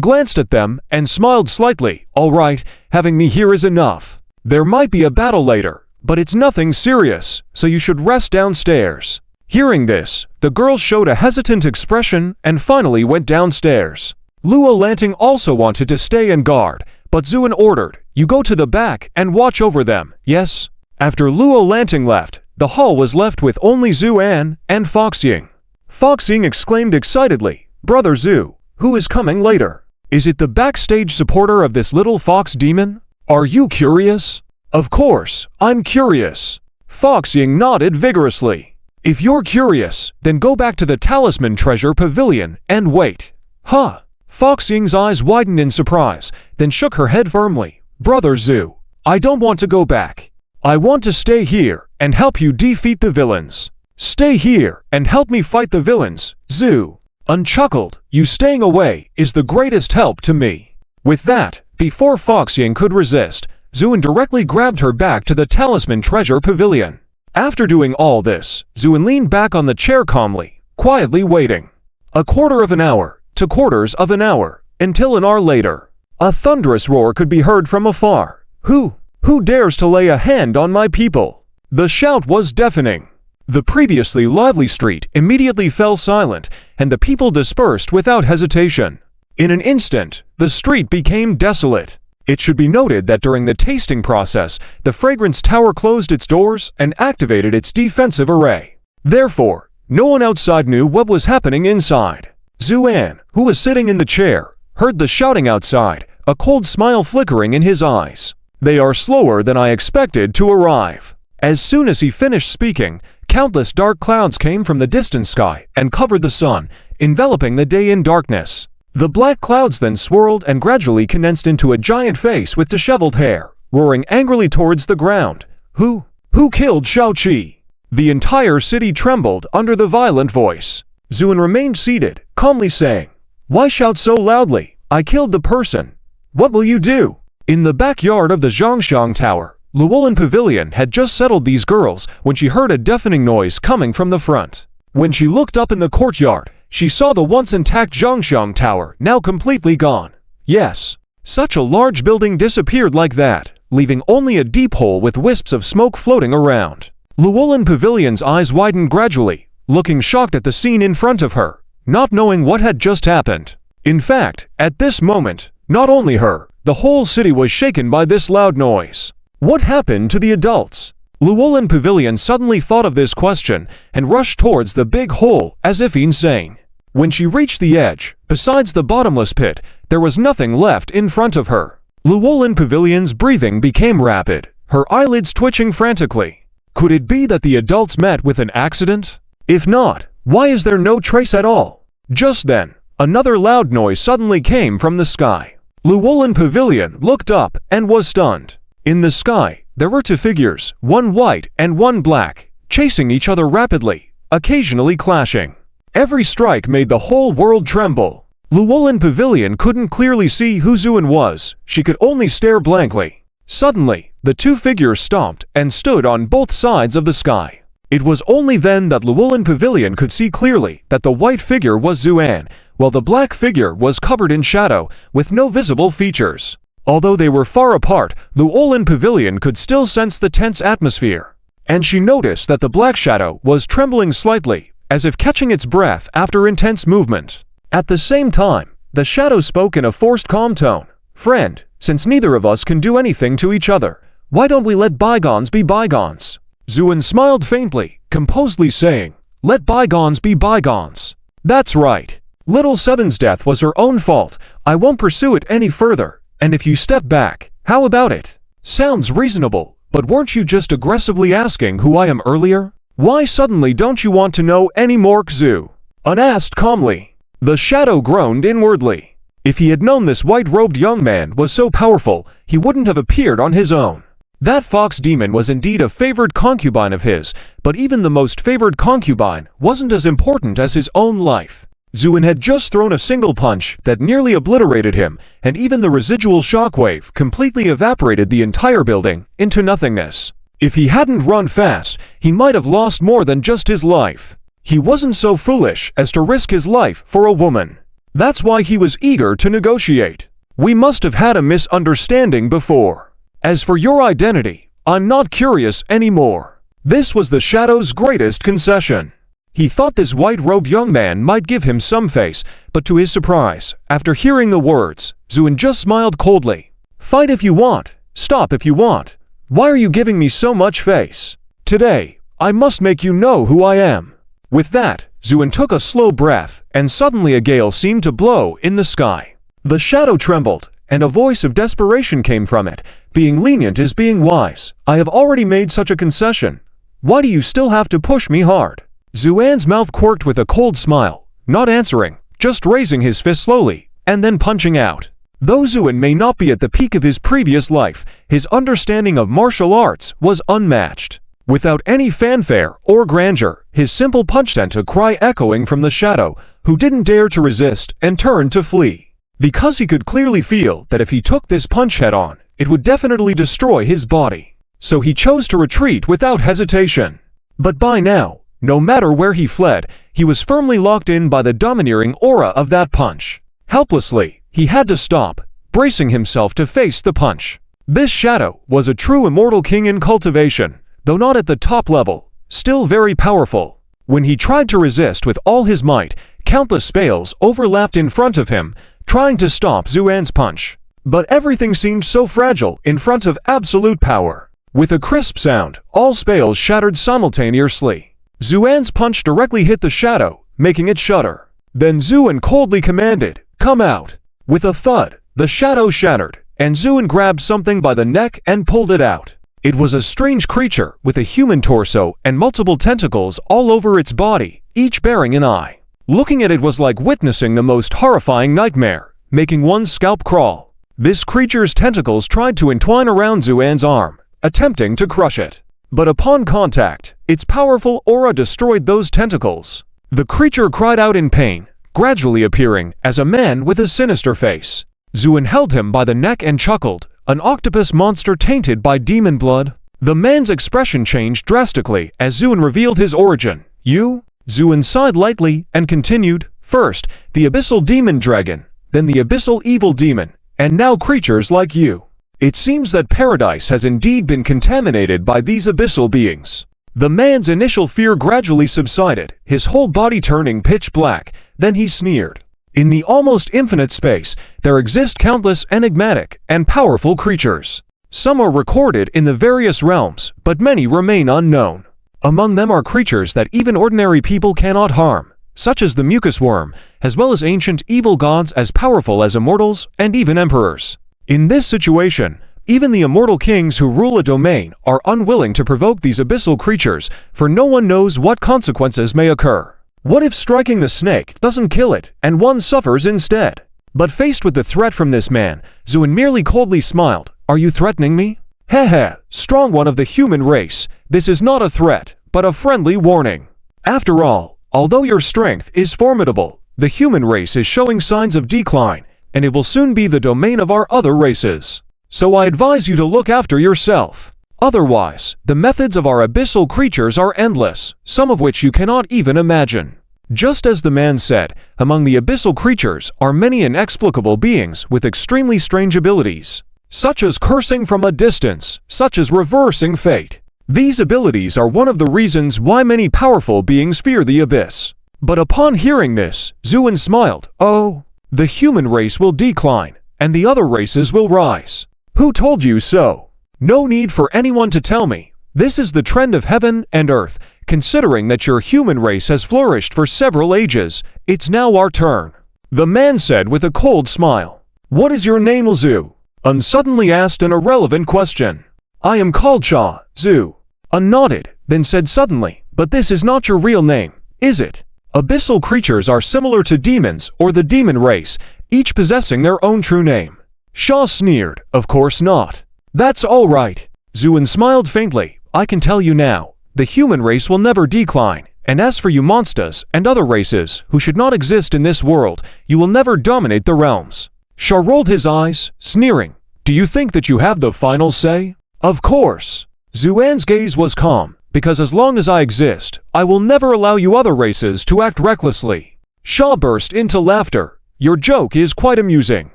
A: glanced at them and smiled slightly. All right, having me here is enough. There might be a battle later, but it's nothing serious, so you should rest downstairs. Hearing this, the girls showed a hesitant expression and finally went downstairs. Luo Lanting also wanted to stay and guard, but Zuin ordered, "You go to the back and watch over them, yes?" After Luo Lanting left, the hall was left with only Zuan and Foxying. Foxying exclaimed excitedly, "Brother Zhu, who is coming later? Is it the backstage supporter of this little fox demon? Are you curious?" "Of course, I'm curious." Foxying nodded vigorously. "If you're curious, then go back to the Talisman Treasure Pavilion and wait." "Huh?" Foxying's eyes widened in surprise, then shook her head firmly. "Brother Zhu, I don't want to go back. I want to stay here and help you defeat the villains." "Stay here and help me fight the villains, Zhu." Unchuckled, "You staying away is the greatest help to me." With that, before Foxying could resist, Zuin directly grabbed her back to the Talisman Treasure Pavilion. After doing all this, Zuin leaned back on the chair calmly, quietly waiting. A quarter of an hour, to quarters of an hour, until an hour later. A thunderous roar could be heard from afar. Who dares to lay a hand on my people?" The shout was deafening. The previously lively street immediately fell silent, and the people dispersed without hesitation. In an instant, the street became desolate. It should be noted that during the tasting process, the fragrance tower closed its doors and activated its defensive array. Therefore, no one outside knew what was happening inside. Zuan, who was sitting in the chair, heard the shouting outside, a cold smile flickering in his eyes. "They are slower than I expected to arrive." As soon as he finished speaking, countless dark clouds came from the distant sky and covered the sun, enveloping the day in darkness. The black clouds then swirled and gradually condensed into a giant face with disheveled hair, roaring angrily towards the ground. Who killed Shaoqi?" The entire city trembled under the violent voice. Zuin remained seated, calmly saying, "Why shout so loudly? I killed the person. What will you do?" In the backyard of the Zhangxiang Tower, Luolin Pavilion had just settled these girls when she heard a deafening noise coming from the front. When she looked up in the courtyard, she saw the once intact Zhangxiang Tower now completely gone. Yes, such a large building disappeared like that, leaving only a deep hole with wisps of smoke floating around. Luolin Pavilion's eyes widened gradually, looking shocked at the scene in front of her, not knowing what had just happened. In fact, at this moment, not only her, the whole city was shaken by this loud noise. What happened to the adults? Luolin Pavilion suddenly thought of this question and rushed towards the big hole as if insane. When she reached the edge, besides the bottomless pit, there was nothing left in front of her. Luolin Pavilion's breathing became rapid, her eyelids twitching frantically. Could it be that the adults met with an accident? If not, why is there no trace at all? Just then, another loud noise suddenly came from the sky. Luolin Pavilion looked up and was stunned. In the sky, there were two figures, one white and one black, chasing each other rapidly, occasionally clashing. Every strike made the whole world tremble. Luolin Pavilion couldn't clearly see who Zuin was, she could only stare blankly. Suddenly, the two figures stomped and stood on both sides of the sky. It was only then that Luolin Pavilion could see clearly that the white figure was Zuan, while the black figure was covered in shadow, with no visible features. Although they were far apart, Luolin Pavilion could still sense the tense atmosphere. And she noticed that the black shadow was trembling slightly, as if catching its breath after intense movement. At the same time, the shadow spoke in a forced calm tone. "Friend, since neither of us can do anything to each other, why don't we let bygones be bygones?" Zuin smiled faintly, composedly saying, "Let bygones be bygones. That's right. Little Seven's death was her own fault. I won't pursue it any further. And if you step back, how about it? Sounds reasonable, but weren't you just aggressively asking who I am earlier? Why suddenly don't you want to know any more, Xu?" An asked calmly. The shadow groaned inwardly. If he had known this white-robed young man was so powerful, he wouldn't have appeared on his own. That fox demon was indeed a favored concubine of his, but even the most favored concubine wasn't as important as his own life. Zuin had just thrown a single punch that nearly obliterated him, and even the residual shockwave completely evaporated the entire building into nothingness. If he hadn't run fast, he might have lost more than just his life. He wasn't so foolish as to risk his life for a woman. That's why he was eager to negotiate. We must have had a misunderstanding before. As for your identity, I'm not curious anymore. This was the Shadow's greatest concession. He thought this white-robed young man might give him some face, but to his surprise, after hearing the words, Zuin just smiled coldly. Fight if you want, stop if you want. Why are you giving me so much face? Today, I must make you know who I am. With that, Zuin took a slow breath, and suddenly a gale seemed to blow in the sky. The shadow trembled, and a voice of desperation came from it. Being lenient is being wise. I have already made such a concession. Why do you still have to push me hard? Zuan's mouth quirked with a cold smile, not answering, just raising his fist slowly, and then punching out. Though Zuin may not be at the peak of his previous life, his understanding of martial arts was unmatched. Without any fanfare or grandeur, his simple punch sent a cry echoing from the shadow, who didn't dare to resist and turned to flee. Because he could clearly feel that if he took this punch head-on, it would definitely destroy his body. So he chose to retreat without hesitation. But by now, no matter where he fled, he was firmly locked in by the domineering aura of that punch. Helplessly, he had to stop, bracing himself to face the punch. This shadow was a true immortal king in cultivation, though not at the top level, still very powerful. When he tried to resist with all his might, countless spells overlapped in front of him, trying to stop Zuan's punch. But everything seemed so fragile in front of absolute power. With a crisp sound, all spells shattered simultaneously. Zuan's punch directly hit the shadow, making it shudder. Then Zuan coldly commanded, "Come out." With a thud, the shadow shattered, and Zuan grabbed something by the neck and pulled it out. It was a strange creature with a human torso and multiple tentacles all over its body, each bearing an eye. Looking at it was like witnessing the most horrifying nightmare, making one's scalp crawl. This creature's tentacles tried to entwine around Zuan's arm, attempting to crush it. But upon contact, its powerful aura destroyed those tentacles. The creature cried out in pain, gradually appearing as a man with a sinister face. Zuin held him by the neck and chuckled, an octopus monster tainted by demon blood. The man's expression changed drastically as Zuin revealed his origin. You? Zuin sighed lightly and continued, first, the abyssal demon dragon, then the abyssal evil demon, and now creatures like you. It seems that paradise has indeed been contaminated by these abyssal beings. The man's initial fear gradually subsided, his whole body turning pitch black, then he sneered. In the almost infinite space, there exist countless enigmatic and powerful creatures. Some are recorded in the various realms, but many remain unknown. Among them are creatures that even ordinary people cannot harm, such as the mucus worm, as well as ancient evil gods as powerful as immortals and even emperors. In this situation, even the immortal kings who rule a domain are unwilling to provoke these abyssal creatures, for no one knows what consequences may occur. What if striking the snake doesn't kill it, and one suffers instead? But faced with the threat from this man, Zuin merely coldly smiled. Are you threatening me? Heh, strong one of the human race. This is not a threat, but a friendly warning. After all, although your strength is formidable, the human race is showing signs of decline, and it will soon be the domain of our other races. So I advise you to look after yourself. Otherwise, the methods of our abyssal creatures are endless, some of which you cannot even imagine. Just as the man said, among the abyssal creatures are many inexplicable beings with extremely strange abilities, such as cursing from a distance, such as reversing fate. These abilities are one of the reasons why many powerful beings fear the abyss. But upon hearing this, Zuin smiled. Oh, the human race will decline, and the other races will rise. Who told you so? No need for anyone to tell me. This is the trend of heaven and earth. Considering that your human race has flourished for several ages, it's now our turn. The man said with a cold smile. What is your name, Zu? Un suddenly asked an irrelevant question. I am called Sha, Zu. Un nodded, then said suddenly, but this is not your real name, is it? Abyssal creatures are similar to demons or the demon race, each possessing their own true name. Sha sneered, of course not. That's all right. Zuin smiled faintly. I can tell you now, the human race will never decline, and as for you monsters and other races who should not exist in this world, you will never dominate the realms. Sha rolled his eyes, sneering. Do you think that you have the final say? Of course. Zuan's gaze was calm, because as long as I exist, I will never allow you other races to act recklessly. Sha burst into laughter. your joke is quite amusing.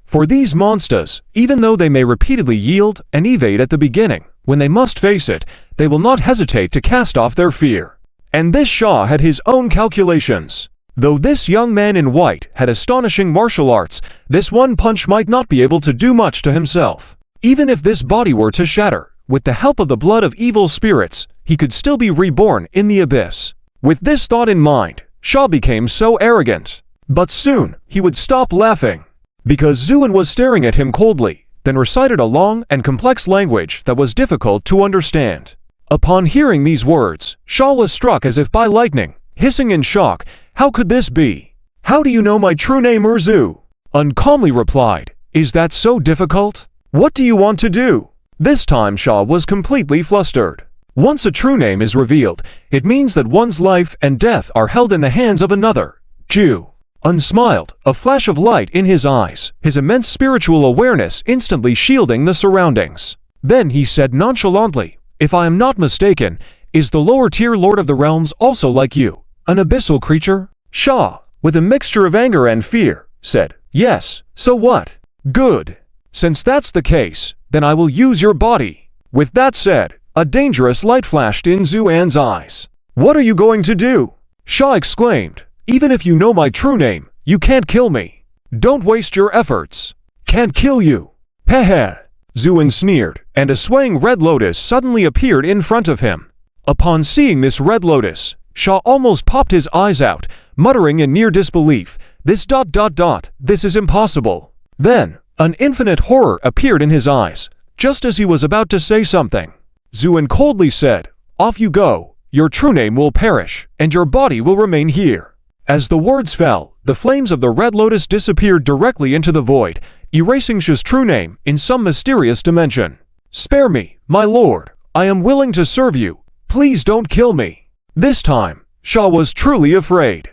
A: For these monsters, even though they may repeatedly yield and evade at the beginning, when they must face it, they will not hesitate to cast off their fear. And this Shah had his own calculations. Though this young man in white had astonishing martial arts, this one punch might not be able to do much to himself. Even if this body were to shatter, with the help of the blood of evil spirits, he could still be reborn in the abyss. With this thought in mind, Shah became so arrogant. But soon, he would stop laughing, because Zuan was staring at him coldly, then recited a long and complex language that was difficult to understand. Upon hearing these words, Shah was struck as if by lightning, hissing in shock, "How could this be? How do you know my true name, Zu?" Uncalmly replied, "Is that so difficult? What do you want to do?" This time Shah was completely flustered. Once a true name is revealed, it means that one's life and death are held in the hands of another. Jew unsmiled, a flash of light in his eyes, his immense spiritual awareness instantly shielding the surroundings. Then he said nonchalantly, "If I am not mistaken, is the lower-tier Lord of the Realms also like you, an abyssal creature?" Shah, with a mixture of anger and fear, said, "Yes, so what? Good. Since that's the case, then I will use your body." With that said, a dangerous light flashed in Zuan's eyes. "What are you going to do?" Shah exclaimed. "Even if you know my true name, you can't kill me. Don't waste your efforts." "Can't kill you? Heh." Zuan sneered, and a swaying red lotus suddenly appeared in front of him. Upon seeing this red lotus, Shah almost popped his eyes out, muttering in near disbelief, This is impossible." Then, an infinite horror appeared in his eyes, just as he was about to say something. Zuan coldly said, "Off you go. Your true name will perish, and your body will remain here." As the words fell, the flames of the red lotus disappeared directly into the void, erasing Shah's true name in some mysterious dimension. "Spare me, my lord. I am willing to serve you. Please don't kill me." This time, Shah was truly afraid.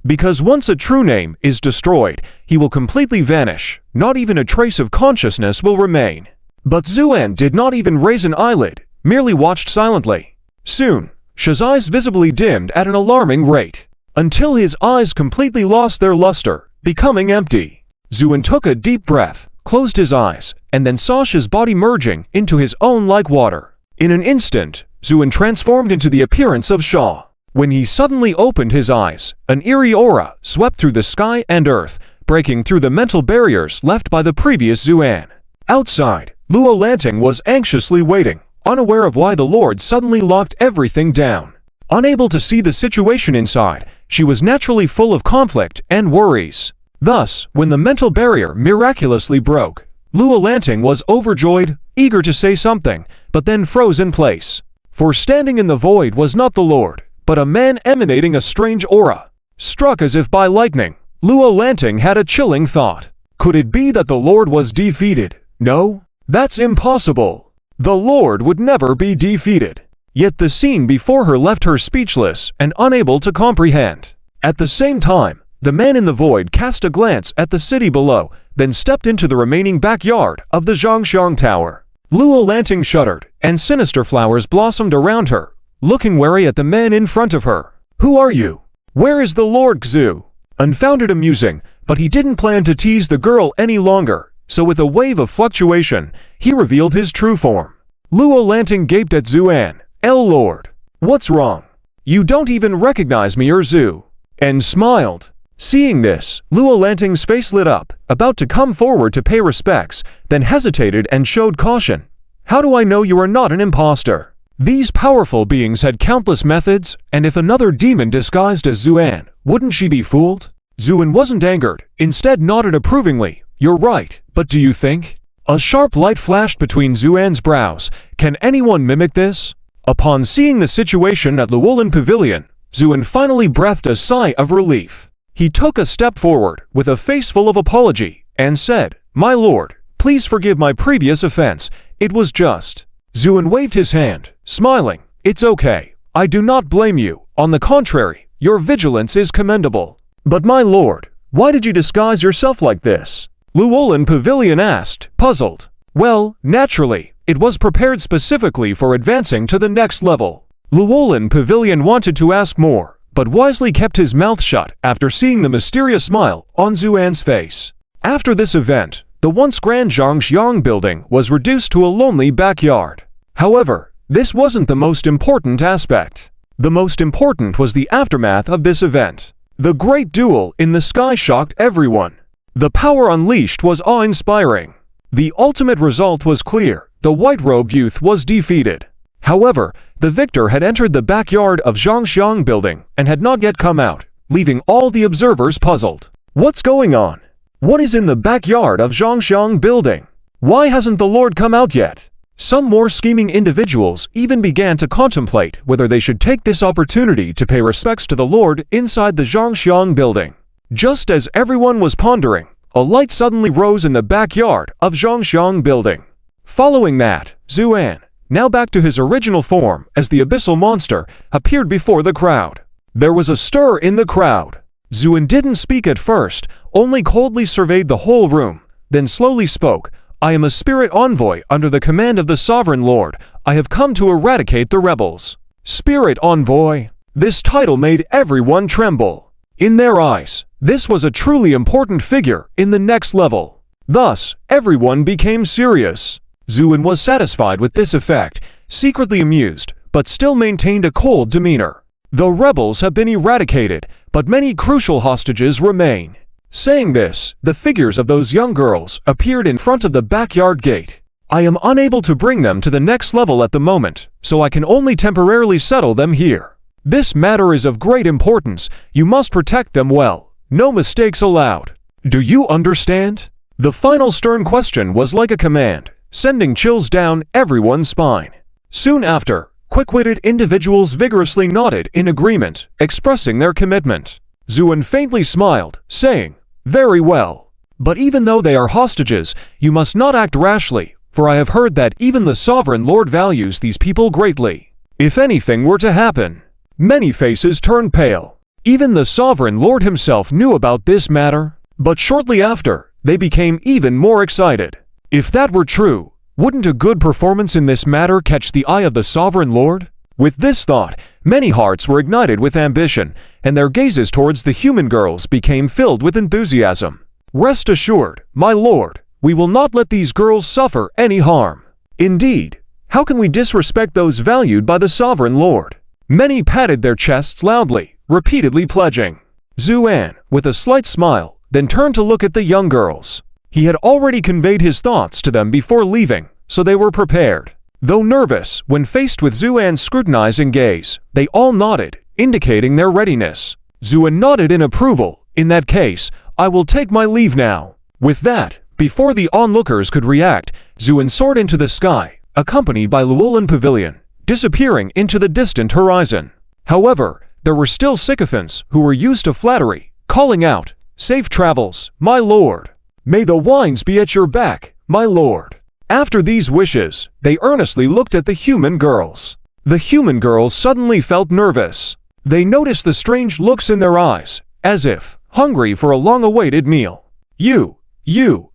A: Because once a true name is destroyed, he will completely vanish, not even a trace of consciousness will remain. But Zuan did not even raise an eyelid, merely watched silently. Soon, Shah's eyes visibly dimmed at an alarming rate, until his eyes completely lost their luster, becoming empty. Zuan took a deep breath, closed his eyes, and then saw Shah's body merging into his own like water. In an instant, Zuan transformed into the appearance of Shah. When he suddenly opened his eyes, an eerie aura swept through the sky and earth, breaking through the mental barriers left by the previous Zuan. Outside, Luo Lanting was anxiously waiting, unaware of why the Lord suddenly locked everything down. Unable to see the situation inside, she was naturally full of conflict and worries. Thus, when the mental barrier miraculously broke, Luo Lanting was overjoyed, eager to say something, but then froze in place. For standing in the void was not the Lord, but a man emanating a strange aura. Struck as if by lightning, Luo Lanting had a chilling thought. Could it be that the Lord was defeated? No, that's impossible. The Lord would never be defeated. Yet the scene before her left her speechless and unable to comprehend. At the same time, the man in the void cast a glance at the city below, then stepped into the remaining backyard of the Zhangxiang Tower. Luo Lanting shuddered, and sinister flowers blossomed around her, looking wary at the man in front of her. "Who are you? Where is the Lord Xu?" Unfounded amusing, but he didn't plan to tease the girl any longer, so with a wave of fluctuation, he revealed his true form. Luo Lanting gaped at Zuan. Lord, what's wrong? You don't even recognize me or Zu?" And smiled. Seeing this, Luo Lanting's face lit up, about to come forward to pay respects, then hesitated and showed caution. "How do I know you are not an imposter?" These powerful beings had countless methods, and if another demon disguised as Zuan, wouldn't she be fooled? Zuan wasn't angered, instead nodded approvingly. "You're right, but do you think?" A sharp light flashed between Zuan's brows. "Can anyone mimic this?" Upon seeing the situation at Llewellyn Pavilion, Zuan finally breathed a sigh of relief. He took a step forward, with a face full of apology, and said, "My lord, please forgive my previous offense. It was just." Zuan waved his hand, smiling. "It's okay. I do not blame you. On the contrary, your vigilance is commendable." "But my lord, why did you disguise yourself like this?" Llewellyn Pavilion asked, puzzled. "Well, naturally, it was prepared specifically for advancing to the next level." Llewellyn Pavilion wanted to ask more, but wisely kept his mouth shut after seeing the mysterious smile on Zuan's face. After this event, the once grand Zhangxiang building was reduced to a lonely backyard. However, this wasn't the most important aspect. The most important was the aftermath of this event. The great duel in the sky shocked everyone. The power unleashed was awe-inspiring. The ultimate result was clear: the white-robed youth was defeated. However, the victor had entered the backyard of Zhangxiang building and had not yet come out, leaving all the observers puzzled. What's going on? What is in the backyard of Zhangxiang building? Why hasn't the Lord come out yet? Some more scheming individuals even began to contemplate whether they should take this opportunity to pay respects to the Lord inside the Zhangxiang building. Just as everyone was pondering, a light suddenly rose in the backyard of Zhangxiang building. Following that, Zuan, now back to his original form as the abyssal monster, appeared before the crowd. There was a stir in the crowd. Zuan didn't speak at first, only coldly surveyed the whole room, then slowly spoke. I am a spirit envoy under the command of the Sovereign Lord. I have come to eradicate the rebels. Spirit envoy. This title made everyone tremble. In their eyes, this was a truly important figure in the next level. Thus, everyone became serious. Zuan was satisfied with this effect, secretly amused, but still maintained a cold demeanor. The rebels have been eradicated, but many crucial hostages remain. Saying this, the figures of those young girls appeared in front of the backyard gate. I am unable to bring them to the next level at the moment, so I can only temporarily settle them here. This matter is of great importance. You must protect them well. No mistakes allowed. Do you understand? The final stern question was like a command, sending chills down everyone's spine. Soon after, quick-witted individuals vigorously nodded in agreement, expressing their commitment. Zuan faintly smiled, saying, very well. But even though they are hostages, you must not act rashly, for I have heard that even the Sovereign Lord values these people greatly. If anything were to happen, many faces turned pale. Even the Sovereign Lord himself knew about this matter, but shortly after, they became even more excited. If that were true, wouldn't a good performance in this matter catch the eye of the Sovereign Lord? With this thought, many hearts were ignited with ambition, and their gazes towards the human girls became filled with enthusiasm. Rest assured, my lord, we will not let these girls suffer any harm. Indeed, how can we disrespect those valued by the Sovereign Lord? Many patted their chests loudly, repeatedly pledging. Zuan, with a slight smile, then turned to look at the young girls. He had already conveyed his thoughts to them before leaving, so they were prepared. Though nervous, when faced with Zuan's scrutinizing gaze, they all nodded, indicating their readiness. Zuan nodded in approval. In that case, I will take my leave now. With that, before the onlookers could react, Zuan soared into the sky, accompanied by Llewellyn Pavilion, disappearing into the distant horizon. However, there were still sycophants who were used to flattery, calling out, safe travels, my lord. May the wines be at your back, my lord. After these wishes, they earnestly looked at the human girls. The human girls suddenly felt nervous. They noticed the strange looks in their eyes, as if hungry for a long-awaited meal. You,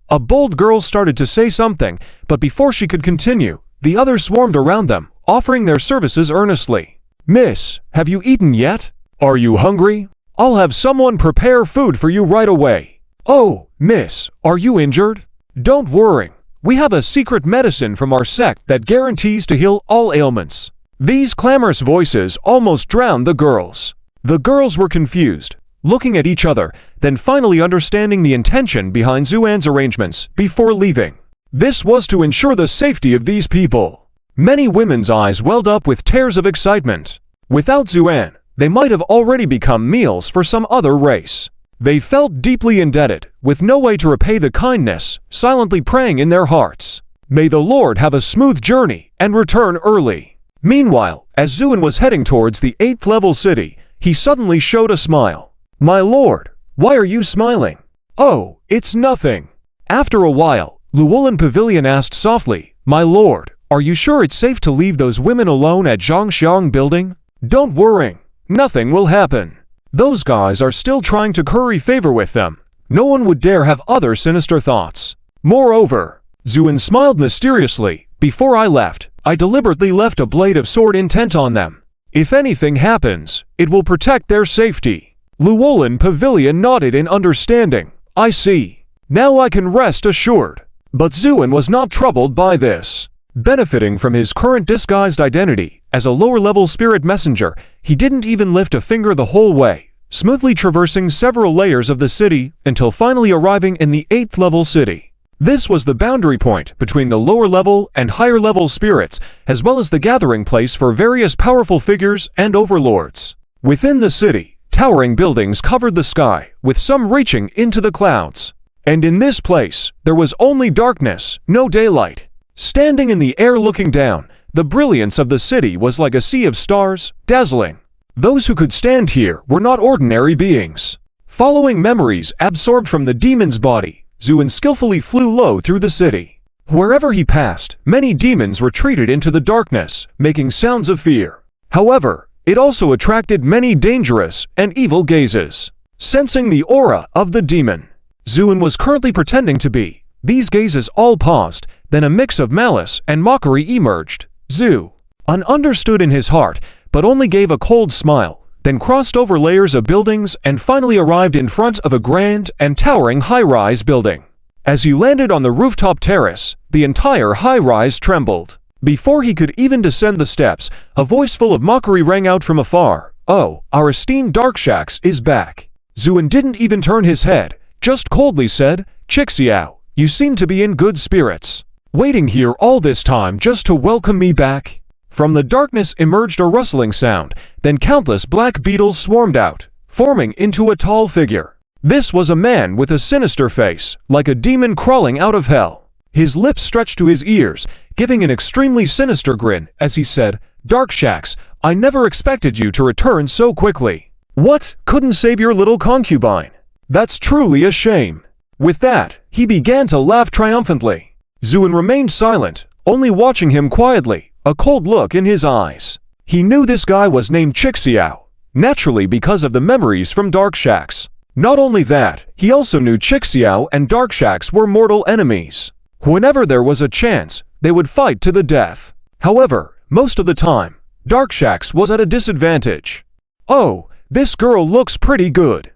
A: a bold girl started to say something, but before she could continue, the others swarmed around them, offering their services earnestly. Miss, have you eaten yet? Are you hungry? I'll have someone prepare food for you right away. Oh, miss, are you injured? Don't worry. We have a secret medicine from our sect that guarantees to heal all ailments. These clamorous voices almost drowned the girls. The girls were confused, looking at each other, then finally understanding the intention behind Zuan's arrangements before leaving. This was to ensure the safety of these people. Many women's eyes welled up with tears of excitement. Without Zuan, they might have already become meals for some other race. They felt deeply indebted, with no way to repay the kindness, silently praying in their hearts. May the Lord have a smooth journey and return early. Meanwhile, as Zuan was heading towards the 8th level city, he suddenly showed a smile. My lord, why are you smiling? Oh, it's nothing. After a while, Llewellyn Pavilion asked softly, my lord, are you sure it's safe to leave those women alone at Zhangxiang building? Don't worry, nothing will happen. Those guys are still trying to curry favor with them. No one would dare have other sinister thoughts. Moreover, Zuan smiled mysteriously. Before I left, I deliberately left a blade of sword intent on them. If anything happens, it will protect their safety. Llewellyn Pavilion nodded in understanding. I see. Now I can rest assured. But Zuin was not troubled by this. Benefiting from his current disguised identity as a lower-level spirit messenger, he didn't even lift a finger the whole way, smoothly traversing several layers of the city until finally arriving in the 8th level city. This was the boundary point between the lower-level and higher-level spirits, as well as the gathering place for various powerful figures and overlords. Within the city, towering buildings covered the sky, with some reaching into the clouds. And in this place, there was only darkness, no daylight. Standing in the air looking down, the brilliance of the city was like a sea of stars, dazzling. Those who could stand here were not ordinary beings. Following memories absorbed from the demon's body, Zuin skillfully flew low through the city. Wherever he passed, many demons retreated into the darkness, making sounds of fear. However, it also attracted many dangerous and evil gazes. Sensing the aura of the demon, Zuin was currently pretending to be. These gazes all paused, then a mix of malice and mockery emerged. Zu understood in his heart, but only gave a cold smile, then crossed over layers of buildings and finally arrived in front of a grand and towering high-rise building. As he landed on the rooftop terrace, the entire high-rise trembled. Before he could even descend the steps, a voice full of mockery rang out from afar. "Oh, our esteemed Darkshax is back." Zuin didn't even turn his head, just coldly said, "Chixiao, you seem to be in good spirits. Waiting here all this time just to welcome me back?" From the darkness emerged a rustling sound, then countless black beetles swarmed out, forming into a tall figure. This was a man with a sinister face, like a demon crawling out of hell. His lips stretched to his ears, giving an extremely sinister grin as he said, "Darkshax, I never expected you to return so quickly. What, couldn't save your little concubine? That's truly a shame." With that, he began to laugh triumphantly. Zuin remained silent, only watching him quietly, a cold look in his eyes. He knew this guy was named Chixiao, naturally because of the memories from Darkshax. Not only that, he also knew Chixiao and Darkshax were mortal enemies. Whenever there was a chance, they would fight to the death. However, most of the time, Darkshax was at a disadvantage. "Oh, this girl looks pretty good.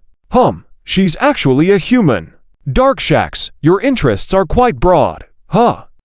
A: She's actually a human. Darkshax, your interests are quite broad.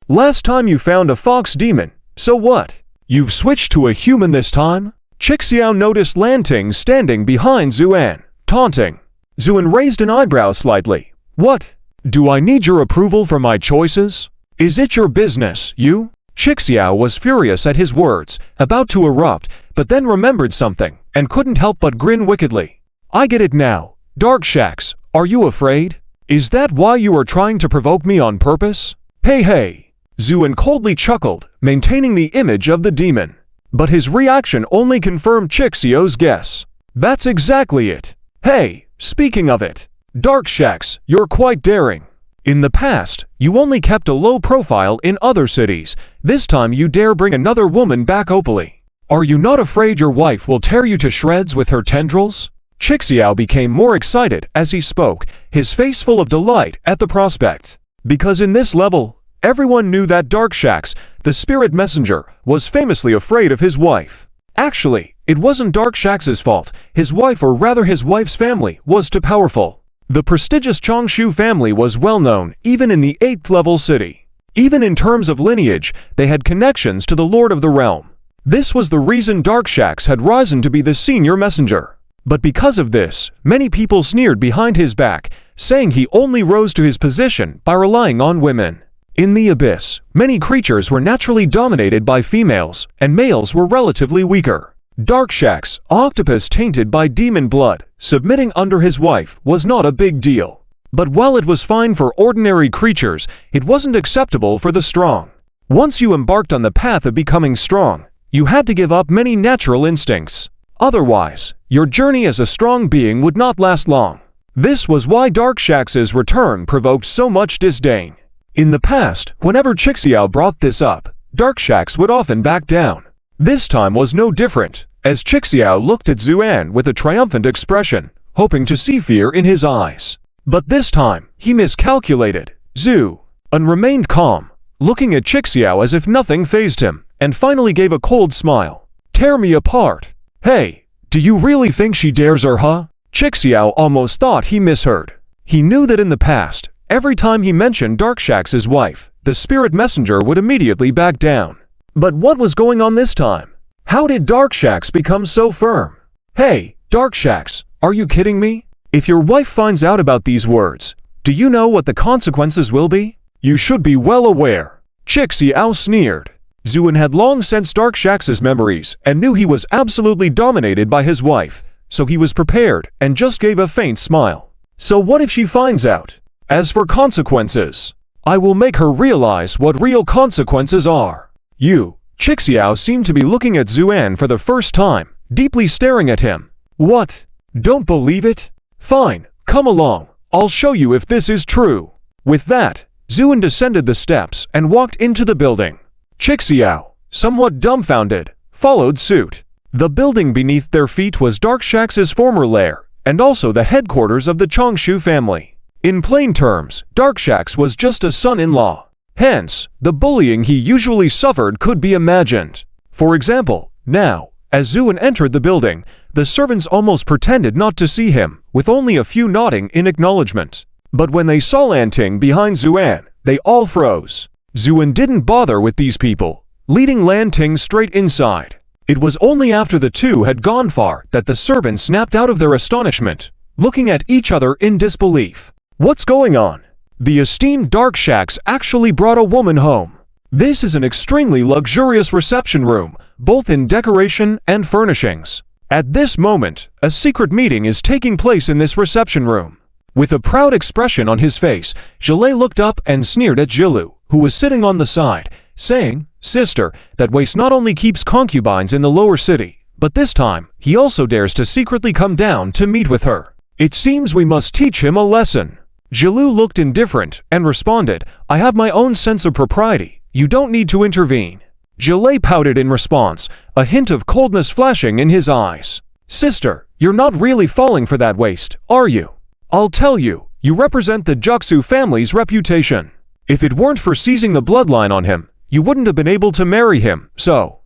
A: Last time you found a fox demon, so what? You've switched to a human this time?" Chixiao noticed Lanting standing behind Zuan, taunting. Zuan raised an eyebrow slightly. "What? Do I need your approval for my choices? Is it your business, you?" Chixiao was furious at his words, about to erupt, but then remembered something, and couldn't help but grin wickedly. "I get it now. Darkshax, are you afraid? Is that why you are trying to provoke me on purpose?" Hey. Zuin coldly chuckled, maintaining the image of the demon. But his reaction only confirmed Chixiao's guess. "That's exactly it. Hey, speaking of it, Darkshax, you're quite daring. In the past, you only kept a low profile in other cities. This time you dare bring another woman back openly. Are you not afraid your wife will tear you to shreds with her tendrils?" Chixiao became more excited as he spoke, his face full of delight at the prospect. Because in this level, everyone knew that Darkshax, the spirit messenger, was famously afraid of his wife. Actually, it wasn't Darkshax's fault. His wife, or rather his wife's family, was too powerful. The prestigious Changshu family was well known even in the 8th level city. Even in terms of lineage, they had connections to the Lord of the Realm. This was the reason Darkshax had risen to be the senior messenger. But because of this, many people sneered behind his back, saying he only rose to his position by relying on women. In the abyss, many creatures were naturally dominated by females, and males were relatively weaker. Darkshax, octopus tainted by demon blood, submitting under his wife was not a big deal. But while it was fine for ordinary creatures, it wasn't acceptable for the strong. Once you embarked on the path of becoming strong, you had to give up many natural instincts. Otherwise, your journey as a strong being would not last long. This was why Darkshax's return provoked so much disdain. In the past, whenever Chixiao brought this up, Darkshax would often back down. This time was no different, as Chixiao looked at Zuan with a triumphant expression, hoping to see fear in his eyes. But this time, he miscalculated. Zuan remained calm, looking at Chixiao as if nothing fazed him, and finally gave a cold smile. "Tear me apart. Hey, do you really think she dares her, huh? Chixiao almost thought he misheard. He knew that in the past, every time he mentioned Darkshax's wife, the spirit messenger would immediately back down. But what was going on this time? How did Darkshax become so firm? Hey, Darkshax, are you kidding me? If your wife finds out about these words, do you know what the consequences will be? You should be well aware. Chixiao sneered. Zuin had long sensed Darkshax's memories and knew he was absolutely dominated by his wife, so he was prepared and just gave a faint smile. So what if she finds out? As for consequences, I will make her realize what real consequences are. You, Chixiao seemed to be looking at Zuan for the first time, deeply staring at him. What? Don't believe it? Fine, come along, I'll show you if this is true. With that, Zuan descended the steps and walked into the building. Chixiao, somewhat dumbfounded, followed suit. The building beneath their feet was Darkshax's former lair, and also the headquarters of the Changshu family. In plain terms, Darkshax was just a son-in-law. Hence, the bullying he usually suffered could be imagined. For example, now, as Zuin entered the building, the servants almost pretended not to see him, with only a few nodding in acknowledgement. But when they saw Lanting behind Zuan, they all froze. Zuin didn't bother with these people, leading Lanting straight inside. It was only after the two had gone far that the servants snapped out of their astonishment, looking at each other in disbelief. What's going on? The esteemed Darkshax actually brought a woman home. This is an extremely luxurious reception room, both in decoration and furnishings. At this moment, a secret meeting is taking place in this reception room. With a proud expression on his face, Zhile looked up and sneered at Jilu, who was sitting on the side, saying, "Sister, that waste not only keeps concubines in the lower city, but this time, he also dares to secretly come down to meet with her. It seems we must teach him a lesson." Jilu looked indifferent and responded, "I have my own sense of propriety. You don't need to intervene." Zhile pouted in response, a hint of coldness flashing in his eyes. "Sister, you're not really falling for that waste, are you? I'll tell you, you represent the Juxu family's reputation. If it weren't for seizing the bloodline on him, you wouldn't have been able to marry him, so."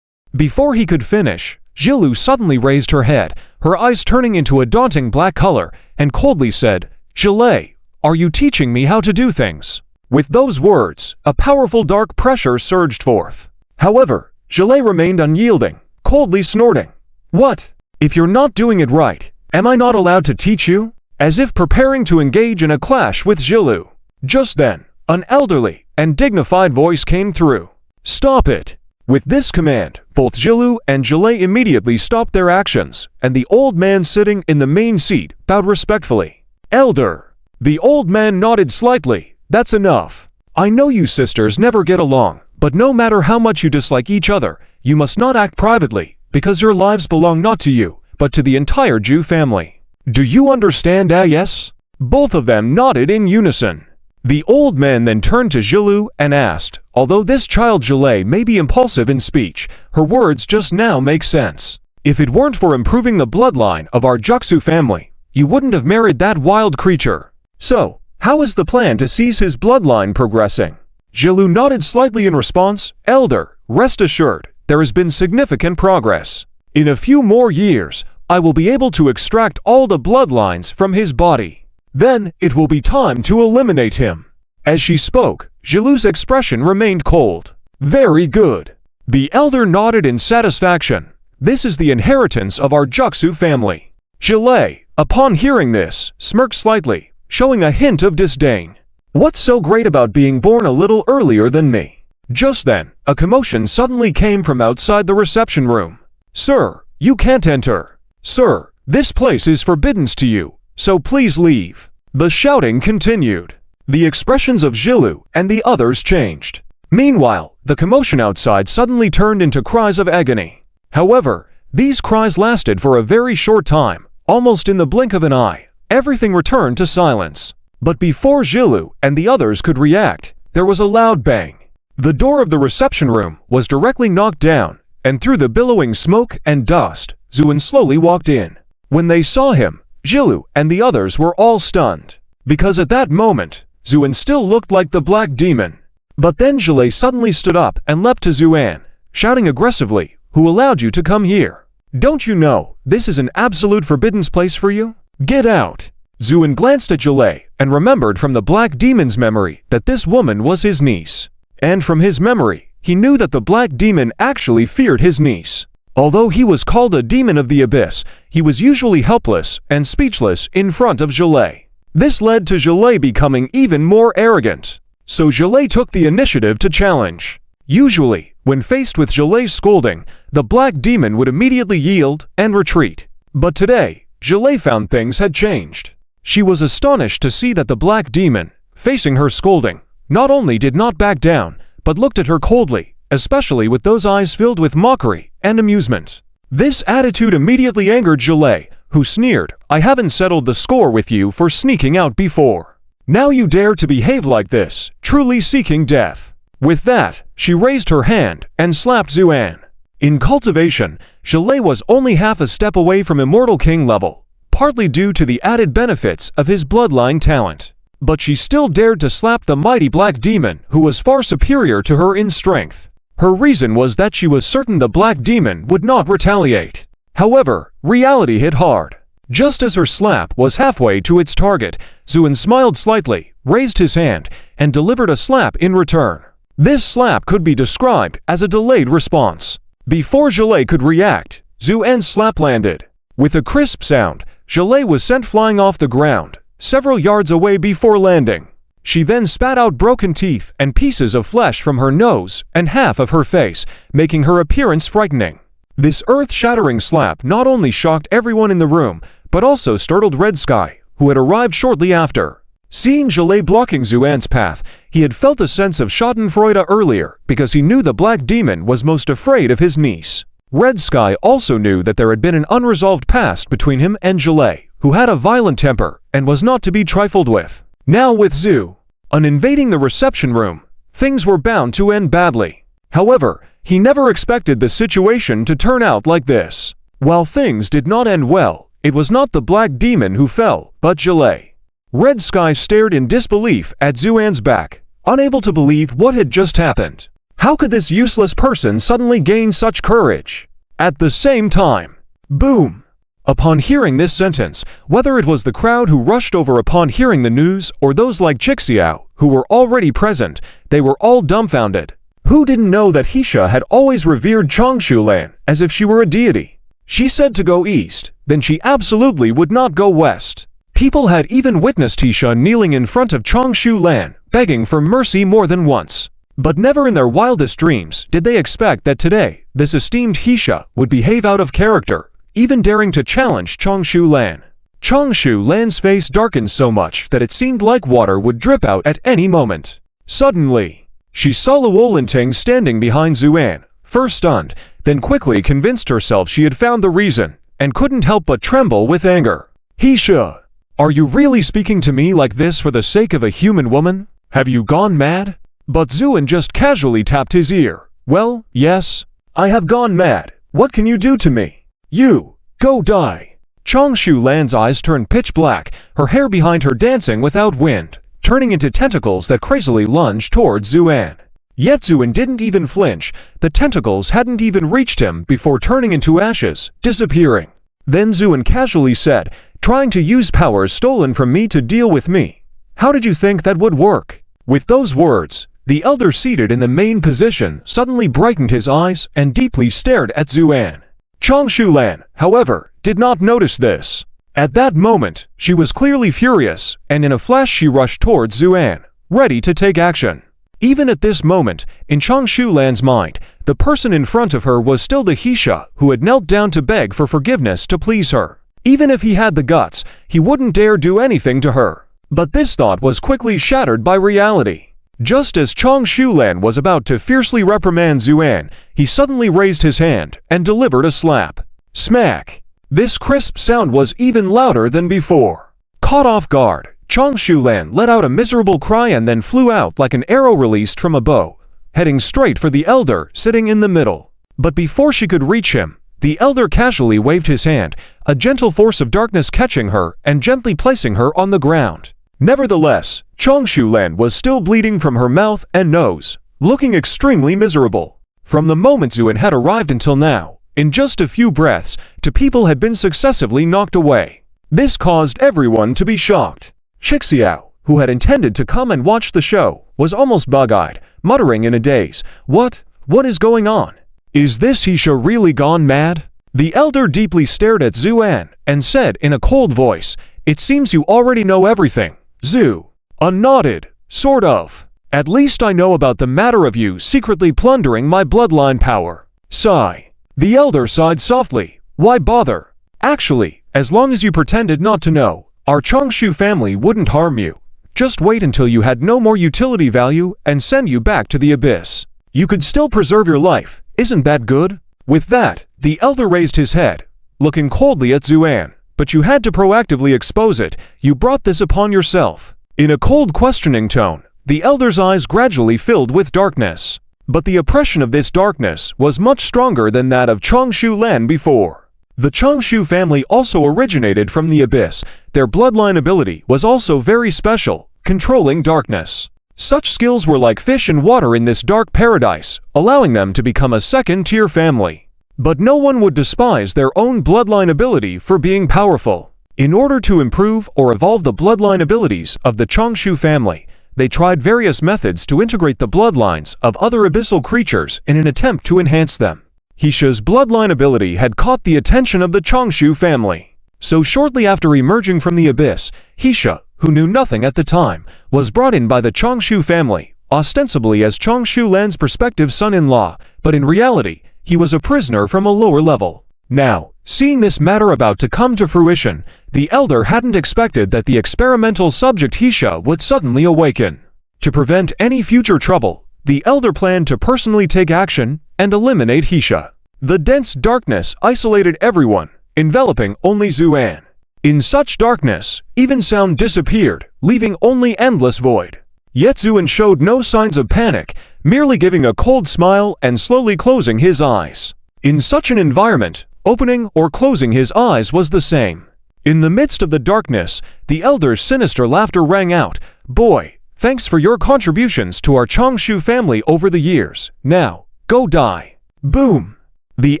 A: Before he could finish, Jilu suddenly raised her head, her eyes turning into a daunting black color, and coldly said, "Zhile, are you teaching me how to do things?" With those words, a powerful dark pressure surged forth. However, Zhile remained unyielding, coldly snorting. "What? If you're not doing it right, am I not allowed to teach you?" As if preparing to engage in a clash with Jilu. Just then, an elderly and dignified voice came through. "Stop it!" With this command, both Jilu and Zhile immediately stopped their actions, and the old man sitting in the main seat bowed respectfully. "Elder!" The old man nodded slightly. "That's enough. I know you sisters never get along, but no matter how much you dislike each other, you must not act privately, because your lives belong not to you, but to the entire Ju family. Do you understand? Ah, yes?" Both of them nodded in unison. The old man then turned to Jilu and asked, "Although this child Zhile may be impulsive in speech, her words just now make sense. If it weren't for improving the bloodline of our Juxu family, you wouldn't have married that wild creature. So, how is the plan to seize his bloodline progressing?" Jilu nodded slightly in response. "Elder, rest assured, there has been significant progress. In a few more years, I will be able to extract all the bloodlines from his body. Then, it will be time to eliminate him." As she spoke, Jilu's expression remained cold. "Very good." The elder nodded in satisfaction. "This is the inheritance of our Juxu family." Zhile, upon hearing this, smirked slightly, showing a hint of disdain. "What's so great about being born a little earlier than me?" Just then, a commotion suddenly came from outside the reception room. "Sir, you can't enter. Sir, this place is forbidden to you, so please leave." The shouting continued. The expressions of Jilu and the others changed. Meanwhile, the commotion outside suddenly turned into cries of agony. However, these cries lasted for a very short time. Almost in the blink of an eye, everything returned to silence. But before Jilu and the others could react, there was a loud bang. The door of the reception room was directly knocked down, and through the billowing smoke and dust, Zuin slowly walked in. When they saw him, Jilu and the others were all stunned, because at that moment, Zuin still looked like the Black Demon. But then Zhile suddenly stood up and leapt to Zuan, shouting aggressively, "Who allowed you to come here?" Don't you know, this is an absolute forbidden place for you? Get out! Zuin glanced at Zhile and remembered from the Black Demon's memory that this woman was his niece. And from his memory, he knew that the Black Demon actually feared his niece. Although he was called a demon of the abyss, he was usually helpless and speechless in front of Zhile. This led to Zhile becoming even more arrogant. So Zhile took the initiative to challenge. Usually, when faced with Zhile's scolding, the Black Demon would immediately yield and retreat. But today, Zhile found things had changed. She was astonished to see that the Black Demon, facing her scolding, not only did not back down, but looked at her coldly, especially with those eyes filled with mockery and amusement. This attitude immediately angered Zhile, who sneered, "I haven't settled the score with you for sneaking out before. Now you dare to behave like this, truly seeking death." With that, she raised her hand and slapped Zuan. In cultivation, Zhile was only half a step away from Immortal King level, partly due to the added benefits of his bloodline talent. But she still dared to slap the mighty Black Demon, who was far superior to her in strength. Her reason was that she was certain the Black Demon would not retaliate. However, reality hit hard. Just as her slap was halfway to its target, Zuin smiled slightly, raised his hand, and delivered a slap in return. This slap could be described as a delayed response. Before Zhile could react, Zuan's slap landed. With a crisp sound, Zhile was sent flying off the ground, several yards away before landing. She then spat out broken teeth and pieces of flesh from her nose and half of her face, making her appearance frightening. This earth-shattering slap not only shocked everyone in the room, but also startled Red Sky, who had arrived shortly after. Seeing Zhile blocking Zuan's path, he had felt a sense of schadenfreude earlier because he knew the Black Demon was most afraid of his niece. Red Sky also knew that there had been an unresolved past between him and Zhile, who had a violent temper and was not to be trifled with. Now with Zu invading the reception room, things were bound to end badly. However, he never expected the situation to turn out like this. While things did not end well, it was not the Black Demon who fell, but Zhile. Red Sky stared in disbelief at Zuan's back, unable to believe what had just happened. How could this useless person suddenly gain such courage? At the same time, boom! Upon hearing this sentence, whether it was the crowd who rushed over upon hearing the news or those like Chixiao, who were already present, they were all dumbfounded. Who didn't know that Heisha had always revered Changshulan as if she were a deity? She said to go east, then she absolutely would not go west. People had even witnessed Heisha kneeling in front of Changshulan, begging for mercy more than once. But never in their wildest dreams did they expect that today, this esteemed Heisha would behave out of character, even daring to challenge Changshulan. Changshulan's face darkened so much that it seemed like water would drip out at any moment. Suddenly, she saw Luolinting standing behind Zuan, first stunned, then quickly convinced herself she had found the reason, and couldn't help but tremble with anger. Heisha, are you really speaking to me like this for the sake of a human woman? Have you gone mad? But Zuan just casually tapped his ear. Well, yes, I have gone mad. What can you do to me? You, go die. Changshulan's eyes turned pitch black, her hair behind her dancing without wind, turning into tentacles that crazily lunged towards Zuan. Yet Zuan didn't even flinch. The tentacles hadn't even reached him before turning into ashes, disappearing. Then Zuan casually said, trying to use powers stolen from me to deal with me. How did you think that would work? With those words, the elder seated in the main position suddenly brightened his eyes and deeply stared at Zuan. Changshulan, however, did not notice this. At that moment, she was clearly furious, and in a flash she rushed towards Zuan, ready to take action. Even at this moment, in Changshulan's mind, the person in front of her was still the Heisha who had knelt down to beg for forgiveness to please her. Even if he had the guts, he wouldn't dare do anything to her. But this thought was quickly shattered by reality. Just as Changshulan was about to fiercely reprimand Zuan, he suddenly raised his hand and delivered a slap. Smack! This crisp sound was even louder than before. Caught off guard, Changshulan let out a miserable cry and then flew out like an arrow released from a bow, heading straight for the elder sitting in the middle. But before she could reach him, the elder casually waved his hand, a gentle force of darkness catching her and gently placing her on the ground. Nevertheless, Changshulan was still bleeding from her mouth and nose, looking extremely miserable. From the moment Zuan had arrived until now, in just a few breaths, two people had been successively knocked away. This caused everyone to be shocked. Chixiao, who had intended to come and watch the show, was almost bug-eyed, muttering in a daze, What is going on? Is this Hisha really gone mad? The elder deeply stared at Zuan and said in a cold voice, It seems you already know everything. Zu nodded, sort of. At least I know about the matter of you secretly plundering my bloodline power. Sigh. The elder sighed softly. Why bother? Actually, as long as you pretended not to know, our Changshu family wouldn't harm you. Just wait until you had no more utility value and send you back to the abyss. You could still preserve your life. Isn't that good? With that, the elder raised his head, looking coldly at Zuan. But you had to proactively expose it. You brought this upon yourself. In a cold questioning tone, the elder's eyes gradually filled with darkness. But the oppression of this darkness was much stronger than that of Changshu Lan before. The Changshu family also originated from the abyss. Their bloodline ability was also very special, controlling darkness. Such skills were like fish in water in this dark paradise, allowing them to become a second-tier family. But no one would despise their own bloodline ability for being powerful. In order to improve or evolve the bloodline abilities of the Changshu family, they tried various methods to integrate the bloodlines of other abyssal creatures in an attempt to enhance them. Hisha's bloodline ability had caught the attention of the Changshu family. So shortly after emerging from the abyss, Hisha, who knew nothing at the time, was brought in by the Changshu family, ostensibly as Changshu Lan's prospective son-in-law, but in reality, he was a prisoner from a lower level. Now, seeing this matter about to come to fruition, the elder hadn't expected that the experimental subject Hisha would suddenly awaken. To prevent any future trouble, the elder planned to personally take action and eliminate Hisha. The dense darkness isolated everyone, enveloping only Zuan. In such darkness, even sound disappeared, leaving only endless void. Yet Zuan showed no signs of panic, merely giving a cold smile and slowly closing his eyes. In such an environment, opening or closing his eyes was the same. In the midst of the darkness, the elder's sinister laughter rang out. Boy, thanks for your contributions to our Changshu family over the years. Now, go die. Boom! The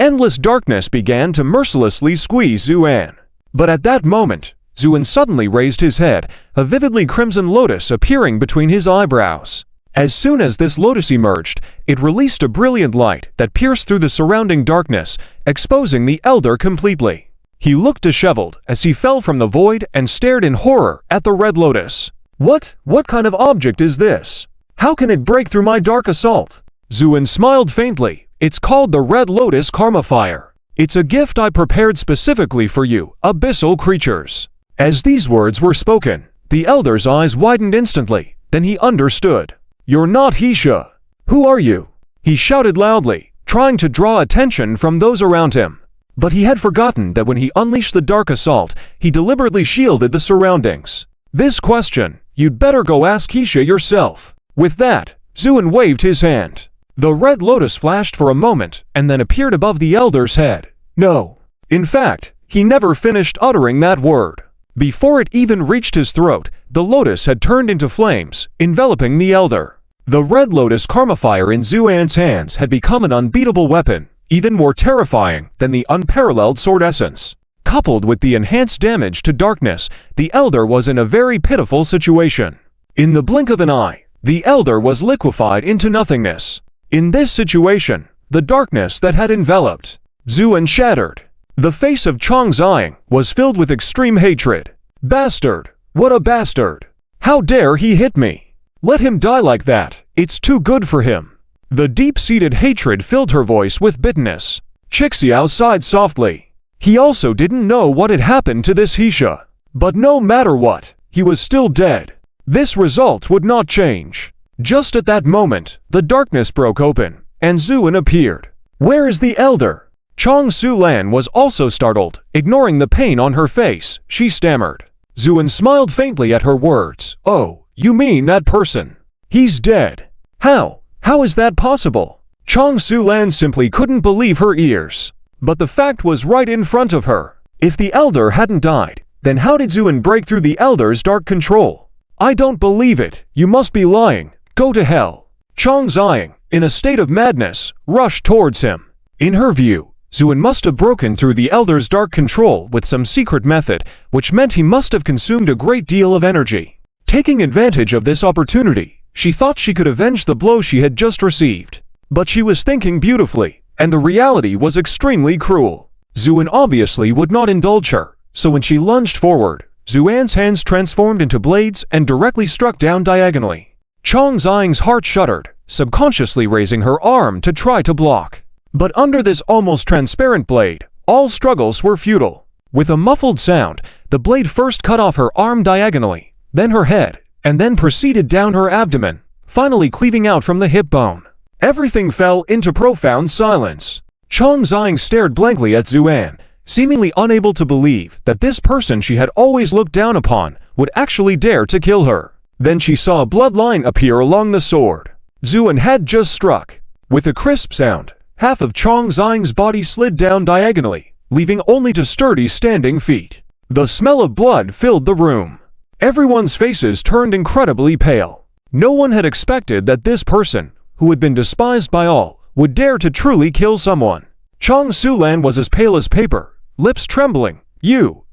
A: endless darkness began to mercilessly squeeze Zuan. But at that moment, Zuan suddenly raised his head, a vividly crimson lotus appearing between his eyebrows. As soon as this lotus emerged, it released a brilliant light that pierced through the surrounding darkness, exposing the elder completely. He looked disheveled as he fell from the void and stared in horror at the red lotus. What kind of object is this? How can it break through my dark assault? Zuan smiled faintly. It's called the Red Lotus Karma Fire. It's a gift I prepared specifically for you, abyssal creatures. As these words were spoken, the elder's eyes widened instantly. Then he understood. You're not Hisha. Who are you? He shouted loudly, trying to draw attention from those around him. But he had forgotten that when he unleashed the dark assault, he deliberately shielded the surroundings. This question, you'd better go ask Hisha yourself. With that, Zuan waved his hand. The red lotus flashed for a moment and then appeared above the elder's head. No. In fact, he never finished uttering that word. Before it even reached his throat, the lotus had turned into flames, enveloping the elder. The red lotus karma fire in Zuan's hands had become an unbeatable weapon, even more terrifying than the unparalleled sword essence. Coupled with the enhanced damage to darkness, the elder was in a very pitiful situation. In the blink of an eye, the elder was liquefied into nothingness. In this situation, the darkness that had enveloped Zuan shattered. The face of Chang Ziying was filled with extreme hatred. Bastard! What a bastard! How dare he hit me? Let him die like that. It's too good for him. The deep-seated hatred filled her voice with bitterness. Chixiao sighed softly. He also didn't know what had happened to this Hisha. But no matter what, he was still dead. This result would not change. Just at that moment, the darkness broke open, and Zuan appeared. Where is the elder? Chang Su Lan was also startled. Ignoring the pain on her face, she stammered. Zuan smiled faintly at her words. Oh, you mean that person? He's dead. How? How is that possible? Chang Su Lan simply couldn't believe her ears. But the fact was right in front of her. If the elder hadn't died, then how did Zuan break through the elder's dark control? I don't believe it. You must be lying. Go to hell. Chang Ziying, in a state of madness, rushed towards him. In her view, Zuin must have broken through the Elder's dark control with some secret method, which meant he must have consumed a great deal of energy. Taking advantage of this opportunity, she thought she could avenge the blow she had just received. But she was thinking beautifully, and the reality was extremely cruel. Zuin obviously would not indulge her, so when she lunged forward, Zuan's hands transformed into blades and directly struck down diagonally. Chong Zhang's heart shuddered, subconsciously raising her arm to try to block. But under this almost transparent blade, all struggles were futile. With a muffled sound, the blade first cut off her arm diagonally, then her head, and then proceeded down her abdomen, finally cleaving out from the hip bone. Everything fell into profound silence. Chong Zhang stared blankly at Zuan, seemingly unable to believe that this person she had always looked down upon would actually dare to kill her. Then she saw a bloodline appear along the sword. Zuan had just struck. With a crisp sound, half of Chong Zhang's body slid down diagonally, leaving only to sturdy standing feet. The smell of blood filled the room. Everyone's faces turned incredibly pale. No one had expected that this person, who had been despised by all, would dare to truly kill someone. Chong Sulan was as pale as paper, lips trembling. You.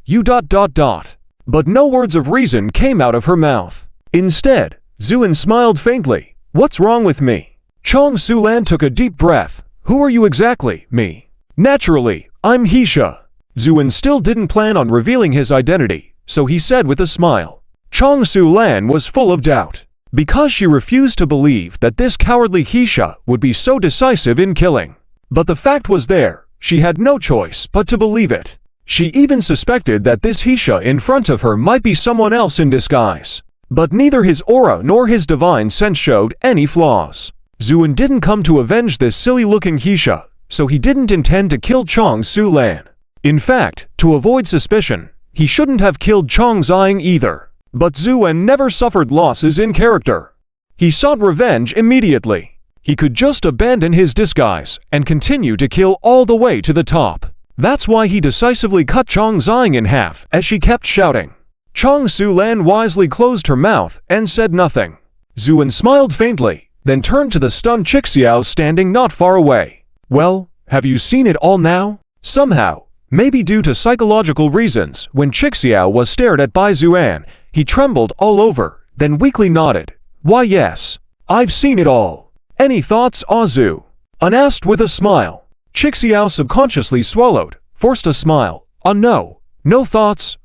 A: But no words of reason came out of her mouth. Instead, Zuin smiled faintly. What's wrong with me? Chong Sulan took a deep breath. Who are you exactly, me? Naturally, I'm Heisha. Zuin still didn't plan on revealing his identity, so he said with a smile. Chong Sulan was full of doubt, because she refused to believe that this cowardly Heisha would be so decisive in killing. But the fact was there, she had no choice but to believe it. She even suspected that this Heisha in front of her might be someone else in disguise. But neither his aura nor his divine sense showed any flaws. Zuin didn't come to avenge this silly-looking Heisha, so he didn't intend to kill Chong Sulan. In fact, to avoid suspicion, he shouldn't have killed Chong Zhang either. But Zuin never suffered losses in character. He sought revenge immediately. He could just abandon his disguise and continue to kill all the way to the top. That's why he decisively cut Chong Zhang in half as she kept shouting. Chong Sulan wisely closed her mouth and said nothing. Zuin smiled faintly, then turned to the stunned Chixiao standing not far away. Well, have you seen it all now? Somehow, maybe due to psychological reasons, when Chixiao was stared at by Zuan, he trembled all over, then weakly nodded. Why yes, I've seen it all. Any thoughts, Azu? Unasked with a smile. Chixiao subconsciously swallowed, forced a smile. No thoughts,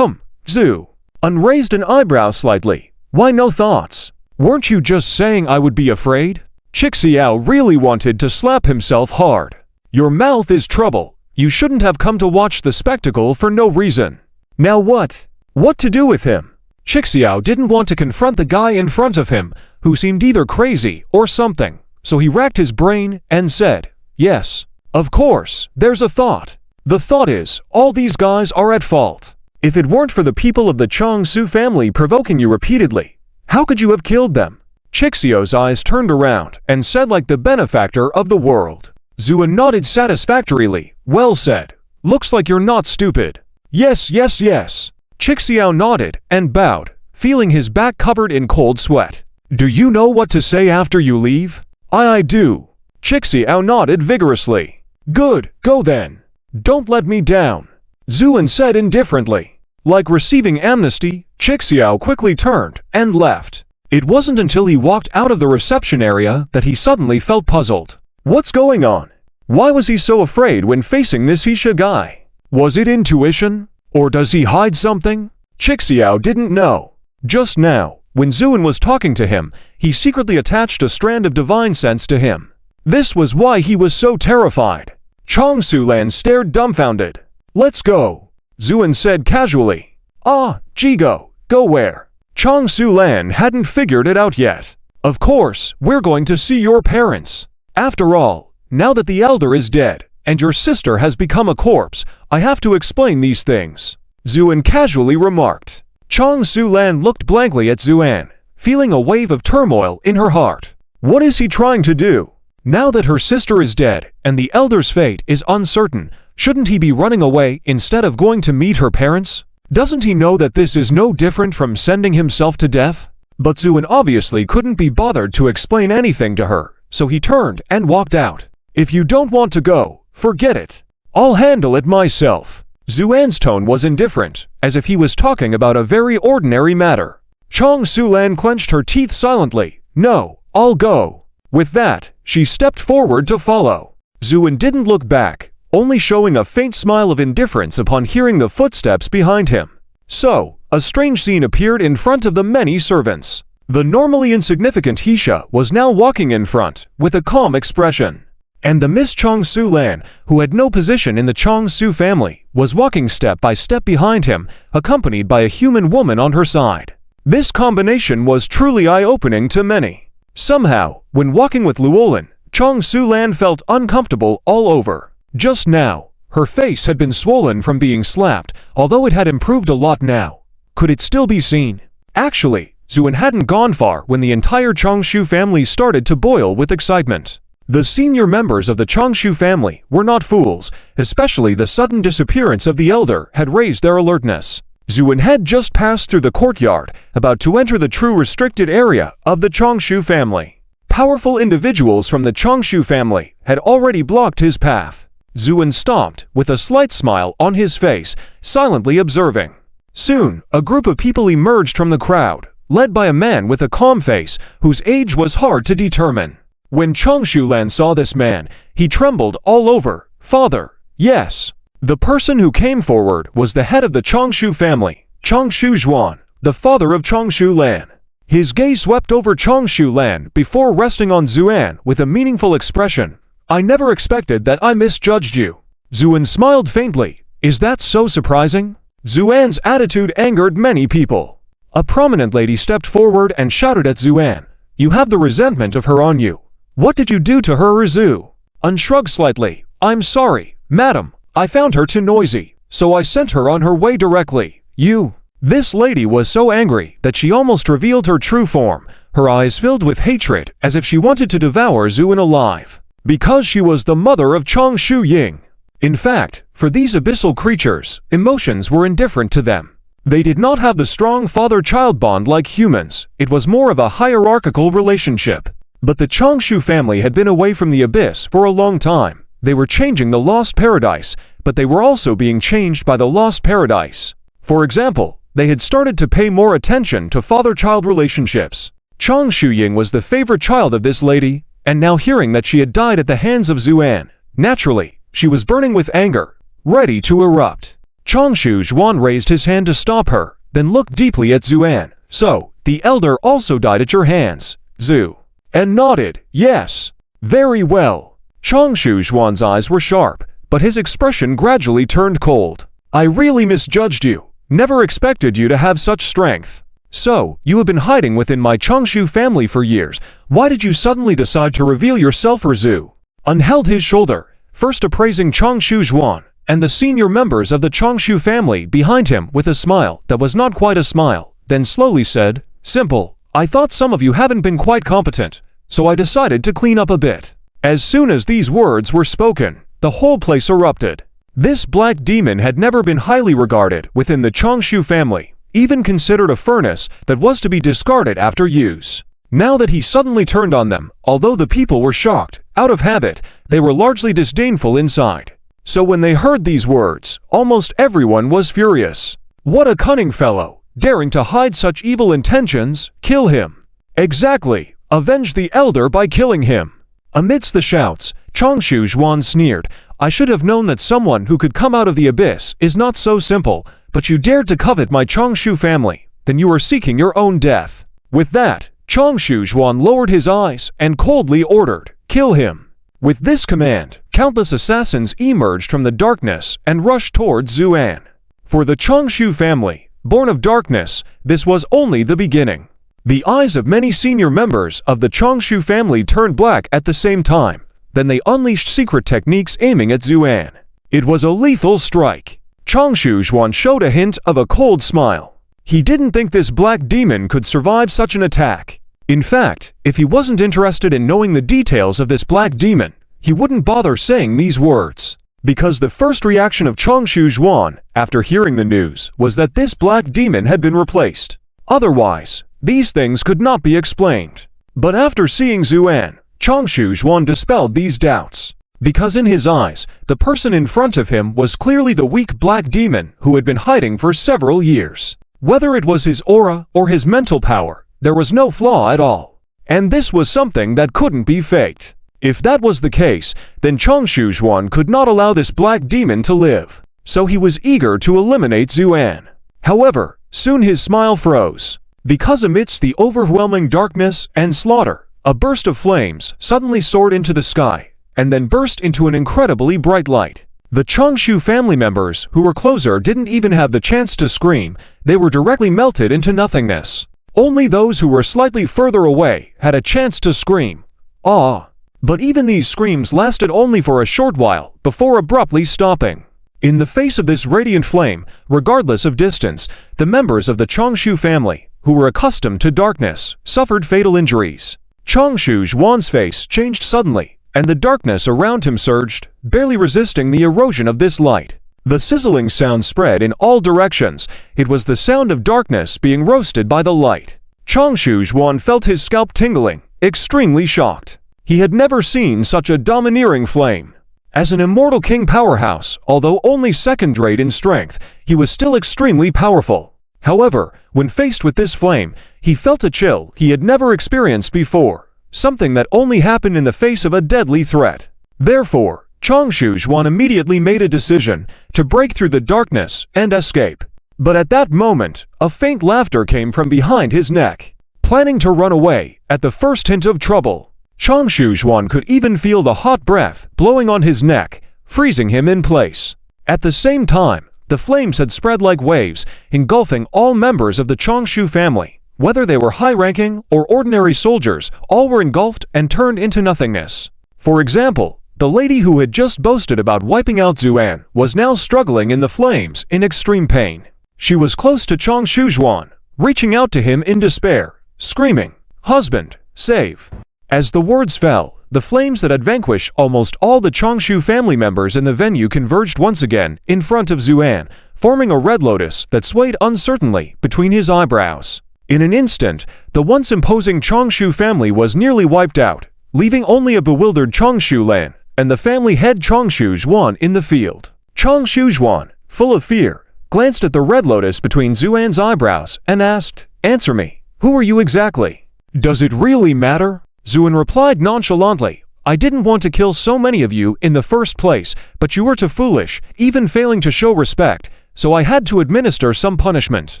A: Zu. Unraised an eyebrow slightly. Why no thoughts? Weren't you just saying I would be afraid? Chixiao really wanted to slap himself hard. Your mouth is trouble. You shouldn't have come to watch the spectacle for no reason. Now what? What to do with him? Chixiao didn't want to confront the guy in front of him, who seemed either crazy or something, so he racked his brain and said, yes, of course, there's a thought. The thought is, all these guys are at fault. If it weren't for the people of the Chong Su family provoking you repeatedly, how could you have killed them? Chixiao's eyes turned around and said like the benefactor of the world. Zuin nodded satisfactorily. Well said. Looks like you're not stupid. Yes. Chixiao nodded and bowed, feeling his back covered in cold sweat. Do you know what to say after you leave? I do. Chixiao nodded vigorously. Good, go then. Don't let me down. Zuin said indifferently. Like receiving amnesty, Chixiao quickly turned and left. It wasn't until he walked out of the reception area that he suddenly felt puzzled. What's going on? Why was he so afraid when facing this Heisha guy? Was it intuition? Or does he hide something? Chixiao didn't know. Just now, when Zuin was talking to him, he secretly attached a strand of divine sense to him. This was why he was so terrified. Chong Sulan stared dumbfounded. Let's go, Zuin said casually. Jigo, go where? Chong Sulan hadn't figured it out yet. Of course, we're going to see your parents. After all, now that the elder is dead, and your sister has become a corpse, I have to explain these things, Zuin casually remarked. Chong Sulan looked blankly at Zuan, feeling a wave of turmoil in her heart. What is he trying to do? Now that her sister is dead, and the elder's fate is uncertain, shouldn't he be running away instead of going to meet her parents? Doesn't he know that this is no different from sending himself to death? But Zuin obviously couldn't be bothered to explain anything to her, so he turned and walked out. If you don't want to go, forget it. I'll handle it myself. Zuan's tone was indifferent, as if he was talking about a very ordinary matter. Chong Su-lan clenched her teeth silently. No, I'll go. With that, she stepped forward to follow. Zuan didn't look back, only showing a faint smile of indifference upon hearing the footsteps behind him. So, a strange scene appeared in front of the many servants. The normally insignificant Heisha was now walking in front, with a calm expression. And the Miss Chong Su-lan, who had no position in the Chong Su family, was walking step by step behind him, accompanied by a human woman on her side. This combination was truly eye-opening to many. Somehow, when walking with Llewellyn, Chong Su-lan felt uncomfortable all over. Just now, her face had been swollen from being slapped, although it had improved a lot now. Could it still be seen? Actually, Zuan hadn't gone far when the entire Chongshu family started to boil with excitement. The senior members of the Chongshu family were not fools, especially the sudden disappearance of the elder had raised their alertness. Zuan had just passed through the courtyard, about to enter the true restricted area of the Chongshu family. Powerful individuals from the Chongshu family had already blocked his path. Zuan stopped, with a slight smile on his face, silently observing. Soon, a group of people emerged from the crowd, led by a man with a calm face, whose age was hard to determine. When Chong Su-lan saw this man, he trembled all over. Father, yes. The person who came forward was the head of the Chongshu family, Chong Shu-juan, the father of Chong Su-lan. His gaze swept over Chong Su-lan before resting on Zuan with a meaningful expression. I never expected that I misjudged you. Zuan smiled faintly. Is that so surprising? Zuan's attitude angered many people. A prominent lady stepped forward and shouted at Zuan. You have the resentment of her on you. What did you do to her, Zu? Shrugged slightly. I'm sorry, madam. I found her too noisy, so I sent her on her way directly. You. This lady was so angry that she almost revealed her true form, her eyes filled with hatred as if she wanted to devour Zuan alive. Because she was the mother of Chong Shu-ying. In fact, for these abyssal creatures, emotions were indifferent to them. They did not have the strong father-child bond like humans. It was more of a hierarchical relationship. But the Chongshu family had been away from the abyss for a long time. They were changing the lost paradise, but they were also being changed by the lost paradise. For example, they had started to pay more attention to father-child relationships. Chong Shu-ying was the favorite child of this lady, and now hearing that she had died at the hands of Zuan, naturally, she was burning with anger, ready to erupt. Chong Shu-juan raised his hand to stop her, then looked deeply at Zuan. So, the elder also died at your hands, Zu. And nodded, yes. Very well. Chong Shu-juan's eyes were sharp, but his expression gradually turned cold. I really misjudged you. Never expected you to have such strength. So, you have been hiding within my Chongshu family for years. Why did you suddenly decide to reveal yourself, Zu? Held his shoulder, first appraising Chong Shu-juan, and the senior members of the Chongshu family behind him with a smile that was not quite a smile, then slowly said, Simple. I thought some of you haven't been quite competent, so I decided to clean up a bit. As soon as these words were spoken, the whole place erupted. This black demon had never been highly regarded within the Chongshu family, even considered a furnace that was to be discarded after use. Now that he suddenly turned on them, although the people were shocked, out of habit, they were largely disdainful inside. So when they heard these words, almost everyone was furious. What a cunning fellow! Daring to hide such evil intentions, kill him. Exactly, avenge the elder by killing him. Amidst the shouts, Chong Shu-juan sneered, I should have known that someone who could come out of the abyss is not so simple, but you dared to covet my Chongshu family, then you are seeking your own death. With that, Chong Shu-juan lowered his eyes and coldly ordered, kill him. With this command, countless assassins emerged from the darkness and rushed towards Zuan. For the Chongshu family, born of darkness, this was only the beginning. The eyes of many senior members of the Chongshu family turned black at the same time. Then they unleashed secret techniques aiming at Zuan. It was a lethal strike. Chong Shu-juan showed a hint of a cold smile. He didn't think this black demon could survive such an attack. In fact, if he wasn't interested in knowing the details of this black demon, he wouldn't bother saying these words. Because the first reaction of Chong Shu-juan, after hearing the news, was that this black demon had been replaced. Otherwise, these things could not be explained. But after seeing Zuan, Chong Shu-juan dispelled these doubts. because in his eyes, the person in front of him was clearly the weak black demon who had been hiding for several years. Whether it was his aura or his mental power, there was no flaw at all. And this was something that couldn't be faked. If that was the case, then Chang Shujuan could not allow this black demon to live. So he was eager to eliminate Zuan. However, soon his smile froze. Because amidst the overwhelming darkness and slaughter, a burst of flames suddenly soared into the sky, and then burst into an incredibly bright light. The Changshu family members who were closer didn't even have the chance to scream, they were directly melted into nothingness. Only those who were slightly further away had a chance to scream, "Ah!" But even these screams lasted only for a short while before abruptly stopping. In the face of this radiant flame, regardless of distance, the members of the Changshu family, who were accustomed to darkness, suffered fatal injuries. Changshu Zhuan's face changed suddenly, and the darkness around him surged, barely resisting the erosion of this light. The sizzling sound spread in all directions. It was the sound of darkness being roasted by the light. Changshu Zhuan felt his scalp tingling, extremely shocked. He had never seen such a domineering flame. As an immortal king powerhouse, although only second-rate in strength, he was still extremely powerful. However, when faced with this flame, he felt a chill he had never experienced before, something that only happened in the face of a deadly threat. Therefore, Changshu Zhuan immediately made a decision to break through the darkness and escape. But at that moment, a faint laughter came from behind his neck. Planning to run away at the first hint of trouble, Changshu Zhuan could even feel the hot breath blowing on his neck, freezing him in place. At the same time, the flames had spread like waves, engulfing all members of the Changshu family. Whether they were high-ranking or ordinary soldiers, all were engulfed and turned into nothingness. For example, the lady who had just boasted about wiping out Zuan was now struggling in the flames in extreme pain. She was close to Changshu Zhuan, reaching out to him in despair, screaming, "Husband, save!" As the words fell, the flames that had vanquished almost all the Changshu family members in the venue converged once again in front of Zuan, forming a red lotus that swayed uncertainly between his eyebrows. In an instant, the once imposing Changshu family was nearly wiped out, leaving only a bewildered Changshu Lan and the family head Changshu Zhuan in the field. Changshu Zhuan, full of fear, glanced at the red lotus between Zuan's eyebrows and asked, "Answer me, who are you exactly?" "Does it really matter?" Zuan replied nonchalantly, "I didn't want to kill so many of you in the first place, but you were too foolish, even failing to show respect, so I had to administer some punishment."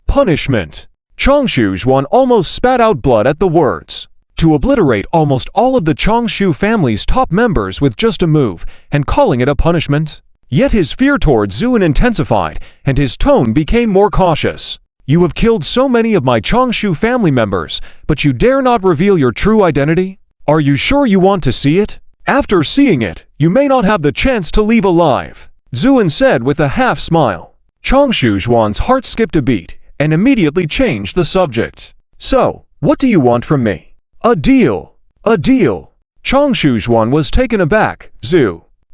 A: Punishment? Changshu Zhuan almost spat out blood at the words. To obliterate almost all of the Changshu family's top members with just a move, and calling it a punishment? Yet his fear towards Zuan intensified, and his tone became more cautious. "You have killed so many of my Changshu family members, but you dare not reveal your true identity? Are you sure you want to see it? After seeing it, you may not have the chance to leave alive," Zuan said with a half-smile. Changshu Zhuan's heart skipped a beat, and immediately changed the subject. "So, what do you want from me?" "A deal. A deal." Changshu Zhuan was taken aback.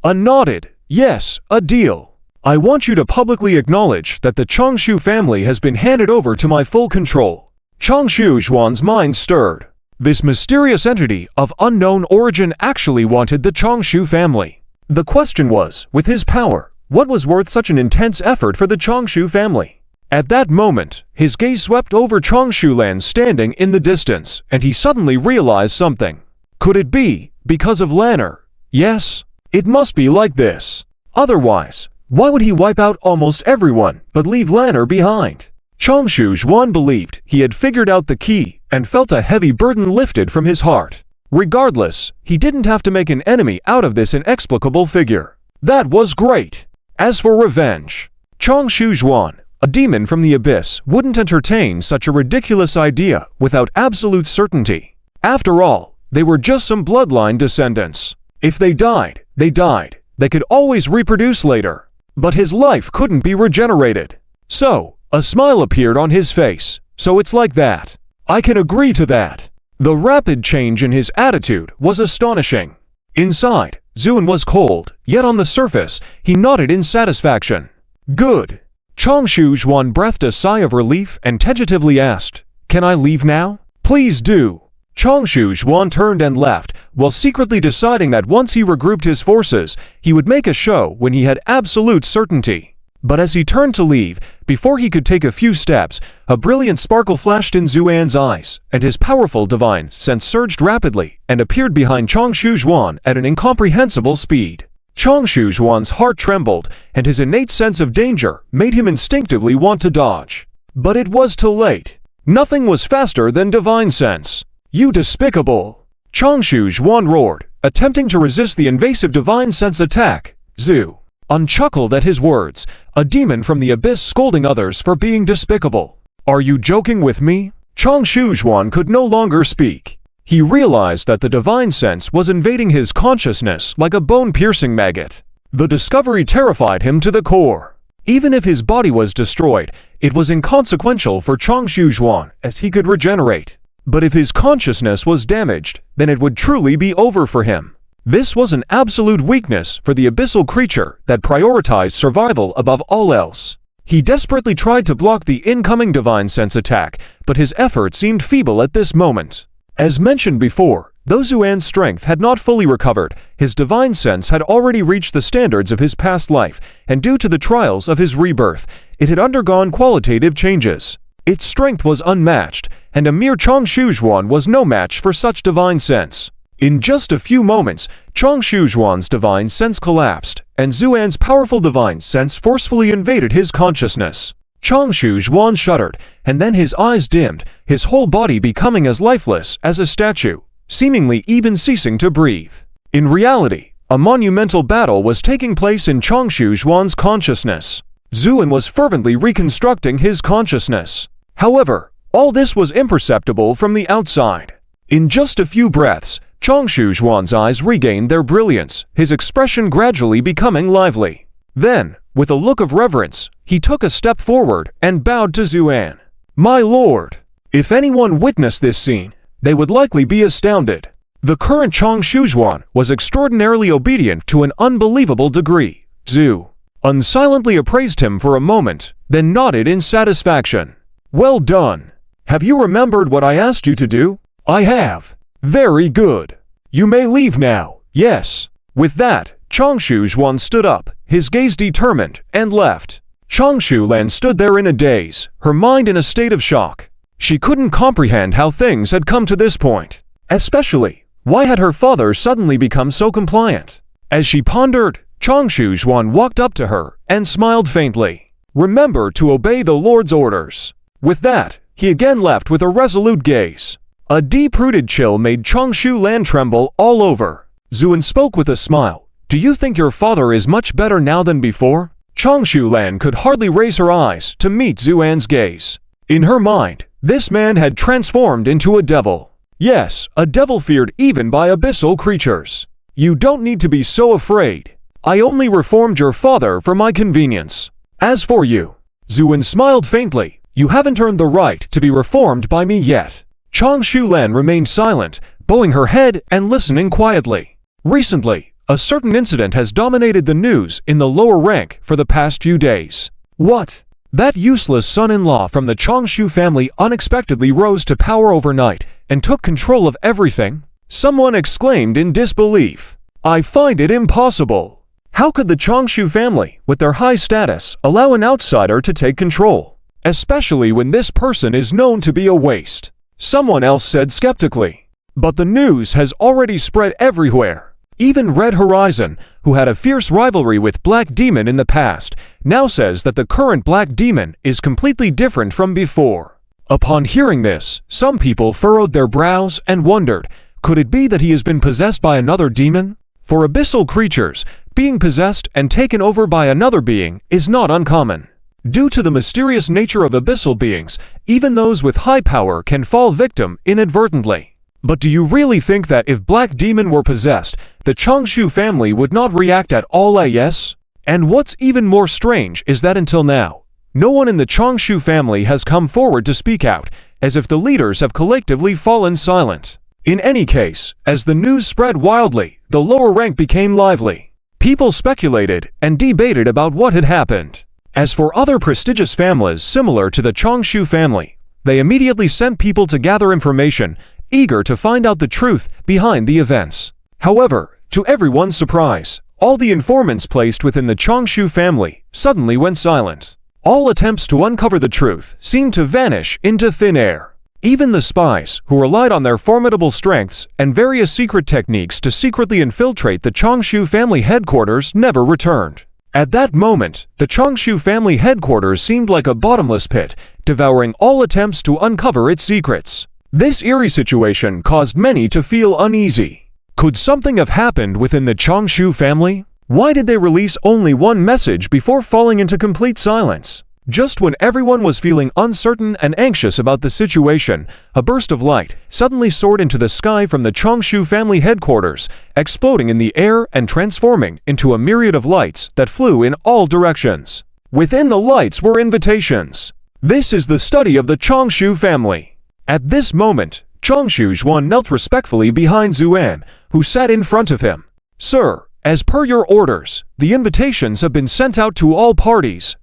A: Nodded. "Yes, a deal. I want you to publicly acknowledge that the Changshu family has been handed over to my full control." Changshu Zhuan's mind stirred. This mysterious entity of unknown origin actually wanted the Changshu family. The question was, with his power, what was worth such an intense effort for the Changshu family? At that moment, his gaze swept over Changshu Lan standing in the distance, and he suddenly realized something. Could it be because of Lanner? Yes, it must be like this. Otherwise, why would he wipe out almost everyone but leave Lanner behind? Changshu Zhuan believed he had figured out the key and felt a heavy burden lifted from his heart. Regardless, he didn't have to make an enemy out of this inexplicable figure. That was great. As for revenge, Changshu Zhuan, a demon from the abyss, wouldn't entertain such a ridiculous idea without absolute certainty. After all, they were just some bloodline descendants. If they died, they died. They could always reproduce later. But his life couldn't be regenerated. So, a smile appeared on his face. "So it's like that. I can agree to that." The rapid change in his attitude was astonishing. Inside, Zuan was cold, yet on the surface, he nodded in satisfaction. "Good." Changshu Zhuan breathed a sigh of relief and tentatively asked, "Can I leave now?" "Please do." Changshu Zhuan turned and left, while secretly deciding that once he regrouped his forces, he would make a show when he had absolute certainty. But as he turned to leave, before he could take a few steps, a brilliant sparkle flashed in Zuan's eyes, and his powerful divine sense surged rapidly and appeared behind Changshu Zhuan at an incomprehensible speed. Changshu Zhuan's heart trembled, and his innate sense of danger made him instinctively want to dodge. But it was too late. Nothing was faster than divine sense. "You despicable!" Changshu Zhuan roared, attempting to resist the invasive divine sense attack. Zhu chuckled at his words, a demon from the abyss scolding others for being despicable. "Are you joking with me?" Changshu Zhuan could no longer speak. He realized that the divine sense was invading his consciousness like a bone-piercing maggot. The discovery terrified him to the core. Even if his body was destroyed, it was inconsequential for Changshu Zhuan, as he could regenerate. But if his consciousness was damaged, then it would truly be over for him. This was an absolute weakness for the abyssal creature that prioritized survival above all else. He desperately tried to block the incoming divine sense attack, but his effort seemed feeble at this moment. As mentioned before, though Zuan's strength had not fully recovered, his divine sense had already reached the standards of his past life, and due to the trials of his rebirth, it had undergone qualitative changes. Its strength was unmatched, and a mere Changshu Zhuan was no match for such divine sense. In just a few moments, Changshu Zhuan's divine sense collapsed, and Zuan's powerful divine sense forcefully invaded his consciousness. Changshu Zhuan shuddered, and then his eyes dimmed, his whole body becoming as lifeless as a statue, seemingly even ceasing to breathe. In reality, a monumental battle was taking place in Changshu Zhuan's consciousness. Zuan was fervently reconstructing his consciousness. However, all this was imperceptible from the outside. In just a few breaths, Changshu Zhuan's eyes regained their brilliance, his expression gradually becoming lively. Then, with a look of reverence, he took a step forward and bowed to Zuan. "My lord!" If anyone witnessed this scene, they would likely be astounded. The current Changshu Zhuan was extraordinarily obedient to an unbelievable degree. Zhu silently appraised him for a moment, then nodded in satisfaction. "Well done. Have you remembered what I asked you to do?" "I have." "Very good. You may leave now." "Yes." With that, Changshu Zhuan stood up, his gaze determined, and left. Changshu Lan stood there in a daze, her mind in a state of shock. She couldn't comprehend how things had come to this point. Especially, why had her father suddenly become so compliant? As she pondered, Changshu Zhuan walked up to her and smiled faintly. "Remember to obey the Lord's orders." With that, he again left with a resolute gaze. A deep-rooted chill made Changshu Lan tremble all over. Zuan spoke with a smile. "Do you think your father is much better now than before?" Changshu Lan could hardly raise her eyes to meet Zuan's gaze. In her mind, this man had transformed into a devil. Yes, a devil feared even by abyssal creatures. "You don't need to be so afraid. I only reformed your father for my convenience. As for you," Zuan smiled faintly, "you haven't earned the right to be reformed by me yet." Changshu Lan remained silent, bowing her head and listening quietly. Recently, a certain incident has dominated the news in the lower rank for the past few days. What? That useless son-in-law from the Changshu family unexpectedly rose to power overnight and took control of everything? Someone exclaimed in disbelief. "I find it impossible. How could the Changshu family, with their high status, allow an outsider to take control? Especially when this person is known to be a waste," someone else said skeptically. But the news has already spread everywhere. Even Red Horizon, who had a fierce rivalry with Black Demon in the past, now says that the current Black Demon is completely different from before. Upon hearing this, some people furrowed their brows and wondered, could it be that he has been possessed by another demon? For abyssal creatures, being possessed and taken over by another being is not uncommon. Due to the mysterious nature of abyssal beings, even those with high power can fall victim inadvertently. But do you really think that if Black Demon were possessed, the Changshu family would not react at all? Yes? And what's even more strange is that until now, no one in the Changshu family has come forward to speak out, as if the leaders have collectively fallen silent. In any case, as the news spread wildly, the lower rank became lively. People speculated and debated about what had happened. As for other prestigious families similar to the Changshu family, they immediately sent people to gather information, eager to find out the truth behind the events. However, to everyone's surprise, all the informants placed within the Changshu family suddenly went silent. All attempts to uncover the truth seemed to vanish into thin air. Even the spies, who relied on their formidable strengths and various secret techniques to secretly infiltrate the Changshu family headquarters, never returned. At that moment, the Changshu family headquarters seemed like a bottomless pit, devouring all attempts to uncover its secrets. This eerie situation caused many to feel uneasy. Could something have happened within the Changshu family? Why did they release only one message before falling into complete silence? Just when everyone was feeling uncertain and anxious about the situation, a burst of light suddenly soared into the sky from the Changshu family headquarters, exploding in the air and transforming into a myriad of lights that flew in all directions. Within the lights were invitations. This is the study of the Changshu family. At this moment, Changshu Zhuan knelt respectfully behind Zuan, who sat in front of him. "Sir, as per your orders, the invitations have been sent out to all parties,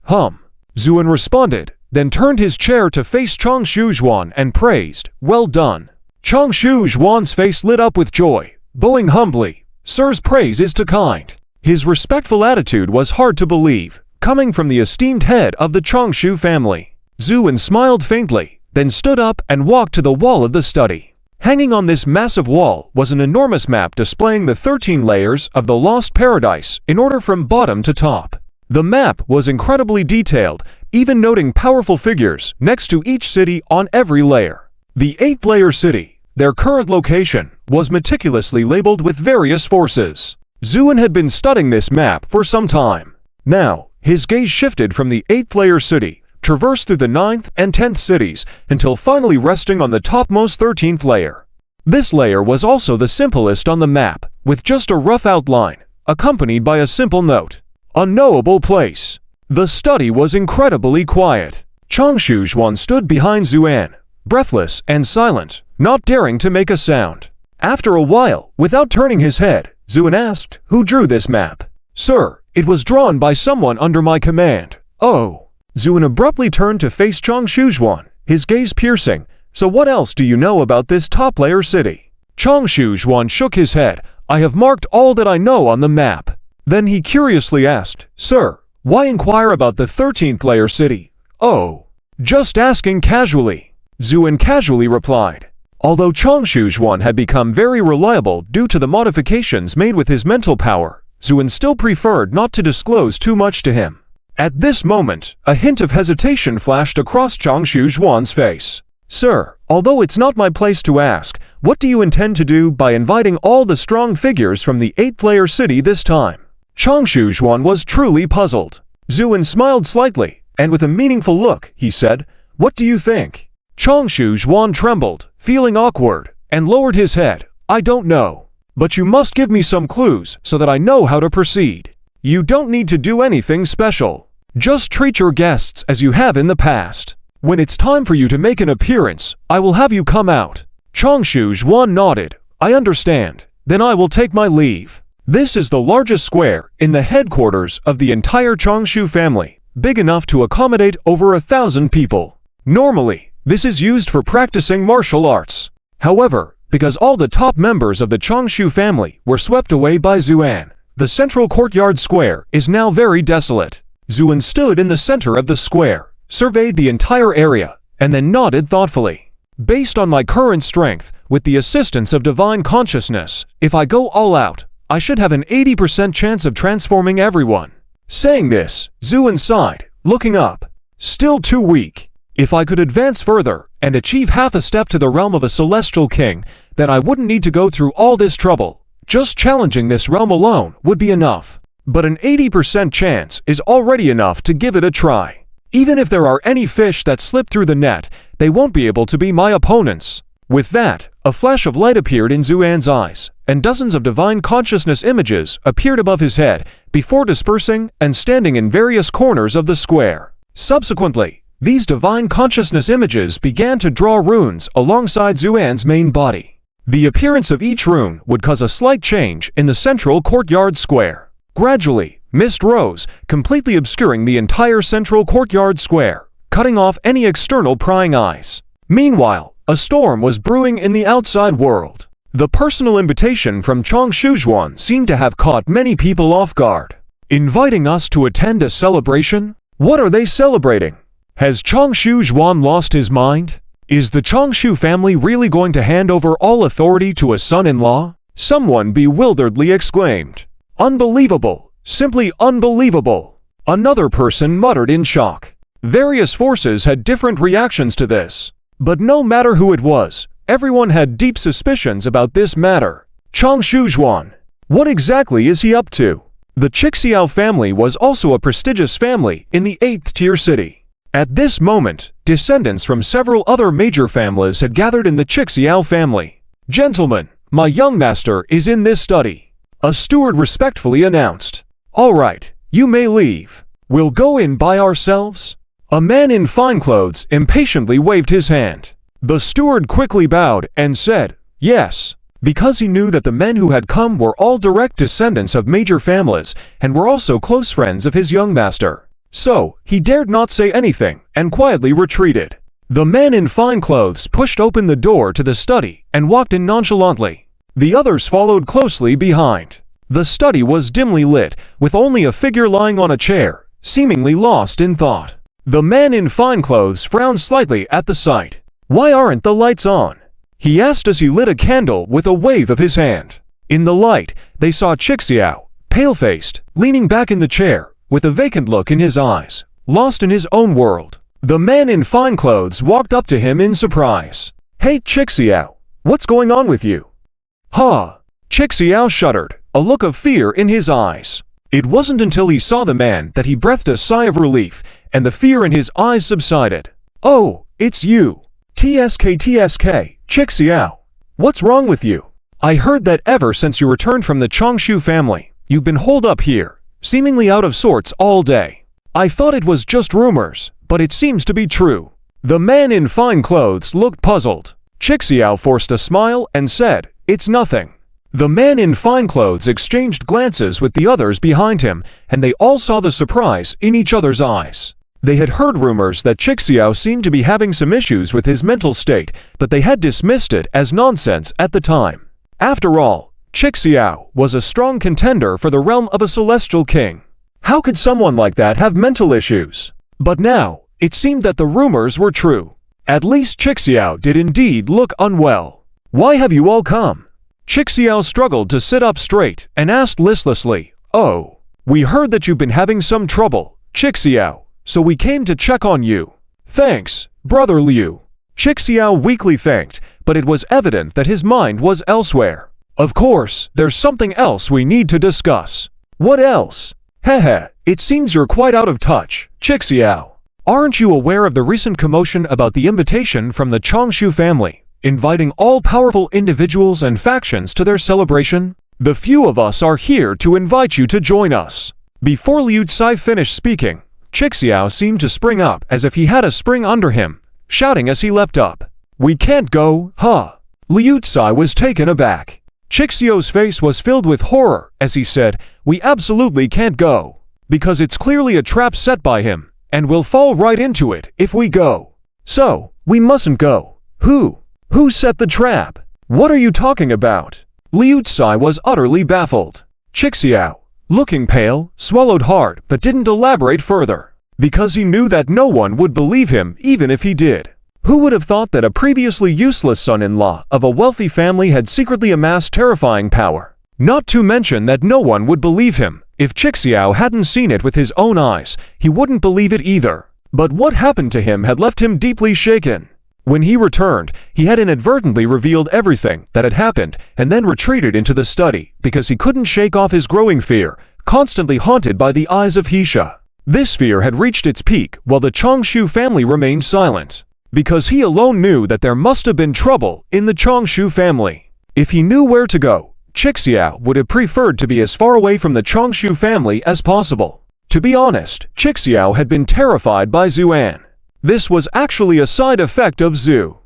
A: Zuan responded, then turned his chair to face Changshu Zhuan and praised, "Well done." Changshu Zhuan's face lit up with joy, bowing humbly. "Sir's praise is too kind." His respectful attitude was hard to believe, coming from the esteemed head of the Changshu family. Zuan smiled faintly, then stood up and walked to the wall of the study. Hanging on this massive wall was an enormous map displaying the 13 layers of the Lost Paradise in order from bottom to top. The map was incredibly detailed, even noting powerful figures next to each city on every layer. The 8th-layer city, their current location, was meticulously labeled with various forces. Zuan had been studying this map for some time. Now, his gaze shifted from the 8th-layer city, traversed through the 9th and 10th cities, until finally resting on the topmost 13th layer. This layer was also the simplest on the map, with just a rough outline, accompanied by a simple note. Unknowable place. The study was incredibly quiet. Changshu Zhuan stood behind Zuan, breathless and silent, not daring to make a sound. After a while, without turning his head, Zuan asked, "Who drew this map?" "Sir, it was drawn by someone under my command." "Oh." Zuan abruptly turned to face Changshu Zhuan, his gaze piercing. "So what else do you know about this top-layer city?" Changshu Zhuan shook his head. "I have marked all that I know on the map." Then he curiously asked, "Sir, why inquire about the 13th-layer city?" "Oh, just asking casually," Zuan casually replied. Although Changshu Zhuan had become very reliable due to the modifications made with his mental power, Zuan still preferred not to disclose too much to him. At this moment, a hint of hesitation flashed across Changshu Zhuan's face. "Sir, although it's not my place to ask, what do you intend to do by inviting all the strong figures from the 8th-layer city this time?" Changshu Zhuan was truly puzzled. Zuan smiled slightly, and with a meaningful look, he said, "What do you think?" Changshu Zhuan trembled, feeling awkward, and lowered his head. "I don't know. But you must give me some clues so that I know how to proceed. You don't need to do anything special. Just treat your guests as you have in the past. When it's time for you to make an appearance, I will have you come out." Changshu Zhuan nodded. "I understand. Then I will take my leave." This is the largest square in the headquarters of the entire Changshu family, big enough to accommodate over 1,000 people. Normally, this is used for practicing martial arts. However, because all the top members of the Changshu family were swept away by Zuan, the central courtyard square is now very desolate. Zuan stood in the center of the square, surveyed the entire area, and then nodded thoughtfully. "Based on my current strength, with the assistance of divine consciousness, if I go all out, I should have an 80% chance of transforming everyone." Saying this, Zuan sighed, looking up. "Still too weak. If I could advance further and achieve half a step to the realm of a celestial king, then I wouldn't need to go through all this trouble. Just challenging this realm alone would be enough. But an 80% chance is already enough to give it a try. Even if there are any fish that slip through the net, they won't be able to be my opponents." With that, a flash of light appeared in Zuan's eyes, and dozens of divine consciousness images appeared above his head before dispersing and standing in various corners of the square. Subsequently, these divine consciousness images began to draw runes alongside Zuan's main body. The appearance of each rune would cause a slight change in the central courtyard square. Gradually, mist rose, completely obscuring the entire central courtyard square, cutting off any external prying eyes. Meanwhile, A storm was brewing in the outside world. The personal invitation from Chang Shuzhuan seemed to have caught many people off guard. Inviting us to attend a celebration? What are they celebrating? Has Chang Shuzhuan lost his mind? Is the Changshu family really going to hand over all authority to a son-in-law? Someone bewilderedly exclaimed. Unbelievable! Simply unbelievable! Another person muttered in shock. Various forces had different reactions to this. But no matter who it was, everyone had deep suspicions about this matter. Chang Shuzhuan. What exactly is he up to? The Chixiao family was also a prestigious family in the 8th-tier city. At this moment, descendants from several other major families had gathered in the Chixiao family. Gentlemen, my young master is in this study. A steward respectfully announced. All right, you may leave. We'll go in by ourselves. A man in fine clothes impatiently waved his hand. The steward quickly bowed and said, yes, because he knew that the men who had come were all direct descendants of major families and were also close friends of his young master. So, he dared not say anything and quietly retreated. The man in fine clothes pushed open the door to the study and walked in nonchalantly. The others followed closely behind. The study was dimly lit, with only a figure lying on a chair, seemingly lost in thought. The man in fine clothes frowned slightly at the sight. Why aren't the lights on? He asked as he lit a candle with a wave of his hand. In the light, they saw Chixiao, pale-faced, leaning back in the chair, with a vacant look in his eyes, lost in his own world. The man in fine clothes walked up to him in surprise. Hey Chixiao, what's going on with you? Huh? Chixiao shuddered, a look of fear in his eyes. It wasn't until he saw the man that he breathed a sigh of relief, and the fear in his eyes subsided. Oh, it's you. TSK, Chixiao. What's wrong with you? I heard that ever since you returned from the Changshu family, you've been holed up here, seemingly out of sorts all day. I thought it was just rumors, but it seems to be true. The man in fine clothes looked puzzled. Chixiao forced a smile and said, it's nothing. The man in fine clothes exchanged glances with the others behind him, and they all saw the surprise in each other's eyes. They had heard rumors that Chixiao seemed to be having some issues with his mental state, but they had dismissed it as nonsense at the time. After all, Chixiao was a strong contender for the realm of a celestial king. How could someone like that have mental issues? But now, it seemed that the rumors were true. At least Chixiao did indeed look unwell. Why have you all come? Chixiao struggled to sit up straight and asked listlessly, oh, we heard that you've been having some trouble, Chixiao, so we came to check on you. Thanks, Brother Liu. Chixiao weakly thanked, but it was evident that his mind was elsewhere. Of course, there's something else we need to discuss. What else? Hehe, it seems you're quite out of touch, Chixiao. Aren't you aware of the recent commotion about the invitation from the Changshu family, inviting all powerful individuals and factions to their celebration? The few of us are here to invite you to join us. Before Liu Cai finished speaking, Chixiao seemed to spring up as if he had a spring under him, shouting as he leapt up. We can't go, huh? Liu Cai was taken aback. Chixiao's face was filled with horror as he said, we absolutely can't go, because it's clearly a trap set by him, and we'll fall right into it if we go. So, we mustn't go. Who? Who set the trap? What are you talking about? Liu Cai was utterly baffled. Chixiao, looking pale, swallowed hard but didn't elaborate further, because he knew that no one would believe him even if he did. Who would have thought that a previously useless son-in-law of a wealthy family had secretly amassed terrifying power? Not to mention that no one would believe him. If Chixiao hadn't seen it with his own eyes, he wouldn't believe it either. But what happened to him had left him deeply shaken. When he returned, he had inadvertently revealed everything that had happened and then retreated into the study because he couldn't shake off his growing fear, constantly haunted by the eyes of Heisha. This fear had reached its peak while the Changshu family remained silent, because he alone knew that there must have been trouble in the Changshu family. If he knew where to go, Chixiao would have preferred to be as far away from the Changshu family as possible. To be honest, Chixiao had been terrified by Zuan. This was actually a side effect of Zhu,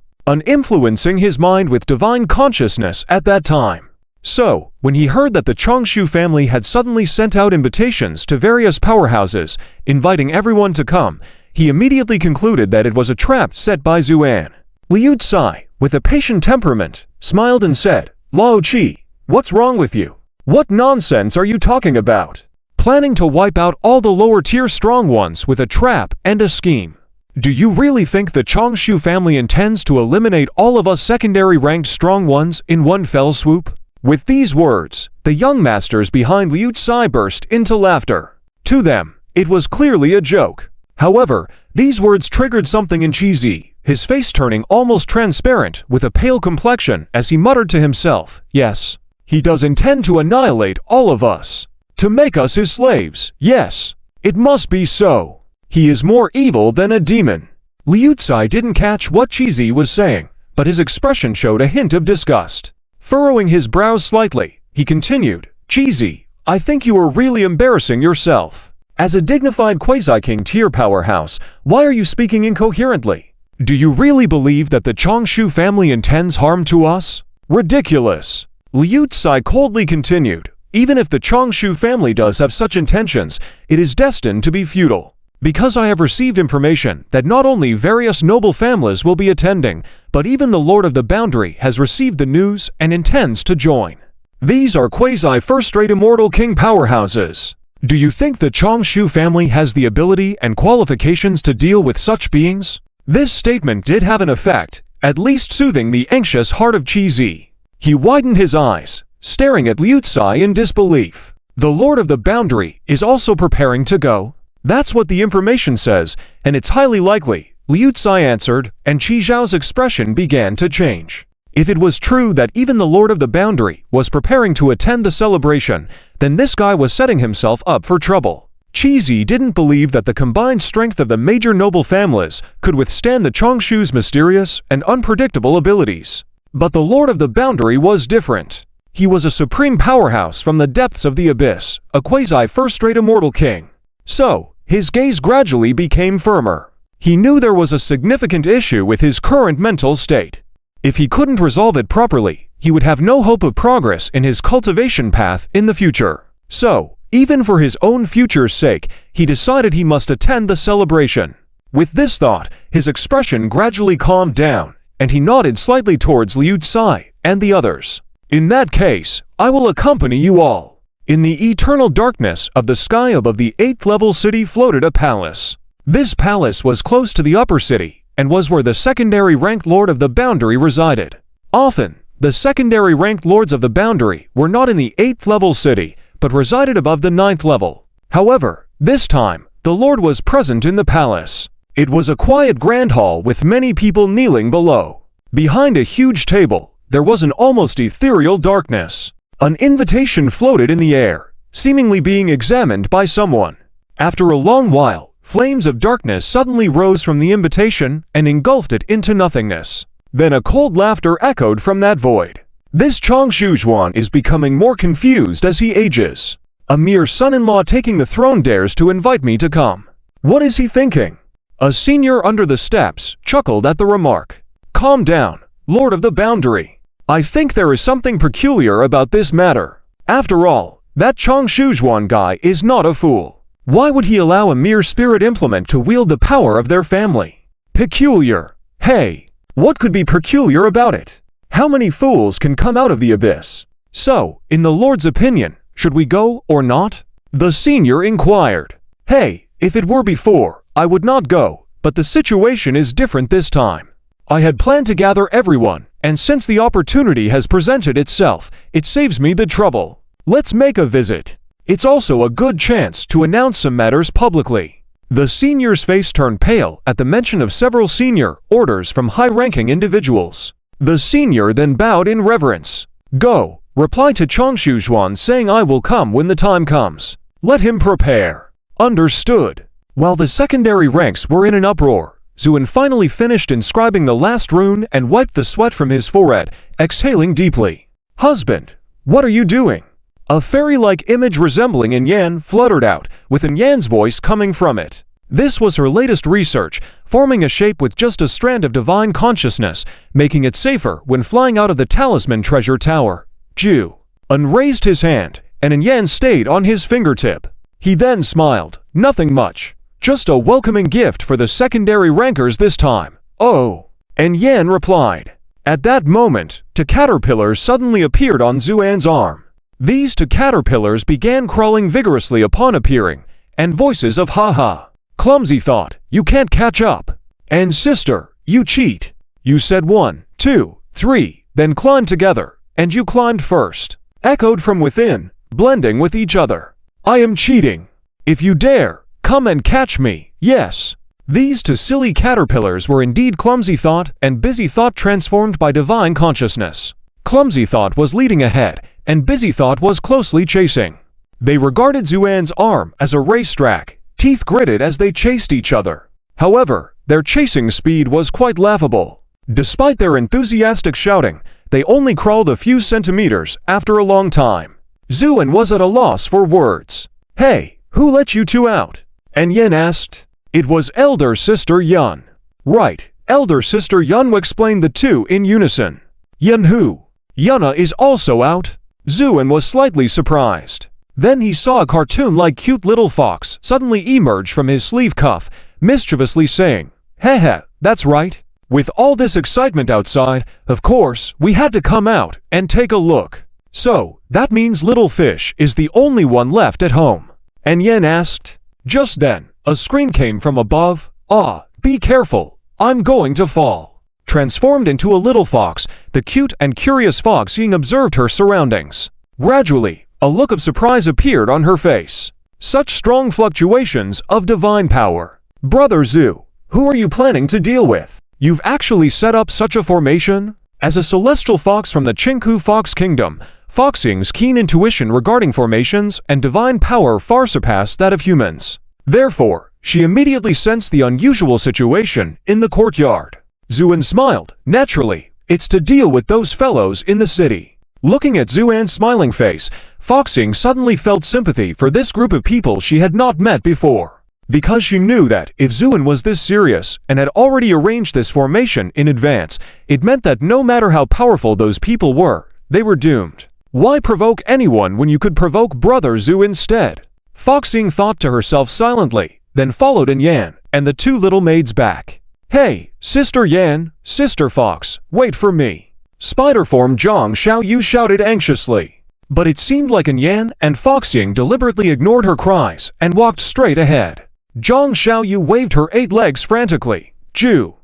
A: influencing his mind with divine consciousness at that time. So, when he heard that the Changshu family had suddenly sent out invitations to various powerhouses, inviting everyone to come, he immediately concluded that it was a trap set by Zuan. Liu Cai, with a patient temperament, smiled and said, "Lao Chi, what's wrong with you? What nonsense are you talking about? Planning to wipe out all the lower-tier strong ones with a trap and a scheme? Do you really think the Changshu family intends to eliminate all of us secondary-ranked strong ones in one fell swoop?" With these words, the young masters behind Liu Cai burst into laughter. To them, it was clearly a joke. However, these words triggered something in Chi, his face turning almost transparent with a pale complexion as he muttered to himself, "Yes, he does intend to annihilate all of us. To make us his slaves, yes, it must be so. He is more evil than a demon." Liu Cai didn't catch what Chi was saying, but his expression showed a hint of disgust. Furrowing his brows slightly, he continued, "Chi, I think you are really embarrassing yourself. As a dignified quasi-king tier powerhouse, why are you speaking incoherently? Do you really believe that the Changshu family intends harm to us? Ridiculous." Liu Cai coldly continued, "Even if the Changshu family does have such intentions, it is destined to be futile. Because I have received information that not only various noble families will be attending, but even the Lord of the Boundary has received the news and intends to join. These are quasi-first-rate immortal king powerhouses. Do you think the Changshu family has the ability and qualifications to deal with such beings?" This statement did have an effect, at least soothing the anxious heart of Chi. He widened his eyes, staring at Liu Cai in disbelief. "The Lord of the Boundary is also preparing to go?" "That's what the information says, and it's highly likely," Liu Cai answered, and Qi Zhao's expression began to change. If it was true that even the Lord of the Boundary was preparing to attend the celebration, then this guy was setting himself up for trouble. Chi didn't believe that the combined strength of the major noble families could withstand the Changshu's mysterious and unpredictable abilities. But the Lord of the Boundary was different. He was a supreme powerhouse from the depths of the abyss, a quasi-first-rate immortal king. So, his gaze gradually became firmer. He knew there was a significant issue with his current mental state. If he couldn't resolve it properly, he would have no hope of progress in his cultivation path in the future. So, even for his own future's sake, he decided he must attend the celebration. With this thought, his expression gradually calmed down, and he nodded slightly towards Liu Cai and the others. "In that case, I will accompany you all." In the eternal darkness of the sky above the 8th-level city floated a palace. This palace was close to the upper city, and was where the secondary-ranked Lord of the Boundary resided. Often, the secondary-ranked Lords of the Boundary were not in the 8th-level city, but resided above the 9th level. However, this time, the Lord was present in the palace. It was a quiet grand hall with many people kneeling below. Behind a huge table, there was an almost ethereal darkness. An invitation floated in the air, seemingly being examined by someone. After a long while, flames of darkness suddenly rose from the invitation and engulfed it into nothingness. Then a cold laughter echoed from that void. "This Changshu Zhuan is becoming more confused as he ages. A mere son-in-law taking the throne dares to invite me to come. What is he thinking?" A senior under the steps chuckled at the remark. "Calm down, Lord of the Boundary. I think there is something peculiar about this matter. After all, that Changshu Zhuan guy is not a fool. Why would he allow a mere spirit implement to wield the power of their family? Peculiar. Hey, what could be peculiar about it? How many fools can come out of the abyss? So, in the Lord's opinion, should we go or not?" The senior inquired. "Hey, if it were before, I would not go, but the situation is different this time. I had planned to gather everyone, and since the opportunity has presented itself, it saves me the trouble. Let's make a visit. It's also a good chance to announce some matters publicly." The senior's face turned pale at the mention of several senior orders from high-ranking individuals. The senior then bowed in reverence. "Go, reply to Changshu Zhuan saying I will come when the time comes. Let him prepare." "Understood." While the secondary ranks were in an uproar, Zuin finally finished inscribing the last rune and wiped the sweat from his forehead, exhaling deeply. "Husband, what are you doing?" A fairy-like image resembling Yin Yan fluttered out, with Yin Yan's voice coming from it. This was her latest research, forming a shape with just a strand of divine consciousness, making it safer when flying out of the Talisman Treasure Tower. Ju unraised his hand, and Yin Yan stayed on his fingertip. He then smiled. "Nothing much. Just a welcoming gift for the secondary rankers this time." "Oh." And Yan replied. At that moment, two caterpillars suddenly appeared on Zuan's arm. These two caterpillars began crawling vigorously upon appearing, and voices of "Ha-ha! Clumsy thought, you can't catch up!" and "Sister, you cheat! You said 1, 2, 3, then climb together, and you climbed first," echoed from within, blending with each other. "I am cheating. If you dare, come and catch me, yes." These two silly caterpillars were indeed Clumsy Thought and Busy Thought transformed by divine consciousness. Clumsy Thought was leading ahead, and Busy Thought was closely chasing. They regarded Zuan's arm as a racetrack, teeth gritted as they chased each other. However, their chasing speed was quite laughable. Despite their enthusiastic shouting, they only crawled a few centimeters after a long time. Zuan was at a loss for words. "Hey, who let you two out?" and Yan asked. "It was elder sister Yun." "Right, elder sister Yun," explained the two in unison. "Yun who? Yuna is also out?" Zuan was slightly surprised. Then he saw a cartoon-like cute little fox suddenly emerge from his sleeve cuff, mischievously saying, "Heh, that's right. With all this excitement outside, of course, we had to come out and take a look. So, that means little fish is the only one left at home?" and Yan asked. Just then, a scream came from above. "Ah, be careful, I'm going to fall." Transformed into a little fox, the cute and curious foxing observed her surroundings. Gradually, a look of surprise appeared on her face. Such strong fluctuations of divine power. "Brother Zu, who are you planning to deal with? You've actually set up such a formation?" As a celestial fox from the Chinku Fox Kingdom, Foxing's keen intuition regarding formations and divine power far surpassed that of humans. Therefore, she immediately sensed the unusual situation in the courtyard. Zuan smiled. Naturally, it's to deal with those fellows in the city. Looking at Zuan's smiling face, Foxing suddenly felt sympathy for this group of people she had not met before. Because she knew that if Zuan was this serious and had already arranged this formation in advance, it meant that no matter how powerful those people were, they were doomed. Why provoke anyone when you could provoke Brother Zu instead? Foxing thought to herself silently, then followed in Yan and the two little maids back. "Hey, Sister Yan, Sister Fox, wait for me." Spider form Zhang Xiaoyu shouted anxiously. But it seemed like Yan and Foxing deliberately ignored her cries and walked straight ahead. Zhang Xiaoyu waved her 8 legs frantically. Ju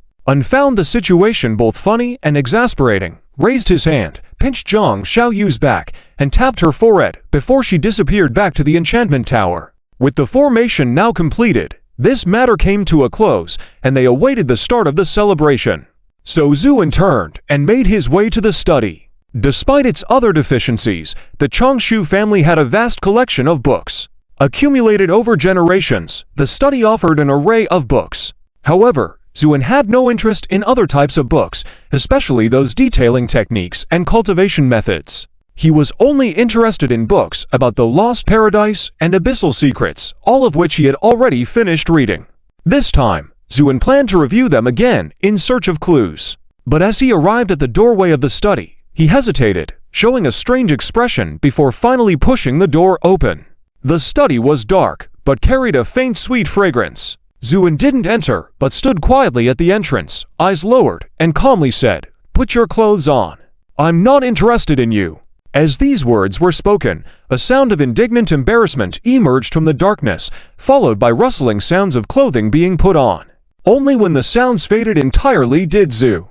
A: found the situation both funny and exasperating, raised his hand, pinched Zhang Xiaoyu's back, and tapped her forehead before she disappeared back to the enchantment tower. With the formation now completed, this matter came to a close, and they awaited the start of the celebration. So Zuan turned and made his way to the study. Despite its other deficiencies, the Changshu family had a vast collection of books. Accumulated over generations, the study offered an array of books. However, Zuan had no interest in other types of books, especially those detailing techniques and cultivation methods. He was only interested in books about the Lost Paradise and Abyssal Secrets, all of which he had already finished reading. This time, Zuan planned to review them again in search of clues. But as he arrived at the doorway of the study, he hesitated, showing a strange expression before finally pushing the door open. The study was dark, but carried a faint sweet fragrance. Zuan didn't enter, but stood quietly at the entrance, eyes lowered, and calmly said, "Put your clothes on. I'm not interested in you." As these words were spoken, a sound of indignant embarrassment emerged from the darkness, followed by rustling sounds of clothing being put on. Only when the sounds faded entirely did Zu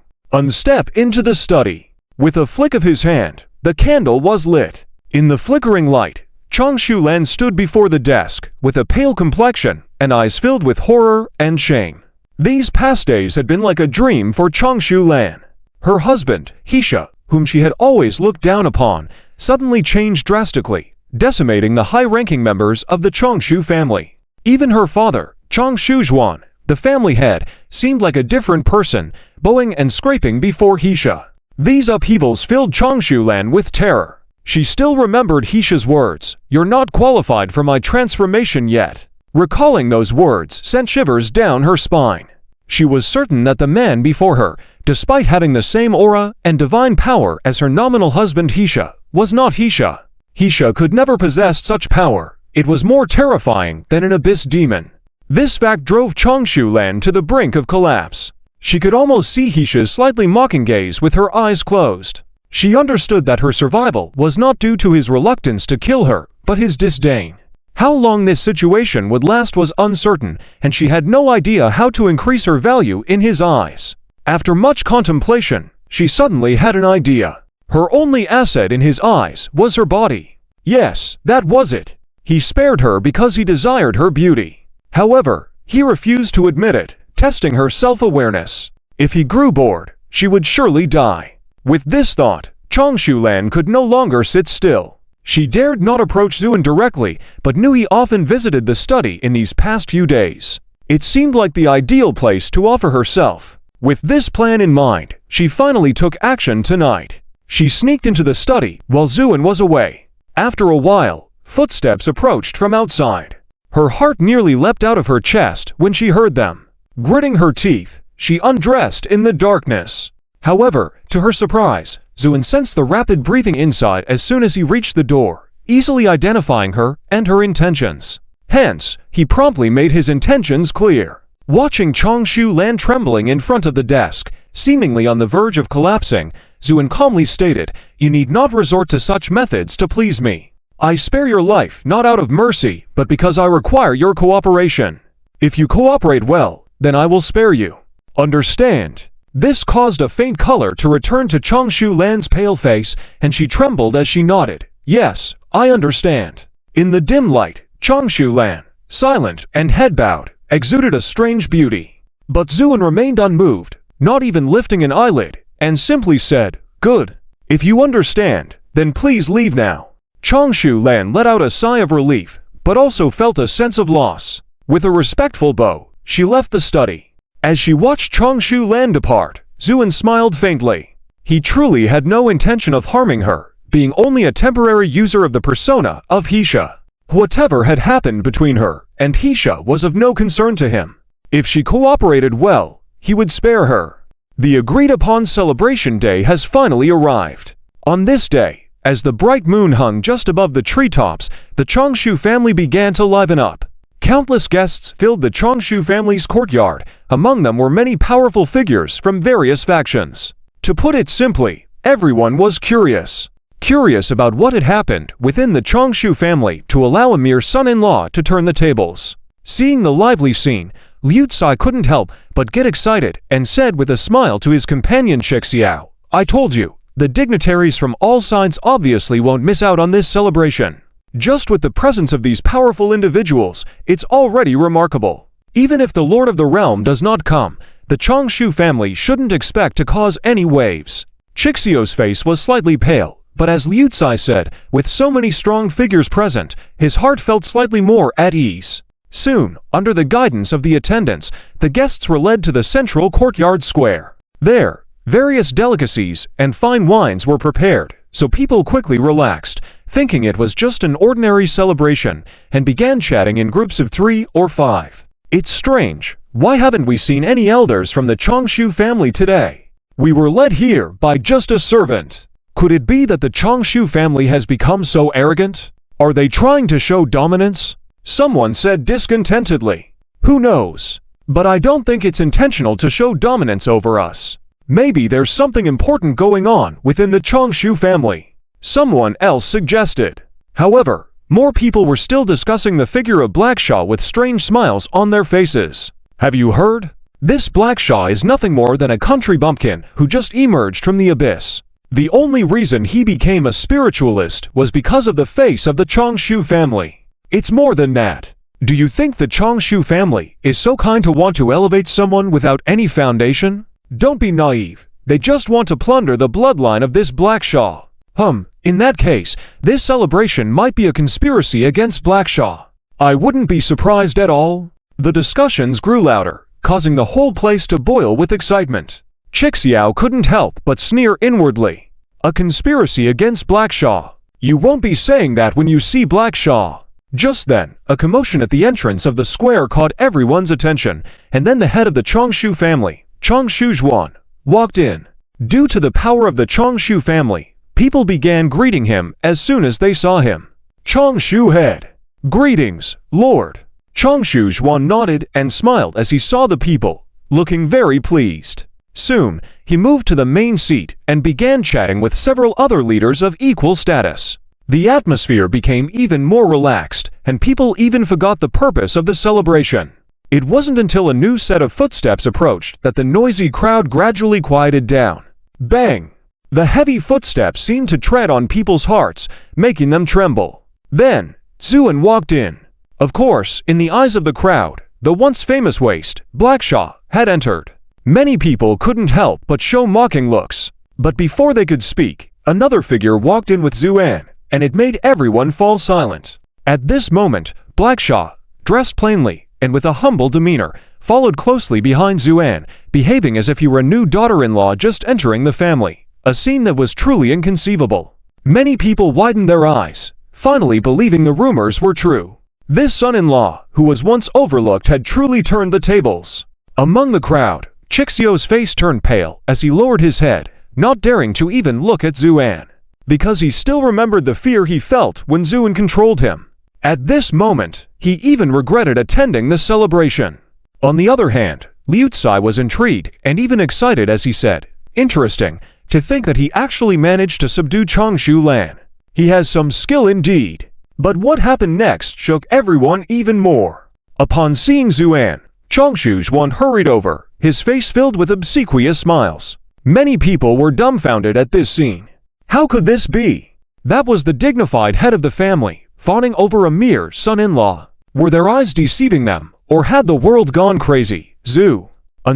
A: step into the study. With a flick of his hand, the candle was lit. In the flickering light, Changshu Lan stood before the desk, with a pale complexion and eyes filled with horror and shame. These past days had been like a dream for Changshu Lan. Her husband, Hisha, whom she had always looked down upon, suddenly changed drastically, decimating the high-ranking members of the Changshu family. Even her father, Changshu Zhuan, the family head, seemed like a different person, bowing and scraping before Hisha. These upheavals filled Changshu Lan with terror. She still remembered Hisha's words, "You're not qualified for my transformation yet." Recalling those words sent shivers down her spine. She was certain that the man before her, despite having the same aura and divine power as her nominal husband Hisha, was not Hisha. Hisha could never possess such power. It was more terrifying than an abyss demon. This fact drove Changshu Lan to the brink of collapse. She could almost see Hisha's slightly mocking gaze with her eyes closed. She understood that her survival was not due to his reluctance to kill her, but his disdain. How long this situation would last was uncertain, and she had no idea how to increase her value in his eyes. After much contemplation, she suddenly had an idea. Her only asset in his eyes was her body. Yes, that was it. He spared her because he desired her beauty. However, he refused to admit it, testing her self-awareness. If he grew bored, she would surely die. With this thought, Changshu-lan could no longer sit still. She dared not approach Zuin directly, but knew he often visited the study in these past few days. It seemed like the ideal place to offer herself. With this plan in mind, she finally took action tonight. She sneaked into the study while Zuin was away. After a while, footsteps approached from outside. Her heart nearly leapt out of her chest when she heard them. Gritting her teeth, she undressed in the darkness. However, to her surprise, Zuin sensed the rapid breathing inside as soon as he reached the door, easily identifying her and her intentions. Hence, he promptly made his intentions clear. Watching Changshu-lan trembling in front of the desk, seemingly on the verge of collapsing, Zuin calmly stated, "You need not resort to such methods to please me. I spare your life not out of mercy, but because I require your cooperation. If you cooperate well, then I will spare you. Understand?" This caused a faint color to return to Changshu-lan's pale face, and she trembled as she nodded. "Yes, I understand." In the dim light, Changshu-lan, silent and head-bowed, exuded a strange beauty. But Zuin remained unmoved, not even lifting an eyelid, and simply said, "Good. If you understand, then please leave now." Changshu-lan let out a sigh of relief, but also felt a sense of loss. With a respectful bow, she left the study. As she watched Changshu-lan depart, Zuin smiled faintly. He truly had no intention of harming her, being only a temporary user of the persona of Hisha. Whatever had happened between her and Hisha was of no concern to him. If she cooperated well, he would spare her. The agreed-upon celebration day has finally arrived. On this day, as the bright moon hung just above the treetops, the Changshu family began to liven up. Countless guests filled the Changshu family's courtyard. Among them were many powerful figures from various factions. To put it simply, everyone was curious. Curious about what had happened within the Changshu family to allow a mere son-in-law to turn the tables. Seeing the lively scene, Liu Cai couldn't help but get excited and said with a smile to his companion Xiao, "I told you, the dignitaries from all sides obviously won't miss out on this celebration. Just with the presence of these powerful individuals, it's already remarkable. Even if the Lord of the Realm does not come, the Changshu family shouldn't expect to cause any waves." Xiao's face was slightly pale, but as Liu Cai said, with so many strong figures present, his heart felt slightly more at ease. Soon, under the guidance of the attendants, the guests were led to the central courtyard square. There, various delicacies and fine wines were prepared, so people quickly relaxed, thinking it was just an ordinary celebration, and began chatting in groups of 3 or 5. "It's strange, why haven't we seen any elders from the Changshu family today? We were led here by just a servant. Could it be that the Changshu family has become so arrogant? Are they trying to show dominance?" Someone said discontentedly. "Who knows? But I don't think it's intentional to show dominance over us. Maybe there's something important going on within the Changshu family," someone else suggested. However, more people were still discussing the figure of Blackshaw with strange smiles on their faces. "Have you heard? This Blackshaw is nothing more than a country bumpkin who just emerged from the abyss. The only reason he became a spiritualist was because of the face of the Changshu family. It's more than that. Do you think the Changshu family is so kind to want to elevate someone without any foundation? Don't be naive. They just want to plunder the bloodline of this Blackshaw. In that case, this celebration might be a conspiracy against Blackshaw. I wouldn't be surprised at all." The discussions grew louder, causing the whole place to boil with excitement. Xiao couldn't help but sneer inwardly. "A conspiracy against Blackshaw? You won't be saying that when you see Blackshaw." Just then, a commotion at the entrance of the square caught everyone's attention, and then the head of the Changshu family, Changshu Zhuan, walked in. Due to the power of the Changshu family, people began greeting him as soon as they saw him. "Changshu head. Greetings, Lord." Changshu Zhuan nodded and smiled as he saw the people. looking very pleased. Soon, he moved to the main seat and began chatting with several other leaders of equal status. The atmosphere became even more relaxed, and people even forgot the purpose of the celebration. It wasn't until a new set of footsteps approached that the noisy crowd gradually quieted down. Bang! The heavy footsteps seemed to tread on people's hearts, making them tremble. Then, Zuin walked in. Of course, in the eyes of the crowd, the once famous waste, Blackshaw, had entered. Many people couldn't help but show mocking looks. But before they could speak, another figure walked in with Zuan, and it made everyone fall silent. At this moment, Blackshaw, dressed plainly and with a humble demeanor, followed closely behind Zuan, behaving as if he were a new daughter-in-law just entering the family, a scene that was truly inconceivable. Many people widened their eyes, finally believing the rumors were true. This son-in-law, who was once overlooked, had truly turned the tables. Among the crowd, Chixio's face turned pale as he lowered his head, not daring to even look at Zuan, because he still remembered the fear he felt when Zuan controlled him. At this moment, he even regretted attending the celebration. On the other hand, Liu Cai was intrigued and even excited as he said, "Interesting, to think that he actually managed to subdue Changshu Lan. He has some skill indeed." But what happened next shook everyone even more. Upon seeing Zuan, Changshu Juan hurried over, his face filled with obsequious smiles. Many people were dumbfounded at this scene. How could this be? That was the dignified head of the family, fawning over a mere son-in-law. Were their eyes deceiving them, or had the world gone crazy? Zhu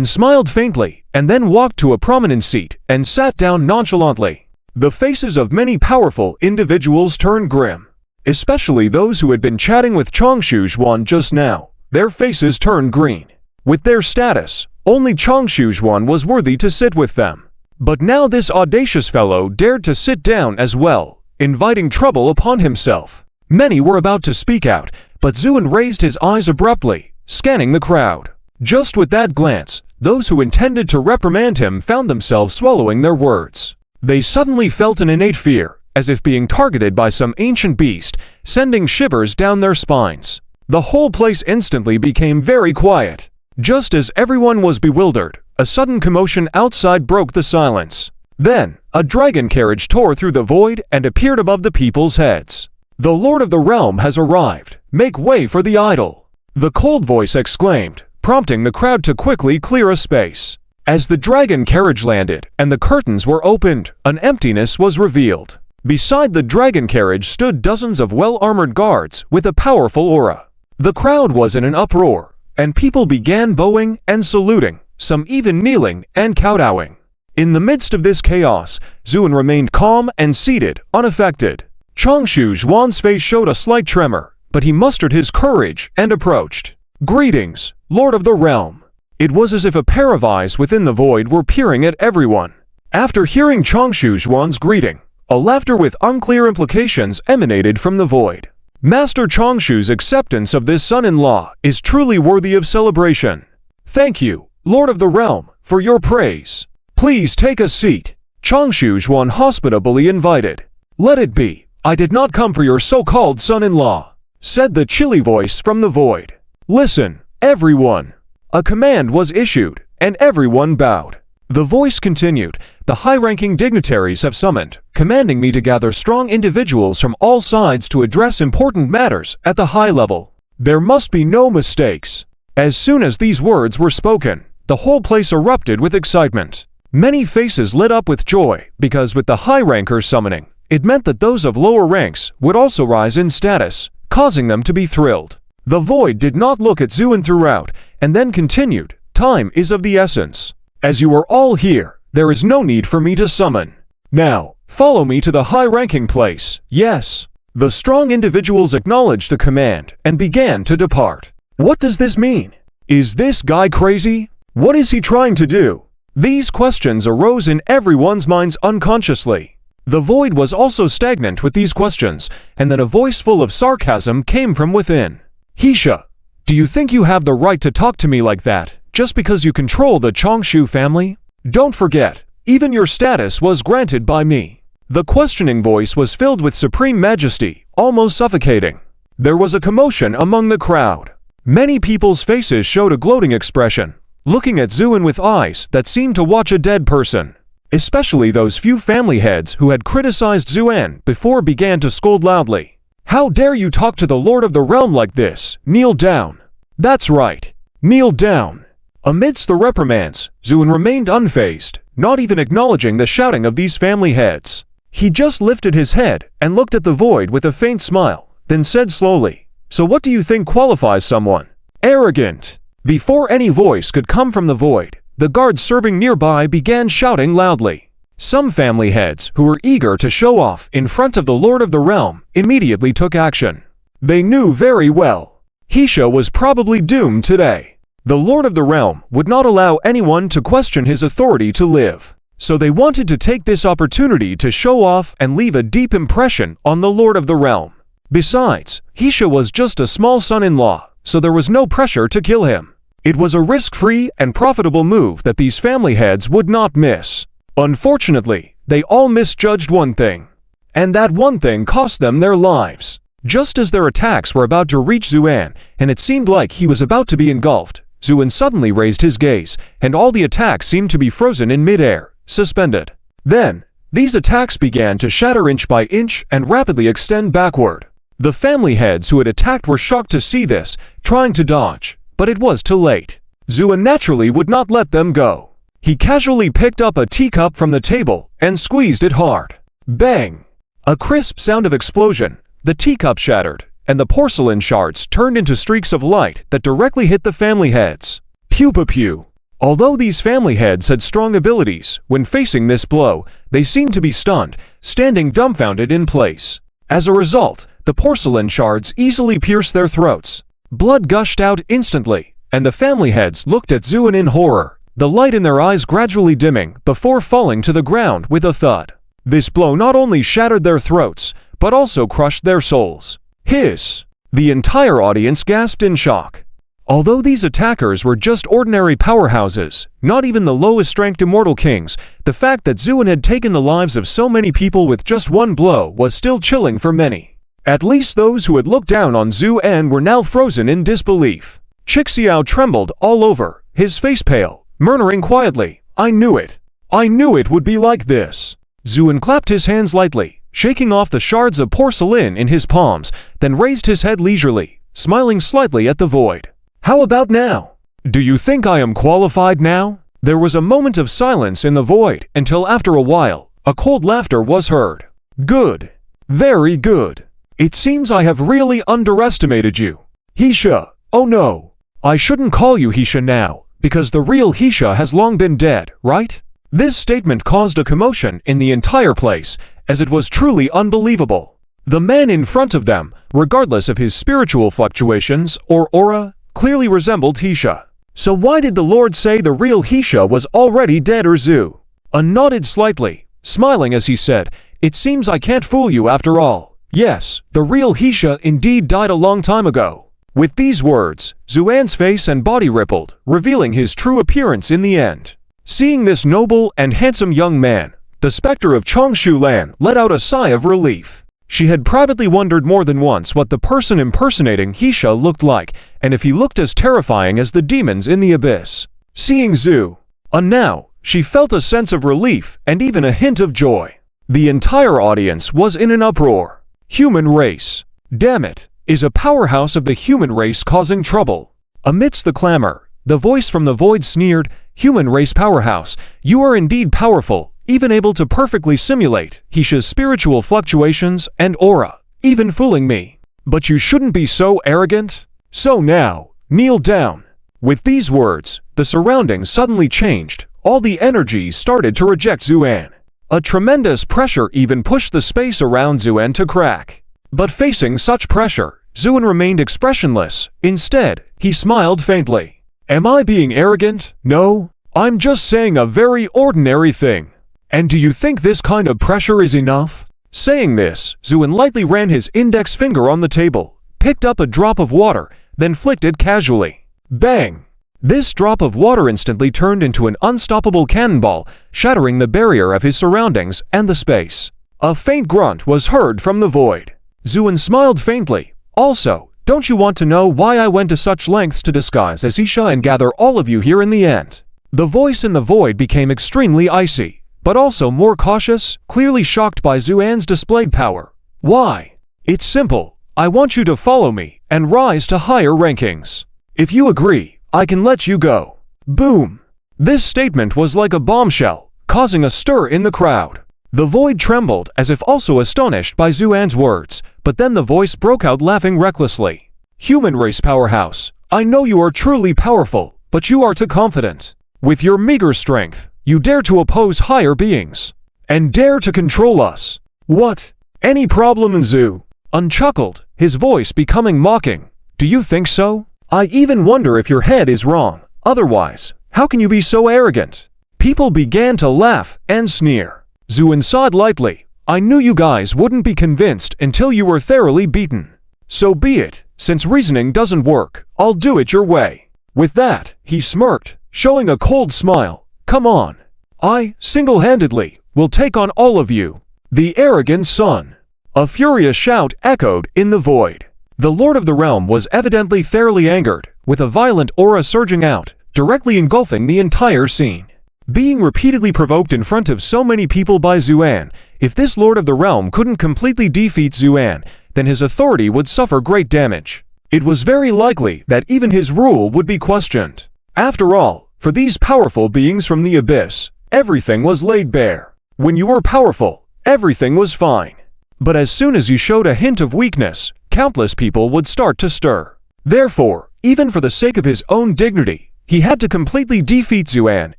A: smiled faintly, and then walked to a prominent seat and sat down nonchalantly. The faces of many powerful individuals turned grim, especially those who had been chatting with Changshu Juan just now. Their faces turned green. With their status, only Changshu Juan was worthy to sit with them. But now this audacious fellow dared to sit down as well, inviting trouble upon himself. Many were about to speak out, but Zuin raised his eyes abruptly, scanning the crowd. Just with that glance, those who intended to reprimand him found themselves swallowing their words. They suddenly felt an innate fear, as if being targeted by some ancient beast, sending shivers down their spines. The whole place instantly became very quiet. Just as everyone was bewildered, a sudden commotion outside broke the silence. Then, a dragon carriage tore through the void and appeared above the people's heads. "The Lord of the Realm has arrived. Make way for the idol!" The cold voice exclaimed, prompting the crowd to quickly clear a space. As the dragon carriage landed and the curtains were opened, an emptiness was revealed. Beside the dragon carriage stood dozens of well-armored guards with a powerful aura. The crowd was in an uproar, and people began bowing and saluting, some even kneeling and kowtowing. In the midst of this chaos, Zuin remained calm and seated, unaffected. Changshu Juan's face showed a slight tremor, but he mustered his courage and approached. "Greetings, Lord of the Realm." It was as if a pair of eyes within the void were peering at everyone. After hearing Changshu Juan's greeting, a laughter with unclear implications emanated from the void. Master Changshu's acceptance of this son-in-law is truly worthy of celebration. "Thank you, Lord of the Realm, for your praise. Please take a seat," Changshu Juan hospitably invited. "Let it be. I did not come for your so-called son-in-law," said the chilly voice from the void. "Listen, everyone." A command was issued, and everyone bowed. The voice continued, "The high-ranking dignitaries have summoned, commanding me to gather strong individuals from all sides to address important matters at the high level. There must be no mistakes." As soon as these words were spoken, the whole place erupted with excitement. Many faces lit up with joy, because with the high-ranker summoning, it meant that those of lower ranks would also rise in status, causing them to be thrilled. The void did not look at Zuin throughout, and then continued, "Time is of the essence. As you are all here, there is no need for me to summon. Now, follow me to the high-ranking place." Yes. The strong individuals acknowledged the command and began to depart. What does this mean? Is this guy crazy? What is he trying to do? These questions arose in everyone's minds unconsciously. The void was also stagnant with these questions, and then a voice full of sarcasm came from within. "Heisha, do you think you have the right to talk to me like that, just because you control the Changshu family? Don't forget, even your status was granted by me." The questioning voice was filled with supreme majesty, almost suffocating. There was a commotion among the crowd. Many people's faces showed a gloating expression, looking at Zuin with eyes that seemed to watch a dead person. Especially those few family heads who had criticized Zuan before began to scold loudly. "How dare you talk to the Lord of the Realm like this? Kneel down." "That's right. Kneel down." Amidst the reprimands, Zuin remained unfazed, not even acknowledging the shouting of these family heads. He just lifted his head and looked at the void with a faint smile, then said slowly, "So what do you think qualifies someone? Arrogant." Before any voice could come from the void, the guards serving nearby began shouting loudly. Some family heads who were eager to show off in front of the Lord of the Realm immediately took action. They knew very well Hisha was probably doomed today. The Lord of the Realm would not allow anyone to question his authority to live, so they wanted to take this opportunity to show off and leave a deep impression on the Lord of the Realm. Besides, Hisha was just a small son-in-law, so there was no pressure to kill him. It was a risk-free and profitable move that these family heads would not miss. Unfortunately, they all misjudged one thing, and that one thing cost them their lives. Just as their attacks were about to reach Zuan, and it seemed like he was about to be engulfed, Zuan suddenly raised his gaze, and all the attacks seemed to be frozen in midair, suspended. Then, these attacks began to shatter inch by inch and rapidly extend backward. The family heads who had attacked were shocked to see this, trying to dodge, but it was too late. Zuan naturally would not let them go. He casually picked up a teacup from the table and squeezed it hard. Bang! A crisp sound of explosion. The teacup shattered, and the porcelain shards turned into streaks of light that directly hit the family heads. Pew-pew-pew. Although these family heads had strong abilities, when facing this blow, they seemed to be stunned, standing dumbfounded in place. As a result, the porcelain shards easily pierced their throats. Blood gushed out instantly, and the family heads looked at Zuan in horror, the light in their eyes gradually dimming before falling to the ground with a thud. This blow not only shattered their throats, but also crushed their souls. Hiss! The entire audience gasped in shock. Although these attackers were just ordinary powerhouses, not even the lowest-ranked immortal kings, the fact that Zuan had taken the lives of so many people with just one blow was still chilling for many. At least those who had looked down on Zuan were now frozen in disbelief. Chixiao trembled all over, his face pale, murmuring quietly, "I knew it. I knew it would be like this." Zuan clapped his hands lightly, shaking off the shards of porcelain in his palms, then raised his head leisurely, smiling slightly at the void. "How about now? Do you think I am qualified now?" There was a moment of silence in the void until after a while, a cold laughter was heard. "Good. Very good. It seems I have really underestimated you. Hisha, oh no. I shouldn't call you Hisha now, because the real Hisha has long been dead, right?" This statement caused a commotion in the entire place, as it was truly unbelievable. The man in front of them, regardless of his spiritual fluctuations or aura, clearly resembled Hisha. So why did the Lord say the real Hisha was already dead or Zu? Nodded slightly, smiling as he said, "It seems I can't fool you after all. Yes, the real Hisha indeed died a long time ago." With these words, Zuan's face and body rippled, revealing his true appearance in the end. Seeing this noble and handsome young man, the specter of Chongshu-lan let out a sigh of relief. She had privately wondered more than once what the person impersonating Hisha looked like, and if he looked as terrifying as the demons in the abyss. Seeing Zu, now, she felt a sense of relief and even a hint of joy. The entire audience was in an uproar. Human race. Damn it, is a powerhouse of the human race causing trouble? Amidst the clamor, the voice from the void sneered, "Human race powerhouse, you are indeed powerful, even able to perfectly simulate Hisha's spiritual fluctuations and aura, even fooling me. But you shouldn't be so arrogant. So now, kneel down." With these words, the surroundings suddenly changed. All the energy started to reject Zuan. A tremendous pressure even pushed the space around Zuan to crack. But facing such pressure, Zuan remained expressionless. Instead, he smiled faintly. "Am I being arrogant? No, I'm just saying a very ordinary thing. And do you think this kind of pressure is enough?" Saying this, Zuan lightly ran his index finger on the table, picked up a drop of water, then flicked it casually. Bang! This drop of water instantly turned into an unstoppable cannonball, shattering the barrier of his surroundings and the space. A faint grunt was heard from the void. Zuan smiled faintly. Also, Don't you want to know why I went to such lengths to disguise as Isha and gather all of you here in the end? The voice in the void became extremely icy, but also more cautious, clearly shocked by Xuan's displayed power. Why? It's simple. I want you to follow me and rise to higher rankings. If you agree, I can let you go. Boom! This statement was like a bombshell, causing a stir in the crowd. The void trembled as if also astonished by Xuan's words, but then the voice broke out laughing recklessly. Human race powerhouse, I know you are truly powerful, but you are too confident. With your meager strength, you dare to oppose higher beings, and dare to control us. What? Any problem, Zhu? Unchuckled, his voice becoming mocking. Do you think so? I even wonder if your head is wrong. Otherwise, how can you be so arrogant? People began to laugh and sneer. Xuan sighed lightly. I knew you guys wouldn't be convinced until you were thoroughly beaten. So be it. Since reasoning doesn't work, I'll do it your way. With that, he smirked, showing a cold smile. Come on. I, single-handedly, will take on all of you. The arrogant son. A furious shout echoed in the void. The Lord of the Realm was evidently thoroughly angered, with a violent aura surging out, directly engulfing the entire scene. Being repeatedly provoked in front of so many people by Xuan, if this Lord of the Realm couldn't completely defeat Xuan, then his authority would suffer great damage. It was very likely that even his rule would be questioned. After all, for these powerful beings from the abyss, everything was laid bare. When you were powerful, everything was fine. But as soon as you showed a hint of weakness, countless people would start to stir. Therefore, even for the sake of his own dignity, he had to completely defeat Xuan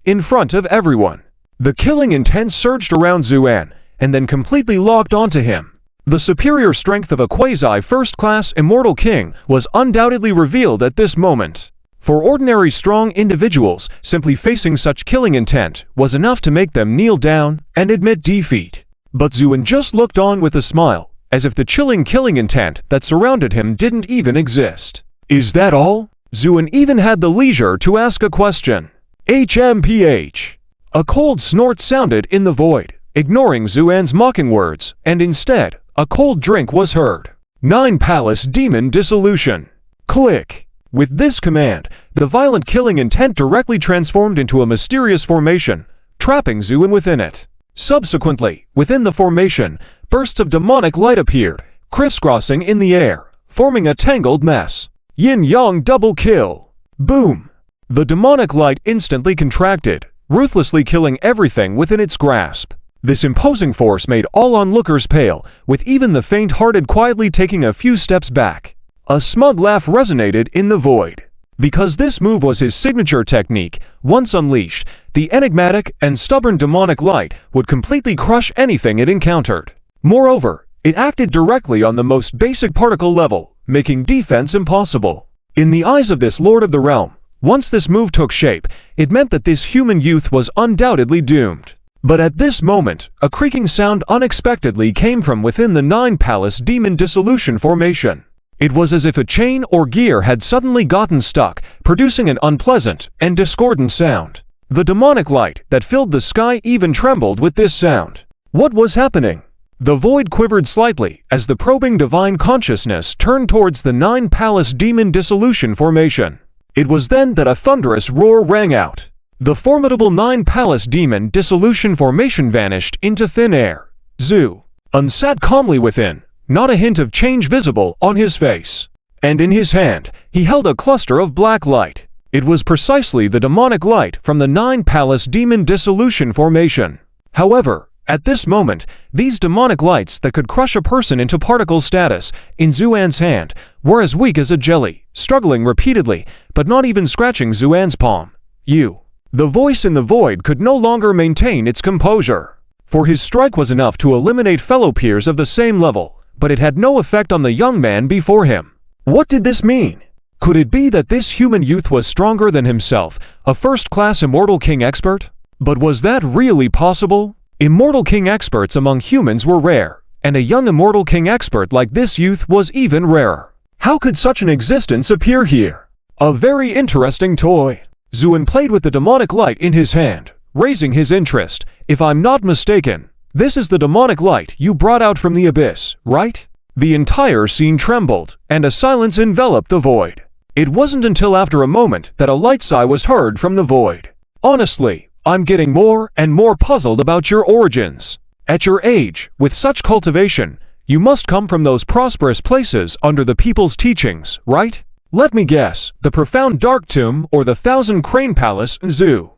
A: in front of everyone. The killing intent surged around Xuan, and then completely locked onto him. The superior strength of a quasi-first-class immortal king was undoubtedly revealed at this moment. For ordinary strong individuals, simply facing such killing intent was enough to make them kneel down and admit defeat. But Xuan just looked on with a smile, as if the chilling killing intent that surrounded him didn't even exist. Is that all? Xuan even had the leisure to ask a question. HMPH. A cold snort sounded in the void, ignoring Xuan's mocking words, and instead, a cold drink was heard. 9 Palace Demon Dissolution. Click. With this command, the violent killing intent directly transformed into a mysterious formation, trapping Xuan within it. Subsequently, within the formation, bursts of demonic light appeared, crisscrossing in the air, forming a tangled mess. Yin-yang double kill. Boom! The demonic light instantly contracted, ruthlessly killing everything within its grasp. This imposing force made all onlookers pale, with even the faint-hearted quietly taking a few steps back. A smug laugh resonated in the void. Because this move was his signature technique, once unleashed, the enigmatic and stubborn demonic light would completely crush anything it encountered. Moreover, it acted directly on the most basic particle level, making defense impossible. In the eyes of this Lord of the Realm, once this move took shape, it meant that this human youth was undoubtedly doomed. But at this moment, a creaking sound unexpectedly came from within the 9 Palace Demon Dissolution formation. It was as if a chain or gear had suddenly gotten stuck, producing an unpleasant and discordant sound. The demonic light that filled the sky even trembled with this sound. What was happening? The void quivered slightly as the probing divine consciousness turned towards the 9 Palace Demon Dissolution formation. It was then that a thunderous roar rang out. The formidable 9 Palace Demon Dissolution formation vanished into thin air. Zhu sat calmly within, not a hint of change visible on his face. And in his hand, he held a cluster of black light. It was precisely the demonic light from the 9 Palace Demon Dissolution formation. However, at this moment, these demonic lights that could crush a person into particle status in Xuan's hand were as weak as a jelly, struggling repeatedly, but not even scratching Xuan's palm. The voice in the void could no longer maintain its composure. For his strike was enough to eliminate fellow peers of the same level, but it had no effect on the young man before him. What did this mean? Could it be that this human youth was stronger than himself, a first-class Immortal King expert? But was that really possible? Immortal King experts among humans were rare, and a young Immortal King expert like this youth was even rarer. How could such an existence appear here? A very interesting toy. Xuan played with the demonic light in his hand, raising his interest. If I'm not mistaken, this is the demonic light you brought out from the abyss, right? The entire scene trembled, and a silence enveloped the void. It wasn't until after a moment that a light sigh was heard from the void. Honestly, I'm getting more and more puzzled about your origins. At your age, with such cultivation, you must come from those prosperous places under the people's teachings, right? Let me guess, the profound dark tomb or the 1,000 crane palace zoo.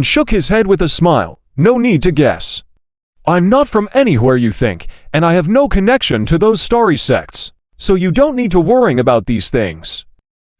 A: Shook his head with a smile. No need to guess. I'm not from anywhere you think, and I have no connection to those starry sects, so you don't need to worry about these things.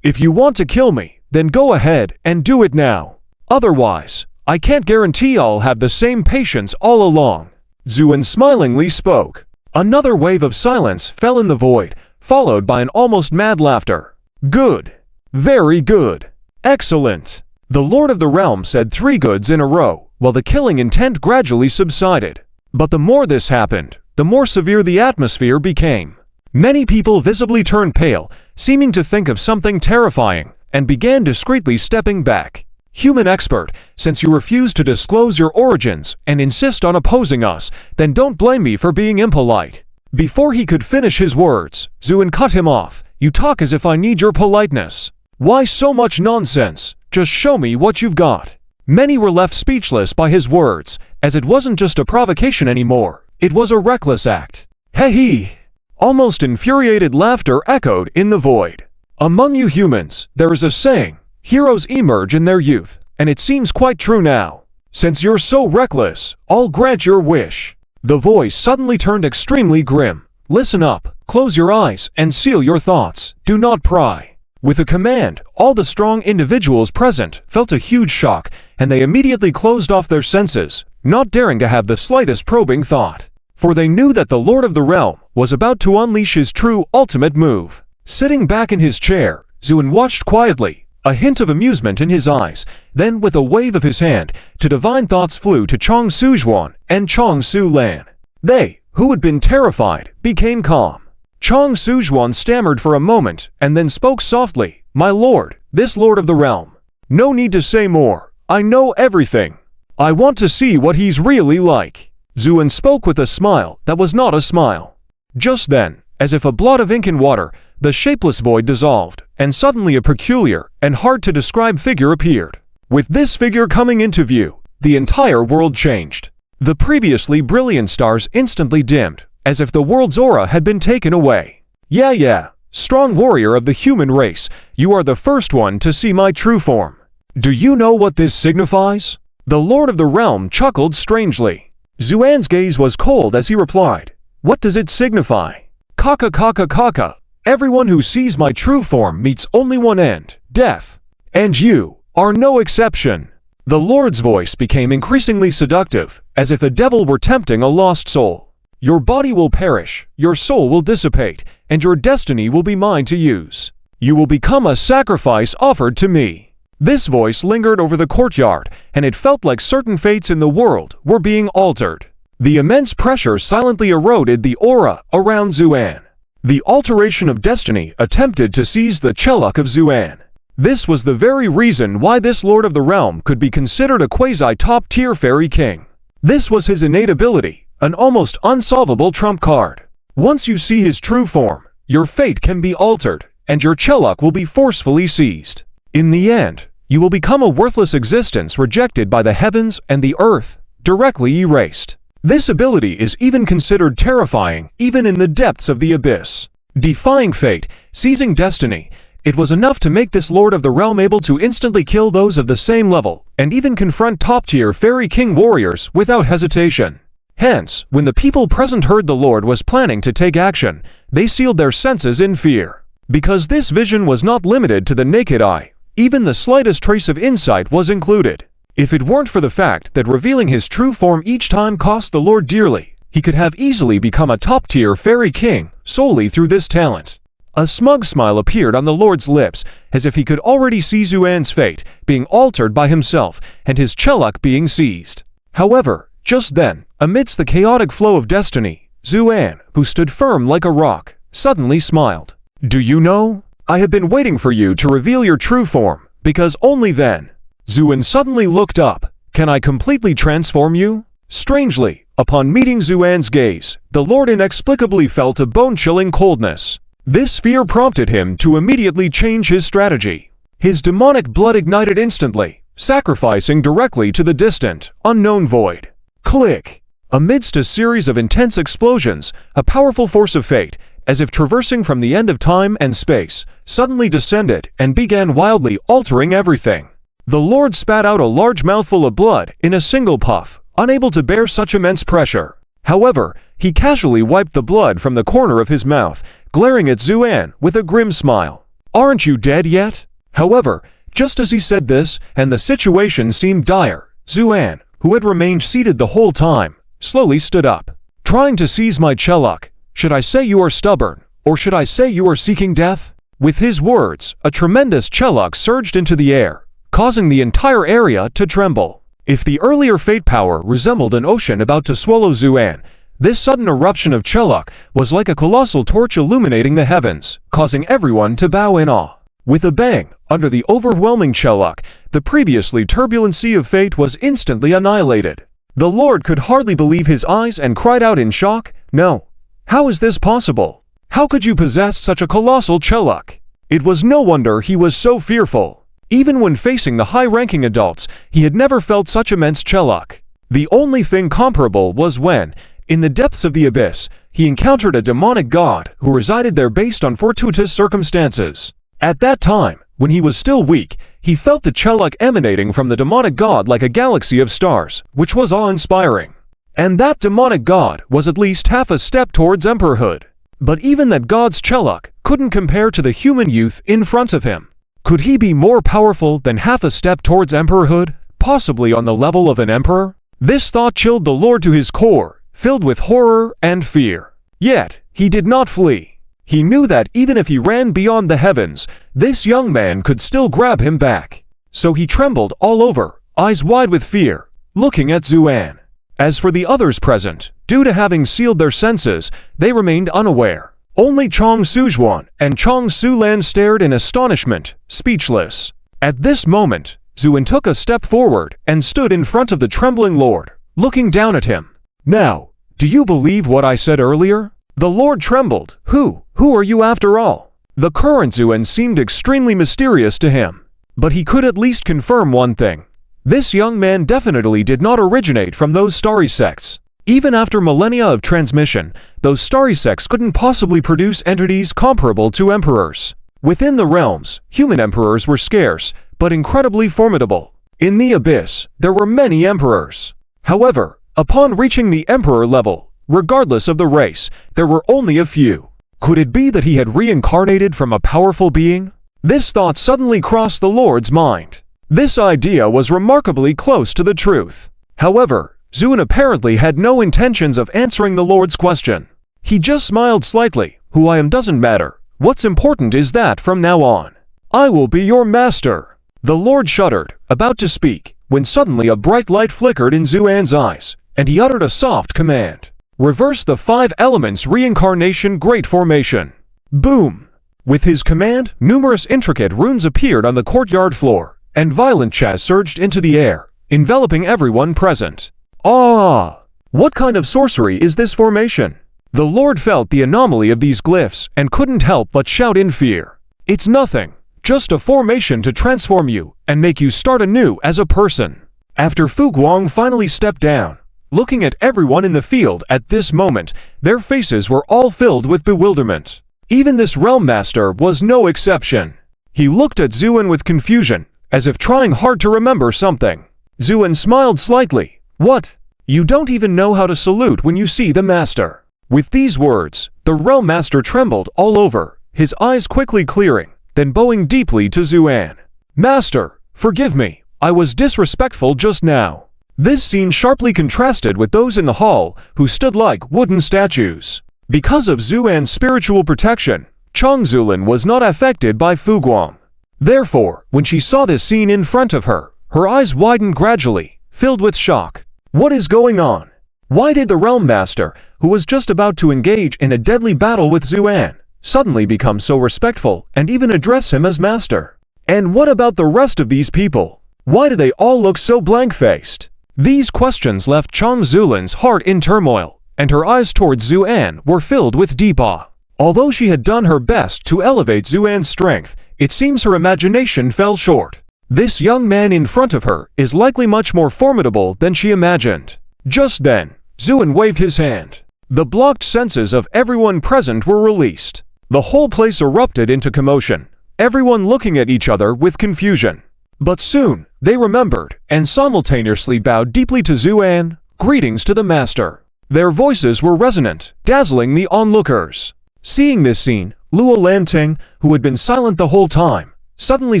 A: If you want to kill me, then go ahead and do it now. Otherwise, I can't guarantee I'll have the same patience all along. Zuan smilingly spoke. Another wave of silence fell in the void, followed by an almost mad laughter. Good. Very good. Excellent. The Lord of the Realm said 3 goods in a row, while the killing intent gradually subsided. But the more this happened, the more severe the atmosphere became. Many people visibly turned pale, seeming to think of something terrifying, and began discreetly stepping back. Human expert, since you refuse to disclose your origins and insist on opposing us, then don't blame me for being impolite. Before he could finish his words, Zuan cut him off. You talk as if I need your politeness. Why so much nonsense? Just show me what you've got. Many were left speechless by his words, as it wasn't just a provocation anymore, it was a reckless act. Hee! Almost infuriated laughter echoed in the void. Among you humans, there is a saying, heroes emerge in their youth, and it seems quite true now. Since you're so reckless, I'll grant your wish. The voice suddenly turned extremely grim. Listen up, close your eyes, and seal your thoughts. Do not pry. With a command, all the strong individuals present felt a huge shock, and they immediately closed off their senses, not daring to have the slightest probing thought. For they knew that the Lord of the Realm was about to unleash his true ultimate move. Sitting back in his chair, Zuan watched quietly, a hint of amusement in his eyes. Then with a wave of his hand, two divine thoughts flew to Chong Sujuan and Chong Su Lan. They, who had been terrified, became calm. Chong Sujuan stammered for a moment and then spoke softly, My lord, this Lord of the Realm. No need to say more. I know everything. I want to see what he's really like. Zuan spoke with a smile that was not a smile. Just then, as if a blot of ink in water, the shapeless void dissolved, and suddenly a peculiar and hard-to-describe figure appeared. With this figure coming into view, the entire world changed. The previously brilliant stars instantly dimmed, as if the world's aura had been taken away. Yeah, strong warrior of the human race, you are the first one to see my true form. Do you know what this signifies? The Lord of the Realm chuckled strangely. Zuan's gaze was cold as he replied, What does it signify? Kaka. Everyone who sees my true form meets only one end, death. And you are no exception. The Lord's voice became increasingly seductive, as if the devil were tempting a lost soul. Your body will perish, your soul will dissipate, and your destiny will be mine to use. You will become a sacrifice offered to me. This voice lingered over the courtyard, and it felt like certain fates in the world were being altered. The immense pressure silently eroded the aura around Zuan. The alteration of destiny attempted to seize the Cheluk of Zuan. This was the very reason why this Lord of the Realm could be considered a quasi-top-tier fairy king. This was his innate ability, an almost unsolvable trump card. Once you see his true form, your fate can be altered, and your Cheluk will be forcefully seized. In the end, you will become a worthless existence rejected by the heavens and the earth, directly erased. This ability is even considered terrifying, even in the depths of the abyss. Defying fate, seizing destiny, it was enough to make this Lord of the Realm able to instantly kill those of the same level, and even confront top-tier fairy king warriors without hesitation. Hence, when the people present heard the Lord was planning to take action, they sealed their senses in fear. Because this vision was not limited to the naked eye, even the slightest trace of insight was included. If it weren't for the fact that revealing his true form each time cost the Lord dearly, he could have easily become a top-tier fairy king solely through this talent. A smug smile appeared on the Lord's lips, as if he could already see Zuan's fate being altered by himself and his Cheluk being seized. However, just then, amidst the chaotic flow of destiny, Zuan, who stood firm like a rock, suddenly smiled. Do you know? I have been waiting for you to reveal your true form, because only then. Zuan suddenly looked up. Can I completely transform you? Strangely, Upon meeting Zuan's gaze, the Lord inexplicably felt a bone-chilling coldness. This fear prompted him to immediately change his strategy. His demonic blood ignited instantly, sacrificing directly to the distant, unknown void. Click! Amidst a series of intense explosions, a powerful force of fate, as if traversing from the end of time and space, suddenly descended and began wildly altering everything. The Lord spat out a large mouthful of blood in a single puff, unable to bear such immense pressure. However, he casually wiped the blood from the corner of his mouth, glaring at Zuan with a grim smile. "Aren't you dead yet?" However, just as he said this, and the situation seemed dire, Zuan, who had remained seated the whole time, slowly stood up. "Trying to seize my chelak. Should I say you are stubborn, or should I say you are seeking death?" With his words, a tremendous chelak surged into the air, causing the entire area to tremble. If the earlier fate power resembled an ocean about to swallow Zuan, this sudden eruption of chelak was like a colossal torch illuminating the heavens, causing everyone to bow in awe. With a bang, under the overwhelming chelak, the previously turbulent sea of fate was instantly annihilated. The Lord could hardly believe his eyes and cried out in shock, "No! How is this possible? How could you possess such a colossal chelak?" It was no wonder he was so fearful. Even when facing the high-ranking adults, he had never felt such immense chelak. The only thing comparable was when, in the depths of the abyss, he encountered a demonic god who resided there based on fortuitous circumstances. At that time, when he was still weak, he felt the chelak emanating from the demonic god like a galaxy of stars, which was awe-inspiring. And that demonic god was at least half a step towards emperorhood. But even that god's chelak couldn't compare to the human youth in front of him. Could he be more powerful than half a step towards emperorhood, possibly on the level of an emperor? This thought chilled the Lord to his core, filled with horror and fear. Yet, he did not flee. He knew that even if he ran beyond the heavens, this young man could still grab him back. So he trembled all over, eyes wide with fear, looking at Zuan. As for the others present, due to having sealed their senses, they remained unaware. Only Chong Sujuan and Chong Sulan stared in astonishment, speechless. At this moment, Zuan took a step forward and stood in front of the trembling Lord, looking down at him. "Now, do you believe what I said earlier?" The Lord trembled. Who are you after all?" The current Zuan seemed extremely mysterious to him. But he could at least confirm one thing. This young man definitely did not originate from those starry sects. Even after millennia of transmission, those starry sects couldn't possibly produce entities comparable to emperors. Within the realms, human emperors were scarce, but incredibly formidable. In the abyss, there were many emperors. However, upon reaching the emperor level, regardless of the race, there were only a few. Could it be that he had reincarnated from a powerful being? This thought suddenly crossed the Lord's mind. This idea was remarkably close to the truth. However, Zuan apparently had no intentions of answering the Lord's question. He just smiled slightly. "Who I am doesn't matter. What's important is that from now on, I will be your master." The Lord shuddered, about to speak, when suddenly a bright light flickered in Zuan's eyes, and he uttered a soft command. "Reverse the 5 elements reincarnation great formation." Boom! With his command, numerous intricate runes appeared on the courtyard floor, and violent chas surged into the air, enveloping everyone present. Ah! What kind of sorcery is this formation? The Lord felt the anomaly of these glyphs and couldn't help but shout in fear. "It's nothing, just a formation to transform you and make you start anew as a person." After Fu Guang finally stepped down, looking at everyone in the field at this moment, their faces were all filled with bewilderment. Even this realm master was no exception. He looked at Zuan with confusion, as if trying hard to remember something. Zuan smiled slightly. "What? You don't even know how to salute when you see the master." With these words, the realm master trembled all over, his eyes quickly clearing, then bowing deeply to Zuan. "Master, forgive me, I was disrespectful just now." This scene sharply contrasted with those in the hall, who stood like wooden statues. Because of Zuan's spiritual protection, Chong Zulin was not affected by Fu Guang. Therefore, when she saw this scene in front of her, her eyes widened gradually, filled with shock. What is going on? Why did the Realm Master, who was just about to engage in a deadly battle with Zuan, suddenly become so respectful and even address him as Master? And what about the rest of these people? Why do they all look so blank-faced? These questions left Chang Zulin's heart in turmoil, and her eyes towards Zuan were filled with deep awe. Although she had done her best to elevate Zuan's strength, it seems her imagination fell short. This young man in front of her is likely much more formidable than she imagined. Just then, Zuan waved his hand. The blocked senses of everyone present were released. The whole place erupted into commotion, everyone looking at each other with confusion. But soon, they remembered and simultaneously bowed deeply to Zuan. Greetings to the master. Their voices were resonant, dazzling the onlookers. Seeing this scene, Luo Lanting, who had been silent the whole time, suddenly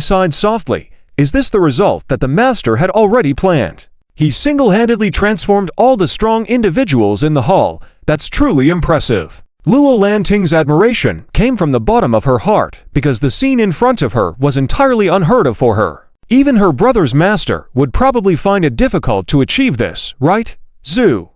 A: sighed softly. Is this the result that the master had already planned? He single-handedly transformed all the strong individuals in the hall. That's truly impressive. Luo Lanting's admiration came from the bottom of her heart because the scene in front of her was entirely unheard of for her. Even her brother's master would probably find it difficult to achieve this, right? Zhu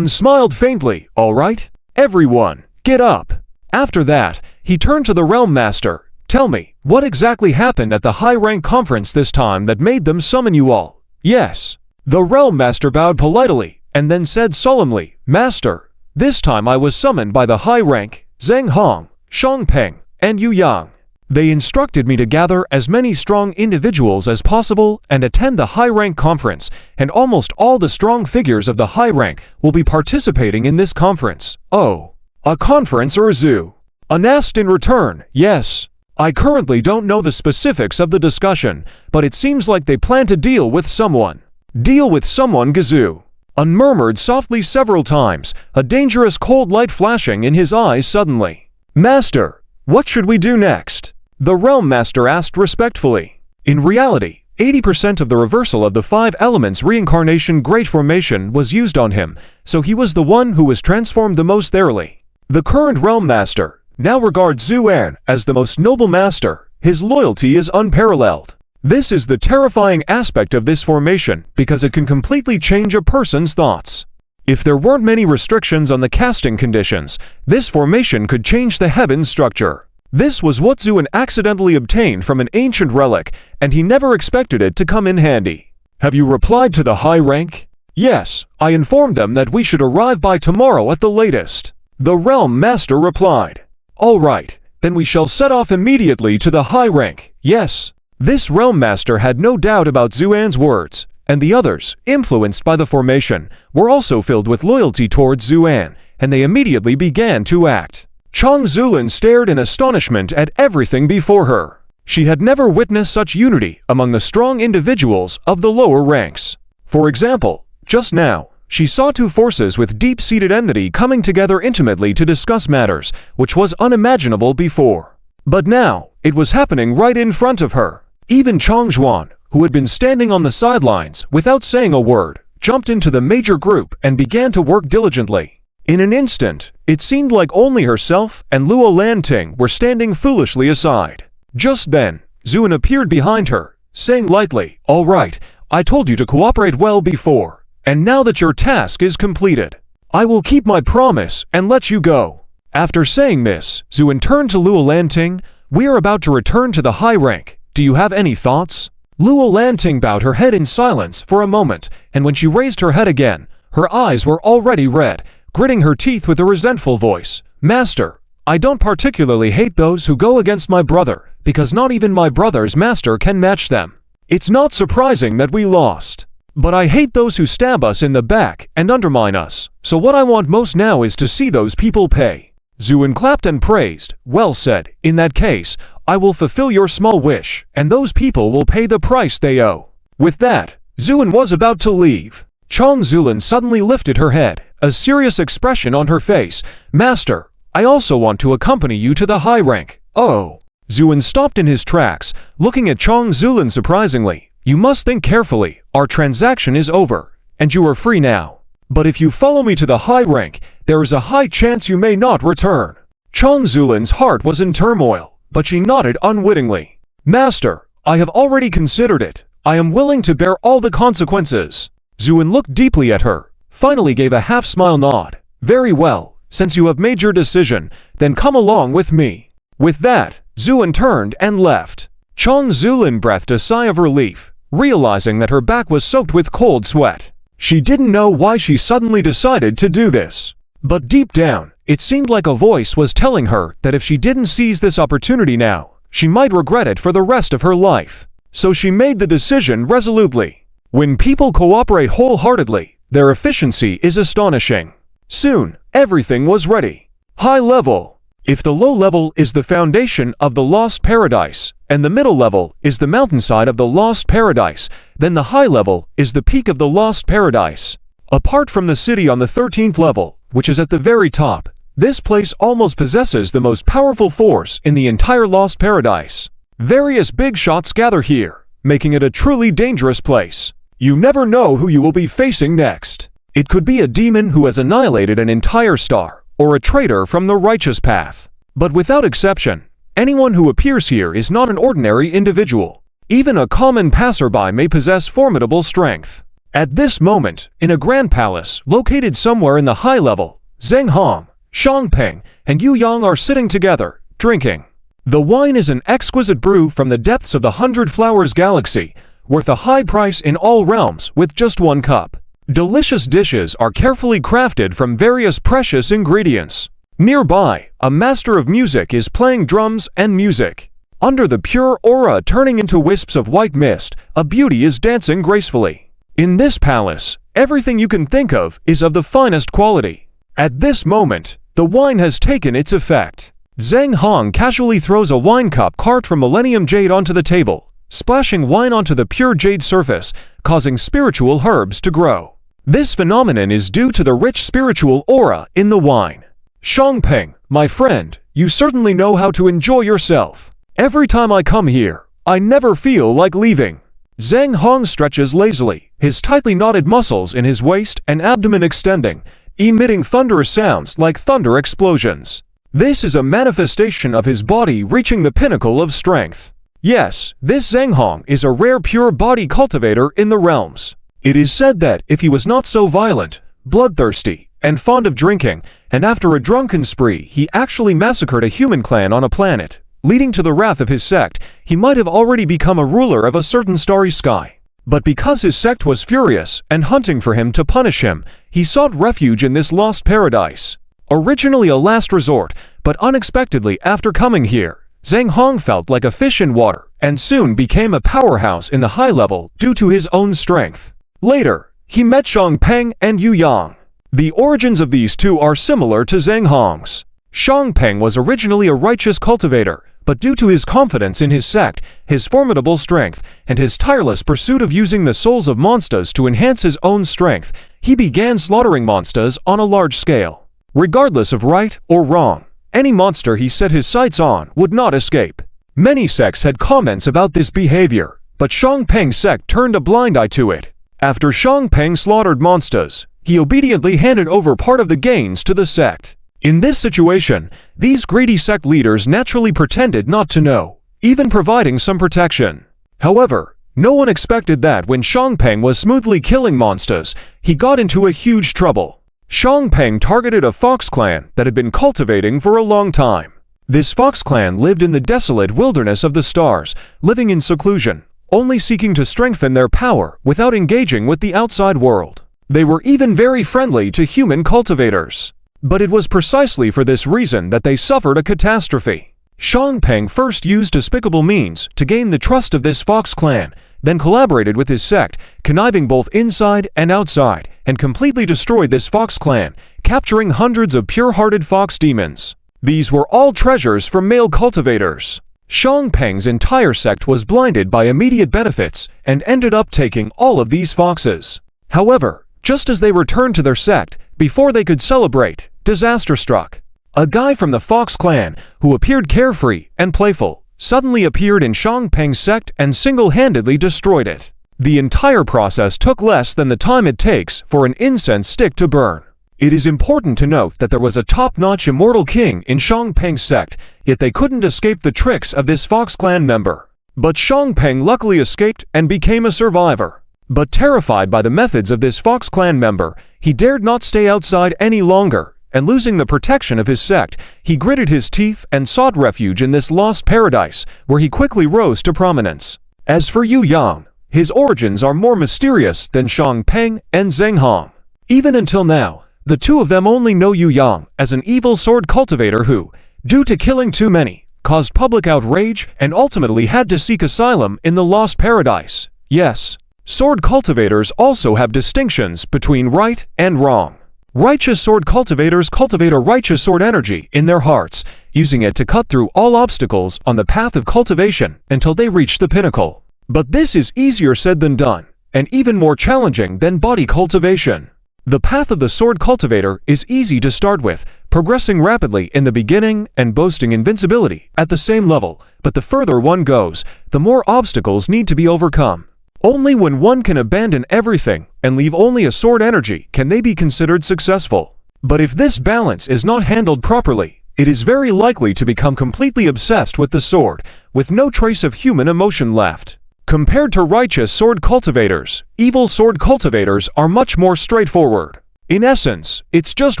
A: smiled faintly. All right, everyone, get up. After that, he turned to the Realm Master. Tell me, what exactly happened at the high-rank conference this time that made them summon you all? Yes. The Realm Master bowed politely, and then said solemnly, Master, this time I was summoned by the high-rank, Zheng Hong, Shang Peng, and Yu Yang. They instructed me to gather as many strong individuals as possible and attend the high-rank conference, and almost all the strong figures of the high-rank will be participating in this conference. Oh. A conference or a zoo? An asked in return, yes. I currently don't know the specifics of the discussion, but it seems like they plan to deal with someone. Deal with someone, Gazoo. An murmured softly several times, a dangerous cold light flashing in his eyes suddenly. Master, what should we do next? The Realm Master asked respectfully. In reality, 80% of the reversal of the 5 elements reincarnation great formation was used on him, so he was the one who was transformed the most thoroughly. The current Realm Master now regards Zuan as the most noble master. His loyalty is unparalleled. This is the terrifying aspect of this formation because it can completely change a person's thoughts. If there weren't many restrictions on the casting conditions, this formation could change the heaven's structure. This was what Zuan accidentally obtained from an ancient relic, and he never expected it to come in handy. Have you replied to the high rank? Yes, I informed them that we should arrive by tomorrow at the latest. The Realm Master replied. All right, then we shall set off immediately to the high rank. Yes. This Realm Master had no doubt about Zuan's words, and the others, influenced by the formation, were also filled with loyalty towards Zuan, and they immediately began to act. Chang Zulin stared in astonishment at everything before her. She had never witnessed such unity among the strong individuals of the lower ranks. For example, just now, she saw 2 forces with deep-seated enmity coming together intimately to discuss matters, which was unimaginable before. But now, it was happening right in front of her. Even Chang Zhuan, who had been standing on the sidelines without saying a word, jumped into the major group and began to work diligently. In an instant, it seemed like only herself and Luo Lanting were standing foolishly aside. Just then, Zuan appeared behind her, saying lightly, All right, I told you to cooperate well before. And now that your task is completed, I will keep my promise and let you go. After saying this, Zuan turned to Luo Lanting. We are about to return to the high rank. Do you have any thoughts? Luo Lanting bowed her head in silence for a moment, and when she raised her head again, her eyes were already red, gritting her teeth with a resentful voice. Master, I don't particularly hate those who go against my brother, because not even my brother's master can match them. It's not surprising that we lost. But I hate those who stab us in the back and undermine us, so what I want most now is to see those people pay. Zuan clapped and praised. Well said. In that case, I will fulfill your small wish, and those people will pay the price they owe. With that, Zuan was about to leave. Chang Zulin suddenly lifted her head, a serious expression on her face. Master, I also want to accompany you to the high rank. Oh. Zuan stopped in his tracks, looking at Chang Zulin surprisingly. You must think carefully. Our transaction is over, and you are free now. But if you follow me to the high rank, there is a high chance you may not return. Chang Zulin's heart was in turmoil, but she nodded unwittingly. Master, I have already considered it. I am willing to bear all the consequences. Zuan looked deeply at her, finally gave a half-smile nod. Very well, since you have made your decision, then come along with me. With that, Zuan turned and left. Chang Zulin breathed a sigh of relief, realizing that her back was soaked with cold sweat. She didn't know why she suddenly decided to do this. But deep down, it seemed like a voice was telling her that if she didn't seize this opportunity now, she might regret it for the rest of her life. So she made the decision resolutely. When people cooperate wholeheartedly, their efficiency is astonishing. Soon, everything was ready. High level. If the low level is the foundation of the lost paradise, and the middle level is the mountainside of the lost paradise, then the high level is the peak of the lost paradise. Apart from the city on the 13th level, which is at the very top, this place almost possesses the most powerful force in the entire lost paradise. Various big shots gather here, making it a truly dangerous place. You never know who you will be facing next. It could be a demon who has annihilated an entire star, or a traitor from the righteous path. But without exception, anyone who appears here is not an ordinary individual. Even a common passerby may possess formidable strength. At this moment, in a grand palace located somewhere in the high level, Zheng Hong, Xiangpeng, and Yu Yang are sitting together, drinking. The wine is an exquisite brew from the depths of the 100 Flowers Galaxy, worth a high price in all realms with just one cup. Delicious dishes are carefully crafted from various precious ingredients. Nearby, a master of music is playing drums and music. Under the pure aura turning into wisps of white mist, a beauty is dancing gracefully. In this palace, everything you can think of is of the finest quality. At this moment, the wine has taken its effect. Zheng Hong casually throws a wine cup carved from Millennium Jade onto the table, splashing wine onto the pure jade surface, causing spiritual herbs to grow. This phenomenon is due to the rich spiritual aura in the wine. Xiangpeng, my friend, you certainly know how to enjoy yourself. Every time I come here, I never feel like leaving. Zheng Hong stretches lazily, his tightly knotted muscles in his waist and abdomen extending, emitting thunderous sounds like thunder explosions. This is a manifestation of his body reaching the pinnacle of strength. Yes, this Zheng Hong is a rare pure body cultivator in the realms. It is said that if he was not so violent, bloodthirsty, and fond of drinking, and after a drunken spree he actually massacred a human clan on a planet, leading to the wrath of his sect, he might have already become a ruler of a certain starry sky. But because his sect was furious and hunting for him to punish him, he sought refuge in this lost paradise. Originally a last resort, but unexpectedly after coming here, Zheng Hong felt like a fish in water and soon became a powerhouse in the high level due to his own strength. Later, he met Xiangpeng and Yu Yang. The origins of these two are similar to Zheng Hong's. Xiangpeng was originally a righteous cultivator, but due to his confidence in his sect, his formidable strength, and his tireless pursuit of using the souls of monsters to enhance his own strength, he began slaughtering monsters on a large scale. Regardless of right or wrong, any monster he set his sights on would not escape. Many sects had comments about this behavior, but Xiangpeng's sect turned a blind eye to it. After Xiangpeng slaughtered monsters, he obediently handed over part of the gains to the sect. In this situation, these greedy sect leaders naturally pretended not to know, even providing some protection. However, no one expected that when Xiangpeng was smoothly killing monsters, he got into a huge trouble. Xiangpeng targeted a fox clan that had been cultivating for a long time. This fox clan lived in the desolate wilderness of the stars, living in seclusion, only seeking to strengthen their power without engaging with the outside world. They were even very friendly to human cultivators. But it was precisely for this reason that they suffered a catastrophe. Xiangpeng first used despicable means to gain the trust of this fox clan, then collaborated with his sect, conniving both inside and outside, and completely destroyed this fox clan, capturing hundreds of pure-hearted fox demons. These were all treasures for male cultivators. Xiangpeng's entire sect was blinded by immediate benefits and ended up taking all of these foxes. However, just as they returned to their sect, before they could celebrate, disaster struck. A guy from the Fox clan, who appeared carefree and playful, suddenly appeared in Xiangpeng's sect and single-handedly destroyed it. The entire process took less than the time it takes for an incense stick to burn. It is important to note that there was a top-notch immortal king in Xiangpeng's sect, yet they couldn't escape the tricks of this Fox clan member. But Xiangpeng luckily escaped and became a survivor. But terrified by the methods of this Fox clan member, he dared not stay outside any longer, and losing the protection of his sect, he gritted his teeth and sought refuge in this lost paradise, where he quickly rose to prominence. As for Yu Yang, His origins are more mysterious than Xiangpeng and Zheng Hong. Even until now, the two of them only know Yu Yang as an evil sword cultivator who, due to killing too many, caused public outrage and ultimately had to seek asylum in the Lost Paradise. Yes, sword cultivators also have distinctions between right and wrong. Righteous sword cultivators cultivate a righteous sword energy in their hearts, using it to cut through all obstacles on the path of cultivation until they reach the pinnacle. But this is easier said than done, and even more challenging than body cultivation. The path of the sword cultivator is easy to start with, progressing rapidly in the beginning and boasting invincibility at the same level, but the further one goes, the more obstacles need to be overcome. Only when one can abandon everything and leave only a sword energy can they be considered successful. But if this balance is not handled properly, it is very likely to become completely obsessed with the sword, with no trace of human emotion left. Compared to righteous sword cultivators, evil sword cultivators are much more straightforward. In essence, it's just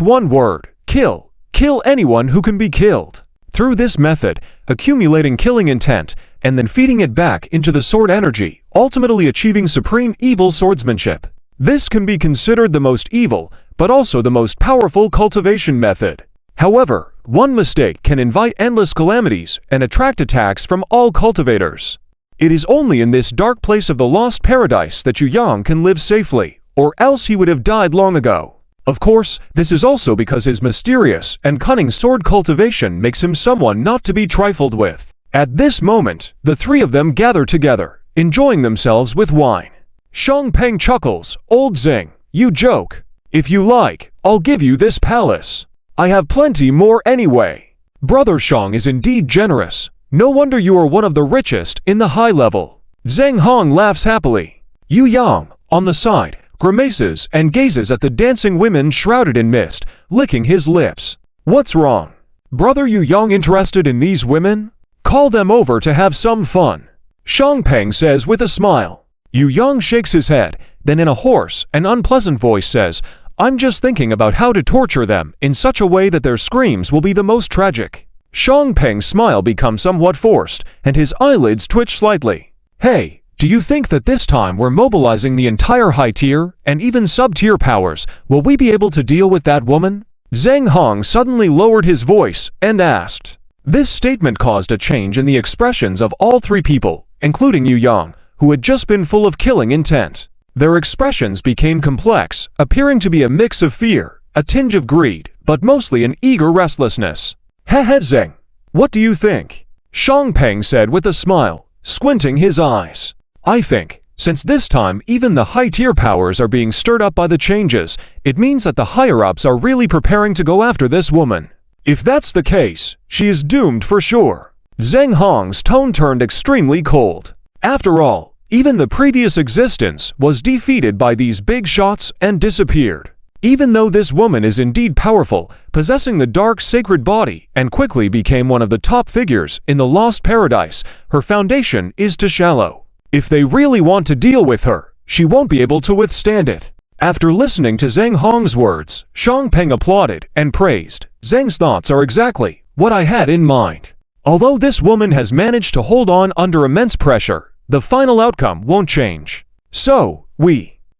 A: one word: kill. Kill anyone who can be killed. Through this method, accumulating killing intent, and then feeding it back into the sword energy, ultimately achieving supreme evil swordsmanship. This can be considered the most evil, but also the most powerful cultivation method. However, one mistake can invite endless calamities and attract attacks from all cultivators. It is only in this dark place of the Lost Paradise that Yu Yang can live safely, or else he would have died long ago. Of course, this is also because his mysterious and cunning sword cultivation makes him someone not to be trifled with. At this moment, the three of them gather together, enjoying themselves with wine. Xiangpeng chuckles. "Old Zheng, you joke. If you like, I'll give you this palace. I have plenty more anyway." Brother Xiang is indeed generous. No wonder you are one of the richest in the high level. Zheng Hong laughs happily. Yu Yang, on the side, grimaces and gazes at the dancing women shrouded in mist, licking his lips. What's wrong? Brother Yu Yang interested in these women? Call them over to have some fun. Xiangpeng says with a smile. Yu Yang shakes his head, then in a hoarse and unpleasant voice says, "I'm just thinking about how to torture them in such a way that their screams will be the most tragic." Xiangpeng's smile becomes somewhat forced, and his eyelids twitch slightly. Hey, do you think that this time we're mobilizing the entire high-tier and even sub-tier powers, will we be able to deal with that woman? Zheng Hong suddenly lowered his voice and asked. This statement caused a change in the expressions of all three people, including Yu Yang, who had just been full of killing intent. Their expressions became complex, appearing to be a mix of fear, a tinge of greed, but mostly an eager restlessness. Hehe Zheng, what do you think? Xiangpeng said with a smile, squinting his eyes. I think, since this time even the high-tier powers are being stirred up by the changes, it means that the higher-ups are really preparing to go after this woman. If that's the case, she is doomed for sure. Zheng Hong's tone turned extremely cold. After all, even the previous existence was defeated by these big shots and disappeared. Even though this woman is indeed powerful, possessing the dark sacred body, and quickly became one of the top figures in the Lost Paradise, her foundation is too shallow. If they really want to deal with her, she won't be able to withstand it. After listening to Zheng Hong's words, Xiangpeng applauded and praised. Zheng's thoughts are exactly what I had in mind. Although this woman has managed to hold on under immense pressure, the final outcome won't change. So,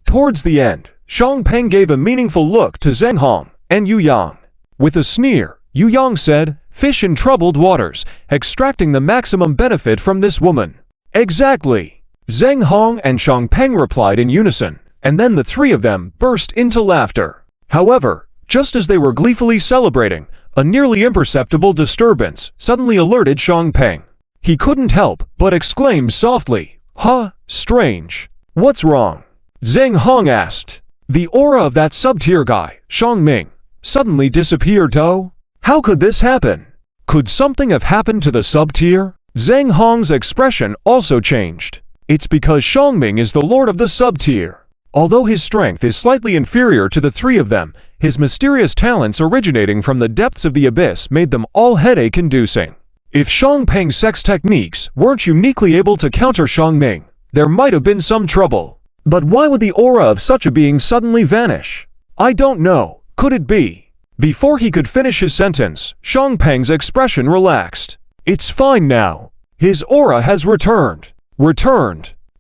A: towards the end, Xiangpeng gave a meaningful look to Zheng Hong and Yu Yang. With a sneer, Yu Yang said, "Fish in troubled waters, extracting the maximum benefit from this woman." Exactly. Zheng Hong and Xiangpeng replied in unison, and then the three of them burst into laughter. However, just as they were gleefully celebrating, a nearly imperceptible disturbance suddenly alerted Xiangpeng. He couldn't help but exclaim softly, "Huh, strange. What's wrong?" Zheng Hong asked. The aura of that sub-tier guy, Xiangming, suddenly disappeared though. How could this happen? Could something have happened to the sub-tier? Zheng Hong's expression also changed. It's because Xiangming is the lord of the sub-tier. Although his strength is slightly inferior to the three of them, his mysterious talents originating from the depths of the abyss made them all headache-inducing. If Xiangpeng's sex techniques weren't uniquely able to counter Xiangming, there might have been some trouble. But why would the aura of such a being suddenly vanish? I don't know. Could it be? Before he could finish his sentence, Xiangpeng's expression relaxed. It's fine now. His aura has returned.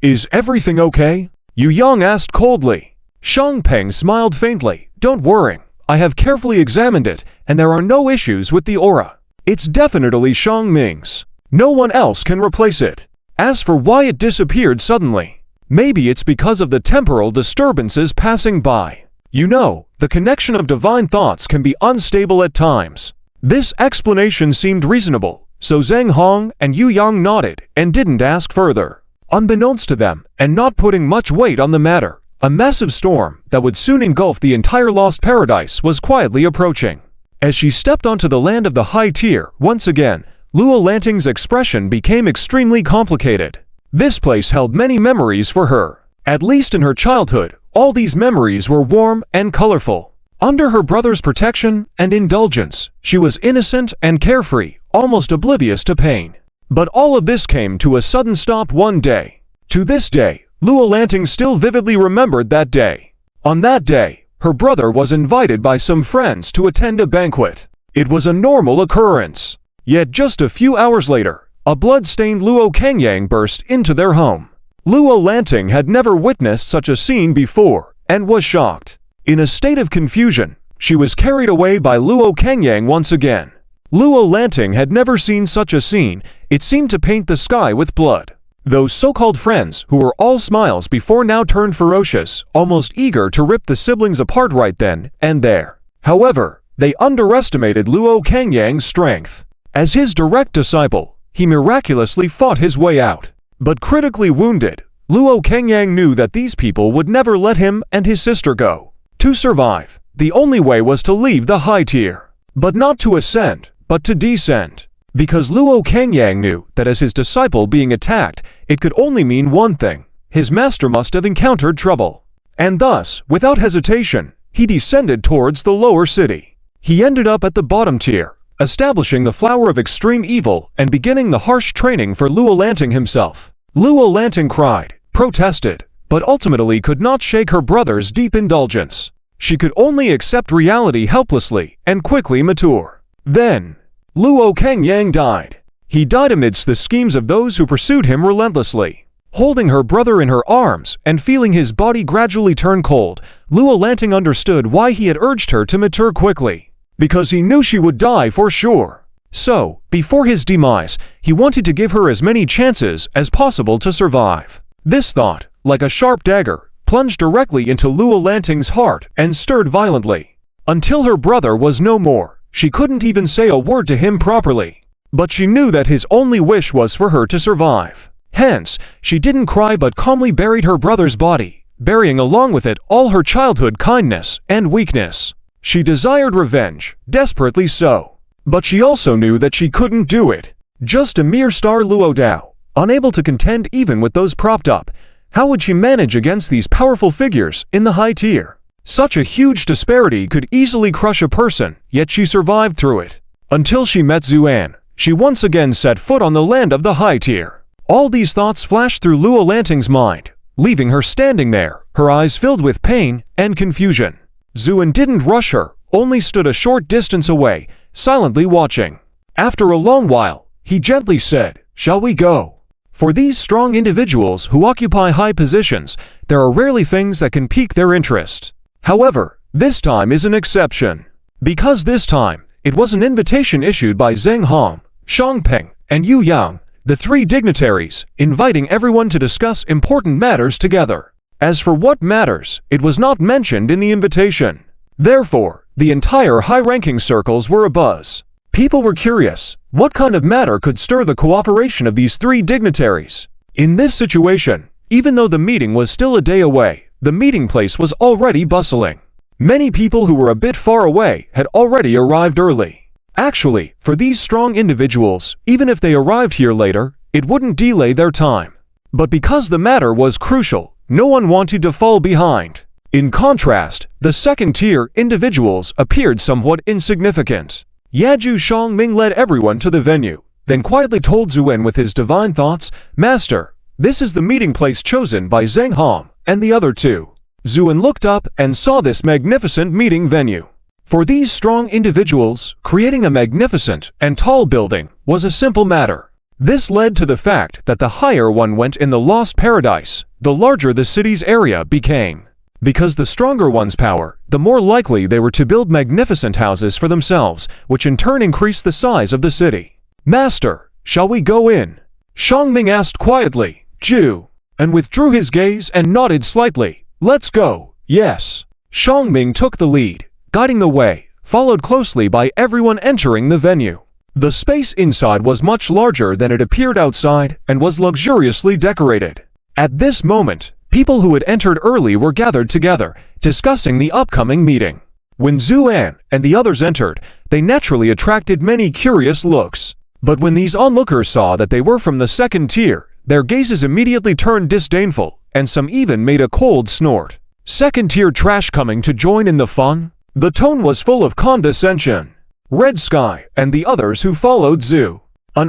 A: Is everything okay? Yu Yang asked coldly. Shang Peng smiled faintly. Don't worry, I have carefully examined it, and there are no issues with the aura. It's definitely Shang Ming's. No one else can replace it. As for why it disappeared suddenly, maybe it's because of the temporal disturbances passing by. You know, the connection of divine thoughts can be unstable at times. This explanation seemed reasonable, so Zheng Hong and Yu Yang nodded and didn't ask further. Unbeknownst to them, and not putting much weight on the matter, a massive storm that would soon engulf the entire Lost Paradise was quietly approaching. As she stepped onto the land of the high tier, once again, Luo Lanting's expression became extremely complicated. This place held many memories for her. At least in her childhood, all these memories were warm and colorful. Under her brother's protection and indulgence, she was innocent and carefree, almost oblivious to pain. But all of this came to a sudden stop one day. To this day, Luo Lanting still vividly remembered that day. On that day, her brother was invited by some friends to attend a banquet. It was a normal occurrence. Yet just a few hours later, a blood-stained Luo Kengyang burst into their home. Luo Lanting had never witnessed such a scene before, and was shocked. In a state of confusion, she was carried away by Luo Kengyang once again. Luo Lanting had never seen such a scene. It seemed to paint the sky with blood. Those so-called friends, who were all smiles before, now turned ferocious, almost eager to rip the siblings apart right then and there. However, they underestimated Luo Kengyang's strength. As his direct disciple, he miraculously fought his way out. But critically wounded, Luo Kengyang knew that these people would never let him and his sister go. To survive, the only way was to leave the high tier. But not to ascend, but to descend. Because Luo Kengyang knew that as his disciple being attacked, it could only mean one thing. His master must have encountered trouble. And thus, without hesitation, he descended towards the lower city. He ended up at the bottom tier, establishing the flower of extreme evil and beginning the harsh training for Luo Lanting himself. Luo Lanting cried, protested, but ultimately could not shake her brother's deep indulgence. She could only accept reality helplessly and quickly mature. Then, Luo Kengyang died. He died amidst the schemes of those who pursued him relentlessly. Holding her brother in her arms and feeling his body gradually turn cold, Luo Lanting understood why he had urged her to mature quickly. Because he knew she would die for sure. So, before his demise, he wanted to give her as many chances as possible to survive. This thought, like a sharp dagger, plunged directly into Luo Lanting's heart and stirred violently. Until her brother was no more, she couldn't even say a word to him properly. But she knew that his only wish was for her to survive. Hence, she didn't cry but calmly buried her brother's body, burying along with it all her childhood kindness and weakness. She desired revenge, desperately so. But she also knew that she couldn't do it. Just a mere star Luo Dao, unable to contend even with those propped up. How would she manage against these powerful figures in the high tier? Such a huge disparity could easily crush a person, yet she survived through it. Until she met Zuan, she once again set foot on the land of the high tier. All these thoughts flashed through Luo Lanting's mind, leaving her standing there, her eyes filled with pain and confusion. Zuan didn't rush her, only stood a short distance away, silently watching. After a long while, he gently said, "Shall we go?" For these strong individuals who occupy high positions, there are rarely things that can pique their interest. However, this time is an exception. Because this time, it was an invitation issued by Zheng Hong, Shang Peng, and Yu Yang, the three dignitaries, inviting everyone to discuss important matters together. As for what matters, it was not mentioned in the invitation. Therefore, the entire high-ranking circles were abuzz. People were curious, what kind of matter could stir the cooperation of these three dignitaries? In this situation, even though the meeting was still a day away, the meeting place was already bustling. Many people who were a bit far away had already arrived early. Actually, for these strong individuals, even if they arrived here later, it wouldn't delay their time. But because the matter was crucial, no one wanted to fall behind. In contrast, the second-tier individuals appeared somewhat insignificant. Yaju Shangming led everyone to the venue, then quietly told Zuan with his divine thoughts, "Master, this is the meeting place chosen by Zheng Hong and the other two." Zuan looked up and saw this magnificent meeting venue. For these strong individuals, creating a magnificent and tall building was a simple matter. This led to the fact that the higher one went in the Lost Paradise, the larger the city's area became. Because the stronger one's power, the more likely they were to build magnificent houses for themselves, which in turn increased the size of the city. "Master, shall we go in?" Shangming asked quietly, "Ju," and withdrew his gaze and nodded slightly. "Let's go." "Yes." Shangming took the lead, guiding the way, followed closely by everyone entering the venue. The space inside was much larger than it appeared outside and was luxuriously decorated. At this moment, people who had entered early were gathered together, discussing the upcoming meeting. When Zuan and the others entered, they naturally attracted many curious looks. But when these onlookers saw that they were from the second tier, their gazes immediately turned disdainful, and some even made a cold snort. Second-tier trash coming to join in the fun? The tone was full of condescension. Red Sky and the others who followed Zhu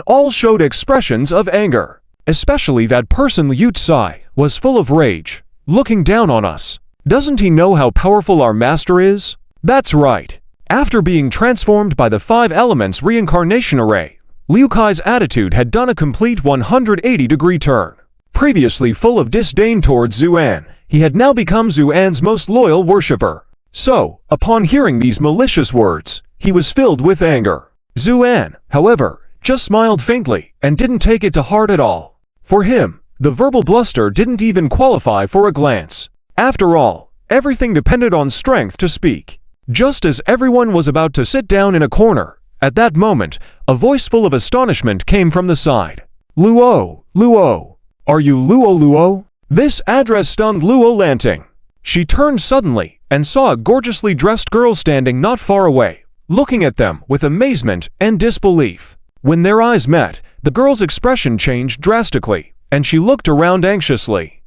A: all showed expressions of anger. Especially that person Liu Tsai was full of rage, looking down on us. Doesn't he know how powerful our master is? That's right. After being transformed by the 5 elements reincarnation array, Liu Kai's attitude had done a complete 180-degree turn. Previously full of disdain towards Zuan, he had now become Zuan's most loyal worshipper. So, upon hearing these malicious words, he was filled with anger. Zuan, however, just smiled faintly and didn't take it to heart at all. For him, the verbal bluster didn't even qualify for a glance. After all, everything depended on strength to speak. Just as everyone was about to sit down in a corner, at that moment, a voice full of astonishment came from the side. "Luo, Luo. Are you Luo Luo?" This address stunned Luo Lanting. She turned suddenly and saw a gorgeously dressed girl standing not far away, looking at them with amazement and disbelief. When their eyes met, the girl's expression changed drastically, and she looked around anxiously.